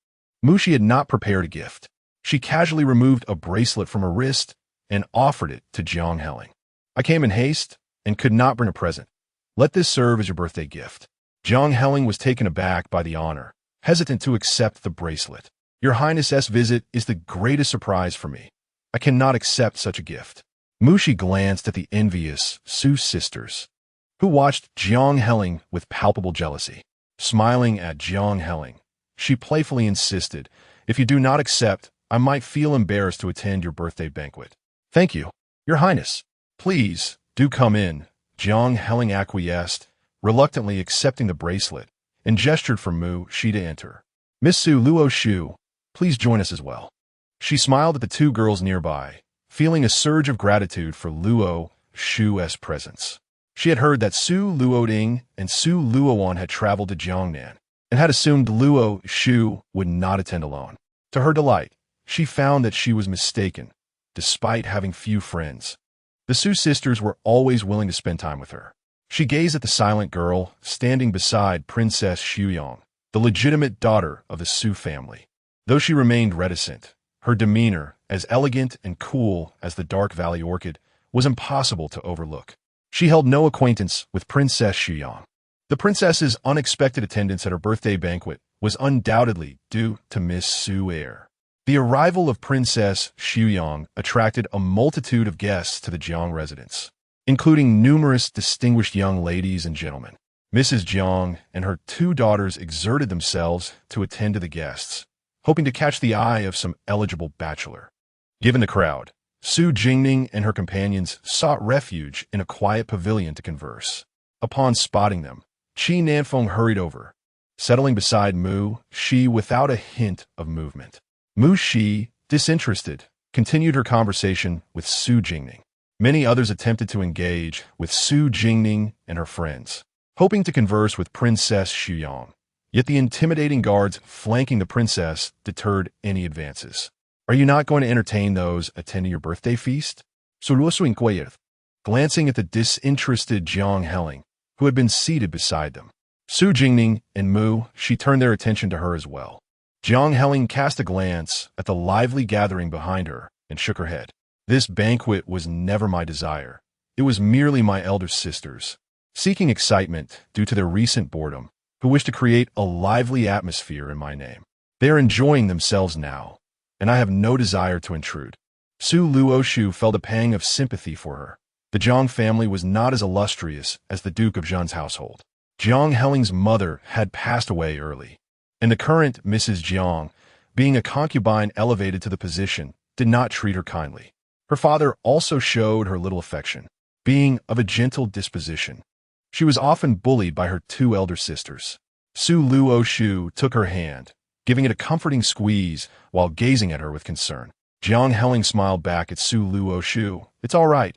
Mu Shi had not prepared a gift. She casually removed a bracelet from her wrist and offered it to Jiang Heling. I came in haste and could not bring a present. Let this serve as your birthday gift. Jiang Heling was taken aback by the honor, hesitant to accept the bracelet. Your Highness's visit is the greatest surprise for me. I cannot accept such a gift. Mu Shi glanced at the envious Su sisters, who watched Jiang Heling with palpable jealousy. Smiling at Jiang Heling, she playfully insisted, if you do not accept, I might feel embarrassed to attend your birthday banquet. Thank you, Your Highness. Please, do come in. Jiang Heling acquiesced, reluctantly accepting the bracelet, and gestured for Mu Shi to enter. Miss Su Luo Shu, please join us as well. She smiled at the two girls nearby, feeling a surge of gratitude for Luo Shu's presence. She had heard that Su Luoding and Su Luowan had traveled to Jiangnan, and had assumed Luo Shu would not attend alone. To her delight, she found that she was mistaken, despite having few friends. The Su sisters were always willing to spend time with her. She gazed at the silent girl, standing beside Princess Xuyong, the legitimate daughter of the Su family. Though she remained reticent, her demeanor, as elegant and cool as the Dark Valley orchid, was impossible to overlook. She held no acquaintance with Princess Xuyong. The princess's unexpected attendance at her birthday banquet was undoubtedly due to Miss Su Air. The arrival of Princess Xuyong attracted a multitude of guests to the Jiang residence, including numerous distinguished young ladies and gentlemen. Mrs. Jiang and her two daughters exerted themselves to attend to the guests, hoping to catch the eye of some eligible bachelor. Given the crowd, Su Jingning and her companions sought refuge in a quiet pavilion to converse. Upon spotting them, Qi Nanfeng hurried over, settling beside Mu Shi without a hint of movement. Mu Shi, disinterested, continued her conversation with Su Jingning. Many others attempted to engage with Su Jingning and her friends, hoping to converse with Princess Xuyong. Yet the intimidating guards flanking the princess deterred any advances. Are you not going to entertain those attending your birthday feast? Glancing at the disinterested Jiang Heling, who had been seated beside them, Su Jingning and Mu Shi turned their attention to her as well. Jiang Heling cast a glance at the lively gathering behind her and shook her head. This banquet was never my desire. It was merely my elder sisters, seeking excitement due to their recent boredom, who wish to create a lively atmosphere in my name. They are enjoying themselves now, and I have no desire to intrude. Su Luoshu felt a pang of sympathy for her. The Jiang family was not as illustrious as the Duke of Zhen's household. Jiang Heling's mother had passed away early, and the current Mrs. Jiang, being a concubine elevated to the position, did not treat her kindly. Her father also showed her little affection, being of a gentle disposition. She was often bullied by her two elder sisters. Su Luoshu took her hand, giving it a comforting squeeze while gazing at her with concern. Jiang Heling smiled back at Su Luoshu. It's all right.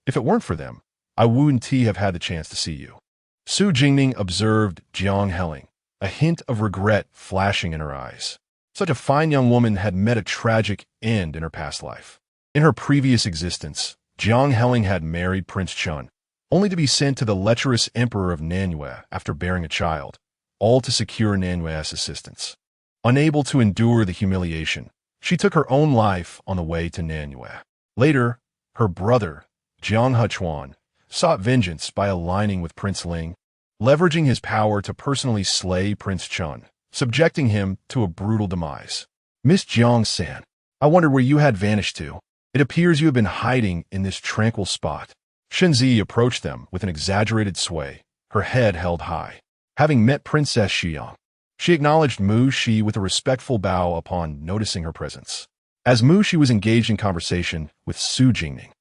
If it weren't for them, I wouldn't have had the chance to see you. Su Jingning observed Jiang Heling, a hint of regret flashing in her eyes. Such a fine young woman had met a tragic end in her past life. In her previous existence, Jiang Heling had married Prince Chun, only to be sent to the lecherous emperor of Nanyue after bearing a child, all to secure Nanyue's assistance. Unable to endure the humiliation, she took her own life on the way to Nanyue. Later, her brother, Jiang Hechuan, sought vengeance by aligning with Prince Ling, leveraging his power to personally slay Prince Chun, subjecting him to a brutal demise. Miss Jiang-san, I wondered where you had vanished to. It appears you have been hiding in this tranquil spot. Shenzi approached them with an exaggerated sway, her head held high. Having met Princess Xiyang, she acknowledged Mu Shi with a respectful bow upon noticing her presence. As Mu Shi was engaged in conversation with Su Jingning,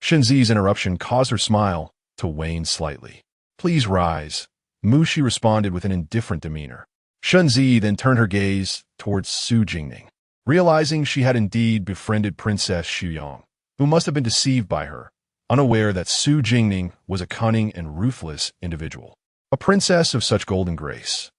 Shenzi's interruption caused her smile to wane slightly. Please rise, Mu Shi responded with an indifferent demeanor. Shenzi then turned her gaze towards Su Jingning, realizing she had indeed befriended Princess Xiyang, who must have been deceived by her, unaware that Su Jingning was a cunning and ruthless individual. A princess of such golden grace.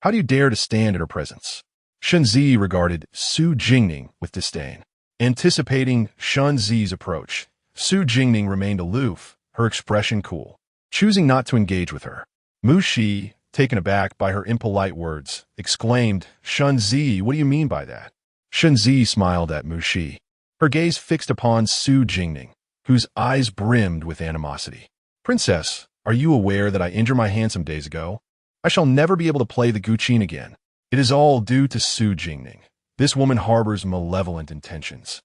How do you dare to stand in her presence? Shenzi regarded Su Jingning with disdain. Anticipating Shenzi's approach, Su Jingning remained aloof, her expression cool, choosing not to engage with her. Mu Shi, taken aback by her impolite words, exclaimed, Shenzi, what do you mean by that? Shenzi smiled at Mu Shi, her gaze fixed upon Su Jingning, whose eyes brimmed with animosity. Princess, are you aware that I injured my hand some days ago? I shall never be able to play the Guqin again. It is all due to Su Jingning. This woman harbors malevolent intentions.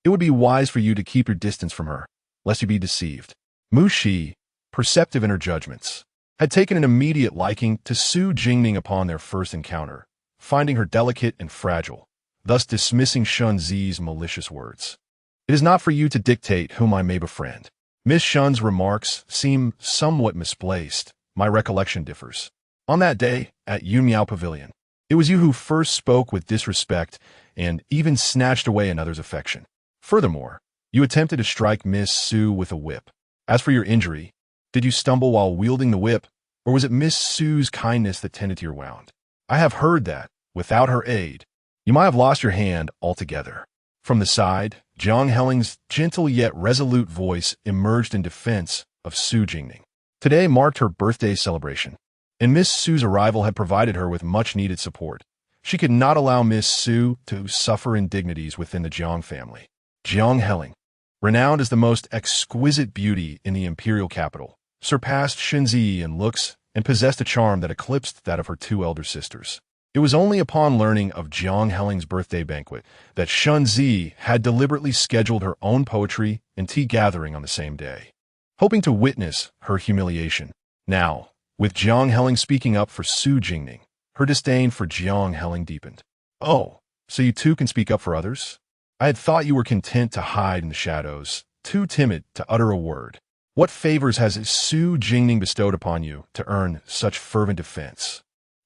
It would be wise for you to keep your distance from her, lest you be deceived. Mu Shi, perceptive in her judgments, had taken an immediate liking to Su Jingning upon their first encounter, finding her delicate and fragile, thus dismissing Shenzi's malicious words. It is not for you to dictate whom I may befriend. Miss Shun's remarks seem somewhat misplaced. My recollection differs. On that day, at Yunmiao Pavilion, it was you who first spoke with disrespect and even snatched away another's affection. Furthermore, you attempted to strike Miss Su with a whip. As for your injury, did you stumble while wielding the whip, or was it Miss Su's kindness that tended to your wound? I have heard that, without her aid, you might have lost your hand altogether. From the side, Zhang Helling's gentle yet resolute voice emerged in defense of Su Jingning. Today marked her birthday celebration, and Miss Su's arrival had provided her with much-needed support. She could not allow Miss Su to suffer indignities within the Jiang family. Zhang Helling, renowned as the most exquisite beauty in the imperial capital, surpassed Shenzi in looks and possessed a charm that eclipsed that of her two elder sisters. It was only upon learning of Zhang Helling's birthday banquet that Shenzi had deliberately scheduled her own poetry and tea gathering on the same day, hoping to witness her humiliation. Now, with Zhang Helling speaking up for Su Jingning, her disdain for Zhang Helling deepened. Oh, so you too can speak up for others? I had thought you were content to hide in the shadows, too timid to utter a word. What favors has Su Jingning bestowed upon you to earn such fervent defense?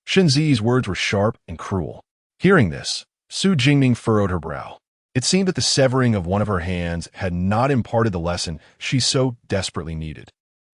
Shenzi's words were sharp and cruel. Hearing this, Su Jingning furrowed her brow. It seemed that the severing of one of her hands had not imparted the lesson she so desperately needed.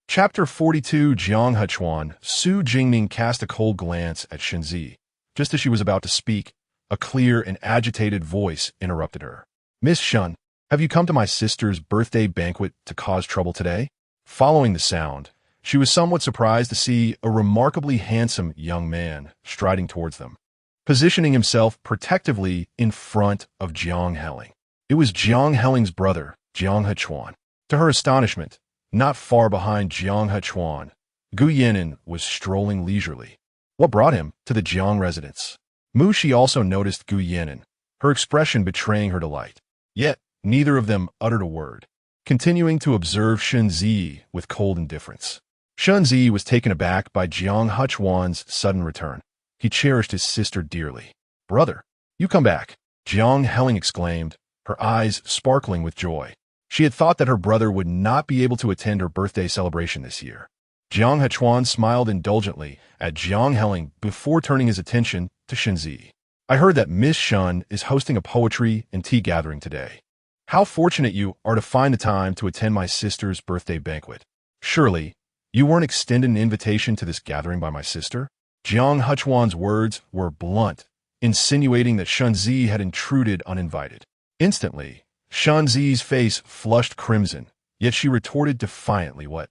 Chapter 42 Jiang Hechuan. Su Jingning cast a cold glance at Shenzi. Just as she was about to speak, a clear and agitated voice interrupted her. Miss Shun, have you come to my sister's birthday banquet to cause trouble today? Following the sound, she was somewhat surprised to see a remarkably handsome young man striding towards them, positioning himself protectively in front of Jiang Helling. It was Jiang Helling's brother, Jiang Hechuan. To her astonishment, not far behind Jiang Hechuan, Gu Yinan was strolling leisurely. What brought him to the Jiang residence? Mu Shi also noticed Gu Yinan, her expression betraying her delight. Yet, neither of them uttered a word, continuing to observe Shenzi with cold indifference. Shenzi was taken aback by Jiang Hechuan's sudden return. He cherished his sister dearly. Brother, you come back, Jiang Helling exclaimed, her eyes sparkling with joy. She had thought that her brother would not be able to attend her birthday celebration this year. Jiang Hechuan smiled indulgently at Jiang Helling before turning his attention to Shenzi. I heard that Miss Shun is hosting a poetry and tea gathering today. How fortunate you are to find the time to attend my sister's birthday banquet. Surely, you weren't extended an invitation to this gathering by my sister? Jiang Hechuan's words were blunt, insinuating that Shenzi had intruded uninvited. Instantly, Shenzi's face flushed crimson, yet she retorted defiantly, What?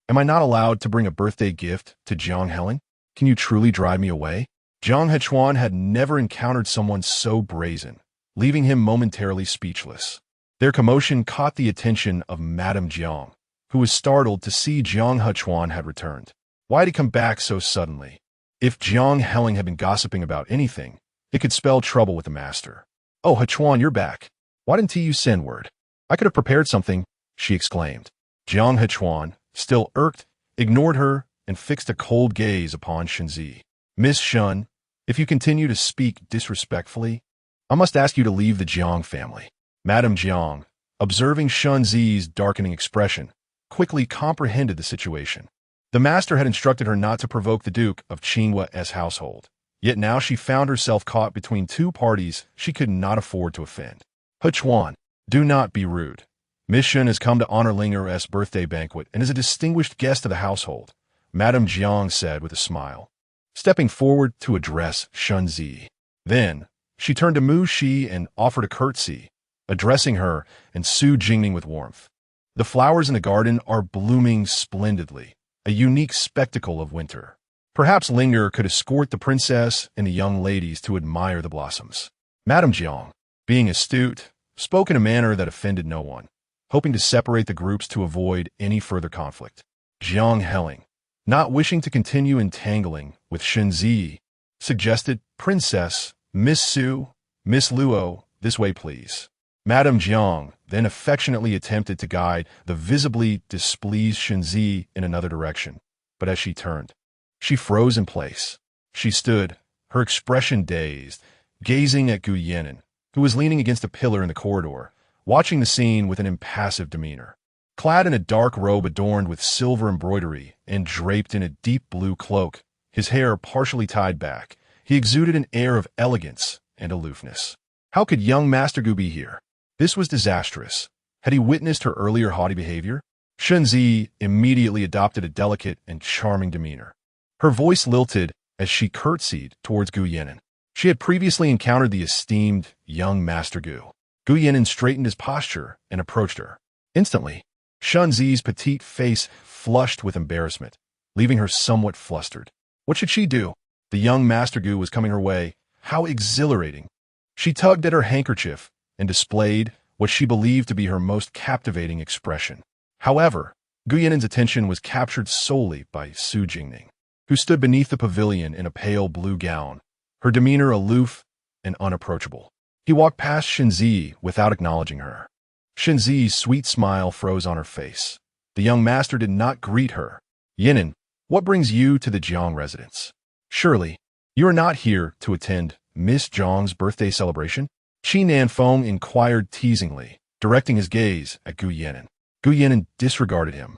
Am I not allowed to bring a birthday gift to Jiang Helling? Can you truly drive me away? Jiang Hechuan had never encountered someone so brazen, leaving him momentarily speechless. Their commotion caught the attention of Madame Jiang, who was startled to see Jiang Hechuan had returned. Why had he come back so suddenly? If Jiang Helling had been gossiping about anything, it could spell trouble with the master. "Oh, Hechuan, you're back. Why didn't you send word? I could have prepared something," she exclaimed. Jiang Hechuan, still irked, ignored her and fixed a cold gaze upon Shenzi. "Miss Shun, if you continue to speak disrespectfully, I must ask you to leave the Jiang family." Madame Jiang, observing Shunzi's darkening expression, quickly comprehended the situation. The master had instructed her not to provoke the Duke of Qinghua's household, yet now she found herself caught between two parties she could not afford to offend. "Hechuan, do not be rude. Miss Shun has come to honor Linger's birthday banquet and is a distinguished guest of the household," Madame Jiang said with a smile, stepping forward to address Shunzi. Then, she turned to Mu Shi and offered a curtsy, addressing her and Su Jingning with warmth. "The flowers in the garden are blooming splendidly, a unique spectacle of winter. Perhaps Linger could escort the princess and the young ladies to admire the blossoms." Madame Jiang, being astute, spoke in a manner that offended no one, hoping to separate the groups to avoid any further conflict. Jiang Helling, not wishing to continue entangling with Shenzi, suggested, "Princess, Miss Su, Miss Luo, this way please." Madame Jiang then affectionately attempted to guide the visibly displeased Shenzi in another direction, but as she turned, she froze in place. She stood, her expression dazed, gazing at Gu Yan'an, who was leaning against a pillar in the corridor, watching the scene with an impassive demeanor. Clad in a dark robe adorned with silver embroidery and draped in a deep blue cloak, his hair partially tied back, he exuded an air of elegance and aloofness. How could young Master Gu be here? This was disastrous. Had he witnessed her earlier haughty behavior? Shenzi immediately adopted a delicate and charming demeanor. Her voice lilted as she curtsied towards Gu Yan'an. She had previously encountered the esteemed young Master Gu. Gu Yan'an straightened his posture and approached her. Instantly, Shenzi's petite face flushed with embarrassment, leaving her somewhat flustered. What should she do? The young Master Gu was coming her way. How exhilarating! She tugged at her handkerchief and displayed what she believed to be her most captivating expression. However, Gu Yan'an's attention was captured solely by Su Jingning, who stood beneath the pavilion in a pale blue gown, her demeanor aloof and unapproachable. He walked past Shenzi without acknowledging her. Shenzi's sweet smile froze on her face. The young master did not greet her. "Yan'an, what brings you to the Jiang residence? Surely, you are not here to attend Miss Jiang's birthday celebration?" Qi Nanfeng inquired teasingly, directing his gaze at Gu Yan'an. Gu Yan'an disregarded him,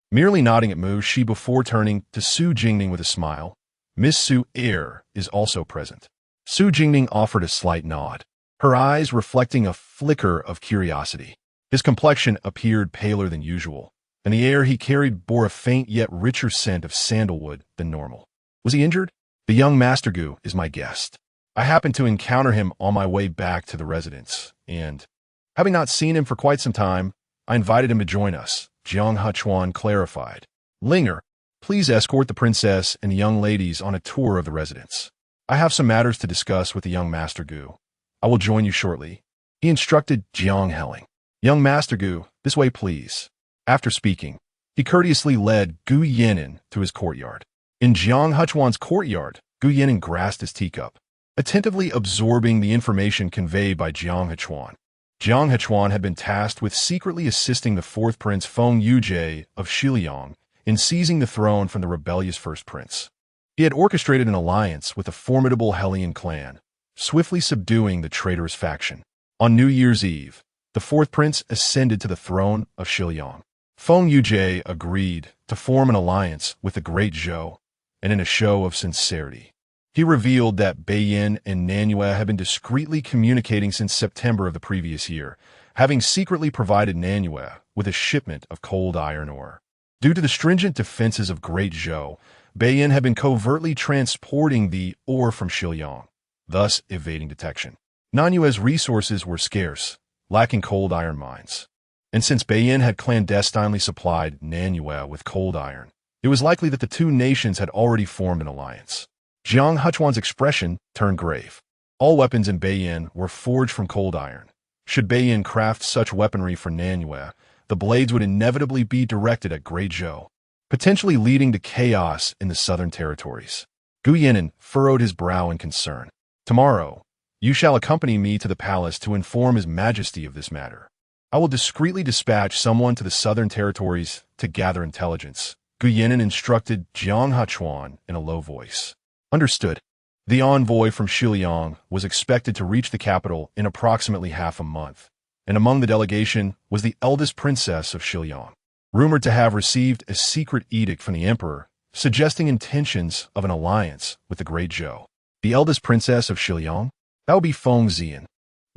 merely nodding at Mu Shi before turning to Su Jingning with a smile. "Miss Su is also present." Su Jingning offered a slight nod, her eyes reflecting a flicker of curiosity. His complexion appeared paler than usual, and the air he carried bore a faint yet richer scent of sandalwood than normal. Was he injured? "The young Master Gu is my guest. I happened to encounter him on my way back to the residence, and, having not seen him for quite some time, I invited him to join us," Jiang Hechuan clarified. "Linger, please escort the princess and the young ladies on a tour of the residence. I have some matters to discuss with the young Master Gu. I will join you shortly," he instructed Jiang Helling. "Young Master Gu, this way please." After speaking, he courteously led Gu Yan'an to his courtyard. In Jiang Hechuan's courtyard, Gu Yan'an grasped his teacup, attentively absorbing the information conveyed by Jiang Hechuan. Jiang Hechuan had been tasked with secretly assisting the fourth prince Feng Yujie of Shiliang in seizing the throne from the rebellious first prince. He had orchestrated an alliance with the formidable Hellion clan, swiftly subduing the traitorous faction. On New Year's Eve, the fourth prince ascended to the throne of Shiliang. Feng Yujie agreed to form an alliance with the great Zhou, and in a show of sincerity, he revealed that Beiyin and Nanyue had been discreetly communicating since September of the previous year, having secretly provided Nanyue with a shipment of cold iron ore. Due to the stringent defenses of Great Zhou, Beiyin had been covertly transporting the ore from Shiliang, thus evading detection. Nanyue's resources were scarce, lacking cold iron mines. And since Beiyin had clandestinely supplied Nanyue with cold iron, it was likely that the two nations had already formed an alliance. Jiang Huchuan's expression turned grave. All weapons in Beiyin were forged from cold iron. Should Beiyin craft such weaponry for Nanyue, the blades would inevitably be directed at Great Zhou, potentially leading to chaos in the southern territories. Gu Yinan furrowed his brow in concern. Tomorrow, you shall accompany me to the palace to inform His Majesty of this matter. I will discreetly dispatch someone to the southern territories to gather intelligence. Gu Yinan instructed Jiang Huchuan in a low voice. Understood. The envoy from Shiliang was expected to reach the capital in approximately half a month, and among the delegation was the eldest princess of Shiliang, rumored to have received a secret edict from the emperor suggesting intentions of an alliance with the Great Zhou. The eldest princess of Shiliang? That would be Feng Zian,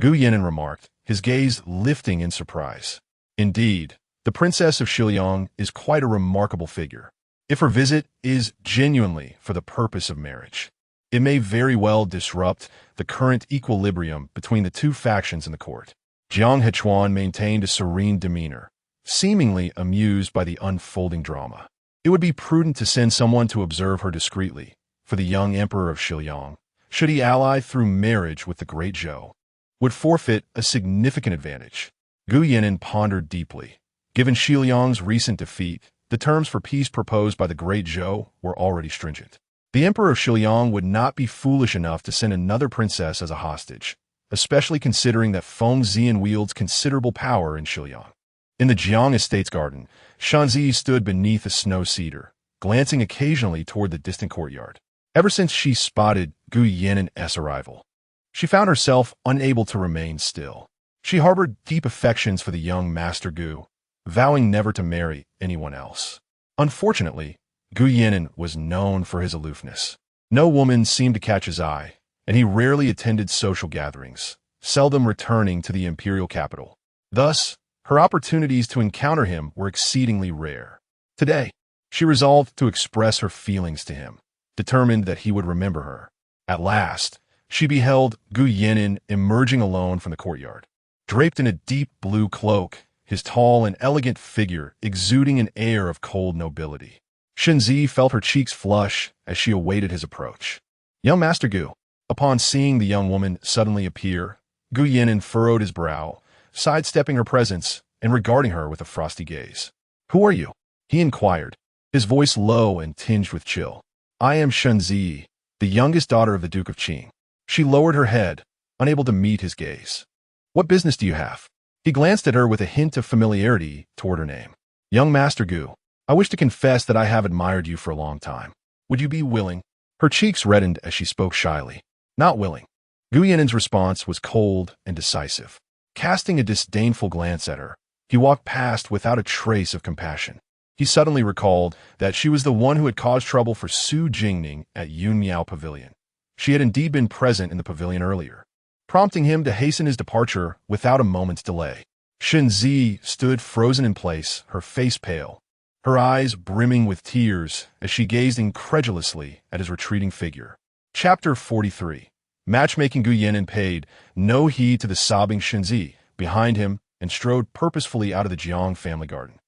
Gu Yinan remarked, his gaze lifting in surprise. Indeed, the princess of Shiliang is quite a remarkable figure. If her visit is genuinely for the purpose of marriage, it may very well disrupt the current equilibrium between the two factions in the court. Jiang Huchuan maintained a serene demeanor, seemingly amused by the unfolding drama. It would be prudent to send someone to observe her discreetly, for the young emperor of Shiliang, should he ally through marriage with the Great Zhou, would forfeit a significant advantage. Gu Yinan pondered deeply. Given Shiliang's recent defeat, the terms for peace proposed by the Great Zhou were already stringent. The Emperor of Shiliang would not be foolish enough to send another princess as a hostage, especially considering that Feng Zian wields considerable power in Shiliang. In the Jiang Estate's garden, Shanzi stood beneath a snow cedar, glancing occasionally toward the distant courtyard. Ever since she spotted Gu Yinan's arrival, she found herself unable to remain still. She harbored deep affections for the young Master Gu, vowing never to marry anyone else. Unfortunately, Gu Yinan was known for his aloofness. No woman seemed to catch his eye, and he rarely attended social gatherings, seldom returning to the imperial capital. Thus, her opportunities to encounter him were exceedingly rare. Today, she resolved to express her feelings to him, determined that he would remember her. At last, she beheld Gu Yinan emerging alone from the courtyard. Draped in a deep blue cloak, his tall and elegant figure exuding an air of cold nobility. Shenzi felt her cheeks flush as she awaited his approach. Young Master Gu. Upon seeing the young woman suddenly appear, Gu Yinan furrowed his brow, sidestepping her presence and regarding her with a frosty gaze. Who are you? He inquired, his voice low and tinged with chill. I am Shenzi, the youngest daughter of the Duke of Qing. She lowered her head, unable to meet his gaze. What business do you have? He glanced at her with a hint of familiarity toward her name. Young Master Gu. I wish to confess that I have admired you for a long time. Would you be willing? Her cheeks reddened as she spoke shyly. Not willing. Gu Yinan's response was cold and decisive. Casting a disdainful glance at her, he walked past without a trace of compassion. He suddenly recalled that she was the one who had caused trouble for Su Jingning at Yunmiao Pavilion. She had indeed been present in the pavilion earlier, prompting him to hasten his departure without a moment's delay. Shenzi stood frozen in place, her face pale, her eyes brimming with tears as she gazed incredulously at his retreating figure. Chapter 43. Matchmaking. Gu Yinan paid no heed to the sobbing Shenzi behind him and strode purposefully out of the Jiang family garden.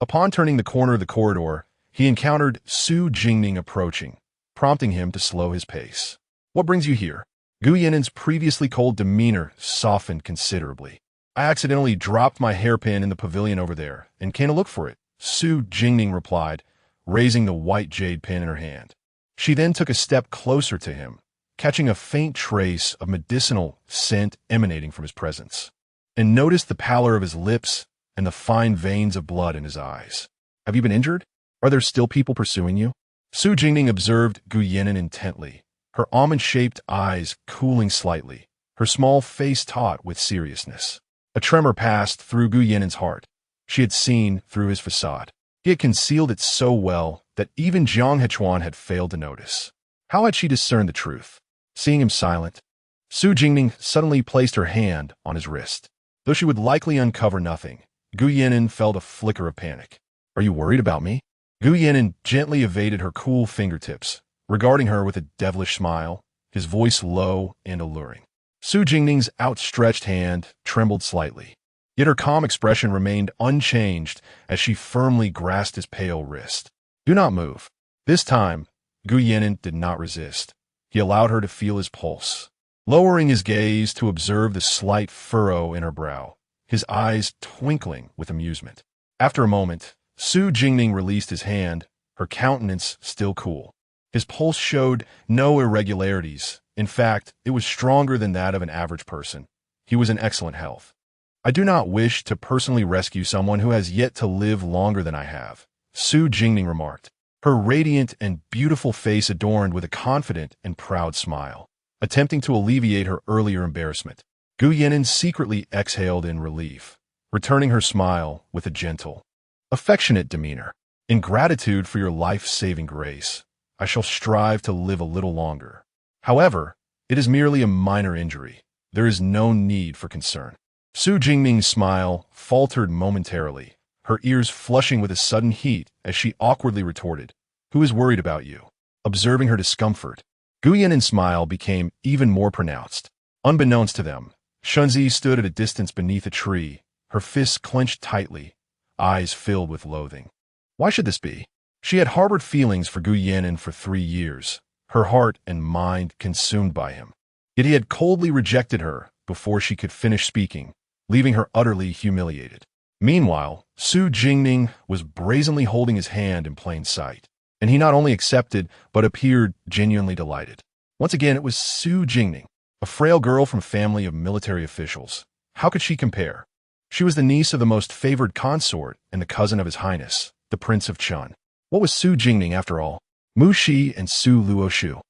Upon turning the corner of the corridor, he encountered Su Jingning approaching, prompting him to slow his pace. What brings you here? Gu Yinan's previously cold demeanor softened considerably. I accidentally dropped my hairpin in the pavilion over there and came to look for it, Su Jingning replied, raising the white jade pin in her hand. She then took a step closer to him, catching a faint trace of medicinal scent emanating from his presence, and noticed the pallor of his lips and the fine veins of blood in his eyes. Have you been injured? Are there still people pursuing you? Su Jingning observed Gu Yinan intently, her almond-shaped eyes cooling slightly, her small face taut with seriousness. A tremor passed through Gu Yinan's heart. She had seen through his facade. He had concealed it so well that even Jiang Huchuan had failed to notice. How had she discerned the truth? Seeing him silent, Su Jingning suddenly placed her hand on his wrist. Though she would likely uncover nothing, Gu Yinan felt a flicker of panic. Are you worried about me? Gu Yinan gently evaded her cool fingertips, regarding her with a devilish smile, his voice low and alluring. Su Jingning's outstretched hand trembled slightly, yet her calm expression remained unchanged as she firmly grasped his pale wrist. Do not move. This time, Gu Yinan did not resist. he allowed her to feel his pulse. Lowering his gaze to observe the slight furrow in her brow, his eyes twinkling with amusement. After a moment, Su Jingning released his hand, her countenance still cool. His pulse showed no irregularities. In fact, it was stronger than that of an average person. He was in excellent health. I do not wish to personally rescue someone who has yet to live longer than I have, Su Jingning remarked, her radiant and beautiful face adorned with a confident and proud smile, attempting to alleviate her earlier embarrassment. Gu Yan'an secretly exhaled in relief, returning her smile with a gentle, affectionate demeanor. In gratitude for your life-saving grace, I shall strive to live a little longer. However, it is merely a minor injury. There is no need for concern. Su Jingning's smile faltered momentarily, her ears flushing with a sudden heat as she awkwardly retorted, "Who is worried about you?" Observing her discomfort, Gu Yan'an's smile became even more pronounced. Unbeknownst to them, Shunzi stood at a distance beneath a tree, her fists clenched tightly, eyes filled with loathing. Why should this be? She had harbored feelings for Gu Yan'an for 3 years, her heart and mind consumed by him. Yet he had coldly rejected her before she could finish speaking, leaving her utterly humiliated. Meanwhile, Su Jingning was brazenly holding his hand in plain sight, and he not only accepted but appeared genuinely delighted. Once again, it was Su Jingning, a frail girl from a family of military officials. How could she compare? She was the niece of the most favored consort and the cousin of His Highness, the Prince of Chun. What was Su Jingning after all? Mu Shi and Su Luoshu,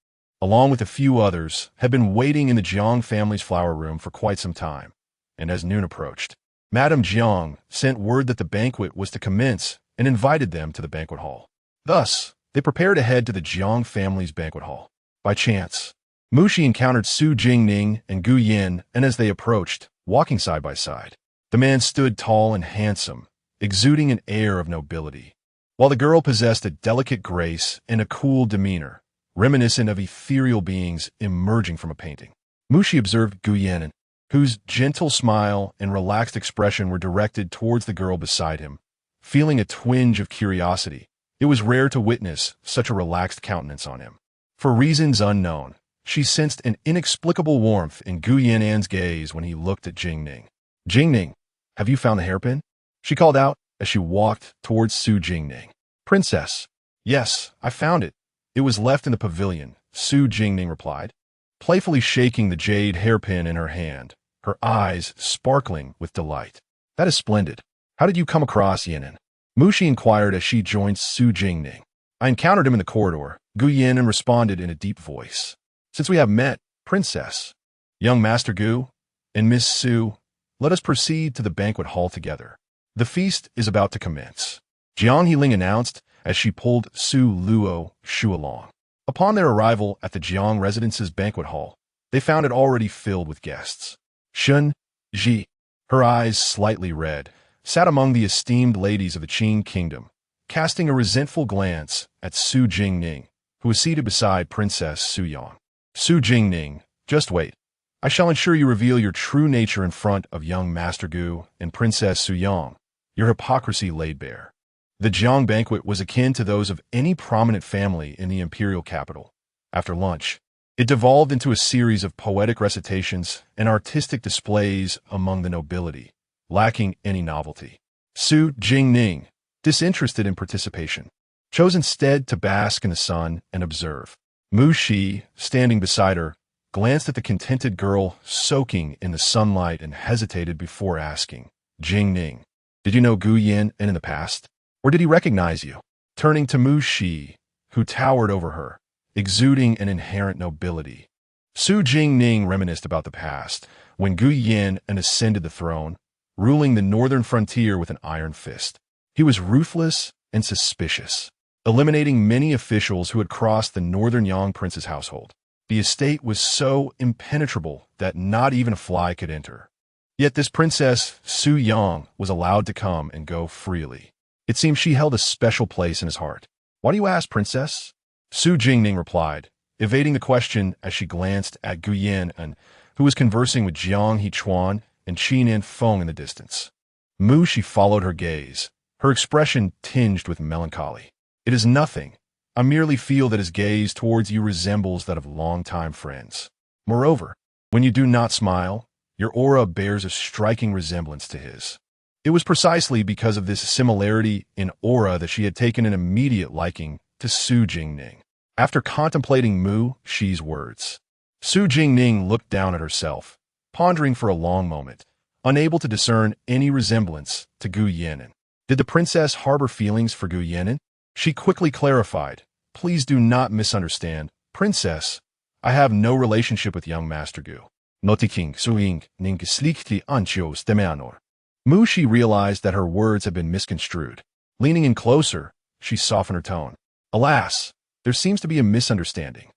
along with a few others, had been waiting in the Jiang family's flower room for quite some time, and as noon approached, Madame Jiang sent word that the banquet was to commence and invited them to the banquet hall. Thus, they prepared to head to the Jiang family's banquet hall. By chance, Mu Shi encountered Su Jingning and Gu Yan, and as they approached, walking side by side, the man stood tall and handsome, exuding an air of nobility, while the girl possessed a delicate grace and a cool demeanor, reminiscent of ethereal beings emerging from a painting. Mu Shi observed Gu Yan'an, whose gentle smile and relaxed expression were directed towards the girl beside him, feeling a twinge of curiosity. It was rare to witness such a relaxed countenance on him. For reasons unknown, she sensed an inexplicable warmth in Gu Yan'an's gaze when he looked at Jingning. "Jingning, have you found the hairpin?" she called out as she walked towards Su Jingning. "Princess, yes, I found it. It was left in the pavilion," Su Jingning replied, playfully shaking the jade hairpin in her hand, her eyes sparkling with delight. "That is splendid. How did you come across Yan'an?" Mu Shi inquired as she joined Su Jingning. "I encountered him in the corridor," Gu Yan'an responded in a deep voice. "Since we have met, Princess, young Master Gu, and Miss Su, let us proceed to the banquet hall together. The feast is about to commence," Jiang Heling announced as she pulled Su Luoshu along. Upon their arrival at the Jiang residence's banquet hall, they found it already filled with guests. Shun Ji, her eyes slightly red, sat among the esteemed ladies of the Qing kingdom, casting a resentful glance at Su Jingning, who was seated beside Princess Su Yang. "Su Jingning, just wait. I shall ensure you reveal your true nature in front of young Master Gu and Princess Su Yang, your hypocrisy laid bare." The Jiang banquet was akin to those of any prominent family in the imperial capital. After lunch, it devolved into a series of poetic recitations and artistic displays among the nobility, lacking any novelty. Su Jingning, disinterested in participation, chose instead to bask in the sun and observe. Mu Shi, standing beside her, glanced at the contented girl soaking in the sunlight and hesitated before asking, "Jingning, did you know Gu Yan'an in the past? Or did he recognize you?" Turning to Mu Shi, who towered over her, exuding an inherent nobility, Su Jingning reminisced about the past, when Gu Yan'an ascended the throne, ruling the northern frontier with an iron fist. He was ruthless and suspicious, eliminating many officials who had crossed the northern Yang prince's household. The estate was so impenetrable that not even a fly could enter. Yet this princess, Su Yang, was allowed to come and go freely. It seemed she held a special place in his heart. "Why do you ask, princess?" Su Jingning replied, evading the question as she glanced at Gu Yan'an, who was conversing with Jiang Hechuan and Qinan Feng in the distance. Mu Shi followed her gaze, her expression tinged with melancholy. "It is nothing. I merely feel that his gaze towards you resembles that of longtime friends. Moreover, when you do not smile, your aura bears a striking resemblance to his. It was precisely because of this similarity in aura that she had taken an immediate liking to Su Jingning. After contemplating Mu Shi's words, Su Jingning looked down at herself, pondering for a long moment, unable to discern any resemblance to Gu Yan'an. Did the princess harbor feelings for Gu Yan'an? She quickly clarified, "Please do not misunderstand, princess. I have no relationship with young Master Gu. Notiking suing ning slikti anchios demeanor." Mu Shi realized that her words had been misconstrued. Leaning in closer, she softened her tone. "Alas, there seems to be a misunderstanding.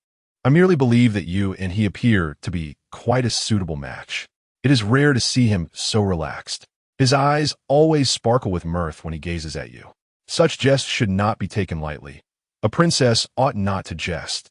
I merely believe that you and he appear to be quite a suitable match. It is rare to see him so relaxed. His eyes always sparkle with mirth when he gazes at you. Such jests should not be taken lightly. A princess ought not to jest."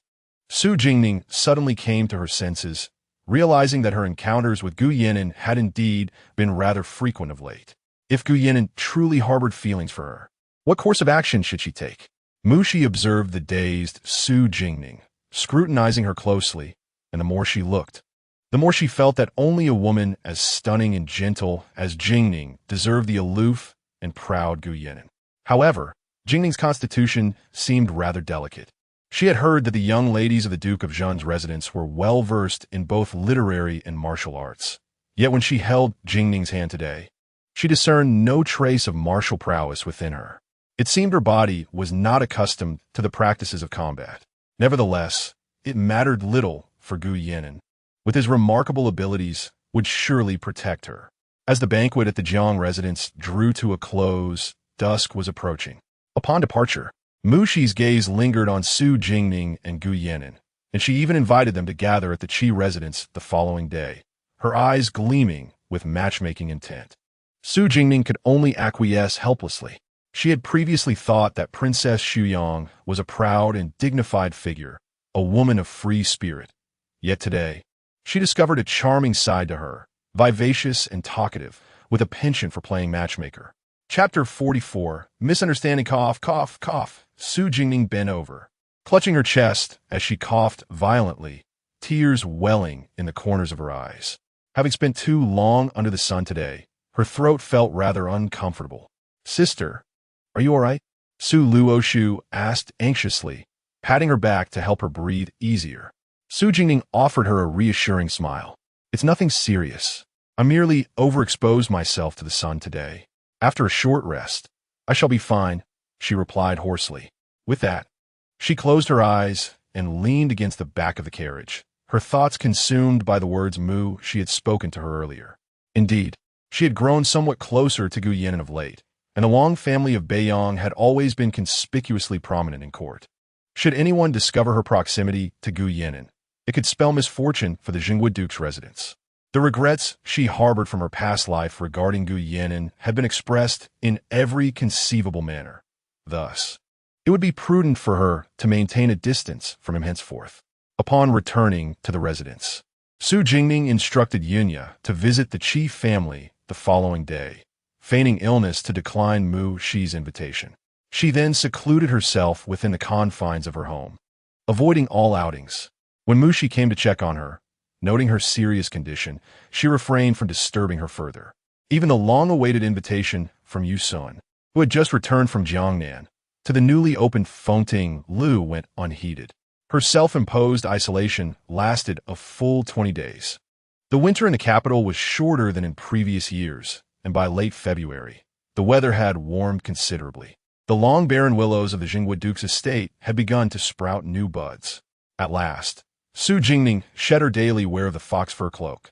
Su Jingning suddenly came to her senses, realizing that her encounters with Gu Yan'an had indeed been rather frequent of late. If Gu Yan'an truly harbored feelings for her, what course of action should she take? Mu Shi observed the dazed Su Jingning, scrutinizing her closely, and the more she looked, the more she felt that only a woman as stunning and gentle as Jingning deserved the aloof and proud Gu Yan'an. However, Jingning's constitution seemed rather delicate. She had heard that the young ladies of the Duke of Zhen's residence were well-versed in both literary and martial arts. Yet when she held Jingning's hand today, she discerned no trace of martial prowess within her. It seemed her body was not accustomed to the practices of combat. Nevertheless, it mattered little for Gu Yan'an. With his remarkable abilities, would surely protect her. As the banquet at the Jiang residence drew to a close, dusk was approaching. Upon departure, Mu Shi's gaze lingered on Su Jingning and Gu Yan'an, and she even invited them to gather at the Qi residence the following day, her eyes gleaming with matchmaking intent. Su Jingning could only acquiesce helplessly. She had previously thought that Princess Shuyang was a proud and dignified figure, a woman of free spirit. Yet today, she discovered a charming side to her, vivacious and talkative, with a penchant for playing matchmaker. Chapter 44, Misunderstanding. Cough, cough, cough. Su Jingning bent over, clutching her chest as she coughed violently, tears welling in the corners of her eyes. Having spent too long under the sun today, her throat felt rather uncomfortable. "Sister, are you all right?" Su Luoshu asked anxiously, patting her back to help her breathe easier. Su Jingning offered her a reassuring smile. "It's nothing serious. I merely overexposed myself to the sun today. After a short rest, I shall be fine," she replied hoarsely. With that, she closed her eyes and leaned against the back of the carriage, her thoughts consumed by the words Mu Shi had spoken to her earlier. Indeed, she had grown somewhat closer to Gu Yan'an of late, and the Long family of Beiyang had always been conspicuously prominent in court. Should anyone discover her proximity to Gu Yan'an, it could spell misfortune for the Jingwo Duke's residence. The regrets she harbored from her past life regarding Gu Yan'an had been expressed in every conceivable manner. Thus, it would be prudent for her to maintain a distance from him henceforth. Upon returning to the residence, Su Jingning instructed Yunya to visit the Qi family the following day, feigning illness to decline Mu Shi's invitation. She then secluded herself within the confines of her home, avoiding all outings. When Mu Shi came to check on her, noting her serious condition, she refrained from disturbing her further. Even the long-awaited invitation from Yu Sun, who had just returned from Jiangnan, to the newly opened Fengting Lu went unheeded. Her self-imposed isolation lasted a full 20 days. The winter in the capital was shorter than in previous years, and by late February, the weather had warmed considerably. The long barren willows of the Jingwo Duke's estate had begun to sprout new buds. At last, Su Jingning shed her daily wear of the fox fur cloak.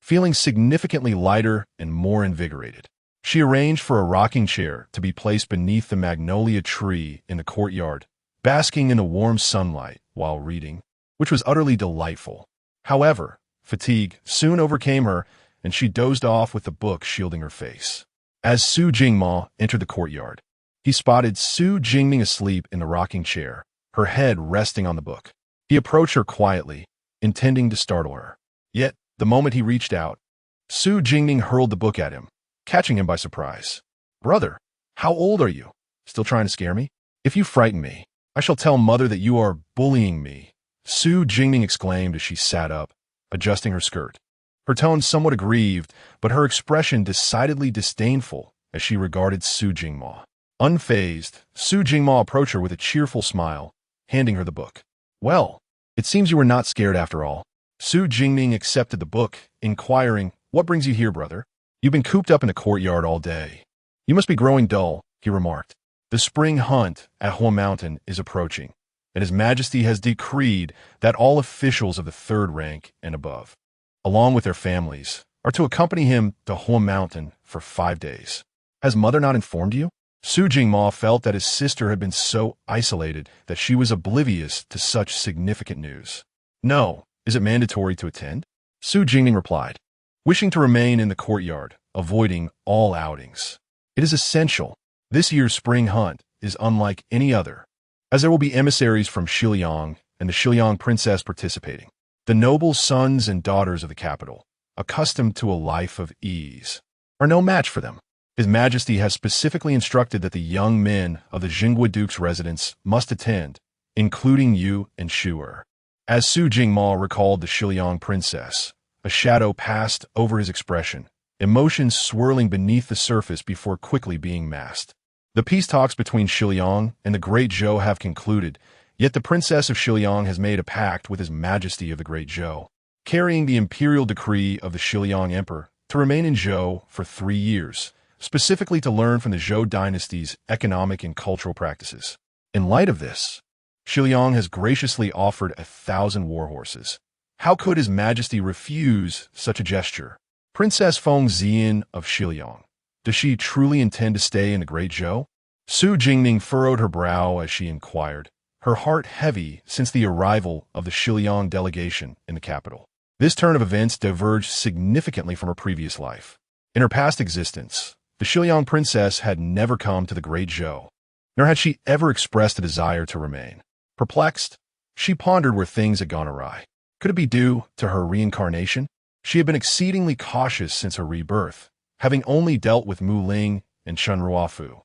Feeling significantly lighter and more invigorated, she arranged for a rocking chair to be placed beneath the magnolia tree in the courtyard, basking in the warm sunlight while reading, which was utterly delightful. However, fatigue soon overcame her, and she dozed off with the book shielding her face. As Su Jingma entered the courtyard, he spotted Su Jingning asleep in the rocking chair, her head resting on the book. He approached her quietly, intending to startle her. Yet, the moment he reached out, Su Jingning hurled the book at him, catching him by surprise. "Brother, how old are you? Still trying to scare me? If you frighten me, I shall tell mother that you are bullying me, Su Jingning exclaimed as she sat up, adjusting her skirt. Her tone somewhat aggrieved, but her expression decidedly disdainful as she regarded Su Jingmo. Unfazed, Su Jingmo approached her with a cheerful smile, handing her the book. Well, it seems you were not scared after all. Su Jingning accepted the book, inquiring, What brings you here, brother? You've been cooped up in the courtyard all day. You must be growing dull, he remarked. The spring hunt at Hua Mountain is approaching, and His Majesty has decreed that all officials of the third rank and above, along with their families, are to accompany him to Hua Mountain for 5 days. Has mother not informed you? Su Jingmo felt that his sister had been so isolated that she was oblivious to such significant news. No, is it mandatory to attend? Su Jingning replied, wishing to remain in the courtyard, avoiding all outings. It is essential. This year's spring hunt is unlike any other, as there will be emissaries from Shiliang and the Shiliang princess participating. The noble sons and daughters of the capital, accustomed to a life of ease, are no match for them. His Majesty has specifically instructed that the young men of the Jingwo Duke's residence must attend, including you and Shu'er. As Su Jingmo recalled the Shiliang princess, a shadow passed over his expression, emotions swirling beneath the surface before quickly being masked. The peace talks between Shiliang and the Great Zhou have concluded, yet the Princess of Shiliang has made a pact with His Majesty of the Great Zhou, carrying the imperial decree of the Shiliang Emperor to remain in Zhou for 3 years, specifically to learn from the Zhou dynasty's economic and cultural practices. In light of this, Shiliang has graciously offered 1,000 war horses. How could His Majesty refuse such a gesture? Princess Feng Xian of Shiliang, does she truly intend to stay in the Great Zhou? Su Jingning furrowed her brow as she inquired, her heart heavy since the arrival of the Shiliang delegation in the capital. This turn of events diverged significantly from her previous life. In her past existence, the Shiliang princess had never come to the Great Zhou, nor had she ever expressed a desire to remain. Perplexed, she pondered where things had gone awry. Could it be due to her reincarnation? She had been exceedingly cautious since her rebirth, having only dealt with Mu Ling and Chen Ruofu.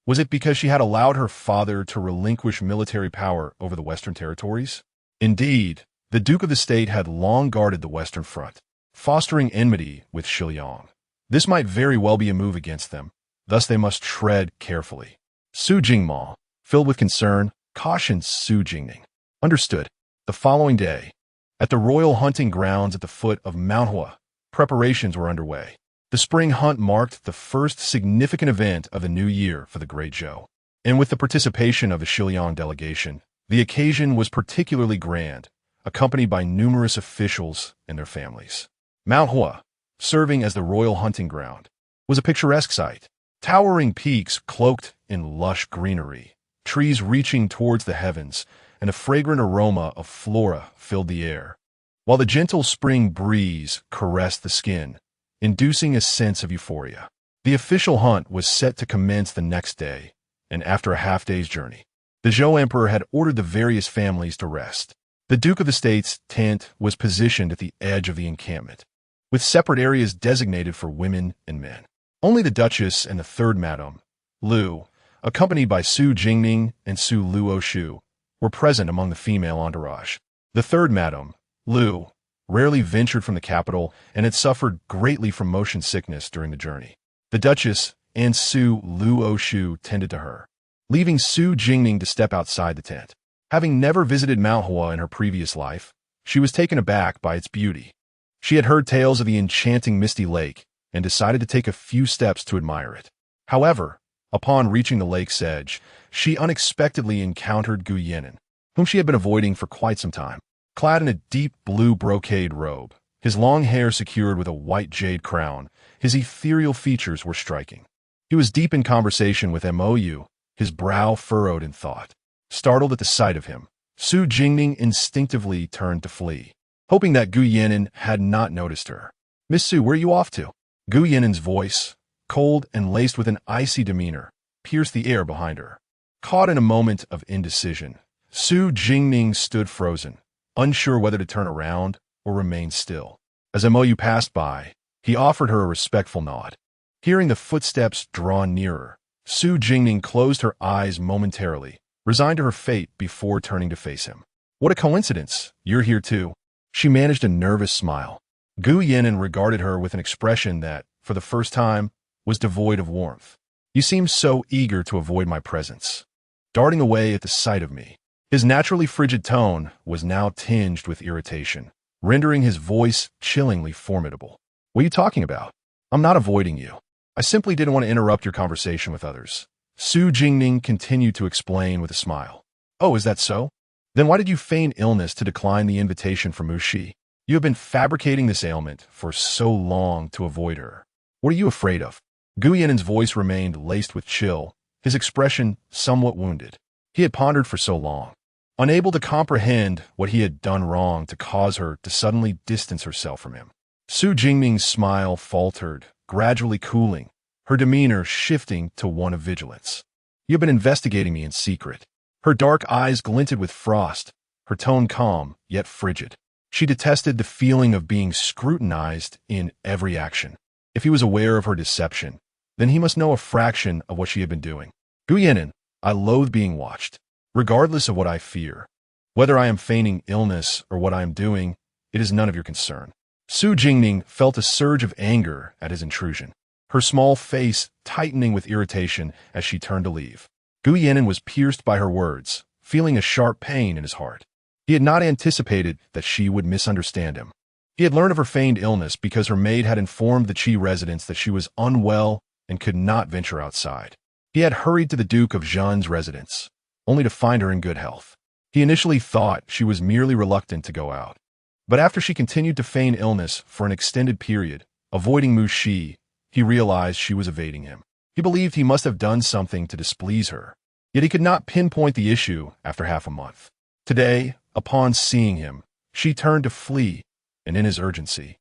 Was it because she had allowed her father to relinquish military power over the Western territories? Indeed, the Duke of the State had long guarded the Western Front, fostering enmity with Shiliang. This might very well be a move against them, thus they must tread carefully. Su Jingmo, filled with concern, cautioned Su Jingning. Understood. The following day, at the royal hunting grounds at the foot of Mount Hua, preparations were underway. The spring hunt marked the first significant event of the new year for the Great Zhou, and with the participation of the Shiliang delegation, the occasion was particularly grand, accompanied by numerous officials and their families. Mount Hua, serving as the royal hunting ground, was a picturesque sight. Towering peaks cloaked in lush greenery, trees reaching towards the heavens, and a fragrant aroma of flora filled the air, while the gentle spring breeze caressed the skin, inducing a sense of euphoria. The official hunt was set to commence the next day, and after a half-day's journey, the Zhou Emperor had ordered the various families to rest. The Duke of the State's tent was positioned at the edge of the encampment, with separate areas designated for women and men. Only the Duchess and the third Madame, Lu, accompanied by Su Jingning and Su Luoshu, were present among the female entourage. The third Madame, Lu, rarely ventured from the capital and had suffered greatly from motion sickness during the journey. The Duchess and Su Luoshu tended to her, leaving Su Jingning to step outside the tent. Having never visited Mount Hua in her previous life, she was taken aback by its beauty. She had heard tales of the enchanting misty lake and decided to take a few steps to admire it. However, upon reaching the lake's edge, she unexpectedly encountered Gu Yenin, whom she had been avoiding for quite some time. Clad in a deep blue brocade robe, his long hair secured with a white jade crown, his ethereal features were striking. He was deep in conversation with Mou, his brow furrowed in thought. Startled at the sight of him, Su Jingning instinctively turned to flee, hoping that Gu Yenin had not noticed her. "Miss Su, where are you off to?" Gu Yenin's voice, cold and laced with an icy demeanor, pierced the air behind her. Caught in a moment of indecision, Su Jingning stood frozen, unsure whether to turn around or remain still. As Mou passed by, he offered her a respectful nod. Hearing the footsteps drawn nearer, Su Jingning closed her eyes momentarily, resigned to her fate before turning to face him. What a coincidence, you're here too. She managed a nervous smile. Gu Yinan regarded her with an expression that, for the first time, was devoid of warmth. You seem so eager to avoid my presence, darting away at the sight of me. His naturally frigid tone was now tinged with irritation, rendering his voice chillingly formidable. What are you talking about? I'm not avoiding you. I simply didn't want to interrupt your conversation with others. Su Jingning continued to explain with a smile. Oh, is that so? Then why did you feign illness to decline the invitation from Mushi? You have been fabricating this ailment for so long to avoid her. What are you afraid of? Gu Yinan's voice remained laced with chill, his expression somewhat wounded. He had pondered for so long, unable to comprehend what he had done wrong to cause her to suddenly distance herself from him. Su Jingning's smile faltered, gradually cooling, her demeanor shifting to one of vigilance. You have been investigating me in secret. Her dark eyes glinted with frost, her tone calm, yet frigid. She detested the feeling of being scrutinized in every action. If he was aware of her deception, then he must know a fraction of what she had been doing. Gu Yinan, I loathe being watched, regardless of what I fear. Whether I am feigning illness or what I am doing, it is none of your concern. Su Jingning felt a surge of anger at his intrusion, her small face tightening with irritation as she turned to leave. Gu Yinan was pierced by her words, feeling a sharp pain in his heart. He had not anticipated that she would misunderstand him. He had learned of her feigned illness because her maid had informed the Qi residents that she was unwell and could not venture outside. He had hurried to the Duke of Zhen's residence, only to find her in good health. He initially thought she was merely reluctant to go out. But after she continued to feign illness for an extended period, avoiding Mu Shi, he realized she was evading him. He believed he must have done something to displease her, yet he could not pinpoint the issue after half a month. Today, upon seeing him, she turned to flee, and in his urgency,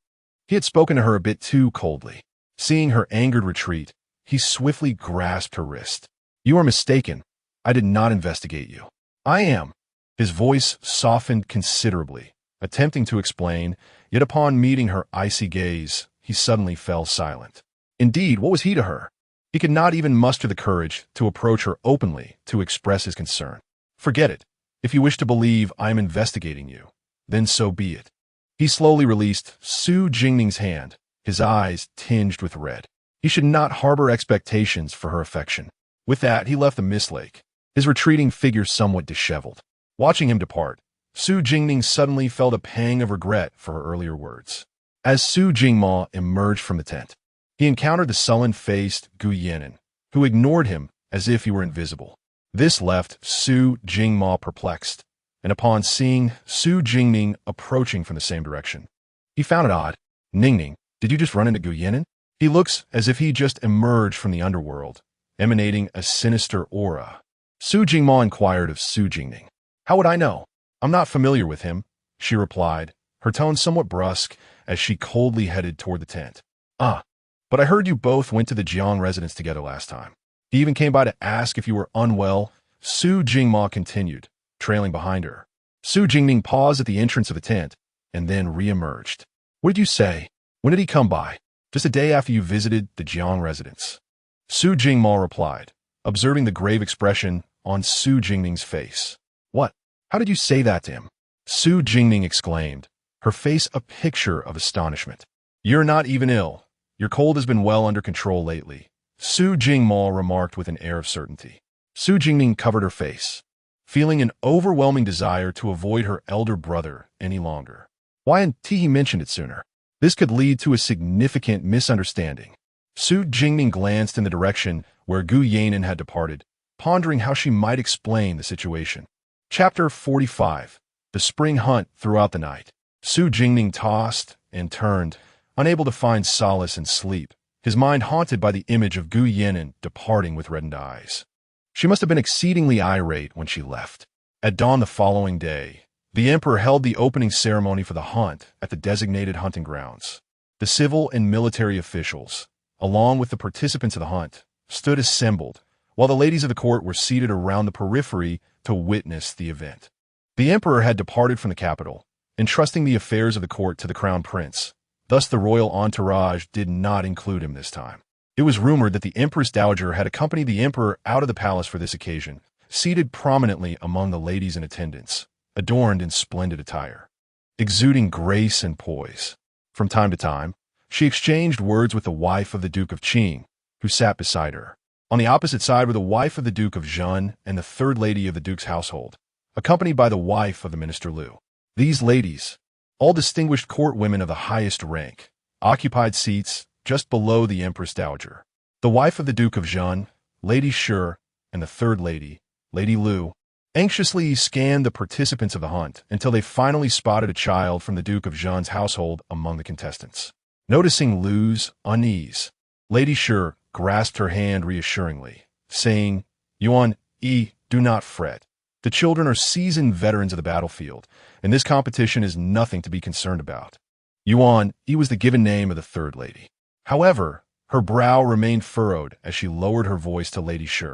he had spoken to her a bit too coldly. Seeing her angered retreat, he swiftly grasped her wrist. You are mistaken. I did not investigate you. I am. His voice softened considerably, attempting to explain, yet upon meeting her icy gaze, he suddenly fell silent. Indeed, what was he to her? He could not even muster the courage to approach her openly to express his concern. Forget it. If you wish to believe I am investigating you, then so be it. He slowly released Su Jingning's hand, his eyes tinged with red. He should not harbor expectations for her affection. With that, he left the mist lake, his retreating figure somewhat disheveled. Watching him depart, Su Jingning suddenly felt a pang of regret for her earlier words. As Su Jingmo emerged from the tent, he encountered the sullen-faced Gu Yinan, who ignored him as if he were invisible. This left Su Jingmo perplexed, and upon seeing Su Jingning approaching from the same direction, he found it odd. Ningning, did you just run into Gu Yinan? He looks as if he just emerged from the underworld, emanating a sinister aura. Su Jingmo inquired of Su Jingning. How would I know? I'm not familiar with him, she replied, her tone somewhat brusque as she coldly headed toward the tent. But I heard you both went to the Jiang residence together last time. He even came by to ask if you were unwell. Su Jingmo continued, trailing behind her. Su Jingning paused at the entrance of the tent and then re-emerged. What did you say? When did he come by? Just a day after you visited the Jiang residence. Su Jingmo replied, observing the grave expression on Su Jingning's face. What? How did you say that to him? Su Jingning exclaimed, her face a picture of astonishment. You're not even ill. Your cold has been well under control lately, Su Jingmo remarked with an air of certainty. Su Jingning covered her face, feeling an overwhelming desire to avoid her elder brother any longer. Why hadn't he mentioned it sooner? This could lead to a significant misunderstanding. Su Jingning glanced in the direction where Gu Yinan had departed, pondering how she might explain the situation. Chapter 45. The Spring Hunt Throughout the Night. Su Jingning tossed and turned, unable to find solace in sleep, his mind haunted by the image of Gu Yinan departing with reddened eyes. She must have been exceedingly irate when she left. At dawn the following day, the emperor held the opening ceremony for the hunt at the designated hunting grounds. The civil and military officials, along with the participants of the hunt, stood assembled, while the ladies of the court were seated around the periphery to witness the event. The emperor had departed from the capital, entrusting the affairs of the court to the crown prince. Thus the royal entourage did not include him this time. It was rumored that the Empress Dowager had accompanied the emperor out of the palace for this occasion, seated prominently among the ladies in attendance, adorned in splendid attire, exuding grace and poise. From time to time, she exchanged words with the wife of the Duke of Qing, who sat beside her. On the opposite side were the wife of the Duke of Zhen and the third lady of the Duke's household, accompanied by the wife of the Minister Liu. These ladies, all distinguished court women of the highest rank, occupied seats just below the Empress Dowager. The wife of the Duke of Zhen, Lady Shi, and the third lady, Lady Liu, anxiously scanned the participants of the hunt until they finally spotted a child from the Duke of Zhen's household among the contestants. Noticing Liu's unease, Lady Shi grasped her hand reassuringly, saying, "Yuan, do not fret. The children are seasoned veterans of the battlefield, and this competition is nothing to be concerned about." Yuan was the given name of the third lady. However, her brow remained furrowed as she lowered her voice to Lady Shi,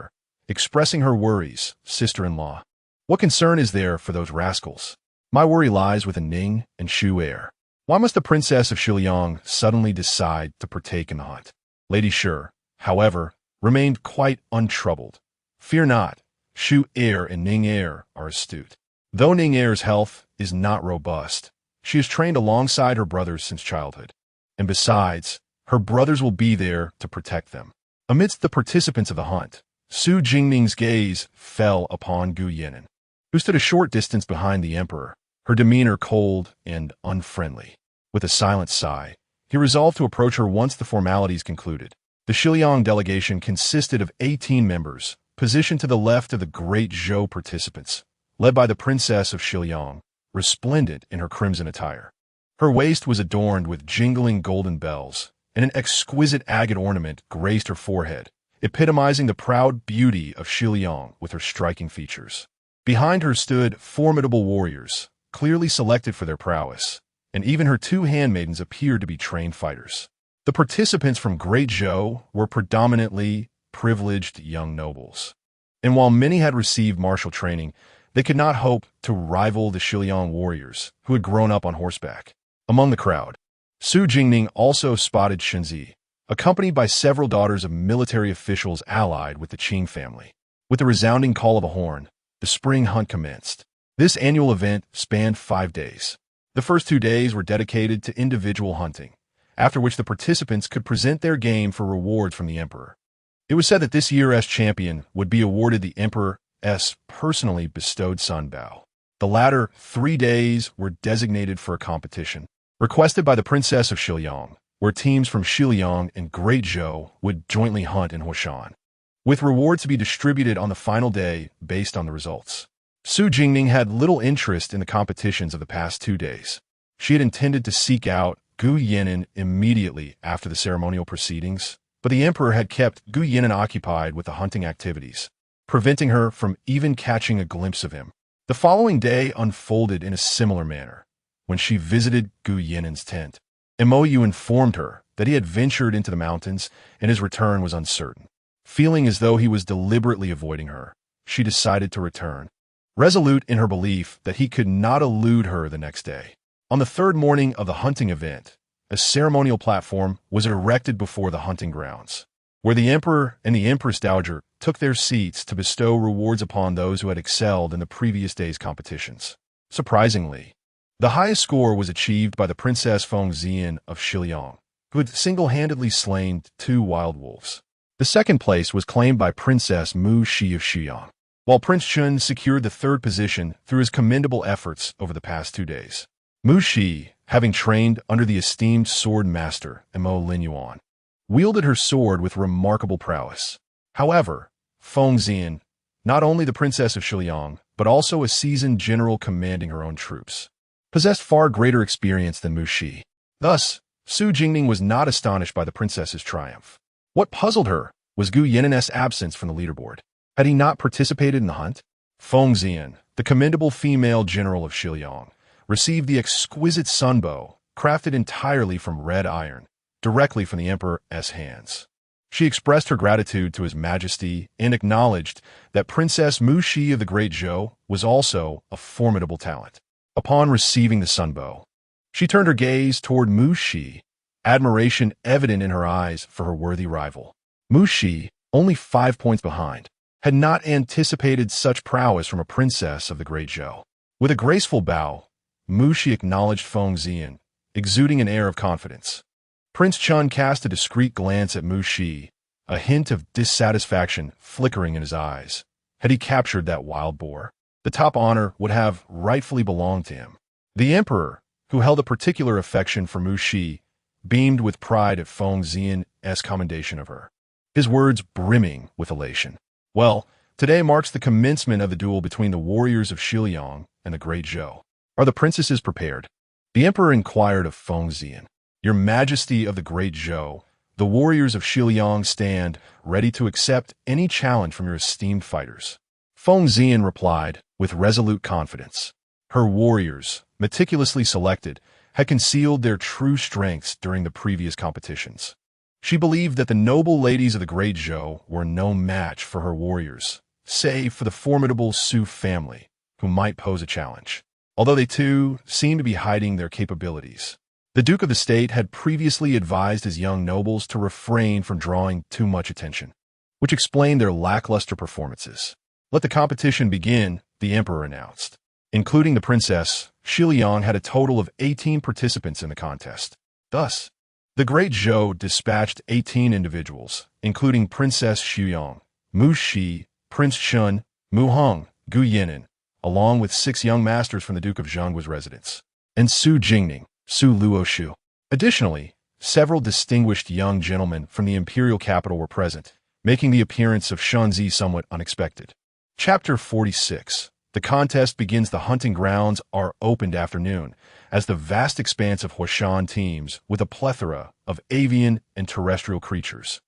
expressing her worries, sister-in-law. "What concern is there for those rascals? My worry lies with a Ning and Shu heir. Why must the Princess of Xiliang suddenly decide to partake in the hunt?" Lady Shi, however, remained quite untroubled. "Fear not. Shu heir and Ning heir are astute. Though Ning heir's health is not robust, she is trained alongside her brothers since childhood. And besides, her brothers will be there to protect them." Amidst the participants of the hunt, Su Jingning's gaze fell upon Gu Yinan, who stood a short distance behind the emperor, her demeanor cold and unfriendly. With a silent sigh, he resolved to approach her once the formalities concluded. The Xiliang delegation consisted of 18 members, positioned to the left of the great Zhou participants, led by the Princess of Xiliang, resplendent in her crimson attire. Her waist was adorned with jingling golden bells, and an exquisite agate ornament graced her forehead, epitomizing the proud beauty of Xiliang with her striking features. Behind her stood formidable warriors, clearly selected for their prowess, and even her two handmaidens appeared to be trained fighters. The participants from Great Zhou were predominantly privileged young nobles, and while many had received martial training, they could not hope to rival the Xiliang warriors who had grown up on horseback. Among the crowd, Su Jingning also spotted Shenzi, accompanied by several daughters of military officials allied with the Qing family. With the resounding call of a horn, the spring hunt commenced. This annual event spanned 5 days. The first 2 days were dedicated to individual hunting, after which the participants could present their game for rewards from the emperor. It was said that this year's champion would be awarded the emperor's personally bestowed sunbow. The latter 3 days were designated for a competition, requested by the Princess of Xiliang, where teams from Xiliang and Great Zhou would jointly hunt in Hoshan, with rewards to be distributed on the final day based on the results. Su Jingning had little interest in the competitions of the past 2 days. She had intended to seek out Gu Yinan immediately after the ceremonial proceedings, but the emperor had kept Gu Yinan occupied with the hunting activities, preventing her from even catching a glimpse of him. The following day unfolded in a similar manner. When she visited Gu Yinan's tent, Amok informed her that he had ventured into the mountains and his return was uncertain. Feeling as though he was deliberately avoiding her, she decided to return, resolute in her belief that he could not elude her the next day. On the third morning of the hunting event, a ceremonial platform was erected before the hunting grounds, where the emperor and the empress dowager took their seats to bestow rewards upon those who had excelled in the previous day's competitions. Surprisingly, the highest score was achieved by the Princess Fengxian of Xiliang, who had single-handedly slain 2 wild wolves. The second place was claimed by Princess Mu Shi of Xiyang, while Prince Chun secured the third position through his commendable efforts over the past 2 days. Mu Shi, having trained under the esteemed sword master Amok Linyuan, wielded her sword with remarkable prowess. However, Fengxian, not only the Princess of Xiliang, but also a seasoned general commanding her own troops, possessed far greater experience than Mu Shi. Thus, Su Jingning was not astonished by the princess's triumph. What puzzled her was Gu Yinan's absence from the leaderboard. Had he not participated in the hunt? Fengxian, the commendable female general of Xiliang, received the exquisite sunbow, crafted entirely from red iron, directly from the emperor's hands. She expressed her gratitude to His Majesty and acknowledged that Princess Mu Shi of the Great Zhou was also a formidable talent. Upon receiving the sunbow, she turned her gaze toward Mu Shi, admiration evident in her eyes for her worthy rival. Mu Shi, only 5 points behind, had not anticipated such prowess from a princess of the Great Zhou. With a graceful bow, Mushi acknowledged Feng Zian, exuding an air of confidence. Prince Chun cast a discreet glance at Mushi, a hint of dissatisfaction flickering in his eyes. Had he captured that wild boar, the top honor would have rightfully belonged to him. The emperor, who held a particular affection for Mushi, beamed with pride at Feng Zian's commendation of her, his words brimming with elation. Well, today marks the commencement of the duel between the warriors of Shiliang and the Great Zhou. Are the princesses prepared? The emperor inquired of Feng Zian. Your Majesty of the Great Zhou, the warriors of Shiliang stand ready to accept any challenge from your esteemed fighters. Feng Zian replied with resolute confidence. Her warriors, meticulously selected, had concealed their true strengths during the previous competitions. She believed that the noble ladies of the Great Zhou were no match for her warriors, save for the formidable Su family, who might pose a challenge. Although they too seemed to be hiding their capabilities. The Duke of the State had previously advised his young nobles to refrain from drawing too much attention, which explained their lackluster performances. Let the competition begin, the emperor announced. Including the princess, Shiliang had a total of 18 participants in the contest. Thus, the Great Zhou dispatched 18 individuals, including Princess Xuyang, Mu Shi, Prince Chun, Mu Hong, Gu Yinan, along with 6 young masters from the Duke of Zhenguo's residence, and Su Jingning, Su Luoshu. Additionally, several distinguished young gentlemen from the imperial capital were present, making the appearance of Shanzi somewhat unexpected. Chapter 46. The contest begins. The hunting grounds are opened afternoon, as the vast expanse of Huashan teems with a plethora of avian and terrestrial creatures,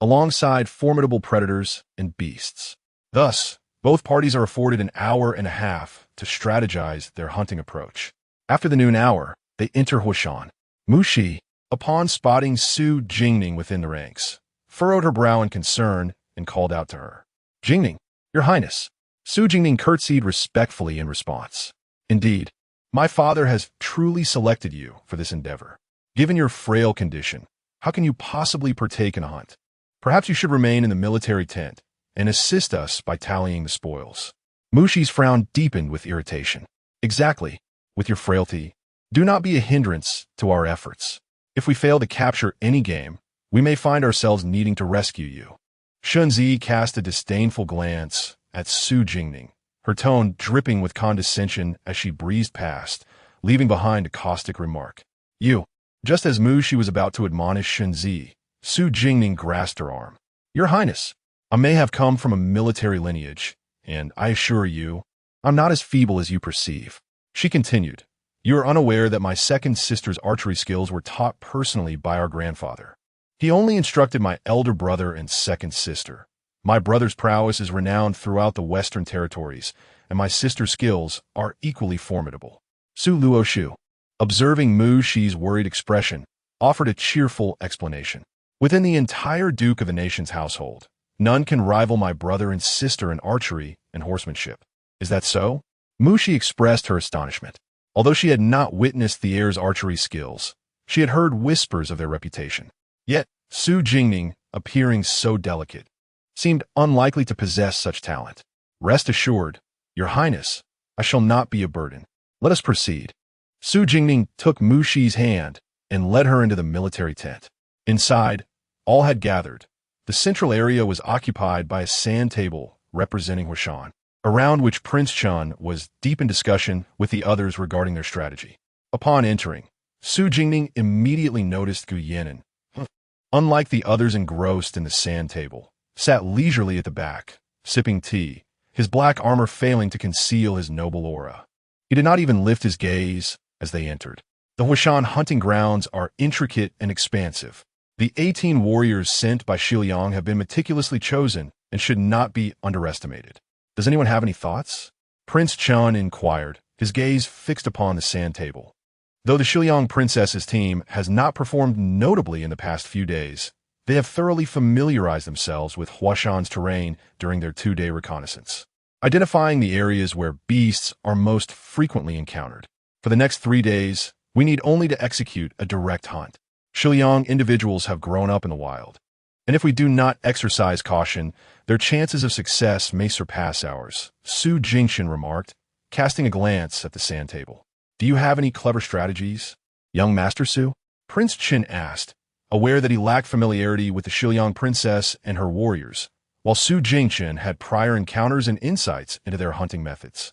alongside formidable predators and beasts. Thus, both parties are afforded an hour and a half to strategize their hunting approach. After the noon hour, they enter Huashan. Mushi, upon spotting Su Jingning within the ranks, furrowed her brow in concern and called out to her. Jingning, Your Highness. Su Jingning curtsied respectfully in response. Indeed, my father has truly selected you for this endeavor. Given your frail condition, how can you possibly partake in a hunt? Perhaps you should remain in the military tent and assist us by tallying the spoils. Mushi's frown deepened with irritation. Exactly. With your frailty, do not be a hindrance to our efforts. If we fail to capture any game, we may find ourselves needing to rescue you. Shunzi cast a disdainful glance at Su Jingning, her tone dripping with condescension as she breezed past, leaving behind a caustic remark. You. Just as Mushi was about to admonish Shunzi, Su Jingning grasped her arm. Your Highness, I may have come from a military lineage, and I assure you, I'm not as feeble as you perceive. She continued, You are unaware that my second sister's archery skills were taught personally by our grandfather. He only instructed my elder brother and second sister. My brother's prowess is renowned throughout the Western territories, and my sister's skills are equally formidable. Su Luoshu, observing Mu Shi's worried expression, offered a cheerful explanation. Within the entire Duke of the Nation's household, none can rival my brother and sister in archery and horsemanship. Is that so? Mu Shi expressed her astonishment. Although she had not witnessed the heir's archery skills, she had heard whispers of their reputation. Yet, Su Jingning, appearing so delicate, seemed unlikely to possess such talent. Rest assured, Your Highness, I shall not be a burden. Let us proceed. Su Jingning took Mu Shi's hand and led her into the military tent. Inside, all had gathered. The central area was occupied by a sand table representing Huashan, around which Prince Chun was deep in discussion with the others regarding their strategy. Upon entering, Su Jingning immediately noticed Gu Yinan. Unlike the others engrossed in the sand table, sat leisurely at the back, sipping tea, his black armor failing to conceal his noble aura. He did not even lift his gaze as they entered. The Huashan hunting grounds are intricate and expansive. The 18 warriors sent by Shiliang have been meticulously chosen and should not be underestimated. Does anyone have any thoughts? Prince Chun inquired, his gaze fixed upon the sand table. Though the Shiliang princess's team has not performed notably in the past few days, they have thoroughly familiarized themselves with Huashan's terrain during their 2-day reconnaissance, identifying the areas where beasts are most frequently encountered. For the next 3 days, we need only to execute a direct hunt. Shiliang individuals have grown up in the wild. and if we do not exercise caution, their chances of success may surpass ours, Su Jingxian remarked, casting a glance at the sand table. Do you have any clever strategies, young Master Su? Prince Qin asked, aware that he lacked familiarity with the Shiliang princess and her warriors, while Su Jingxian had prior encounters and insights into their hunting methods.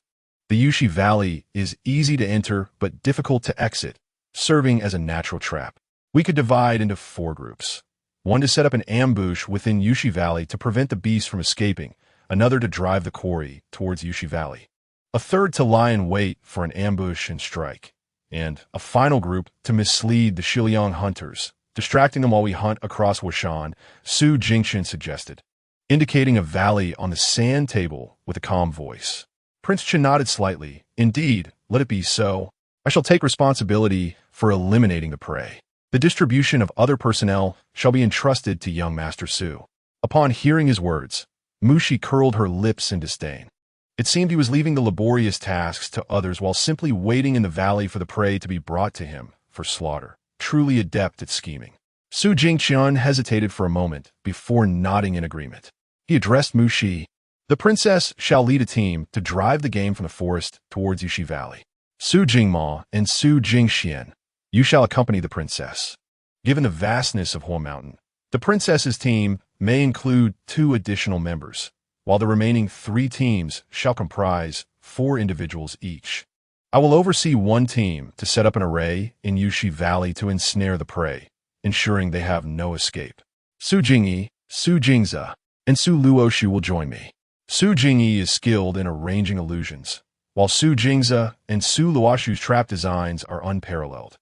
The Yushi Valley is easy to enter but difficult to exit, serving as a natural trap. We could divide into 4 groups. One to set up an ambush within Yushi Valley to prevent the beast from escaping, another to drive the quarry towards Yushi Valley, a third to lie in wait for an ambush and strike, and a final group to mislead the Shiliang hunters, distracting them while we hunt across Washan, Su Jingxian suggested, indicating a valley on the sand table with a calm voice. Prince Qin nodded slightly. Indeed, let it be so. I shall take responsibility for eliminating the prey. The distribution of other personnel shall be entrusted to young Master Su. Upon hearing his words, Mushi curled her lips in disdain. It seemed he was leaving the laborious tasks to others while simply waiting in the valley for the prey to be brought to him for slaughter. Truly adept at scheming. Su Jingxian hesitated for a moment before nodding in agreement. He addressed Mushi. The princess shall lead a team to drive the game from the forest towards Yushi Valley. Su Jingma and Su Jingxian, you shall accompany the princess. Given the vastness of Huo Mountain, the princess's team may include 2 additional members, while the remaining 3 teams shall comprise 4 individuals each. I will oversee one team to set up an array in Yushi Valley to ensnare the prey, ensuring they have no escape. Su Jingyi, Su Jingza, and Su Luoshu will join me. Su Jingyi is skilled in arranging illusions, while Su Jingza and Su Luoshu's trap designs are unparalleled.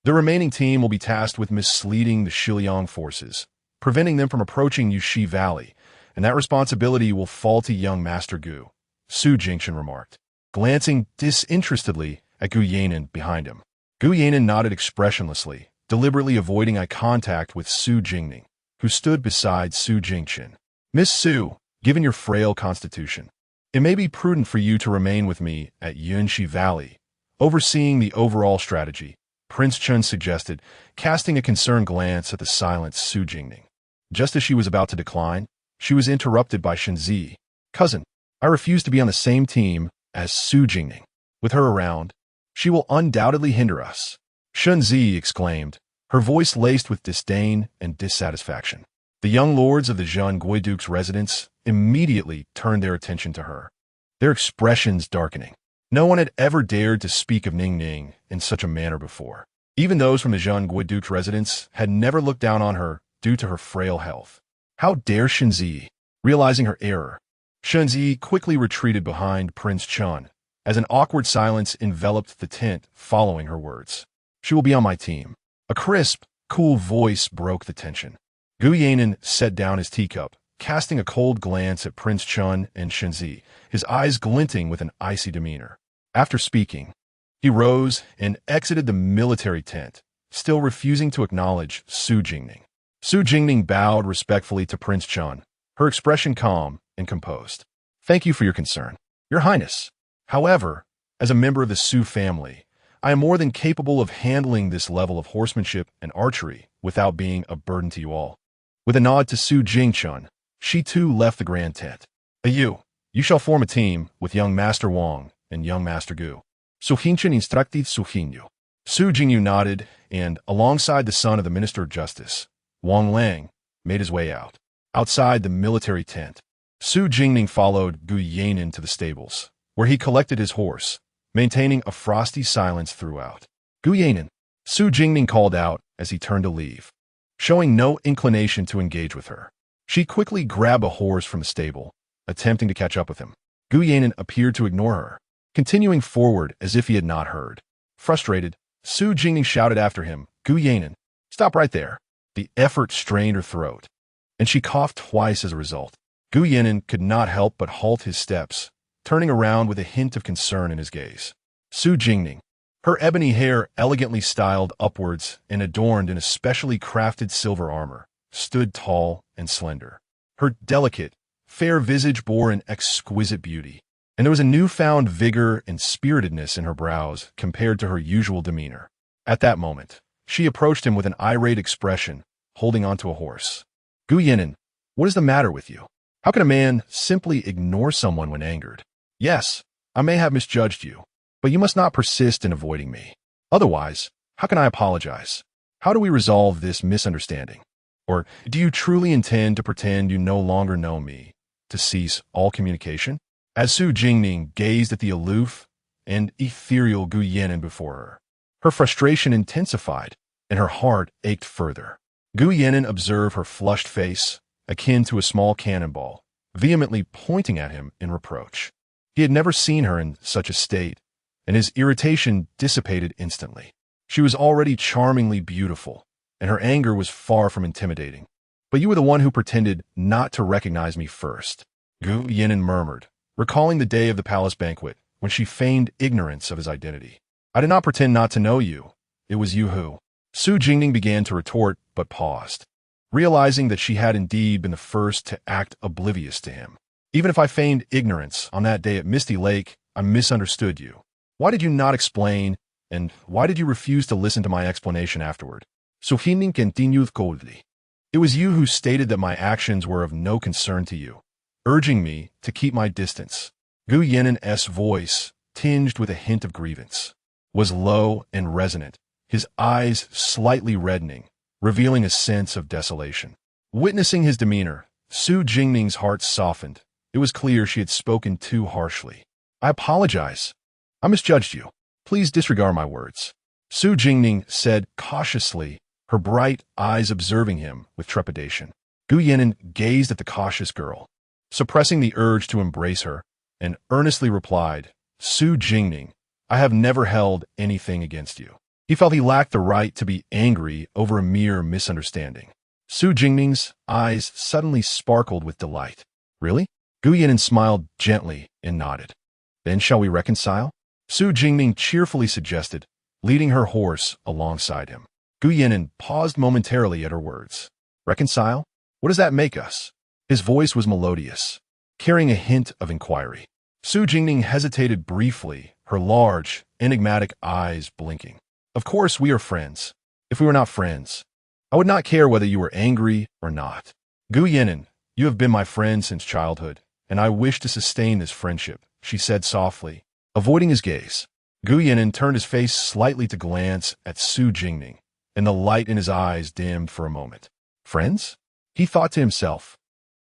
The remaining team will be tasked with misleading the Shiliang forces, preventing them from approaching Yushi Valley, and that responsibility will fall to young Master Gu, Su Jingxian remarked, glancing disinterestedly at Gu Yanin behind him. Gu Yanin nodded expressionlessly, deliberately avoiding eye contact with Su Jingning, who stood beside Su Jingxian. Miss Su, given your frail constitution, it may be prudent for you to remain with me at Yunshi Valley, overseeing the overall strategy, Prince Chun suggested, casting a concerned glance at the silent Su Jingning. Just as she was about to decline, she was interrupted by Shenzi. Cousin, I refuse to be on the same team as Su Jingning. With her around, she will undoubtedly hinder us. Shenzi exclaimed, her voice laced with disdain and dissatisfaction. The young lords of the Zhenguo Duke's residence immediately turned their attention to her, their expressions darkening. No one had ever dared to speak of Ningning in such a manner before. Even those from the Zhenguo Duke's residence had never looked down on her due to her frail health. How dare Shenzi? Realizing her error, Shenzi quickly retreated behind Prince Chun, as an awkward silence enveloped the tent following her words. She will be on my team. A crisp, cool voice broke the tension. Gu Yanin set down his teacup, casting a cold glance at Prince Chun and Shenzi, his eyes glinting with an icy demeanor. After speaking, he rose and exited the military tent, still refusing to acknowledge Su Jingning. Su Jingning bowed respectfully to Prince Chun, her expression calm and composed. Thank you for your concern, Your Highness. However, as a member of the Su family, I am more than capable of handling this level of horsemanship and archery without being a burden to you all. With a nod to Su Jingchun, she too left the grand tent. You shall form a team with young Master Wang and young Master Gu. Suhinchin instructed Suhinyu. Su Jingyu nodded, and, alongside the son of the Minister of Justice, Wang Lang, made his way out. Outside the military tent, Su Jingning followed Gu Yanin to the stables, where he collected his horse, maintaining a frosty silence throughout. Gu Yanin, Su Jingning called out as he turned to leave, showing no inclination to engage with her. She quickly grabbed a horse from the stable, attempting to catch up with him. Gu Yanin appeared to ignore her, continuing forward as if he had not heard. Frustrated, Su Jingning shouted after him, Gu Yanin, stop right there. The effort strained her throat, and she coughed twice as a result. Gu Yanin could not help but halt his steps, turning around with a hint of concern in his gaze. Su Jingning, her ebony hair elegantly styled upwards and adorned in a specially crafted silver armor, stood tall and slender. Her delicate, fair visage bore an exquisite beauty, and there was a newfound vigor and spiritedness in her brows compared to her usual demeanor. At that moment, she approached him with an irate expression, holding onto a horse. Gu Yinan, what is the matter with you? How can a man simply ignore someone when angered? Yes, I may have misjudged you, but you must not persist in avoiding me. Otherwise, how can I apologize? How do we resolve this misunderstanding? Or do you truly intend to pretend you no longer know me, to cease all communication? As Su Jingning gazed at the aloof and ethereal Gu Yinan before her, her frustration intensified and her heart ached further. Gu Yinan observed her flushed face, akin to a small cannonball, vehemently pointing at him in reproach. He had never seen her in such a state, and his irritation dissipated instantly. She was already charmingly beautiful, and her anger was far from intimidating. But you were the one who pretended not to recognize me first, Gu Yinan murmured, recalling the day of the palace banquet when she feigned ignorance of his identity. I did not pretend not to know you. It was you who. Su Jingning began to retort, but paused, realizing that she had indeed been the first to act oblivious to him. Even if I feigned ignorance on that day at Misty Lake, I misunderstood you. Why did you not explain, and why did you refuse to listen to my explanation afterward? Su Jingning continued coldly. It was you who stated that my actions were of no concern to you, urging me to keep my distance. Gu Yinan's voice, tinged with a hint of grievance, was low and resonant, his eyes slightly reddening, revealing a sense of desolation. Witnessing his demeanor, Su Jingning's heart softened. It was clear she had spoken too harshly. I apologize. I misjudged you. Please disregard my words. Su Jingning said cautiously, her bright eyes observing him with trepidation. Gu Yinan gazed at the cautious girl, suppressing the urge to embrace her, and earnestly replied, Su Jingning, I have never held anything against you. He felt he lacked the right to be angry over a mere misunderstanding. Su Jingning's eyes suddenly sparkled with delight. Really? Gu Yinan smiled gently and nodded. Then shall we reconcile? Su Jingning cheerfully suggested, leading her horse alongside him. Gu Yinan paused momentarily at her words. Reconcile? What does that make us? His voice was melodious, carrying a hint of inquiry. Su Jingning hesitated briefly, her large, enigmatic eyes blinking. Of course we are friends. If we were not friends, I would not care whether you were angry or not. Gu Yinan, you have been my friend since childhood, and I wish to sustain this friendship, she said softly, avoiding his gaze. Gu Yinan turned his face slightly to glance at Su Jingning, and the light in his eyes dimmed for a moment. Friends? He thought to himself.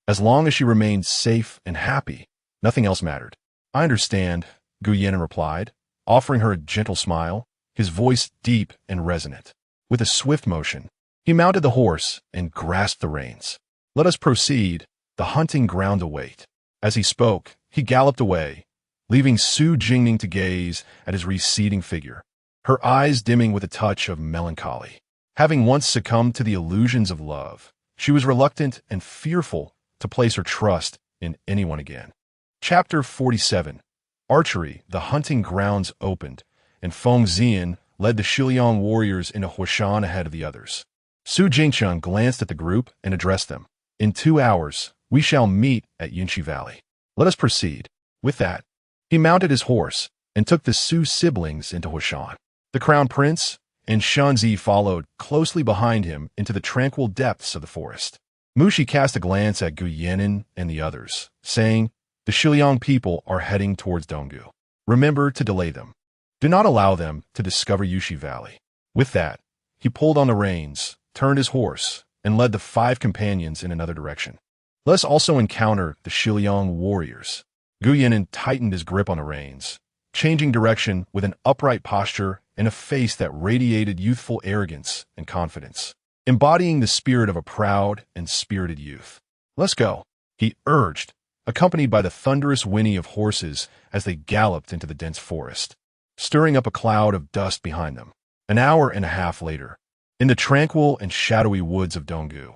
As long as she remained safe and happy, nothing else mattered. I understand, Gu Yinan replied, offering her a gentle smile, his voice deep and resonant. With a swift motion, he mounted the horse and grasped the reins. Let us proceed, the hunting ground await. As he spoke, he galloped away, leaving Su Jingning to gaze at his receding figure, her eyes dimming with a touch of melancholy. Having once succumbed to the illusions of love, she was reluctant and fearful to place her trust in anyone again. Chapter 47. Archery. The hunting grounds opened, and Feng Zian led the Shiliang warriors into Huashan ahead of the others. Su Jingchun glanced at the group and addressed them. In 2 hours, we shall meet at Yunxi Valley. Let us proceed. With that, he mounted his horse and took the Su siblings into Huashan. The crown prince and Shanzi followed closely behind him into the tranquil depths of the forest. Mushi cast a glance at Gu Yinan and the others, saying, the Shiliang people are heading towards Donggu. Remember to delay them. Do not allow them to discover Yunxi Valley. With that, he pulled on the reins, turned his horse, and led the 5 companions in another direction. Let us also encounter the Shiliang warriors. Gu Yinan tightened his grip on the reins, changing direction with an upright posture and a face that radiated youthful arrogance and confidence, embodying the spirit of a proud and spirited youth. Let's go, he urged, accompanied by the thunderous whinny of horses as they galloped into the dense forest, stirring up a cloud of dust behind them. An hour and a half later, in the tranquil and shadowy woods of Donggu,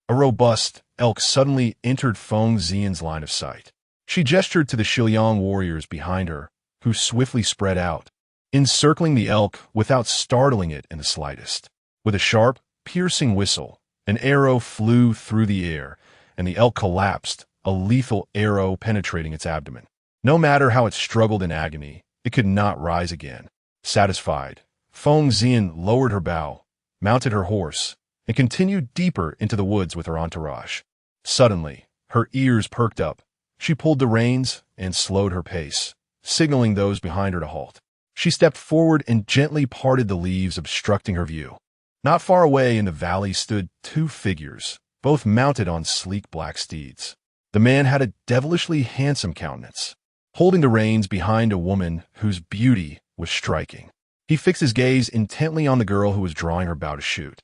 a robust elk suddenly entered Feng Zian's line of sight. She gestured to the Shiliang warriors behind her, who swiftly spread out, encircling the elk without startling it in the slightest. With a sharp, piercing whistle, an arrow flew through the air, and the elk collapsed, a lethal arrow penetrating its abdomen. No matter how it struggled in agony, it could not rise again. Satisfied, Feng Zian lowered her bow, mounted her horse, and continued deeper into the woods with her entourage. Suddenly, her ears perked up. She pulled the reins and slowed her pace, signaling those behind her to halt. She stepped forward and gently parted the leaves obstructing her view. Not far away in the valley stood two figures, both mounted on sleek black steeds. The man had a devilishly handsome countenance, holding the reins behind a woman whose beauty was striking. He fixed his gaze intently on the girl who was drawing her bow to shoot.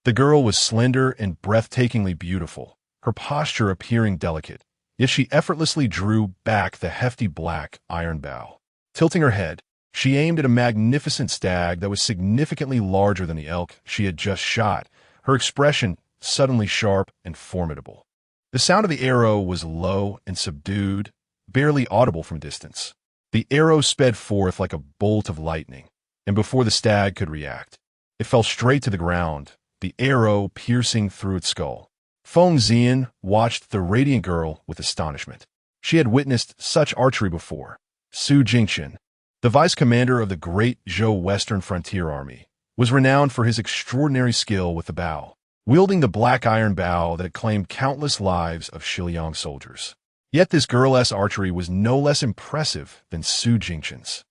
The girl was slender and breathtakingly beautiful, her posture appearing delicate, yet she effortlessly drew back the hefty black iron bow. Tilting her head, she aimed at a magnificent stag that was significantly larger than the elk she had just shot, her expression suddenly sharp and formidable. The sound of the arrow was low and subdued, barely audible from distance. The arrow sped forth like a bolt of lightning, and before the stag could react, it fell straight to the ground, the arrow piercing through its skull. Feng Zian watched the radiant girl with astonishment. She had witnessed such archery before. Su Jingchen, the vice commander of the great Zhou Western Frontier Army, was renowned for his extraordinary skill with the bow, wielding the black iron bow that had claimed countless lives of Xiliang soldiers. Yet this girl's archery was no less impressive than Su Jingchen's.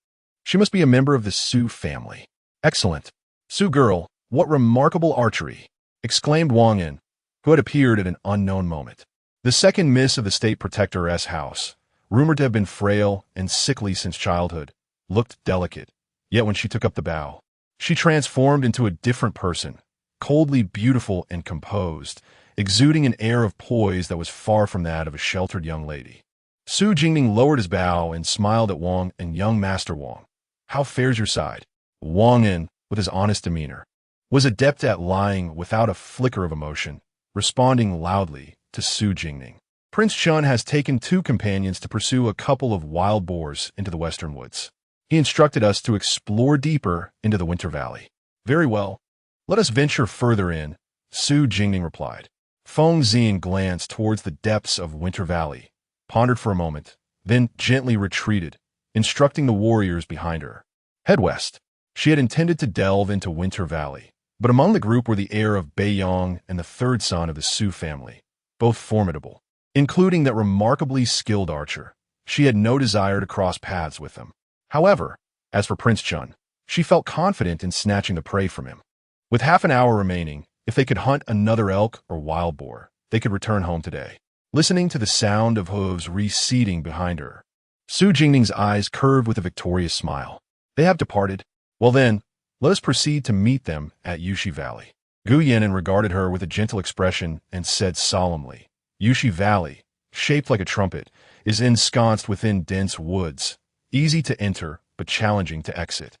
She must be a member of the Su family. Excellent. Su girl, what remarkable archery! Exclaimed Wang Yin, who had appeared at an unknown moment. The second miss of the state protector's house, rumored to have been frail and sickly since childhood, looked delicate, yet when she took up the bow, she transformed into a different person, coldly beautiful and composed, exuding an air of poise that was far from that of a sheltered young lady. Su Jingning lowered his bow and smiled at Wang and young Master Wang. How fares your side? Wang Yin, with his honest demeanor, was adept at lying without a flicker of emotion, responding loudly to Su Jingning. Prince Chun has taken 2 companions to pursue a couple of wild boars into the western woods. He instructed us to explore deeper into the Winter Valley. Very well. Let us venture further in, Su Jingning replied. Feng Zian glanced towards the depths of Winter Valley, pondered for a moment, then gently retreated, instructing the warriors behind her. Head west. She had intended to delve into Winter Valley, but among the group were the heir of Beiyang and the third son of the Su family, both formidable. Including that remarkably skilled archer, she had no desire to cross paths with them. However, as for Prince Chun, she felt confident in snatching the prey from him. With half an hour remaining, if they could hunt another elk or wild boar, they could return home today. Listening to the sound of hooves receding behind her, Su Jingning's eyes curved with a victorious smile. They have departed. Well then, let us proceed to meet them at Yushi Valley. Gu Yan'an regarded her with a gentle expression and said solemnly, Yushi Valley, shaped like a trumpet, is ensconced within dense woods, easy to enter but challenging to exit.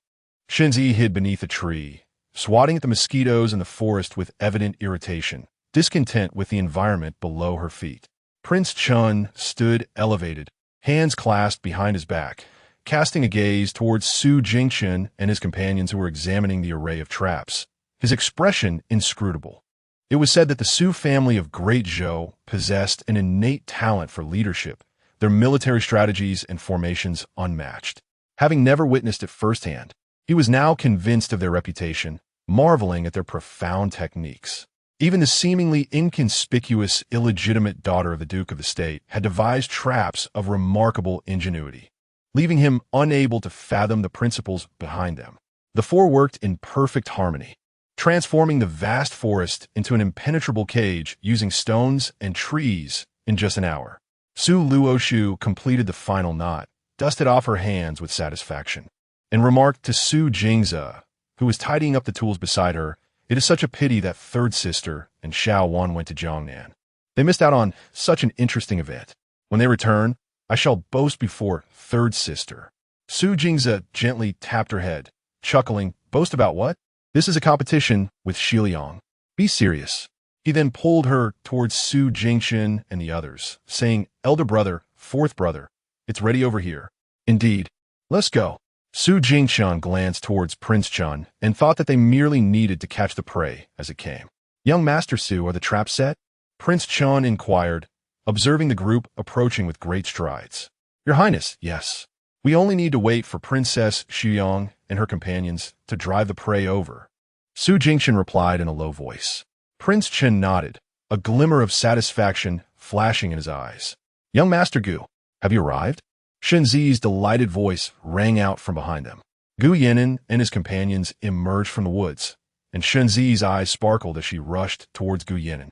Shenzi hid beneath a tree, swatting at the mosquitoes in the forest with evident irritation, discontent with the environment below her feet. Prince Chun stood elevated, hands clasped behind his back, casting a gaze towards Su Jingchen and his companions who were examining the array of traps, his expression inscrutable. It was said that the Su family of Great Zhou possessed an innate talent for leadership, their military strategies and formations unmatched. Having never witnessed it firsthand, he was now convinced of their reputation, marveling at their profound techniques. Even the seemingly inconspicuous, illegitimate daughter of the Duke of the State had devised traps of remarkable ingenuity, leaving him unable to fathom the principles behind them. The 4 worked in perfect harmony, transforming the vast forest into an impenetrable cage using stones and trees in just an hour. Su Luoshu completed the final knot, dusted off her hands with satisfaction, and remarked to Su Jingze, who was tidying up the tools beside her, "It is such a pity that third sister and Xiao Wan went to Jiangnan. They missed out on such an interesting event. When they return, I shall boast before third sister." Su Jingze gently tapped her head, chuckling, "Boast about what? This is a competition with Xiliang. Be serious." He then pulled her towards Su Jingchen and the others, saying, "Elder brother, fourth brother, it's ready over here." "Indeed. Let's go." Su Jingchen glanced towards Prince Chun and thought that they merely needed to catch the prey as it came. "Young Master Su, are the traps set?" Prince Chun inquired, observing the group approaching with great strides. "Your Highness, yes. We only need to wait for Princess Xuyang and her companions to drive the prey over." Su Jingchen replied in a low voice. Prince Chen nodded, a glimmer of satisfaction flashing in his eyes. Young Master Gu, have you arrived? Shenzi's delighted voice rang out from behind them. Gu Yinan and his companions emerged from the woods, and Shenzi's eyes sparkled as she rushed towards Gu Yinan,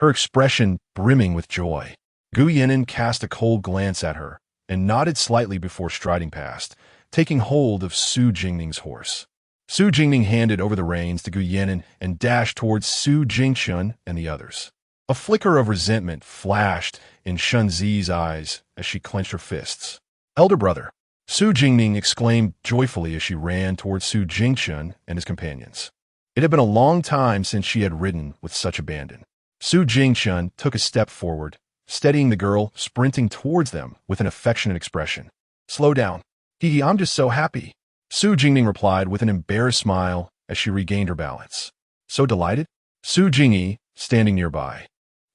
her expression brimming with joy. Gu Yinan cast a cold glance at her and nodded slightly before striding past, taking hold of Su Jingning's horse. Su Jingning handed over the reins to Gu Yinan and dashed towards Su Jingchun and the others. A flicker of resentment flashed in Shenzi's eyes as she clenched her fists. Elder brother, Su Jingning exclaimed joyfully as she ran towards Su Jingchun and his companions. It had been a long time since she had ridden with such abandon. Su Jingchun took a step forward, steadying the girl, sprinting towards them with an affectionate expression. Slow down. Hee, I'm just so happy. Su Jingning replied with an embarrassed smile as she regained her balance. So delighted? Su Jingyi, standing nearby,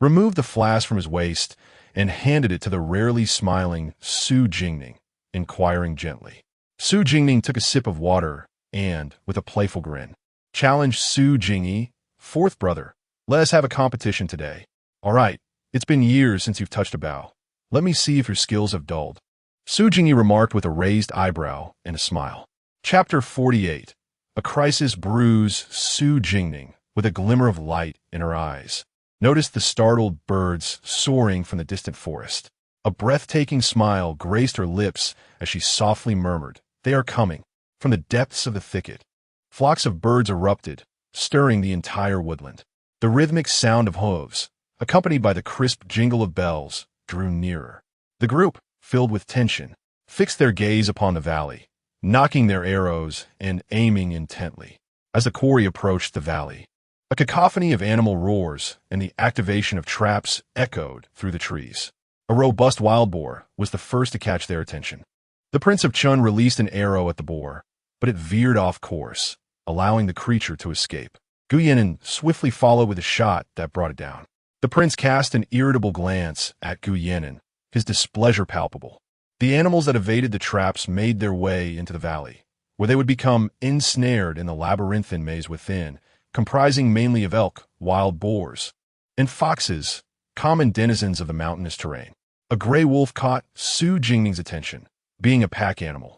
removed the flask from his waist and handed it to the rarely smiling Su Jingning, inquiring gently. Su Jingning took a sip of water and, with a playful grin, challenged Su Jingyi, fourth brother, let us have a competition today. All right, it's been years since you've touched a bow. Let me see if your skills have dulled. Su Jingyi remarked with a raised eyebrow and a smile. Chapter 48. A crisis brews Su Jingning, with a glimmer of light in her eyes, noticed the startled birds soaring from the distant forest. A breathtaking smile graced her lips as she softly murmured, They are coming. From the depths of the thicket, flocks of birds erupted, stirring the entire woodland. The rhythmic sound of hooves, accompanied by the crisp jingle of bells, drew nearer. The group, filled with tension, fixed their gaze upon the valley, knocking their arrows and aiming intently. As the quarry approached the valley, a cacophony of animal roars and the activation of traps echoed through the trees. A robust wild boar was the first to catch their attention. The Prince of Chun released an arrow at the boar, but it veered off course, allowing the creature to escape. Gu Yinan swiftly followed with a shot that brought it down. The prince cast an irritable glance at Gu Yinan, his displeasure palpable. The animals that evaded the traps made their way into the valley, where they would become ensnared in the labyrinthine maze within, comprising mainly of elk, wild boars, and foxes, common denizens of the mountainous terrain. A gray wolf caught Su Jingning's attention, being a pack animal.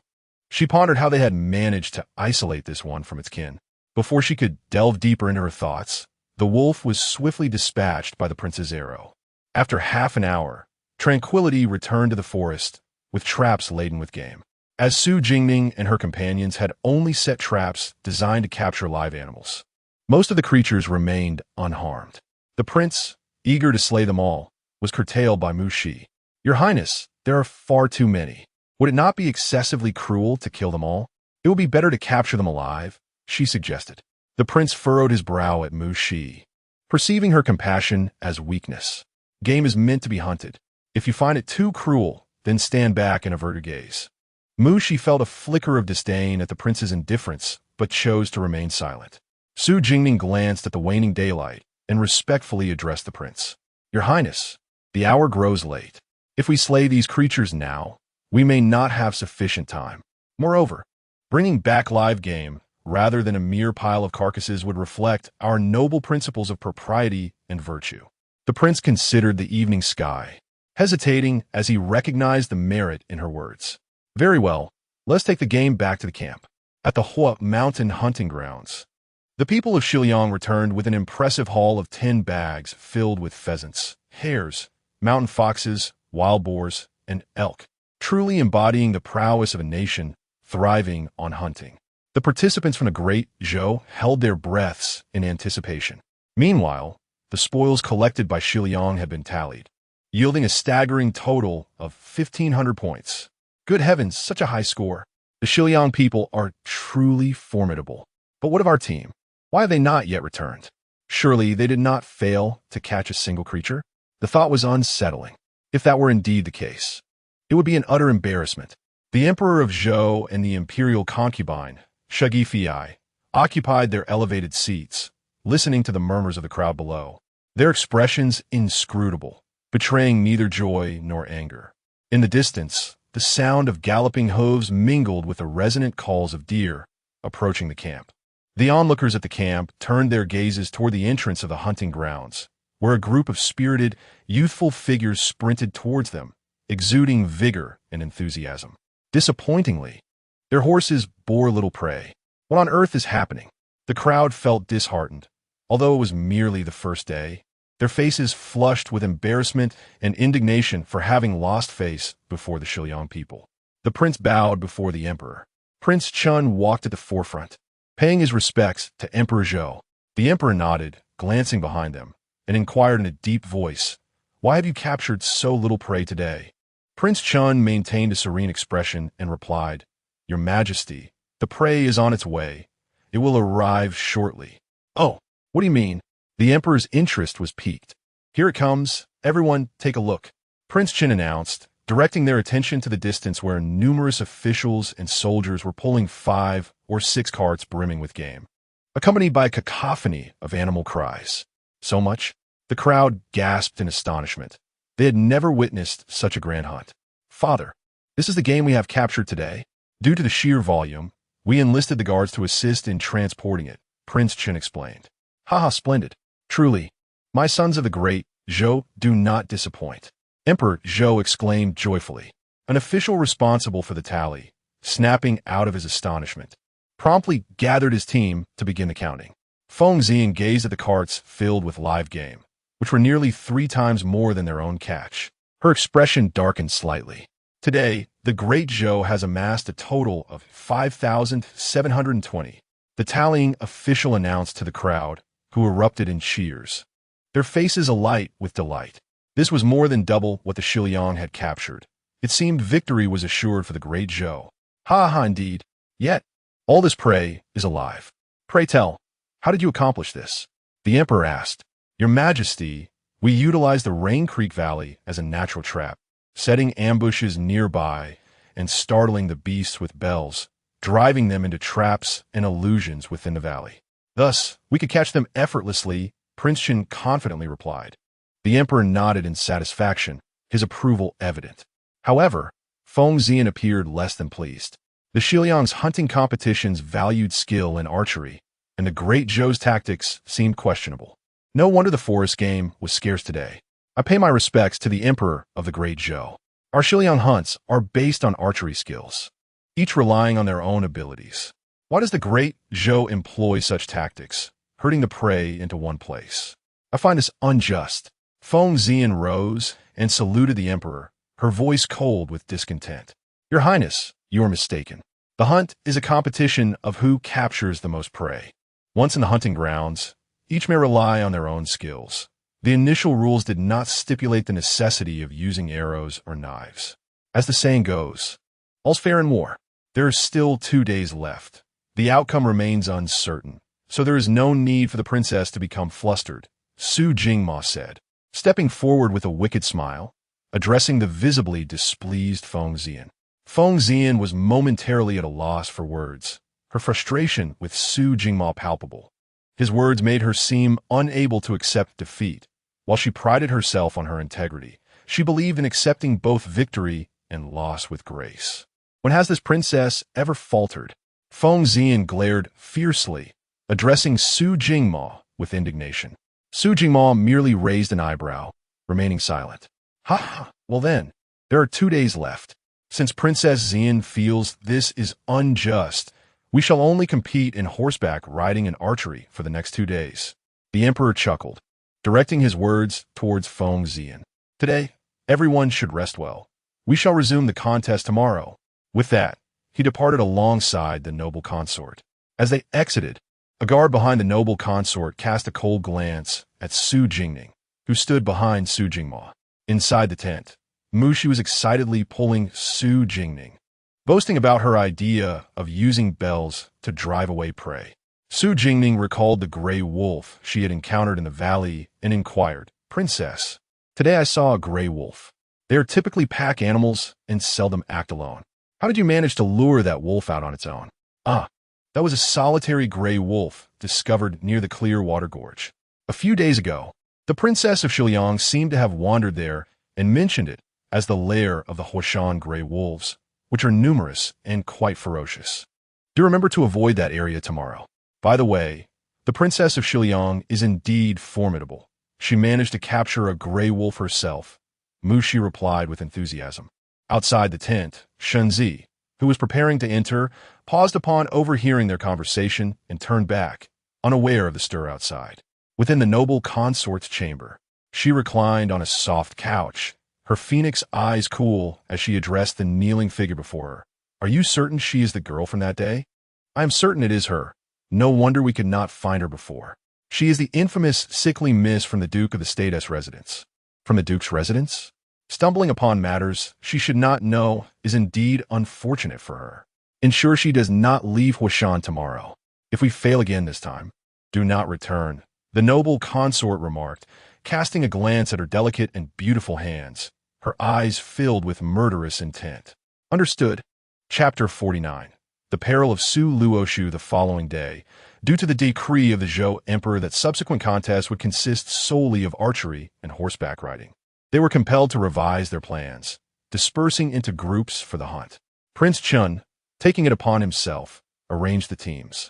She pondered how they had managed to isolate this one from its kin. Before she could delve deeper into her thoughts, the wolf was swiftly dispatched by the prince's arrow. After half an hour, tranquility returned to the forest, with traps laden with game. As Su Jingning and her companions had only set traps designed to capture live animals, most of the creatures remained unharmed. The prince, eager to slay them all, was curtailed by Mu Shi. Your Highness, there are far too many. Would it not be excessively cruel to kill them all? It would be better to capture them alive, she suggested. The prince furrowed his brow at Mu Shi, perceiving her compassion as weakness. Game is meant to be hunted. If you find it too cruel, then stand back and avert your gaze. Mu Shi felt a flicker of disdain at the prince's indifference, but chose to remain silent. Su Jingning glanced at the waning daylight and respectfully addressed the prince. Your Highness, the hour grows late. If we slay these creatures now, we may not have sufficient time. Moreover, bringing back live game rather than a mere pile of carcasses would reflect our noble principles of propriety and virtue. The prince considered the evening sky, hesitating as he recognized the merit in her words. Very well, let's take the game back to the camp. At the Hua Mountain hunting grounds, the people of Shiliang returned with an impressive haul of 10 bags filled with pheasants, hares, mountain foxes, wild boars, and elk, truly embodying the prowess of a nation thriving on hunting. The participants from the Great Zhou held their breaths in anticipation. Meanwhile, the spoils collected by Shiliang had been tallied, yielding a staggering total of 1,500 points. Good heavens, such a high score. The Shiliang people are truly formidable. But what of our team? Why have they not yet returned? Surely they did not fail to catch a single creature? The thought was unsettling. If that were indeed the case, it would be an utter embarrassment. The Emperor of Zhou and the imperial concubine, Shagi Fei, occupied their elevated seats, listening to the murmurs of the crowd below, their expressions inscrutable, betraying neither joy nor anger. In the distance, the sound of galloping hooves mingled with the resonant calls of deer approaching the camp. The onlookers at the camp turned their gazes toward the entrance of the hunting grounds, where a group of spirited, youthful figures sprinted towards them, exuding vigor and enthusiasm. Disappointingly, their horses bore little prey. What on earth is happening? The crowd felt disheartened. Although it was merely the first day, their faces flushed with embarrassment and indignation for having lost face before the Shiliang people. The prince bowed before the emperor. Prince Chun walked at the forefront, paying his respects to Emperor Zhou. The emperor nodded, glancing behind them, and inquired in a deep voice, "Why have you captured so little prey today?" Prince Chun maintained a serene expression and replied, "Your Majesty, the prey is on its way. It will arrive shortly." "Oh, what do you mean?" The emperor's interest was piqued. "Here it comes. Everyone, take a look," Prince Chin announced, directing their attention to the distance where numerous officials and soldiers were pulling 5 or 6 carts brimming with game, accompanied by a cacophony of animal cries. So much? The crowd gasped in astonishment. They had never witnessed such a grand hunt. "Father, this is the game we have captured today. Due to the sheer volume, we enlisted the guards to assist in transporting it," Prince Chin explained. "Haha, splendid. Truly, my sons of the great Zhou do not disappoint." Emperor Zhou exclaimed joyfully. An official responsible for the tally, snapping out of his astonishment, promptly gathered his team to begin the counting. Feng Zian gazed at the carts filled with live game, which were nearly 3 times more than their own catch. Her expression darkened slightly. Today, the great Zhou has amassed a total of 5,720. The tallying official announced to the crowd, who erupted in cheers, their faces alight with delight. This was more than double what the Shiliang had captured. It seemed victory was assured for the great Zhou. Ha ha, indeed. Yet, all this prey is alive. Pray tell, how did you accomplish this? The emperor asked. Your Majesty, we utilized the Rain Creek Valley as a natural trap, setting ambushes nearby and startling the beasts with bells, driving them into traps and illusions within the valley. Thus, we could catch them effortlessly, Prince Chin confidently replied. The emperor nodded in satisfaction, his approval evident. However, Feng Zian appeared less than pleased. The Shiliang's hunting competitions valued skill and archery, and the great Zhou's tactics seemed questionable. No wonder the forest game was scarce today. I pay my respects to the emperor of the great Zhou. Our Shiliang hunts are based on archery skills, each relying on their own abilities. Why does the great Zhou employ such tactics, herding the prey into one place? I find this unjust. Feng Zian rose and saluted the emperor, her voice cold with discontent. Your Highness, you are mistaken. The hunt is a competition of who captures the most prey. Once in the hunting grounds, each may rely on their own skills. The initial rules did not stipulate the necessity of using arrows or knives. As the saying goes, all's fair in war. There are still 2 days left. The outcome remains uncertain, so there is no need for the princess to become flustered, Su Jingma said, stepping forward with a wicked smile, addressing the visibly displeased Feng Zian. Feng Zian was momentarily at a loss for words, her frustration with Su Jingma palpable. His words made her seem unable to accept defeat. While she prided herself on her integrity, she believed in accepting both victory and loss with grace. When has this princess ever faltered? Feng Zian glared fiercely, addressing Su Jingma with indignation. Su Jingma merely raised an eyebrow, remaining silent. Ha ha, well then, there are 2 days left. Since Princess Zian feels this is unjust, we shall only compete in horseback riding and archery for the next 2 days. The emperor chuckled, directing his words towards Feng Zian. Today, everyone should rest well. We shall resume the contest tomorrow. With that, he departed alongside the noble consort. As they exited, a guard behind the noble consort cast a cold glance at Su Jingning, who stood behind Su Jingma. Inside the tent, Mushi was excitedly pulling Su Jingning, boasting about her idea of using bells to drive away prey. Su Jingning recalled the gray wolf she had encountered in the valley and inquired, Princess, today I saw a gray wolf. They are typically pack animals and seldom act alone. How did you manage to lure that wolf out on its own? Ah, that was a solitary gray wolf discovered near the clear water gorge. A few days ago, the princess of Shiliang seemed to have wandered there and mentioned it as the lair of the Hoshan gray wolves, which are numerous and quite ferocious. Do remember to avoid that area tomorrow. By the way, the Princess of Shiliang is indeed formidable. She managed to capture a gray wolf herself, Mushi replied with enthusiasm. Outside the tent, Shunzi, who was preparing to enter, paused upon overhearing their conversation and turned back, unaware of the stir outside. Within the noble consort's chamber, she reclined on a soft couch, her phoenix eyes cool as she addressed the kneeling figure before her. Are you certain she is the girl from that day? I am certain it is her. No wonder we could not find her before. She is the infamous sickly miss from the Duke of the State's residence. From the Duke's residence? Stumbling upon matters she should not know is indeed unfortunate for her. Ensure she does not leave Huashan tomorrow. If we fail again this time, do not return, the noble consort remarked, casting a glance at her delicate and beautiful hands, her eyes filled with murderous intent. Understood. Chapter 49. The peril of Su Luoshu the following day, due to the decree of the Zhou Emperor that subsequent contests would consist solely of archery and horseback riding. They were compelled to revise their plans, dispersing into groups for the hunt. Prince Chun, taking it upon himself, arranged the teams.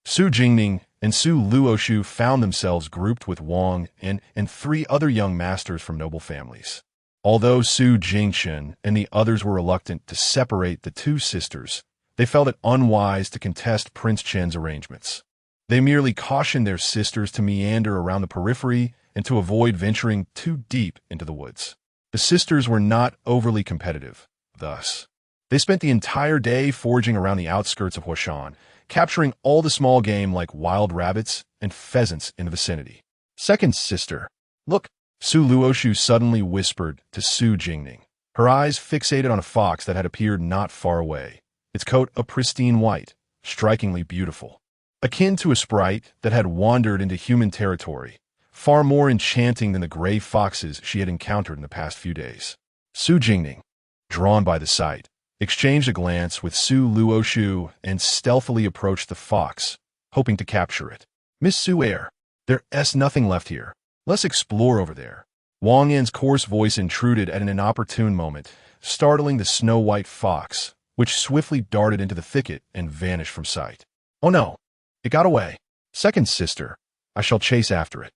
Su Jingning and Su Luoshu found themselves grouped with Wang and 3 other young masters from noble families. Although Su Jingchen and the others were reluctant to separate the 2 sisters, they felt it unwise to contest Prince Chen's arrangements. They merely cautioned their sisters to meander around the periphery and to avoid venturing too deep into the woods. The sisters were not overly competitive, thus. They spent the entire day foraging around the outskirts of Huashan, capturing all the small game like wild rabbits and pheasants in the vicinity. Second sister, look, Su Luoshu suddenly whispered to Su Jingning, her eyes fixated on a fox that had appeared not far away, its coat a pristine white, strikingly beautiful. Akin to a sprite that had wandered into human territory, far more enchanting than the gray foxes she had encountered in the past few days. Su Jingning, drawn by the sight, exchanged a glance with Su Luoshu and stealthily approached the fox, hoping to capture it. Miss Su Air, there's nothing left here. Let's explore over there. Wang Yan's coarse voice intruded at an inopportune moment, startling the snow-white fox, which swiftly darted into the thicket and vanished from sight. Oh no, it got away. Second sister, I shall chase after it.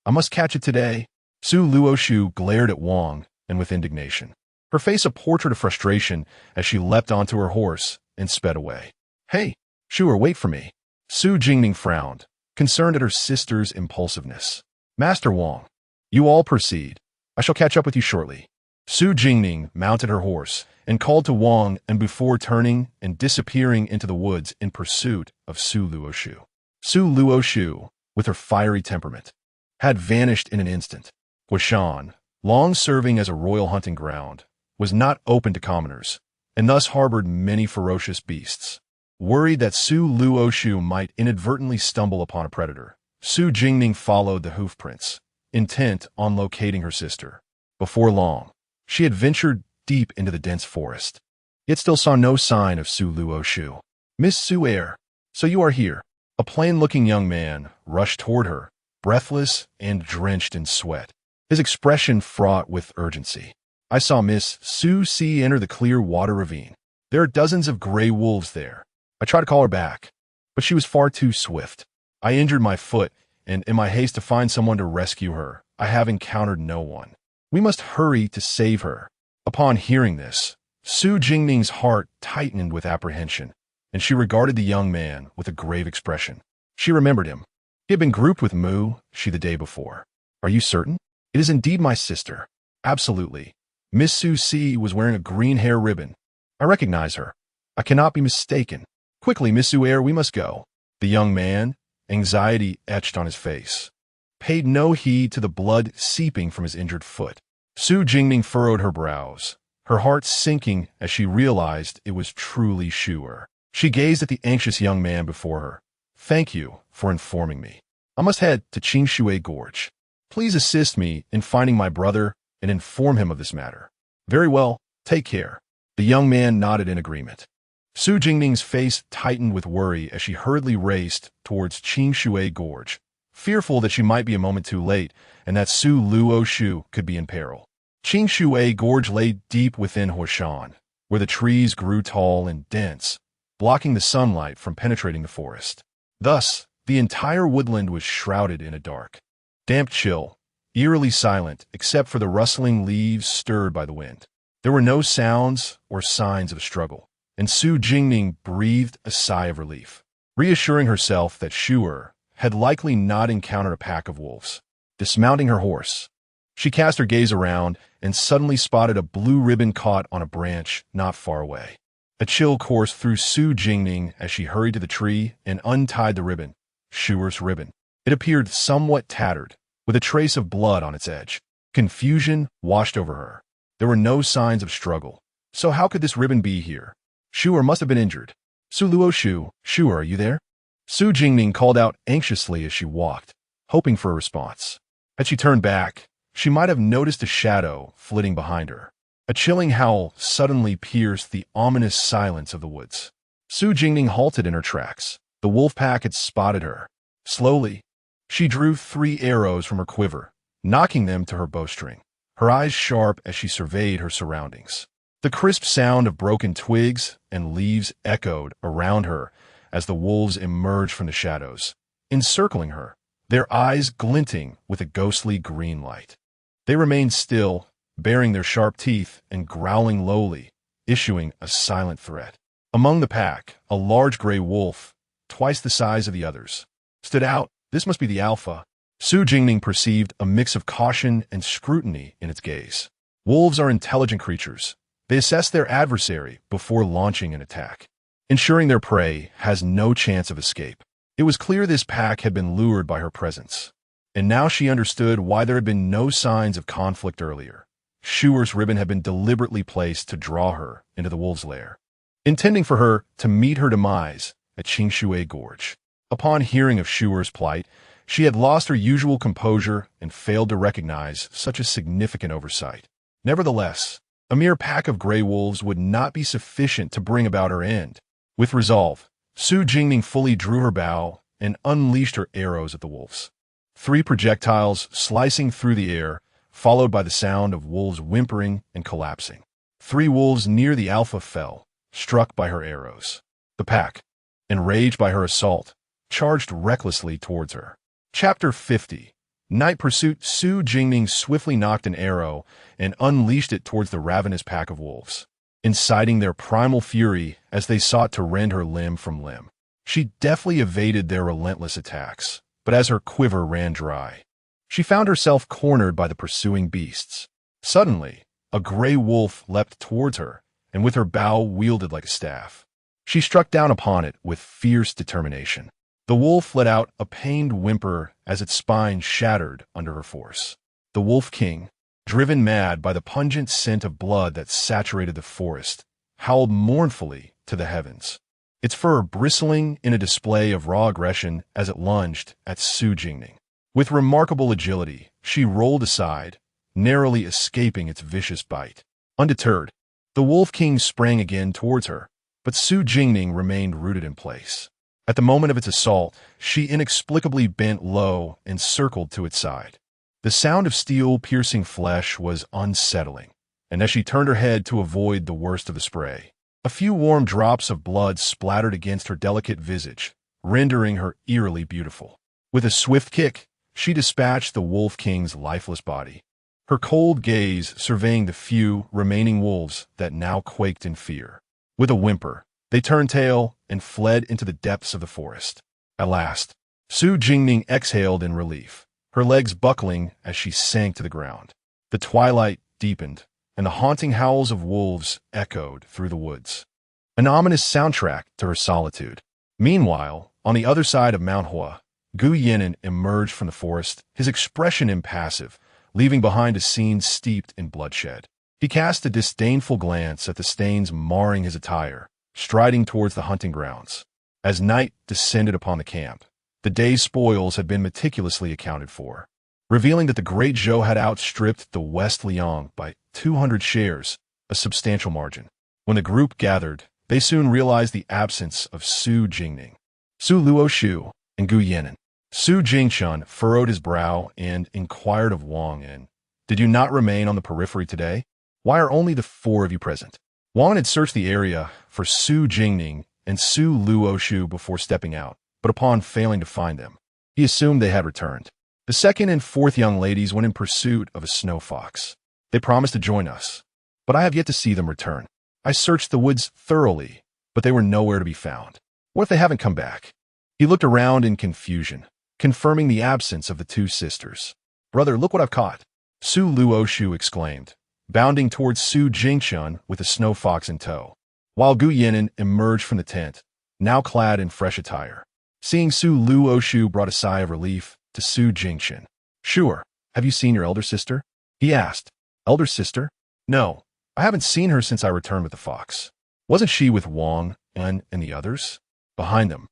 I must catch it today. Su Luoshu glared at Wang and with indignation, her face a portrait of frustration as she leapt onto her horse and sped away. Hey, Shuer, wait for me. Su Jingning frowned, concerned at her sister's impulsiveness. Master Wang, you all proceed. I shall catch up with you shortly. Su Jingning mounted her horse and called to Wang and before turning and disappearing into the woods in pursuit of Su Luoshu. Su Luoshu, with her fiery temperament, had vanished in an instant. Huashan, long serving as a royal hunting ground, was not open to commoners, and thus harbored many ferocious beasts. Worried that Su Luoshu might inadvertently stumble upon a predator, Su Jingning followed the hoof prints, intent on locating her sister. Before long, she had ventured deep into the dense forest, yet still saw no sign of Su Luoshu. Miss Su Air, so you are here. A plain-looking young man rushed toward her, breathless and drenched in sweat, his expression fraught with urgency. I saw Miss Su Si enter the clear water ravine. There are dozens of gray wolves there. I tried to call her back, but she was far too swift. I injured my foot, and in my haste to find someone to rescue her, I have encountered no one. We must hurry to save her. Upon hearing this, Su Jingning's heart tightened with apprehension, and she regarded the young man with a grave expression. She remembered him. He had been grouped with Mu Shi the day before. Are you certain? It is indeed my sister. Absolutely. Miss Su Si was wearing a green hair ribbon. I recognize her. I cannot be mistaken. Quickly, Miss Su Air, we must go. The young man, anxiety etched on his face, paid no heed to the blood seeping from his injured foot. Su Jingning furrowed her brows, her heart sinking as she realized it was truly Shuer. She gazed at the anxious young man before her. Thank you for informing me. I must head to Qingshui Gorge. Please assist me in finding my brother and inform him of this matter. Very well, take care. The young man nodded in agreement. Su Jingning's face tightened with worry as she hurriedly raced towards Qingshui Gorge, fearful that she might be a moment too late and that Su Luoshu could be in peril. Qingshui Gorge lay deep within Huashan, where the trees grew tall and dense, blocking the sunlight from penetrating the forest. Thus, The entire woodland was shrouded in a dark, damp chill, eerily silent except for the rustling leaves stirred by the wind. There were no sounds or signs of struggle, and Su Jingning breathed a sigh of relief, reassuring herself that Shu'er had likely not encountered a pack of wolves. Dismounting her horse, she cast her gaze around and suddenly spotted a blue ribbon caught on a branch not far away. A chill coursed through Su Jingning as she hurried to the tree and untied the ribbon. Shu'er's ribbon. It appeared somewhat tattered, with a trace of blood on its edge. Confusion washed over her. There were no signs of struggle. So how could this ribbon be here? Shu'er must have been injured. Su Luoshu, Shu'er, are you there? Su Jingning called out anxiously as she walked, hoping for a response. Had she turned back, she might have noticed a shadow flitting behind her. A chilling howl suddenly pierced the ominous silence of the woods. Su Jingning halted in her tracks. The wolf pack had spotted her. Slowly, she drew 3 arrows from her quiver, knocking them to her bowstring, her eyes sharp as she surveyed her surroundings. The crisp sound of broken twigs and leaves echoed around her as the wolves emerged from the shadows, encircling her, their eyes glinting with a ghostly green light. They remained still, baring their sharp teeth and growling lowly, issuing a silent threat. Among the pack, a large gray wolf, twice the size of the others, stood out. This must be the alpha. Su Jingning perceived a mix of caution and scrutiny in its gaze. Wolves are intelligent creatures. They assess their adversary before launching an attack, ensuring their prey has no chance of escape. It was clear this pack had been lured by her presence, and now she understood why there had been no signs of conflict earlier. Shu'er's ribbon had been deliberately placed to draw her into the wolves' lair, intending for her to meet her demise at Qingshui Gorge. Upon hearing of Shu'er's plight, she had lost her usual composure and failed to recognize such a significant oversight. Nevertheless, a mere pack of gray wolves would not be sufficient to bring about her end. With resolve, Su Jingning fully drew her bow and unleashed her arrows at the wolves. 3 projectiles slicing through the air, followed by the sound of wolves whimpering and collapsing. 3 wolves near the alpha fell, struck by her arrows. The pack, enraged by her assault, charged recklessly towards her. Chapter 50. Night Pursuit. Su Jingning swiftly knocked an arrow and unleashed it towards the ravenous pack of wolves, inciting their primal fury as they sought to rend her limb from limb. She deftly evaded their relentless attacks, but as her quiver ran dry, she found herself cornered by the pursuing beasts. Suddenly, a gray wolf leapt towards her, and with her bow wielded like a staff, she struck down upon it with fierce determination. The wolf let out a pained whimper as its spine shattered under her force. The Wolf King, driven mad by the pungent scent of blood that saturated the forest, howled mournfully to the heavens, its fur bristling in a display of raw aggression as it lunged at Su Jingning. With remarkable agility, she rolled aside, narrowly escaping its vicious bite. Undeterred, the Wolf King sprang again towards her, but Su Jingning remained rooted in place. At the moment of its assault, she inexplicably bent low and circled to its side. The sound of steel piercing flesh was unsettling, and as she turned her head to avoid the worst of the spray, a few warm drops of blood splattered against her delicate visage, rendering her eerily beautiful. With a swift kick, she dispatched the Wolf King's lifeless body, her cold gaze surveying the few remaining wolves that now quaked in fear. With a whimper, they turned tail and fled into the depths of the forest. At last, Su Jingning exhaled in relief, her legs buckling as she sank to the ground. The twilight deepened, and the haunting howls of wolves echoed through the woods, an ominous soundtrack to her solitude. Meanwhile, on the other side of Mount Hua, Gu Yinan emerged from the forest, his expression impassive, leaving behind a scene steeped in bloodshed. He cast a disdainful glance at the stains marring his attire, striding towards the hunting grounds. As night descended upon the camp, the day's spoils had been meticulously accounted for, revealing that the Great Zhou had outstripped the West Liang by 200 shares, a substantial margin. When the group gathered, they soon realized the absence of Su Jingning, Su Luoshu, and Gu Yinan. Su Jingshun furrowed his brow and inquired of Wang Yin, "Did you not remain on the periphery today? Why are only the 4 of you present?" Wang had searched the area for Su Jingning and Su Luoshu before stepping out, but upon failing to find them, he assumed they had returned. The second and fourth young ladies went in pursuit of a snow fox. They promised to join us, but I have yet to see them return. I searched the woods thoroughly, but they were nowhere to be found. What if they haven't come back? He looked around in confusion, confirming the absence of the two sisters. Brother, look what I've caught, Su Luoshu exclaimed, bounding towards Su Jingshun with a snow fox in tow, while Gu Yinan emerged from the tent, now clad in fresh attire. Seeing Su Luoshu brought a sigh of relief to Su Jingshun. Sure, have you seen your elder sister? He asked. Elder sister? No, I haven't seen her since I returned with the fox. Wasn't she with Wang and the others? Behind them,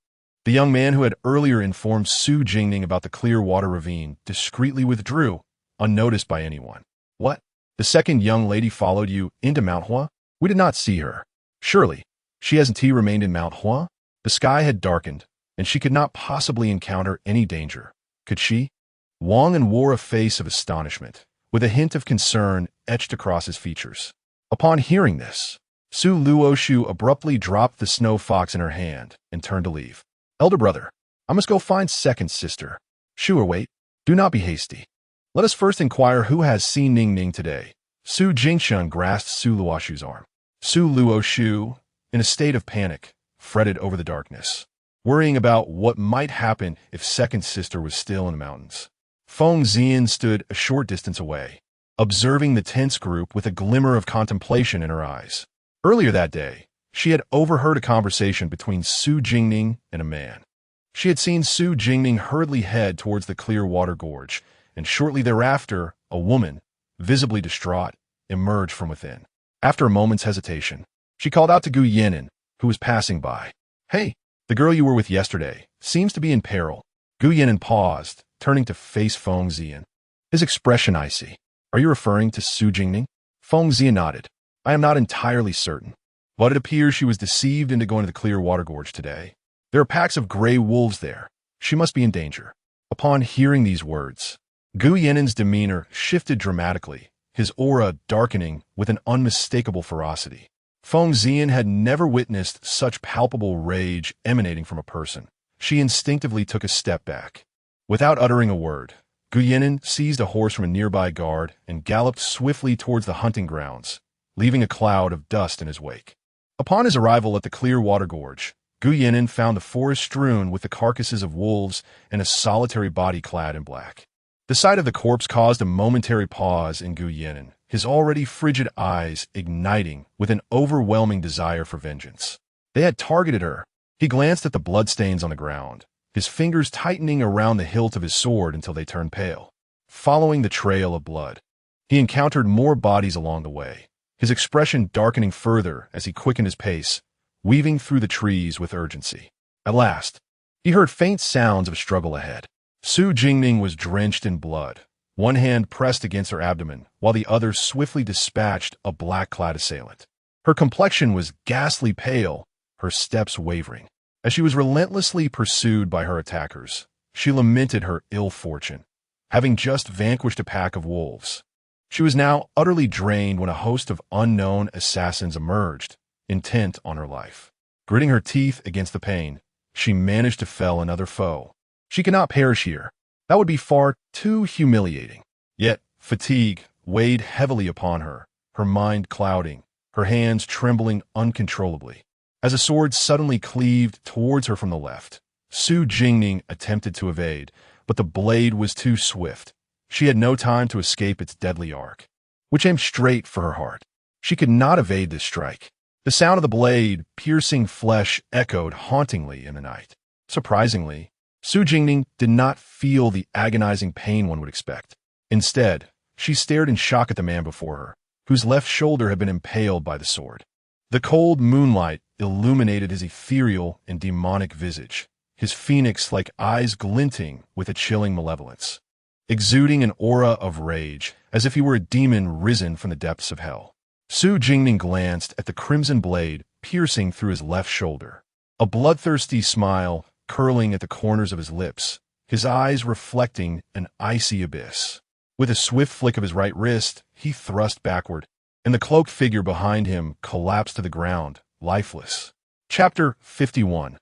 the young man who had earlier informed Su Jingning about the clear water ravine discreetly withdrew, unnoticed by anyone. What? The second young lady followed you into Mount Hua? We did not see her. Surely, she hasn't remained in Mount Hua? The sky had darkened, and she could not possibly encounter any danger. Could she? Wang wore a face of astonishment, with a hint of concern etched across his features. Upon hearing this, Su Luoshu abruptly dropped the snow fox in her hand and turned to leave. Elder brother, I must go find second sister. Sure, wait. Do not be hasty. Let us first inquire who has seen Jingning today. Su Jingshun grasped Su Luoshu's arm. Su Luoshu, in a state of panic, fretted over the darkness, worrying about what might happen if second sister was still in the mountains. Feng Xian stood a short distance away, observing the tense group with a glimmer of contemplation in her eyes. Earlier that day, she had overheard a conversation between Su Jingning and a man. She had seen Su Jingning hurriedly head towards the clear water gorge, and shortly thereafter, a woman, visibly distraught, emerged from within. After a moment's hesitation, she called out to Gu Yinan, who was passing by. Hey, the girl you were with yesterday seems to be in peril. Gu Yinan paused, turning to face Feng Xian. His expression icy. Are you referring to Su Jingning? Feng Xian nodded. I am not entirely certain, but it appears she was deceived into going to the clear water gorge today. There are packs of gray wolves there. She must be in danger. Upon hearing these words, Gu Yinan's demeanor shifted dramatically, his aura darkening with an unmistakable ferocity. Feng Xian had never witnessed such palpable rage emanating from a person. She instinctively took a step back. Without uttering a word, Gu Yinan seized a horse from a nearby guard and galloped swiftly towards the hunting grounds, leaving a cloud of dust in his wake. Upon his arrival at the clear water gorge, Gu Yinan found the forest strewn with the carcasses of wolves and a solitary body clad in black. The sight of the corpse caused a momentary pause in Gu Yinan, his already frigid eyes igniting with an overwhelming desire for vengeance. They had targeted her. He glanced at the bloodstains on the ground, his fingers tightening around the hilt of his sword until they turned pale. Following the trail of blood, he encountered more bodies along the way, his expression darkening further as he quickened his pace, weaving through the trees with urgency. At last, he heard faint sounds of struggle ahead. Su Jingning was drenched in blood, one hand pressed against her abdomen, while the other swiftly dispatched a black-clad assailant. Her complexion was ghastly pale, her steps wavering. As she was relentlessly pursued by her attackers, she lamented her ill fortune, having just vanquished a pack of wolves. She was now utterly drained when a host of unknown assassins emerged, intent on her life. Gritting her teeth against the pain, she managed to fell another foe. She could not perish here. That would be far too humiliating. Yet, fatigue weighed heavily upon her, her mind clouding, her hands trembling uncontrollably. As a sword suddenly cleaved towards her from the left, Su Jingning attempted to evade, but the blade was too swift. She had no time to escape its deadly arc, which aimed straight for her heart. She could not evade this strike. The sound of the blade piercing flesh echoed hauntingly in the night. Surprisingly, Su Jingning did not feel the agonizing pain one would expect. Instead, she stared in shock at the man before her, whose left shoulder had been impaled by the sword. The cold moonlight illuminated his ethereal and demonic visage, his phoenix-like eyes glinting with a chilling malevolence, exuding an aura of rage, as if he were a demon risen from the depths of hell. Su Jingning glanced at the crimson blade piercing through his left shoulder, a bloodthirsty smile curling at the corners of his lips, his eyes reflecting an icy abyss. With a swift flick of his right wrist, he thrust backward, and the cloaked figure behind him collapsed to the ground, lifeless. Chapter 51.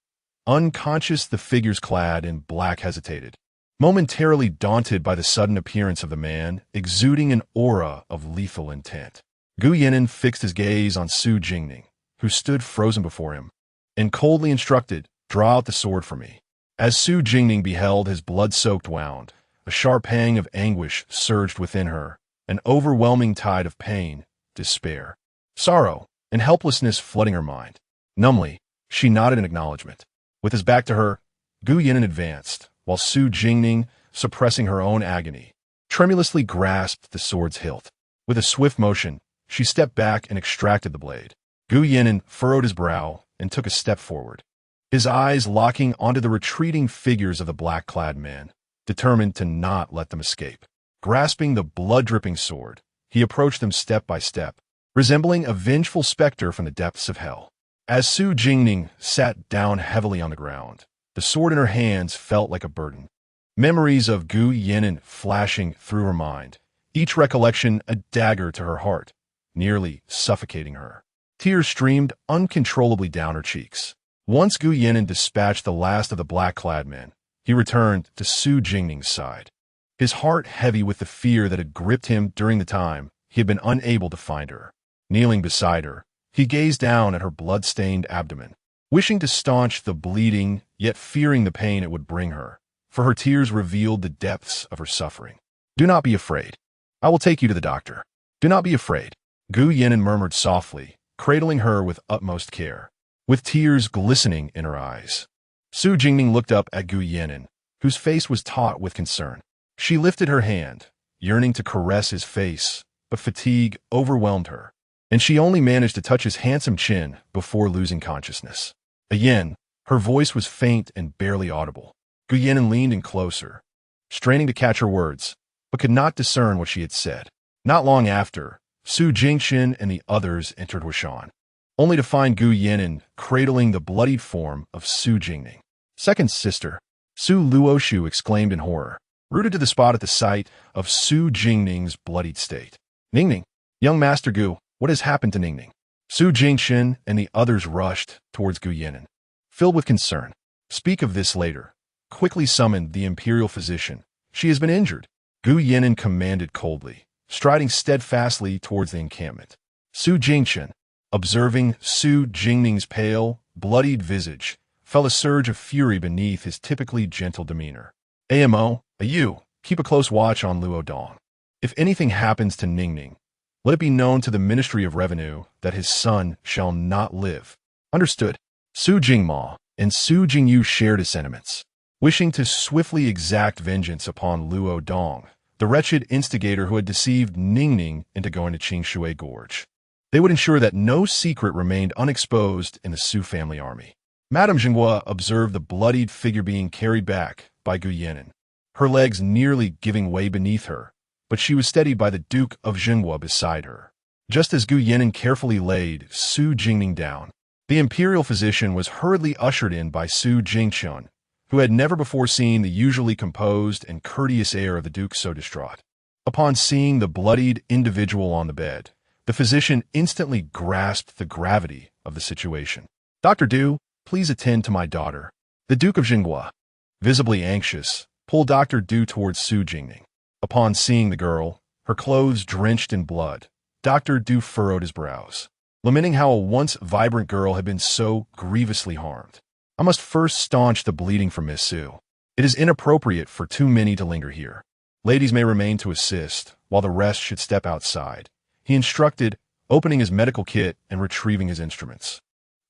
Unconscious, the figures clad in black hesitated, momentarily daunted by the sudden appearance of the man, exuding an aura of lethal intent. Gu Yinan fixed his gaze on Su Jingning, who stood frozen before him, and coldly instructed, "Draw out the sword for me." As Su Jingning beheld his blood-soaked wound, a sharp pang of anguish surged within her, an overwhelming tide of pain, despair, sorrow, and helplessness flooding her mind. Numbly, she nodded in acknowledgement. With his back to her, Gu Yinan advanced, while Su Jingning, suppressing her own agony, tremulously grasped the sword's hilt. With a swift motion, she stepped back and extracted the blade. Gu Yinan furrowed his brow and took a step forward, his eyes locking onto the retreating figures of the black-clad men, determined to not let them escape. Grasping the blood-dripping sword, he approached them step by step, resembling a vengeful specter from the depths of hell. As Su Jingning sat down heavily on the ground, the sword in her hands felt like a burden. Memories of Gu Yinan flashing through her mind, each recollection a dagger to her heart, nearly suffocating her. Tears streamed uncontrollably down her cheeks. Once Gu Yinan dispatched the last of the black-clad men, he returned to Su Jingning's side, his heart heavy with the fear that had gripped him during the time he had been unable to find her. Kneeling beside her, he gazed down at her blood-stained abdomen, wishing to staunch the bleeding, yet fearing the pain it would bring her, for her tears revealed the depths of her suffering. "Do not be afraid. I will take you to the doctor. Do not be afraid," Gu Yinan murmured softly, cradling her with utmost care, with tears glistening in her eyes. Su Jingning looked up at Gu Yinan, whose face was taut with concern. She lifted her hand, yearning to caress his face, but fatigue overwhelmed her, and she only managed to touch his handsome chin before losing consciousness. Again, her voice was faint and barely audible. Gu Yinan leaned in closer, straining to catch her words, but could not discern what she had said. Not long after, Su Jingxin and the others entered Huishan, only to find Gu Yinan cradling the bloodied form of Su Jingning. "Second sister," Su Luoshu exclaimed in horror, rooted to the spot at the sight of Su Jingning's bloodied state. "Ningning, young Master Gu, what has happened to Ningning?" Su Jingxin and the others rushed towards Gu Yinan, filled with concern. "Speak of this later." Quickly summoned the imperial physician. "She has been injured," Gu Yinan commanded coldly, striding steadfastly towards the encampment. Su Jingxin, observing Su Jingning's pale, bloodied visage, felt a surge of fury beneath his typically gentle demeanor. "Amo, you, keep a close watch on Luo Dong. If anything happens to Ningning, let it be known to the Ministry of Revenue that his son shall not live." "Understood." Su Jingma and Su Jingyu shared his sentiments, wishing to swiftly exact vengeance upon Luo Dong, the wretched instigator who had deceived Ningning into going to Qingshui Gorge. They would ensure that no secret remained unexposed in the Su family army. Madame Zhenguo observed the bloodied figure being carried back by Gu Yinan, her legs nearly giving way beneath her, but she was steadied by the Duke of Zhenguo beside her. Just as Gu Yinan carefully laid Su Jingning down, the imperial physician was hurriedly ushered in by Su Jingchun, who had never before seen the usually composed and courteous air of the Duke so distraught. Upon seeing the bloodied individual on the bed, the physician instantly grasped the gravity of the situation. "Dr. Du, please attend to my daughter." The Duke of Zhenguo, visibly anxious, pulled Dr. Du towards Su Jingning. Upon seeing the girl, her clothes drenched in blood, Dr. Du furrowed his brows, lamenting how a once vibrant girl had been so grievously harmed. "I must first staunch the bleeding from Miss Su. It is inappropriate for too many to linger here. Ladies may remain to assist, while the rest should step outside," he instructed, opening his medical kit and retrieving his instruments.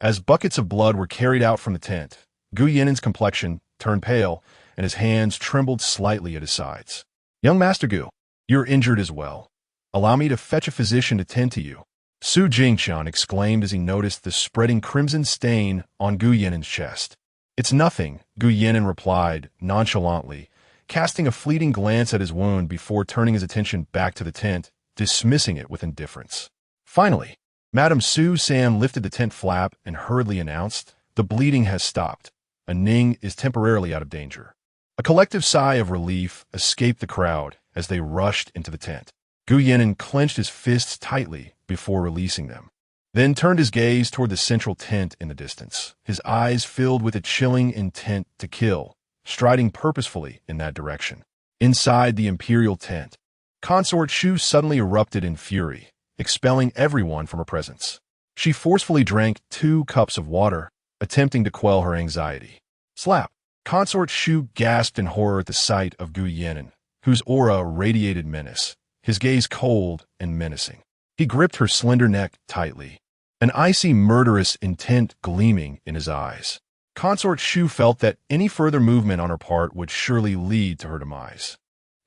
As buckets of blood were carried out from the tent, Gu Yinan's complexion turned pale, and his hands trembled slightly at his sides. "Young Master Gu, you're injured as well. Allow me to fetch a physician to tend to you," Su Jingchan exclaimed as he noticed the spreading crimson stain on Gu Yinan's chest. "It's nothing," Gu Yinan replied nonchalantly, casting a fleeting glance at his wound before turning his attention back to the tent, dismissing it with indifference. Finally, Madame Su Sam lifted the tent flap and hurriedly announced, "The bleeding has stopped. Ning is temporarily out of danger." A collective sigh of relief escaped the crowd as they rushed into the tent. Gu Yinan clenched his fists tightly before releasing them. then turned his gaze toward the central tent in the distance, his eyes filled with a chilling intent to kill, striding purposefully in that direction. Inside the imperial tent, Consort Shu suddenly erupted in fury, expelling everyone from her presence. She forcefully drank 2 cups of water, attempting to quell her anxiety. Slap! Consort Shu gasped in horror at the sight of Gu Yannin, whose aura radiated menace, his gaze cold and menacing. He gripped her slender neck tightly, an icy murderous intent gleaming in his eyes. Consort Shu felt that any further movement on her part would surely lead to her demise.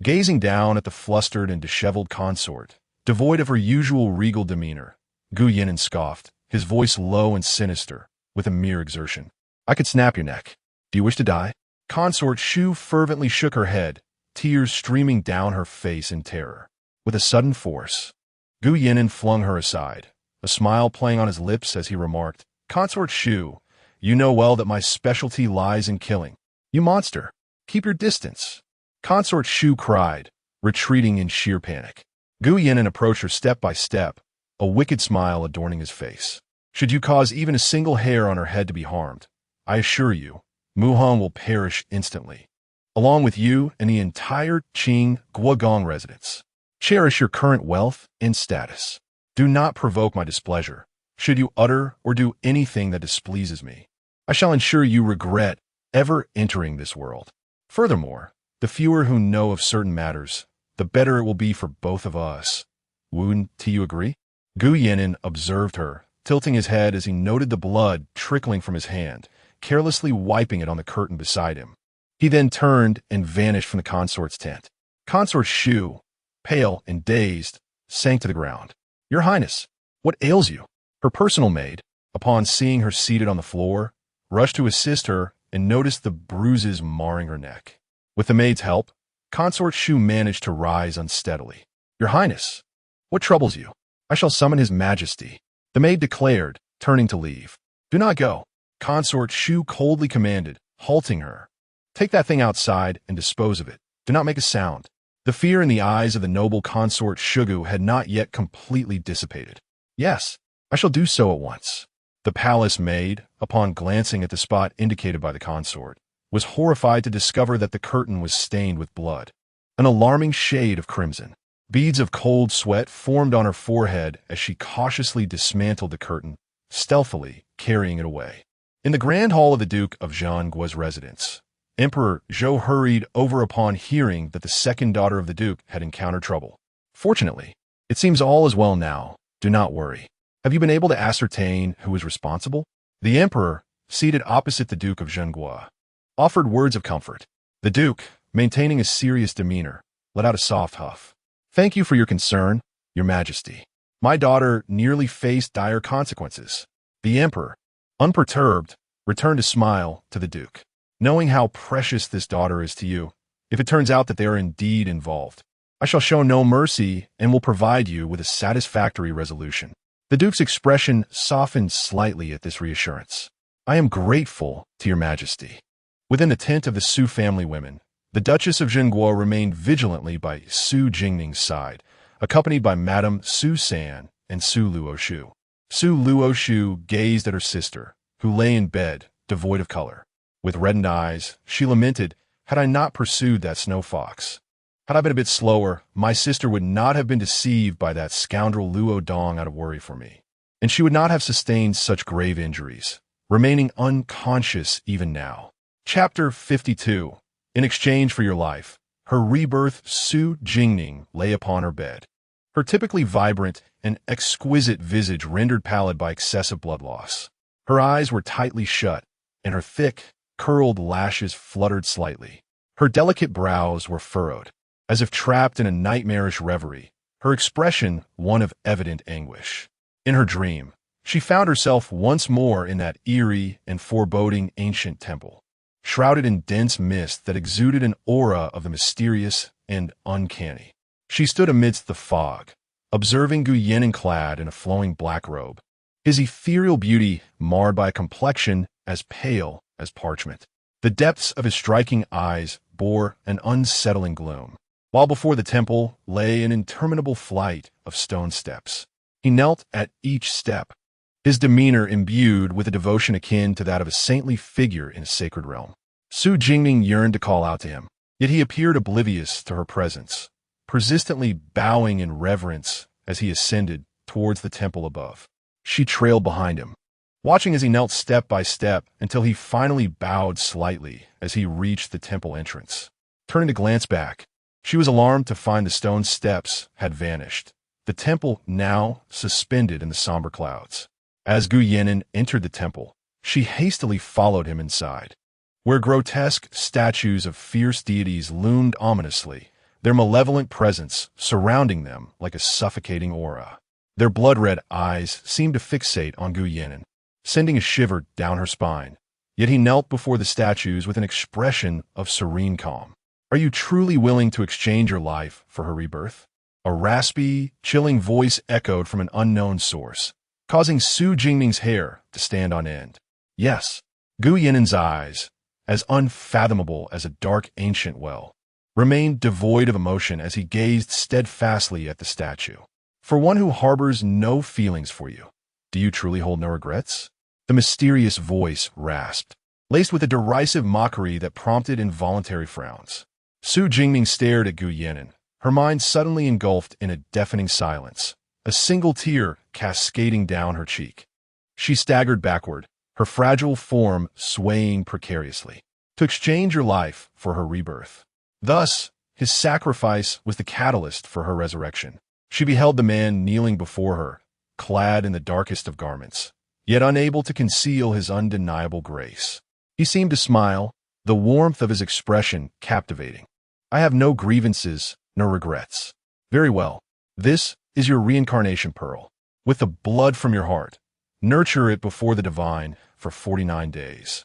Gazing down at the flustered and disheveled consort, devoid of her usual regal demeanor, Gu Yannin scoffed, his voice low and sinister, with a mere exertion. I could snap your neck. Do you wish to die? Consort Shu fervently shook her head, tears streaming down her face in terror. With a sudden force, Gu Yannin flung her aside, a smile playing on his lips as he remarked, Consort Shu, you know well that my specialty lies in killing. You monster, keep your distance. Consort Shu cried, retreating in sheer panic. Gu Yannin approached her step by step, a wicked smile adorning his face. Should you cause even a single hair on her head to be harmed, I assure you, Mu Hong will perish instantly, along with you and the entire Qing Guogong residence. Cherish your current wealth and status. Do not provoke my displeasure. Should you utter or do anything that displeases me, I shall ensure you regret ever entering this world. Furthermore, the fewer who know of certain matters, the better it will be for both of us. Woon, do you agree? Gu Yannin observed her, tilting his head as he noted the blood trickling from his hand, carelessly wiping it on the curtain beside him. He then turned and vanished from the consort's tent. Consort Shu, pale and dazed, sank to the ground. Your Highness, what ails you? Her personal maid, upon seeing her seated on the floor, rushed to assist her and noticed the bruises marring her neck. With the maid's help, Consort Shu managed to rise unsteadily. Your Highness, what troubles you? I shall summon His Majesty, the maid declared, turning to leave. Do not go, Consort Shu coldly commanded, halting her. Take that thing outside and dispose of it. Do not make a sound. The fear in the eyes of the noble Consort Shugu had not yet completely dissipated. Yes, I shall do so at once. The palace maid, upon glancing at the spot indicated by the consort, was horrified to discover that the curtain was stained with blood, an alarming shade of crimson. Beads of cold sweat formed on her forehead as she cautiously dismantled the curtain, stealthily carrying it away. In the grand hall of the Duke of Zhenguo's residence, Emperor Zhou hurried over upon hearing that the second daughter of the Duke had encountered trouble. Fortunately, it seems all is well now. Do not worry. Have you been able to ascertain who is responsible? The Emperor, seated opposite the Duke of Zhenguo, offered words of comfort. The Duke, maintaining a serious demeanor, let out a soft huff. Thank you for your concern, Your Majesty. My daughter nearly faced dire consequences. The Emperor, unperturbed, returned a smile to the Duke. Knowing how precious this daughter is to you, if it turns out that they are indeed involved, I shall show no mercy and will provide you with a satisfactory resolution. The Duke's expression softened slightly at this reassurance. I am grateful to Your Majesty. Within the tent of the Su family women, the Duchess of Zhenguo remained vigilantly by Su Jingning's side, accompanied by Madame Su San and Su Luoshu. Su Luoshu gazed at her sister, who lay in bed, devoid of color. With reddened eyes, she lamented, had I not pursued that snow fox. Had I been a bit slower, my sister would not have been deceived by that scoundrel Luo Dong out of worry for me, and she would not have sustained such grave injuries, remaining unconscious even now. Chapter 52. In exchange for your life, her rebirth Su Jingning lay upon her bed. Her typically vibrant and exquisite visage rendered pallid by excessive blood loss. Her eyes were tightly shut, and her thick, curled lashes fluttered slightly. Her delicate brows were furrowed, as if trapped in a nightmarish reverie, her expression one of evident anguish. In her dream, she found herself once more in that eerie and foreboding ancient temple, shrouded in dense mist that exuded an aura of the mysterious and uncanny. She stood amidst the fog, observing Gu Yannin clad in a flowing black robe, his ethereal beauty marred by a complexion as pale as parchment. The depths of his striking eyes bore an unsettling gloom, while before the temple lay an interminable flight of stone steps. He knelt at each step, his demeanor imbued with a devotion akin to that of a saintly figure in a sacred realm. Su Jingning yearned to call out to him, yet he appeared oblivious to her presence, persistently bowing in reverence as he ascended towards the temple above. She trailed behind him, watching as he knelt step by step until he finally bowed slightly as he reached the temple entrance. Turning to glance back, she was alarmed to find the stone steps had vanished, the temple now suspended in the somber clouds. As Gu Yannin entered the temple, she hastily followed him inside, where grotesque statues of fierce deities loomed ominously, their malevolent presence surrounding them like a suffocating aura. Their blood-red eyes seemed to fixate on Gu Yannin, sending a shiver down her spine. Yet he knelt before the statues with an expression of serene calm. "Are you truly willing to exchange your life for her rebirth?" A raspy, chilling voice echoed from an unknown source, causing Su Jingning's hair to stand on end. Yes. Gu Yannin's eyes, as unfathomable as a dark ancient well, remained devoid of emotion as he gazed steadfastly at the statue. "For one who harbors no feelings for you, do you truly hold no regrets?" The mysterious voice rasped, laced with a derisive mockery that prompted involuntary frowns. Su Jingning stared at Gu Yannin, her mind suddenly engulfed in a deafening silence, a single tear cascading down her cheek. She staggered backward, her fragile form swaying precariously. To exchange your life for her rebirth. Thus, his sacrifice was the catalyst for her resurrection. She beheld the man kneeling before her, clad in the darkest of garments, yet unable to conceal his undeniable grace. He seemed to smile, the warmth of his expression captivating. "I have no grievances, no regrets." "Very well. This is your reincarnation pearl. With the blood from your heart, nurture it before the divine for 49 days,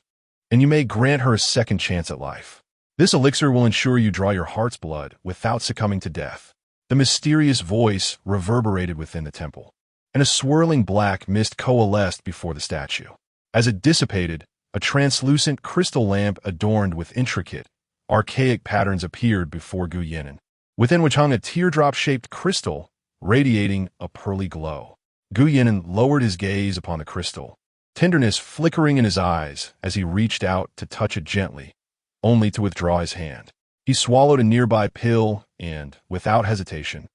and you may grant her a second chance at life. This elixir will ensure you draw your heart's blood without succumbing to death." The mysterious voice reverberated within the temple, and a swirling black mist coalesced before the statue. As it dissipated, a translucent crystal lamp adorned with intricate, archaic patterns appeared before Gu Yannin, within which hung a teardrop-shaped crystal radiating a pearly glow. Gu Yannin lowered his gaze upon the crystal, tenderness flickering in his eyes as he reached out to touch it gently, only to withdraw his hand. He swallowed a nearby pill and, without hesitation,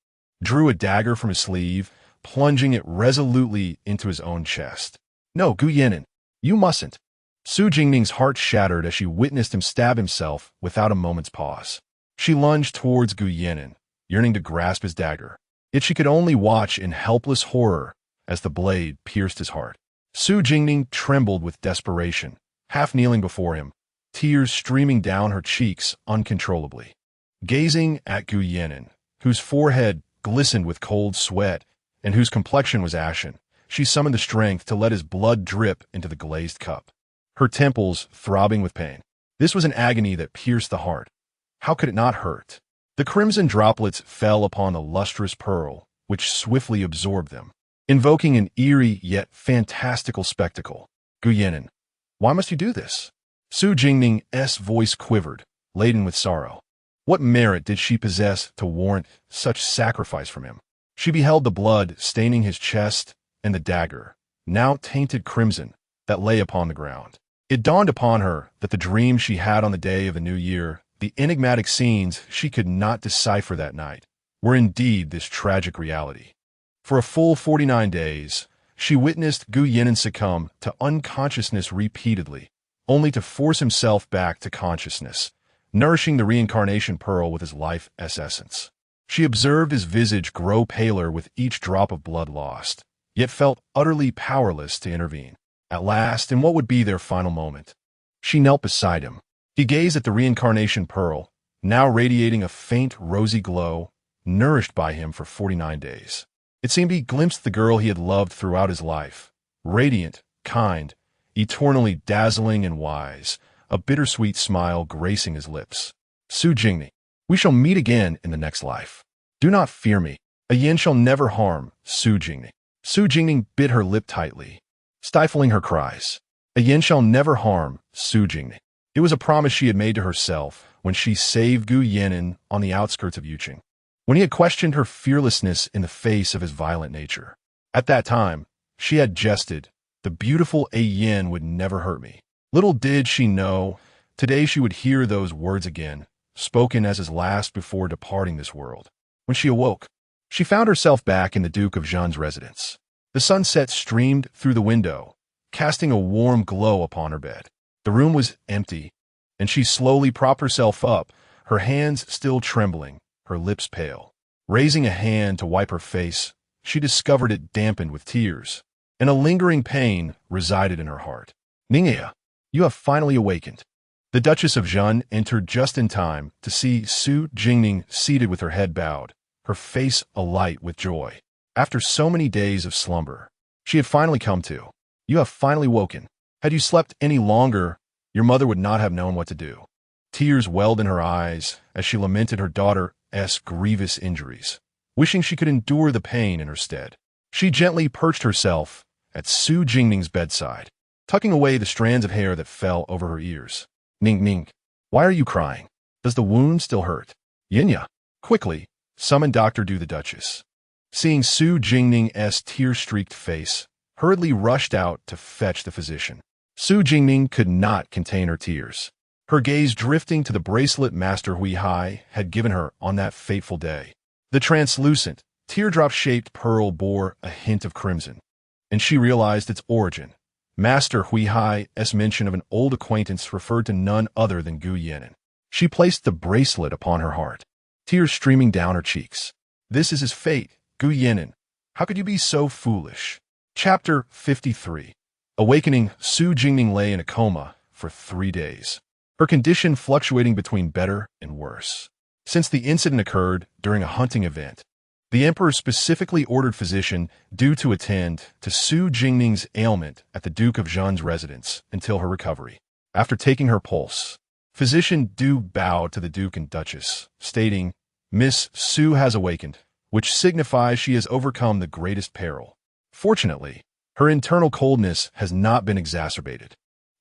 drew a dagger from his sleeve, plunging it resolutely into his own chest. "No, Gu Yannin, you mustn't." Su Jingning's heart shattered as she witnessed him stab himself without a moment's pause. She lunged towards Gu Yannin, yearning to grasp his dagger, yet she could only watch in helpless horror as the blade pierced his heart. Su Jingning trembled with desperation, half kneeling before him, tears streaming down her cheeks uncontrollably. Gazing at Gu Yannin, whose forehead glistened with cold sweat and whose complexion was ashen, she summoned the strength to let his blood drip into the glazed cup, her temples throbbing with pain. This was an agony that pierced the heart. How could it not hurt? The crimson droplets fell upon the lustrous pearl, which swiftly absorbed them, invoking an eerie yet fantastical spectacle. "Gu Yannin, why must you do this?" Su Jingning's voice quivered, laden with sorrow. What merit did she possess to warrant such sacrifice from him? She beheld the blood staining his chest and the dagger, now tainted crimson, that lay upon the ground. It dawned upon her that the dream she had on the day of the new year, the enigmatic scenes she could not decipher that night, were indeed this tragic reality. For a full 49 days, she witnessed Gu Yannin succumb to unconsciousness repeatedly, only to force himself back to consciousness, nourishing the reincarnation pearl with his life's essence. She observed his visage grow paler with each drop of blood lost, yet felt utterly powerless to intervene. At last, in what would be their final moment, she knelt beside him. He gazed at the reincarnation pearl, now radiating a faint rosy glow, nourished by him for 49 days. It seemed he glimpsed the girl he had loved throughout his life, radiant, kind, eternally dazzling and wise, a bittersweet smile gracing his lips. "Su Jingning, we shall meet again in the next life. Do not fear me. A yin shall never harm Su Jingning." Su Jingning bit her lip tightly, stifling her cries. A yin shall never harm Su Jingning. It was a promise she had made to herself when she saved Gu Yannin on the outskirts of Yuqing, when he had questioned her fearlessness in the face of his violent nature. At that time, she had jested The beautiful A Yin would never hurt me. Little did she know, today she would hear those words again, spoken as his last before departing this world. When she awoke, she found herself back in the Duke of Zhen's residence. The sunset streamed through the window, casting a warm glow upon her bed. The room was empty, and she slowly propped herself up, her hands still trembling, her lips pale. Raising a hand to wipe her face, she discovered it dampened with tears, and a lingering pain resided in her heart. Ningya, you have finally awakened. The Duchess of Zhen entered just in time to see Su Jingning seated with her head bowed, her face alight with joy. After so many days of slumber, she had finally come to. You have finally woken. Had you slept any longer, your mother would not have known what to do. Tears welled in her eyes as she lamented her daughter's grievous injuries, wishing she could endure the pain in her stead. She gently perched herself at Su Jingning's bedside, tucking away the strands of hair that fell over her ears. Ning, why are you crying? Does the wound still hurt? Yinya, quickly, summon Dr. Du. The Duchess, seeing Su Jingning's tear-streaked face, hurriedly rushed out to fetch the physician. Su Jingning could not contain her tears, her gaze drifting to the bracelet Master Hui Hai had given her on that fateful day. The translucent, teardrop-shaped pearl bore a hint of crimson, and she realized its origin. Master Hui Hai's mention of an old acquaintance referred to none other than Gu Yan'an. She placed the bracelet upon her heart, tears streaming down her cheeks. This is his fate, Gu Yan'an. How could you be so foolish? Chapter 53. Awakening, Su Jingning lay in a coma for 3 days, her condition fluctuating between better and worse. Since the incident occurred during a hunting event, the emperor specifically ordered physician Du to attend to Su Jingning's ailment at the Duke of Zhen's residence until her recovery. After taking her pulse, physician Du bowed to the Duke and Duchess, stating, Miss Su has awakened, which signifies she has overcome the greatest peril. Fortunately, her internal coldness has not been exacerbated.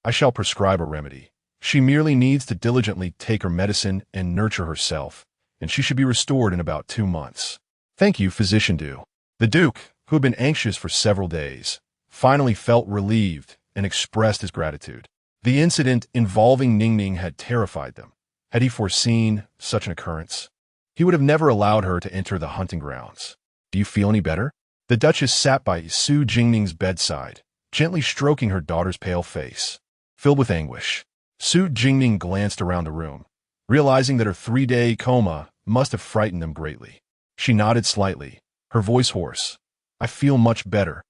I shall prescribe a remedy. She merely needs to diligently take her medicine and nurture herself, and she should be restored in about 2 months. Thank you, Physician Du. The Duke, who had been anxious for several days, finally felt relieved and expressed his gratitude. The incident involving Ningning had terrified them. Had he foreseen such an occurrence, he would have never allowed her to enter the hunting grounds. Do you feel any better? The Duchess sat by Su Jingning's bedside, gently stroking her daughter's pale face. Filled with anguish, Su Jingning glanced around the room, realizing that her 3-day coma must have frightened them greatly. She nodded slightly, her voice hoarse. I feel much better.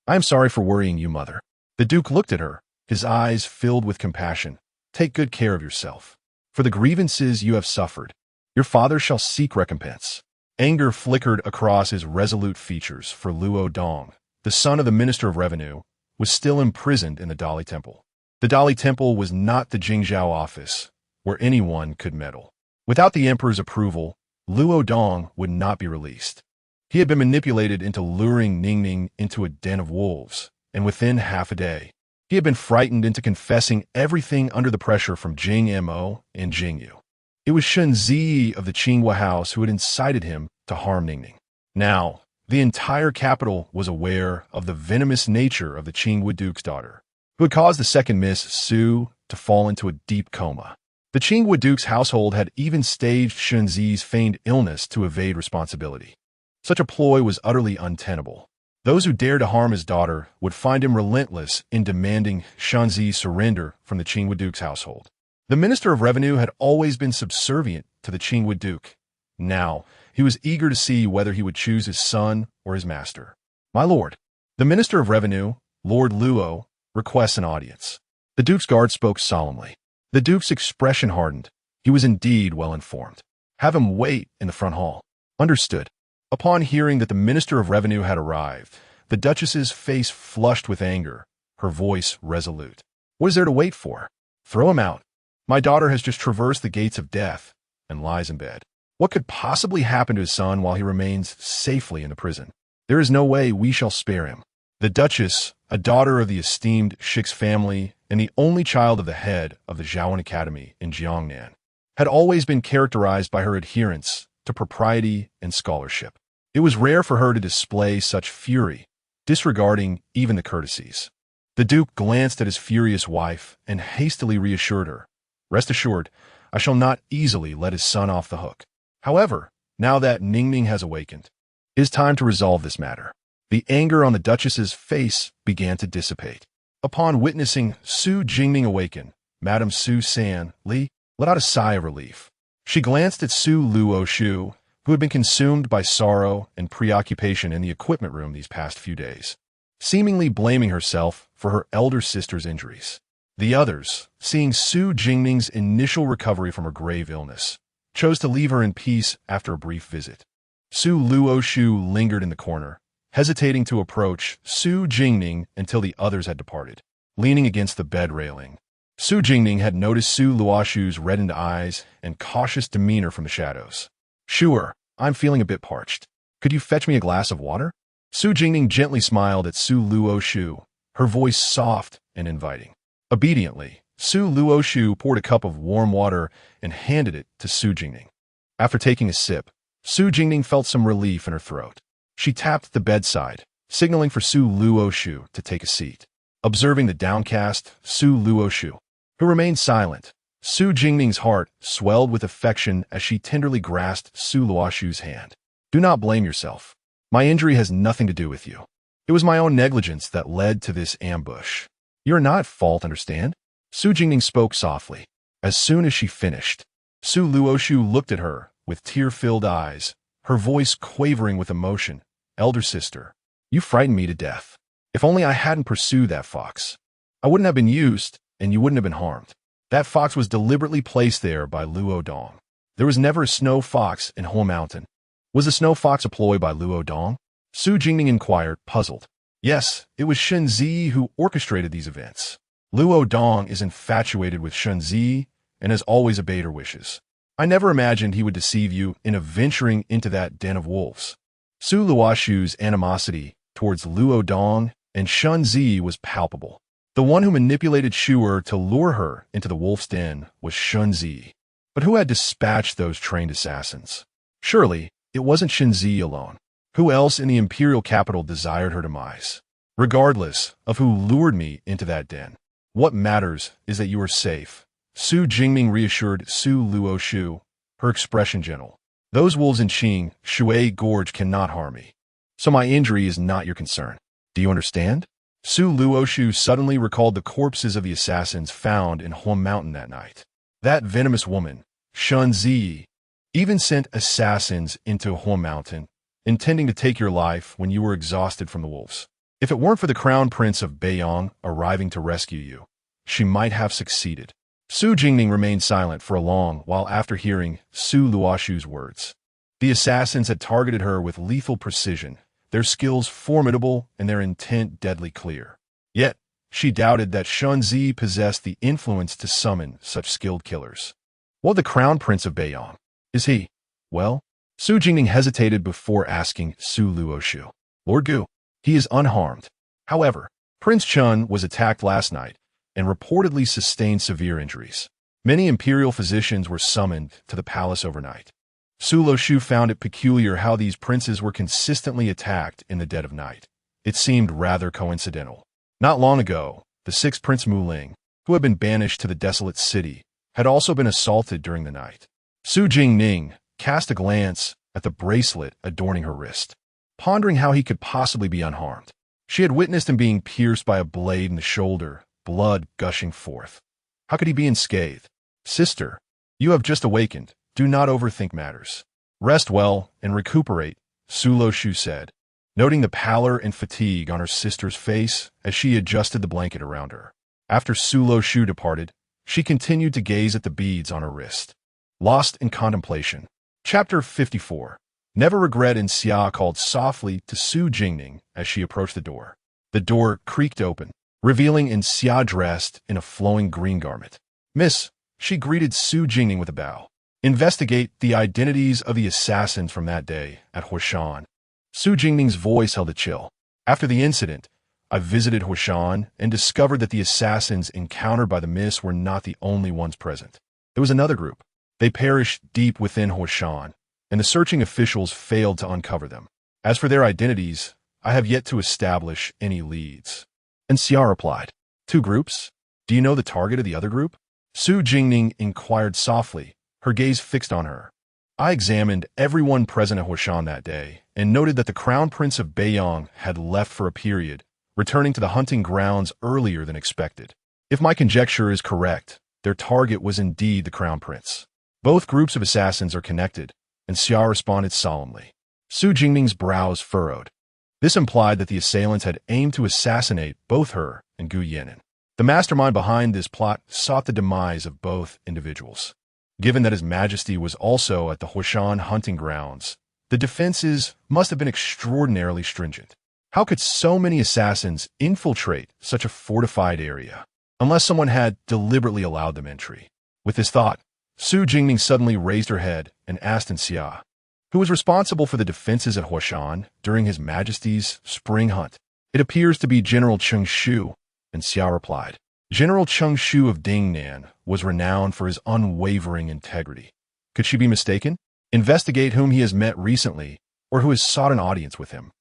I am sorry for worrying you, mother. The Duke looked at her, his eyes filled with compassion. Take good care of yourself. For the grievances you have suffered, your father shall seek recompense. Anger flickered across his resolute features, for Luo Dong, the son of the Minister of Revenue, was still imprisoned in the Dali Temple. The Dali Temple was not the Jingzhou office, where anyone could meddle. Without the emperor's approval, Luo Dong would not be released. He had been manipulated into luring Ningning into a den of wolves, and within half a day, he had been frightened into confessing everything under the pressure from Jing Mo and Jingyu. It was Shen Zi of the Qinghua house who had incited him to harm Ningning. Now, the entire capital was aware of the venomous nature of the Qinghua Duke's daughter, who had caused the second Miss Su to fall into a deep coma. The Qinghua Duke's household had even staged Shen Zi's feigned illness to evade responsibility. Such a ploy was utterly untenable. Those who dared to harm his daughter would find him relentless in demanding Shen Zi's surrender from the Qinghua Duke's household. The Minister of Revenue had always been subservient to the Qinghua Duke. Now, he was eager to see whether he would choose his son or his master. My lord, the Minister of Revenue, Lord Luo, requests an audience. The Duke's guard spoke solemnly. The Duke's expression hardened. He was indeed well informed. Have him wait in the front hall. Understood. Upon hearing that the Minister of Revenue had arrived, the Duchess's face flushed with anger, her voice resolute. What is there to wait for? Throw him out. My daughter has just traversed the gates of death and lies in bed. What could possibly happen to his son while he remains safely in the prison? There is no way we shall spare him. The Duchess, a daughter of the esteemed Shix family and the only child of the head of the Zhaoan Academy in Jiangnan, had always been characterized by her adherence to propriety and scholarship. It was rare for her to display such fury, disregarding even the courtesies. The Duke glanced at his furious wife and hastily reassured her. Rest assured, I shall not easily let his son off the hook. However, now that Jingning has awakened, it is time to resolve this matter. The anger on the Duchess's face began to dissipate. Upon witnessing Su Jingning awaken, Madame Su San Li let out a sigh of relief. She glanced at Su Luoshu, who had been consumed by sorrow and preoccupation in the equipment room these past few days, seemingly blaming herself for her elder sister's injuries. The others, seeing Su Jingning's initial recovery from her grave illness, chose to leave her in peace after a brief visit. Su Luoshu lingered in the corner, hesitating to approach Su Jingning until the others had departed, leaning against the bed railing. Su Jingning had noticed Su Luoshu's reddened eyes and cautious demeanor from the shadows. Sure, I'm feeling a bit parched. Could you fetch me a glass of water? Su Jingning gently smiled at Su Luoshu, her voice soft and inviting. Obediently, Su Luoshu poured a cup of warm water and handed it to Su Jingning. After taking a sip, Su Jingning felt some relief in her throat. She tapped the bedside, signaling for Su Luoshu to take a seat. Observing the downcast Su Luoshu, who remained silent, Su Jingning's heart swelled with affection as she tenderly grasped Su Luoshu's hand. Do not blame yourself. My injury has nothing to do with you. It was my own negligence that led to this ambush. You're not at fault, understand? Su Jingning spoke softly. As soon as she finished, Su Luoshu looked at her with tear-filled eyes, her voice quavering with emotion. Elder sister, you frightened me to death. If only I hadn't pursued that fox. I wouldn't have been used, and you wouldn't have been harmed. That fox was deliberately placed there by Luo Dong. There was never a snow fox in Whole Mountain. Was the snow fox a ploy by Luo Dong? Su Jingning inquired, puzzled. Yes, it was Shen Zi who orchestrated these events. Luo Dong is infatuated with Shen Zi and has always obeyed her wishes. I never imagined he would deceive you into venturing into that den of wolves. Su Luoshu's animosity towards Luo Dong and Shen Zi was palpable. The one who manipulated Shu'er to lure her into the wolf's den was Shen Zi. But who had dispatched those trained assassins? Surely, it wasn't Shen Zi alone. Who else in the imperial capital desired her demise? Regardless of who lured me into that den, what matters is that you are safe. Su Jingning reassured Su Luoshu, her expression gentle. Those wolves in Qing, Shui Gorge cannot harm me. So my injury is not your concern. Do you understand? Su Luoshu suddenly recalled the corpses of the assassins found in Huang Mountain that night. That venomous woman, Shen Zi, even sent assassins into Huang Mountain, intending to take your life when you were exhausted from the wolves. If it weren't for the Crown Prince of Beiyang arriving to rescue you, she might have succeeded. Su Jingning remained silent for a long while after hearing Su Luoshu's words. The assassins had targeted her with lethal precision, their skills formidable and their intent deadly clear. Yet, she doubted that Shen Zi possessed the influence to summon such skilled killers. What the Crown Prince of Beiyang? Is he? Well, Su Jingning hesitated before asking Su Luoshu. Lord Gu, he is unharmed. However, Prince Chun was attacked last night and reportedly sustained severe injuries. Many imperial physicians were summoned to the palace overnight. Su Luoshu found it peculiar how these princes were consistently attacked in the dead of night. It seemed rather coincidental. Not long ago, the sixth Prince Muling, who had been banished to the desolate city, had also been assaulted during the night. Su Jingning cast a glance at the bracelet adorning her wrist, pondering how he could possibly be unharmed. She had witnessed him being pierced by a blade in the shoulder, blood gushing forth. How could he be unscathed? Sister, you have just awakened. Do not overthink matters. Rest well and recuperate, Su Luoshu said, noting the pallor and fatigue on her sister's face as she adjusted the blanket around her. After Su Luoshu departed, she continued to gaze at the beads on her wrist, lost in contemplation. Chapter 54. Never Regret. And Xia called softly to Su Jingning as she approached the door. The door creaked open, revealing in Xia dressed in a flowing green garment. Miss, she greeted Su Jingning with a bow. Investigate the identities of the assassins from that day at Huashan. Su Jingning's voice held a chill. After the incident, I visited Huashan and discovered that the assassins encountered by the miss were not the only ones present. There was another group. They perished deep within Huashan, and the searching officials failed to uncover them. As for their identities, I have yet to establish any leads. And Xia replied, "Two groups? Do you know the target of the other group?" Su Jingning inquired softly, her gaze fixed on her. "I examined everyone present at Huashan that day, and noted that the Crown Prince of Beiyang had left for a period, returning to the hunting grounds earlier than expected. If my conjecture is correct, their target was indeed the Crown Prince. Both groups of assassins are connected," and Xia responded solemnly. Su Jingning's brows furrowed. This implied that the assailants had aimed to assassinate both her and Gu Yan'an. The mastermind behind this plot sought the demise of both individuals. Given that His Majesty was also at the Huashan hunting grounds, the defenses must have been extraordinarily stringent. How could so many assassins infiltrate such a fortified area, unless someone had deliberately allowed them entry? With this thought, Su Jingning suddenly raised her head and asked in Xia, "Who was responsible for the defenses at Huashan during His Majesty's spring hunt?" "It appears to be General Cheng Shu," and Xia replied. General Cheng Shu of Dingnan was renowned for his unwavering integrity. Could she be mistaken? Investigate whom he has met recently, or who has sought an audience with him.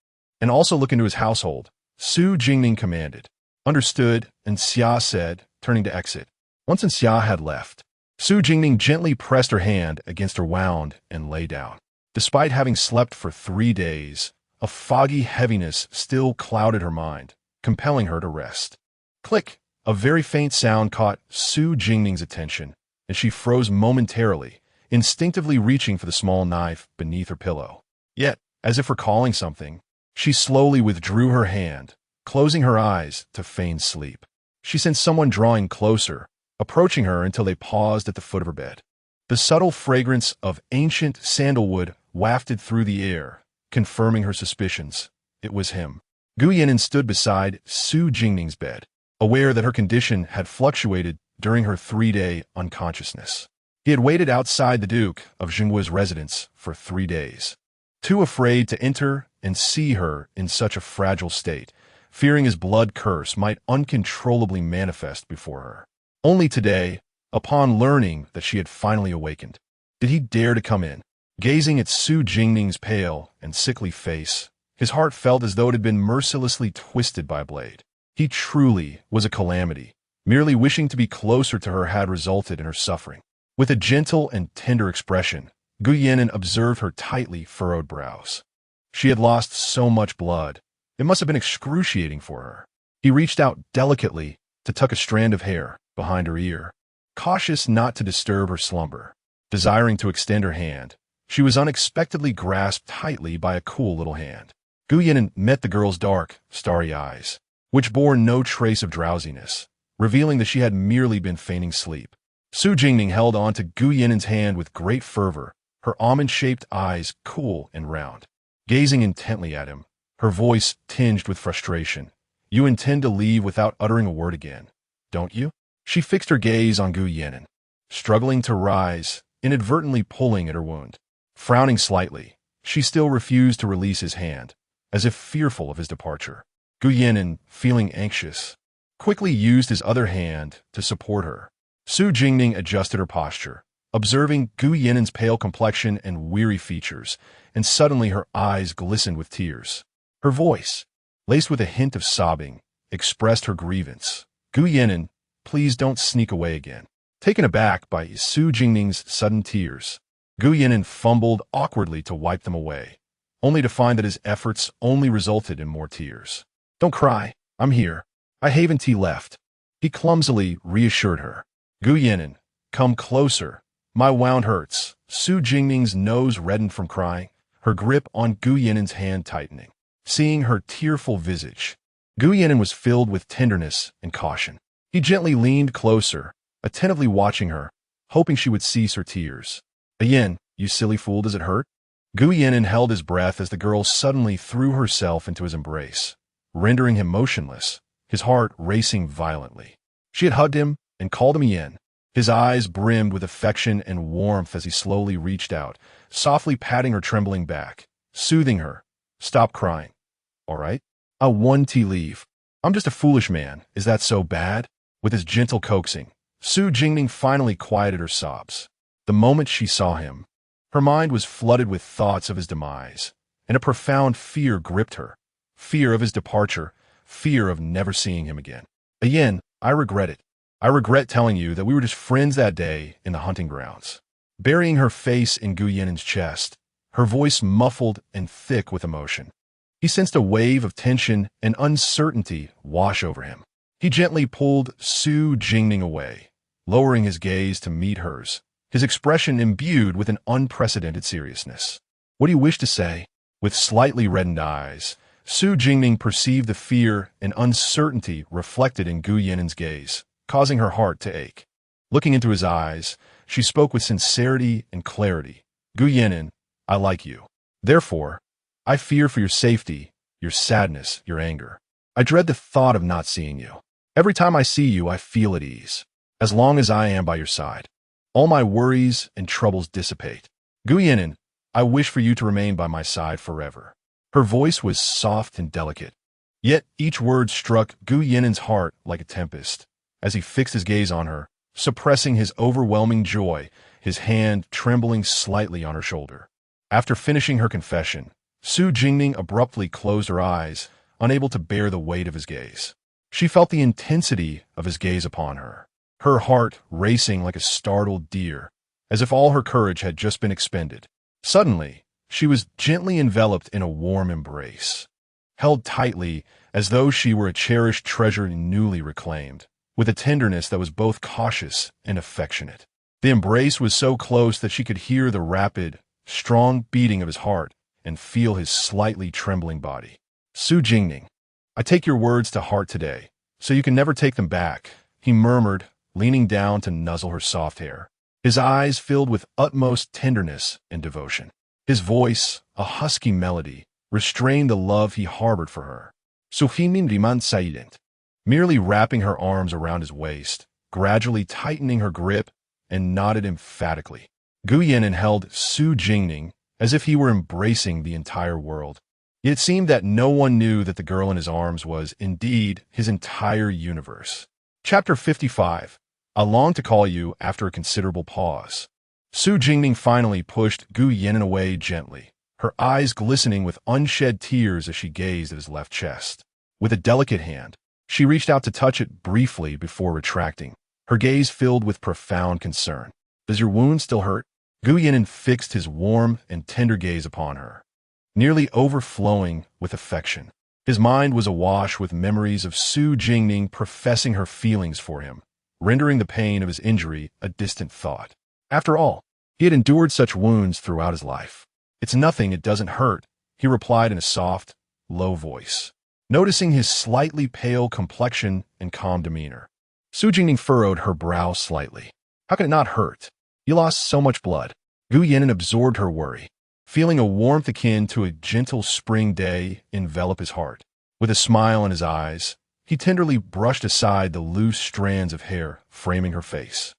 And also look into his household, Su Jingning commanded. "Understood," and Xia said, turning to exit. Once Xia had left, Su Jingning gently pressed her hand against her wound and lay down. Despite having slept for 3 days, a foggy heaviness still clouded her mind, compelling her to rest. Click! A very faint sound caught Su Jingning's attention, and she froze momentarily, instinctively reaching for the small knife beneath her pillow. Yet, as if recalling something, she slowly withdrew her hand, closing her eyes to feign sleep. She sensed someone drawing closer, approaching her until they paused at the foot of her bed. The subtle fragrance of ancient sandalwood wafted through the air, confirming her suspicions. It was him. Gu Yan'an stood beside Su Jingning's bed, aware that her condition had fluctuated during her 3-day unconsciousness. He had waited outside the Duke of Zhenguo's residence for 3 days, too afraid to enter and see her in such a fragile state, fearing his blood curse might uncontrollably manifest before her. Only today, upon learning that she had finally awakened, did he dare to come in. Gazing at Su Jingning's pale and sickly face, his heart felt as though it had been mercilessly twisted by a blade. He truly was a calamity. Merely wishing to be closer to her had resulted in her suffering. With a gentle and tender expression, Gu Yan'an observed her tightly furrowed brows. She had lost so much blood. It must have been excruciating for her. He reached out delicately to tuck a strand of hair behind her ear, cautious not to disturb her slumber. Desiring to extend her hand, she was unexpectedly grasped tightly by a cool little hand. Gu Yan'an met the girl's dark, starry eyes, which bore no trace of drowsiness, revealing that she had merely been feigning sleep. Su Jingning held on to Gu Yan'an's hand with great fervor, her almond-shaped eyes cool and round. Gazing intently at him, her voice tinged with frustration. "You intend to leave without uttering a word again, don't you?" She fixed her gaze on Gu Yan'an, struggling to rise, inadvertently pulling at her wound. Frowning slightly, she still refused to release his hand, as if fearful of his departure. Gu Yan'an, feeling anxious, quickly used his other hand to support her. Su Jingning adjusted her posture, observing Gu Yan'an's pale complexion and weary features, and suddenly her eyes glistened with tears. Her voice, laced with a hint of sobbing, expressed her grievance. "Gu Yan'an, please don't sneak away again." Taken aback by Su Jingning's sudden tears, Gu Yan'an fumbled awkwardly to wipe them away, only to find that his efforts only resulted in more tears. "Don't cry, I'm here. I haven't left." He clumsily reassured her. "Gu Yan'an, come closer. My wound hurts." Su Jingning's nose reddened from crying, her grip on Gu Yan'an's hand tightening. Seeing her tearful visage, Gu Yan'an was filled with tenderness and caution. He gently leaned closer, attentively watching her, hoping she would cease her tears. "Yen, you silly fool, does it hurt?" Gu Yan'an held his breath as the girl suddenly threw herself into his embrace, rendering him motionless, his heart racing violently. She had hugged him and called him Yen. His eyes brimmed with affection and warmth as he slowly reached out, softly patting her trembling back, soothing her. "Stop crying. All right? I want to leave. I'm just a foolish man. Is that so bad?" With his gentle coaxing, Su Jingning finally quieted her sobs. The moment she saw him, her mind was flooded with thoughts of his demise, and a profound fear gripped her. Fear of his departure, fear of never seeing him again. Again, I regret it. I regret telling you that we were just friends that day in the hunting grounds. Burying her face in Gu Yinin's chest, her voice muffled and thick with emotion. He sensed a wave of tension and uncertainty wash over him. He gently pulled Su Jingning away, lowering his gaze to meet hers, his expression imbued with an unprecedented seriousness. "What do you wish to say?" With slightly reddened eyes, Su Jingning perceived the fear and uncertainty reflected in Gu Yinin's gaze, causing her heart to ache. Looking into his eyes, she spoke with sincerity and clarity. "Gu Yinin, I like you. Therefore, I fear for your safety, your sadness, your anger. I dread the thought of not seeing you. Every time I see you, I feel at ease. As long as I am by your side, all my worries and troubles dissipate. Gu Yinin, I wish for you to remain by my side forever." Her voice was soft and delicate, yet each word struck Gu Yinin's heart like a tempest. As he fixed his gaze on her, suppressing his overwhelming joy, his hand trembling slightly on her shoulder. After finishing her confession, Su Jingning abruptly closed her eyes, unable to bear the weight of his gaze. She felt the intensity of his gaze upon her, her heart racing like a startled deer, as if all her courage had just been expended. Suddenly, she was gently enveloped in a warm embrace, held tightly as though she were a cherished treasure newly reclaimed, with a tenderness that was both cautious and affectionate. The embrace was so close that she could hear the rapid, strong beating of his heart and feel his slightly trembling body. "Su Jingning, I take your words to heart today, so you can never take them back," he murmured, leaning down to nuzzle her soft hair. His eyes filled with utmost tenderness and devotion. His voice, a husky melody, restrained the love he harbored for her. "Suhimin riman saident," merely wrapping her arms around his waist, gradually tightening her grip, and nodded emphatically. Gu Yinin held Su Jingning as if he were embracing the entire world. It seemed that no one knew that the girl in his arms was, indeed, his entire universe. Chapter 55. I long to call you after a considerable pause. Su Jingning finally pushed Gu Yinin away gently, her eyes glistening with unshed tears as she gazed at his left chest. With a delicate hand, she reached out to touch it briefly before retracting, her gaze filled with profound concern. "Does your wound still hurt?" Gu Yinin fixed his warm and tender gaze upon her, nearly overflowing with affection. His mind was awash with memories of Su Jingning professing her feelings for him, rendering the pain of his injury a distant thought. After all, he had endured such wounds throughout his life. "It's nothing, it doesn't hurt," he replied in a soft, low voice, noticing his slightly pale complexion and calm demeanor. Su Jingning furrowed her brow slightly. "How can it not hurt? You lost so much blood." Gu Yinin absorbed her worry, feeling a warmth akin to a gentle spring day envelop his heart. With a smile in his eyes, he tenderly brushed aside the loose strands of hair framing her face,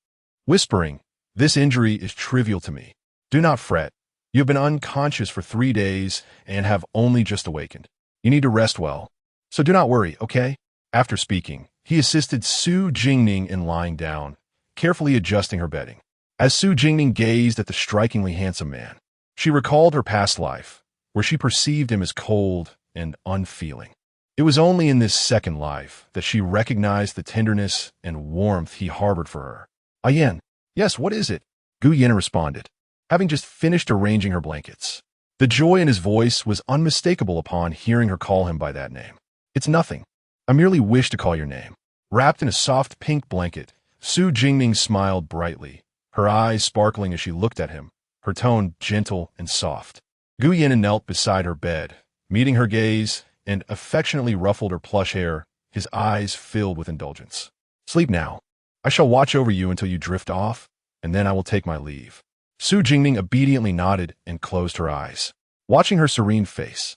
whispering, "This injury is trivial to me. Do not fret. You have been unconscious for 3 days and have only just awakened. You need to rest well, so do not worry, okay?" After speaking, he assisted Su Jingning in lying down, carefully adjusting her bedding. As Su Jingning gazed at the strikingly handsome man, she recalled her past life, where she perceived him as cold and unfeeling. It was only in this second life that she recognized the tenderness and warmth he harbored for her. "Ayen, yes, what is it?" Gu Yin responded, having just finished arranging her blankets. The joy in his voice was unmistakable upon hearing her call him by that name. "It's nothing. I merely wish to call your name." Wrapped in a soft pink blanket, Su Jingning smiled brightly, her eyes sparkling as she looked at him, her tone gentle and soft. Gu Yin knelt beside her bed, meeting her gaze, and affectionately ruffled her plush hair, his eyes filled with indulgence. "Sleep now. I shall watch over you until you drift off, and then I will take my leave." Su Jingning obediently nodded and closed her eyes. Watching her serene face,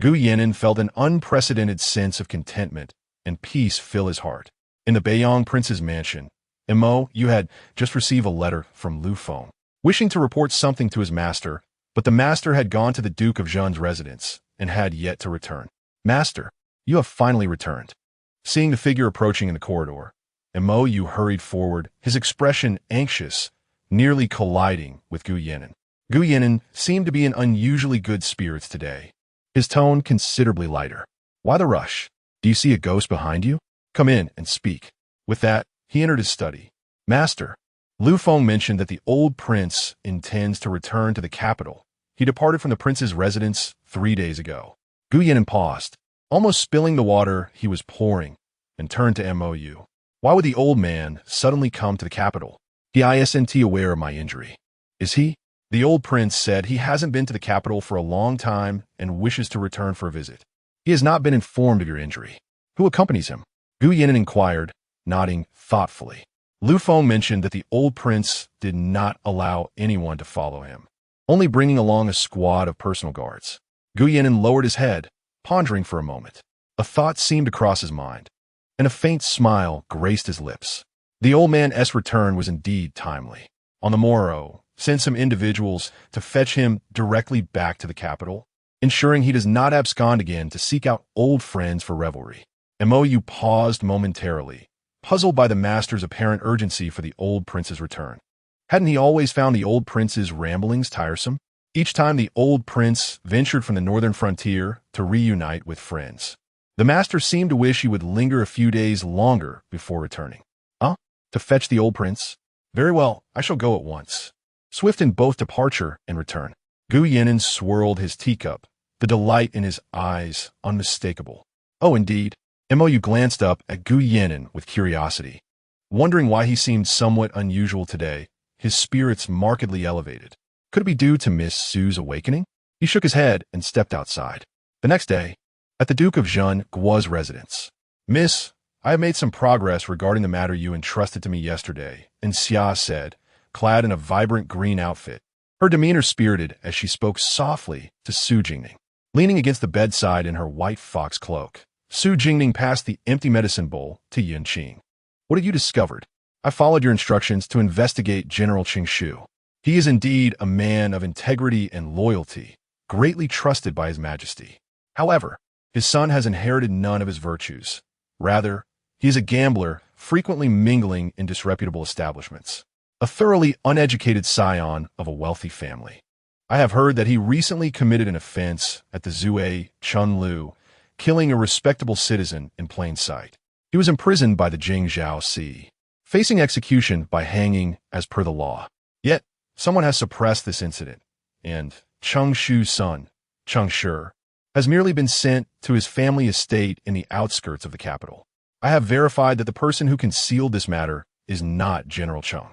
Gu Yinan felt an unprecedented sense of contentment and peace fill his heart. In the Beiyang Prince's mansion, Amok had just received a letter from Lu Feng, wishing to report something to his master, but the master had gone to the Duke of Zhen's residence and had yet to return. "Master, you have finally returned." Seeing the figure approaching in the corridor, Amok hurried forward, his expression anxious, nearly colliding with Gu Yinan. Gu Yinan seemed to be in unusually good spirits today, his tone considerably lighter. "Why the rush?" Do you see a ghost behind you? Come in and speak. With that, he entered his study. Master, Lu Feng mentioned that the old prince intends to return to the capital. He departed from the prince's residence 3 days ago. Gu Yannin paused, almost spilling the water he was pouring, and turned to Mou. Why would the old man suddenly come to the capital? He isn't aware of my injury. Is he? The old prince said he hasn't been to the capital for a long time and wishes to return for a visit. He has not been informed of your injury. Who accompanies him? Gu Yannin inquired, nodding thoughtfully. Lu Feng mentioned that the old prince did not allow anyone to follow him, only bringing along a squad of personal guards. Gu Yannin lowered his head, pondering for a moment. A thought seemed to cross his mind, and a faint smile graced his lips. The old man's return was indeed timely. On the morrow, send some individuals to fetch him directly back to the capital, ensuring he does not abscond again to seek out old friends for revelry. Mou paused momentarily, puzzled by the master's apparent urgency for the old prince's return. Hadn't he always found the old prince's ramblings tiresome? Each time the old prince ventured from the northern frontier to reunite with friends, the master seemed to wish he would linger a few days longer before returning. To fetch the old prince? Very well, I shall go at once. Swift in both departure and return. Gu Yannin swirled his teacup, the delight in his eyes unmistakable. Oh, indeed. Mou glanced up at Gu Yannin with curiosity. Wondering why he seemed somewhat unusual today, his spirits markedly elevated. Could it be due to Miss Su's awakening? He shook his head and stepped outside. The next day, at the Duke of Zhenguo's residence. Miss, I have made some progress regarding the matter you entrusted to me yesterday, Xia said, clad in a vibrant green outfit. Her demeanor spirited as she spoke softly to Su Jingning. Leaning against the bedside in her white fox cloak, Su Jingning passed the empty medicine bowl to Yin Qing. What have you discovered? I followed your instructions to investigate General Qingshu. He is indeed a man of integrity and loyalty, greatly trusted by His Majesty. However, his son has inherited none of his virtues. Rather, he is a gambler, frequently mingling in disreputable establishments. A thoroughly uneducated scion of a wealthy family. I have heard that he recently committed an offense at the Zue Chunlu, killing a respectable citizen in plain sight. He was imprisoned by the Jingzhou Si, facing execution by hanging as per the law. Yet, someone has suppressed this incident, and Qingshu's son, Qingshu, has merely been sent to his family estate in the outskirts of the capital. I have verified that the person who concealed this matter is not General Cheng.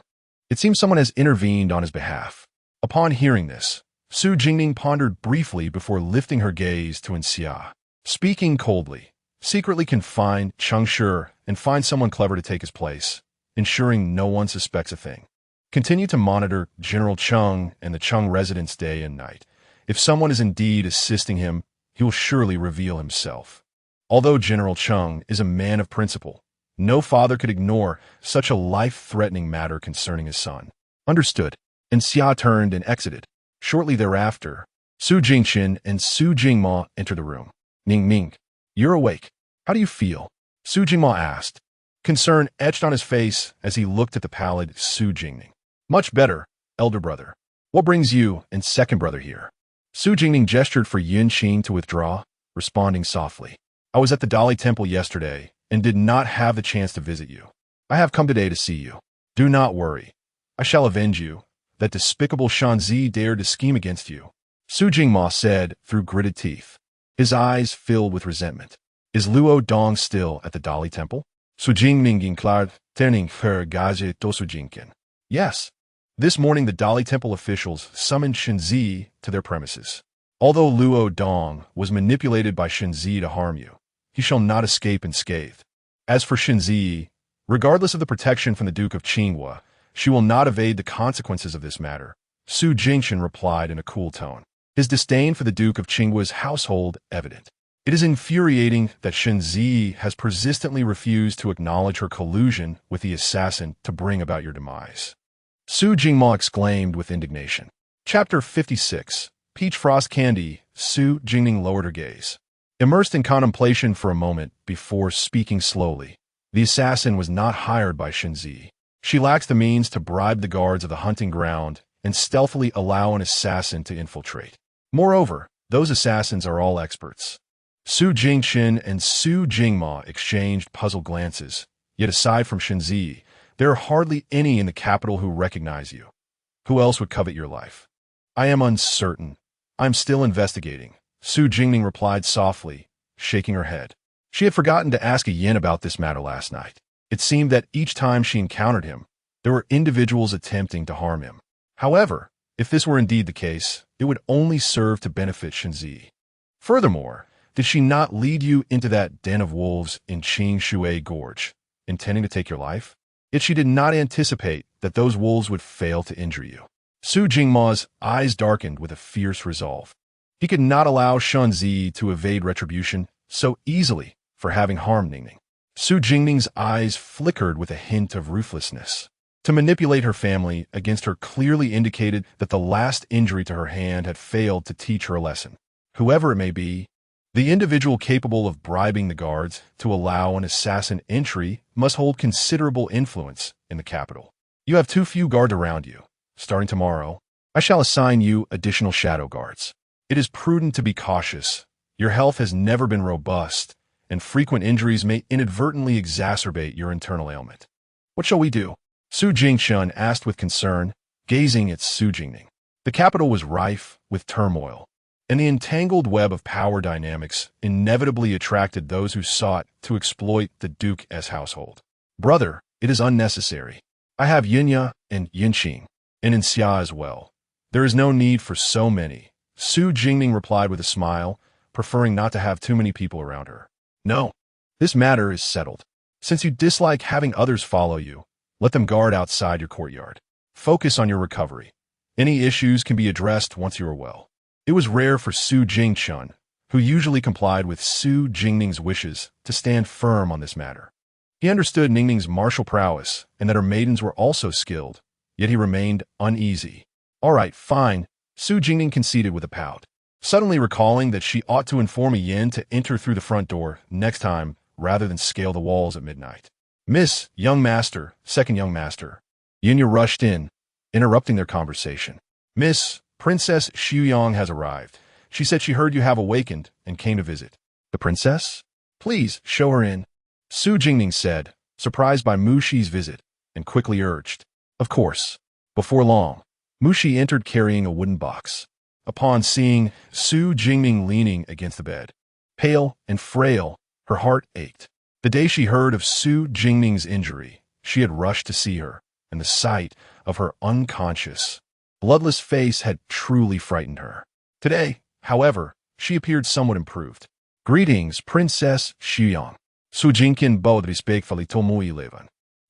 It seems someone has intervened on his behalf. Upon hearing this, Su Jingning pondered briefly before lifting her gaze to Xia. Speaking coldly, secretly confine Qingshu and find someone clever to take his place, ensuring no one suspects a thing. Continue to monitor General Cheng and the Cheng residence day and night. If someone is indeed assisting him, he will surely reveal himself. Although General Cheng is a man of principle, no father could ignore such a life-threatening matter concerning his son. Understood. And Xia turned and exited. Shortly thereafter, Su Jingqin and Su Jingma entered the room. Ning, you're awake. How do you feel? Su Jingma asked. Concern etched on his face as he looked at the pallid Su Jingning. Much better, elder brother. What brings you and second brother here? Su Jingning gestured for Yin Qing to withdraw, responding softly. I was at the Dali Temple yesterday and did not have the chance to visit you. I have come today to see you. Do not worry. I shall avenge you. That despicable Shanzi dared to scheme against you. Su Jingma said through gritted teeth, his eyes filled with resentment. Is Luo Dong still at the Dali Temple? Su Jingning inklard turning her gaze to Su Jingqin. Yes. This morning the Dali Temple officials summoned Shenzi to their premises. Although Luo Dong was manipulated by Shenzi to harm you, he shall not escape unscathed. As for Shenzi, regardless of the protection from the Duke of Qinghua, she will not evade the consequences of this matter, Su Jingqin replied in a cool tone, his disdain for the Duke of Qinghua's household evident. It is infuriating that Shenzi has persistently refused to acknowledge her collusion with the assassin to bring about your demise. Su Jingma exclaimed with indignation. Chapter 56. Peach Frost Candy. Su Jingning lowered her gaze. Immersed in contemplation for a moment before speaking slowly, the assassin was not hired by Shenzi. She lacks the means to bribe the guards of the hunting ground and stealthily allow an assassin to infiltrate. Moreover, those assassins are all experts. Su Jingqin and Su Jingma exchanged puzzled glances. Yet aside from Shenzi, there are hardly any in the capital who recognize you. Who else would covet your life? I am uncertain. I'm still investigating, Su Jingning replied softly, shaking her head. She had forgotten to ask a yin about this matter last night. It seemed that each time she encountered him, there were individuals attempting to harm him. However, if this were indeed the case, it would only serve to benefit Shenzi. Furthermore, did she not lead you into that den of wolves in Qing Shui Gorge, intending to take your life? Yet she did not anticipate that those wolves would fail to injure you. Su Jingma's eyes darkened with a fierce resolve. He could not allow Shenzi to evade retribution so easily for having harmed Ningning. Su Jingning's eyes flickered with a hint of ruthlessness. To manipulate her family against her clearly indicated that the last injury to her hand had failed to teach her a lesson. Whoever it may be, the individual capable of bribing the guards to allow an assassin entry must hold considerable influence in the capital. You have too few guards around you. Starting tomorrow, I shall assign you additional shadow guards. It is prudent to be cautious. Your health has never been robust, and frequent injuries may inadvertently exacerbate your internal ailment. What shall we do? Su Jingshun asked with concern, gazing at Su Jingning. The capital was rife with turmoil, and the entangled web of power dynamics inevitably attracted those who sought to exploit the Duke's household. Brother, it is unnecessary. I have Yinya and Yinqing, and Xia as well. There is no need for so many, Su Jingning replied with a smile, preferring not to have too many people around her. No, this matter is settled. Since you dislike having others follow you, let them guard outside your courtyard. Focus on your recovery. Any issues can be addressed once you are well. It was rare for Su Jingchun, who usually complied with Su Jingning's wishes, to stand firm on this matter. He understood Ningning's martial prowess and that her maidens were also skilled, yet he remained uneasy. All right, fine, Su Jingning conceded with a pout, suddenly recalling that she ought to inform a yin to enter through the front door next time rather than scale the walls at midnight. Miss, young master, second young master. Yinya rushed in, interrupting their conversation. Miss, Princess Xuyang has arrived. She said she heard you have awakened and came to visit. The princess? Please, show her in. Su Jingning said, surprised by Mu Shi's visit, and quickly urged. Of course. Before long, Mu Shi entered carrying a wooden box. Upon seeing Su Jingning leaning against the bed, pale and frail, her heart ached. The day she heard of Su Jingning's injury, she had rushed to see her, and the sight of her unconscious, bloodless face had truly frightened her. Today, however, she appeared somewhat improved. Greetings, Princess Xuyang. Su Jingqin bowed respectfully to Muilevan.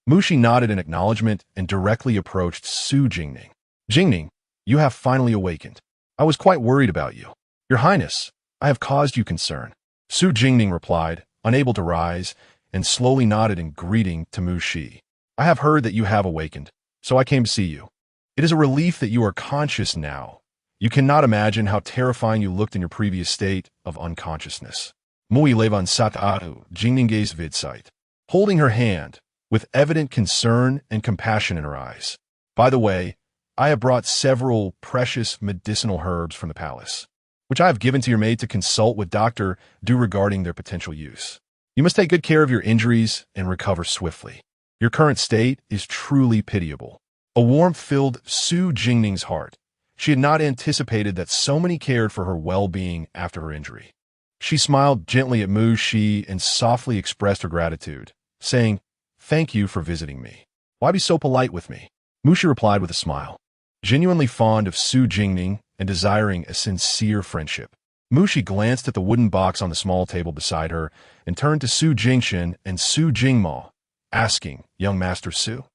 Mushi nodded in acknowledgement and directly approached Su Jingning. Jingning, you have finally awakened. I was quite worried about you. Your Highness, I have caused you concern. Su Jingning replied, unable to rise, and slowly nodded in greeting to Mu Shi. I have heard that you have awakened, so I came to see you. It is a relief that you are conscious now. You cannot imagine how terrifying you looked in your previous state of unconsciousness. Mui Levan Sat'atu, Jingning gazed vid sight, holding her hand, with evident concern and compassion in her eyes. By the way, I have brought several precious medicinal herbs from the palace, which I have given to your maid to consult with Dr. Du regarding their potential use. You must take good care of your injuries and recover swiftly. Your current state is truly pitiable. A warmth filled Su Jingning's heart. She had not anticipated that so many cared for her well-being after her injury. She smiled gently at Mu Shi and softly expressed her gratitude, saying, Thank you for visiting me. Why be so polite with me? Mu Shi replied with a smile. Genuinely fond of Su Jingning and desiring a sincere friendship, Mu Shi glanced at the wooden box on the small table beside her and turned to Su Jingshin and Su Jingmo, asking, Young Master Su,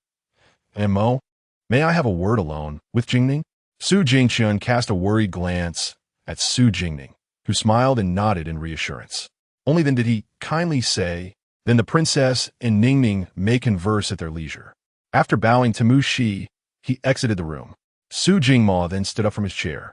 and Mo, may I have a word alone with Jingning? Su Jingshin cast a worried glance at Su Jingning, who smiled and nodded in reassurance. Only then did he kindly say, Then the princess and Ningning may converse at their leisure. After bowing to Mu Shi, he exited the room. Su Jingmo then stood up from his chair,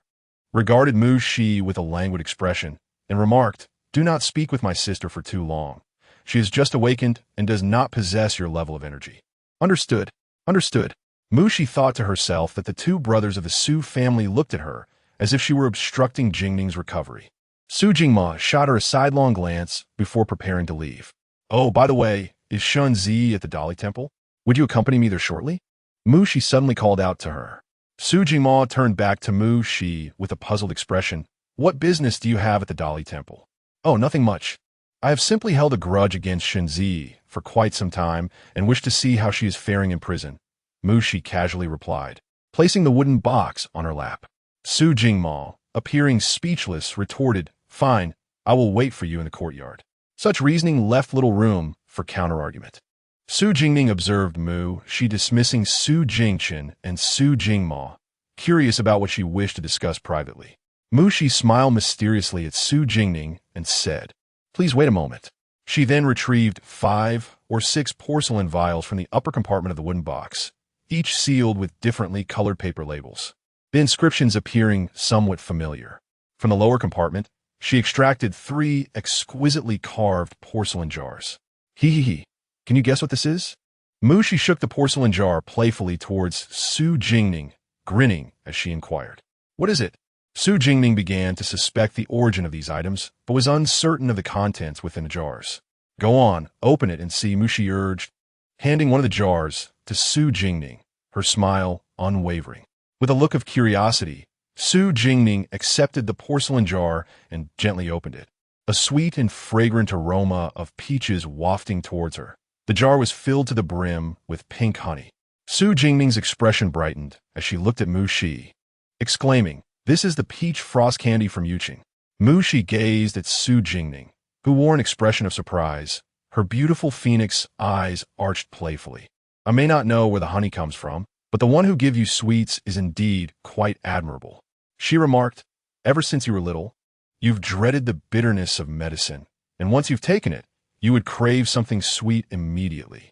regarded Mu Shi with a languid expression, and remarked, Do not speak with my sister for too long. She has just awakened and does not possess your level of energy. Understood. Understood. Mu Shi thought to herself that the two brothers of the Su family looked at her as if she were obstructing Jingning's recovery. Su Jingma shot her a sidelong glance before preparing to leave. Oh, by the way, is Shun Zi at the Dali Temple? Would you accompany me there shortly? Mu Shi suddenly called out to her. Su Jingma turned back to Mu Shi with a puzzled expression. What business do you have at the Dali Temple? Oh, nothing much. I have simply held a grudge against Shun Zi for quite some time and wish to see how she is faring in prison, Mu Shi casually replied, placing the wooden box on her lap. Su Jingma, appearing speechless, retorted, Fine, I will wait for you in the courtyard. Such reasoning left little room for counter-argument. Su Jingning observed Mu Shi dismissing Su Jingchen and Su Jingma, curious about what she wished to discuss privately. Mu Shi smiled mysteriously at Su Jingning and said, Please wait a moment. She then retrieved 5 or 6 porcelain vials from the upper compartment of the wooden box, each sealed with differently colored paper labels, the inscriptions appearing somewhat familiar. From the lower compartment, she extracted 3 exquisitely carved porcelain jars. Hee. Can you guess what this is? Mu Shi shook the porcelain jar playfully towards Su Jingning, grinning as she inquired. What is it? Su Jingning began to suspect the origin of these items, but was uncertain of the contents within the jars. Go on, open it and see, Mu Shi urged, handing one of the jars to Su Jingning, her smile unwavering. With a look of curiosity, Su Jingning accepted the porcelain jar and gently opened it, a sweet and fragrant aroma of peaches wafting towards her. The jar was filled to the brim with pink honey. Su Jingning's expression brightened as she looked at Mu Shi, exclaiming, This is the peach frost candy from Yuqing. Mu Shi gazed at Su Jingning, who wore an expression of surprise, her beautiful phoenix eyes arched playfully. I may not know where the honey comes from, but the one who gives you sweets is indeed quite admirable. She remarked, Ever since you were little, you've dreaded the bitterness of medicine, and once you've taken it, you would crave something sweet immediately.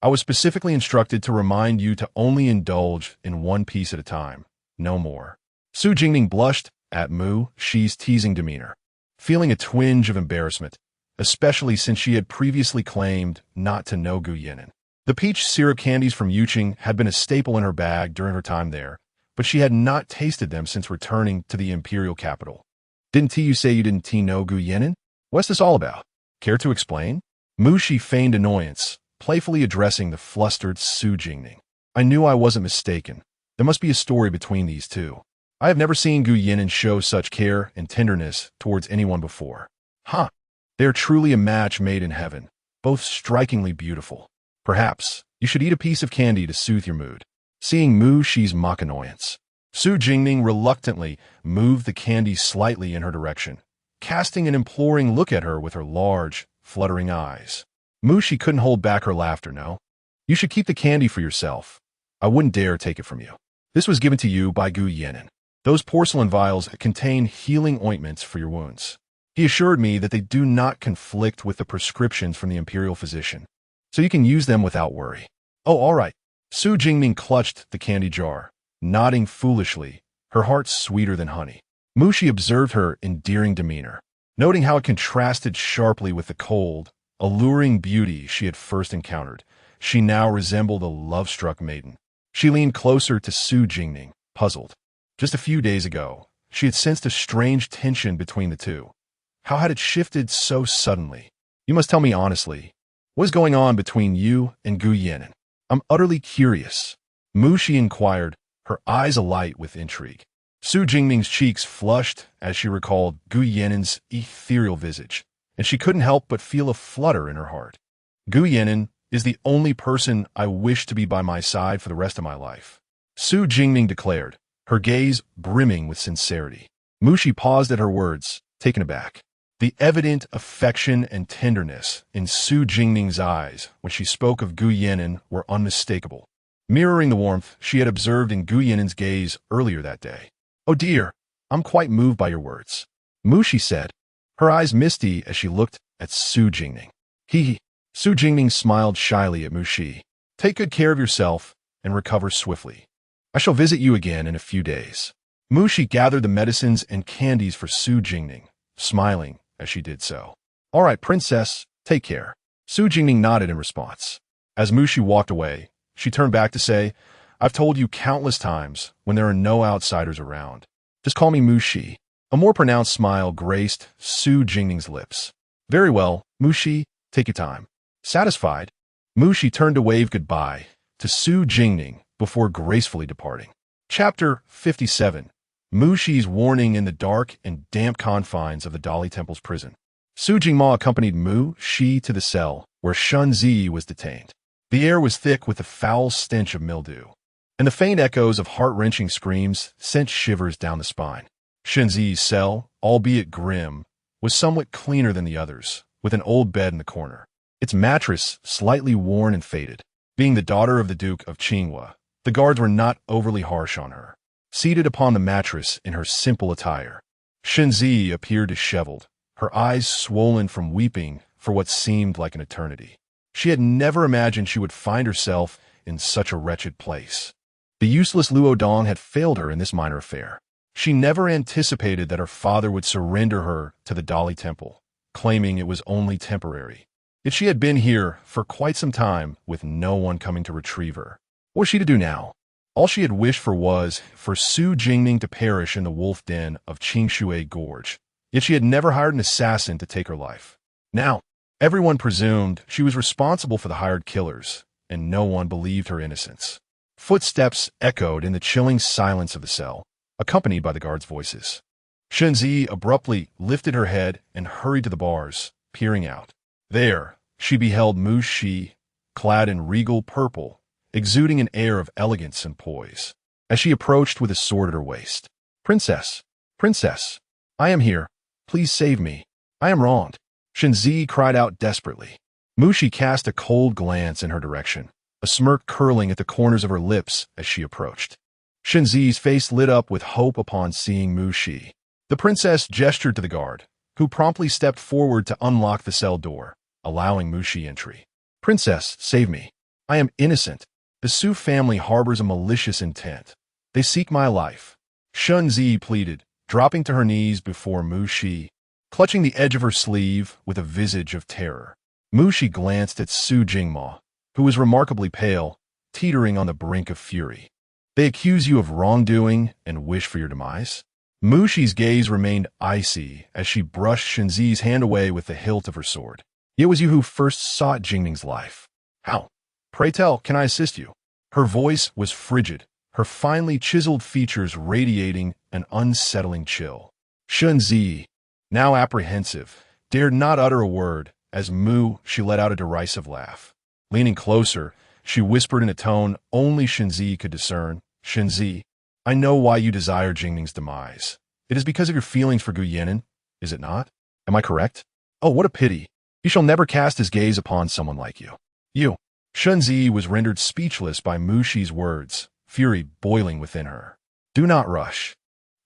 I was specifically instructed to remind you to only indulge in one piece at a time, no more. Su Jingning blushed at Mu Shi's teasing demeanor, feeling a twinge of embarrassment, especially since she had previously claimed not to know Gu Yinan. The peach syrup candies from Yuqing had been a staple in her bag during her time there, but she had not tasted them since returning to the imperial capital. Didn't you say you didn't know Gu Yinan? What's this all about? Care to explain? Mu Shi feigned annoyance, playfully addressing the flustered Su Jingning. I knew I wasn't mistaken. There must be a story between these two. I have never seen Gu Yinan show such care and tenderness towards anyone before. Huh. They are truly a match made in heaven, both strikingly beautiful. Perhaps you should eat a piece of candy to soothe your mood. Seeing Mu Shi's mock annoyance, Su Jingning reluctantly moved the candy slightly in her direction, casting an imploring look at her with her large, fluttering eyes. Mu Shi couldn't hold back her laughter, no. You should keep the candy for yourself. I wouldn't dare take it from you. This was given to you by Gu Yinan. Those porcelain vials contain healing ointments for your wounds. He assured me that they do not conflict with the prescriptions from the imperial physician, so you can use them without worry. Oh, all right. Su Jingning clutched the candy jar, nodding foolishly, her heart sweeter than honey. Mu Shi observed her endearing demeanor, noting how it contrasted sharply with the cold, alluring beauty she had first encountered. She now resembled a love-struck maiden. She leaned closer to Su Jingning, puzzled. Just a few days ago, she had sensed a strange tension between the two. How had it shifted so suddenly? You must tell me honestly, what is going on between you and Gu Yinan? I'm utterly curious. Mu Shi inquired, her eyes alight with intrigue. Su Jingning's cheeks flushed as she recalled Gu Yinan's ethereal visage, and she couldn't help but feel a flutter in her heart. Gu Yinan is the only person I wish to be by my side for the rest of my life, Su Jingning declared, her gaze brimming with sincerity. Mu Shi paused at her words, taken aback. The evident affection and tenderness in Su Jingning's eyes when she spoke of Gu Yinan were unmistakable, mirroring the warmth she had observed in Gu Yinan's gaze earlier that day. Oh dear, I'm quite moved by your words, Mu Shi said, her eyes misty as she looked at Su Jingning. Su Jingning smiled shyly at Mu Shi. Take good care of yourself and recover swiftly. I shall visit you again in a few days. Mu Shi gathered the medicines and candies for Su Jingning, smiling as she did so. All right, princess, take care. Su Jingning nodded in response. As Mu Shi walked away, she turned back to say, I've told you countless times when there are no outsiders around. Just call me Mu Shi. A more pronounced smile graced Su Jingning's lips. Very well, Mushi, take your time. Satisfied, Mushi turned to wave goodbye to Su Jingning before gracefully departing. Chapter 57. Mushi's warning in the dark and damp confines of the Dali Temple's prison. Su Jingma accompanied Mu Shi to the cell where Shun Zi was detained. The air was thick with the foul stench of mildew, and the faint echoes of heart-wrenching screams sent shivers down the spine. Shun Zi's cell, albeit grim, was somewhat cleaner than the others, with an old bed in the corner. Its mattress slightly worn and faded. Being the daughter of the Duke of Qinghua, the guards were not overly harsh on her. Seated upon the mattress in her simple attire, Shun Zi appeared disheveled, her eyes swollen from weeping for what seemed like an eternity. She had never imagined she would find herself in such a wretched place. The useless Luo Dong had failed her in this minor affair. She never anticipated that her father would surrender her to the Dali Temple, claiming it was only temporary. Yet she had been here for quite some time with no one coming to retrieve her. What was she to do now? All she had wished for was for Su Jingning to perish in the wolf den of Qingshui Gorge. Yet she had never hired an assassin to take her life. Now, everyone presumed she was responsible for the hired killers, and no one believed her innocence. Footsteps echoed in the chilling silence of the cell, accompanied by the guards' voices. Shun Zi abruptly lifted her head and hurried to the bars, peering out. There, she beheld Mu Shi, clad in regal purple, exuding an air of elegance and poise, as she approached with a sword at her waist. Princess, Princess, I am here. Please save me. I am wronged. Shun Zi cried out desperately. Mu Shi cast a cold glance in her direction, a smirk curling at the corners of her lips as she approached. Shun Zi's face lit up with hope upon seeing Mu Shi. The princess gestured to the guard, who promptly stepped forward to unlock the cell door, allowing Mu Shi entry. Princess, save me. I am innocent. The Su family harbors a malicious intent. They seek my life. Shun Zi pleaded, dropping to her knees before Mu Shi, clutching the edge of her sleeve with a visage of terror. Mu Shi glanced at Su Jingma, who was remarkably pale, teetering on the brink of fury. They accuse you of wrongdoing and wish for your demise? Mu Shi's gaze remained icy as she brushed Shun Zi's hand away with the hilt of her sword. It was you who first sought Jingning's life. How? Pray tell, can I assist you? Her voice was frigid, her finely chiseled features radiating an unsettling chill. Shun Zi, now apprehensive, dared not utter a word as she let out a derisive laugh. Leaning closer, she whispered in a tone only Shun Zi could discern, Shun Zi, I know why you desire Jingning's demise. It is because of your feelings for Gu Yannin, is it not? Am I correct? Oh, what a pity. He shall never cast his gaze upon someone like you. You. Shun Zi was rendered speechless by Mu Shi's words, fury boiling within her. Do not rush.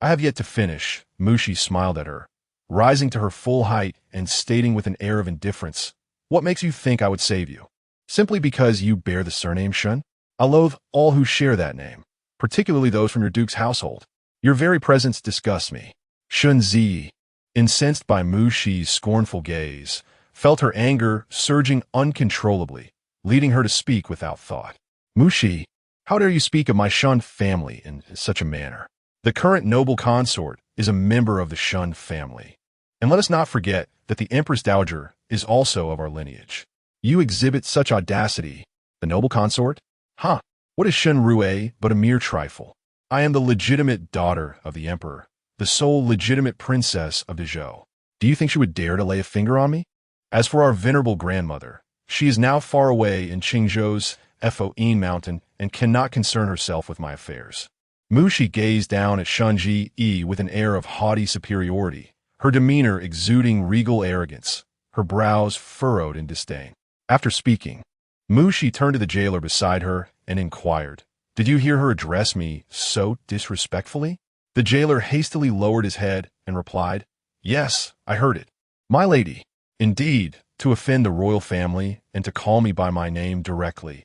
I have yet to finish. Mu Shi smiled at her, rising to her full height and stating with an air of indifference, what makes you think I would save you? Simply because you bear the surname Shun? I loathe all who share that name, particularly those from your duke's household. Your very presence disgusts me. Shun Zi, incensed by Mu Shi's scornful gaze, felt her anger surging uncontrollably, leading her to speak without thought. Mu Shi, how dare you speak of my Shun family in such a manner? The current noble consort is a member of the Shun family. And let us not forget that the Empress Dowager is also of our lineage. You exhibit such audacity. The noble consort? Huh, what is Shun Rue but a mere trifle? I am the legitimate daughter of the Emperor, the sole legitimate princess of Dezhou. Do you think she would dare to lay a finger on me? As for our venerable grandmother, she is now far away in Qingzhou's Foin Mountain and cannot concern herself with my affairs. Mu Shi gazed down at Shun Yi with an air of haughty superiority, her demeanor exuding regal arrogance, her brows furrowed in disdain. After speaking, Mu Shi turned to the jailer beside her and inquired, Did you hear her address me so disrespectfully? The jailer hastily lowered his head and replied, Yes, I heard it. My lady, indeed, to offend the royal family and to call me by my name directly.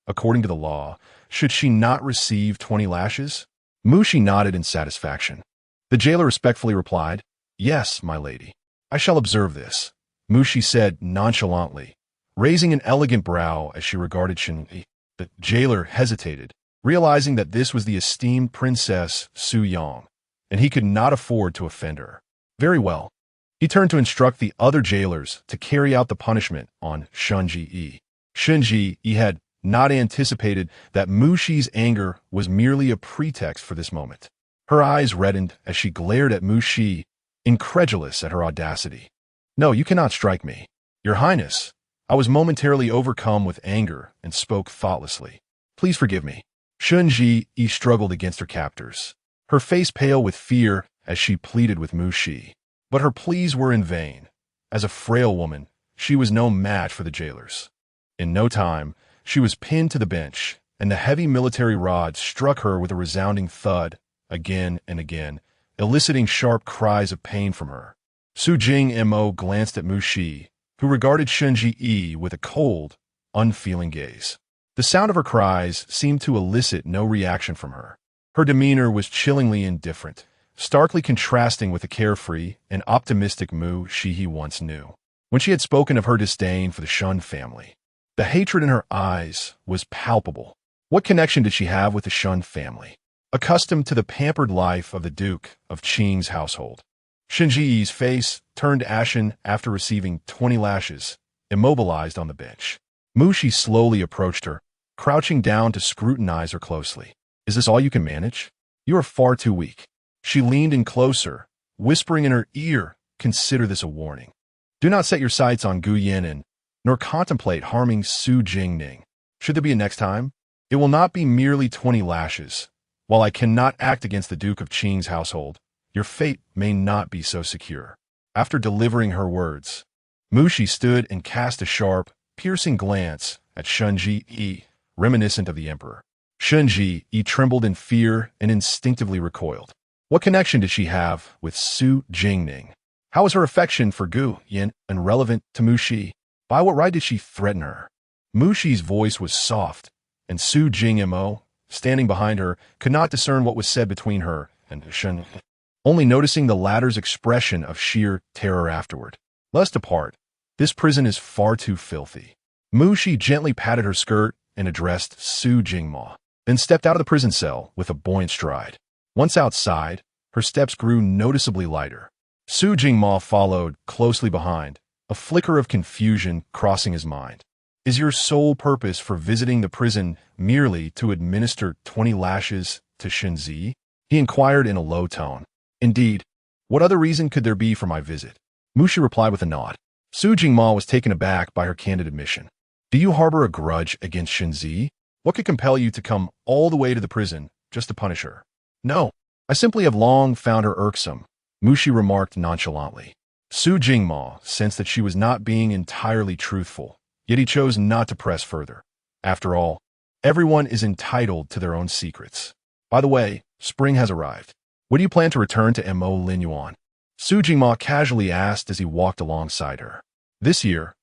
According to the law, should she not receive 20 lashes? Mu Shi nodded in satisfaction. The jailer respectfully replied, Yes, my lady. I shall observe this, Mu Shi said nonchalantly, raising an elegant brow as she regarded Shun Yi. The jailer hesitated, realizing that this was the esteemed Princess Su Yang, and he could not afford to offend her. Very well. He turned to instruct the other jailers to carry out the punishment on Shunji. Shunji had not anticipated that Mushi's anger was merely a pretext for this moment. Her eyes reddened as she glared at Mushi, incredulous at her audacity. No, you cannot strike me. Your Highness, I was momentarily overcome with anger and spoke thoughtlessly. Please forgive me. Shunji struggled against her captors, her face pale with fear as she pleaded with Mushi. But her pleas were in vain. As a frail woman, she was no match for the jailers. In no time, she was pinned to the bench, and the heavy military rod struck her with a resounding thud, again and again, eliciting sharp cries of pain from her. Su Jingmo glanced at Mushi, who regarded Shunji with a cold, unfeeling gaze. The sound of her cries seemed to elicit no reaction from her. Her demeanor was chillingly indifferent, starkly contrasting with the carefree and optimistic Mushi he once knew. When she had spoken of her disdain for the Shun family, the hatred in her eyes was palpable. What connection did she have with the Shun family? Accustomed to the pampered life of the Duke of Qing's household. Shinji's face turned ashen after receiving 20 lashes, immobilized on the bench. Mushi slowly approached her, crouching down to scrutinize her closely. Is this all you can manage? You are far too weak. She leaned in closer, whispering in her ear, consider this a warning. Do not set your sights on Gu Yan'an, nor contemplate harming Su Jingning. Should there be a next time, it will not be merely 20 lashes. While I cannot act against the Duke of Qing's household, your fate may not be so secure. After delivering her words, Mushi stood and cast a sharp, piercing glance at Shunji, reminiscent of the emperor. Shunji trembled in fear and instinctively recoiled. What connection did she have with Su Jingning? How was her affection for Gu Yan irrelevant to Mushi? By what right did she threaten her? Mushi's voice was soft, and Su Jingmo, standing behind her, could not discern what was said between her and Shun, only noticing the latter's expression of sheer terror afterward. Let us depart. This prison is far too filthy. Mushi gently patted her skirt and addressed Su Jingmo, then stepped out of the prison cell with a buoyant stride. Once outside, her steps grew noticeably lighter. Su Jingmo followed closely behind, a flicker of confusion crossing his mind. Is your sole purpose for visiting the prison merely to administer 20 lashes to Shinzi? He inquired in a low tone. Indeed. What other reason could there be for my visit? Mushi replied with a nod. Su Jingmo was taken aback by her candid admission. Do you harbor a grudge against Shinzi? What could compel you to come all the way to the prison just to punish her? No, I simply have long found her irksome, Mushi remarked nonchalantly. Su Jingmo sensed that she was not being entirely truthful, yet he chose not to press further. After all, everyone is entitled to their own secrets. By the way, spring has arrived. When do you plan to return to Mo Linyuan? Su Jingmo casually asked as he walked alongside her. This year,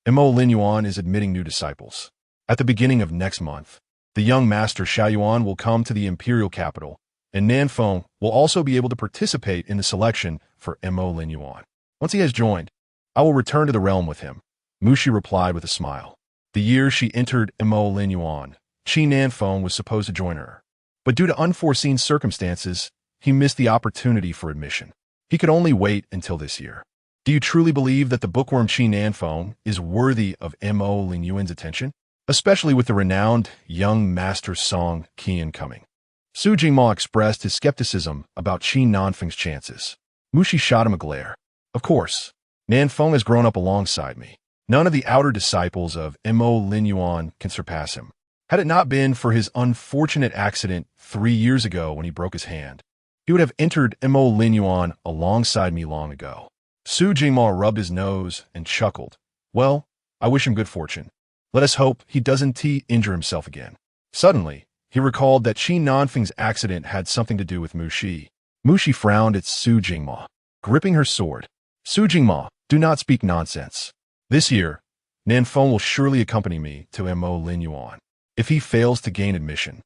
Mo Linyuan is admitting new disciples. At the beginning of next month, the young master Xiaoyuan will come to the imperial capital, and Nanfeng will also be able to participate in the selection for Mo Linyuan. Once he has joined, I will return to the realm with him, Mushi replied with a smile. The year she entered Mo Linyuan, Qi Nanfeng was supposed to join her, but due to unforeseen circumstances, he missed the opportunity for admission. He could only wait until this year. Do you truly believe that the bookworm Qi Nanfeng is worthy of Mo Linyuan's attention, especially with the renowned young master Song Qian coming? Su Jingmo expressed his skepticism about Qi Nanfeng's chances. Mushi shot him a glare. Of course, Nanfeng has grown up alongside me. None of the outer disciples of Mo Linyuan can surpass him. Had it not been for his unfortunate accident 3 years ago when he broke his hand, he would have entered Mo Linyuan alongside me long ago. Su Jingmo rubbed his nose and chuckled. Well, I wish him good fortune. Let us hope he doesn't injure himself again. Suddenly, he recalled that Qi Nanfeng's accident had something to do with Mushi. Mushi frowned at Su Jingmo, gripping her sword. Su Jingmo, do not speak nonsense. This year, Nanfeng will surely accompany me to Mo Linyuan. If he fails to gain admission,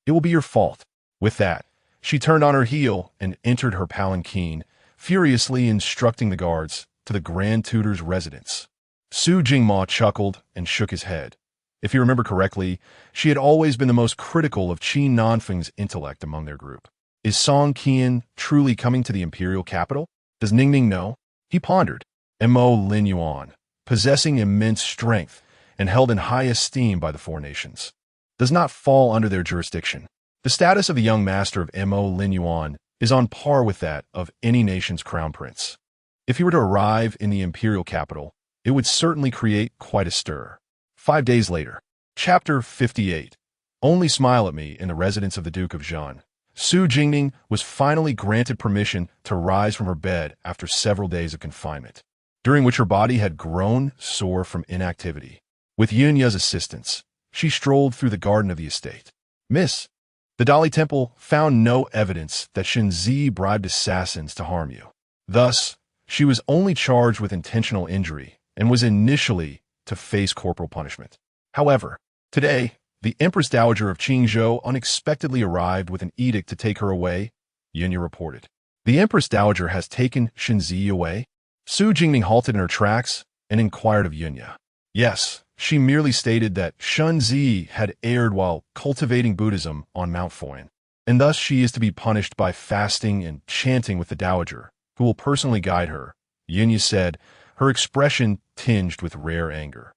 it will be your fault. With that, she turned on her heel and entered her palanquin, furiously instructing the guards to the Grand Tutor's residence. Su Jingmo chuckled and shook his head. If you remember correctly, she had always been the most critical of Qi Nanfeng's intellect among their group. Is Song Qian truly coming to the imperial capital? Does Ningning know? He pondered. Mo Lin Yuan, possessing immense strength and held in high esteem by the four nations, does not fall under their jurisdiction. The status of the young master of Mo Lin Yuan is on par with that of any nation's crown prince. If he were to arrive in the imperial capital, it would certainly create quite a stir. 5 days later. Chapter 58. Only smile at me in the residence of the Duke of Zhan. Su Jingning was finally granted permission to rise from her bed after several days of confinement, during which her body had grown sore from inactivity. With Yunya's assistance, she strolled through the garden of the estate. Miss, the Dali Temple found no evidence that Shenzi bribed assassins to harm you. Thus, she was only charged with intentional injury and was initially to face corporal punishment. However, today, the Empress Dowager of Qingzhou unexpectedly arrived with an edict to take her away, Yunya reported. The Empress Dowager has taken Shenzi away? Su Jingning halted in her tracks and inquired of Yunya. Yes, she merely stated that Shenzi had erred while cultivating Buddhism on Mount Foyan, and thus she is to be punished by fasting and chanting with the Dowager, who will personally guide her, Yunya said, her expression tinged with rare anger.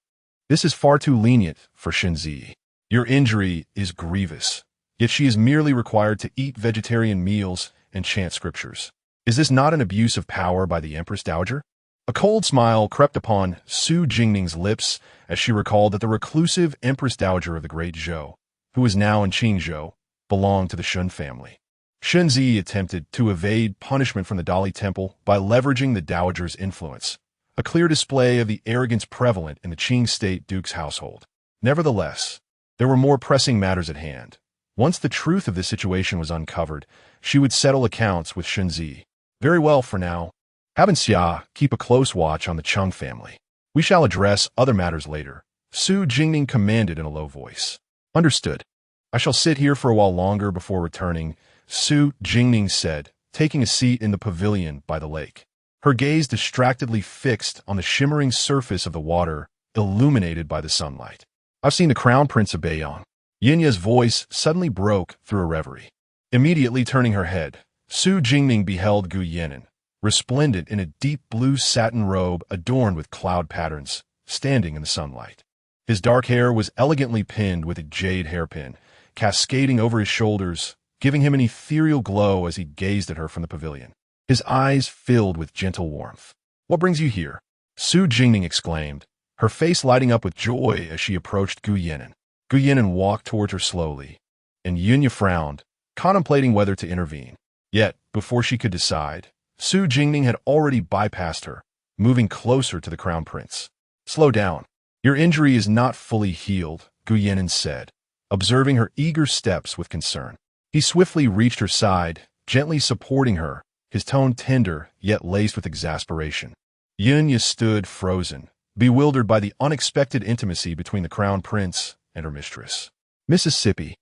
This is far too lenient for Shenzi. Your injury is grievous, yet she is merely required to eat vegetarian meals and chant scriptures. Is this not an abuse of power by the Empress Dowager? A cold smile crept upon Su Jingning's lips as she recalled that the reclusive Empress Dowager of the Great Zhou, who is now in Qingzhou, belonged to the Shun family. Shenzi attempted to evade punishment from the Dali Temple by leveraging the Dowager's influence, a clear display of the arrogance prevalent in the Qing state duke's household. Nevertheless, there were more pressing matters at hand. Once the truth of this situation was uncovered, she would settle accounts with Shenzi. Very well for now. Have Xia keep a close watch on the Chung family. We shall address other matters later, Su Jingning commanded in a low voice. Understood. I shall sit here for a while longer before returning, Su Jingning said, taking a seat in the pavilion by the lake. Her gaze distractedly fixed on the shimmering surface of the water, illuminated by the sunlight. I've seen the Crown Prince of Beiyang. Yunya's voice suddenly broke through a reverie. Immediately turning her head, Su Jingning beheld Gu Yenin, resplendent in a deep blue satin robe adorned with cloud patterns, standing in the sunlight. His dark hair was elegantly pinned with a jade hairpin, cascading over his shoulders, giving him an ethereal glow as he gazed at her from the pavilion. His eyes filled with gentle warmth. What brings you here? Su Jingning exclaimed, her face lighting up with joy as she approached Gu Yenin. Gu Yenin walked towards her slowly, and Yunya frowned, contemplating whether to intervene. Yet, before she could decide, Su Jingning had already bypassed her, moving closer to the Crown Prince. Slow down. Your injury is not fully healed, Gu Yenin said, observing her eager steps with concern. He swiftly reached her side, gently supporting her, his tone tender yet laced with exasperation. Yunya stood frozen, bewildered by the unexpected intimacy between the Crown Prince and her mistress. Mississippi.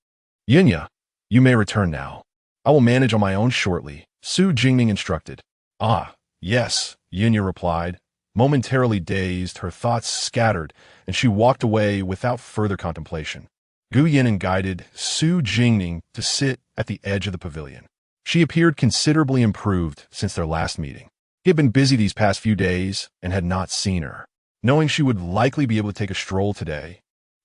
Yunya, you may return now. I will manage on my own shortly, Su Jingning instructed. Ah, yes, Yunya replied. Momentarily dazed, her thoughts scattered, and she walked away without further contemplation. Gu Yenin guided Su Jingning to sit at the edge of the pavilion. She appeared considerably improved since their last meeting. He had been busy these past few days and had not seen her. Knowing she would likely be able to take a stroll today,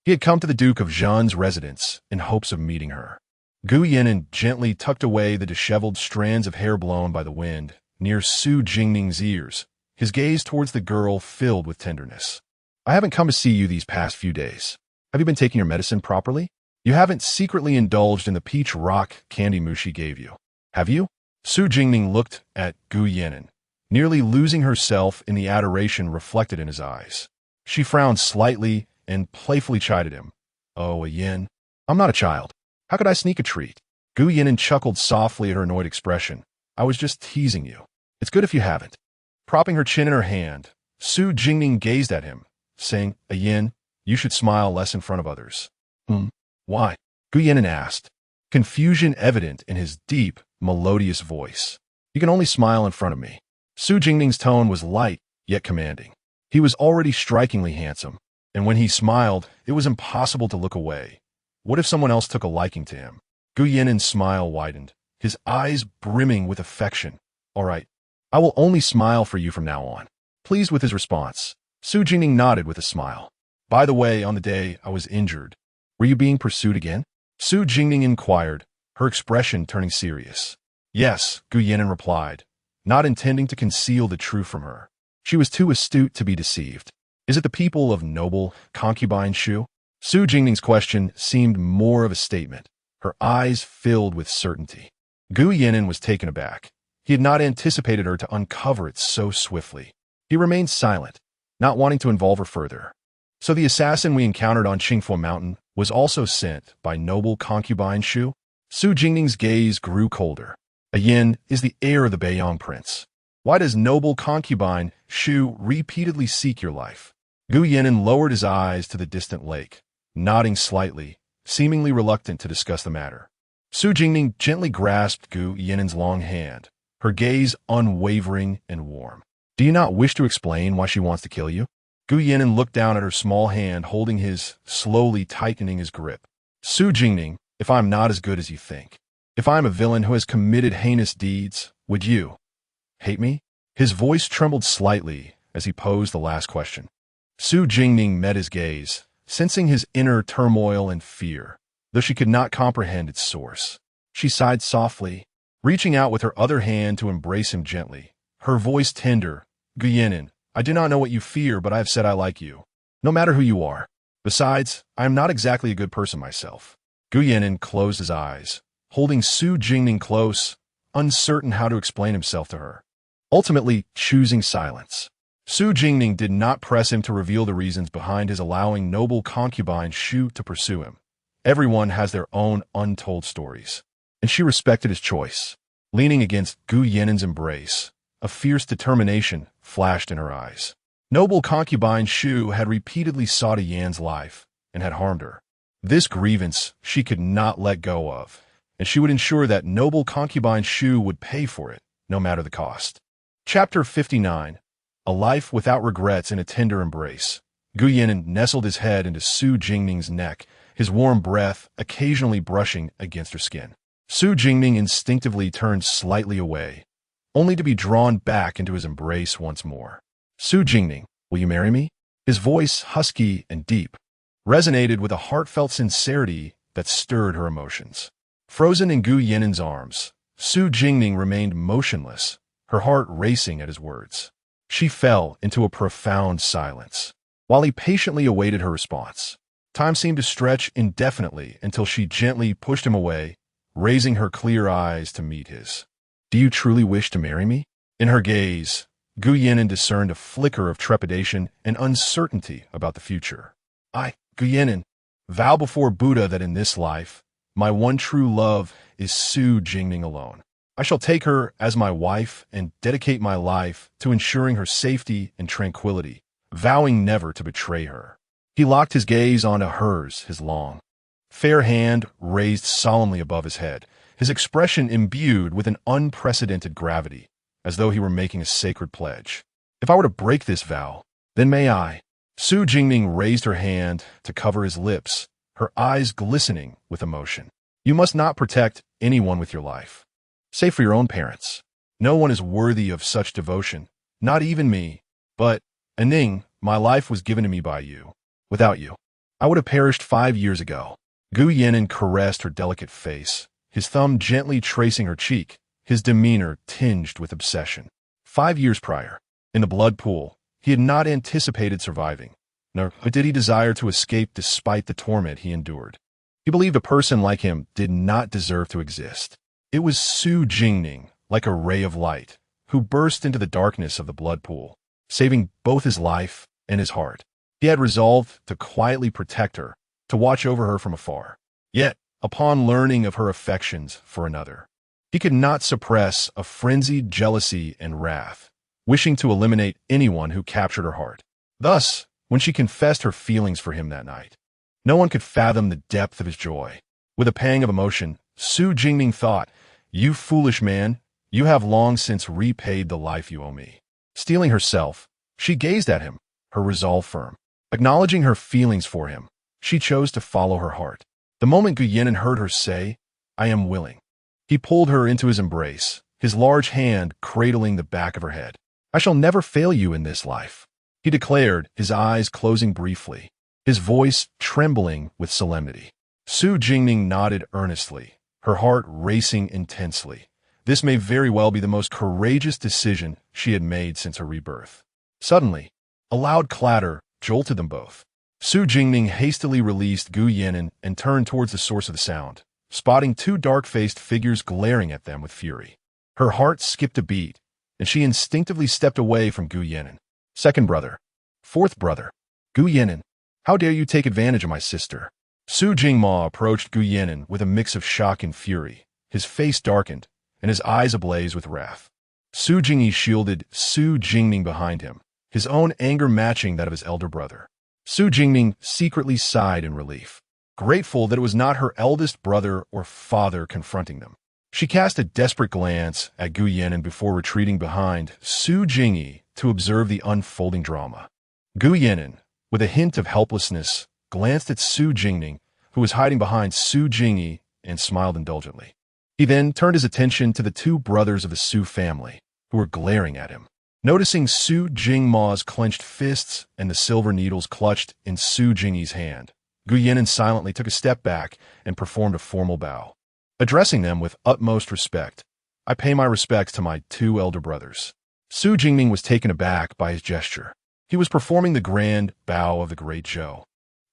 he had come to the Duke of Zhan's residence in hopes of meeting her. Gu Yenin gently tucked away the disheveled strands of hair blown by the wind near Su Jingning's ears, his gaze towards the girl filled with tenderness. I haven't come to see you these past few days. Have you been taking your medicine properly? You haven't secretly indulged in the peach rock candy mousse she gave you, have you? Su Jingning looked at Gu Yenin, nearly losing herself in the adoration reflected in his eyes. She frowned slightly and playfully chided him. Oh, a yin. I'm not a child. How could I sneak a treat? Gu Yenin chuckled softly at her annoyed expression. I was just teasing you. It's good if you haven't. Propping her chin in her hand, Su Jingning gazed at him, saying, a yin, you should smile less in front of others. Why? Gu Yenin asked, confusion evident in his deep, melodious voice. You can only smile in front of me. Su Jingning's tone was light, yet commanding. He was already strikingly handsome, and when he smiled, it was impossible to look away. What if someone else took a liking to him? Gu Yenin's smile widened, his eyes brimming with affection. "All right, I will only smile for you from now on." Pleased with his response, Su Jingning nodded with a smile. "By the way, on the day I was injured, were you being pursued again?" Su Jingning inquired, her expression turning serious. "Yes," Gu Yinan replied, not intending to conceal the truth from her. She was too astute to be deceived. "Is it the people of noble concubine Shu?" Su Jingning's question seemed more of a statement, her eyes filled with certainty. Gu Yinan was taken aback. He had not anticipated her to uncover it so swiftly. He remained silent, not wanting to involve her further. "So the assassin we encountered on Qingfu Mountain was also sent by noble concubine Shu?" Su Jingning's gaze grew colder. "A yin is the heir of the Beiyang prince. Why does noble concubine Shu repeatedly seek your life?" Gu Yinan lowered his eyes to the distant lake, nodding slightly, seemingly reluctant to discuss the matter. Su Jingning gently grasped Gu Yinan's long hand, her gaze unwavering and warm. "Do you not wish to explain why she wants to kill you?" Gu Yinan looked down at her small hand, holding his, slowly tightening his grip. "Su Jingning, if I am not as good as you think, if I am a villain who has committed heinous deeds, would you hate me?" His voice trembled slightly as he posed the last question. Su Jingning met his gaze, sensing his inner turmoil and fear, though she could not comprehend its source. She sighed softly, reaching out with her other hand to embrace him gently, her voice tender. "Gu Yinan, I do not know what you fear, but I have said I like you, no matter who you are. Besides, I am not exactly a good person myself." Gu Yinan closed his eyes, holding Su Jingning close, uncertain how to explain himself to her. Ultimately, choosing silence. Su Jingning did not press him to reveal the reasons behind his allowing noble concubine Shu to pursue him. Everyone has their own untold stories, and she respected his choice. Leaning against Gu Yinan's embrace, a fierce determination flashed in her eyes. Noble concubine Shu had repeatedly sought a Yan's life and had harmed her. This grievance she could not let go of, and she would ensure that noble concubine Shu would pay for it, no matter the cost. Chapter 59. A life without regrets in a tender embrace. Gu Yinan nestled his head into Su Jingning's neck, his warm breath occasionally brushing against her skin. Su Jingning instinctively turned slightly away, only to be drawn back into his embrace once more. "Su Jingning, will you marry me?" His voice, husky and deep, resonated with a heartfelt sincerity that stirred her emotions. Frozen in Gu Yinan's arms, Su Jingning remained motionless, her heart racing at his words. She fell into a profound silence, while he patiently awaited her response. Time seemed to stretch indefinitely until she gently pushed him away, raising her clear eyes to meet his. "Do you truly wish to marry me?" In her gaze, Gu Yinan discerned a flicker of trepidation and uncertainty about the future. "I, Gu Yinan, vow before Buddha that in this life, my one true love is Su Jingning alone. I shall take her as my wife and dedicate my life to ensuring her safety and tranquility, vowing never to betray her." He locked his gaze onto hers, his long, fair hand raised solemnly above his head, his expression imbued with an unprecedented gravity, as though he were making a sacred pledge. "If I were to break this vow, then may I." Su Jingning raised her hand to cover his lips, her eyes glistening with emotion. "You must not protect anyone with your life, save for your own parents. No one is worthy of such devotion, not even me. But, Aning, my life was given to me by you. Without you, I would have perished 5 years ago." Gu Yinan caressed her delicate face, his thumb gently tracing her cheek, his demeanor tinged with obsession. 5 years prior, in the blood pool, he had not anticipated surviving, nor did he desire to escape despite the torment he endured. He believed a person like him did not deserve to exist. It was Su Jingning, like a ray of light, who burst into the darkness of the blood pool, saving both his life and his heart. He had resolved to quietly protect her, to watch over her from afar. Yet, upon learning of her affections for another, he could not suppress a frenzied jealousy and wrath, wishing to eliminate anyone who captured her heart. Thus, when she confessed her feelings for him that night, no one could fathom the depth of his joy. With a pang of emotion, Su Jingning thought, "You foolish man, you have long since repaid the life you owe me." Steeling herself, she gazed at him, her resolve firm. Acknowledging her feelings for him, she chose to follow her heart. The moment Gu Yinan heard her say, "I am willing," He pulled her into his embrace, his large hand cradling the back of her head. "I shall never fail you in this life," he declared, his eyes closing briefly, his voice trembling with solemnity. Su Jingning nodded earnestly, her heart racing intensely. This may very well be the most courageous decision she had made since her rebirth. Suddenly, a loud clatter jolted them both. Su Jingning hastily released Gu Yan'an and turned towards the source of the sound, spotting two dark-faced figures glaring at them with fury. Her heart skipped a beat, and she instinctively stepped away from Gu Yan'an. "Second brother. Fourth brother. Gu Yan'an, how dare you take advantage of my sister?" Su Jingma approached Gu Yan'an with a mix of shock and fury. His face darkened, and his eyes ablaze with wrath. Su Jingyi shielded Su Jingning behind him, his own anger matching that of his elder brother. Su Jingning secretly sighed in relief, grateful that it was not her eldest brother or father confronting them. She cast a desperate glance at Gu Yan'an before retreating behind Su Jingyi to observe the unfolding drama. Gu Yan'an, with a hint of helplessness, glanced at Su Jingning, who was hiding behind Su Jingyi, and smiled indulgently. He then turned his attention to the two brothers of the Su family, who were glaring at him. Noticing Su Jingma's clenched fists and the silver needles clutched in Su Jingyi's hand, Gu Yan'an silently took a step back and performed a formal bow. Addressing them with utmost respect, "I pay my respects to my two elder brothers." Su Jingning was taken aback by his gesture. He was performing the grand bow of the great Zhou,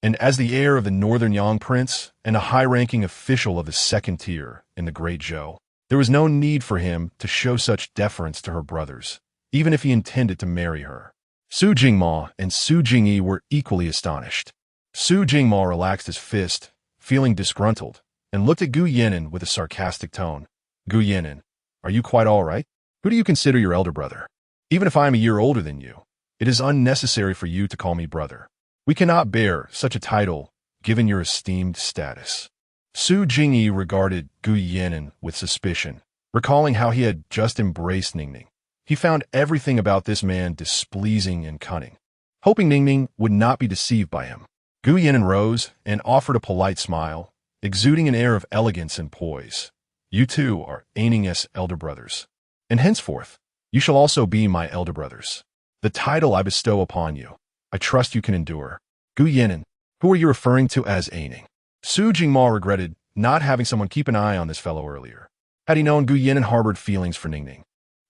and as the heir of the Northern Yang Prince and a high-ranking official of the second tier in the great Zhou, there was no need for him to show such deference to her brothers, even if he intended to marry her. Su Jingma and Su Jingyi were equally astonished. Su Jingma relaxed his fist, feeling disgruntled, and looked at Gu Yan'an with a sarcastic tone. "Gu Yan'an, are you quite all right? Who do you consider your elder brother? Even if I am a year older than you, it is unnecessary for you to call me brother. We cannot bear such a title, given your esteemed status." Su Jingyi regarded Gu Yan'an with suspicion, recalling how he had just embraced Ningning. He found everything about this man displeasing and cunning. Hoping Ningning would not be deceived by him, Gu Yan'an rose and offered a polite smile, exuding an air of elegance and poise. "You two are Aining's elder brothers, and henceforth you shall also be my elder brothers. The title I bestow upon you, I trust you can endure." "Gu Yan'an, who are you referring to as Aining?" Su Jingma regretted not having someone keep an eye on this fellow earlier. Had he known Gu Yan'an harbored feelings for Ningning,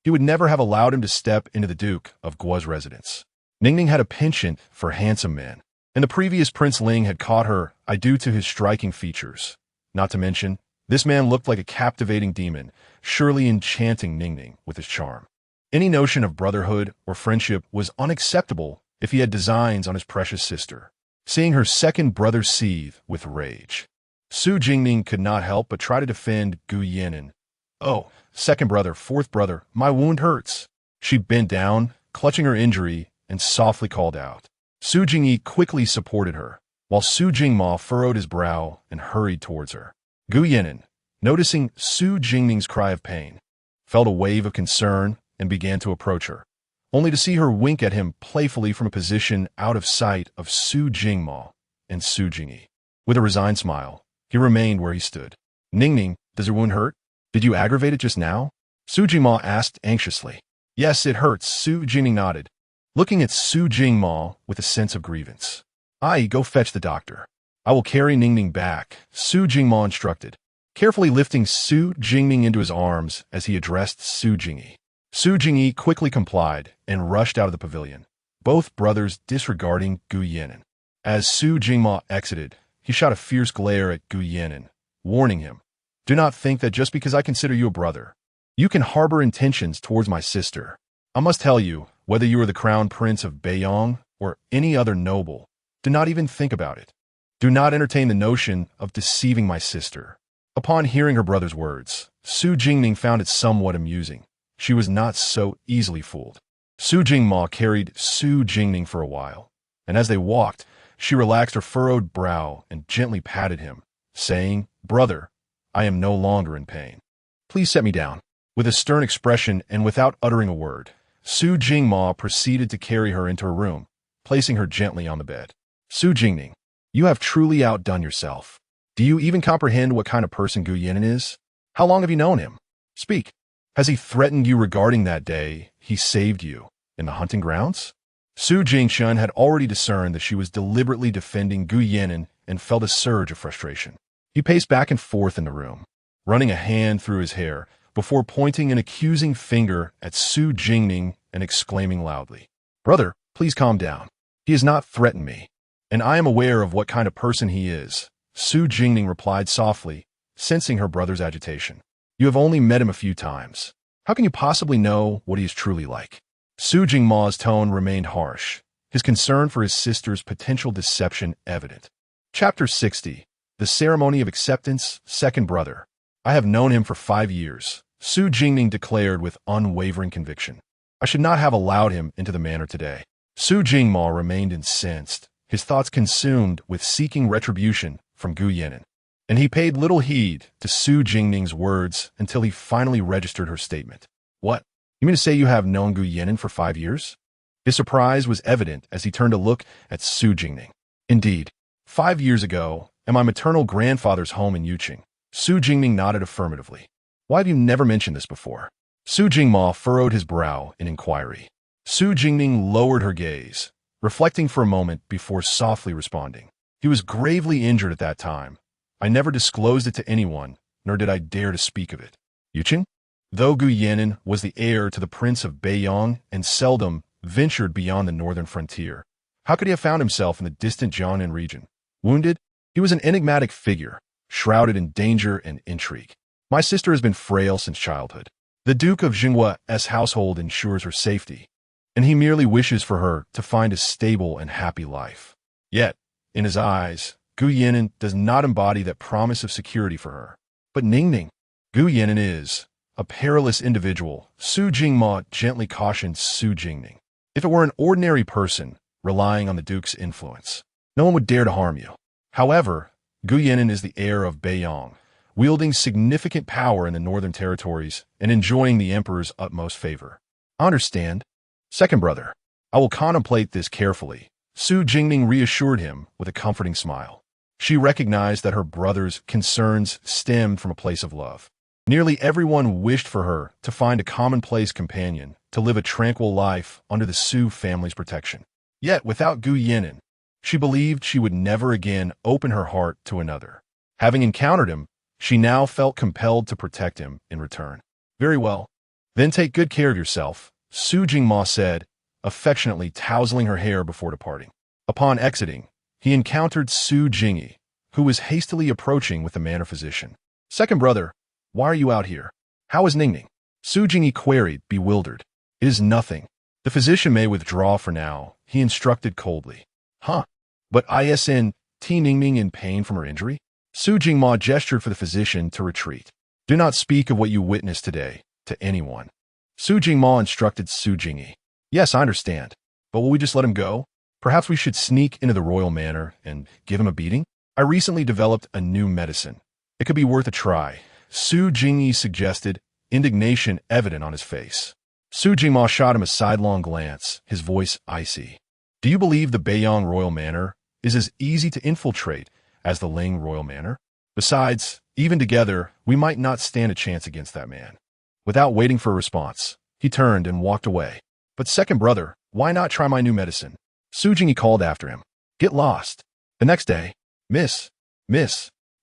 he would never have allowed him to step into the Duke of Guo's residence. Ningning had a penchant for handsome men, and the previous Prince Ling had caught her eye due to his striking features. Not to mention, this man looked like a captivating demon, surely enchanting Ningning with his charm. Any notion of brotherhood or friendship was unacceptable if he had designs on his precious sister. Seeing her second brother seethe with rage, Su Jingning could not help but try to defend Gu Yan'an. "Oh, second brother, fourth brother, my wound hurts." She bent down, clutching her injury, and softly called out. Su Jingyi quickly supported her, while Su Jingma furrowed his brow and hurried towards her. Gu Yan'an, noticing Su Jingning's cry of pain, felt a wave of concern and began to approach her, only to see her wink at him playfully from a position out of sight of Su Jingma and Su Jingyi. With a resigned smile, he remained where he stood. "Ningning, does your wound hurt? Did you aggravate it just now?" Su Jingma asked anxiously. "Yes, it hurts," Su Jingning nodded, looking at Su Jingma with a sense of grievance. "Ai, go fetch the doctor. I will carry Ningning back," Su Jingma instructed, carefully lifting Su Jingning into his arms as he addressed Su Jingyi. Su Jingyi quickly complied and rushed out of the pavilion, both brothers disregarding Gu Yan'an. As Su Jingma exited, he shot a fierce glare at Gu Yan'an, warning him, "Do not think that just because I consider you a brother, you can harbor intentions towards my sister. I must tell you, whether you are the crown prince of Beiyang or any other noble, do not even think about it. Do not entertain the notion of deceiving my sister." Upon hearing her brother's words, Su Jingning found it somewhat amusing. She was not so easily fooled. Su Jingma carried Su Jingning for a while, and as they walked, she relaxed her furrowed brow and gently patted him, saying, "Brother, I am no longer in pain. Please set me down." With a stern expression and without uttering a word, Su Jingma proceeded to carry her into her room, placing her gently on the bed. "Su Jingning, you have truly outdone yourself. Do you even comprehend what kind of person Gu Yan'an is? How long have you known him? Speak. Has he threatened you regarding that day he saved you in the hunting grounds? Su Jingshun had already discerned that she was deliberately defending Gu Yan'an and felt a surge of frustration. He paced back and forth in the room, running a hand through his hair before pointing an accusing finger at Su Jingning and exclaiming loudly, "Brother, please calm down. He has not threatened me, and I am aware of what kind of person he is." Su Jingning replied softly, sensing her brother's agitation. "You have only met him a few times. How can you possibly know what he is truly like?" Su Jingma's tone remained harsh, his concern for his sister's potential deception evident. Chapter 60. The Ceremony of Acceptance, Second Brother. "I have known him for 5 years," Su Jingning declared with unwavering conviction. "I should not have allowed him into the manor today." Su Jingma remained incensed, his thoughts consumed with seeking retribution from Gu Yan'an. And he paid little heed to Su Jingning's words until he finally registered her statement. "What? You mean to say you have known Gu Yan'an for 5 years?" His surprise was evident as he turned to look at Su Jingning. "Indeed. 5 years ago, at my maternal grandfather's home in Yuqing." Su Jingning nodded affirmatively. "Why have you never mentioned this before?" Su Jingma furrowed his brow in inquiry. Su Jingning lowered her gaze, reflecting for a moment before softly responding. "He was gravely injured at that time. I never disclosed it to anyone, nor did I dare to speak of it." Yuqing? Though Gu Yan'an was the heir to the Prince of Beiyang and seldom ventured beyond the northern frontier, how could he have found himself in the distant Jiangnan region? Wounded? He was an enigmatic figure, shrouded in danger and intrigue. "My sister has been frail since childhood. The Duke of Zhenguo's household ensures her safety, and he merely wishes for her to find a stable and happy life. Yet, in his eyes, Gu Yan'an does not embody that promise of security for her. But Ningning, Gu Yan'an is a perilous individual," Su Jingma gently cautioned Su Jingning. "If it were an ordinary person relying on the Duke's influence, no one would dare to harm you. However, Gu Yan'an is the heir of Beiyang, wielding significant power in the northern territories and enjoying the emperor's utmost favor." "I understand. Second brother, I will contemplate this carefully," Su Jingning reassured him with a comforting smile. She recognized that her brother's concerns stemmed from a place of love. Nearly everyone wished for her to find a commonplace companion to live a tranquil life under the Su family's protection. Yet, without Gu Yan'an, she believed she would never again open her heart to another. Having encountered him, she now felt compelled to protect him in return. "Very well. Then take good care of yourself," Su Jingma said, affectionately tousling her hair before departing. Upon exiting, he encountered Su Jingyi, who was hastily approaching with the manor physician. "Second brother, why are you out here? How is Ningning?" Su Jingyi queried, bewildered. "It is nothing. The physician may withdraw for now," he instructed coldly. "Huh? But isn't Ningning in pain from her injury?" Su Jingma gestured for the physician to retreat. "Do not speak of what you witnessed today to anyone." Su Jingma instructed Su Jingyi. "Yes, I understand. But will we just let him go? Perhaps we should sneak into the royal manor and give him a beating? I recently developed a new medicine. It could be worth a try," Su Jingyi suggested, indignation evident on his face. Su Jingma shot him a sidelong glance, his voice icy. "Do you believe the Beiyang royal manor is as easy to infiltrate as the Ling royal manor? Besides, even together, we might not stand a chance against that man." Without waiting for a response, he turned and walked away. "But second brother, why not try my new medicine?" Su Jingyi called after him. "Get lost." The next day, Miss,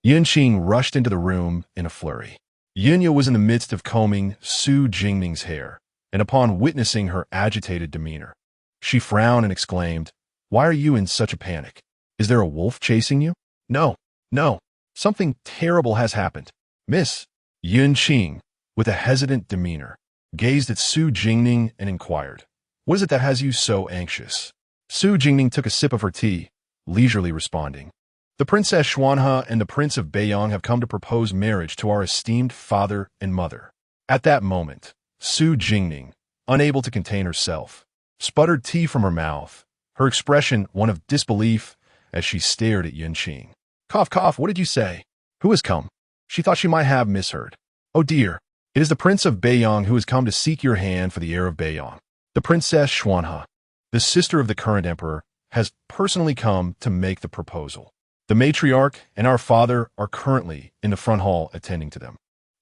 Yunqing rushed into the room in a flurry. Yunya was in the midst of combing Su Jingning's hair, and upon witnessing her agitated demeanor, she frowned and exclaimed, "Why are you in such a panic? Is there a wolf chasing you?" No. Something terrible has happened." Miss Yunqing, with a hesitant demeanor, gazed at Su Jingning and inquired, "What is it that has you so anxious?" Su Jingning took a sip of her tea, leisurely responding, "The Princess Xuanhe and the Prince of Beiyang have come to propose marriage to our esteemed father and mother." At that moment, Su Jingning, unable to contain herself, sputtered tea from her mouth, her expression one of disbelief as she stared at Yunqing. Cough, what did you say? Who has come?" She thought she might have misheard. "Oh dear, it is the Prince of Beiyang who has come to seek your hand for the heir of Beiyang. The Princess Xuanhe, the sister of the current emperor, has personally come to make the proposal. The matriarch and our father are currently in the front hall attending to them."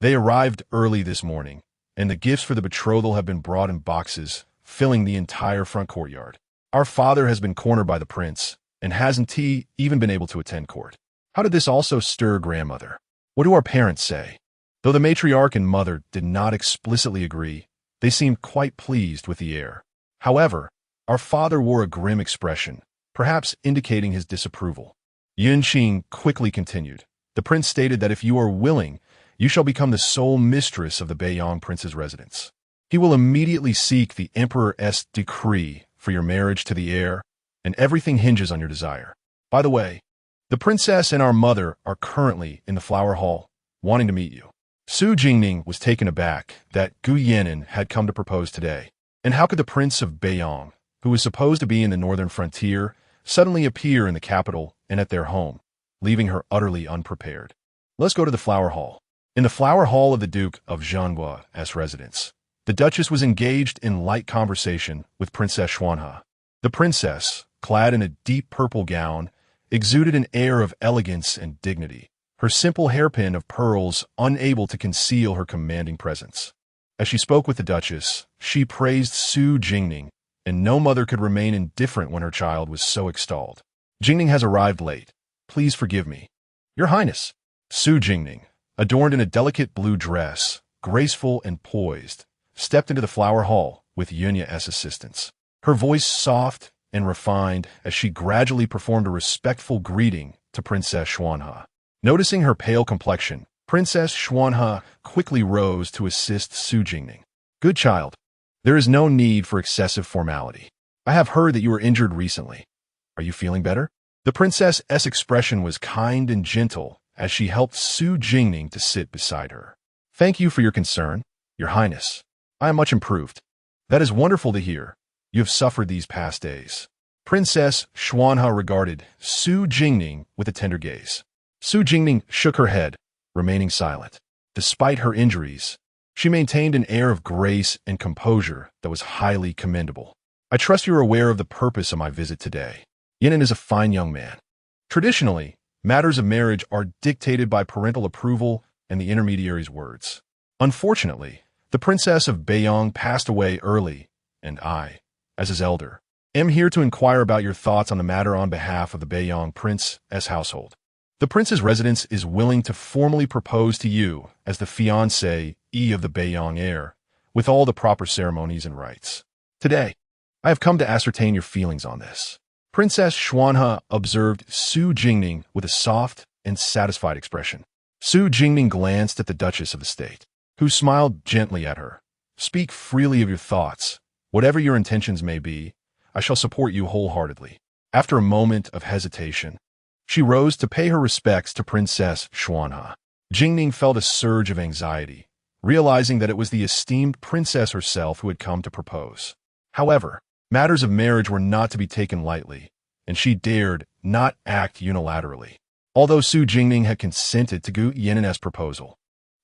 They arrived early this morning, and the gifts for the betrothal have been brought in boxes, filling the entire front courtyard. Our father has been cornered by the prince, and hasn't he even been able to attend court? How did this also stir grandmother? What do our parents say? Though the matriarch and mother did not explicitly agree, they seemed quite pleased with the heir. However, our father wore a grim expression, perhaps indicating his disapproval. Yunqing quickly continued. The prince stated that if you are willing, you shall become the sole mistress of the Beiyang prince's residence. He will immediately seek the emperor's decree for your marriage to the heir, and everything hinges on your desire. By the way, the princess and our mother are currently in the flower hall, wanting to meet you. Su Jingning was taken aback that Gu Yan'an had come to propose today. And how could the prince of Beiyang, who was supposed to be in the northern frontier, suddenly appear in the capital and at their home, leaving her utterly unprepared? Let's go to the flower hall. In the flower hall of the Duke of Zhenguo's residence, the Duchess was engaged in light conversation with Princess Xuanhe. The princess, clad in a deep purple gown, exuded an air of elegance and dignity, her simple hairpin of pearls unable to conceal her commanding presence. As she spoke with the Duchess, she praised Su Jingning, and no mother could remain indifferent when her child was so extolled. Jingning has arrived late. Please forgive me. Your Highness. Su Jingning, adorned in a delicate blue dress, graceful and poised, stepped into the flower hall with Yunya's assistance. Her voice soft and refined as she gradually performed a respectful greeting to Princess Xuanhe. Noticing her pale complexion, Princess Xuanhe quickly rose to assist Su Jingning. Good child, there is no need for excessive formality. I have heard that you were injured recently. Are you feeling better? The princess's expression was kind and gentle as she helped Su Jingning to sit beside her. Thank you for your concern, Your Highness. I am much improved. That is wonderful to hear. You have suffered these past days. Princess Xuanhe regarded Su Jingning with a tender gaze. Su Jingning shook her head, remaining silent. Despite her injuries, she maintained an air of grace and composure that was highly commendable. I trust you are aware of the purpose of my visit today. Yan'an is a fine young man. Traditionally, matters of marriage are dictated by parental approval and the intermediary's words. Unfortunately, the Princess of Beiyang passed away early, and I, as his elder, am here to inquire about your thoughts on the matter on behalf of the Beiyang Prince's household. The prince's residence is willing to formally propose to you as the fiancé of the Beiyang heir, with all the proper ceremonies and rites. Today, I have come to ascertain your feelings on this. Princess Xuanhe observed Su Jingning with a soft and satisfied expression. Su Jingning glanced at the Duchess of the State, who smiled gently at her. Speak freely of your thoughts. Whatever your intentions may be, I shall support you wholeheartedly. After a moment of hesitation, she rose to pay her respects to Princess Xuanhe. Jingning felt a surge of anxiety, realizing that it was the esteemed princess herself who had come to propose. However, matters of marriage were not to be taken lightly, and she dared not act unilaterally. Although Su Jingning had consented to Gu Yan'an's proposal,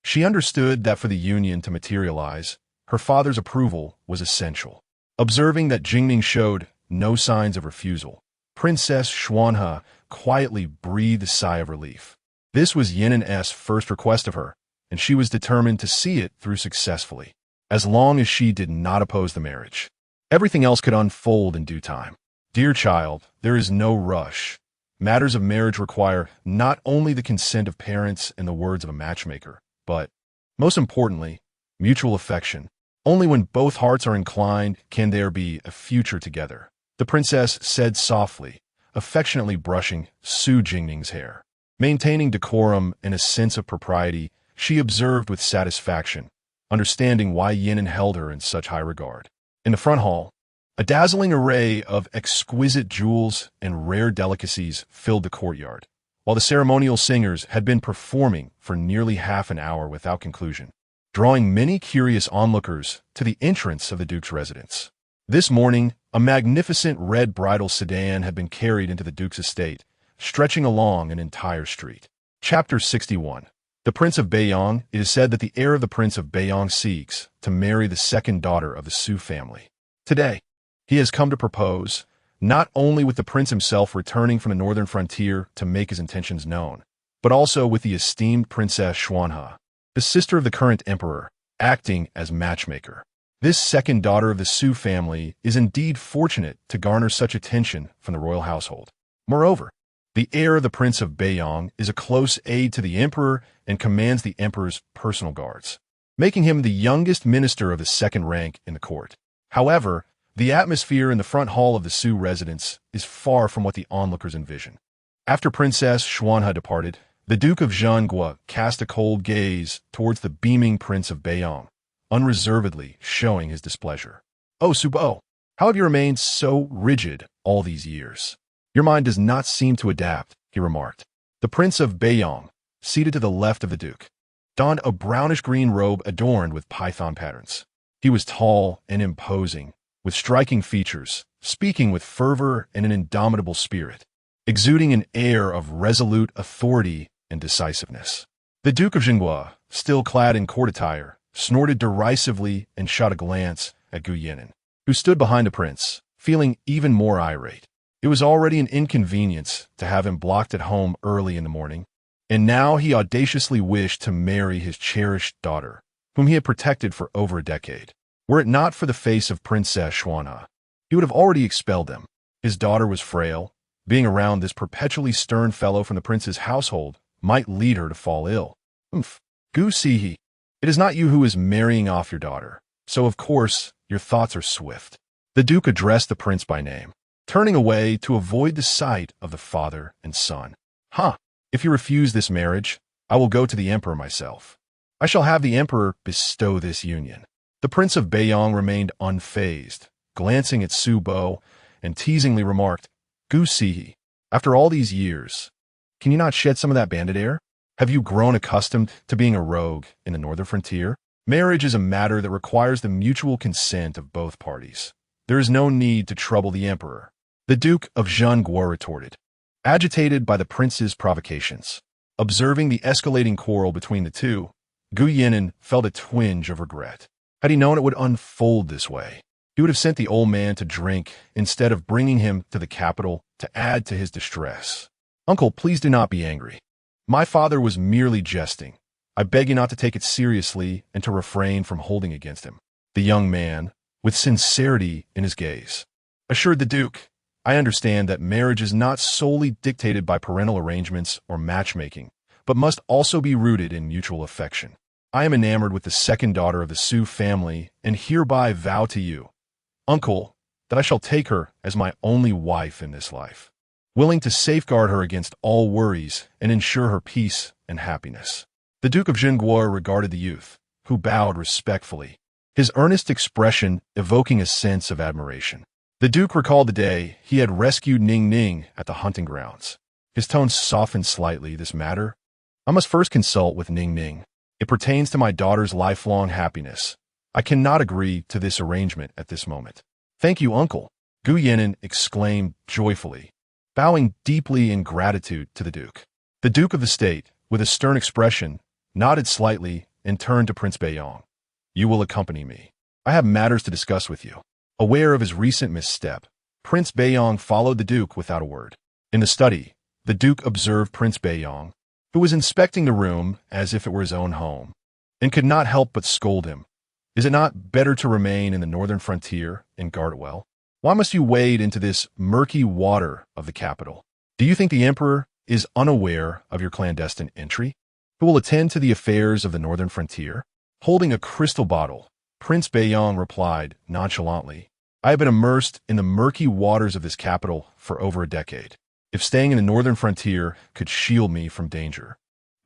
she understood that for the union to materialize, her father's approval was essential. Observing that Jingning showed no signs of refusal, Princess Xuanhe quietly breathed a sigh of relief. This was Yan'an's first request of her, and she was determined to see it through successfully, as long as she did not oppose the marriage. Everything else could unfold in due time. Dear child, there is no rush. Matters of marriage require not only the consent of parents and the words of a matchmaker, but, most importantly, mutual affection. Only when both hearts are inclined can there be a future together, the princess said softly, affectionately brushing Su Jingning's hair. Maintaining decorum and a sense of propriety, she observed with satisfaction, understanding why Yan'an held her in such high regard. In the front hall, a dazzling array of exquisite jewels and rare delicacies filled the courtyard, while the ceremonial singers had been performing for nearly half an hour without conclusion, drawing many curious onlookers to the entrance of the Duke's residence. This morning, a magnificent red bridal sedan had been carried into the Duke's estate, stretching along an entire street. Chapter 61. The Prince of Beiyang. It is said that the heir of the Prince of Beiyang seeks to marry the second daughter of the Su family. Today, he has come to propose, not only with the prince himself returning from the northern frontier to make his intentions known, but also with the esteemed Princess Xuanhe. the sister of the current emperor, acting as matchmaker. This second daughter of the Su family is indeed fortunate to garner such attention from the royal household. Moreover, the heir, the Prince of Beiyang, is a close aide to the emperor and commands the emperor's personal guards, making him the youngest minister of the second rank in the court. However, the atmosphere in the front hall of the Su residence is far from what the onlookers envision. After Princess Xuanhe departed, the Duke of Zhenguo cast a cold gaze towards the beaming Prince of Beiyang, unreservedly showing his displeasure. "Oh, Subo, how have you remained so rigid all these years? Your mind does not seem to adapt," he remarked. The Prince of Beiyang, seated to the left of the Duke, donned a brownish-green robe adorned with python patterns. He was tall and imposing, with striking features, speaking with fervor and an indomitable spirit, exuding an air of resolute authority and decisiveness. The Duke of Jingning, still clad in court attire, snorted derisively and shot a glance at Gu Yinan, who stood behind the prince, feeling even more irate. It was already an inconvenience to have him blocked at home early in the morning, and now he audaciously wished to marry his cherished daughter, whom he had protected for over a decade. Were it not for the face of Princess Xuanhe, he would have already expelled them. His daughter was frail. Being around this perpetually stern fellow from the prince's household might lead her to fall ill. Gu Sihe, it is not you who is marrying off your daughter, so of course your thoughts are swift. The Duke addressed the prince by name, turning away to avoid the sight of the father and son. If you refuse this marriage, I will go to the emperor myself. I shall have the emperor bestow this union." The Prince of Beiyang remained unfazed, glancing at Su Bo, and teasingly remarked, "Gu Sihe, after all these years, can you not shed some of that bandit air? Have you grown accustomed to being a rogue in the northern frontier? Marriage is a matter that requires the mutual consent of both parties. There is no need to trouble the emperor," the Duke of Zhenguo retorted, agitated by the prince's provocations. Observing the escalating quarrel between the two, Gu Yinan felt a twinge of regret. Had he known it would unfold this way, he would have sent the old man to drink instead of bringing him to the capital to add to his distress. "Uncle, please do not be angry. My father was merely jesting. I beg you not to take it seriously and to refrain from holding against him," the young man, with sincerity in his gaze, assured the Duke. "I understand that marriage is not solely dictated by parental arrangements or matchmaking, but must also be rooted in mutual affection. I am enamored with the second daughter of the Su family and hereby vow to you, Uncle, that I shall take her as my only wife in this life, willing to safeguard her against all worries and ensure her peace and happiness." The Duke of Zhenguo regarded the youth, who bowed respectfully, his earnest expression evoking a sense of admiration. The Duke recalled the day he had rescued Jingning at the hunting grounds. His tone softened slightly. "This matter, I must first consult with Jingning. It pertains to my daughter's lifelong happiness. I cannot agree to this arrangement at this moment." "Thank you, Uncle," Gu Yinan exclaimed joyfully, bowing deeply in gratitude to the Duke. The Duke of the State, with a stern expression, nodded slightly and turned to Prince Beiyang. "You will accompany me. I have matters to discuss with you." Aware of his recent misstep, Prince Beiyang followed the Duke without a word. In the study, the Duke observed Prince Beiyang, who was inspecting the room as if it were his own home, and could not help but scold him. "Is it not better to remain in the northern frontier and guard it well? Why must you wade into this murky water of the capital? Do you think the emperor is unaware of your clandestine entry? Who will attend to the affairs of the northern frontier?" Holding a crystal bottle, Prince Beiyang replied nonchalantly, "I have been immersed in the murky waters of this capital for over a decade. If staying in the northern frontier could shield me from danger,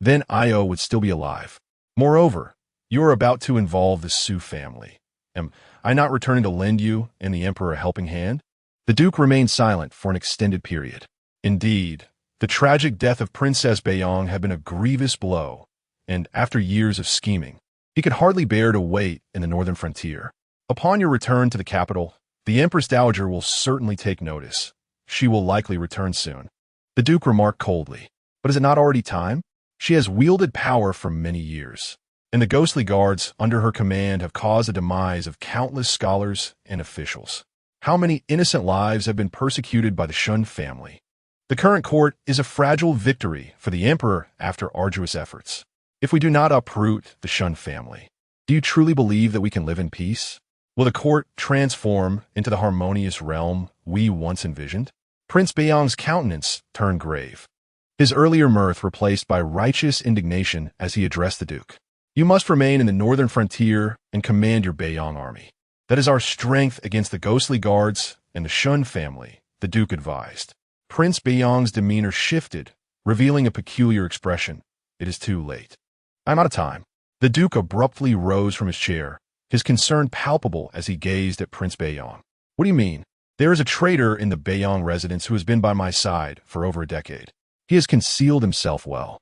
then Io would still be alive. Moreover, you are about to involve the Su family. Am I not returning to lend you and the emperor a helping hand?" The Duke remained silent for an extended period. Indeed, the tragic death of Princess Beiyang had been a grievous blow, and after years of scheming, he could hardly bear to wait in the northern frontier. "Upon your return to the capital, the Empress Dowager will certainly take notice. She will likely return soon," the Duke remarked coldly. "But is it not already time? She has wielded power for many years, and the ghostly guards under her command have caused the demise of countless scholars and officials. How many innocent lives have been persecuted by the Shun family? The current court is a fragile victory for the emperor after arduous efforts. If we do not uproot the Shun family, do you truly believe that we can live in peace? Will the court transform into the harmonious realm we once envisioned? Prince Beiyang's countenance turned grave, his earlier mirth replaced by righteous indignation as he addressed the Duke. You must remain in the northern frontier and command your Beiyang army. That is our strength against the ghostly guards and the Shun family, the Duke advised. Prince Beiyang's demeanor shifted, revealing a peculiar expression. It is too late. I'm out of time. The Duke abruptly rose from his chair, his concern palpable as he gazed at Prince Beiyang. What do you mean? There is a traitor in the Beiyang residence who has been by my side for over a decade. He has concealed himself well.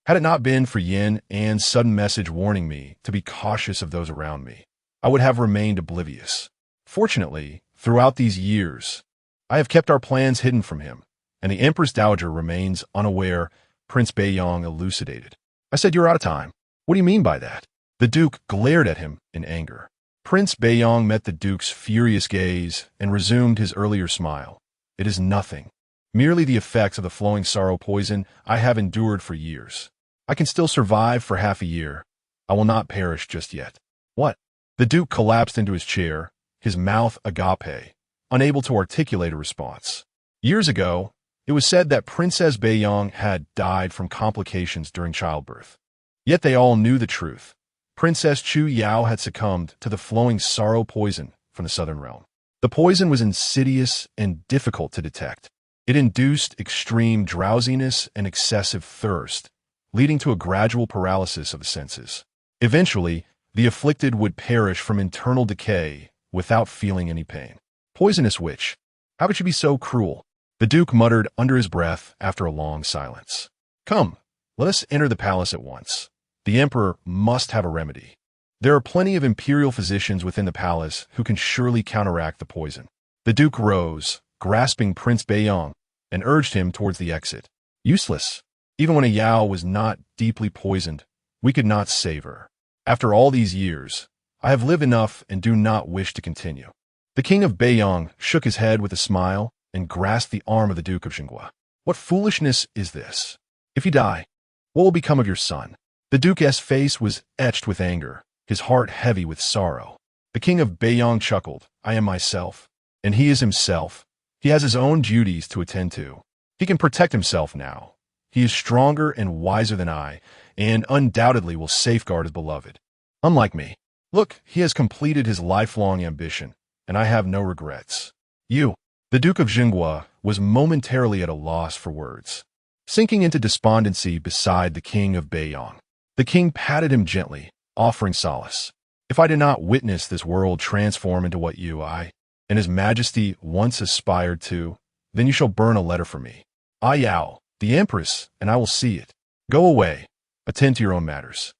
Had it not been for Yin An's sudden message warning me to be cautious of those around me, I would have remained oblivious. Fortunately, throughout these years, I have kept our plans hidden from him, and the Empress Dowager remains unaware, Prince Beiyang elucidated. I said you're out of time. What do you mean by that? The Duke glared at him in anger. Prince Beiyang met the Duke's furious gaze and resumed his earlier smile. It is nothing. Merely the effects of the flowing sorrow poison I have endured for years. I can still survive for half a year. I will not perish just yet. What? The Duke collapsed into his chair, his mouth agape, unable to articulate a response. Years ago, it was said that Princess Beiyang had died from complications during childbirth. Yet they all knew the truth. Princess Chu Yao had succumbed to the flowing sorrow poison from the southern realm. The poison was insidious and difficult to detect. It induced extreme drowsiness and excessive thirst, leading to a gradual paralysis of the senses. Eventually, the afflicted would perish from internal decay without feeling any pain. Poisonous witch, how could you be so cruel? The Duke muttered under his breath after a long silence. Come, let us enter the palace at once. The Emperor must have a remedy. There are plenty of imperial physicians within the palace who can surely counteract the poison. The Duke rose, grasping Prince Beiyang, and urged him towards the exit. Useless. Even when a Yao was not deeply poisoned, we could not save her. After all these years, I have lived enough and do not wish to continue. The King of Beiyang shook his head with a smile and grasped the arm of the Duke of Zhenguo. What foolishness is this? If you die, what will become of your son? The Duke's face was etched with anger, his heart heavy with sorrow. The King of Beiyang chuckled. I am myself, and he is himself. He has his own duties to attend to. He can protect himself now. He is stronger and wiser than I, and undoubtedly will safeguard his beloved. Unlike me. Look, he has completed his lifelong ambition, and I have no regrets. You, the Duke of Zhenguo, was momentarily at a loss for words, sinking into despondency beside the King of Beiyang. The king patted him gently, offering solace. If I did not witness this world transform into what and His Majesty once aspired to, then you shall burn a letter for me. I Yao, the Empress, and I will see it. Go away. Attend to your own matters.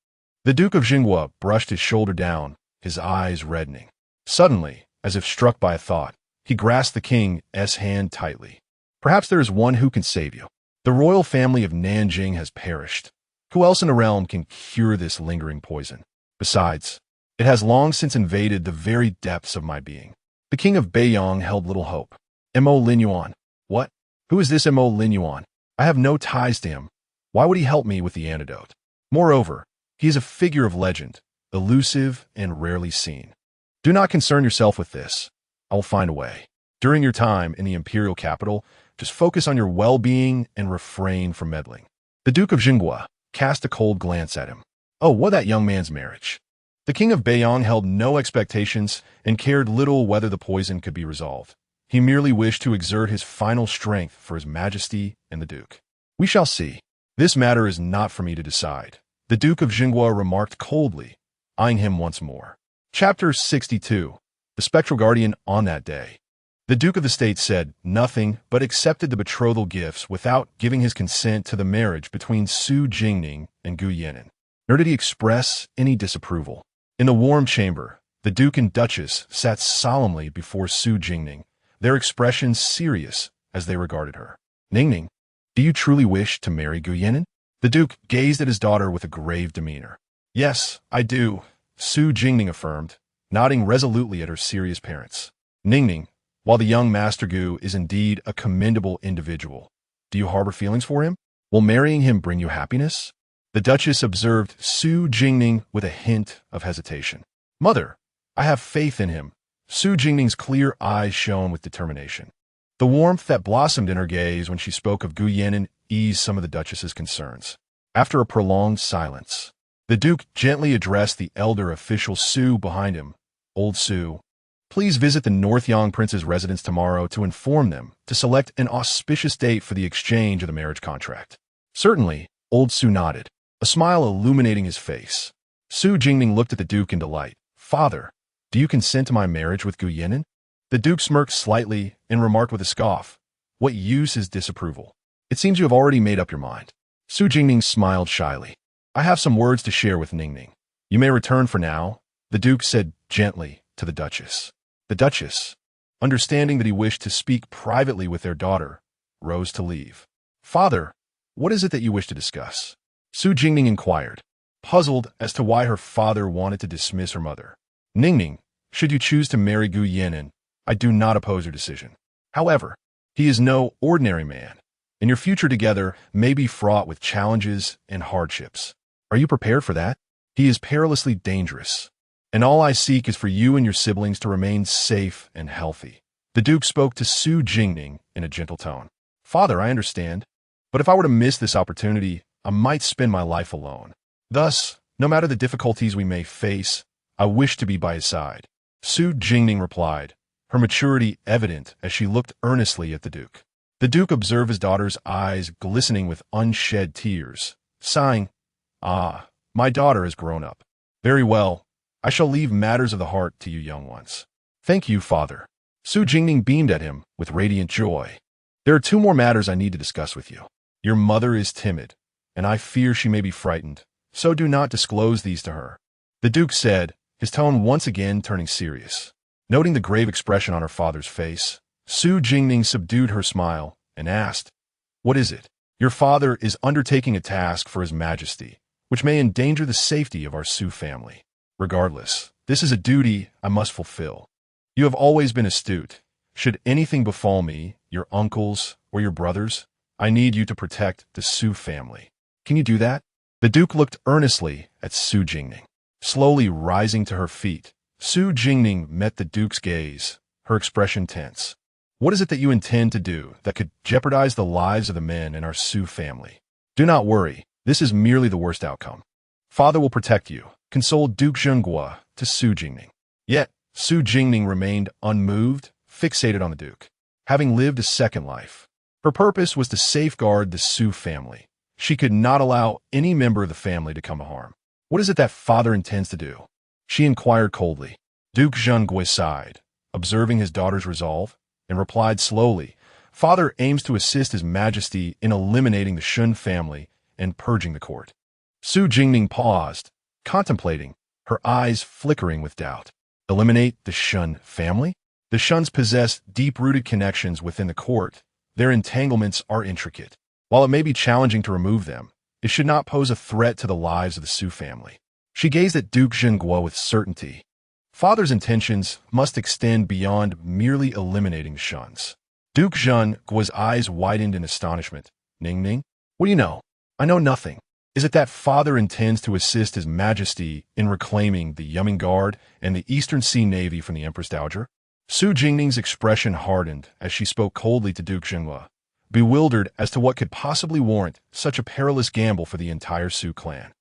The Duke of Jingwo brushed his shoulder down, his eyes reddening. Suddenly, as if struck by a thought, he grasped the king's hand tightly. Perhaps there is one who can save you. The royal family of Nanjing has perished. Who else in the realm can cure this lingering poison? Besides, it has long since invaded the very depths of my being. The king of Beiyang held little hope. Mo Linyuan. What? Who is this Mo Linyuan? I have no ties to him. Why would he help me with the antidote? Moreover, he is a figure of legend, elusive and rarely seen. Do not concern yourself with this. I will find a way. During your time in the imperial capital, just focus on your well-being and refrain from meddling. The Duke of Jingwa cast a cold glance at him. Oh, what that young man's marriage. The king of Beiyang held no expectations and cared little whether the poison could be resolved. He merely wished to exert his final strength for His Majesty and the Duke. We shall see. This matter is not for me to decide. The Duke of Jingwa remarked coldly, eyeing him once more. Chapter 62. The Spectral Guardian on that day. The Duke of the State said nothing but accepted the betrothal gifts without giving his consent to the marriage between Su Jingning and Gu Yan'an. Nor did he express any disapproval. In the warm chamber, the Duke and Duchess sat solemnly before Su Jingning, their expressions serious as they regarded her. Ningning, do you truly wish to marry Gu Yan'an? The Duke gazed at his daughter with a grave demeanor. Yes, I do, Su Jingning affirmed, nodding resolutely at her serious parents. Ningning, while the young Master Gu is indeed a commendable individual, do you harbor feelings for him? Will marrying him bring you happiness? The Duchess observed Su Jingning with a hint of hesitation. "Mother, I have faith in him." Su Jingning's clear eyes shone with determination. The warmth that blossomed in her gaze when she spoke of Gu Yan'an eased some of the Duchess's concerns. After a prolonged silence, the Duke gently addressed the elder official Su behind him. "Old Su, please visit the Northyang Prince's residence tomorrow to inform them to select an auspicious date for the exchange of the marriage contract." "Certainly," Old Su nodded, a smile illuminating his face. Su Jingning looked at the Duke in delight. "Father, do you consent to my marriage with Gu Yan'an?" The Duke smirked slightly and remarked with a scoff, "What use is disapproval? It seems you have already made up your mind." Su Jingning smiled shyly. "I have some words to share with Ningning. You may return for now," the Duke said gently to the Duchess. The Duchess, understanding that he wished to speak privately with their daughter, rose to leave. "Father, what is it that you wish to discuss?" Su Jingning inquired, puzzled as to why her father wanted to dismiss her mother. "Ningning, should you choose to marry Gu Yan'an, I do not oppose your decision. However, he is no ordinary man, and your future together may be fraught with challenges and hardships. Are you prepared for that? He is perilously dangerous, and all I seek is for you and your siblings to remain safe and healthy." The Duke spoke to Su Jingning in a gentle tone. "Father, I understand, but if I were to miss this opportunity, I might spend my life alone. Thus, no matter the difficulties we may face, I wish to be by his side." Su Jingning replied, her maturity evident as she looked earnestly at the Duke. The Duke observed his daughter's eyes glistening with unshed tears, sighing, "Ah, my daughter has grown up. Very well, I shall leave matters of the heart to you young ones." "Thank you, father." Su Jingning beamed at him with radiant joy. "There are two more matters I need to discuss with you. Your mother is timid, and I fear she may be frightened, so do not disclose these to her," the Duke said, his tone once again turning serious. Noting the grave expression on her father's face, Su Jingning subdued her smile and asked, "What is it?" "Your father is undertaking a task for His Majesty, which may endanger the safety of our Su family. Regardless, this is a duty I must fulfill. You have always been astute. Should anything befall me, your uncles, or your brothers, I need you to protect the Su family. Can you do that?" The Duke looked earnestly at Su Jingning. Slowly rising to her feet, Su Jingning met the Duke's gaze, her expression tense. "What is it that you intend to do that could jeopardize the lives of the men in our Su family?" "Do not worry, this is merely the worst outcome. Father will protect you," consoled Duke Zhenguo to Su Jingning. Yet, Su Jingning remained unmoved, fixated on the Duke. Having lived a second life, her purpose was to safeguard the Su family. She could not allow any member of the family to come to harm. "What is it that father intends to do?" she inquired coldly. Duke Zhenguo sighed, observing his daughter's resolve, and replied slowly, "Father aims to assist His Majesty in eliminating the Shun family and purging the court." Su Jingning paused, contemplating, her eyes flickering with doubt. Eliminate the Shun family? The Shuns possess deep-rooted connections within the court. Their entanglements are intricate. While it may be challenging to remove them, it should not pose a threat to the lives of the Su family. She gazed at Duke Zhenguo with certainty. Father's intentions must extend beyond merely eliminating the Shuns. Duke Zhenguo's eyes widened in astonishment. "Ningning, what do you know?" "I know nothing. Is it that father intends to assist His Majesty in reclaiming the Yumming Guard and the Eastern Sea Navy from the Empress Dowager?" Su Jingning's expression hardened as she spoke coldly to Duke Zhenguo, bewildered as to what could possibly warrant such a perilous gamble for the entire Su clan.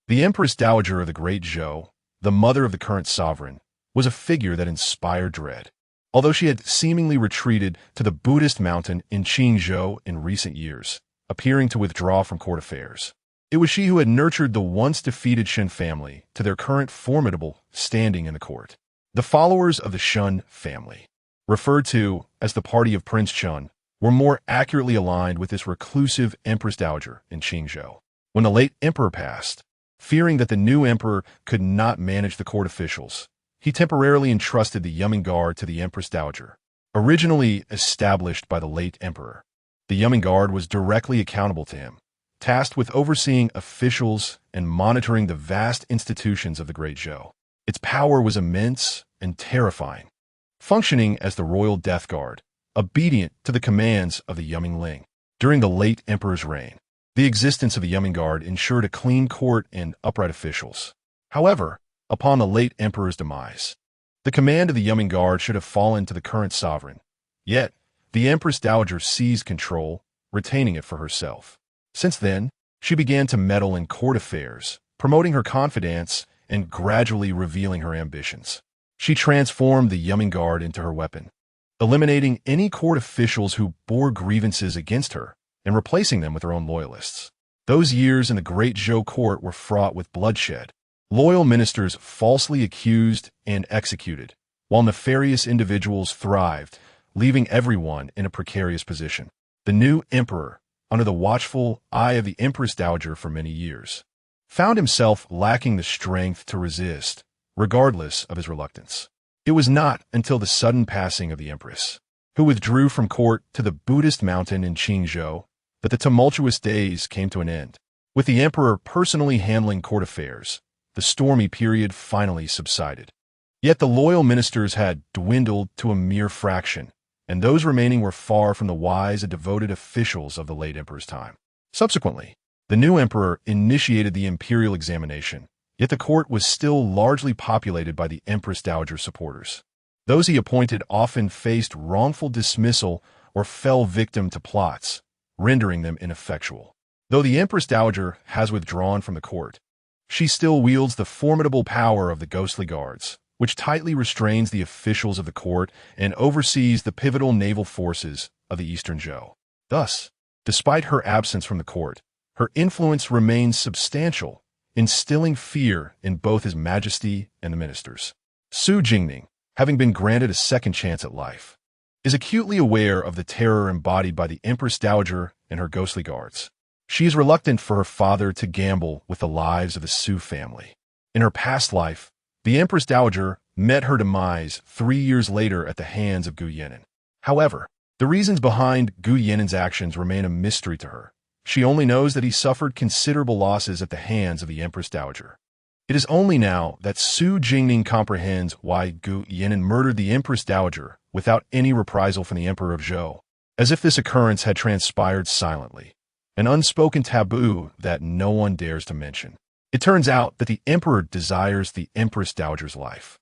The Empress Dowager of the Great Zhou, the mother of the current sovereign, was a figure that inspired dread. Although she had seemingly retreated to the Buddhist mountain in Qingzhou in recent years, appearing to withdraw from court affairs, it was she who had nurtured the once-defeated Shun family to their current formidable standing in the court. The followers of the Shun family, referred to as the party of Prince Chun, were more accurately aligned with this reclusive Empress Dowager in Qingzhou. When the late emperor passed, fearing that the new emperor could not manage the court officials, he temporarily entrusted the Yumming Guard to the Empress Dowager. Originally established by the late emperor, the Yumming Guard was directly accountable to him, tasked with overseeing officials and monitoring the vast institutions of the Great Zhou. Its power was immense and terrifying, functioning as the royal death guard, obedient to the commands of the Yumming Ling. During the late emperor's reign, The existence of the Yumming Guard ensured a clean court and upright officials. However, upon the late emperor's demise, the command of the Yumming Guard should have fallen to the current sovereign. Yet, the Empress Dowager seized control, retaining it for herself. Since then, she began to meddle in court affairs, promoting her confidence and gradually revealing her ambitions. She transformed the Yumming Guard into her weapon, eliminating any court officials who bore grievances against her and replacing them with her own loyalists. Those years in the Great Zhou court were fraught with bloodshed. Loyal ministers falsely accused and executed, while nefarious individuals thrived, leaving everyone in a precarious position. The new emperor, under the watchful eye of the Empress Dowager for many years, found himself lacking the strength to resist, regardless of his reluctance. It was not until the sudden passing of the empress, who withdrew from court to the Buddhist mountain in Qingzhou, that the tumultuous days came to an end. With the emperor personally handling court affairs, the stormy period finally subsided. Yet the loyal ministers had dwindled to a mere fraction, and those remaining were far from the wise and devoted officials of the late emperor's time. Subsequently, the new emperor initiated the imperial examination, yet the court was still largely populated by the Empress Dowager supporters. Those he appointed often faced wrongful dismissal or fell victim to plots, rendering them ineffectual. Though the Empress Dowager has withdrawn from the court, she still wields the formidable power of the ghostly guards, which tightly restrains the officials of the court and oversees the pivotal naval forces of the Eastern Zhou. Thus, despite her absence from the court, her influence remains substantial, instilling fear in both His Majesty and the ministers. Su Jingning, having been granted a second chance at life, is acutely aware of the terror embodied by the Empress Dowager and her ghostly guards. She is reluctant for her father to gamble with the lives of the Su family. In her past life, the Empress Dowager met her demise 3 years later at the hands of Gu Yan'an. However, the reasons behind Gu Yan'an's actions remain a mystery to her. She only knows that he suffered considerable losses at the hands of the Empress Dowager. It is only now that Su Jingning comprehends why Gu Yan'an murdered the Empress Dowager without any reprisal from the Emperor of Zhou, as if this occurrence had transpired silently, an unspoken taboo that no one dares to mention. It turns out that the Emperor desires the Empress Dowager's life.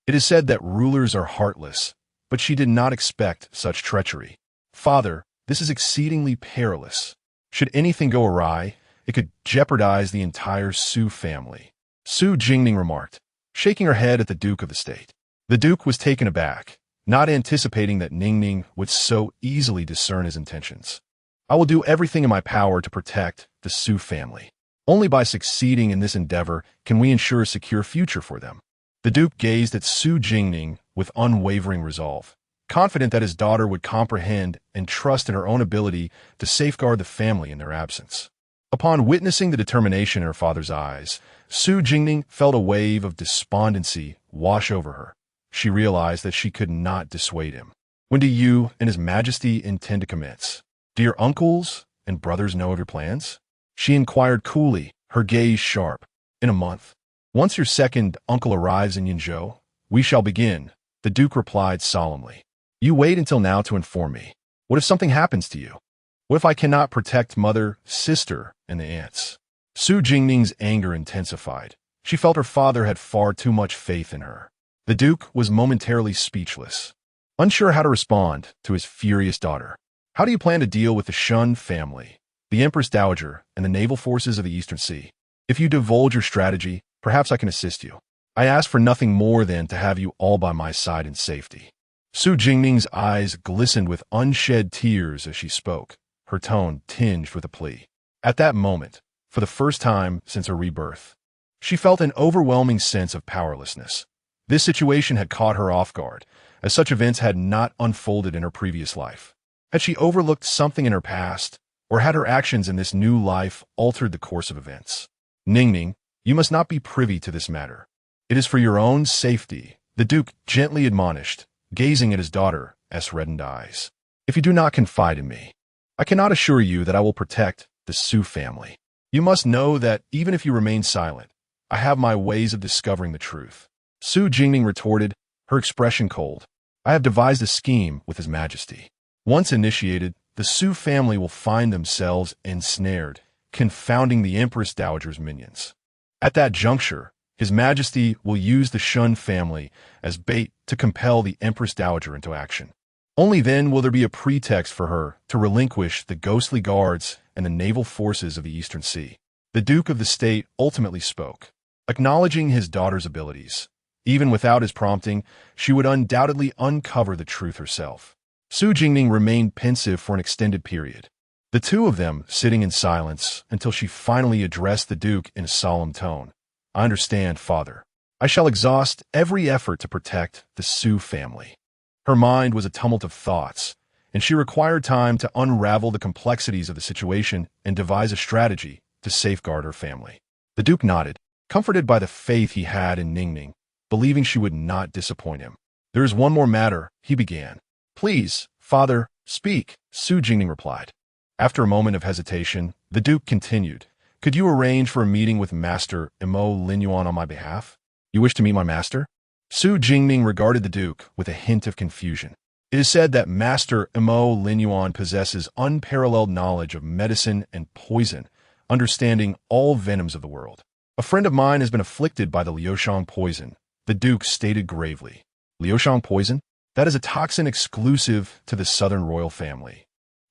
It is said that rulers are heartless, but she did not expect such treachery. Father, this is exceedingly perilous. Should anything go awry, it could jeopardize the entire Su family, Su Jingning remarked, shaking her head at the Duke of the State. The Duke was taken aback, not anticipating that Ningning would so easily discern his intentions. I will do everything in my power to protect the Su family. Only by succeeding in this endeavor can we ensure a secure future for them. The Duke gazed at Su Jingning with unwavering resolve, confident that his daughter would comprehend and trust in her own ability to safeguard the family in their absence. Upon witnessing the determination in her father's eyes, Su Jingning felt a wave of despondency wash over her. She realized that she could not dissuade him. When do you and His Majesty intend to commence? Do your uncles and brothers know of your plans? She inquired coolly, her gaze sharp. In a month. Once your second uncle arrives in Yinzhou, we shall begin, the Duke replied solemnly. You wait until now to inform me. What if something happens to you? What if I cannot protect mother, sister, and the aunts? Su Jingning's anger intensified. She felt her father had far too much faith in her. The Duke was momentarily speechless, unsure how to respond to his furious daughter. How do you plan to deal with the Shun family, the Empress Dowager, and the naval forces of the Eastern Sea? If you divulge your strategy, perhaps I can assist you. I ask for nothing more than to have you all by my side in safety. Su Jingning's eyes glistened with unshed tears as she spoke, her tone tinged with a plea. At that moment, for the first time since her rebirth, she felt an overwhelming sense of powerlessness. This situation had caught her off guard, as such events had not unfolded in her previous life. Had she overlooked something in her past, or had her actions in this new life altered the course of events? Ningning, you must not be privy to this matter. It is for your own safety, the Duke gently admonished, gazing at his daughter's reddened eyes. If you do not confide in me, I cannot assure you that I will protect the Su family. You must know that even if you remain silent, I have my ways of discovering the truth. Su Jingning retorted, her expression cold. I have devised a scheme with His Majesty. Once initiated, the Su family will find themselves ensnared, confounding the Empress Dowager's minions. At that juncture, His Majesty will use the Shun family as bait to compel the Empress Dowager into action. Only then will there be a pretext for her to relinquish the ghostly guards and the naval forces of the Eastern Sea. The Duke of the State ultimately spoke, acknowledging his daughter's abilities. Even without his prompting, she would undoubtedly uncover the truth herself. Su Jingning remained pensive for an extended period, the two of them sitting in silence until she finally addressed the Duke in a solemn tone. "I understand, Father. I shall exhaust every effort to protect the Su family." Her mind was a tumult of thoughts, and she required time to unravel the complexities of the situation and devise a strategy to safeguard her family. The Duke nodded, comforted by the faith he had in Jingning, believing she would not disappoint him. "There is one more matter," he began. "Please, Father, speak," Su Jingning replied. After a moment of hesitation, the Duke continued, "Could you arrange for a meeting with Master Emo Linyuan on my behalf?" "You wish to meet my master?" Su Jingning regarded the Duke with a hint of confusion. "It is said that Master Emo Linyuan possesses unparalleled knowledge of medicine and poison, understanding all venoms of the world. A friend of mine has been afflicted by the Liushang poison," the Duke stated gravely. "Liushang poison? That is a toxin exclusive to the Southern royal family.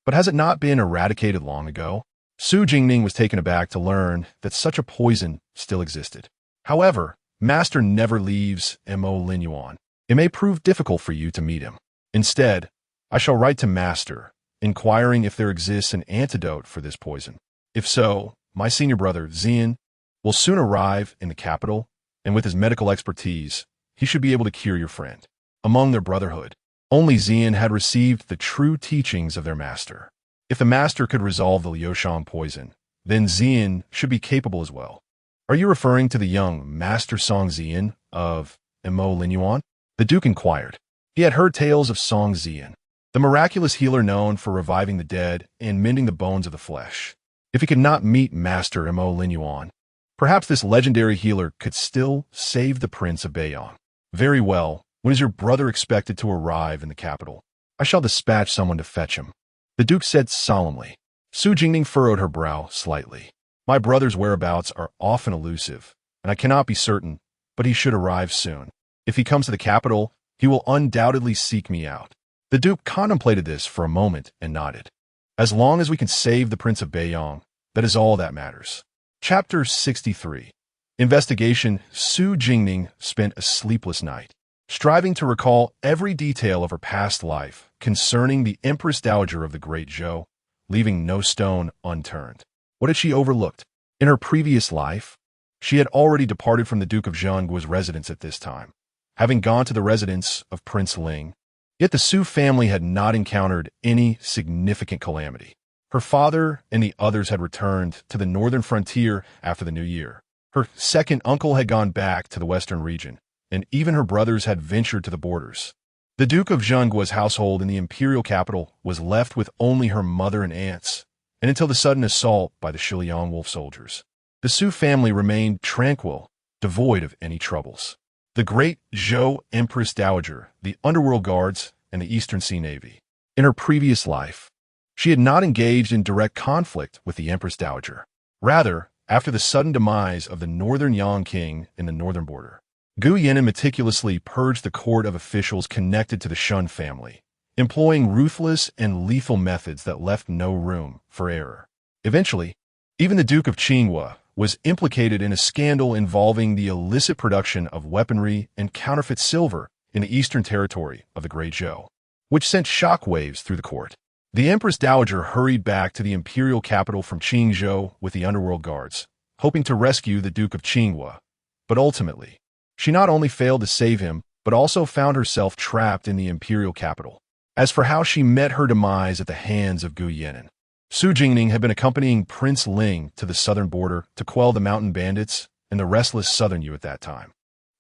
But has it not been eradicated long ago?" Su Jingning was taken aback to learn that such a poison still existed. "However, Master never leaves Emo Linyuan. It may prove difficult for you to meet him. Instead, I shall write to Master, inquiring if there exists an antidote for this poison. If so, my senior brother, Xian, will soon arrive in the capital, and with his medical expertise, he should be able to cure your friend." Among their brotherhood, only Xian had received the true teachings of their master. If the master could resolve the Liushang poison, then Xian should be capable as well. "Are you referring to the young Master Song Xian of Emo Linyuan?" the Duke inquired. He had heard tales of Song Xian, the miraculous healer known for reviving the dead and mending the bones of the flesh. If he could not meet Master Emo Linyuan, perhaps this legendary healer could still save the Prince of Beiyang. "Very well. When is your brother expected to arrive in the capital?" "I shall dispatch someone to fetch him," the Duke said solemnly. Su Jingning furrowed her brow slightly. "My brother's whereabouts are often elusive, and I cannot be certain, but he should arrive soon. If he comes to the capital, he will undoubtedly seek me out." The Duke contemplated this for a moment and nodded. "As long as we can save the Prince of Beiyang, that is all that matters." Chapter 63. Investigation. Su Jingning spent a sleepless night, striving to recall every detail of her past life concerning the Empress Dowager of the Great Zhou, leaving no stone unturned. What had she overlooked? In her previous life, she had already departed from the Duke of Zhenguo's residence at this time, having gone to the residence of Prince Ling. Yet the Su family had not encountered any significant calamity. Her father and the others had returned to the northern frontier after the new year. Her second uncle had gone back to the western region, and even her brothers had ventured to the borders. The Duke of Zhenguo's household in the imperial capital was left with only her mother and aunts, and until the sudden assault by the Shiliang wolf soldiers, the Su family remained tranquil, devoid of any troubles. The great Zhou Empress Dowager, the underworld guards, and the Eastern Sea Navy. In her previous life, she had not engaged in direct conflict with the Empress Dowager. Rather, after the sudden demise of the northern Yang King in the northern border, Gu Yan'an meticulously purged the court of officials connected to the Shun family, employing ruthless and lethal methods that left no room for error. Eventually, even the Duke of Qinghua was implicated in a scandal involving the illicit production of weaponry and counterfeit silver in the eastern territory of the Great Zhou, which sent shockwaves through the court. The Empress Dowager hurried back to the imperial capital from Qingzhou with the underworld guards, hoping to rescue the Duke of Qinghua. But ultimately, she not only failed to save him, but also found herself trapped in the imperial capital. As for how she met her demise at the hands of Gu Yan'an, Su Jingning had been accompanying Prince Ling to the southern border to quell the mountain bandits and the restless southern Yu at that time.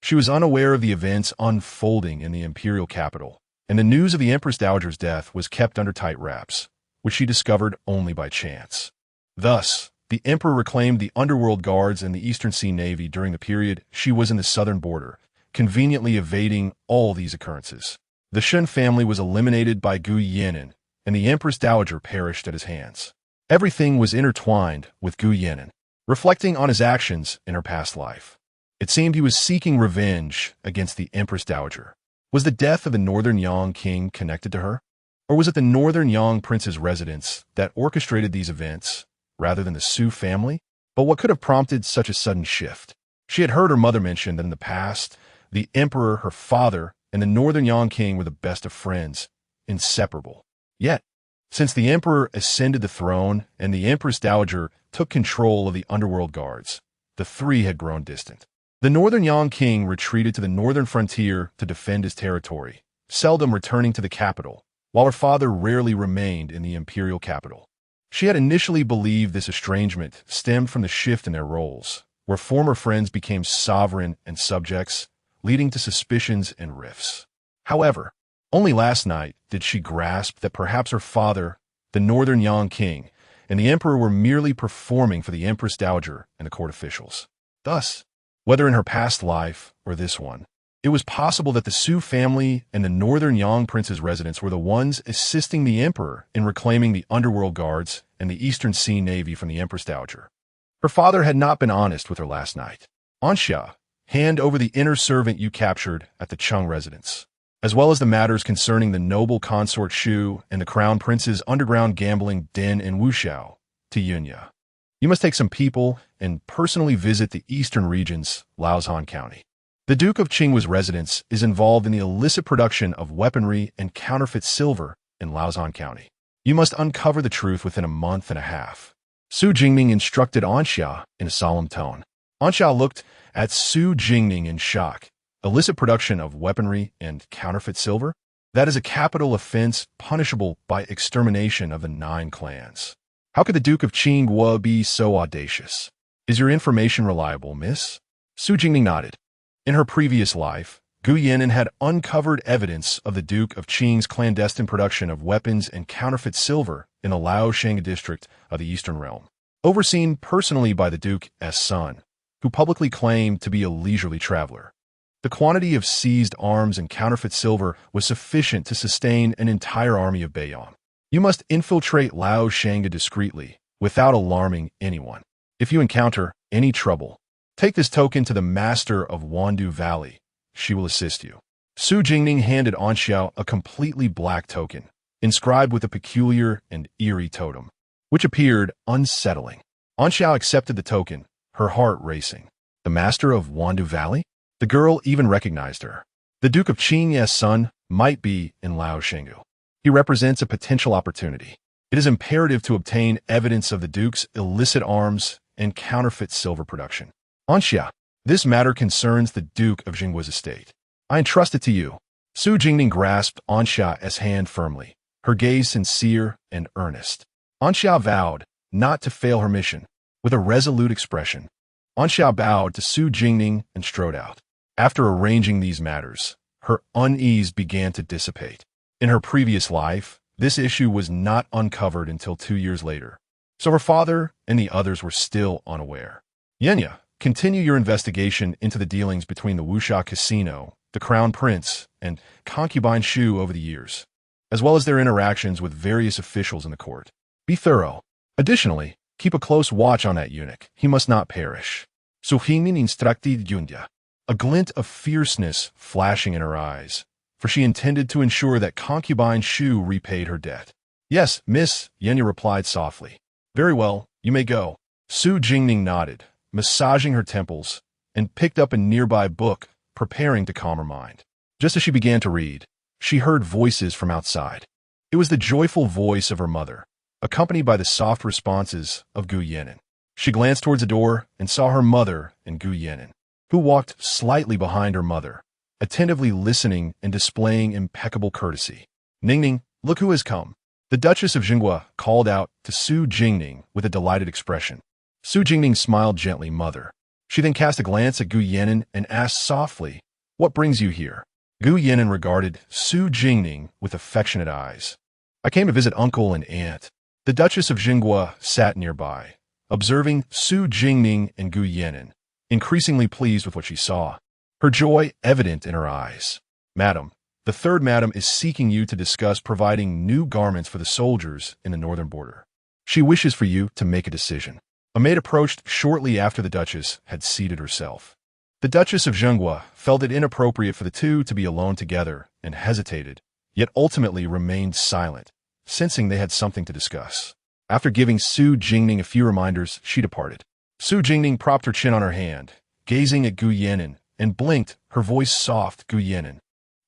She was unaware of the events unfolding in the imperial capital, and the news of the Empress Dowager's death was kept under tight wraps, which she discovered only by chance. Thus, the Emperor reclaimed the underworld guards and the Eastern Sea Navy during the period she was in the southern border, conveniently evading all these occurrences. The Shun family was eliminated by Gu Yan'an, and the Empress Dowager perished at his hands. Everything was intertwined with Gu Yan'an, reflecting on his actions in her past life. It seemed he was seeking revenge against the Empress Dowager. Was the death of the Northern Yang king connected to her? Or was it the Northern Yang prince's residence that orchestrated these events, rather than the Su family? But what could have prompted such a sudden shift? She had heard her mother mention that in the past, the emperor, her father, and the Northern Yang king were the best of friends, inseparable. Yet, since the emperor ascended the throne and the Empress Dowager took control of the underworld guards, the three had grown distant. The Northern Yang king retreated to the northern frontier to defend his territory, seldom returning to the capital, while her father rarely remained in the imperial capital. She had initially believed this estrangement stemmed from the shift in their roles, where former friends became sovereign and subjects, leading to suspicions and rifts. However, only last night did she grasp that perhaps her father, the Northern Yang king, and the emperor were merely performing for the Empress Dowager and the court officials. Thus, whether in her past life or this one, it was possible that the Su family and the Northern Yang prince's residents were the ones assisting the emperor in reclaiming the underworld guards and the Eastern Sea Navy from the Empress Dowager. Her father had not been honest with her last night. Ansha, hand over the inner servant you captured at the Chung residence, as well as the matters concerning the noble consort Shu and the crown prince's underground gambling den in Wuxiao, to Yunya. You must take some people and personally visit the eastern regions, Laozhan County. The Duke of Qinghua's residence is involved in the illicit production of weaponry and counterfeit silver in Laozhan County. You must uncover the truth within a month and a half. Su Jingning instructed Anxia in a solemn tone. Anxia looked at Su Jingning in shock. Illicit production of weaponry and counterfeit silver? That is a capital offense punishable by extermination of the 9 clans. How could the Duke of Qinghua be so audacious? Is your information reliable, miss? Su Jingning nodded. In her previous life, Gu Yan'an had uncovered evidence of the Duke of Qing's clandestine production of weapons and counterfeit silver in the Laosheng district of the Eastern Realm, overseen personally by the Duke's son, who publicly claimed to be a leisurely traveler. The quantity of seized arms and counterfeit silver was sufficient to sustain an entire army of Beiyang. You must infiltrate Laosheng discreetly, without alarming anyone. If you encounter any trouble, take this token to the master of Wandu Valley. She will assist you. Su Jingning handed Anxiao a completely black token, inscribed with a peculiar and eerie totem, which appeared unsettling. Anxiao accepted the token, her heart racing. The master of Wandu Valley? The girl even recognized her. The Duke of Qing's son might be in Laosheng. He represents a potential opportunity. It is imperative to obtain evidence of the Duke's illicit arms and counterfeit silver production. Anxia, this matter concerns the Duke of Jinghua's estate. I entrust it to you. Su Jingning grasped Anxia's hand firmly, her gaze sincere and earnest. Anxia vowed not to fail her mission. With a resolute expression, Anxia bowed to Su Jingning and strode out. After arranging these matters, her unease began to dissipate. In her previous life, this issue was not uncovered until 2 years later, so her father and the others were still unaware. Yenya, continue your investigation into the dealings between the Wuxia Casino, the Crown Prince, and concubine Shu over the years, as well as their interactions with various officials in the court. Be thorough. Additionally, keep a close watch on that eunuch. He must not perish. Su Jingning instructed Yunya, a glint of fierceness flashing in her eyes, for she intended to ensure that concubine Shu repaid her debt. Yes, miss, Yenya replied softly. Very well, you may go. Su Jingning nodded, massaging her temples, and picked up a nearby book, preparing to calm her mind. Just as she began to read, she heard voices from outside. It was the joyful voice of her mother, accompanied by the soft responses of Gu Yan'an. She glanced towards the door and saw her mother and Gu Yan'an, who walked slightly behind her mother, attentively listening and displaying impeccable courtesy. Ningning, look who has come. The Duchess of Zhenguo called out to Su Jingning with a delighted expression. Su Jingning smiled gently, mother. She then cast a glance at Gu Yan'an and asked softly, what brings you here? Gu Yan'an regarded Su Jingning with affectionate eyes. I came to visit uncle and aunt. The Duchess of Zhenguo sat nearby, observing Su Jingning and Gu Yan'an, increasingly pleased with what she saw, her joy evident in her eyes. Madam, the third madam is seeking you to discuss providing new garments for the soldiers in the northern border. She wishes for you to make a decision. A maid approached shortly after the Duchess had seated herself. The Duchess of Zhenguo felt it inappropriate for the two to be alone together and hesitated, yet ultimately remained silent, sensing they had something to discuss. After giving Su Jingning a few reminders, she departed. Su Jingning propped her chin on her hand, gazing at Gu Yan'an, and blinked, her voice soft. Gu Yan'an,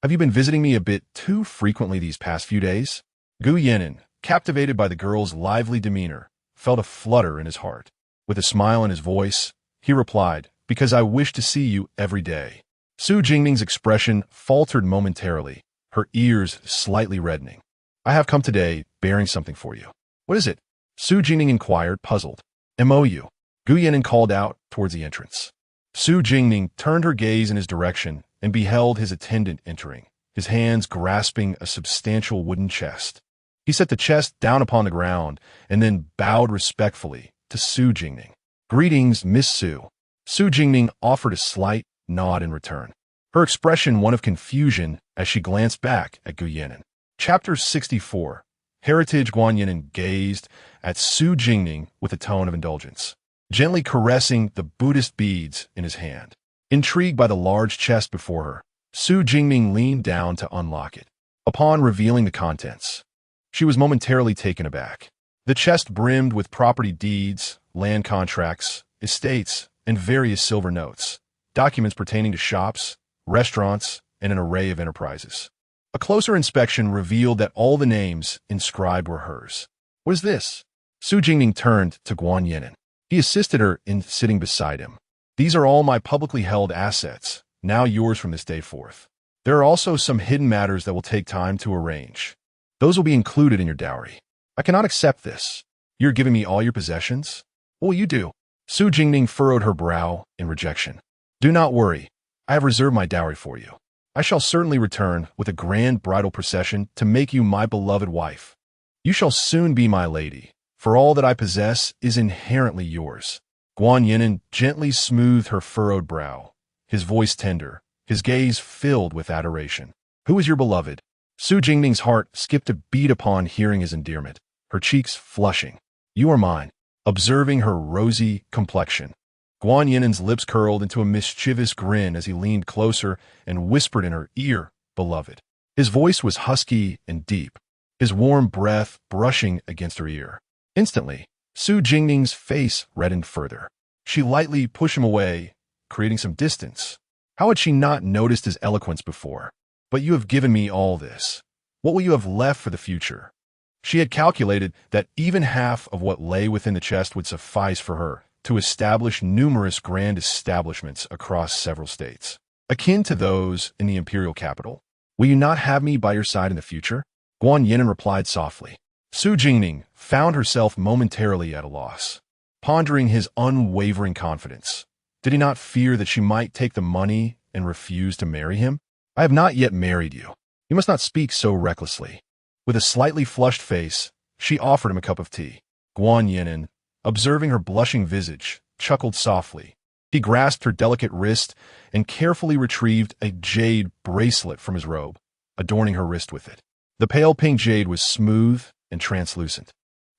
have you been visiting me a bit too frequently these past few days? Gu Yan'an, captivated by the girl's lively demeanor, felt a flutter in his heart. With a smile in his voice, he replied, because I wish to see you every day. Su Jingning's expression faltered momentarily, her ears slightly reddening. I have come today bearing something for you. What is it? Su Jingning inquired, puzzled. MOU. Gu Yan'an called out towards the entrance. Su Jingning turned her gaze in his direction and beheld his attendant entering, his hands grasping a substantial wooden chest. He set the chest down upon the ground and then bowed respectfully to Su Jingning. Greetings, Miss Su. Su Jingning offered a slight nod in return, her expression one of confusion as she glanced back at Gu Yan'an. Chapter 64. Heritage. Guan Yan'an gazed at Su Jingning with a tone of indulgence, gently caressing the Buddhist beads in his hand. Intrigued by the large chest before her, Su Jingning leaned down to unlock it. Upon revealing the contents, she was momentarily taken aback. The chest brimmed with property deeds, land contracts, estates, and various silver notes, documents pertaining to shops, restaurants, and an array of enterprises. A closer inspection revealed that all the names inscribed were hers. What is this? Su Jingning turned to Guan Yan'an. He assisted her in sitting beside him. These are all my publicly held assets, now yours from this day forth. There are also some hidden matters that will take time to arrange. Those will be included in your dowry. I cannot accept this. You're giving me all your possessions? What will you do? Su Jingning furrowed her brow in rejection. Do not worry. I have reserved my dowry for you. I shall certainly return with a grand bridal procession to make you my beloved wife. You shall soon be my lady, for all that I possess is inherently yours. Guan Yan'an gently smoothed her furrowed brow, his voice tender, his gaze filled with adoration. Who is your beloved? Su Jingning's heart skipped a beat upon hearing his endearment, her cheeks flushing. You are mine. Observing her rosy complexion, Guan Yan'an's lips curled into a mischievous grin as he leaned closer and whispered in her ear, beloved. His voice was husky and deep, his warm breath brushing against her ear. Instantly, Su Jingning's face reddened further. She lightly pushed him away, creating some distance. How had she not noticed his eloquence before? But you have given me all this. What will you have left for the future? She had calculated that even half of what lay within the chest would suffice for her to establish numerous grand establishments across several states, akin to those in the imperial capital. Will you not have me by your side in the future? Guan Yan'an replied softly. Su Jingning found herself momentarily at a loss, pondering his unwavering confidence. Did he not fear that she might take the money and refuse to marry him? I have not yet married you. You must not speak so recklessly. With a slightly flushed face, she offered him a cup of tea. Guan Yan'an, observing her blushing visage, chuckled softly. He grasped her delicate wrist and carefully retrieved a jade bracelet from his robe, adorning her wrist with it. The pale pink jade was smooth and translucent,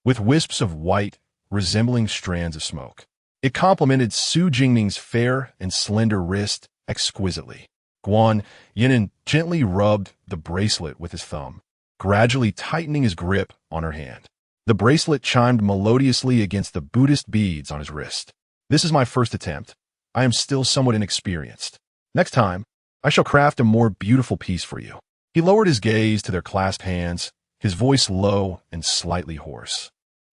with wisps of white resembling strands of smoke. It complemented Su Jingning's fair and slender wrist exquisitely. Guan Yan'an gently rubbed the bracelet with his thumb, gradually tightening his grip on her hand. The bracelet chimed melodiously against the Buddhist beads on his wrist. This is my first attempt. I am still somewhat inexperienced. Next time, I shall craft a more beautiful piece for you. He lowered his gaze to their clasped hands, his voice low and slightly hoarse.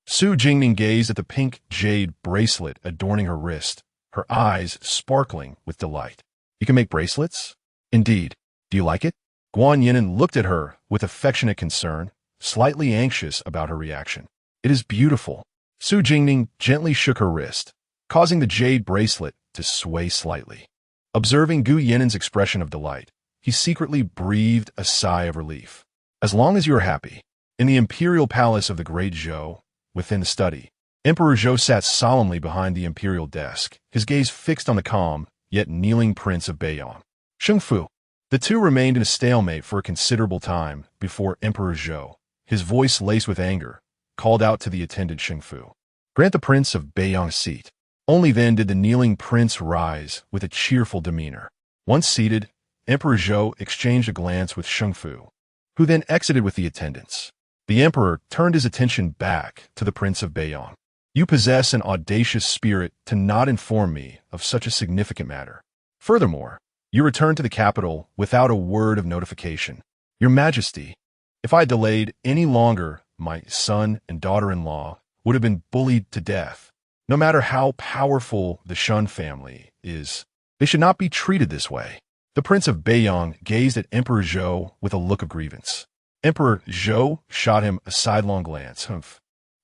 Su Jingning gazed at the pink jade bracelet adorning her wrist, her eyes sparkling with delight. You can make bracelets? Indeed. Do you like it? Guan Yan'an looked at her with affectionate concern, slightly anxious about her reaction. It is beautiful. Su Jingning gently shook her wrist, causing the jade bracelet to sway slightly. Observing Gu Yan'an's expression of delight, he secretly breathed a sigh of relief. As long as you are happy. In the imperial palace of the great Zhou, within the study, Emperor Zhou sat solemnly behind the imperial desk, his gaze fixed on the calm, yet kneeling prince of Bayong. Shengfu. The two remained in a stalemate for a considerable time before Emperor Zhou, his voice laced with anger, called out to the attendant Shengfu. "Grant the Prince of Beiyang a seat." Only then did the kneeling prince rise with a cheerful demeanor. Once seated, Emperor Zhou exchanged a glance with Shengfu, who then exited with the attendants. The emperor turned his attention back to the Prince of Beiyang. "You possess an audacious spirit to not inform me of such a significant matter. Furthermore, you returned to the capital without a word of notification. Your Majesty, if I delayed any longer, my son and daughter-in-law would have been bullied to death. No matter how powerful the Shun family is, they should not be treated this way." The Prince of Beiyang gazed at Emperor Zhou with a look of grievance. Emperor Zhou shot him a sidelong glance. "Humph.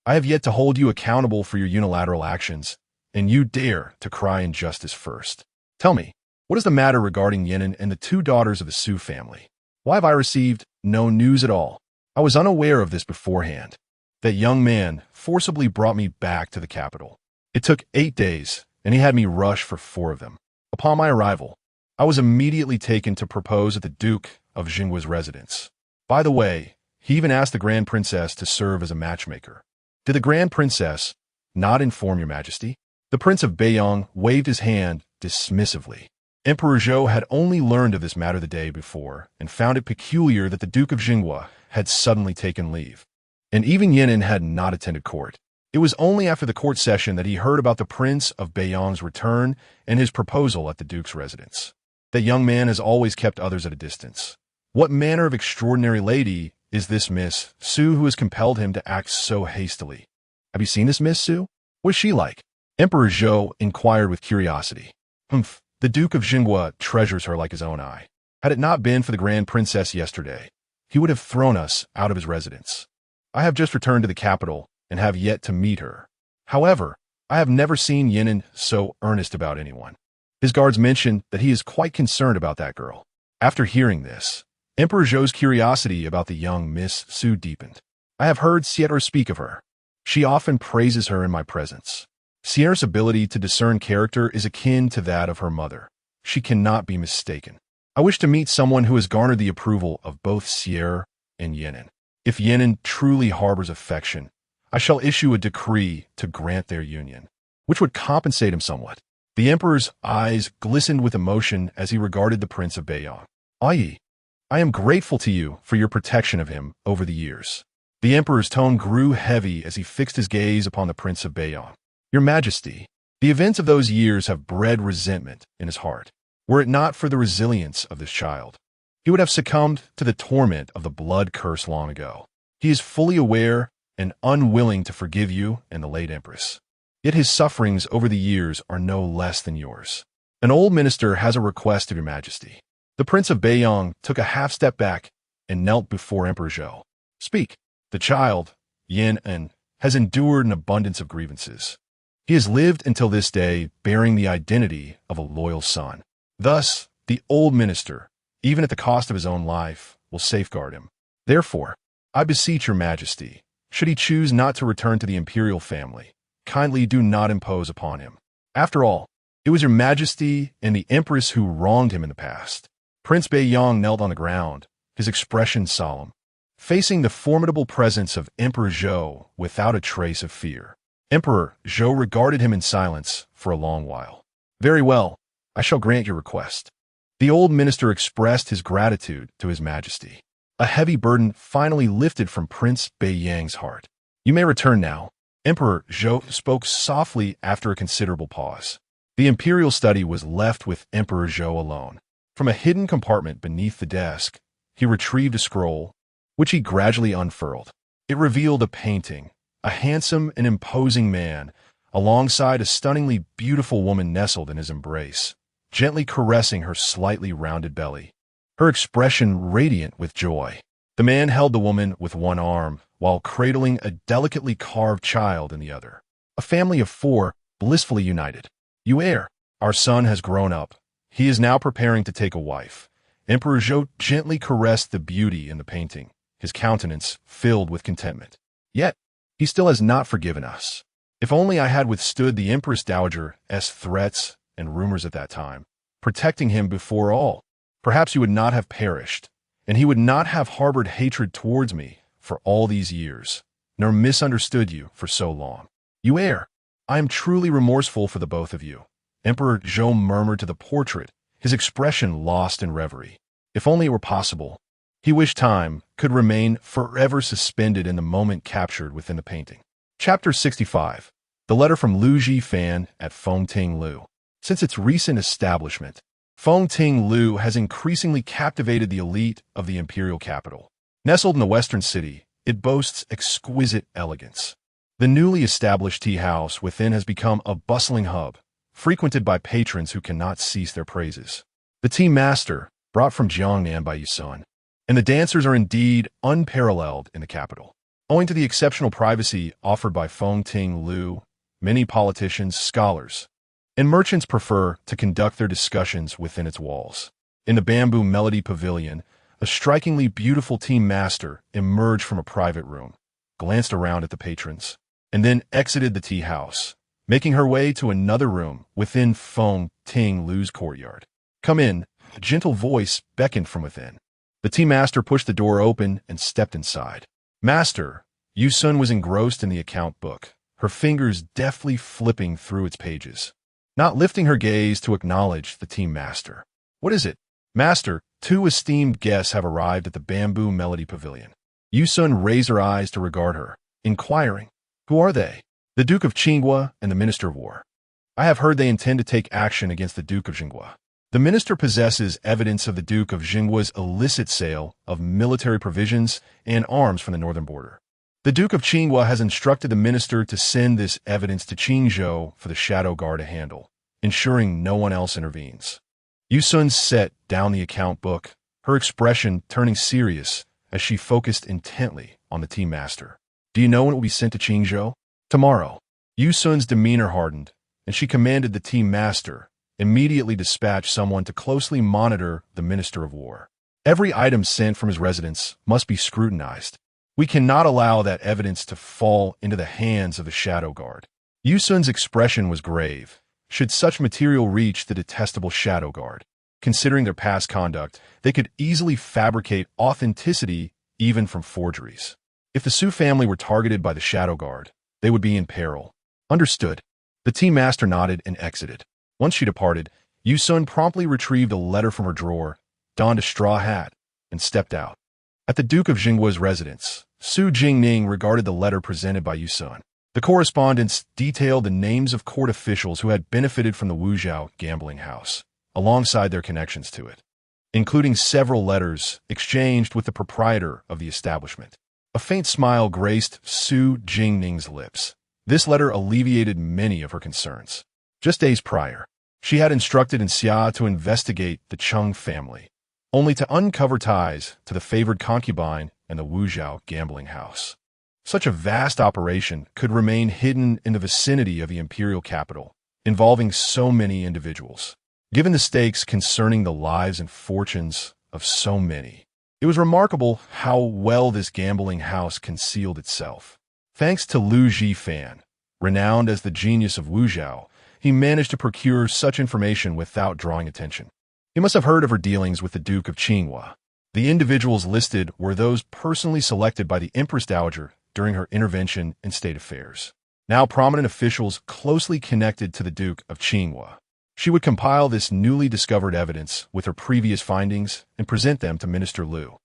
I have yet to hold you accountable for your unilateral actions, and you dare to cry injustice first. Tell me, what is the matter regarding Yan'an and the two daughters of the Su family? Why have I received no news at all? I was unaware of this beforehand. That young man forcibly brought me back to the capital. It took 8 days, and he had me rush for 4 of them. Upon my arrival, I was immediately taken to propose at the Duke of Jinghua's residence. By the way, he even asked the Grand Princess to serve as a matchmaker. Did the Grand Princess not inform your Majesty?" The Prince of Beiyang waved his hand dismissively. Emperor Zhou had only learned of this matter the day before and found it peculiar that the Duke of Jinghua had suddenly taken leave. And even Yan'an had not attended court. It was only after the court session that he heard about the Prince of Beiyang's return and his proposal at the Duke's residence. That young man has always kept others at a distance. What manner of extraordinary lady is this Miss Su who has compelled him to act so hastily? Have you seen this Miss Su? What is she like? Emperor Zhou inquired with curiosity. "Humph, the Duke of Jinghua treasures her like his own eye. Had it not been for the Grand Princess yesterday, he would have thrown us out of his residence. I have just returned to the capital and have yet to meet her. However, I have never seen Yan'an so earnest about anyone. His guards mention that he is quite concerned about that girl." After hearing this, Emperor Zhou's curiosity about the young Miss Su deepened. "I have heard Sierra speak of her. She often praises her in my presence. Sierra's ability to discern character is akin to that of her mother. She cannot be mistaken. I wish to meet someone who has garnered the approval of both Sierra and Yan'an. If Yan'an truly harbors affection, I shall issue a decree to grant their union, which would compensate him somewhat." The emperor's eyes glistened with emotion as he regarded the Prince of Beiyang. "Ai, I am grateful to you for your protection of him over the years." The emperor's tone grew heavy as he fixed his gaze upon the Prince of Beiyang. "Your Majesty, the events of those years have bred resentment in his heart. Were it not for the resilience of this child, he would have succumbed to the torment of the blood curse long ago. He is fully aware and unwilling to forgive you and the late Empress. Yet his sufferings over the years are no less than yours. An old minister has a request of your Majesty." The Prince of Beiyang took a half step back and knelt before Emperor Zhou. "Speak." The child, Yan'an, has endured an abundance of grievances. He has lived until this day bearing the identity of a loyal son. Thus, the old minister, even at the cost of his own life, will safeguard him. Therefore, I beseech your Majesty, should he choose not to return to the imperial family, kindly do not impose upon him. After all, it was your Majesty and the Empress who wronged him in the past." Prince Beiyang knelt on the ground, his expression solemn, facing the formidable presence of Emperor Zhou without a trace of fear. Emperor Zhou regarded him in silence for a long while. "Very well, I shall grant your request." The old minister expressed his gratitude to his Majesty. A heavy burden finally lifted from Prince Beiyang's heart. "You may return now." Emperor Zhou spoke softly after a considerable pause. The imperial study was left with Emperor Zhou alone. From a hidden compartment beneath the desk, he retrieved a scroll, which he gradually unfurled. It revealed a painting, a handsome and imposing man, alongside a stunningly beautiful woman nestled in his embrace, gently caressing her slightly rounded belly, her expression radiant with joy. The man held the woman with one arm, while cradling a delicately carved child in the other. A family of 4, blissfully united. "You heir, our son has grown up. He is now preparing to take a wife." Emperor Zhou gently caressed the beauty in the painting, his countenance filled with contentment. "Yet, he still has not forgiven us. If only I had withstood the Empress Dowager's threats and rumors at that time, protecting him before all, perhaps he would not have perished, and he would not have harbored hatred towards me for all these years. nor misunderstood you for so long. You err. I am truly remorseful for the both of you. Emperor Zhou murmured to the portrait, his expression lost in reverie. If only it were possible. He wished time could remain forever suspended in the moment captured within the painting. Chapter 65. The letter from Lu Jifan at Fengting Lu. Since its recent establishment, Fengting Lu has increasingly captivated the elite of the imperial capital. Nestled in the western city, it boasts exquisite elegance. The newly established tea house within has become a bustling hub, frequented by patrons who cannot cease their praises. The tea master, brought from Jiangnan by Yusun, and the dancers are indeed unparalleled in the capital. Owing to the exceptional privacy offered by Fengting Lu, many politicians, scholars, and merchants prefer to conduct their discussions within its walls. In the Bamboo Melody Pavilion, a strikingly beautiful tea master emerged from a private room, glanced around at the patrons, and then exited the tea house, making her way to another room within Fengting Lu's courtyard. "Come in," a gentle voice beckoned from within. The tea master pushed the door open and stepped inside. "Master," Yusun was engrossed in the account book, her fingers deftly flipping through its pages, not lifting her gaze to acknowledge the tea master. "What is it?" "Master, two esteemed guests have arrived at the Bamboo Melody Pavilion." Yusun raised her eyes to regard her, inquiring, "Who are they?" "The Duke of Qingwa and the Minister of War. I have heard they intend to take action against the Duke of Jingwa. The minister possesses evidence of the Duke of Jingwa's illicit sale of military provisions and arms from the northern border. The Duke of Qingwa has instructed the minister to send this evidence to Qingzhou for the Shadow Guard to handle, ensuring no one else intervenes." Yusun set down the account book, her expression turning serious as she focused intently on the tea master. "Do you know when it will be sent to Qingzhou?" "Tomorrow." Yusun's demeanor hardened, and she commanded the tea master immediately dispatch someone to closely monitor the Minister of War. Every item sent from his residence must be scrutinized. We cannot allow that evidence to fall into the hands of the Shadow Guard. Yusun's expression was grave. Should such material reach the detestable Shadow Guard, considering their past conduct, they could easily fabricate authenticity even from forgeries. If the Su family were targeted by the Shadow Guard, they would be in peril. "Understood." The tea master nodded and exited. Once she departed, Yusun promptly retrieved a letter from her drawer, donned a straw hat, and stepped out. At the Duke of Jingwa's residence, Su Jingning regarded the letter presented by Yusun. The correspondence detailed the names of court officials who had benefited from the Wuzhou gambling house, alongside their connections to it, including several letters exchanged with the proprietor of the establishment. A faint smile graced Su Jingning's lips. This letter alleviated many of her concerns. Just days prior, she had instructed Xia to investigate the Cheng family, only to uncover ties to the favored concubine and the Wuzhou gambling house. Such a vast operation could remain hidden in the vicinity of the imperial capital, involving so many individuals. Given the stakes concerning the lives and fortunes of so many, it was remarkable how well this gambling house concealed itself. Thanks to Lu Jifan, renowned as the genius of Wuzhou, he managed to procure such information without drawing attention. He must have heard of her dealings with the Duke of Qingwa. The individuals listed were those personally selected by the Empress Dowager during her intervention in state affairs. Now prominent officials closely connected to the Duke of Qingwa. She would compile this newly discovered evidence with her previous findings and present them to Minister Lu.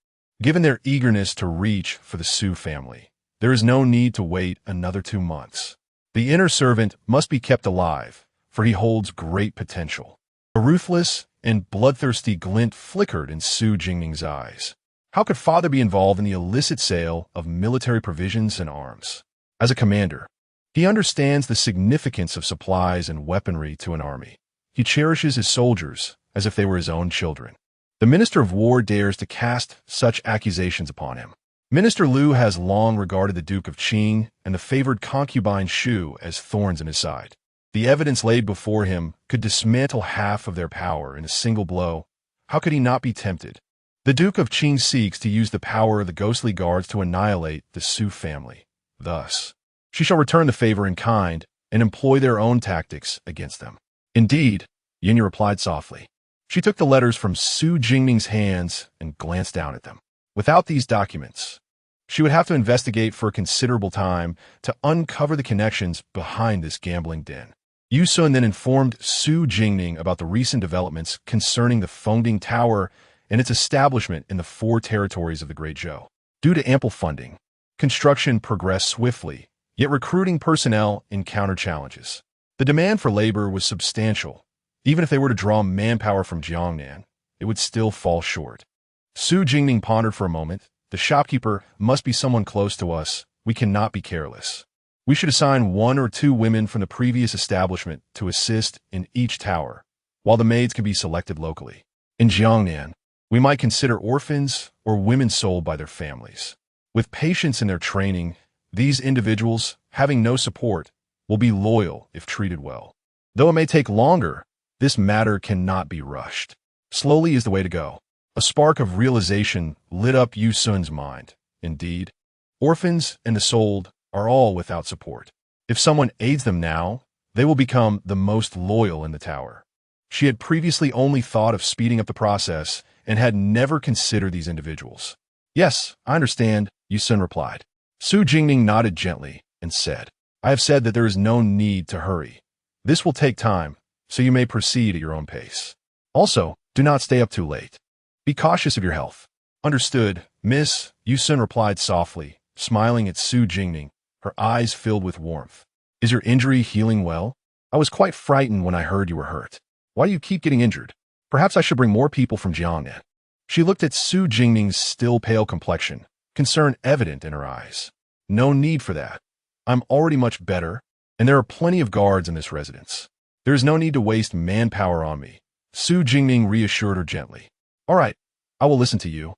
Given their eagerness to reach for the Su family, there is no need to wait another 2 months. The inner servant must be kept alive, for he holds great potential. A ruthless and bloodthirsty glint flickered in Su Jingning's eyes. How could father be involved in the illicit sale of military provisions and arms? As a commander, he understands the significance of supplies and weaponry to an army. He cherishes his soldiers as if they were his own children. The Minister of War dares to cast such accusations upon him. Minister Lu has long regarded the Duke of Qing and the favored concubine Shu as thorns in his side. The evidence laid before him could dismantle half of their power in a single blow. How could he not be tempted? The Duke of Qing seeks to use the power of the ghostly guards to annihilate the Su family. Thus, she shall return the favor in kind and employ their own tactics against them. Indeed, Yinya replied softly. She took the letters from Su Jingning's hands and glanced down at them. Without these documents, She would have to investigate for a considerable time to uncover the connections behind this gambling den. Yu Sun then informed Su Jingning about the recent developments concerning the Fengding Tower and its establishment in the 4 territories of the Great Zhou. Due to ample funding, construction progressed swiftly, yet recruiting personnel encountered challenges. The demand for labor was substantial. Even if they were to draw manpower from Jiangnan, it would still fall short. Su Jingning pondered for a moment. The shopkeeper must be someone close to us. We cannot be careless. We should assign 1 or 2 women from the previous establishment to assist in each tower, while the maids can be selected locally. In Jiangnan, we might consider orphans or women sold by their families. With patience in their training, these individuals, having no support, will be loyal if treated well. Though it may take longer, this matter cannot be rushed. Slowly is the way to go. A spark of realization lit up Yu Sun's mind. Indeed, orphans and the sold are all without support. If someone aids them now, they will become the most loyal in the tower. She had previously only thought of speeding up the process and had never considered these individuals. Yes, I understand, Yu Sun replied. Su Jingning nodded gently and said, I have said that there is no need to hurry. This will take time, so you may proceed at your own pace. Also, do not stay up too late. Be cautious of your health. Understood, miss, Yu Sun replied softly, smiling at Su Jingning, her eyes filled with warmth. Is your injury healing well? I was quite frightened when I heard you were hurt. Why do you keep getting injured? Perhaps I should bring more people from Jiangnan. She looked at Su Jingning's still pale complexion, concern evident in her eyes. No need for that. I'm already much better, and there are plenty of guards in this residence. There is no need to waste manpower on me. Su Jingning reassured her gently. All right, I will listen to you.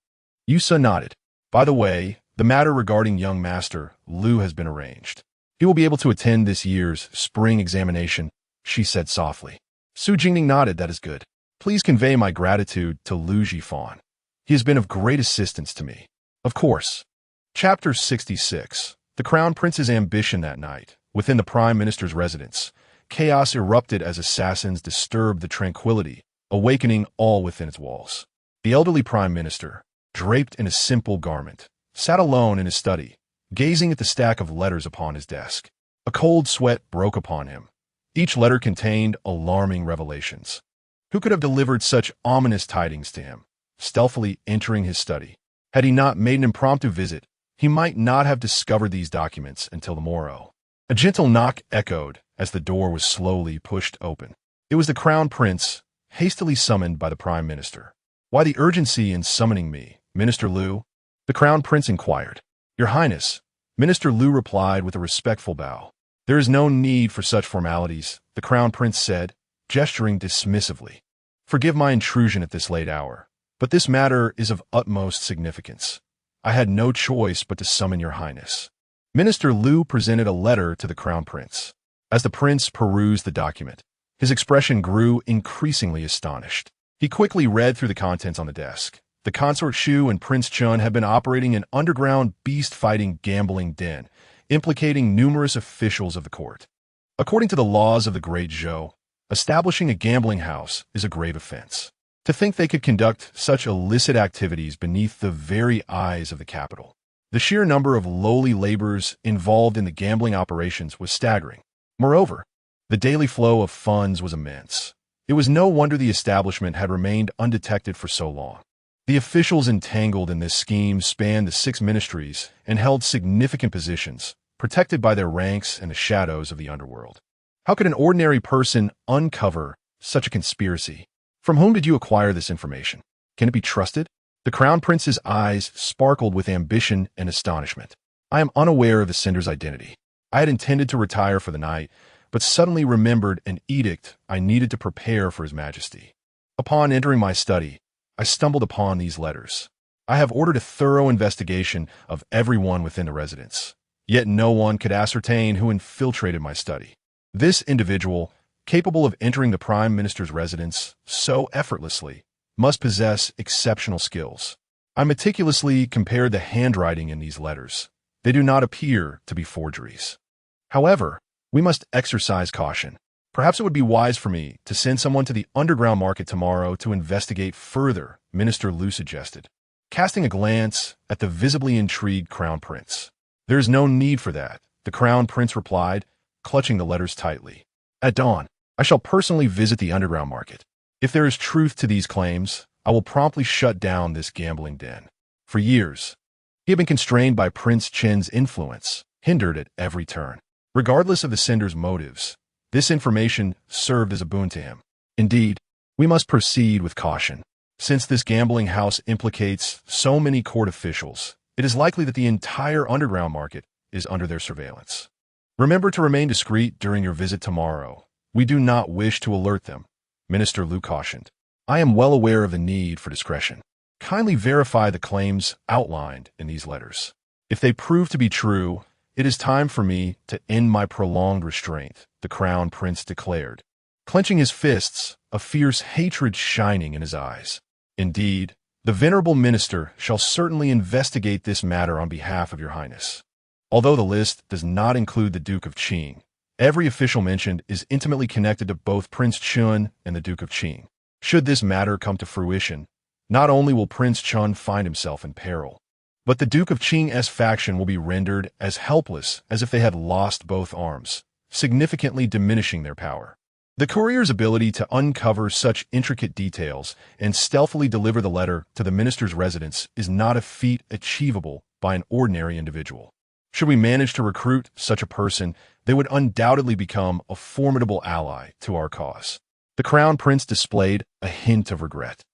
Yu Sun nodded. By the way, the matter regarding young master Liu has been arranged. He will be able to attend this year's spring examination, she said softly. Su Jingning nodded. That is good. Please convey my gratitude to Liu Jifan. He has been of great assistance to me. Of course. Chapter 66. The Crown Prince's ambition that night. Within the Prime Minister's residence, chaos erupted as assassins disturbed the tranquility, awakening all within its walls. The elderly Prime Minister, draped in a simple garment, sat alone in his study, gazing at the stack of letters upon his desk. A cold sweat broke upon him. Each letter contained alarming revelations. Who could have delivered such ominous tidings to him? Stealthily entering his study. Had he not made an impromptu visit, he might not have discovered these documents until the morrow. A gentle knock echoed as the door was slowly pushed open. It was the Crown Prince, hastily summoned by the Prime Minister. Why the urgency in summoning me, Minister Liu? The Crown Prince inquired. Your Highness, Minister Liu replied with a respectful bow. There is no need for such formalities, the Crown Prince said, gesturing dismissively. Forgive my intrusion at this late hour, but this matter is of utmost significance. I had no choice but to summon your Highness. Minister Liu presented a letter to the Crown Prince. As the prince perused the document, his expression grew increasingly astonished. He quickly read through the contents on the desk. The Consort Shu and Prince Chun had been operating an underground beast-fighting gambling den, implicating numerous officials of the court. According to the laws of the Great Zhou, establishing a gambling house is a grave offense. To think they could conduct such illicit activities beneath the very eyes of the capital. The sheer number of lowly laborers involved in the gambling operations was staggering. Moreover, the daily flow of funds was immense. It was no wonder the establishment had remained undetected for so long. The officials entangled in this scheme spanned the 6 ministries and held significant positions, protected by their ranks and the shadows of the underworld. How could an ordinary person uncover such a conspiracy? From whom did you acquire this information? Can it be trusted? The Crown Prince's eyes sparkled with ambition and astonishment. I am unaware of the sender's identity. I had intended to retire for the night, but suddenly remembered an edict I needed to prepare for His Majesty. Upon entering my study, I stumbled upon these letters. I have ordered a thorough investigation of everyone within the residence, yet no one could ascertain who infiltrated my study. This individual, capable of entering the Prime Minister's residence so effortlessly, must possess exceptional skills. I meticulously compared the handwriting in these letters. They do not appear to be forgeries. However, we must exercise caution. Perhaps it would be wise for me to send someone to the underground market tomorrow to investigate further, Minister Liu suggested. casting a glance at the visibly intrigued Crown Prince. "There is no need for that," the Crown Prince replied, clutching the letters tightly. "At dawn, I shall personally visit the underground market. If there is truth to these claims, I will promptly shut down this gambling den." For years, he had been constrained by Prince Chen's influence, hindered at every turn. Regardless of the sender's motives, this information served as a boon to him. Indeed, we must proceed with caution. Since this gambling house implicates so many court officials, it is likely that the entire underground market is under their surveillance. Remember to remain discreet during your visit tomorrow. We do not wish to alert them, Minister Lu cautioned. "I am well aware of the need for discretion. Kindly verify the claims outlined in these letters. If they prove to be true, it is time for me to end my prolonged restraint," the Crown Prince declared, clenching his fists, a fierce hatred shining in his eyes. "Indeed, the venerable minister shall certainly investigate this matter on behalf of your highness. Although the list does not include the Duke of Qing, every official mentioned is intimately connected to both Prince Chun and the Duke of Qing. Should this matter come to fruition, not only will Prince Chun find himself in peril, but the Duke of Qing's faction will be rendered as helpless as if they had lost both arms, significantly diminishing their power. The courier's ability to uncover such intricate details and stealthily deliver the letter to the minister's residence is not a feat achievable by an ordinary individual. Should we manage to recruit such a person, they would undoubtedly become a formidable ally to our cause." The Crown Prince displayed a hint of regret.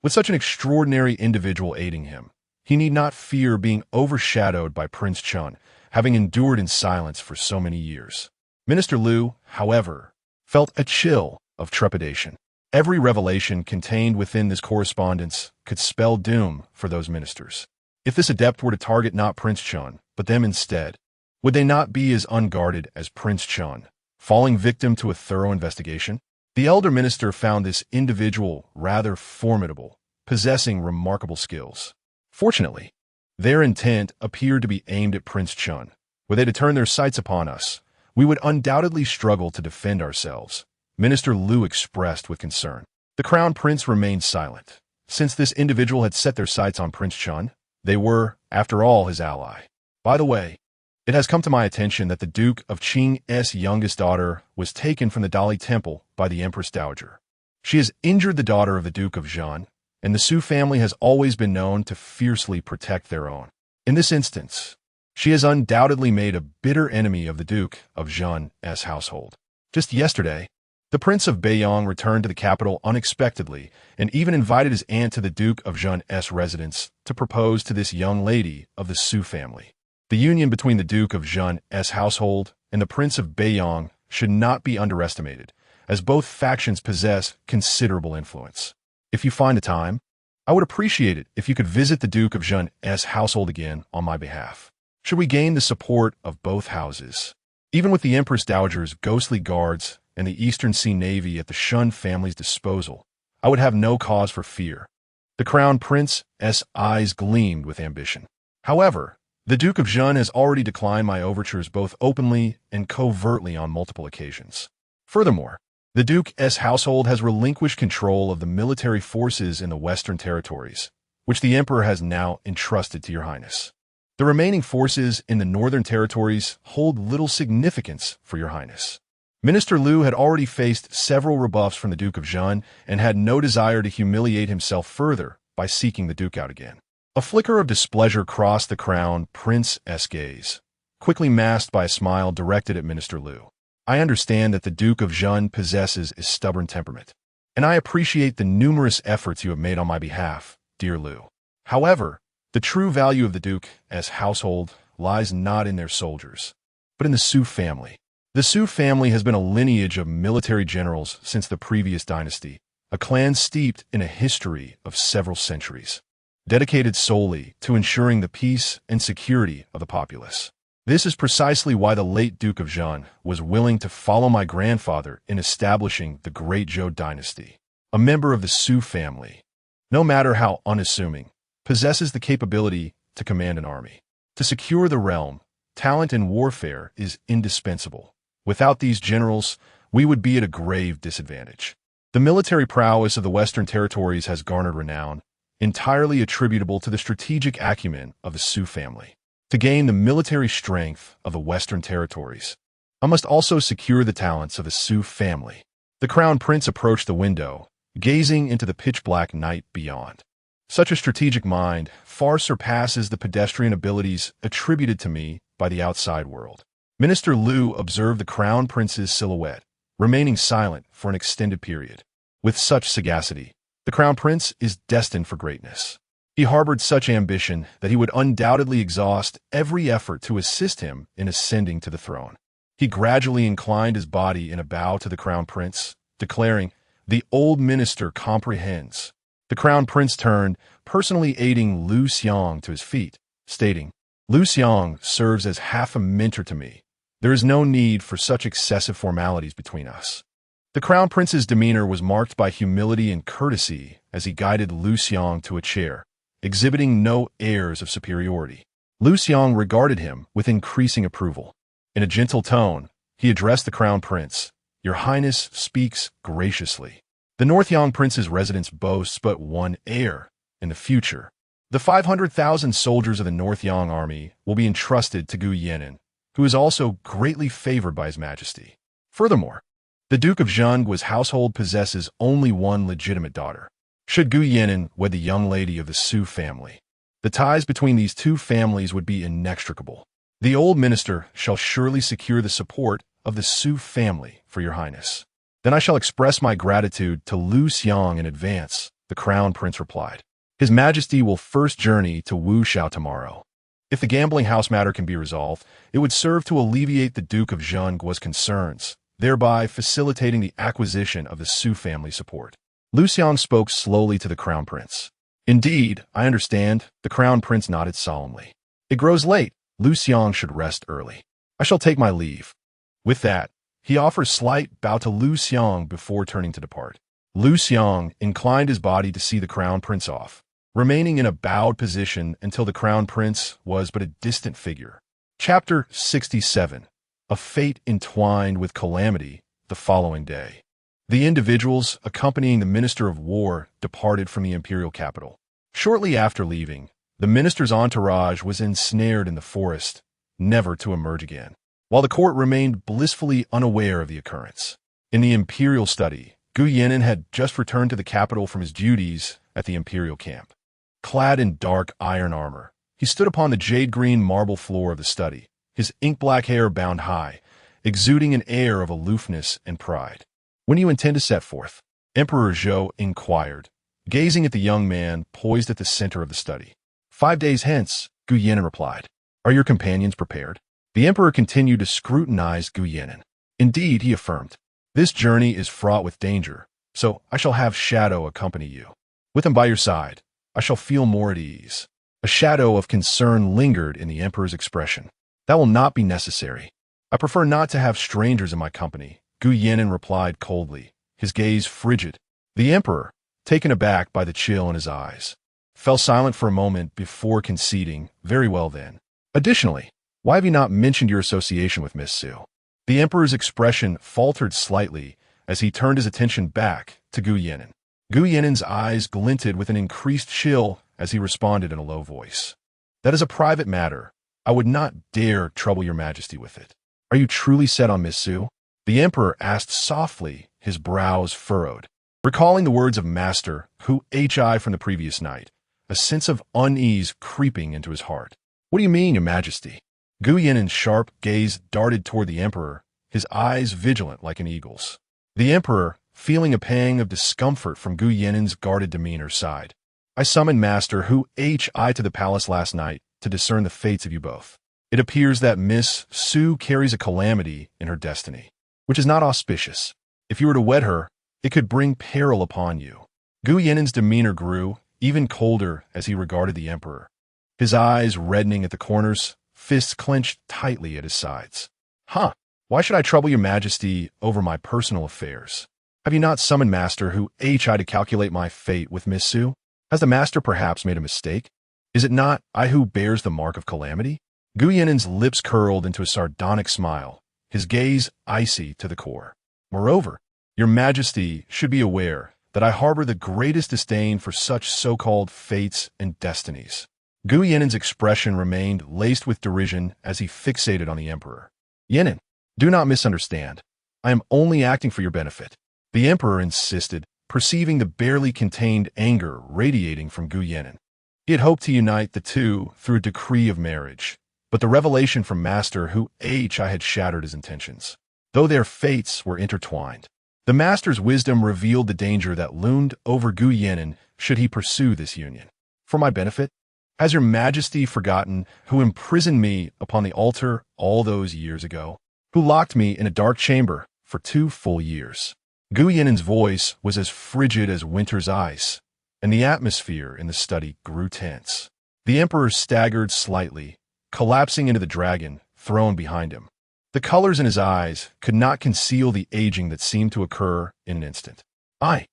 With such an extraordinary individual aiding him, he need not fear being overshadowed by Prince Chun, having endured in silence for so many years. Minister Lu, however, felt a chill of trepidation. Every revelation contained within this correspondence could spell doom for those ministers. If this adept were to target not Prince Chun, but them instead, would they not be as unguarded as Prince Chun, falling victim to a thorough investigation? The elder minister found this individual rather formidable, possessing remarkable skills. Fortunately, their intent appeared to be aimed at Prince Chun. Were they to turn their sights upon us, we would undoubtedly struggle to defend ourselves, Minister Lu expressed with concern. The Crown Prince remained silent. Since this individual had set their sights on Prince Chun, they were, after all, his ally. By the way, it has come to my attention that the Duke of Qing's youngest daughter was taken from the Dali Temple by the Empress Dowager. She has injured the daughter of the Duke of Zhan, and the Su family has always been known to fiercely protect their own. In this instance, she has undoubtedly made a bitter enemy of the Duke of Zhan's household. Just yesterday, the Prince of Beiyang returned to the capital unexpectedly and even invited his aunt to the Duke of Zhan's residence to propose to this young lady of the Su family. The union between the Duke of Zhan's household and the Prince of Beiyang should not be underestimated, as both factions possess considerable influence. If you find the time, I would appreciate it if you could visit the Duke of Zhan's household again on my behalf. Should we gain the support of both houses, even with the Empress Dowager's ghostly guards and the Eastern Sea Navy at the Shun family's disposal, I would have no cause for fear. The Crown Prince's eyes gleamed with ambition. However, the Duke of Zhan has already declined my overtures both openly and covertly on multiple occasions. Furthermore, the Duke's household has relinquished control of the military forces in the Western territories, which the Emperor has now entrusted to your Highness. The remaining forces in the Northern territories hold little significance for your Highness. Minister Lu had already faced several rebuffs from the Duke of Zhan and had no desire to humiliate himself further by seeking the Duke out again. A flicker of displeasure crossed the Crown Prince's gaze, quickly masked by a smile directed at Minister Lu. "I understand that the Duke of Zhan possesses a stubborn temperament, and I appreciate the numerous efforts you have made on my behalf, dear Lu. However, the true value of the Duke's household lies not in their soldiers, but in the Su family. The Su family has been a lineage of military generals since the previous dynasty, a clan steeped in a history of several centuries, dedicated solely to ensuring the peace and security of the populace. This is precisely why the late Duke of Zhan was willing to follow my grandfather in establishing the Great Zhou dynasty. A member of the Su family, no matter how unassuming, possesses the capability to command an army. To secure the realm, talent in warfare is indispensable. Without these generals, we would be at a grave disadvantage. The military prowess of the Western territories has garnered renown, entirely attributable to the strategic acumen of the Su family. To gain the military strength of the Western territories, I must also secure the talents of the Su family. The crown prince approached the window, gazing into the pitch-black night beyond. Such a strategic mind far surpasses the pedestrian abilities attributed to me by the outside world. Minister Liu observed the crown prince's silhouette, remaining silent for an extended period. With such sagacity, the crown prince is destined for greatness. He harbored such ambition that he would undoubtedly exhaust every effort to assist him in ascending to the throne. He gradually inclined his body in a bow to the crown prince, declaring, "The old minister comprehends." The crown prince turned, personally aiding Lu Xiang to his feet, stating, "Lu Xiang serves as half a mentor to me. There is no need for such excessive formalities between us." The crown prince's demeanor was marked by humility and courtesy as he guided Lu Xiang to a chair, exhibiting no airs of superiority. Lu Xiang regarded him with increasing approval. In a gentle tone, he addressed the crown prince, "Your Highness speaks graciously. The Northyang prince's residence boasts but one heir. In the future, the 500,000 soldiers of the Northyang army will be entrusted to Gu Yenin, who is also greatly favored by His Majesty. Furthermore, the Duke of Zhenguo's household possesses only one legitimate daughter. Should Gu Yenin wed the young lady of the Su family, the ties between these two families would be inextricable. The old minister shall surely secure the support of the Su family, for your highness." "Then I shall express my gratitude to Lu Xiang in advance," the crown prince replied. "His Majesty will first journey to Wushao tomorrow. If the gambling house matter can be resolved, it would serve to alleviate the Duke of Zhenguo's concerns, thereby facilitating the acquisition of the Su family support." Lu Xiang spoke slowly to the crown prince. "Indeed, I understand," the crown prince nodded solemnly. "It grows late. Lu Xiang should rest early. I shall take my leave." With that, he offered a slight bow to Lu Xiang before turning to depart. Lu Xiang inclined his body to see the crown prince off, remaining in a bowed position until the crown prince was but a distant figure. Chapter 67. A fate entwined with calamity the following day. The individuals accompanying the Minister of War departed from the imperial capital. Shortly after leaving, the minister's entourage was ensnared in the forest, never to emerge again, while the court remained blissfully unaware of the occurrence. In the imperial study, Gu Yenin had just returned to the capital from his duties at the imperial camp. Clad in dark iron armor, he stood upon the jade-green marble floor of the study, his ink-black hair bound high, exuding an air of aloofness and pride. "When do you intend to set forth?" Emperor Zhou inquired, gazing at the young man poised at the center of the study. 5 days hence," Gu Yenin replied. "Are your companions prepared?" The emperor continued to scrutinize Gu Yenin. "Indeed," he affirmed, "this journey is fraught with danger, so I shall have Shadow accompany you. With him by your side, I shall feel more at ease." A shadow of concern lingered in the emperor's expression. "That will not be necessary. I prefer not to have strangers in my company," Gu Yenin replied coldly, his gaze frigid. The emperor, taken aback by the chill in his eyes, fell silent for a moment before conceding, "Very well then. Additionally, why have you not mentioned your association with Miss Su?" The emperor's expression faltered slightly as he turned his attention back to Gu Yenin. Gu Yenin's eyes glinted with an increased chill as he responded in a low voice. "That is a private matter. I would not dare trouble your majesty with it." "Are you truly set on Miss Su?" the emperor asked softly, his brows furrowed. Recalling the words of Master Hu Hi from the previous night, a sense of unease creeping into his heart. "What do you mean, your majesty?" Gu Yenin's sharp gaze darted toward the emperor, his eyes vigilant like an eagle's. The emperor, feeling a pang of discomfort from Gu Yenin's guarded demeanor, sighed. "I summoned Master Hu Hi to the palace last night to discern the fates of you both. It appears that Miss Su carries a calamity in her destiny, which is not auspicious. If you were to wed her, it could bring peril upon you." Gu Yenin's demeanor grew even colder as he regarded the emperor, his eyes reddening at the corners, fists clenched tightly at his sides. "Huh, why should I trouble your majesty over my personal affairs? Have you not summoned Master Hu Hi to calculate my fate with Miss Su? Has the master perhaps made a mistake? Is it not I who bears the mark of calamity?" Gu Yenin's lips curled into a sardonic smile, his gaze icy to the core. "Moreover, your majesty should be aware that I harbor the greatest disdain for such so-called fates and destinies. Gu Yannin's expression remained laced with derision as he fixated on the emperor. Yannin, do not misunderstand. I am only acting for your benefit. The emperor insisted, perceiving the barely contained anger radiating from Gu Yannin. He had hoped to unite the two through a decree of marriage, but the revelation from Master Hu had shattered his intentions. Though their fates were intertwined, the Master's wisdom revealed the danger that loomed over Gu Yannin should he pursue this union. For my benefit? Has your Majesty forgotten who imprisoned me upon the altar all those years ago? Who locked me in a dark chamber for 2 full years? Gu Yannin's voice was as frigid as winter's ice, and the atmosphere in the study grew tense. The Emperor staggered slightly, collapsing into the dragon throne behind him. The colors in his eyes could not conceal the aging that seemed to occur in an instant. The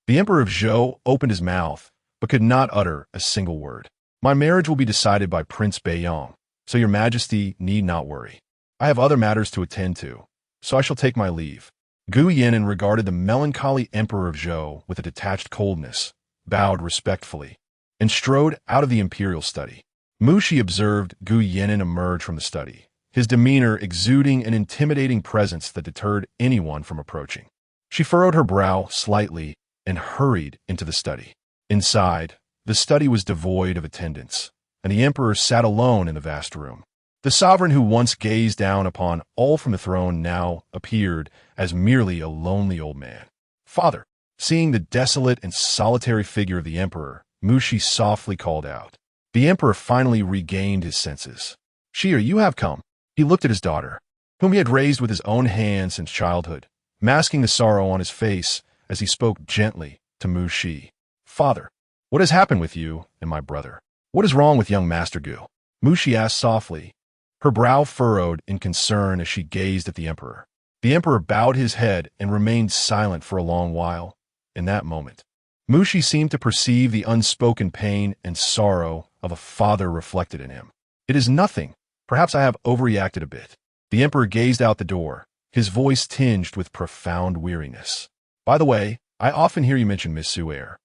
Emperor of Zhou opened his mouth, but could not utter a single word. My marriage will be decided by Prince Beiyang, so your Majesty need not worry. I have other matters to attend to, so I shall take my leave. Gu Yannin regarded the melancholy Emperor of Zhou with a detached coldness, bowed respectfully, and strode out of the imperial study. Mushi observed Gu Yannin emerge from the study, his demeanor exuding an intimidating presence that deterred anyone from approaching. She furrowed her brow slightly and hurried into the study. Inside, the study was devoid of attendants, and the emperor sat alone in the vast room. The sovereign who once gazed down upon all from the throne now appeared as merely a lonely old man. Father, seeing the desolate and solitary figure of the emperor, Mushi softly called out. The emperor finally regained his senses. Shia, you have come. He looked at his daughter, whom he had raised with his own hands since childhood, masking the sorrow on his face as he spoke gently to Mushi. Father, what has happened with you and my brother? What is wrong with young Master Gu? Mushi asked softly, her brow furrowed in concern as she gazed at the emperor. The emperor bowed his head and remained silent for a long while. In that moment, Mushi seemed to perceive the unspoken pain and sorrow of a father reflected in him. It is nothing. Perhaps I have overreacted a bit. The emperor gazed out the door, his voice tinged with profound weariness. By the way, I often hear you mention Miss Su'er.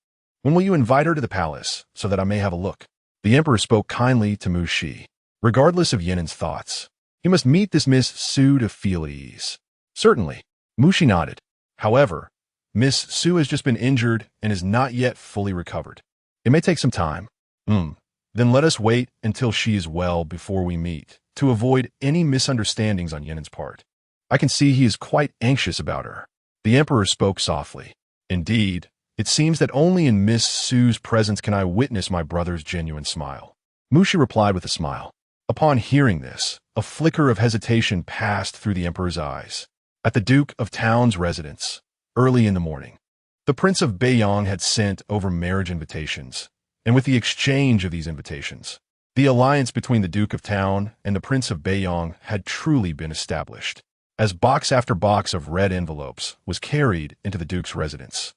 When will you invite her to the palace, so that I may have a look? The emperor spoke kindly to Mushi. Regardless of Yannin's thoughts, he must meet this Miss Su to feel at ease. Certainly. Mushi nodded. However, Miss Su has just been injured and is not yet fully recovered. It may take some time. Then let us wait until she is well before we meet, to avoid any misunderstandings on Yannin's part. I can see he is quite anxious about her. The emperor spoke softly. Indeed, it seems that only in Miss Su's presence can I witness my brother's genuine smile. Mushi replied with a smile. Upon hearing this, a flicker of hesitation passed through the emperor's eyes. At the Duke of Town's residence, early in the morning, the Prince of Beiyang had sent over marriage invitations, and with the exchange of these invitations, the alliance between the Duke of Town and the Prince of Beiyang had truly been established, as box after box of red envelopes was carried into the Duke's residence.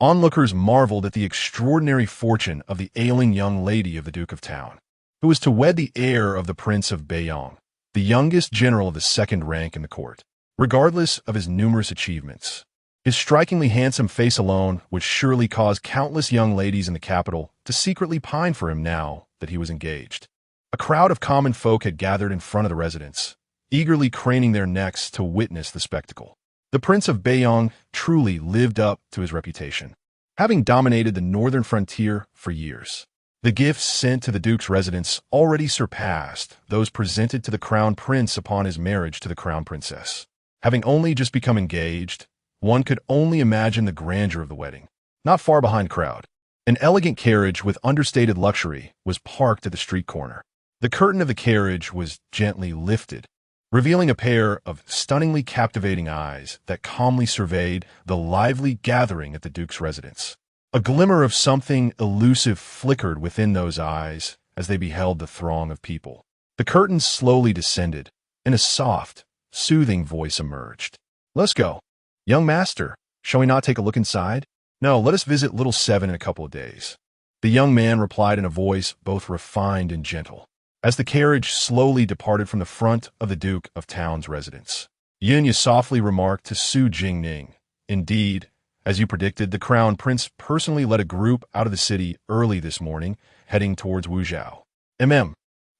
Onlookers marveled at the extraordinary fortune of the ailing young lady of the Duke of Town, who was to wed the heir of the Prince of Beiyang, the youngest general of the second rank in the court. Regardless of his numerous achievements, his strikingly handsome face alone would surely cause countless young ladies in the capital to secretly pine for him now that he was engaged. A crowd of common folk had gathered in front of the residence, eagerly craning their necks to witness the spectacle. The Prince of Beiyang truly lived up to his reputation, having dominated the northern frontier for years. The gifts sent to the Duke's residence already surpassed those presented to the Crown Prince upon his marriage to the Crown Princess. Having only just become engaged, one could only imagine the grandeur of the wedding. Not far behind the crowd, an elegant carriage with understated luxury was parked at the street corner. The curtain of the carriage was gently lifted, revealing a pair of stunningly captivating eyes that calmly surveyed the lively gathering at the Duke's residence. A glimmer of something elusive flickered within those eyes as they beheld the throng of people. The curtain slowly descended, and a soft, soothing voice emerged. Let's go. Young master, shall we not take a look inside? No, let us visit Little Seven in a couple of days. The young man replied in a voice both refined and gentle, as the carriage slowly departed from the front of the Duke of Town's residence. Yunya softly remarked to Su Jingning, indeed, As you predicted, the Crown Prince personally led a group out of the city early this morning, heading towards Wuzhou.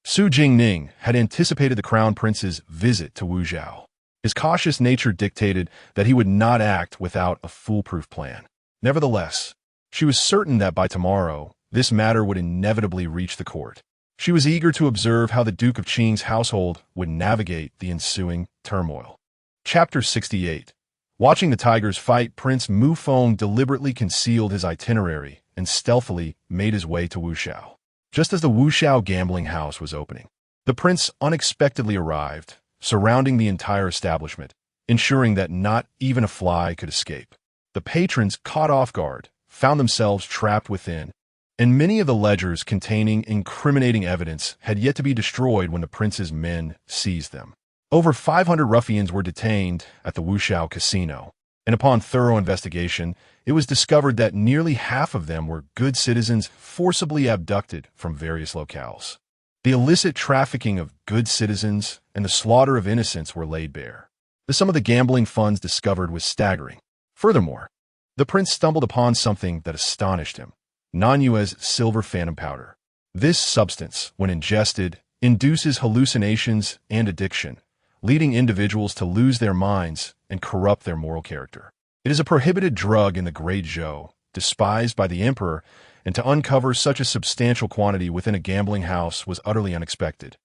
Su Jingning had anticipated the Crown Prince's visit to Wuzhou. His cautious nature dictated that he would not act without a foolproof plan. Nevertheless, she was certain that by tomorrow, this matter would inevitably reach the court. She was eager to observe how the Duke of Qing's household would navigate the ensuing turmoil. Chapter 68. Watching the tigers fight, Prince Mufeng deliberately concealed his itinerary and stealthily made his way to Wuzhou. Just as the Wuzhou gambling house was opening, the prince unexpectedly arrived, surrounding the entire establishment, ensuring that not even a fly could escape. The patrons, caught off guard, found themselves trapped within, and many of the ledgers containing incriminating evidence had yet to be destroyed when the prince's men seized them. Over 500 ruffians were detained at the Wuzhou casino, and upon thorough investigation, it was discovered that nearly half of them were good citizens forcibly abducted from various locales. The illicit trafficking of good citizens and the slaughter of innocents were laid bare. The sum of the gambling funds discovered was staggering. Furthermore, the prince stumbled upon something that astonished him: non-US silver phantom powder. This substance, when ingested, induces hallucinations and addiction, leading individuals to lose their minds and corrupt their moral character. It is a prohibited drug in the Great Zhou, despised by the emperor, and to uncover such a substantial quantity within a gambling house was utterly unexpected.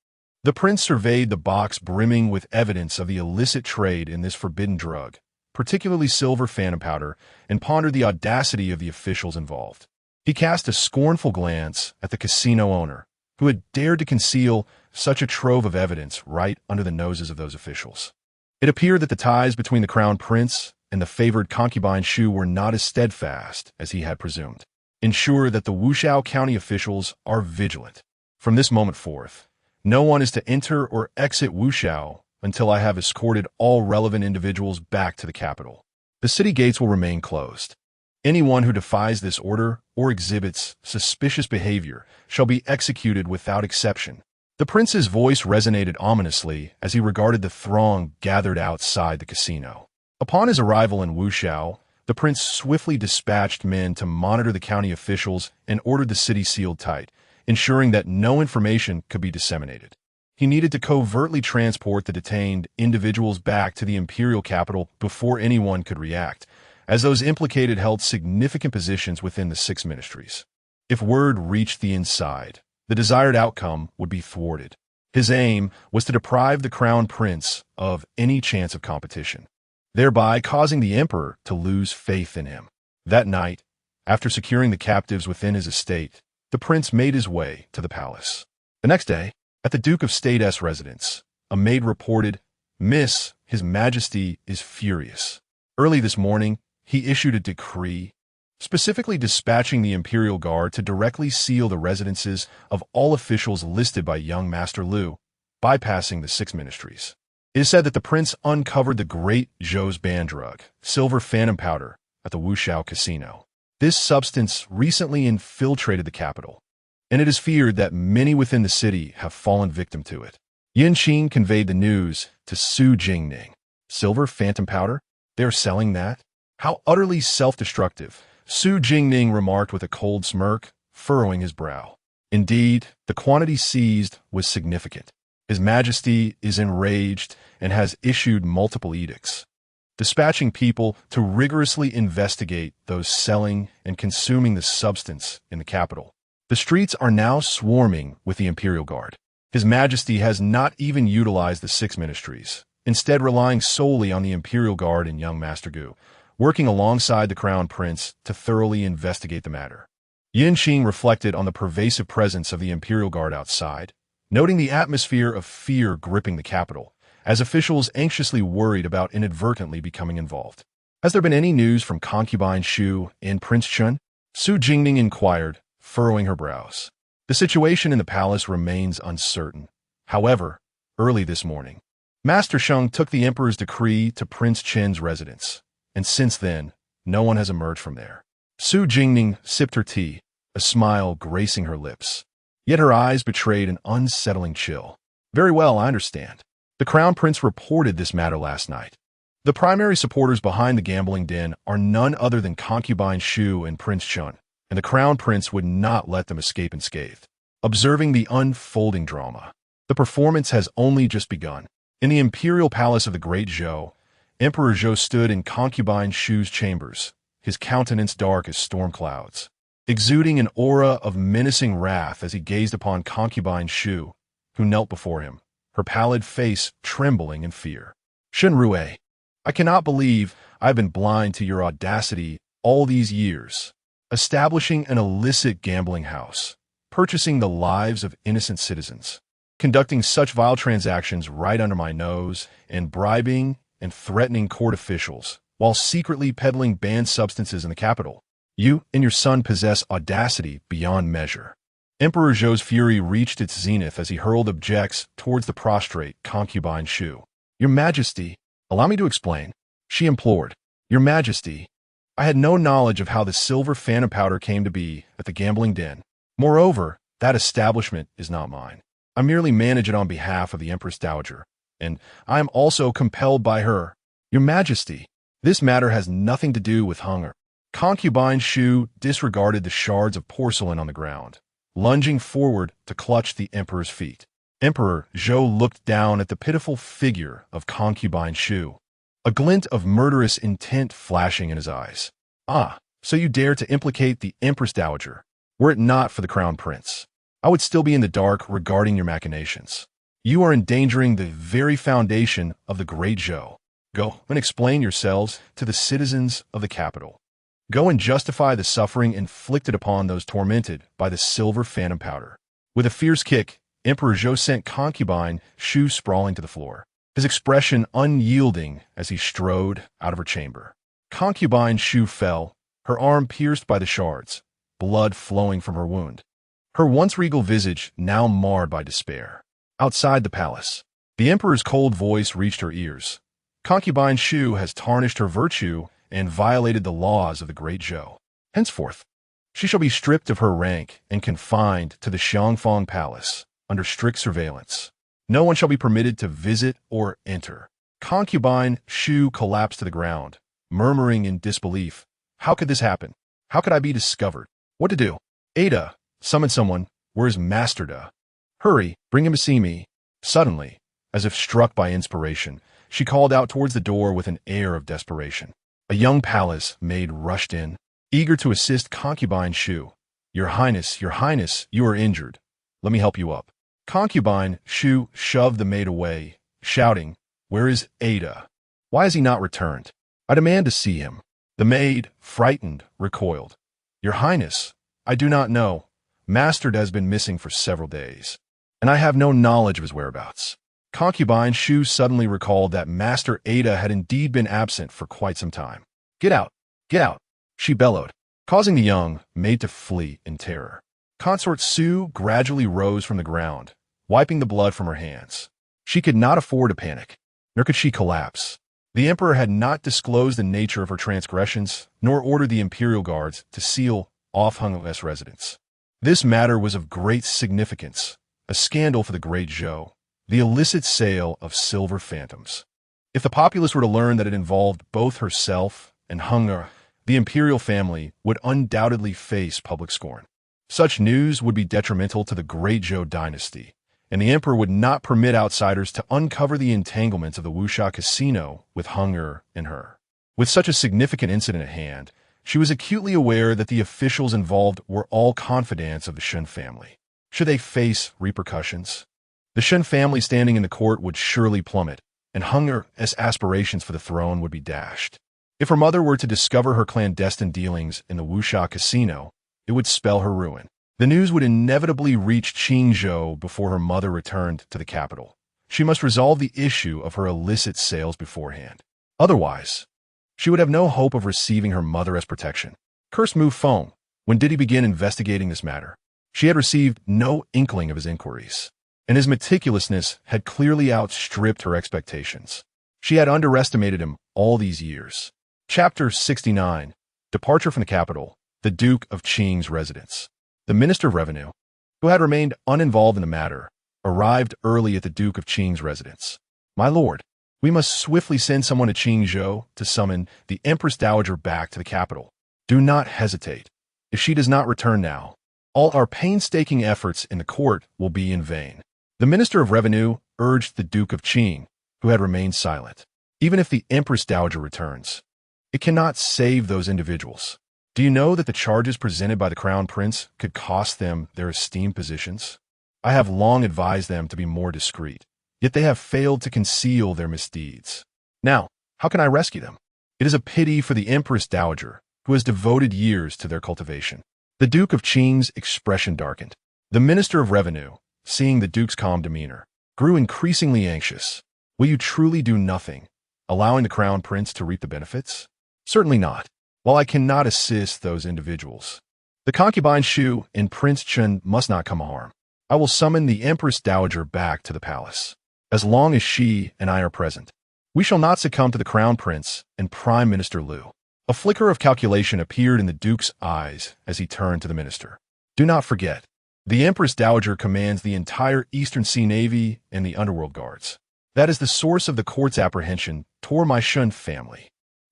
The prince surveyed the box brimming with evidence of the illicit trade in this forbidden drug, particularly silver phantom powder, and pondered the audacity of the officials involved. He cast a scornful glance at the casino owner, who had dared to conceal such a trove of evidence right under the noses of those officials. It appeared that the ties between the crown prince and the favored concubine Shu were not as steadfast as he had presumed. Ensure that the Wuzhou County officials are vigilant. From this moment forth, no one is to enter or exit Wuzhou until I have escorted all relevant individuals back to the capital. The city gates will remain closed. Anyone who defies this order or exhibits suspicious behavior shall be executed without exception. The prince's voice resonated ominously as he regarded the throng gathered outside the casino. Upon his arrival in Wuzhou, the prince swiftly dispatched men to monitor the county officials and ordered the city sealed tight, ensuring that no information could be disseminated. He needed to covertly transport the detained individuals back to the imperial capital before anyone could react, as those implicated held significant positions within the 6 ministries. If word reached the inside, the desired outcome would be thwarted. His aim was to deprive the crown prince of any chance of competition, thereby causing the emperor to lose faith in him. That night, after securing the captives within his estate, the prince made his way to the palace. The next day, at the Duke of State's residence, a maid reported, "Miss, His Majesty is furious." Early this morning, he issued a decree, specifically dispatching the Imperial Guard to directly seal the residences of all officials listed by young Master Liu, bypassing the 6 ministries. It is said that the prince uncovered the Great Zhou's ban drug, silver phantom powder, at the Wuzhou casino. This substance recently infiltrated the capital, and it is feared that many within the city have fallen victim to it. Yin Qin conveyed the news to Su Jingning. Silver phantom powder? They are selling that? How utterly self-destructive, Su Jingning remarked with a cold smirk, furrowing his brow. Indeed, the quantity seized was significant. His Majesty is enraged and has issued multiple edicts, dispatching people to rigorously investigate those selling and consuming the substance in the capital. The streets are now swarming with the Imperial Guard. His Majesty has not even utilized the 6 ministries, instead relying solely on the Imperial Guard and young Master Gu, working alongside the Crown Prince to thoroughly investigate the matter. Yin Qing reflected on the pervasive presence of the Imperial Guard outside, noting the atmosphere of fear gripping the capital, as officials anxiously worried about inadvertently becoming involved. Has there been any news from concubine Shu and Prince Chun? Su Jingning inquired, furrowing her brows. The situation in the palace remains uncertain. However, early this morning, Master Sheng took the emperor's decree to Prince Chen's residence, and since then, no one has emerged from there. Su Jingning sipped her tea, a smile gracing her lips. Yet her eyes betrayed an unsettling chill. Very well, I understand. The Crown Prince reported this matter last night. The primary supporters behind the gambling den are none other than concubine Shu and Prince Chun, and the crown prince would not let them escape unscathed. Observing the unfolding drama, the performance has only just begun. In the imperial palace of the Great Zhou, Emperor Zhou stood in concubine Shu's chambers, his countenance dark as storm clouds, exuding an aura of menacing wrath as he gazed upon concubine Shu, who knelt before him, her pallid face trembling in fear. Shenrue, I cannot believe I've been blind to your audacity all these years. Establishing an illicit gambling house, purchasing the lives of innocent citizens, conducting such vile transactions right under my nose, and bribing and threatening court officials, while secretly peddling banned substances in the capital. You and your son possess audacity beyond measure. Emperor Zhou's fury reached its zenith as he hurled objects towards the prostrate concubine Shu. Your Majesty, allow me to explain, she implored. Your Majesty, I had no knowledge of how the silver phantom powder came to be at the gambling den. Moreover, that establishment is not mine. I merely manage it on behalf of the Empress Dowager, and I am also compelled by her. Your Majesty, this matter has nothing to do with hunger. Concubine Shu disregarded the shards of porcelain on the ground, lunging forward to clutch the emperor's feet. Emperor Zhou looked down at the pitiful figure of concubine Shu, a glint of murderous intent flashing in his eyes. Ah, so you dare to implicate the Empress Dowager. Were it not for the crown prince, I would still be in the dark regarding your machinations. You are endangering the very foundation of the Great Zhou. Go and explain yourselves to the citizens of the capital. Go and justify the suffering inflicted upon those tormented by the silver phantom powder. With a fierce kick, Emperor Zhou sent concubine Shu sprawling to the floor, his expression unyielding as he strode out of her chamber. Concubine Shu fell, her arm pierced by the shards, blood flowing from her wound. Her once regal visage now marred by despair. Outside the palace, the emperor's cold voice reached her ears. Concubine Shu has tarnished her virtue and violated the laws of the Great Zhou. Henceforth, she shall be stripped of her rank and confined to the Xiangfang Palace under strict surveillance. No one shall be permitted to visit or enter. Concubine Shu collapsed to the ground, murmuring in disbelief. How could this happen? How could I be discovered? What to do? Ada, summon someone. Where is Master Da? Hurry, bring him to see me. Suddenly, as if struck by inspiration, she called out towards the door with an air of desperation. A young palace maid rushed in, eager to assist concubine Shu. Your Highness, you are injured. Let me help you up. Concubine Shu shoved the maid away, shouting, Where is Ada? Why has he not returned? I demand to see him. The maid, frightened, recoiled. Your Highness, I do not know. Master has been missing for several days, and I have no knowledge of his whereabouts. Concubine Shu suddenly recalled that Master Ada had indeed been absent for quite some time. Get out! Get out! She bellowed, causing the young maid to flee in terror. Consort Su gradually rose from the ground, wiping the blood from her hands. She could not afford to panic, nor could she collapse. The emperor had not disclosed the nature of her transgressions, nor ordered the imperial guards to seal off Hung's residence. This matter was of great significance, a scandal for the Great Zhou, the illicit sale of silver phantoms. If the populace were to learn that it involved both herself and Hung, the imperial family would undoubtedly face public scorn. Such news would be detrimental to the Great Zhou dynasty, and the emperor would not permit outsiders to uncover the entanglements of the Wuxia casino with Hung and her. With such a significant incident at hand, she was acutely aware that the officials involved were all confidants of the Shen family. Should they face repercussions? The Shen family standing in the court would surely plummet, and Hung's aspirations for the throne would be dashed. If her mother were to discover her clandestine dealings in the Wuxia casino, it would spell her ruin. The news would inevitably reach Qingzhou before her mother returned to the capital. She must resolve the issue of her illicit sales beforehand. Otherwise, she would have no hope of receiving her mother as protection. Cursed Mu Feng, when did he begin investigating this matter? She had received no inkling of his inquiries, and his meticulousness had clearly outstripped her expectations. She had underestimated him all these years. Chapter 69. Departure from the capital, the Duke of Qing's residence. The Minister of Revenue, who had remained uninvolved in the matter, arrived early at the Duke of Qing's residence. My lord, We must swiftly send someone to Qingzhou to summon the Empress Dowager back to the capital. Do not hesitate. If she does not return now, all our painstaking efforts in the court will be in vain." The Minister of Revenue urged the Duke of Qing, who had remained silent. "Even if the Empress Dowager returns, it cannot save those individuals. Do you know that the charges presented by the Crown Prince could cost them their esteemed positions? I have long advised them to be more discreet, yet they have failed to conceal their misdeeds. Now, how can I rescue them? It is a pity for the Empress Dowager, who has devoted years to their cultivation." The Duke of Qing's expression darkened. The Minister of Revenue, seeing the Duke's calm demeanor, grew increasingly anxious. "Will you truly do nothing, allowing the Crown Prince to reap the benefits?" "Certainly not. While I cannot assist those individuals, the concubine Shu and Prince Chen must not come harm. I will summon the Empress Dowager back to the palace. As long as she and I are present, we shall not succumb to the Crown Prince and Prime Minister Liu." A flicker of calculation appeared in the Duke's eyes as he turned to the minister. "Do not forget, the Empress Dowager commands the entire Eastern Sea Navy and the Underworld Guards. That is the source of the court's apprehension toward my Shun family."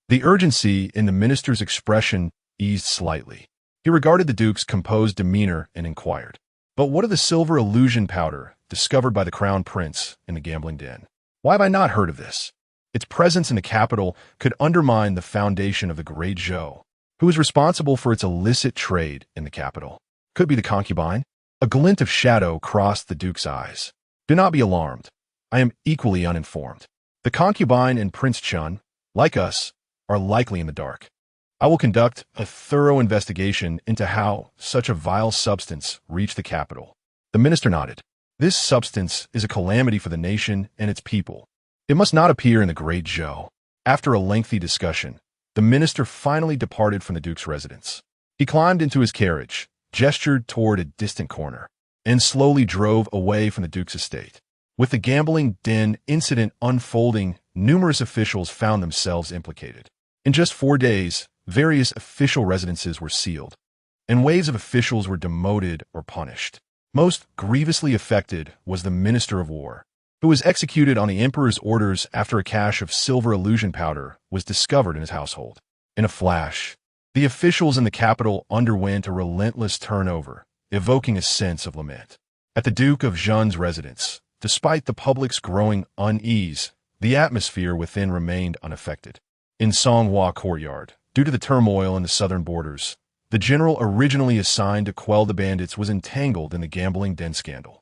The urgency in the minister's expression eased slightly. He regarded the Duke's composed demeanor and inquired, "But what of the silver illusion powder discovered by the Crown Prince in the gambling den? Why have I not heard of this? Its presence in the capital could undermine the foundation of the Great Zhou. Who is responsible for its illicit trade in the capital? Could be the concubine?" A glint of shadow crossed the Duke's eyes. "Do not be alarmed. I am equally uninformed. The concubine and Prince Chun, like us, are likely in the dark. I will conduct a thorough investigation into how such a vile substance reached the capital." The minister nodded. "This substance is a calamity for the nation and its people. It must not appear in the Great Zhou." After a lengthy discussion, the minister finally departed from the Duke's residence. He climbed into his carriage, gestured toward a distant corner, and slowly drove away from the Duke's estate. With the gambling den incident unfolding, numerous officials found themselves implicated. In just 4 days, various official residences were sealed, and waves of officials were demoted or punished. Most grievously affected was the Minister of War, who was executed on the Emperor's orders after a cache of silver illusion powder was discovered in his household. In a flash, the officials in the capital underwent a relentless turnover, evoking a sense of lament. At the Duke of Zhen's residence, despite the public's growing unease, the atmosphere within remained unaffected. In Songhua Courtyard, due to the turmoil in the southern borders, the general originally assigned to quell the bandits was entangled in the gambling den scandal.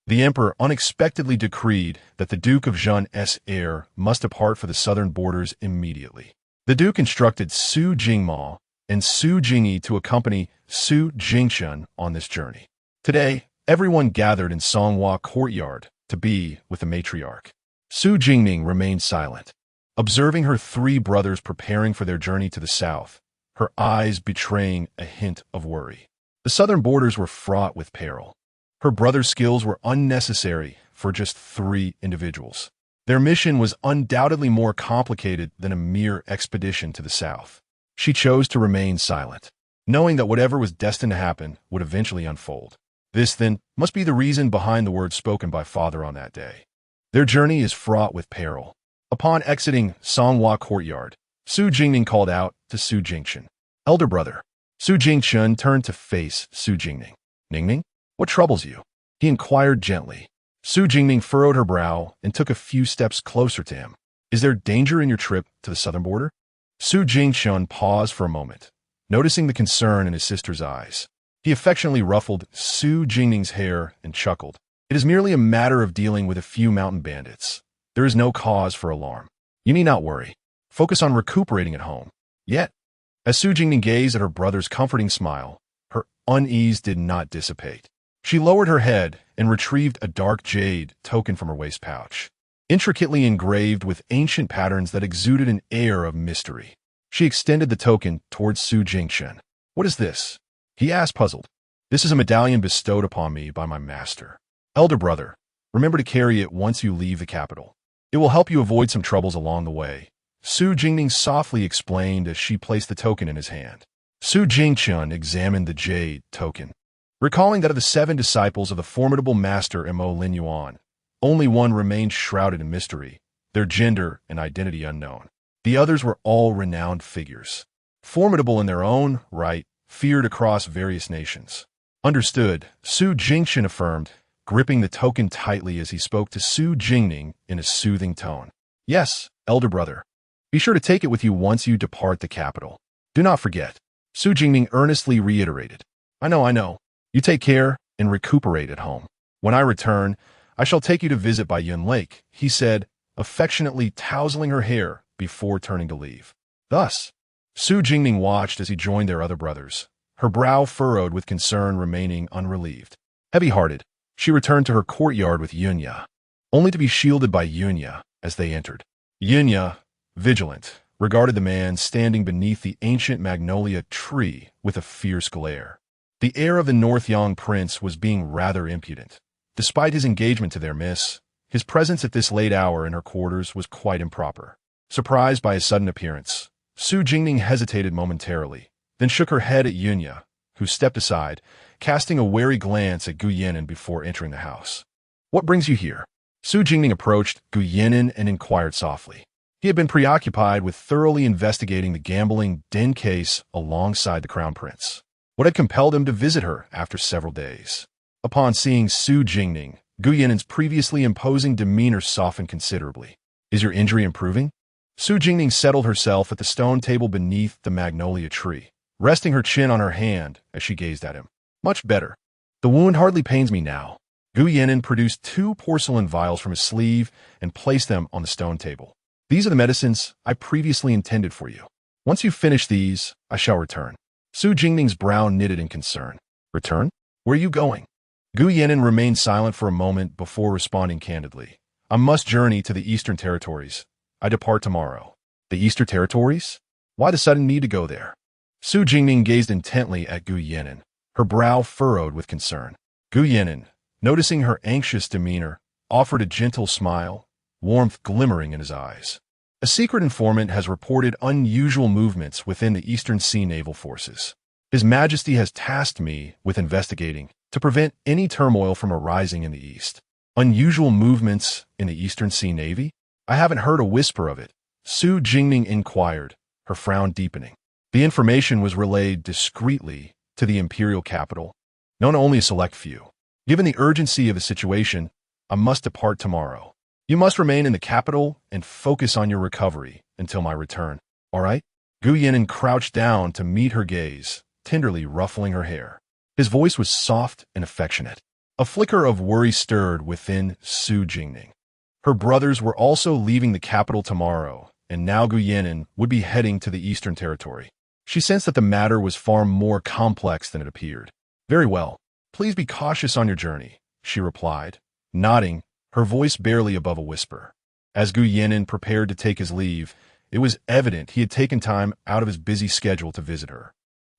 The emperor unexpectedly decreed that the Duke of Zhen's heir must depart for the southern borders immediately. The duke instructed Su Jingmo and Su Jingyi to accompany Su Jingshun on this journey. Today, everyone gathered in Songhua Courtyard to be with the matriarch. Su Jingning remained silent, observing her 3 brothers preparing for their journey to the south, her eyes betraying a hint of worry. The southern borders were fraught with peril. Her brothers' skills were unnecessary for just 3 individuals. Their mission was undoubtedly more complicated than a mere expedition to the south. She chose to remain silent, knowing that whatever was destined to happen would eventually unfold. This, then, must be the reason behind the words spoken by Father on that day. Their journey is fraught with peril. Upon exiting Songhua Courtyard, Su Jingning called out to Su Jingshun, "Elder brother." Su Jingshun turned to face Su Jingning. "Ningning, what troubles you?" he inquired gently. Su Jingning furrowed her brow and took a few steps closer to him. "Is there danger in your trip to the southern border?" Su Jingshun paused for a moment, noticing the concern in his sister's eyes. He affectionately ruffled Su Jingning's hair and chuckled. "It is merely a matter of dealing with a few mountain bandits. There is no cause for alarm. You need not worry. Focus on recuperating at home." Yet, as Su Jingning gazed at her brother's comforting smile, her unease did not dissipate. She lowered her head and retrieved a dark jade token from her waist pouch, intricately engraved with ancient patterns that exuded an air of mystery. She extended the token towards Su Jingshun. "What is this?" he asked, puzzled. "This is a medallion bestowed upon me by my master. Elder brother, remember to carry it once you leave the capital. It will help you avoid some troubles along the way," Su Jingning softly explained as she placed the token in his hand. Su Jingshun examined the jade token, recalling that of the 7 disciples of the formidable master Mo Lin Yuan, only one remained shrouded in mystery, their gender and identity unknown. The others were all renowned figures, formidable in their own right, feared across various nations. Understood, Su Jingchen affirmed, gripping the token tightly as he spoke to Su Jingning in a soothing tone. Yes, elder brother. Be sure to take it with you once you depart the capital. Do not forget. Su Jingning earnestly reiterated. I know. You take care and recuperate at home. When I return, I shall take you to visit by Yun Lake, he said, affectionately tousling her hair before turning to leave. Thus, Su Jingning watched as he joined their other brothers, her brow furrowed with concern remaining unrelieved. Heavy-hearted, she returned to her courtyard with Yunya, only to be shielded by Yunya as they entered. Yunya, vigilant, regarded the man standing beneath the ancient magnolia tree with a fierce glare. The heir of the Northyang prince was being rather impudent. Despite his engagement to their miss, his presence at this late hour in her quarters was quite improper. Surprised by his sudden appearance, Su Jingning hesitated momentarily, then shook her head at Yunya, who stepped aside, casting a wary glance at Gu Yannin before entering the house. What brings you here? Su Jingning approached Gu Yannin and inquired softly. He had been preoccupied with thoroughly investigating the gambling den case alongside the crown prince. What had compelled him to visit her after several days? Upon seeing Su Jingning, Gu Yannin's previously imposing demeanor softened considerably. Is your injury improving? Su Jingning settled herself at the stone table beneath the magnolia tree, resting her chin on her hand as she gazed at him. Much better. The wound hardly pains me now. Gu Yannin produced 2 porcelain vials from his sleeve and placed them on the stone table. These are the medicines I previously intended for you. Once you finish these, I shall return. Su Jingning's brow knitted in concern. Return? Where are you going? Gu Yannin remained silent for a moment before responding candidly. I must journey to the Eastern Territories. I depart tomorrow. The Eastern Territories? Why the sudden need to go there? Su Jingning gazed intently at Gu Yannin, her brow furrowed with concern. Gu Yannin, noticing her anxious demeanor, offered a gentle smile, warmth glimmering in his eyes. A secret informant has reported unusual movements within the Eastern Sea Naval Forces. His Majesty has tasked me with investigating to prevent any turmoil from arising in the East. Unusual movements in the Eastern Sea Navy? I haven't heard a whisper of it, Su Jingning inquired, her frown deepening. The information was relayed discreetly to the imperial capital, known to only a select few. Given the urgency of the situation, I must depart tomorrow. You must remain in the capital and focus on your recovery until my return. All right? Gu Yannin crouched down to meet her gaze, tenderly ruffling her hair. His voice was soft and affectionate. A flicker of worry stirred within Su Jingning. Her brothers were also leaving the capital tomorrow, and now Gu Yannin would be heading to the Eastern Territory. She sensed that the matter was far more complex than it appeared. Very well. Please be cautious on your journey, she replied, nodding, her voice barely above a whisper. As Gu Yannin prepared to take his leave, it was evident he had taken time out of his busy schedule to visit her.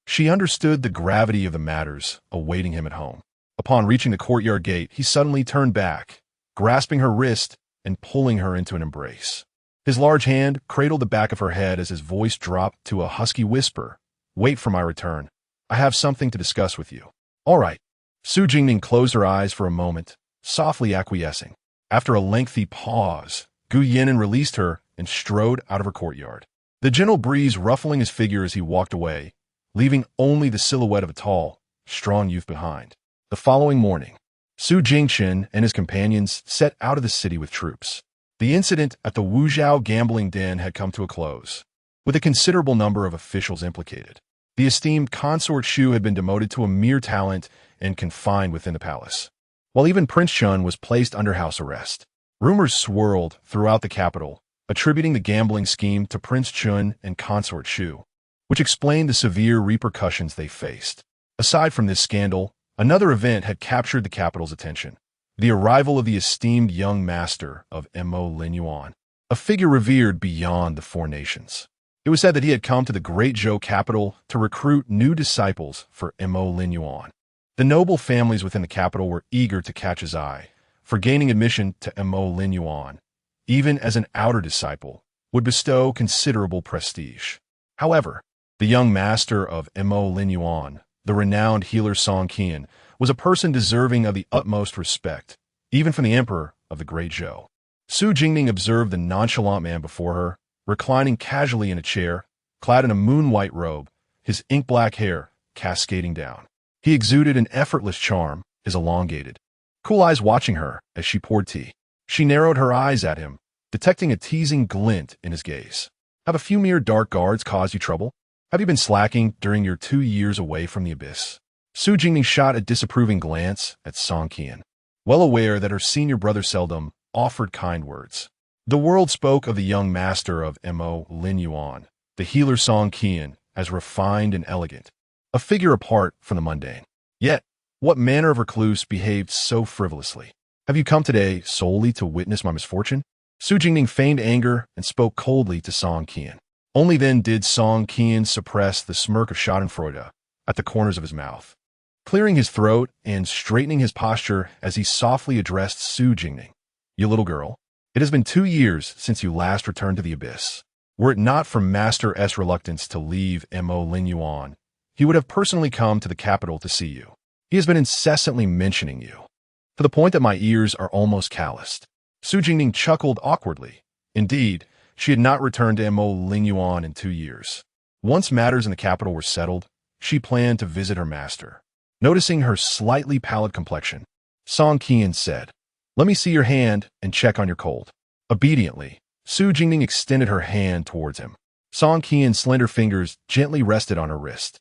She understood the gravity of the matters awaiting him at home. Upon reaching the courtyard gate, he suddenly turned back, grasping her wrist and pulling her into an embrace. His large hand cradled the back of her head as his voice dropped to a husky whisper. Wait for my return. I have something to discuss with you. All right. Su Jingning closed her eyes for a moment, softly acquiescing. After a lengthy pause, Gu Yannin released her and strode out of her courtyard, the gentle breeze ruffling his figure as he walked away, leaving only the silhouette of a tall, strong youth behind. The following morning, Su Jingchen and his companions set out of the city with troops. The incident at the Wuzhou gambling den had come to a close, with a considerable number of officials implicated. The esteemed Consort Shu had been demoted to a mere talent and confined within the palace, while even Prince Chun was placed under house arrest. Rumors swirled throughout the capital, attributing the gambling scheme to Prince Chun and Consort Shu, which explained the severe repercussions they faced. Aside from this scandal, another event had captured the capital's attention. The arrival of the esteemed young master of Mo Lin Yuan, a figure revered beyond the 4 nations. It was said that he had come to the great Zhou capital to recruit new disciples for Mo Lin Yuan. The noble families within the capital were eager to catch his eye, for gaining admission to Mo Lin Yuan, even as an outer disciple, would bestow considerable prestige. However, the young master of Mo Lin Yuan, the renowned healer Song Qian, was a person deserving of the utmost respect, even from the emperor of the Great Zhou. Su Jingning observed the nonchalant man before her, reclining casually in a chair, clad in a moon-white robe, his ink-black hair cascading down. He exuded an effortless charm, his elongated, cool eyes watching her as she poured tea. She narrowed her eyes at him, detecting a teasing glint in his gaze. Have a few mere dark guards caused you trouble? Have you been slacking during your 2 years away from the abyss? Su Jingning shot a disapproving glance at Song Qian, well aware that her senior brother seldom offered kind words. The world spoke of the young master of Mo Lin Yuan, the healer Song Qian, as refined and elegant, a figure apart from the mundane. Yet, what manner of recluse behaved so frivolously? Have you come today solely to witness my misfortune? Su Jingning feigned anger and spoke coldly to Song Qian. Only then did Song Qian suppress the smirk of schadenfreude at the corners of his mouth, clearing his throat and straightening his posture as he softly addressed Su Jingning. You little girl, it has been 2 years since you last returned to the abyss. Were it not for Master S' reluctance to leave Mo Lin Yuan, he would have personally come to the capital to see you. He has been incessantly mentioning you, to the point that my ears are almost calloused. Su Jingning chuckled awkwardly. Indeed, she had not returned to Mo Lin Yuan in 2 years. Once matters in the capital were settled, she planned to visit her master. Noticing her slightly pallid complexion, Song Qian said, "Let me see your hand and check on your cold." Obediently, Su Jingning extended her hand towards him. Song Qian's slender fingers gently rested on her wrist,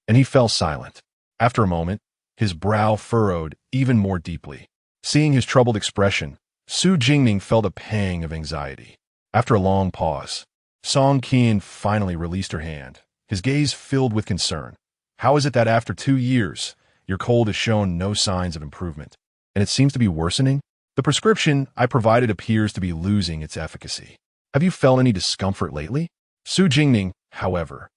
and he fell silent. After a moment, his brow furrowed even more deeply. Seeing his troubled expression, Su Jingning felt a pang of anxiety. After a long pause, Song Qian finally released her hand, his gaze filled with concern. How is it that after 2 years, your cold has shown no signs of improvement, and it seems to be worsening? The prescription I provided appears to be losing its efficacy. Have you felt any discomfort lately? Su Jingning, however,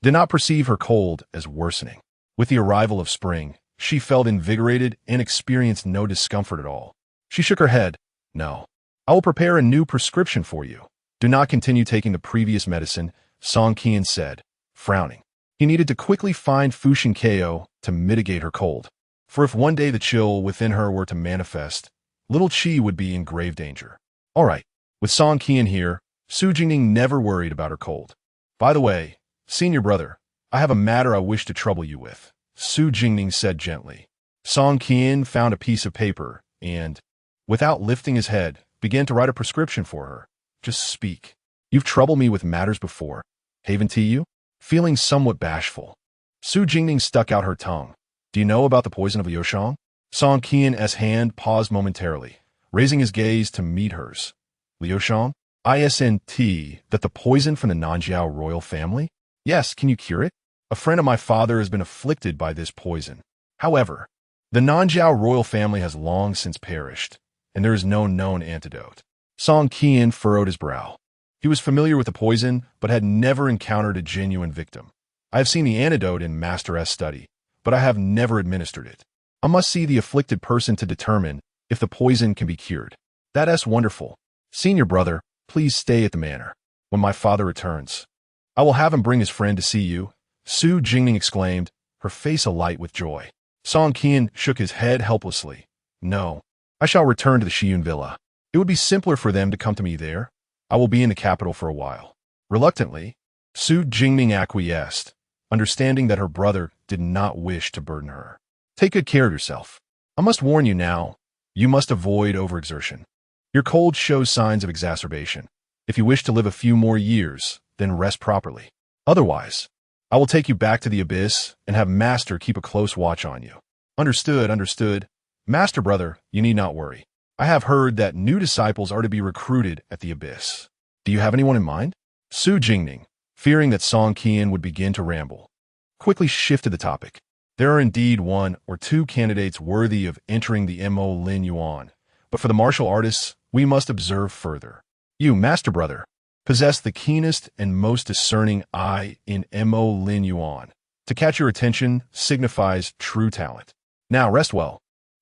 did not perceive her cold as worsening. With the arrival of spring, she felt invigorated and experienced no discomfort at all. She shook her head. No. I will prepare a new prescription for you. Do not continue taking the previous medicine, Song Qian said, frowning. He needed to quickly find Fushin Ko to mitigate her cold. For if one day the chill within her were to manifest, little Qi would be in grave danger. All right. With Song Qian here, Su Jingning never worried about her cold. By the way, senior brother, I have a matter I wish to trouble you with, Su Jingning said gently. Song Qian found a piece of paper and, without lifting his head, began to write a prescription for her. Just speak. You've troubled me with matters before. Haven't you? Feeling somewhat bashful, Su Jingning stuck out her tongue. Do you know about the poison of Liu Shang? Song Qian's hand paused momentarily, raising his gaze to meet hers. Liu Shang? ISNT, that the poison from the Nanjiao royal family? Yes, can you cure it? A friend of my father has been afflicted by this poison. However, the Nanjiao royal family has long since perished, and there is no known antidote. Song Qian furrowed his brow. He was familiar with the poison, but had never encountered a genuine victim. I have seen the antidote in Master S study, but I have never administered it. I must see the afflicted person to determine if the poison can be cured. That's wonderful. Senior brother, please stay at the manor. When my father returns, I will have him bring his friend to see you, Su Jingning exclaimed, her face alight with joy. Song Qian shook his head helplessly. No, I shall return to the Shiyun villa. It would be simpler for them to come to me there. I will be in the capital for a while. Reluctantly, Su Jingning acquiesced, understanding that her brother did not wish to burden her. Take good care of yourself. I must warn you now, you must avoid overexertion. Your cold shows signs of exacerbation. If you wish to live a few more years, then rest properly. Otherwise, I will take you back to the abyss and have Master keep a close watch on you. Understood, understood. Master brother, you need not worry. I have heard that new disciples are to be recruited at the abyss. Do you have anyone in mind? Su Jingning, fearing that Song Qian would begin to ramble, quickly shifted the topic. There are indeed 1 or 2 candidates worthy of entering the Mo Lin Yuan, but for the martial artists, we must observe further. You, Master brother, possess the keenest and most discerning eye in Mo Lin Yuan. To catch your attention signifies true talent. Now rest well.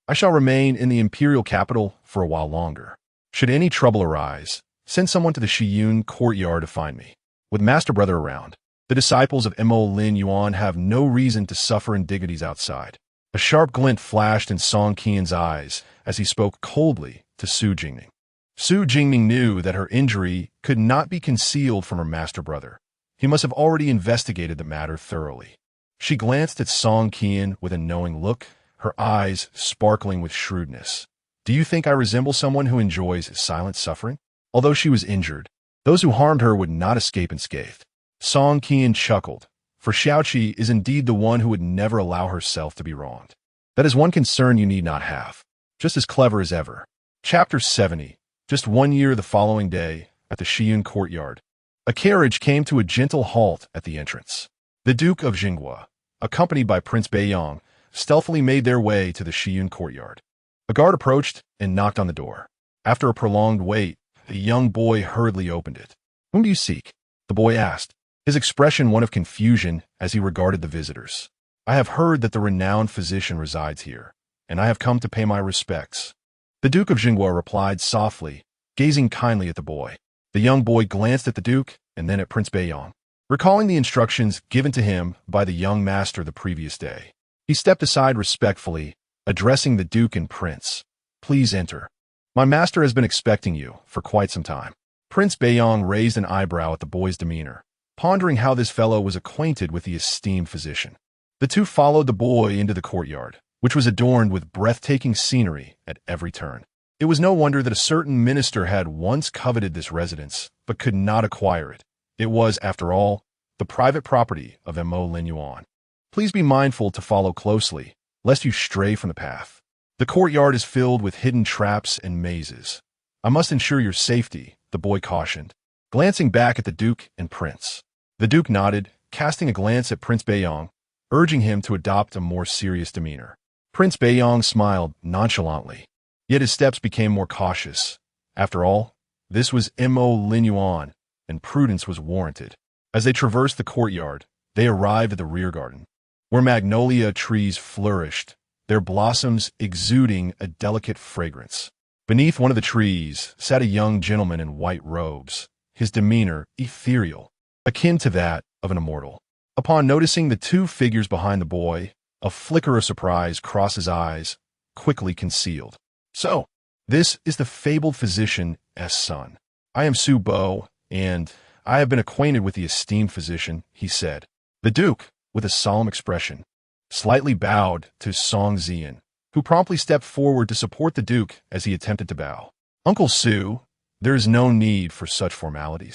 I shall remain in the imperial capital for a while longer. Should any trouble arise, send someone to the Shiyun courtyard to find me. With Master brother around, the disciples of Mo Lin Yuan have no reason to suffer indignities outside. A sharp glint flashed in Song Qian's eyes as he spoke coldly to Su Jingning. Su Jingning knew that her injury could not be concealed from her master brother. He must have already investigated the matter thoroughly. She glanced at Song Qian with a knowing look, her eyes sparkling with shrewdness. Do you think I resemble someone who enjoys silent suffering? Although she was injured, those who harmed her would not escape unscathed. Song Qian chuckled, for Xiaoqi is indeed the one who would never allow herself to be wronged. That is one concern you need not have. Just as clever as ever. Chapter 70. Just 1 year the following day, at the Shiyun courtyard, a carriage came to a gentle halt at the entrance. The Duke of Jinghuo, accompanied by Prince Beiyang, stealthily made their way to the Shiyun courtyard. A guard approached and knocked on the door. After a prolonged wait, the young boy hurriedly opened it. Whom do you seek? The boy asked, his expression one of confusion as he regarded the visitors. I have heard that the renowned physician resides here, and I have come to pay my respects. The Duke of Zhenguo replied softly, gazing kindly at the boy. The young boy glanced at the Duke and then at Prince Beiyang, recalling the instructions given to him by the young master the previous day. He stepped aside respectfully, addressing the Duke and Prince. Please enter. My master has been expecting you for quite some time. Prince Beiyang raised an eyebrow at the boy's demeanor, pondering how this fellow was acquainted with the esteemed physician. The two followed the boy into the courtyard, which was adorned with breathtaking scenery at every turn. It was no wonder that a certain minister had once coveted this residence, but could not acquire it. It was, after all, the private property of Mo Linyuan. Please be mindful to follow closely, lest you stray from the path. The courtyard is filled with hidden traps and mazes. I must ensure your safety, the boy cautioned, glancing back at the Duke and Prince. The Duke nodded, casting a glance at Prince Beiyang, urging him to adopt a more serious demeanor. Prince Beiyang smiled nonchalantly, yet his steps became more cautious. After all, this was Mo Linyuan, and prudence was warranted. As they traversed the courtyard, they arrived at the rear garden, where magnolia trees flourished, their blossoms exuding a delicate fragrance. Beneath one of the trees sat a young gentleman in white robes, his demeanor ethereal, akin to that of an immortal. Upon noticing the two figures behind the boy, a flicker of surprise crossed his eyes, quickly concealed. So, this is the fabled physician's son. I am Su Bo, and I have been acquainted with the esteemed physician, he said. The Duke, with a solemn expression, slightly bowed to Song Xian, who promptly stepped forward to support the Duke as he attempted to bow. Uncle Su, there is no need for such formalities.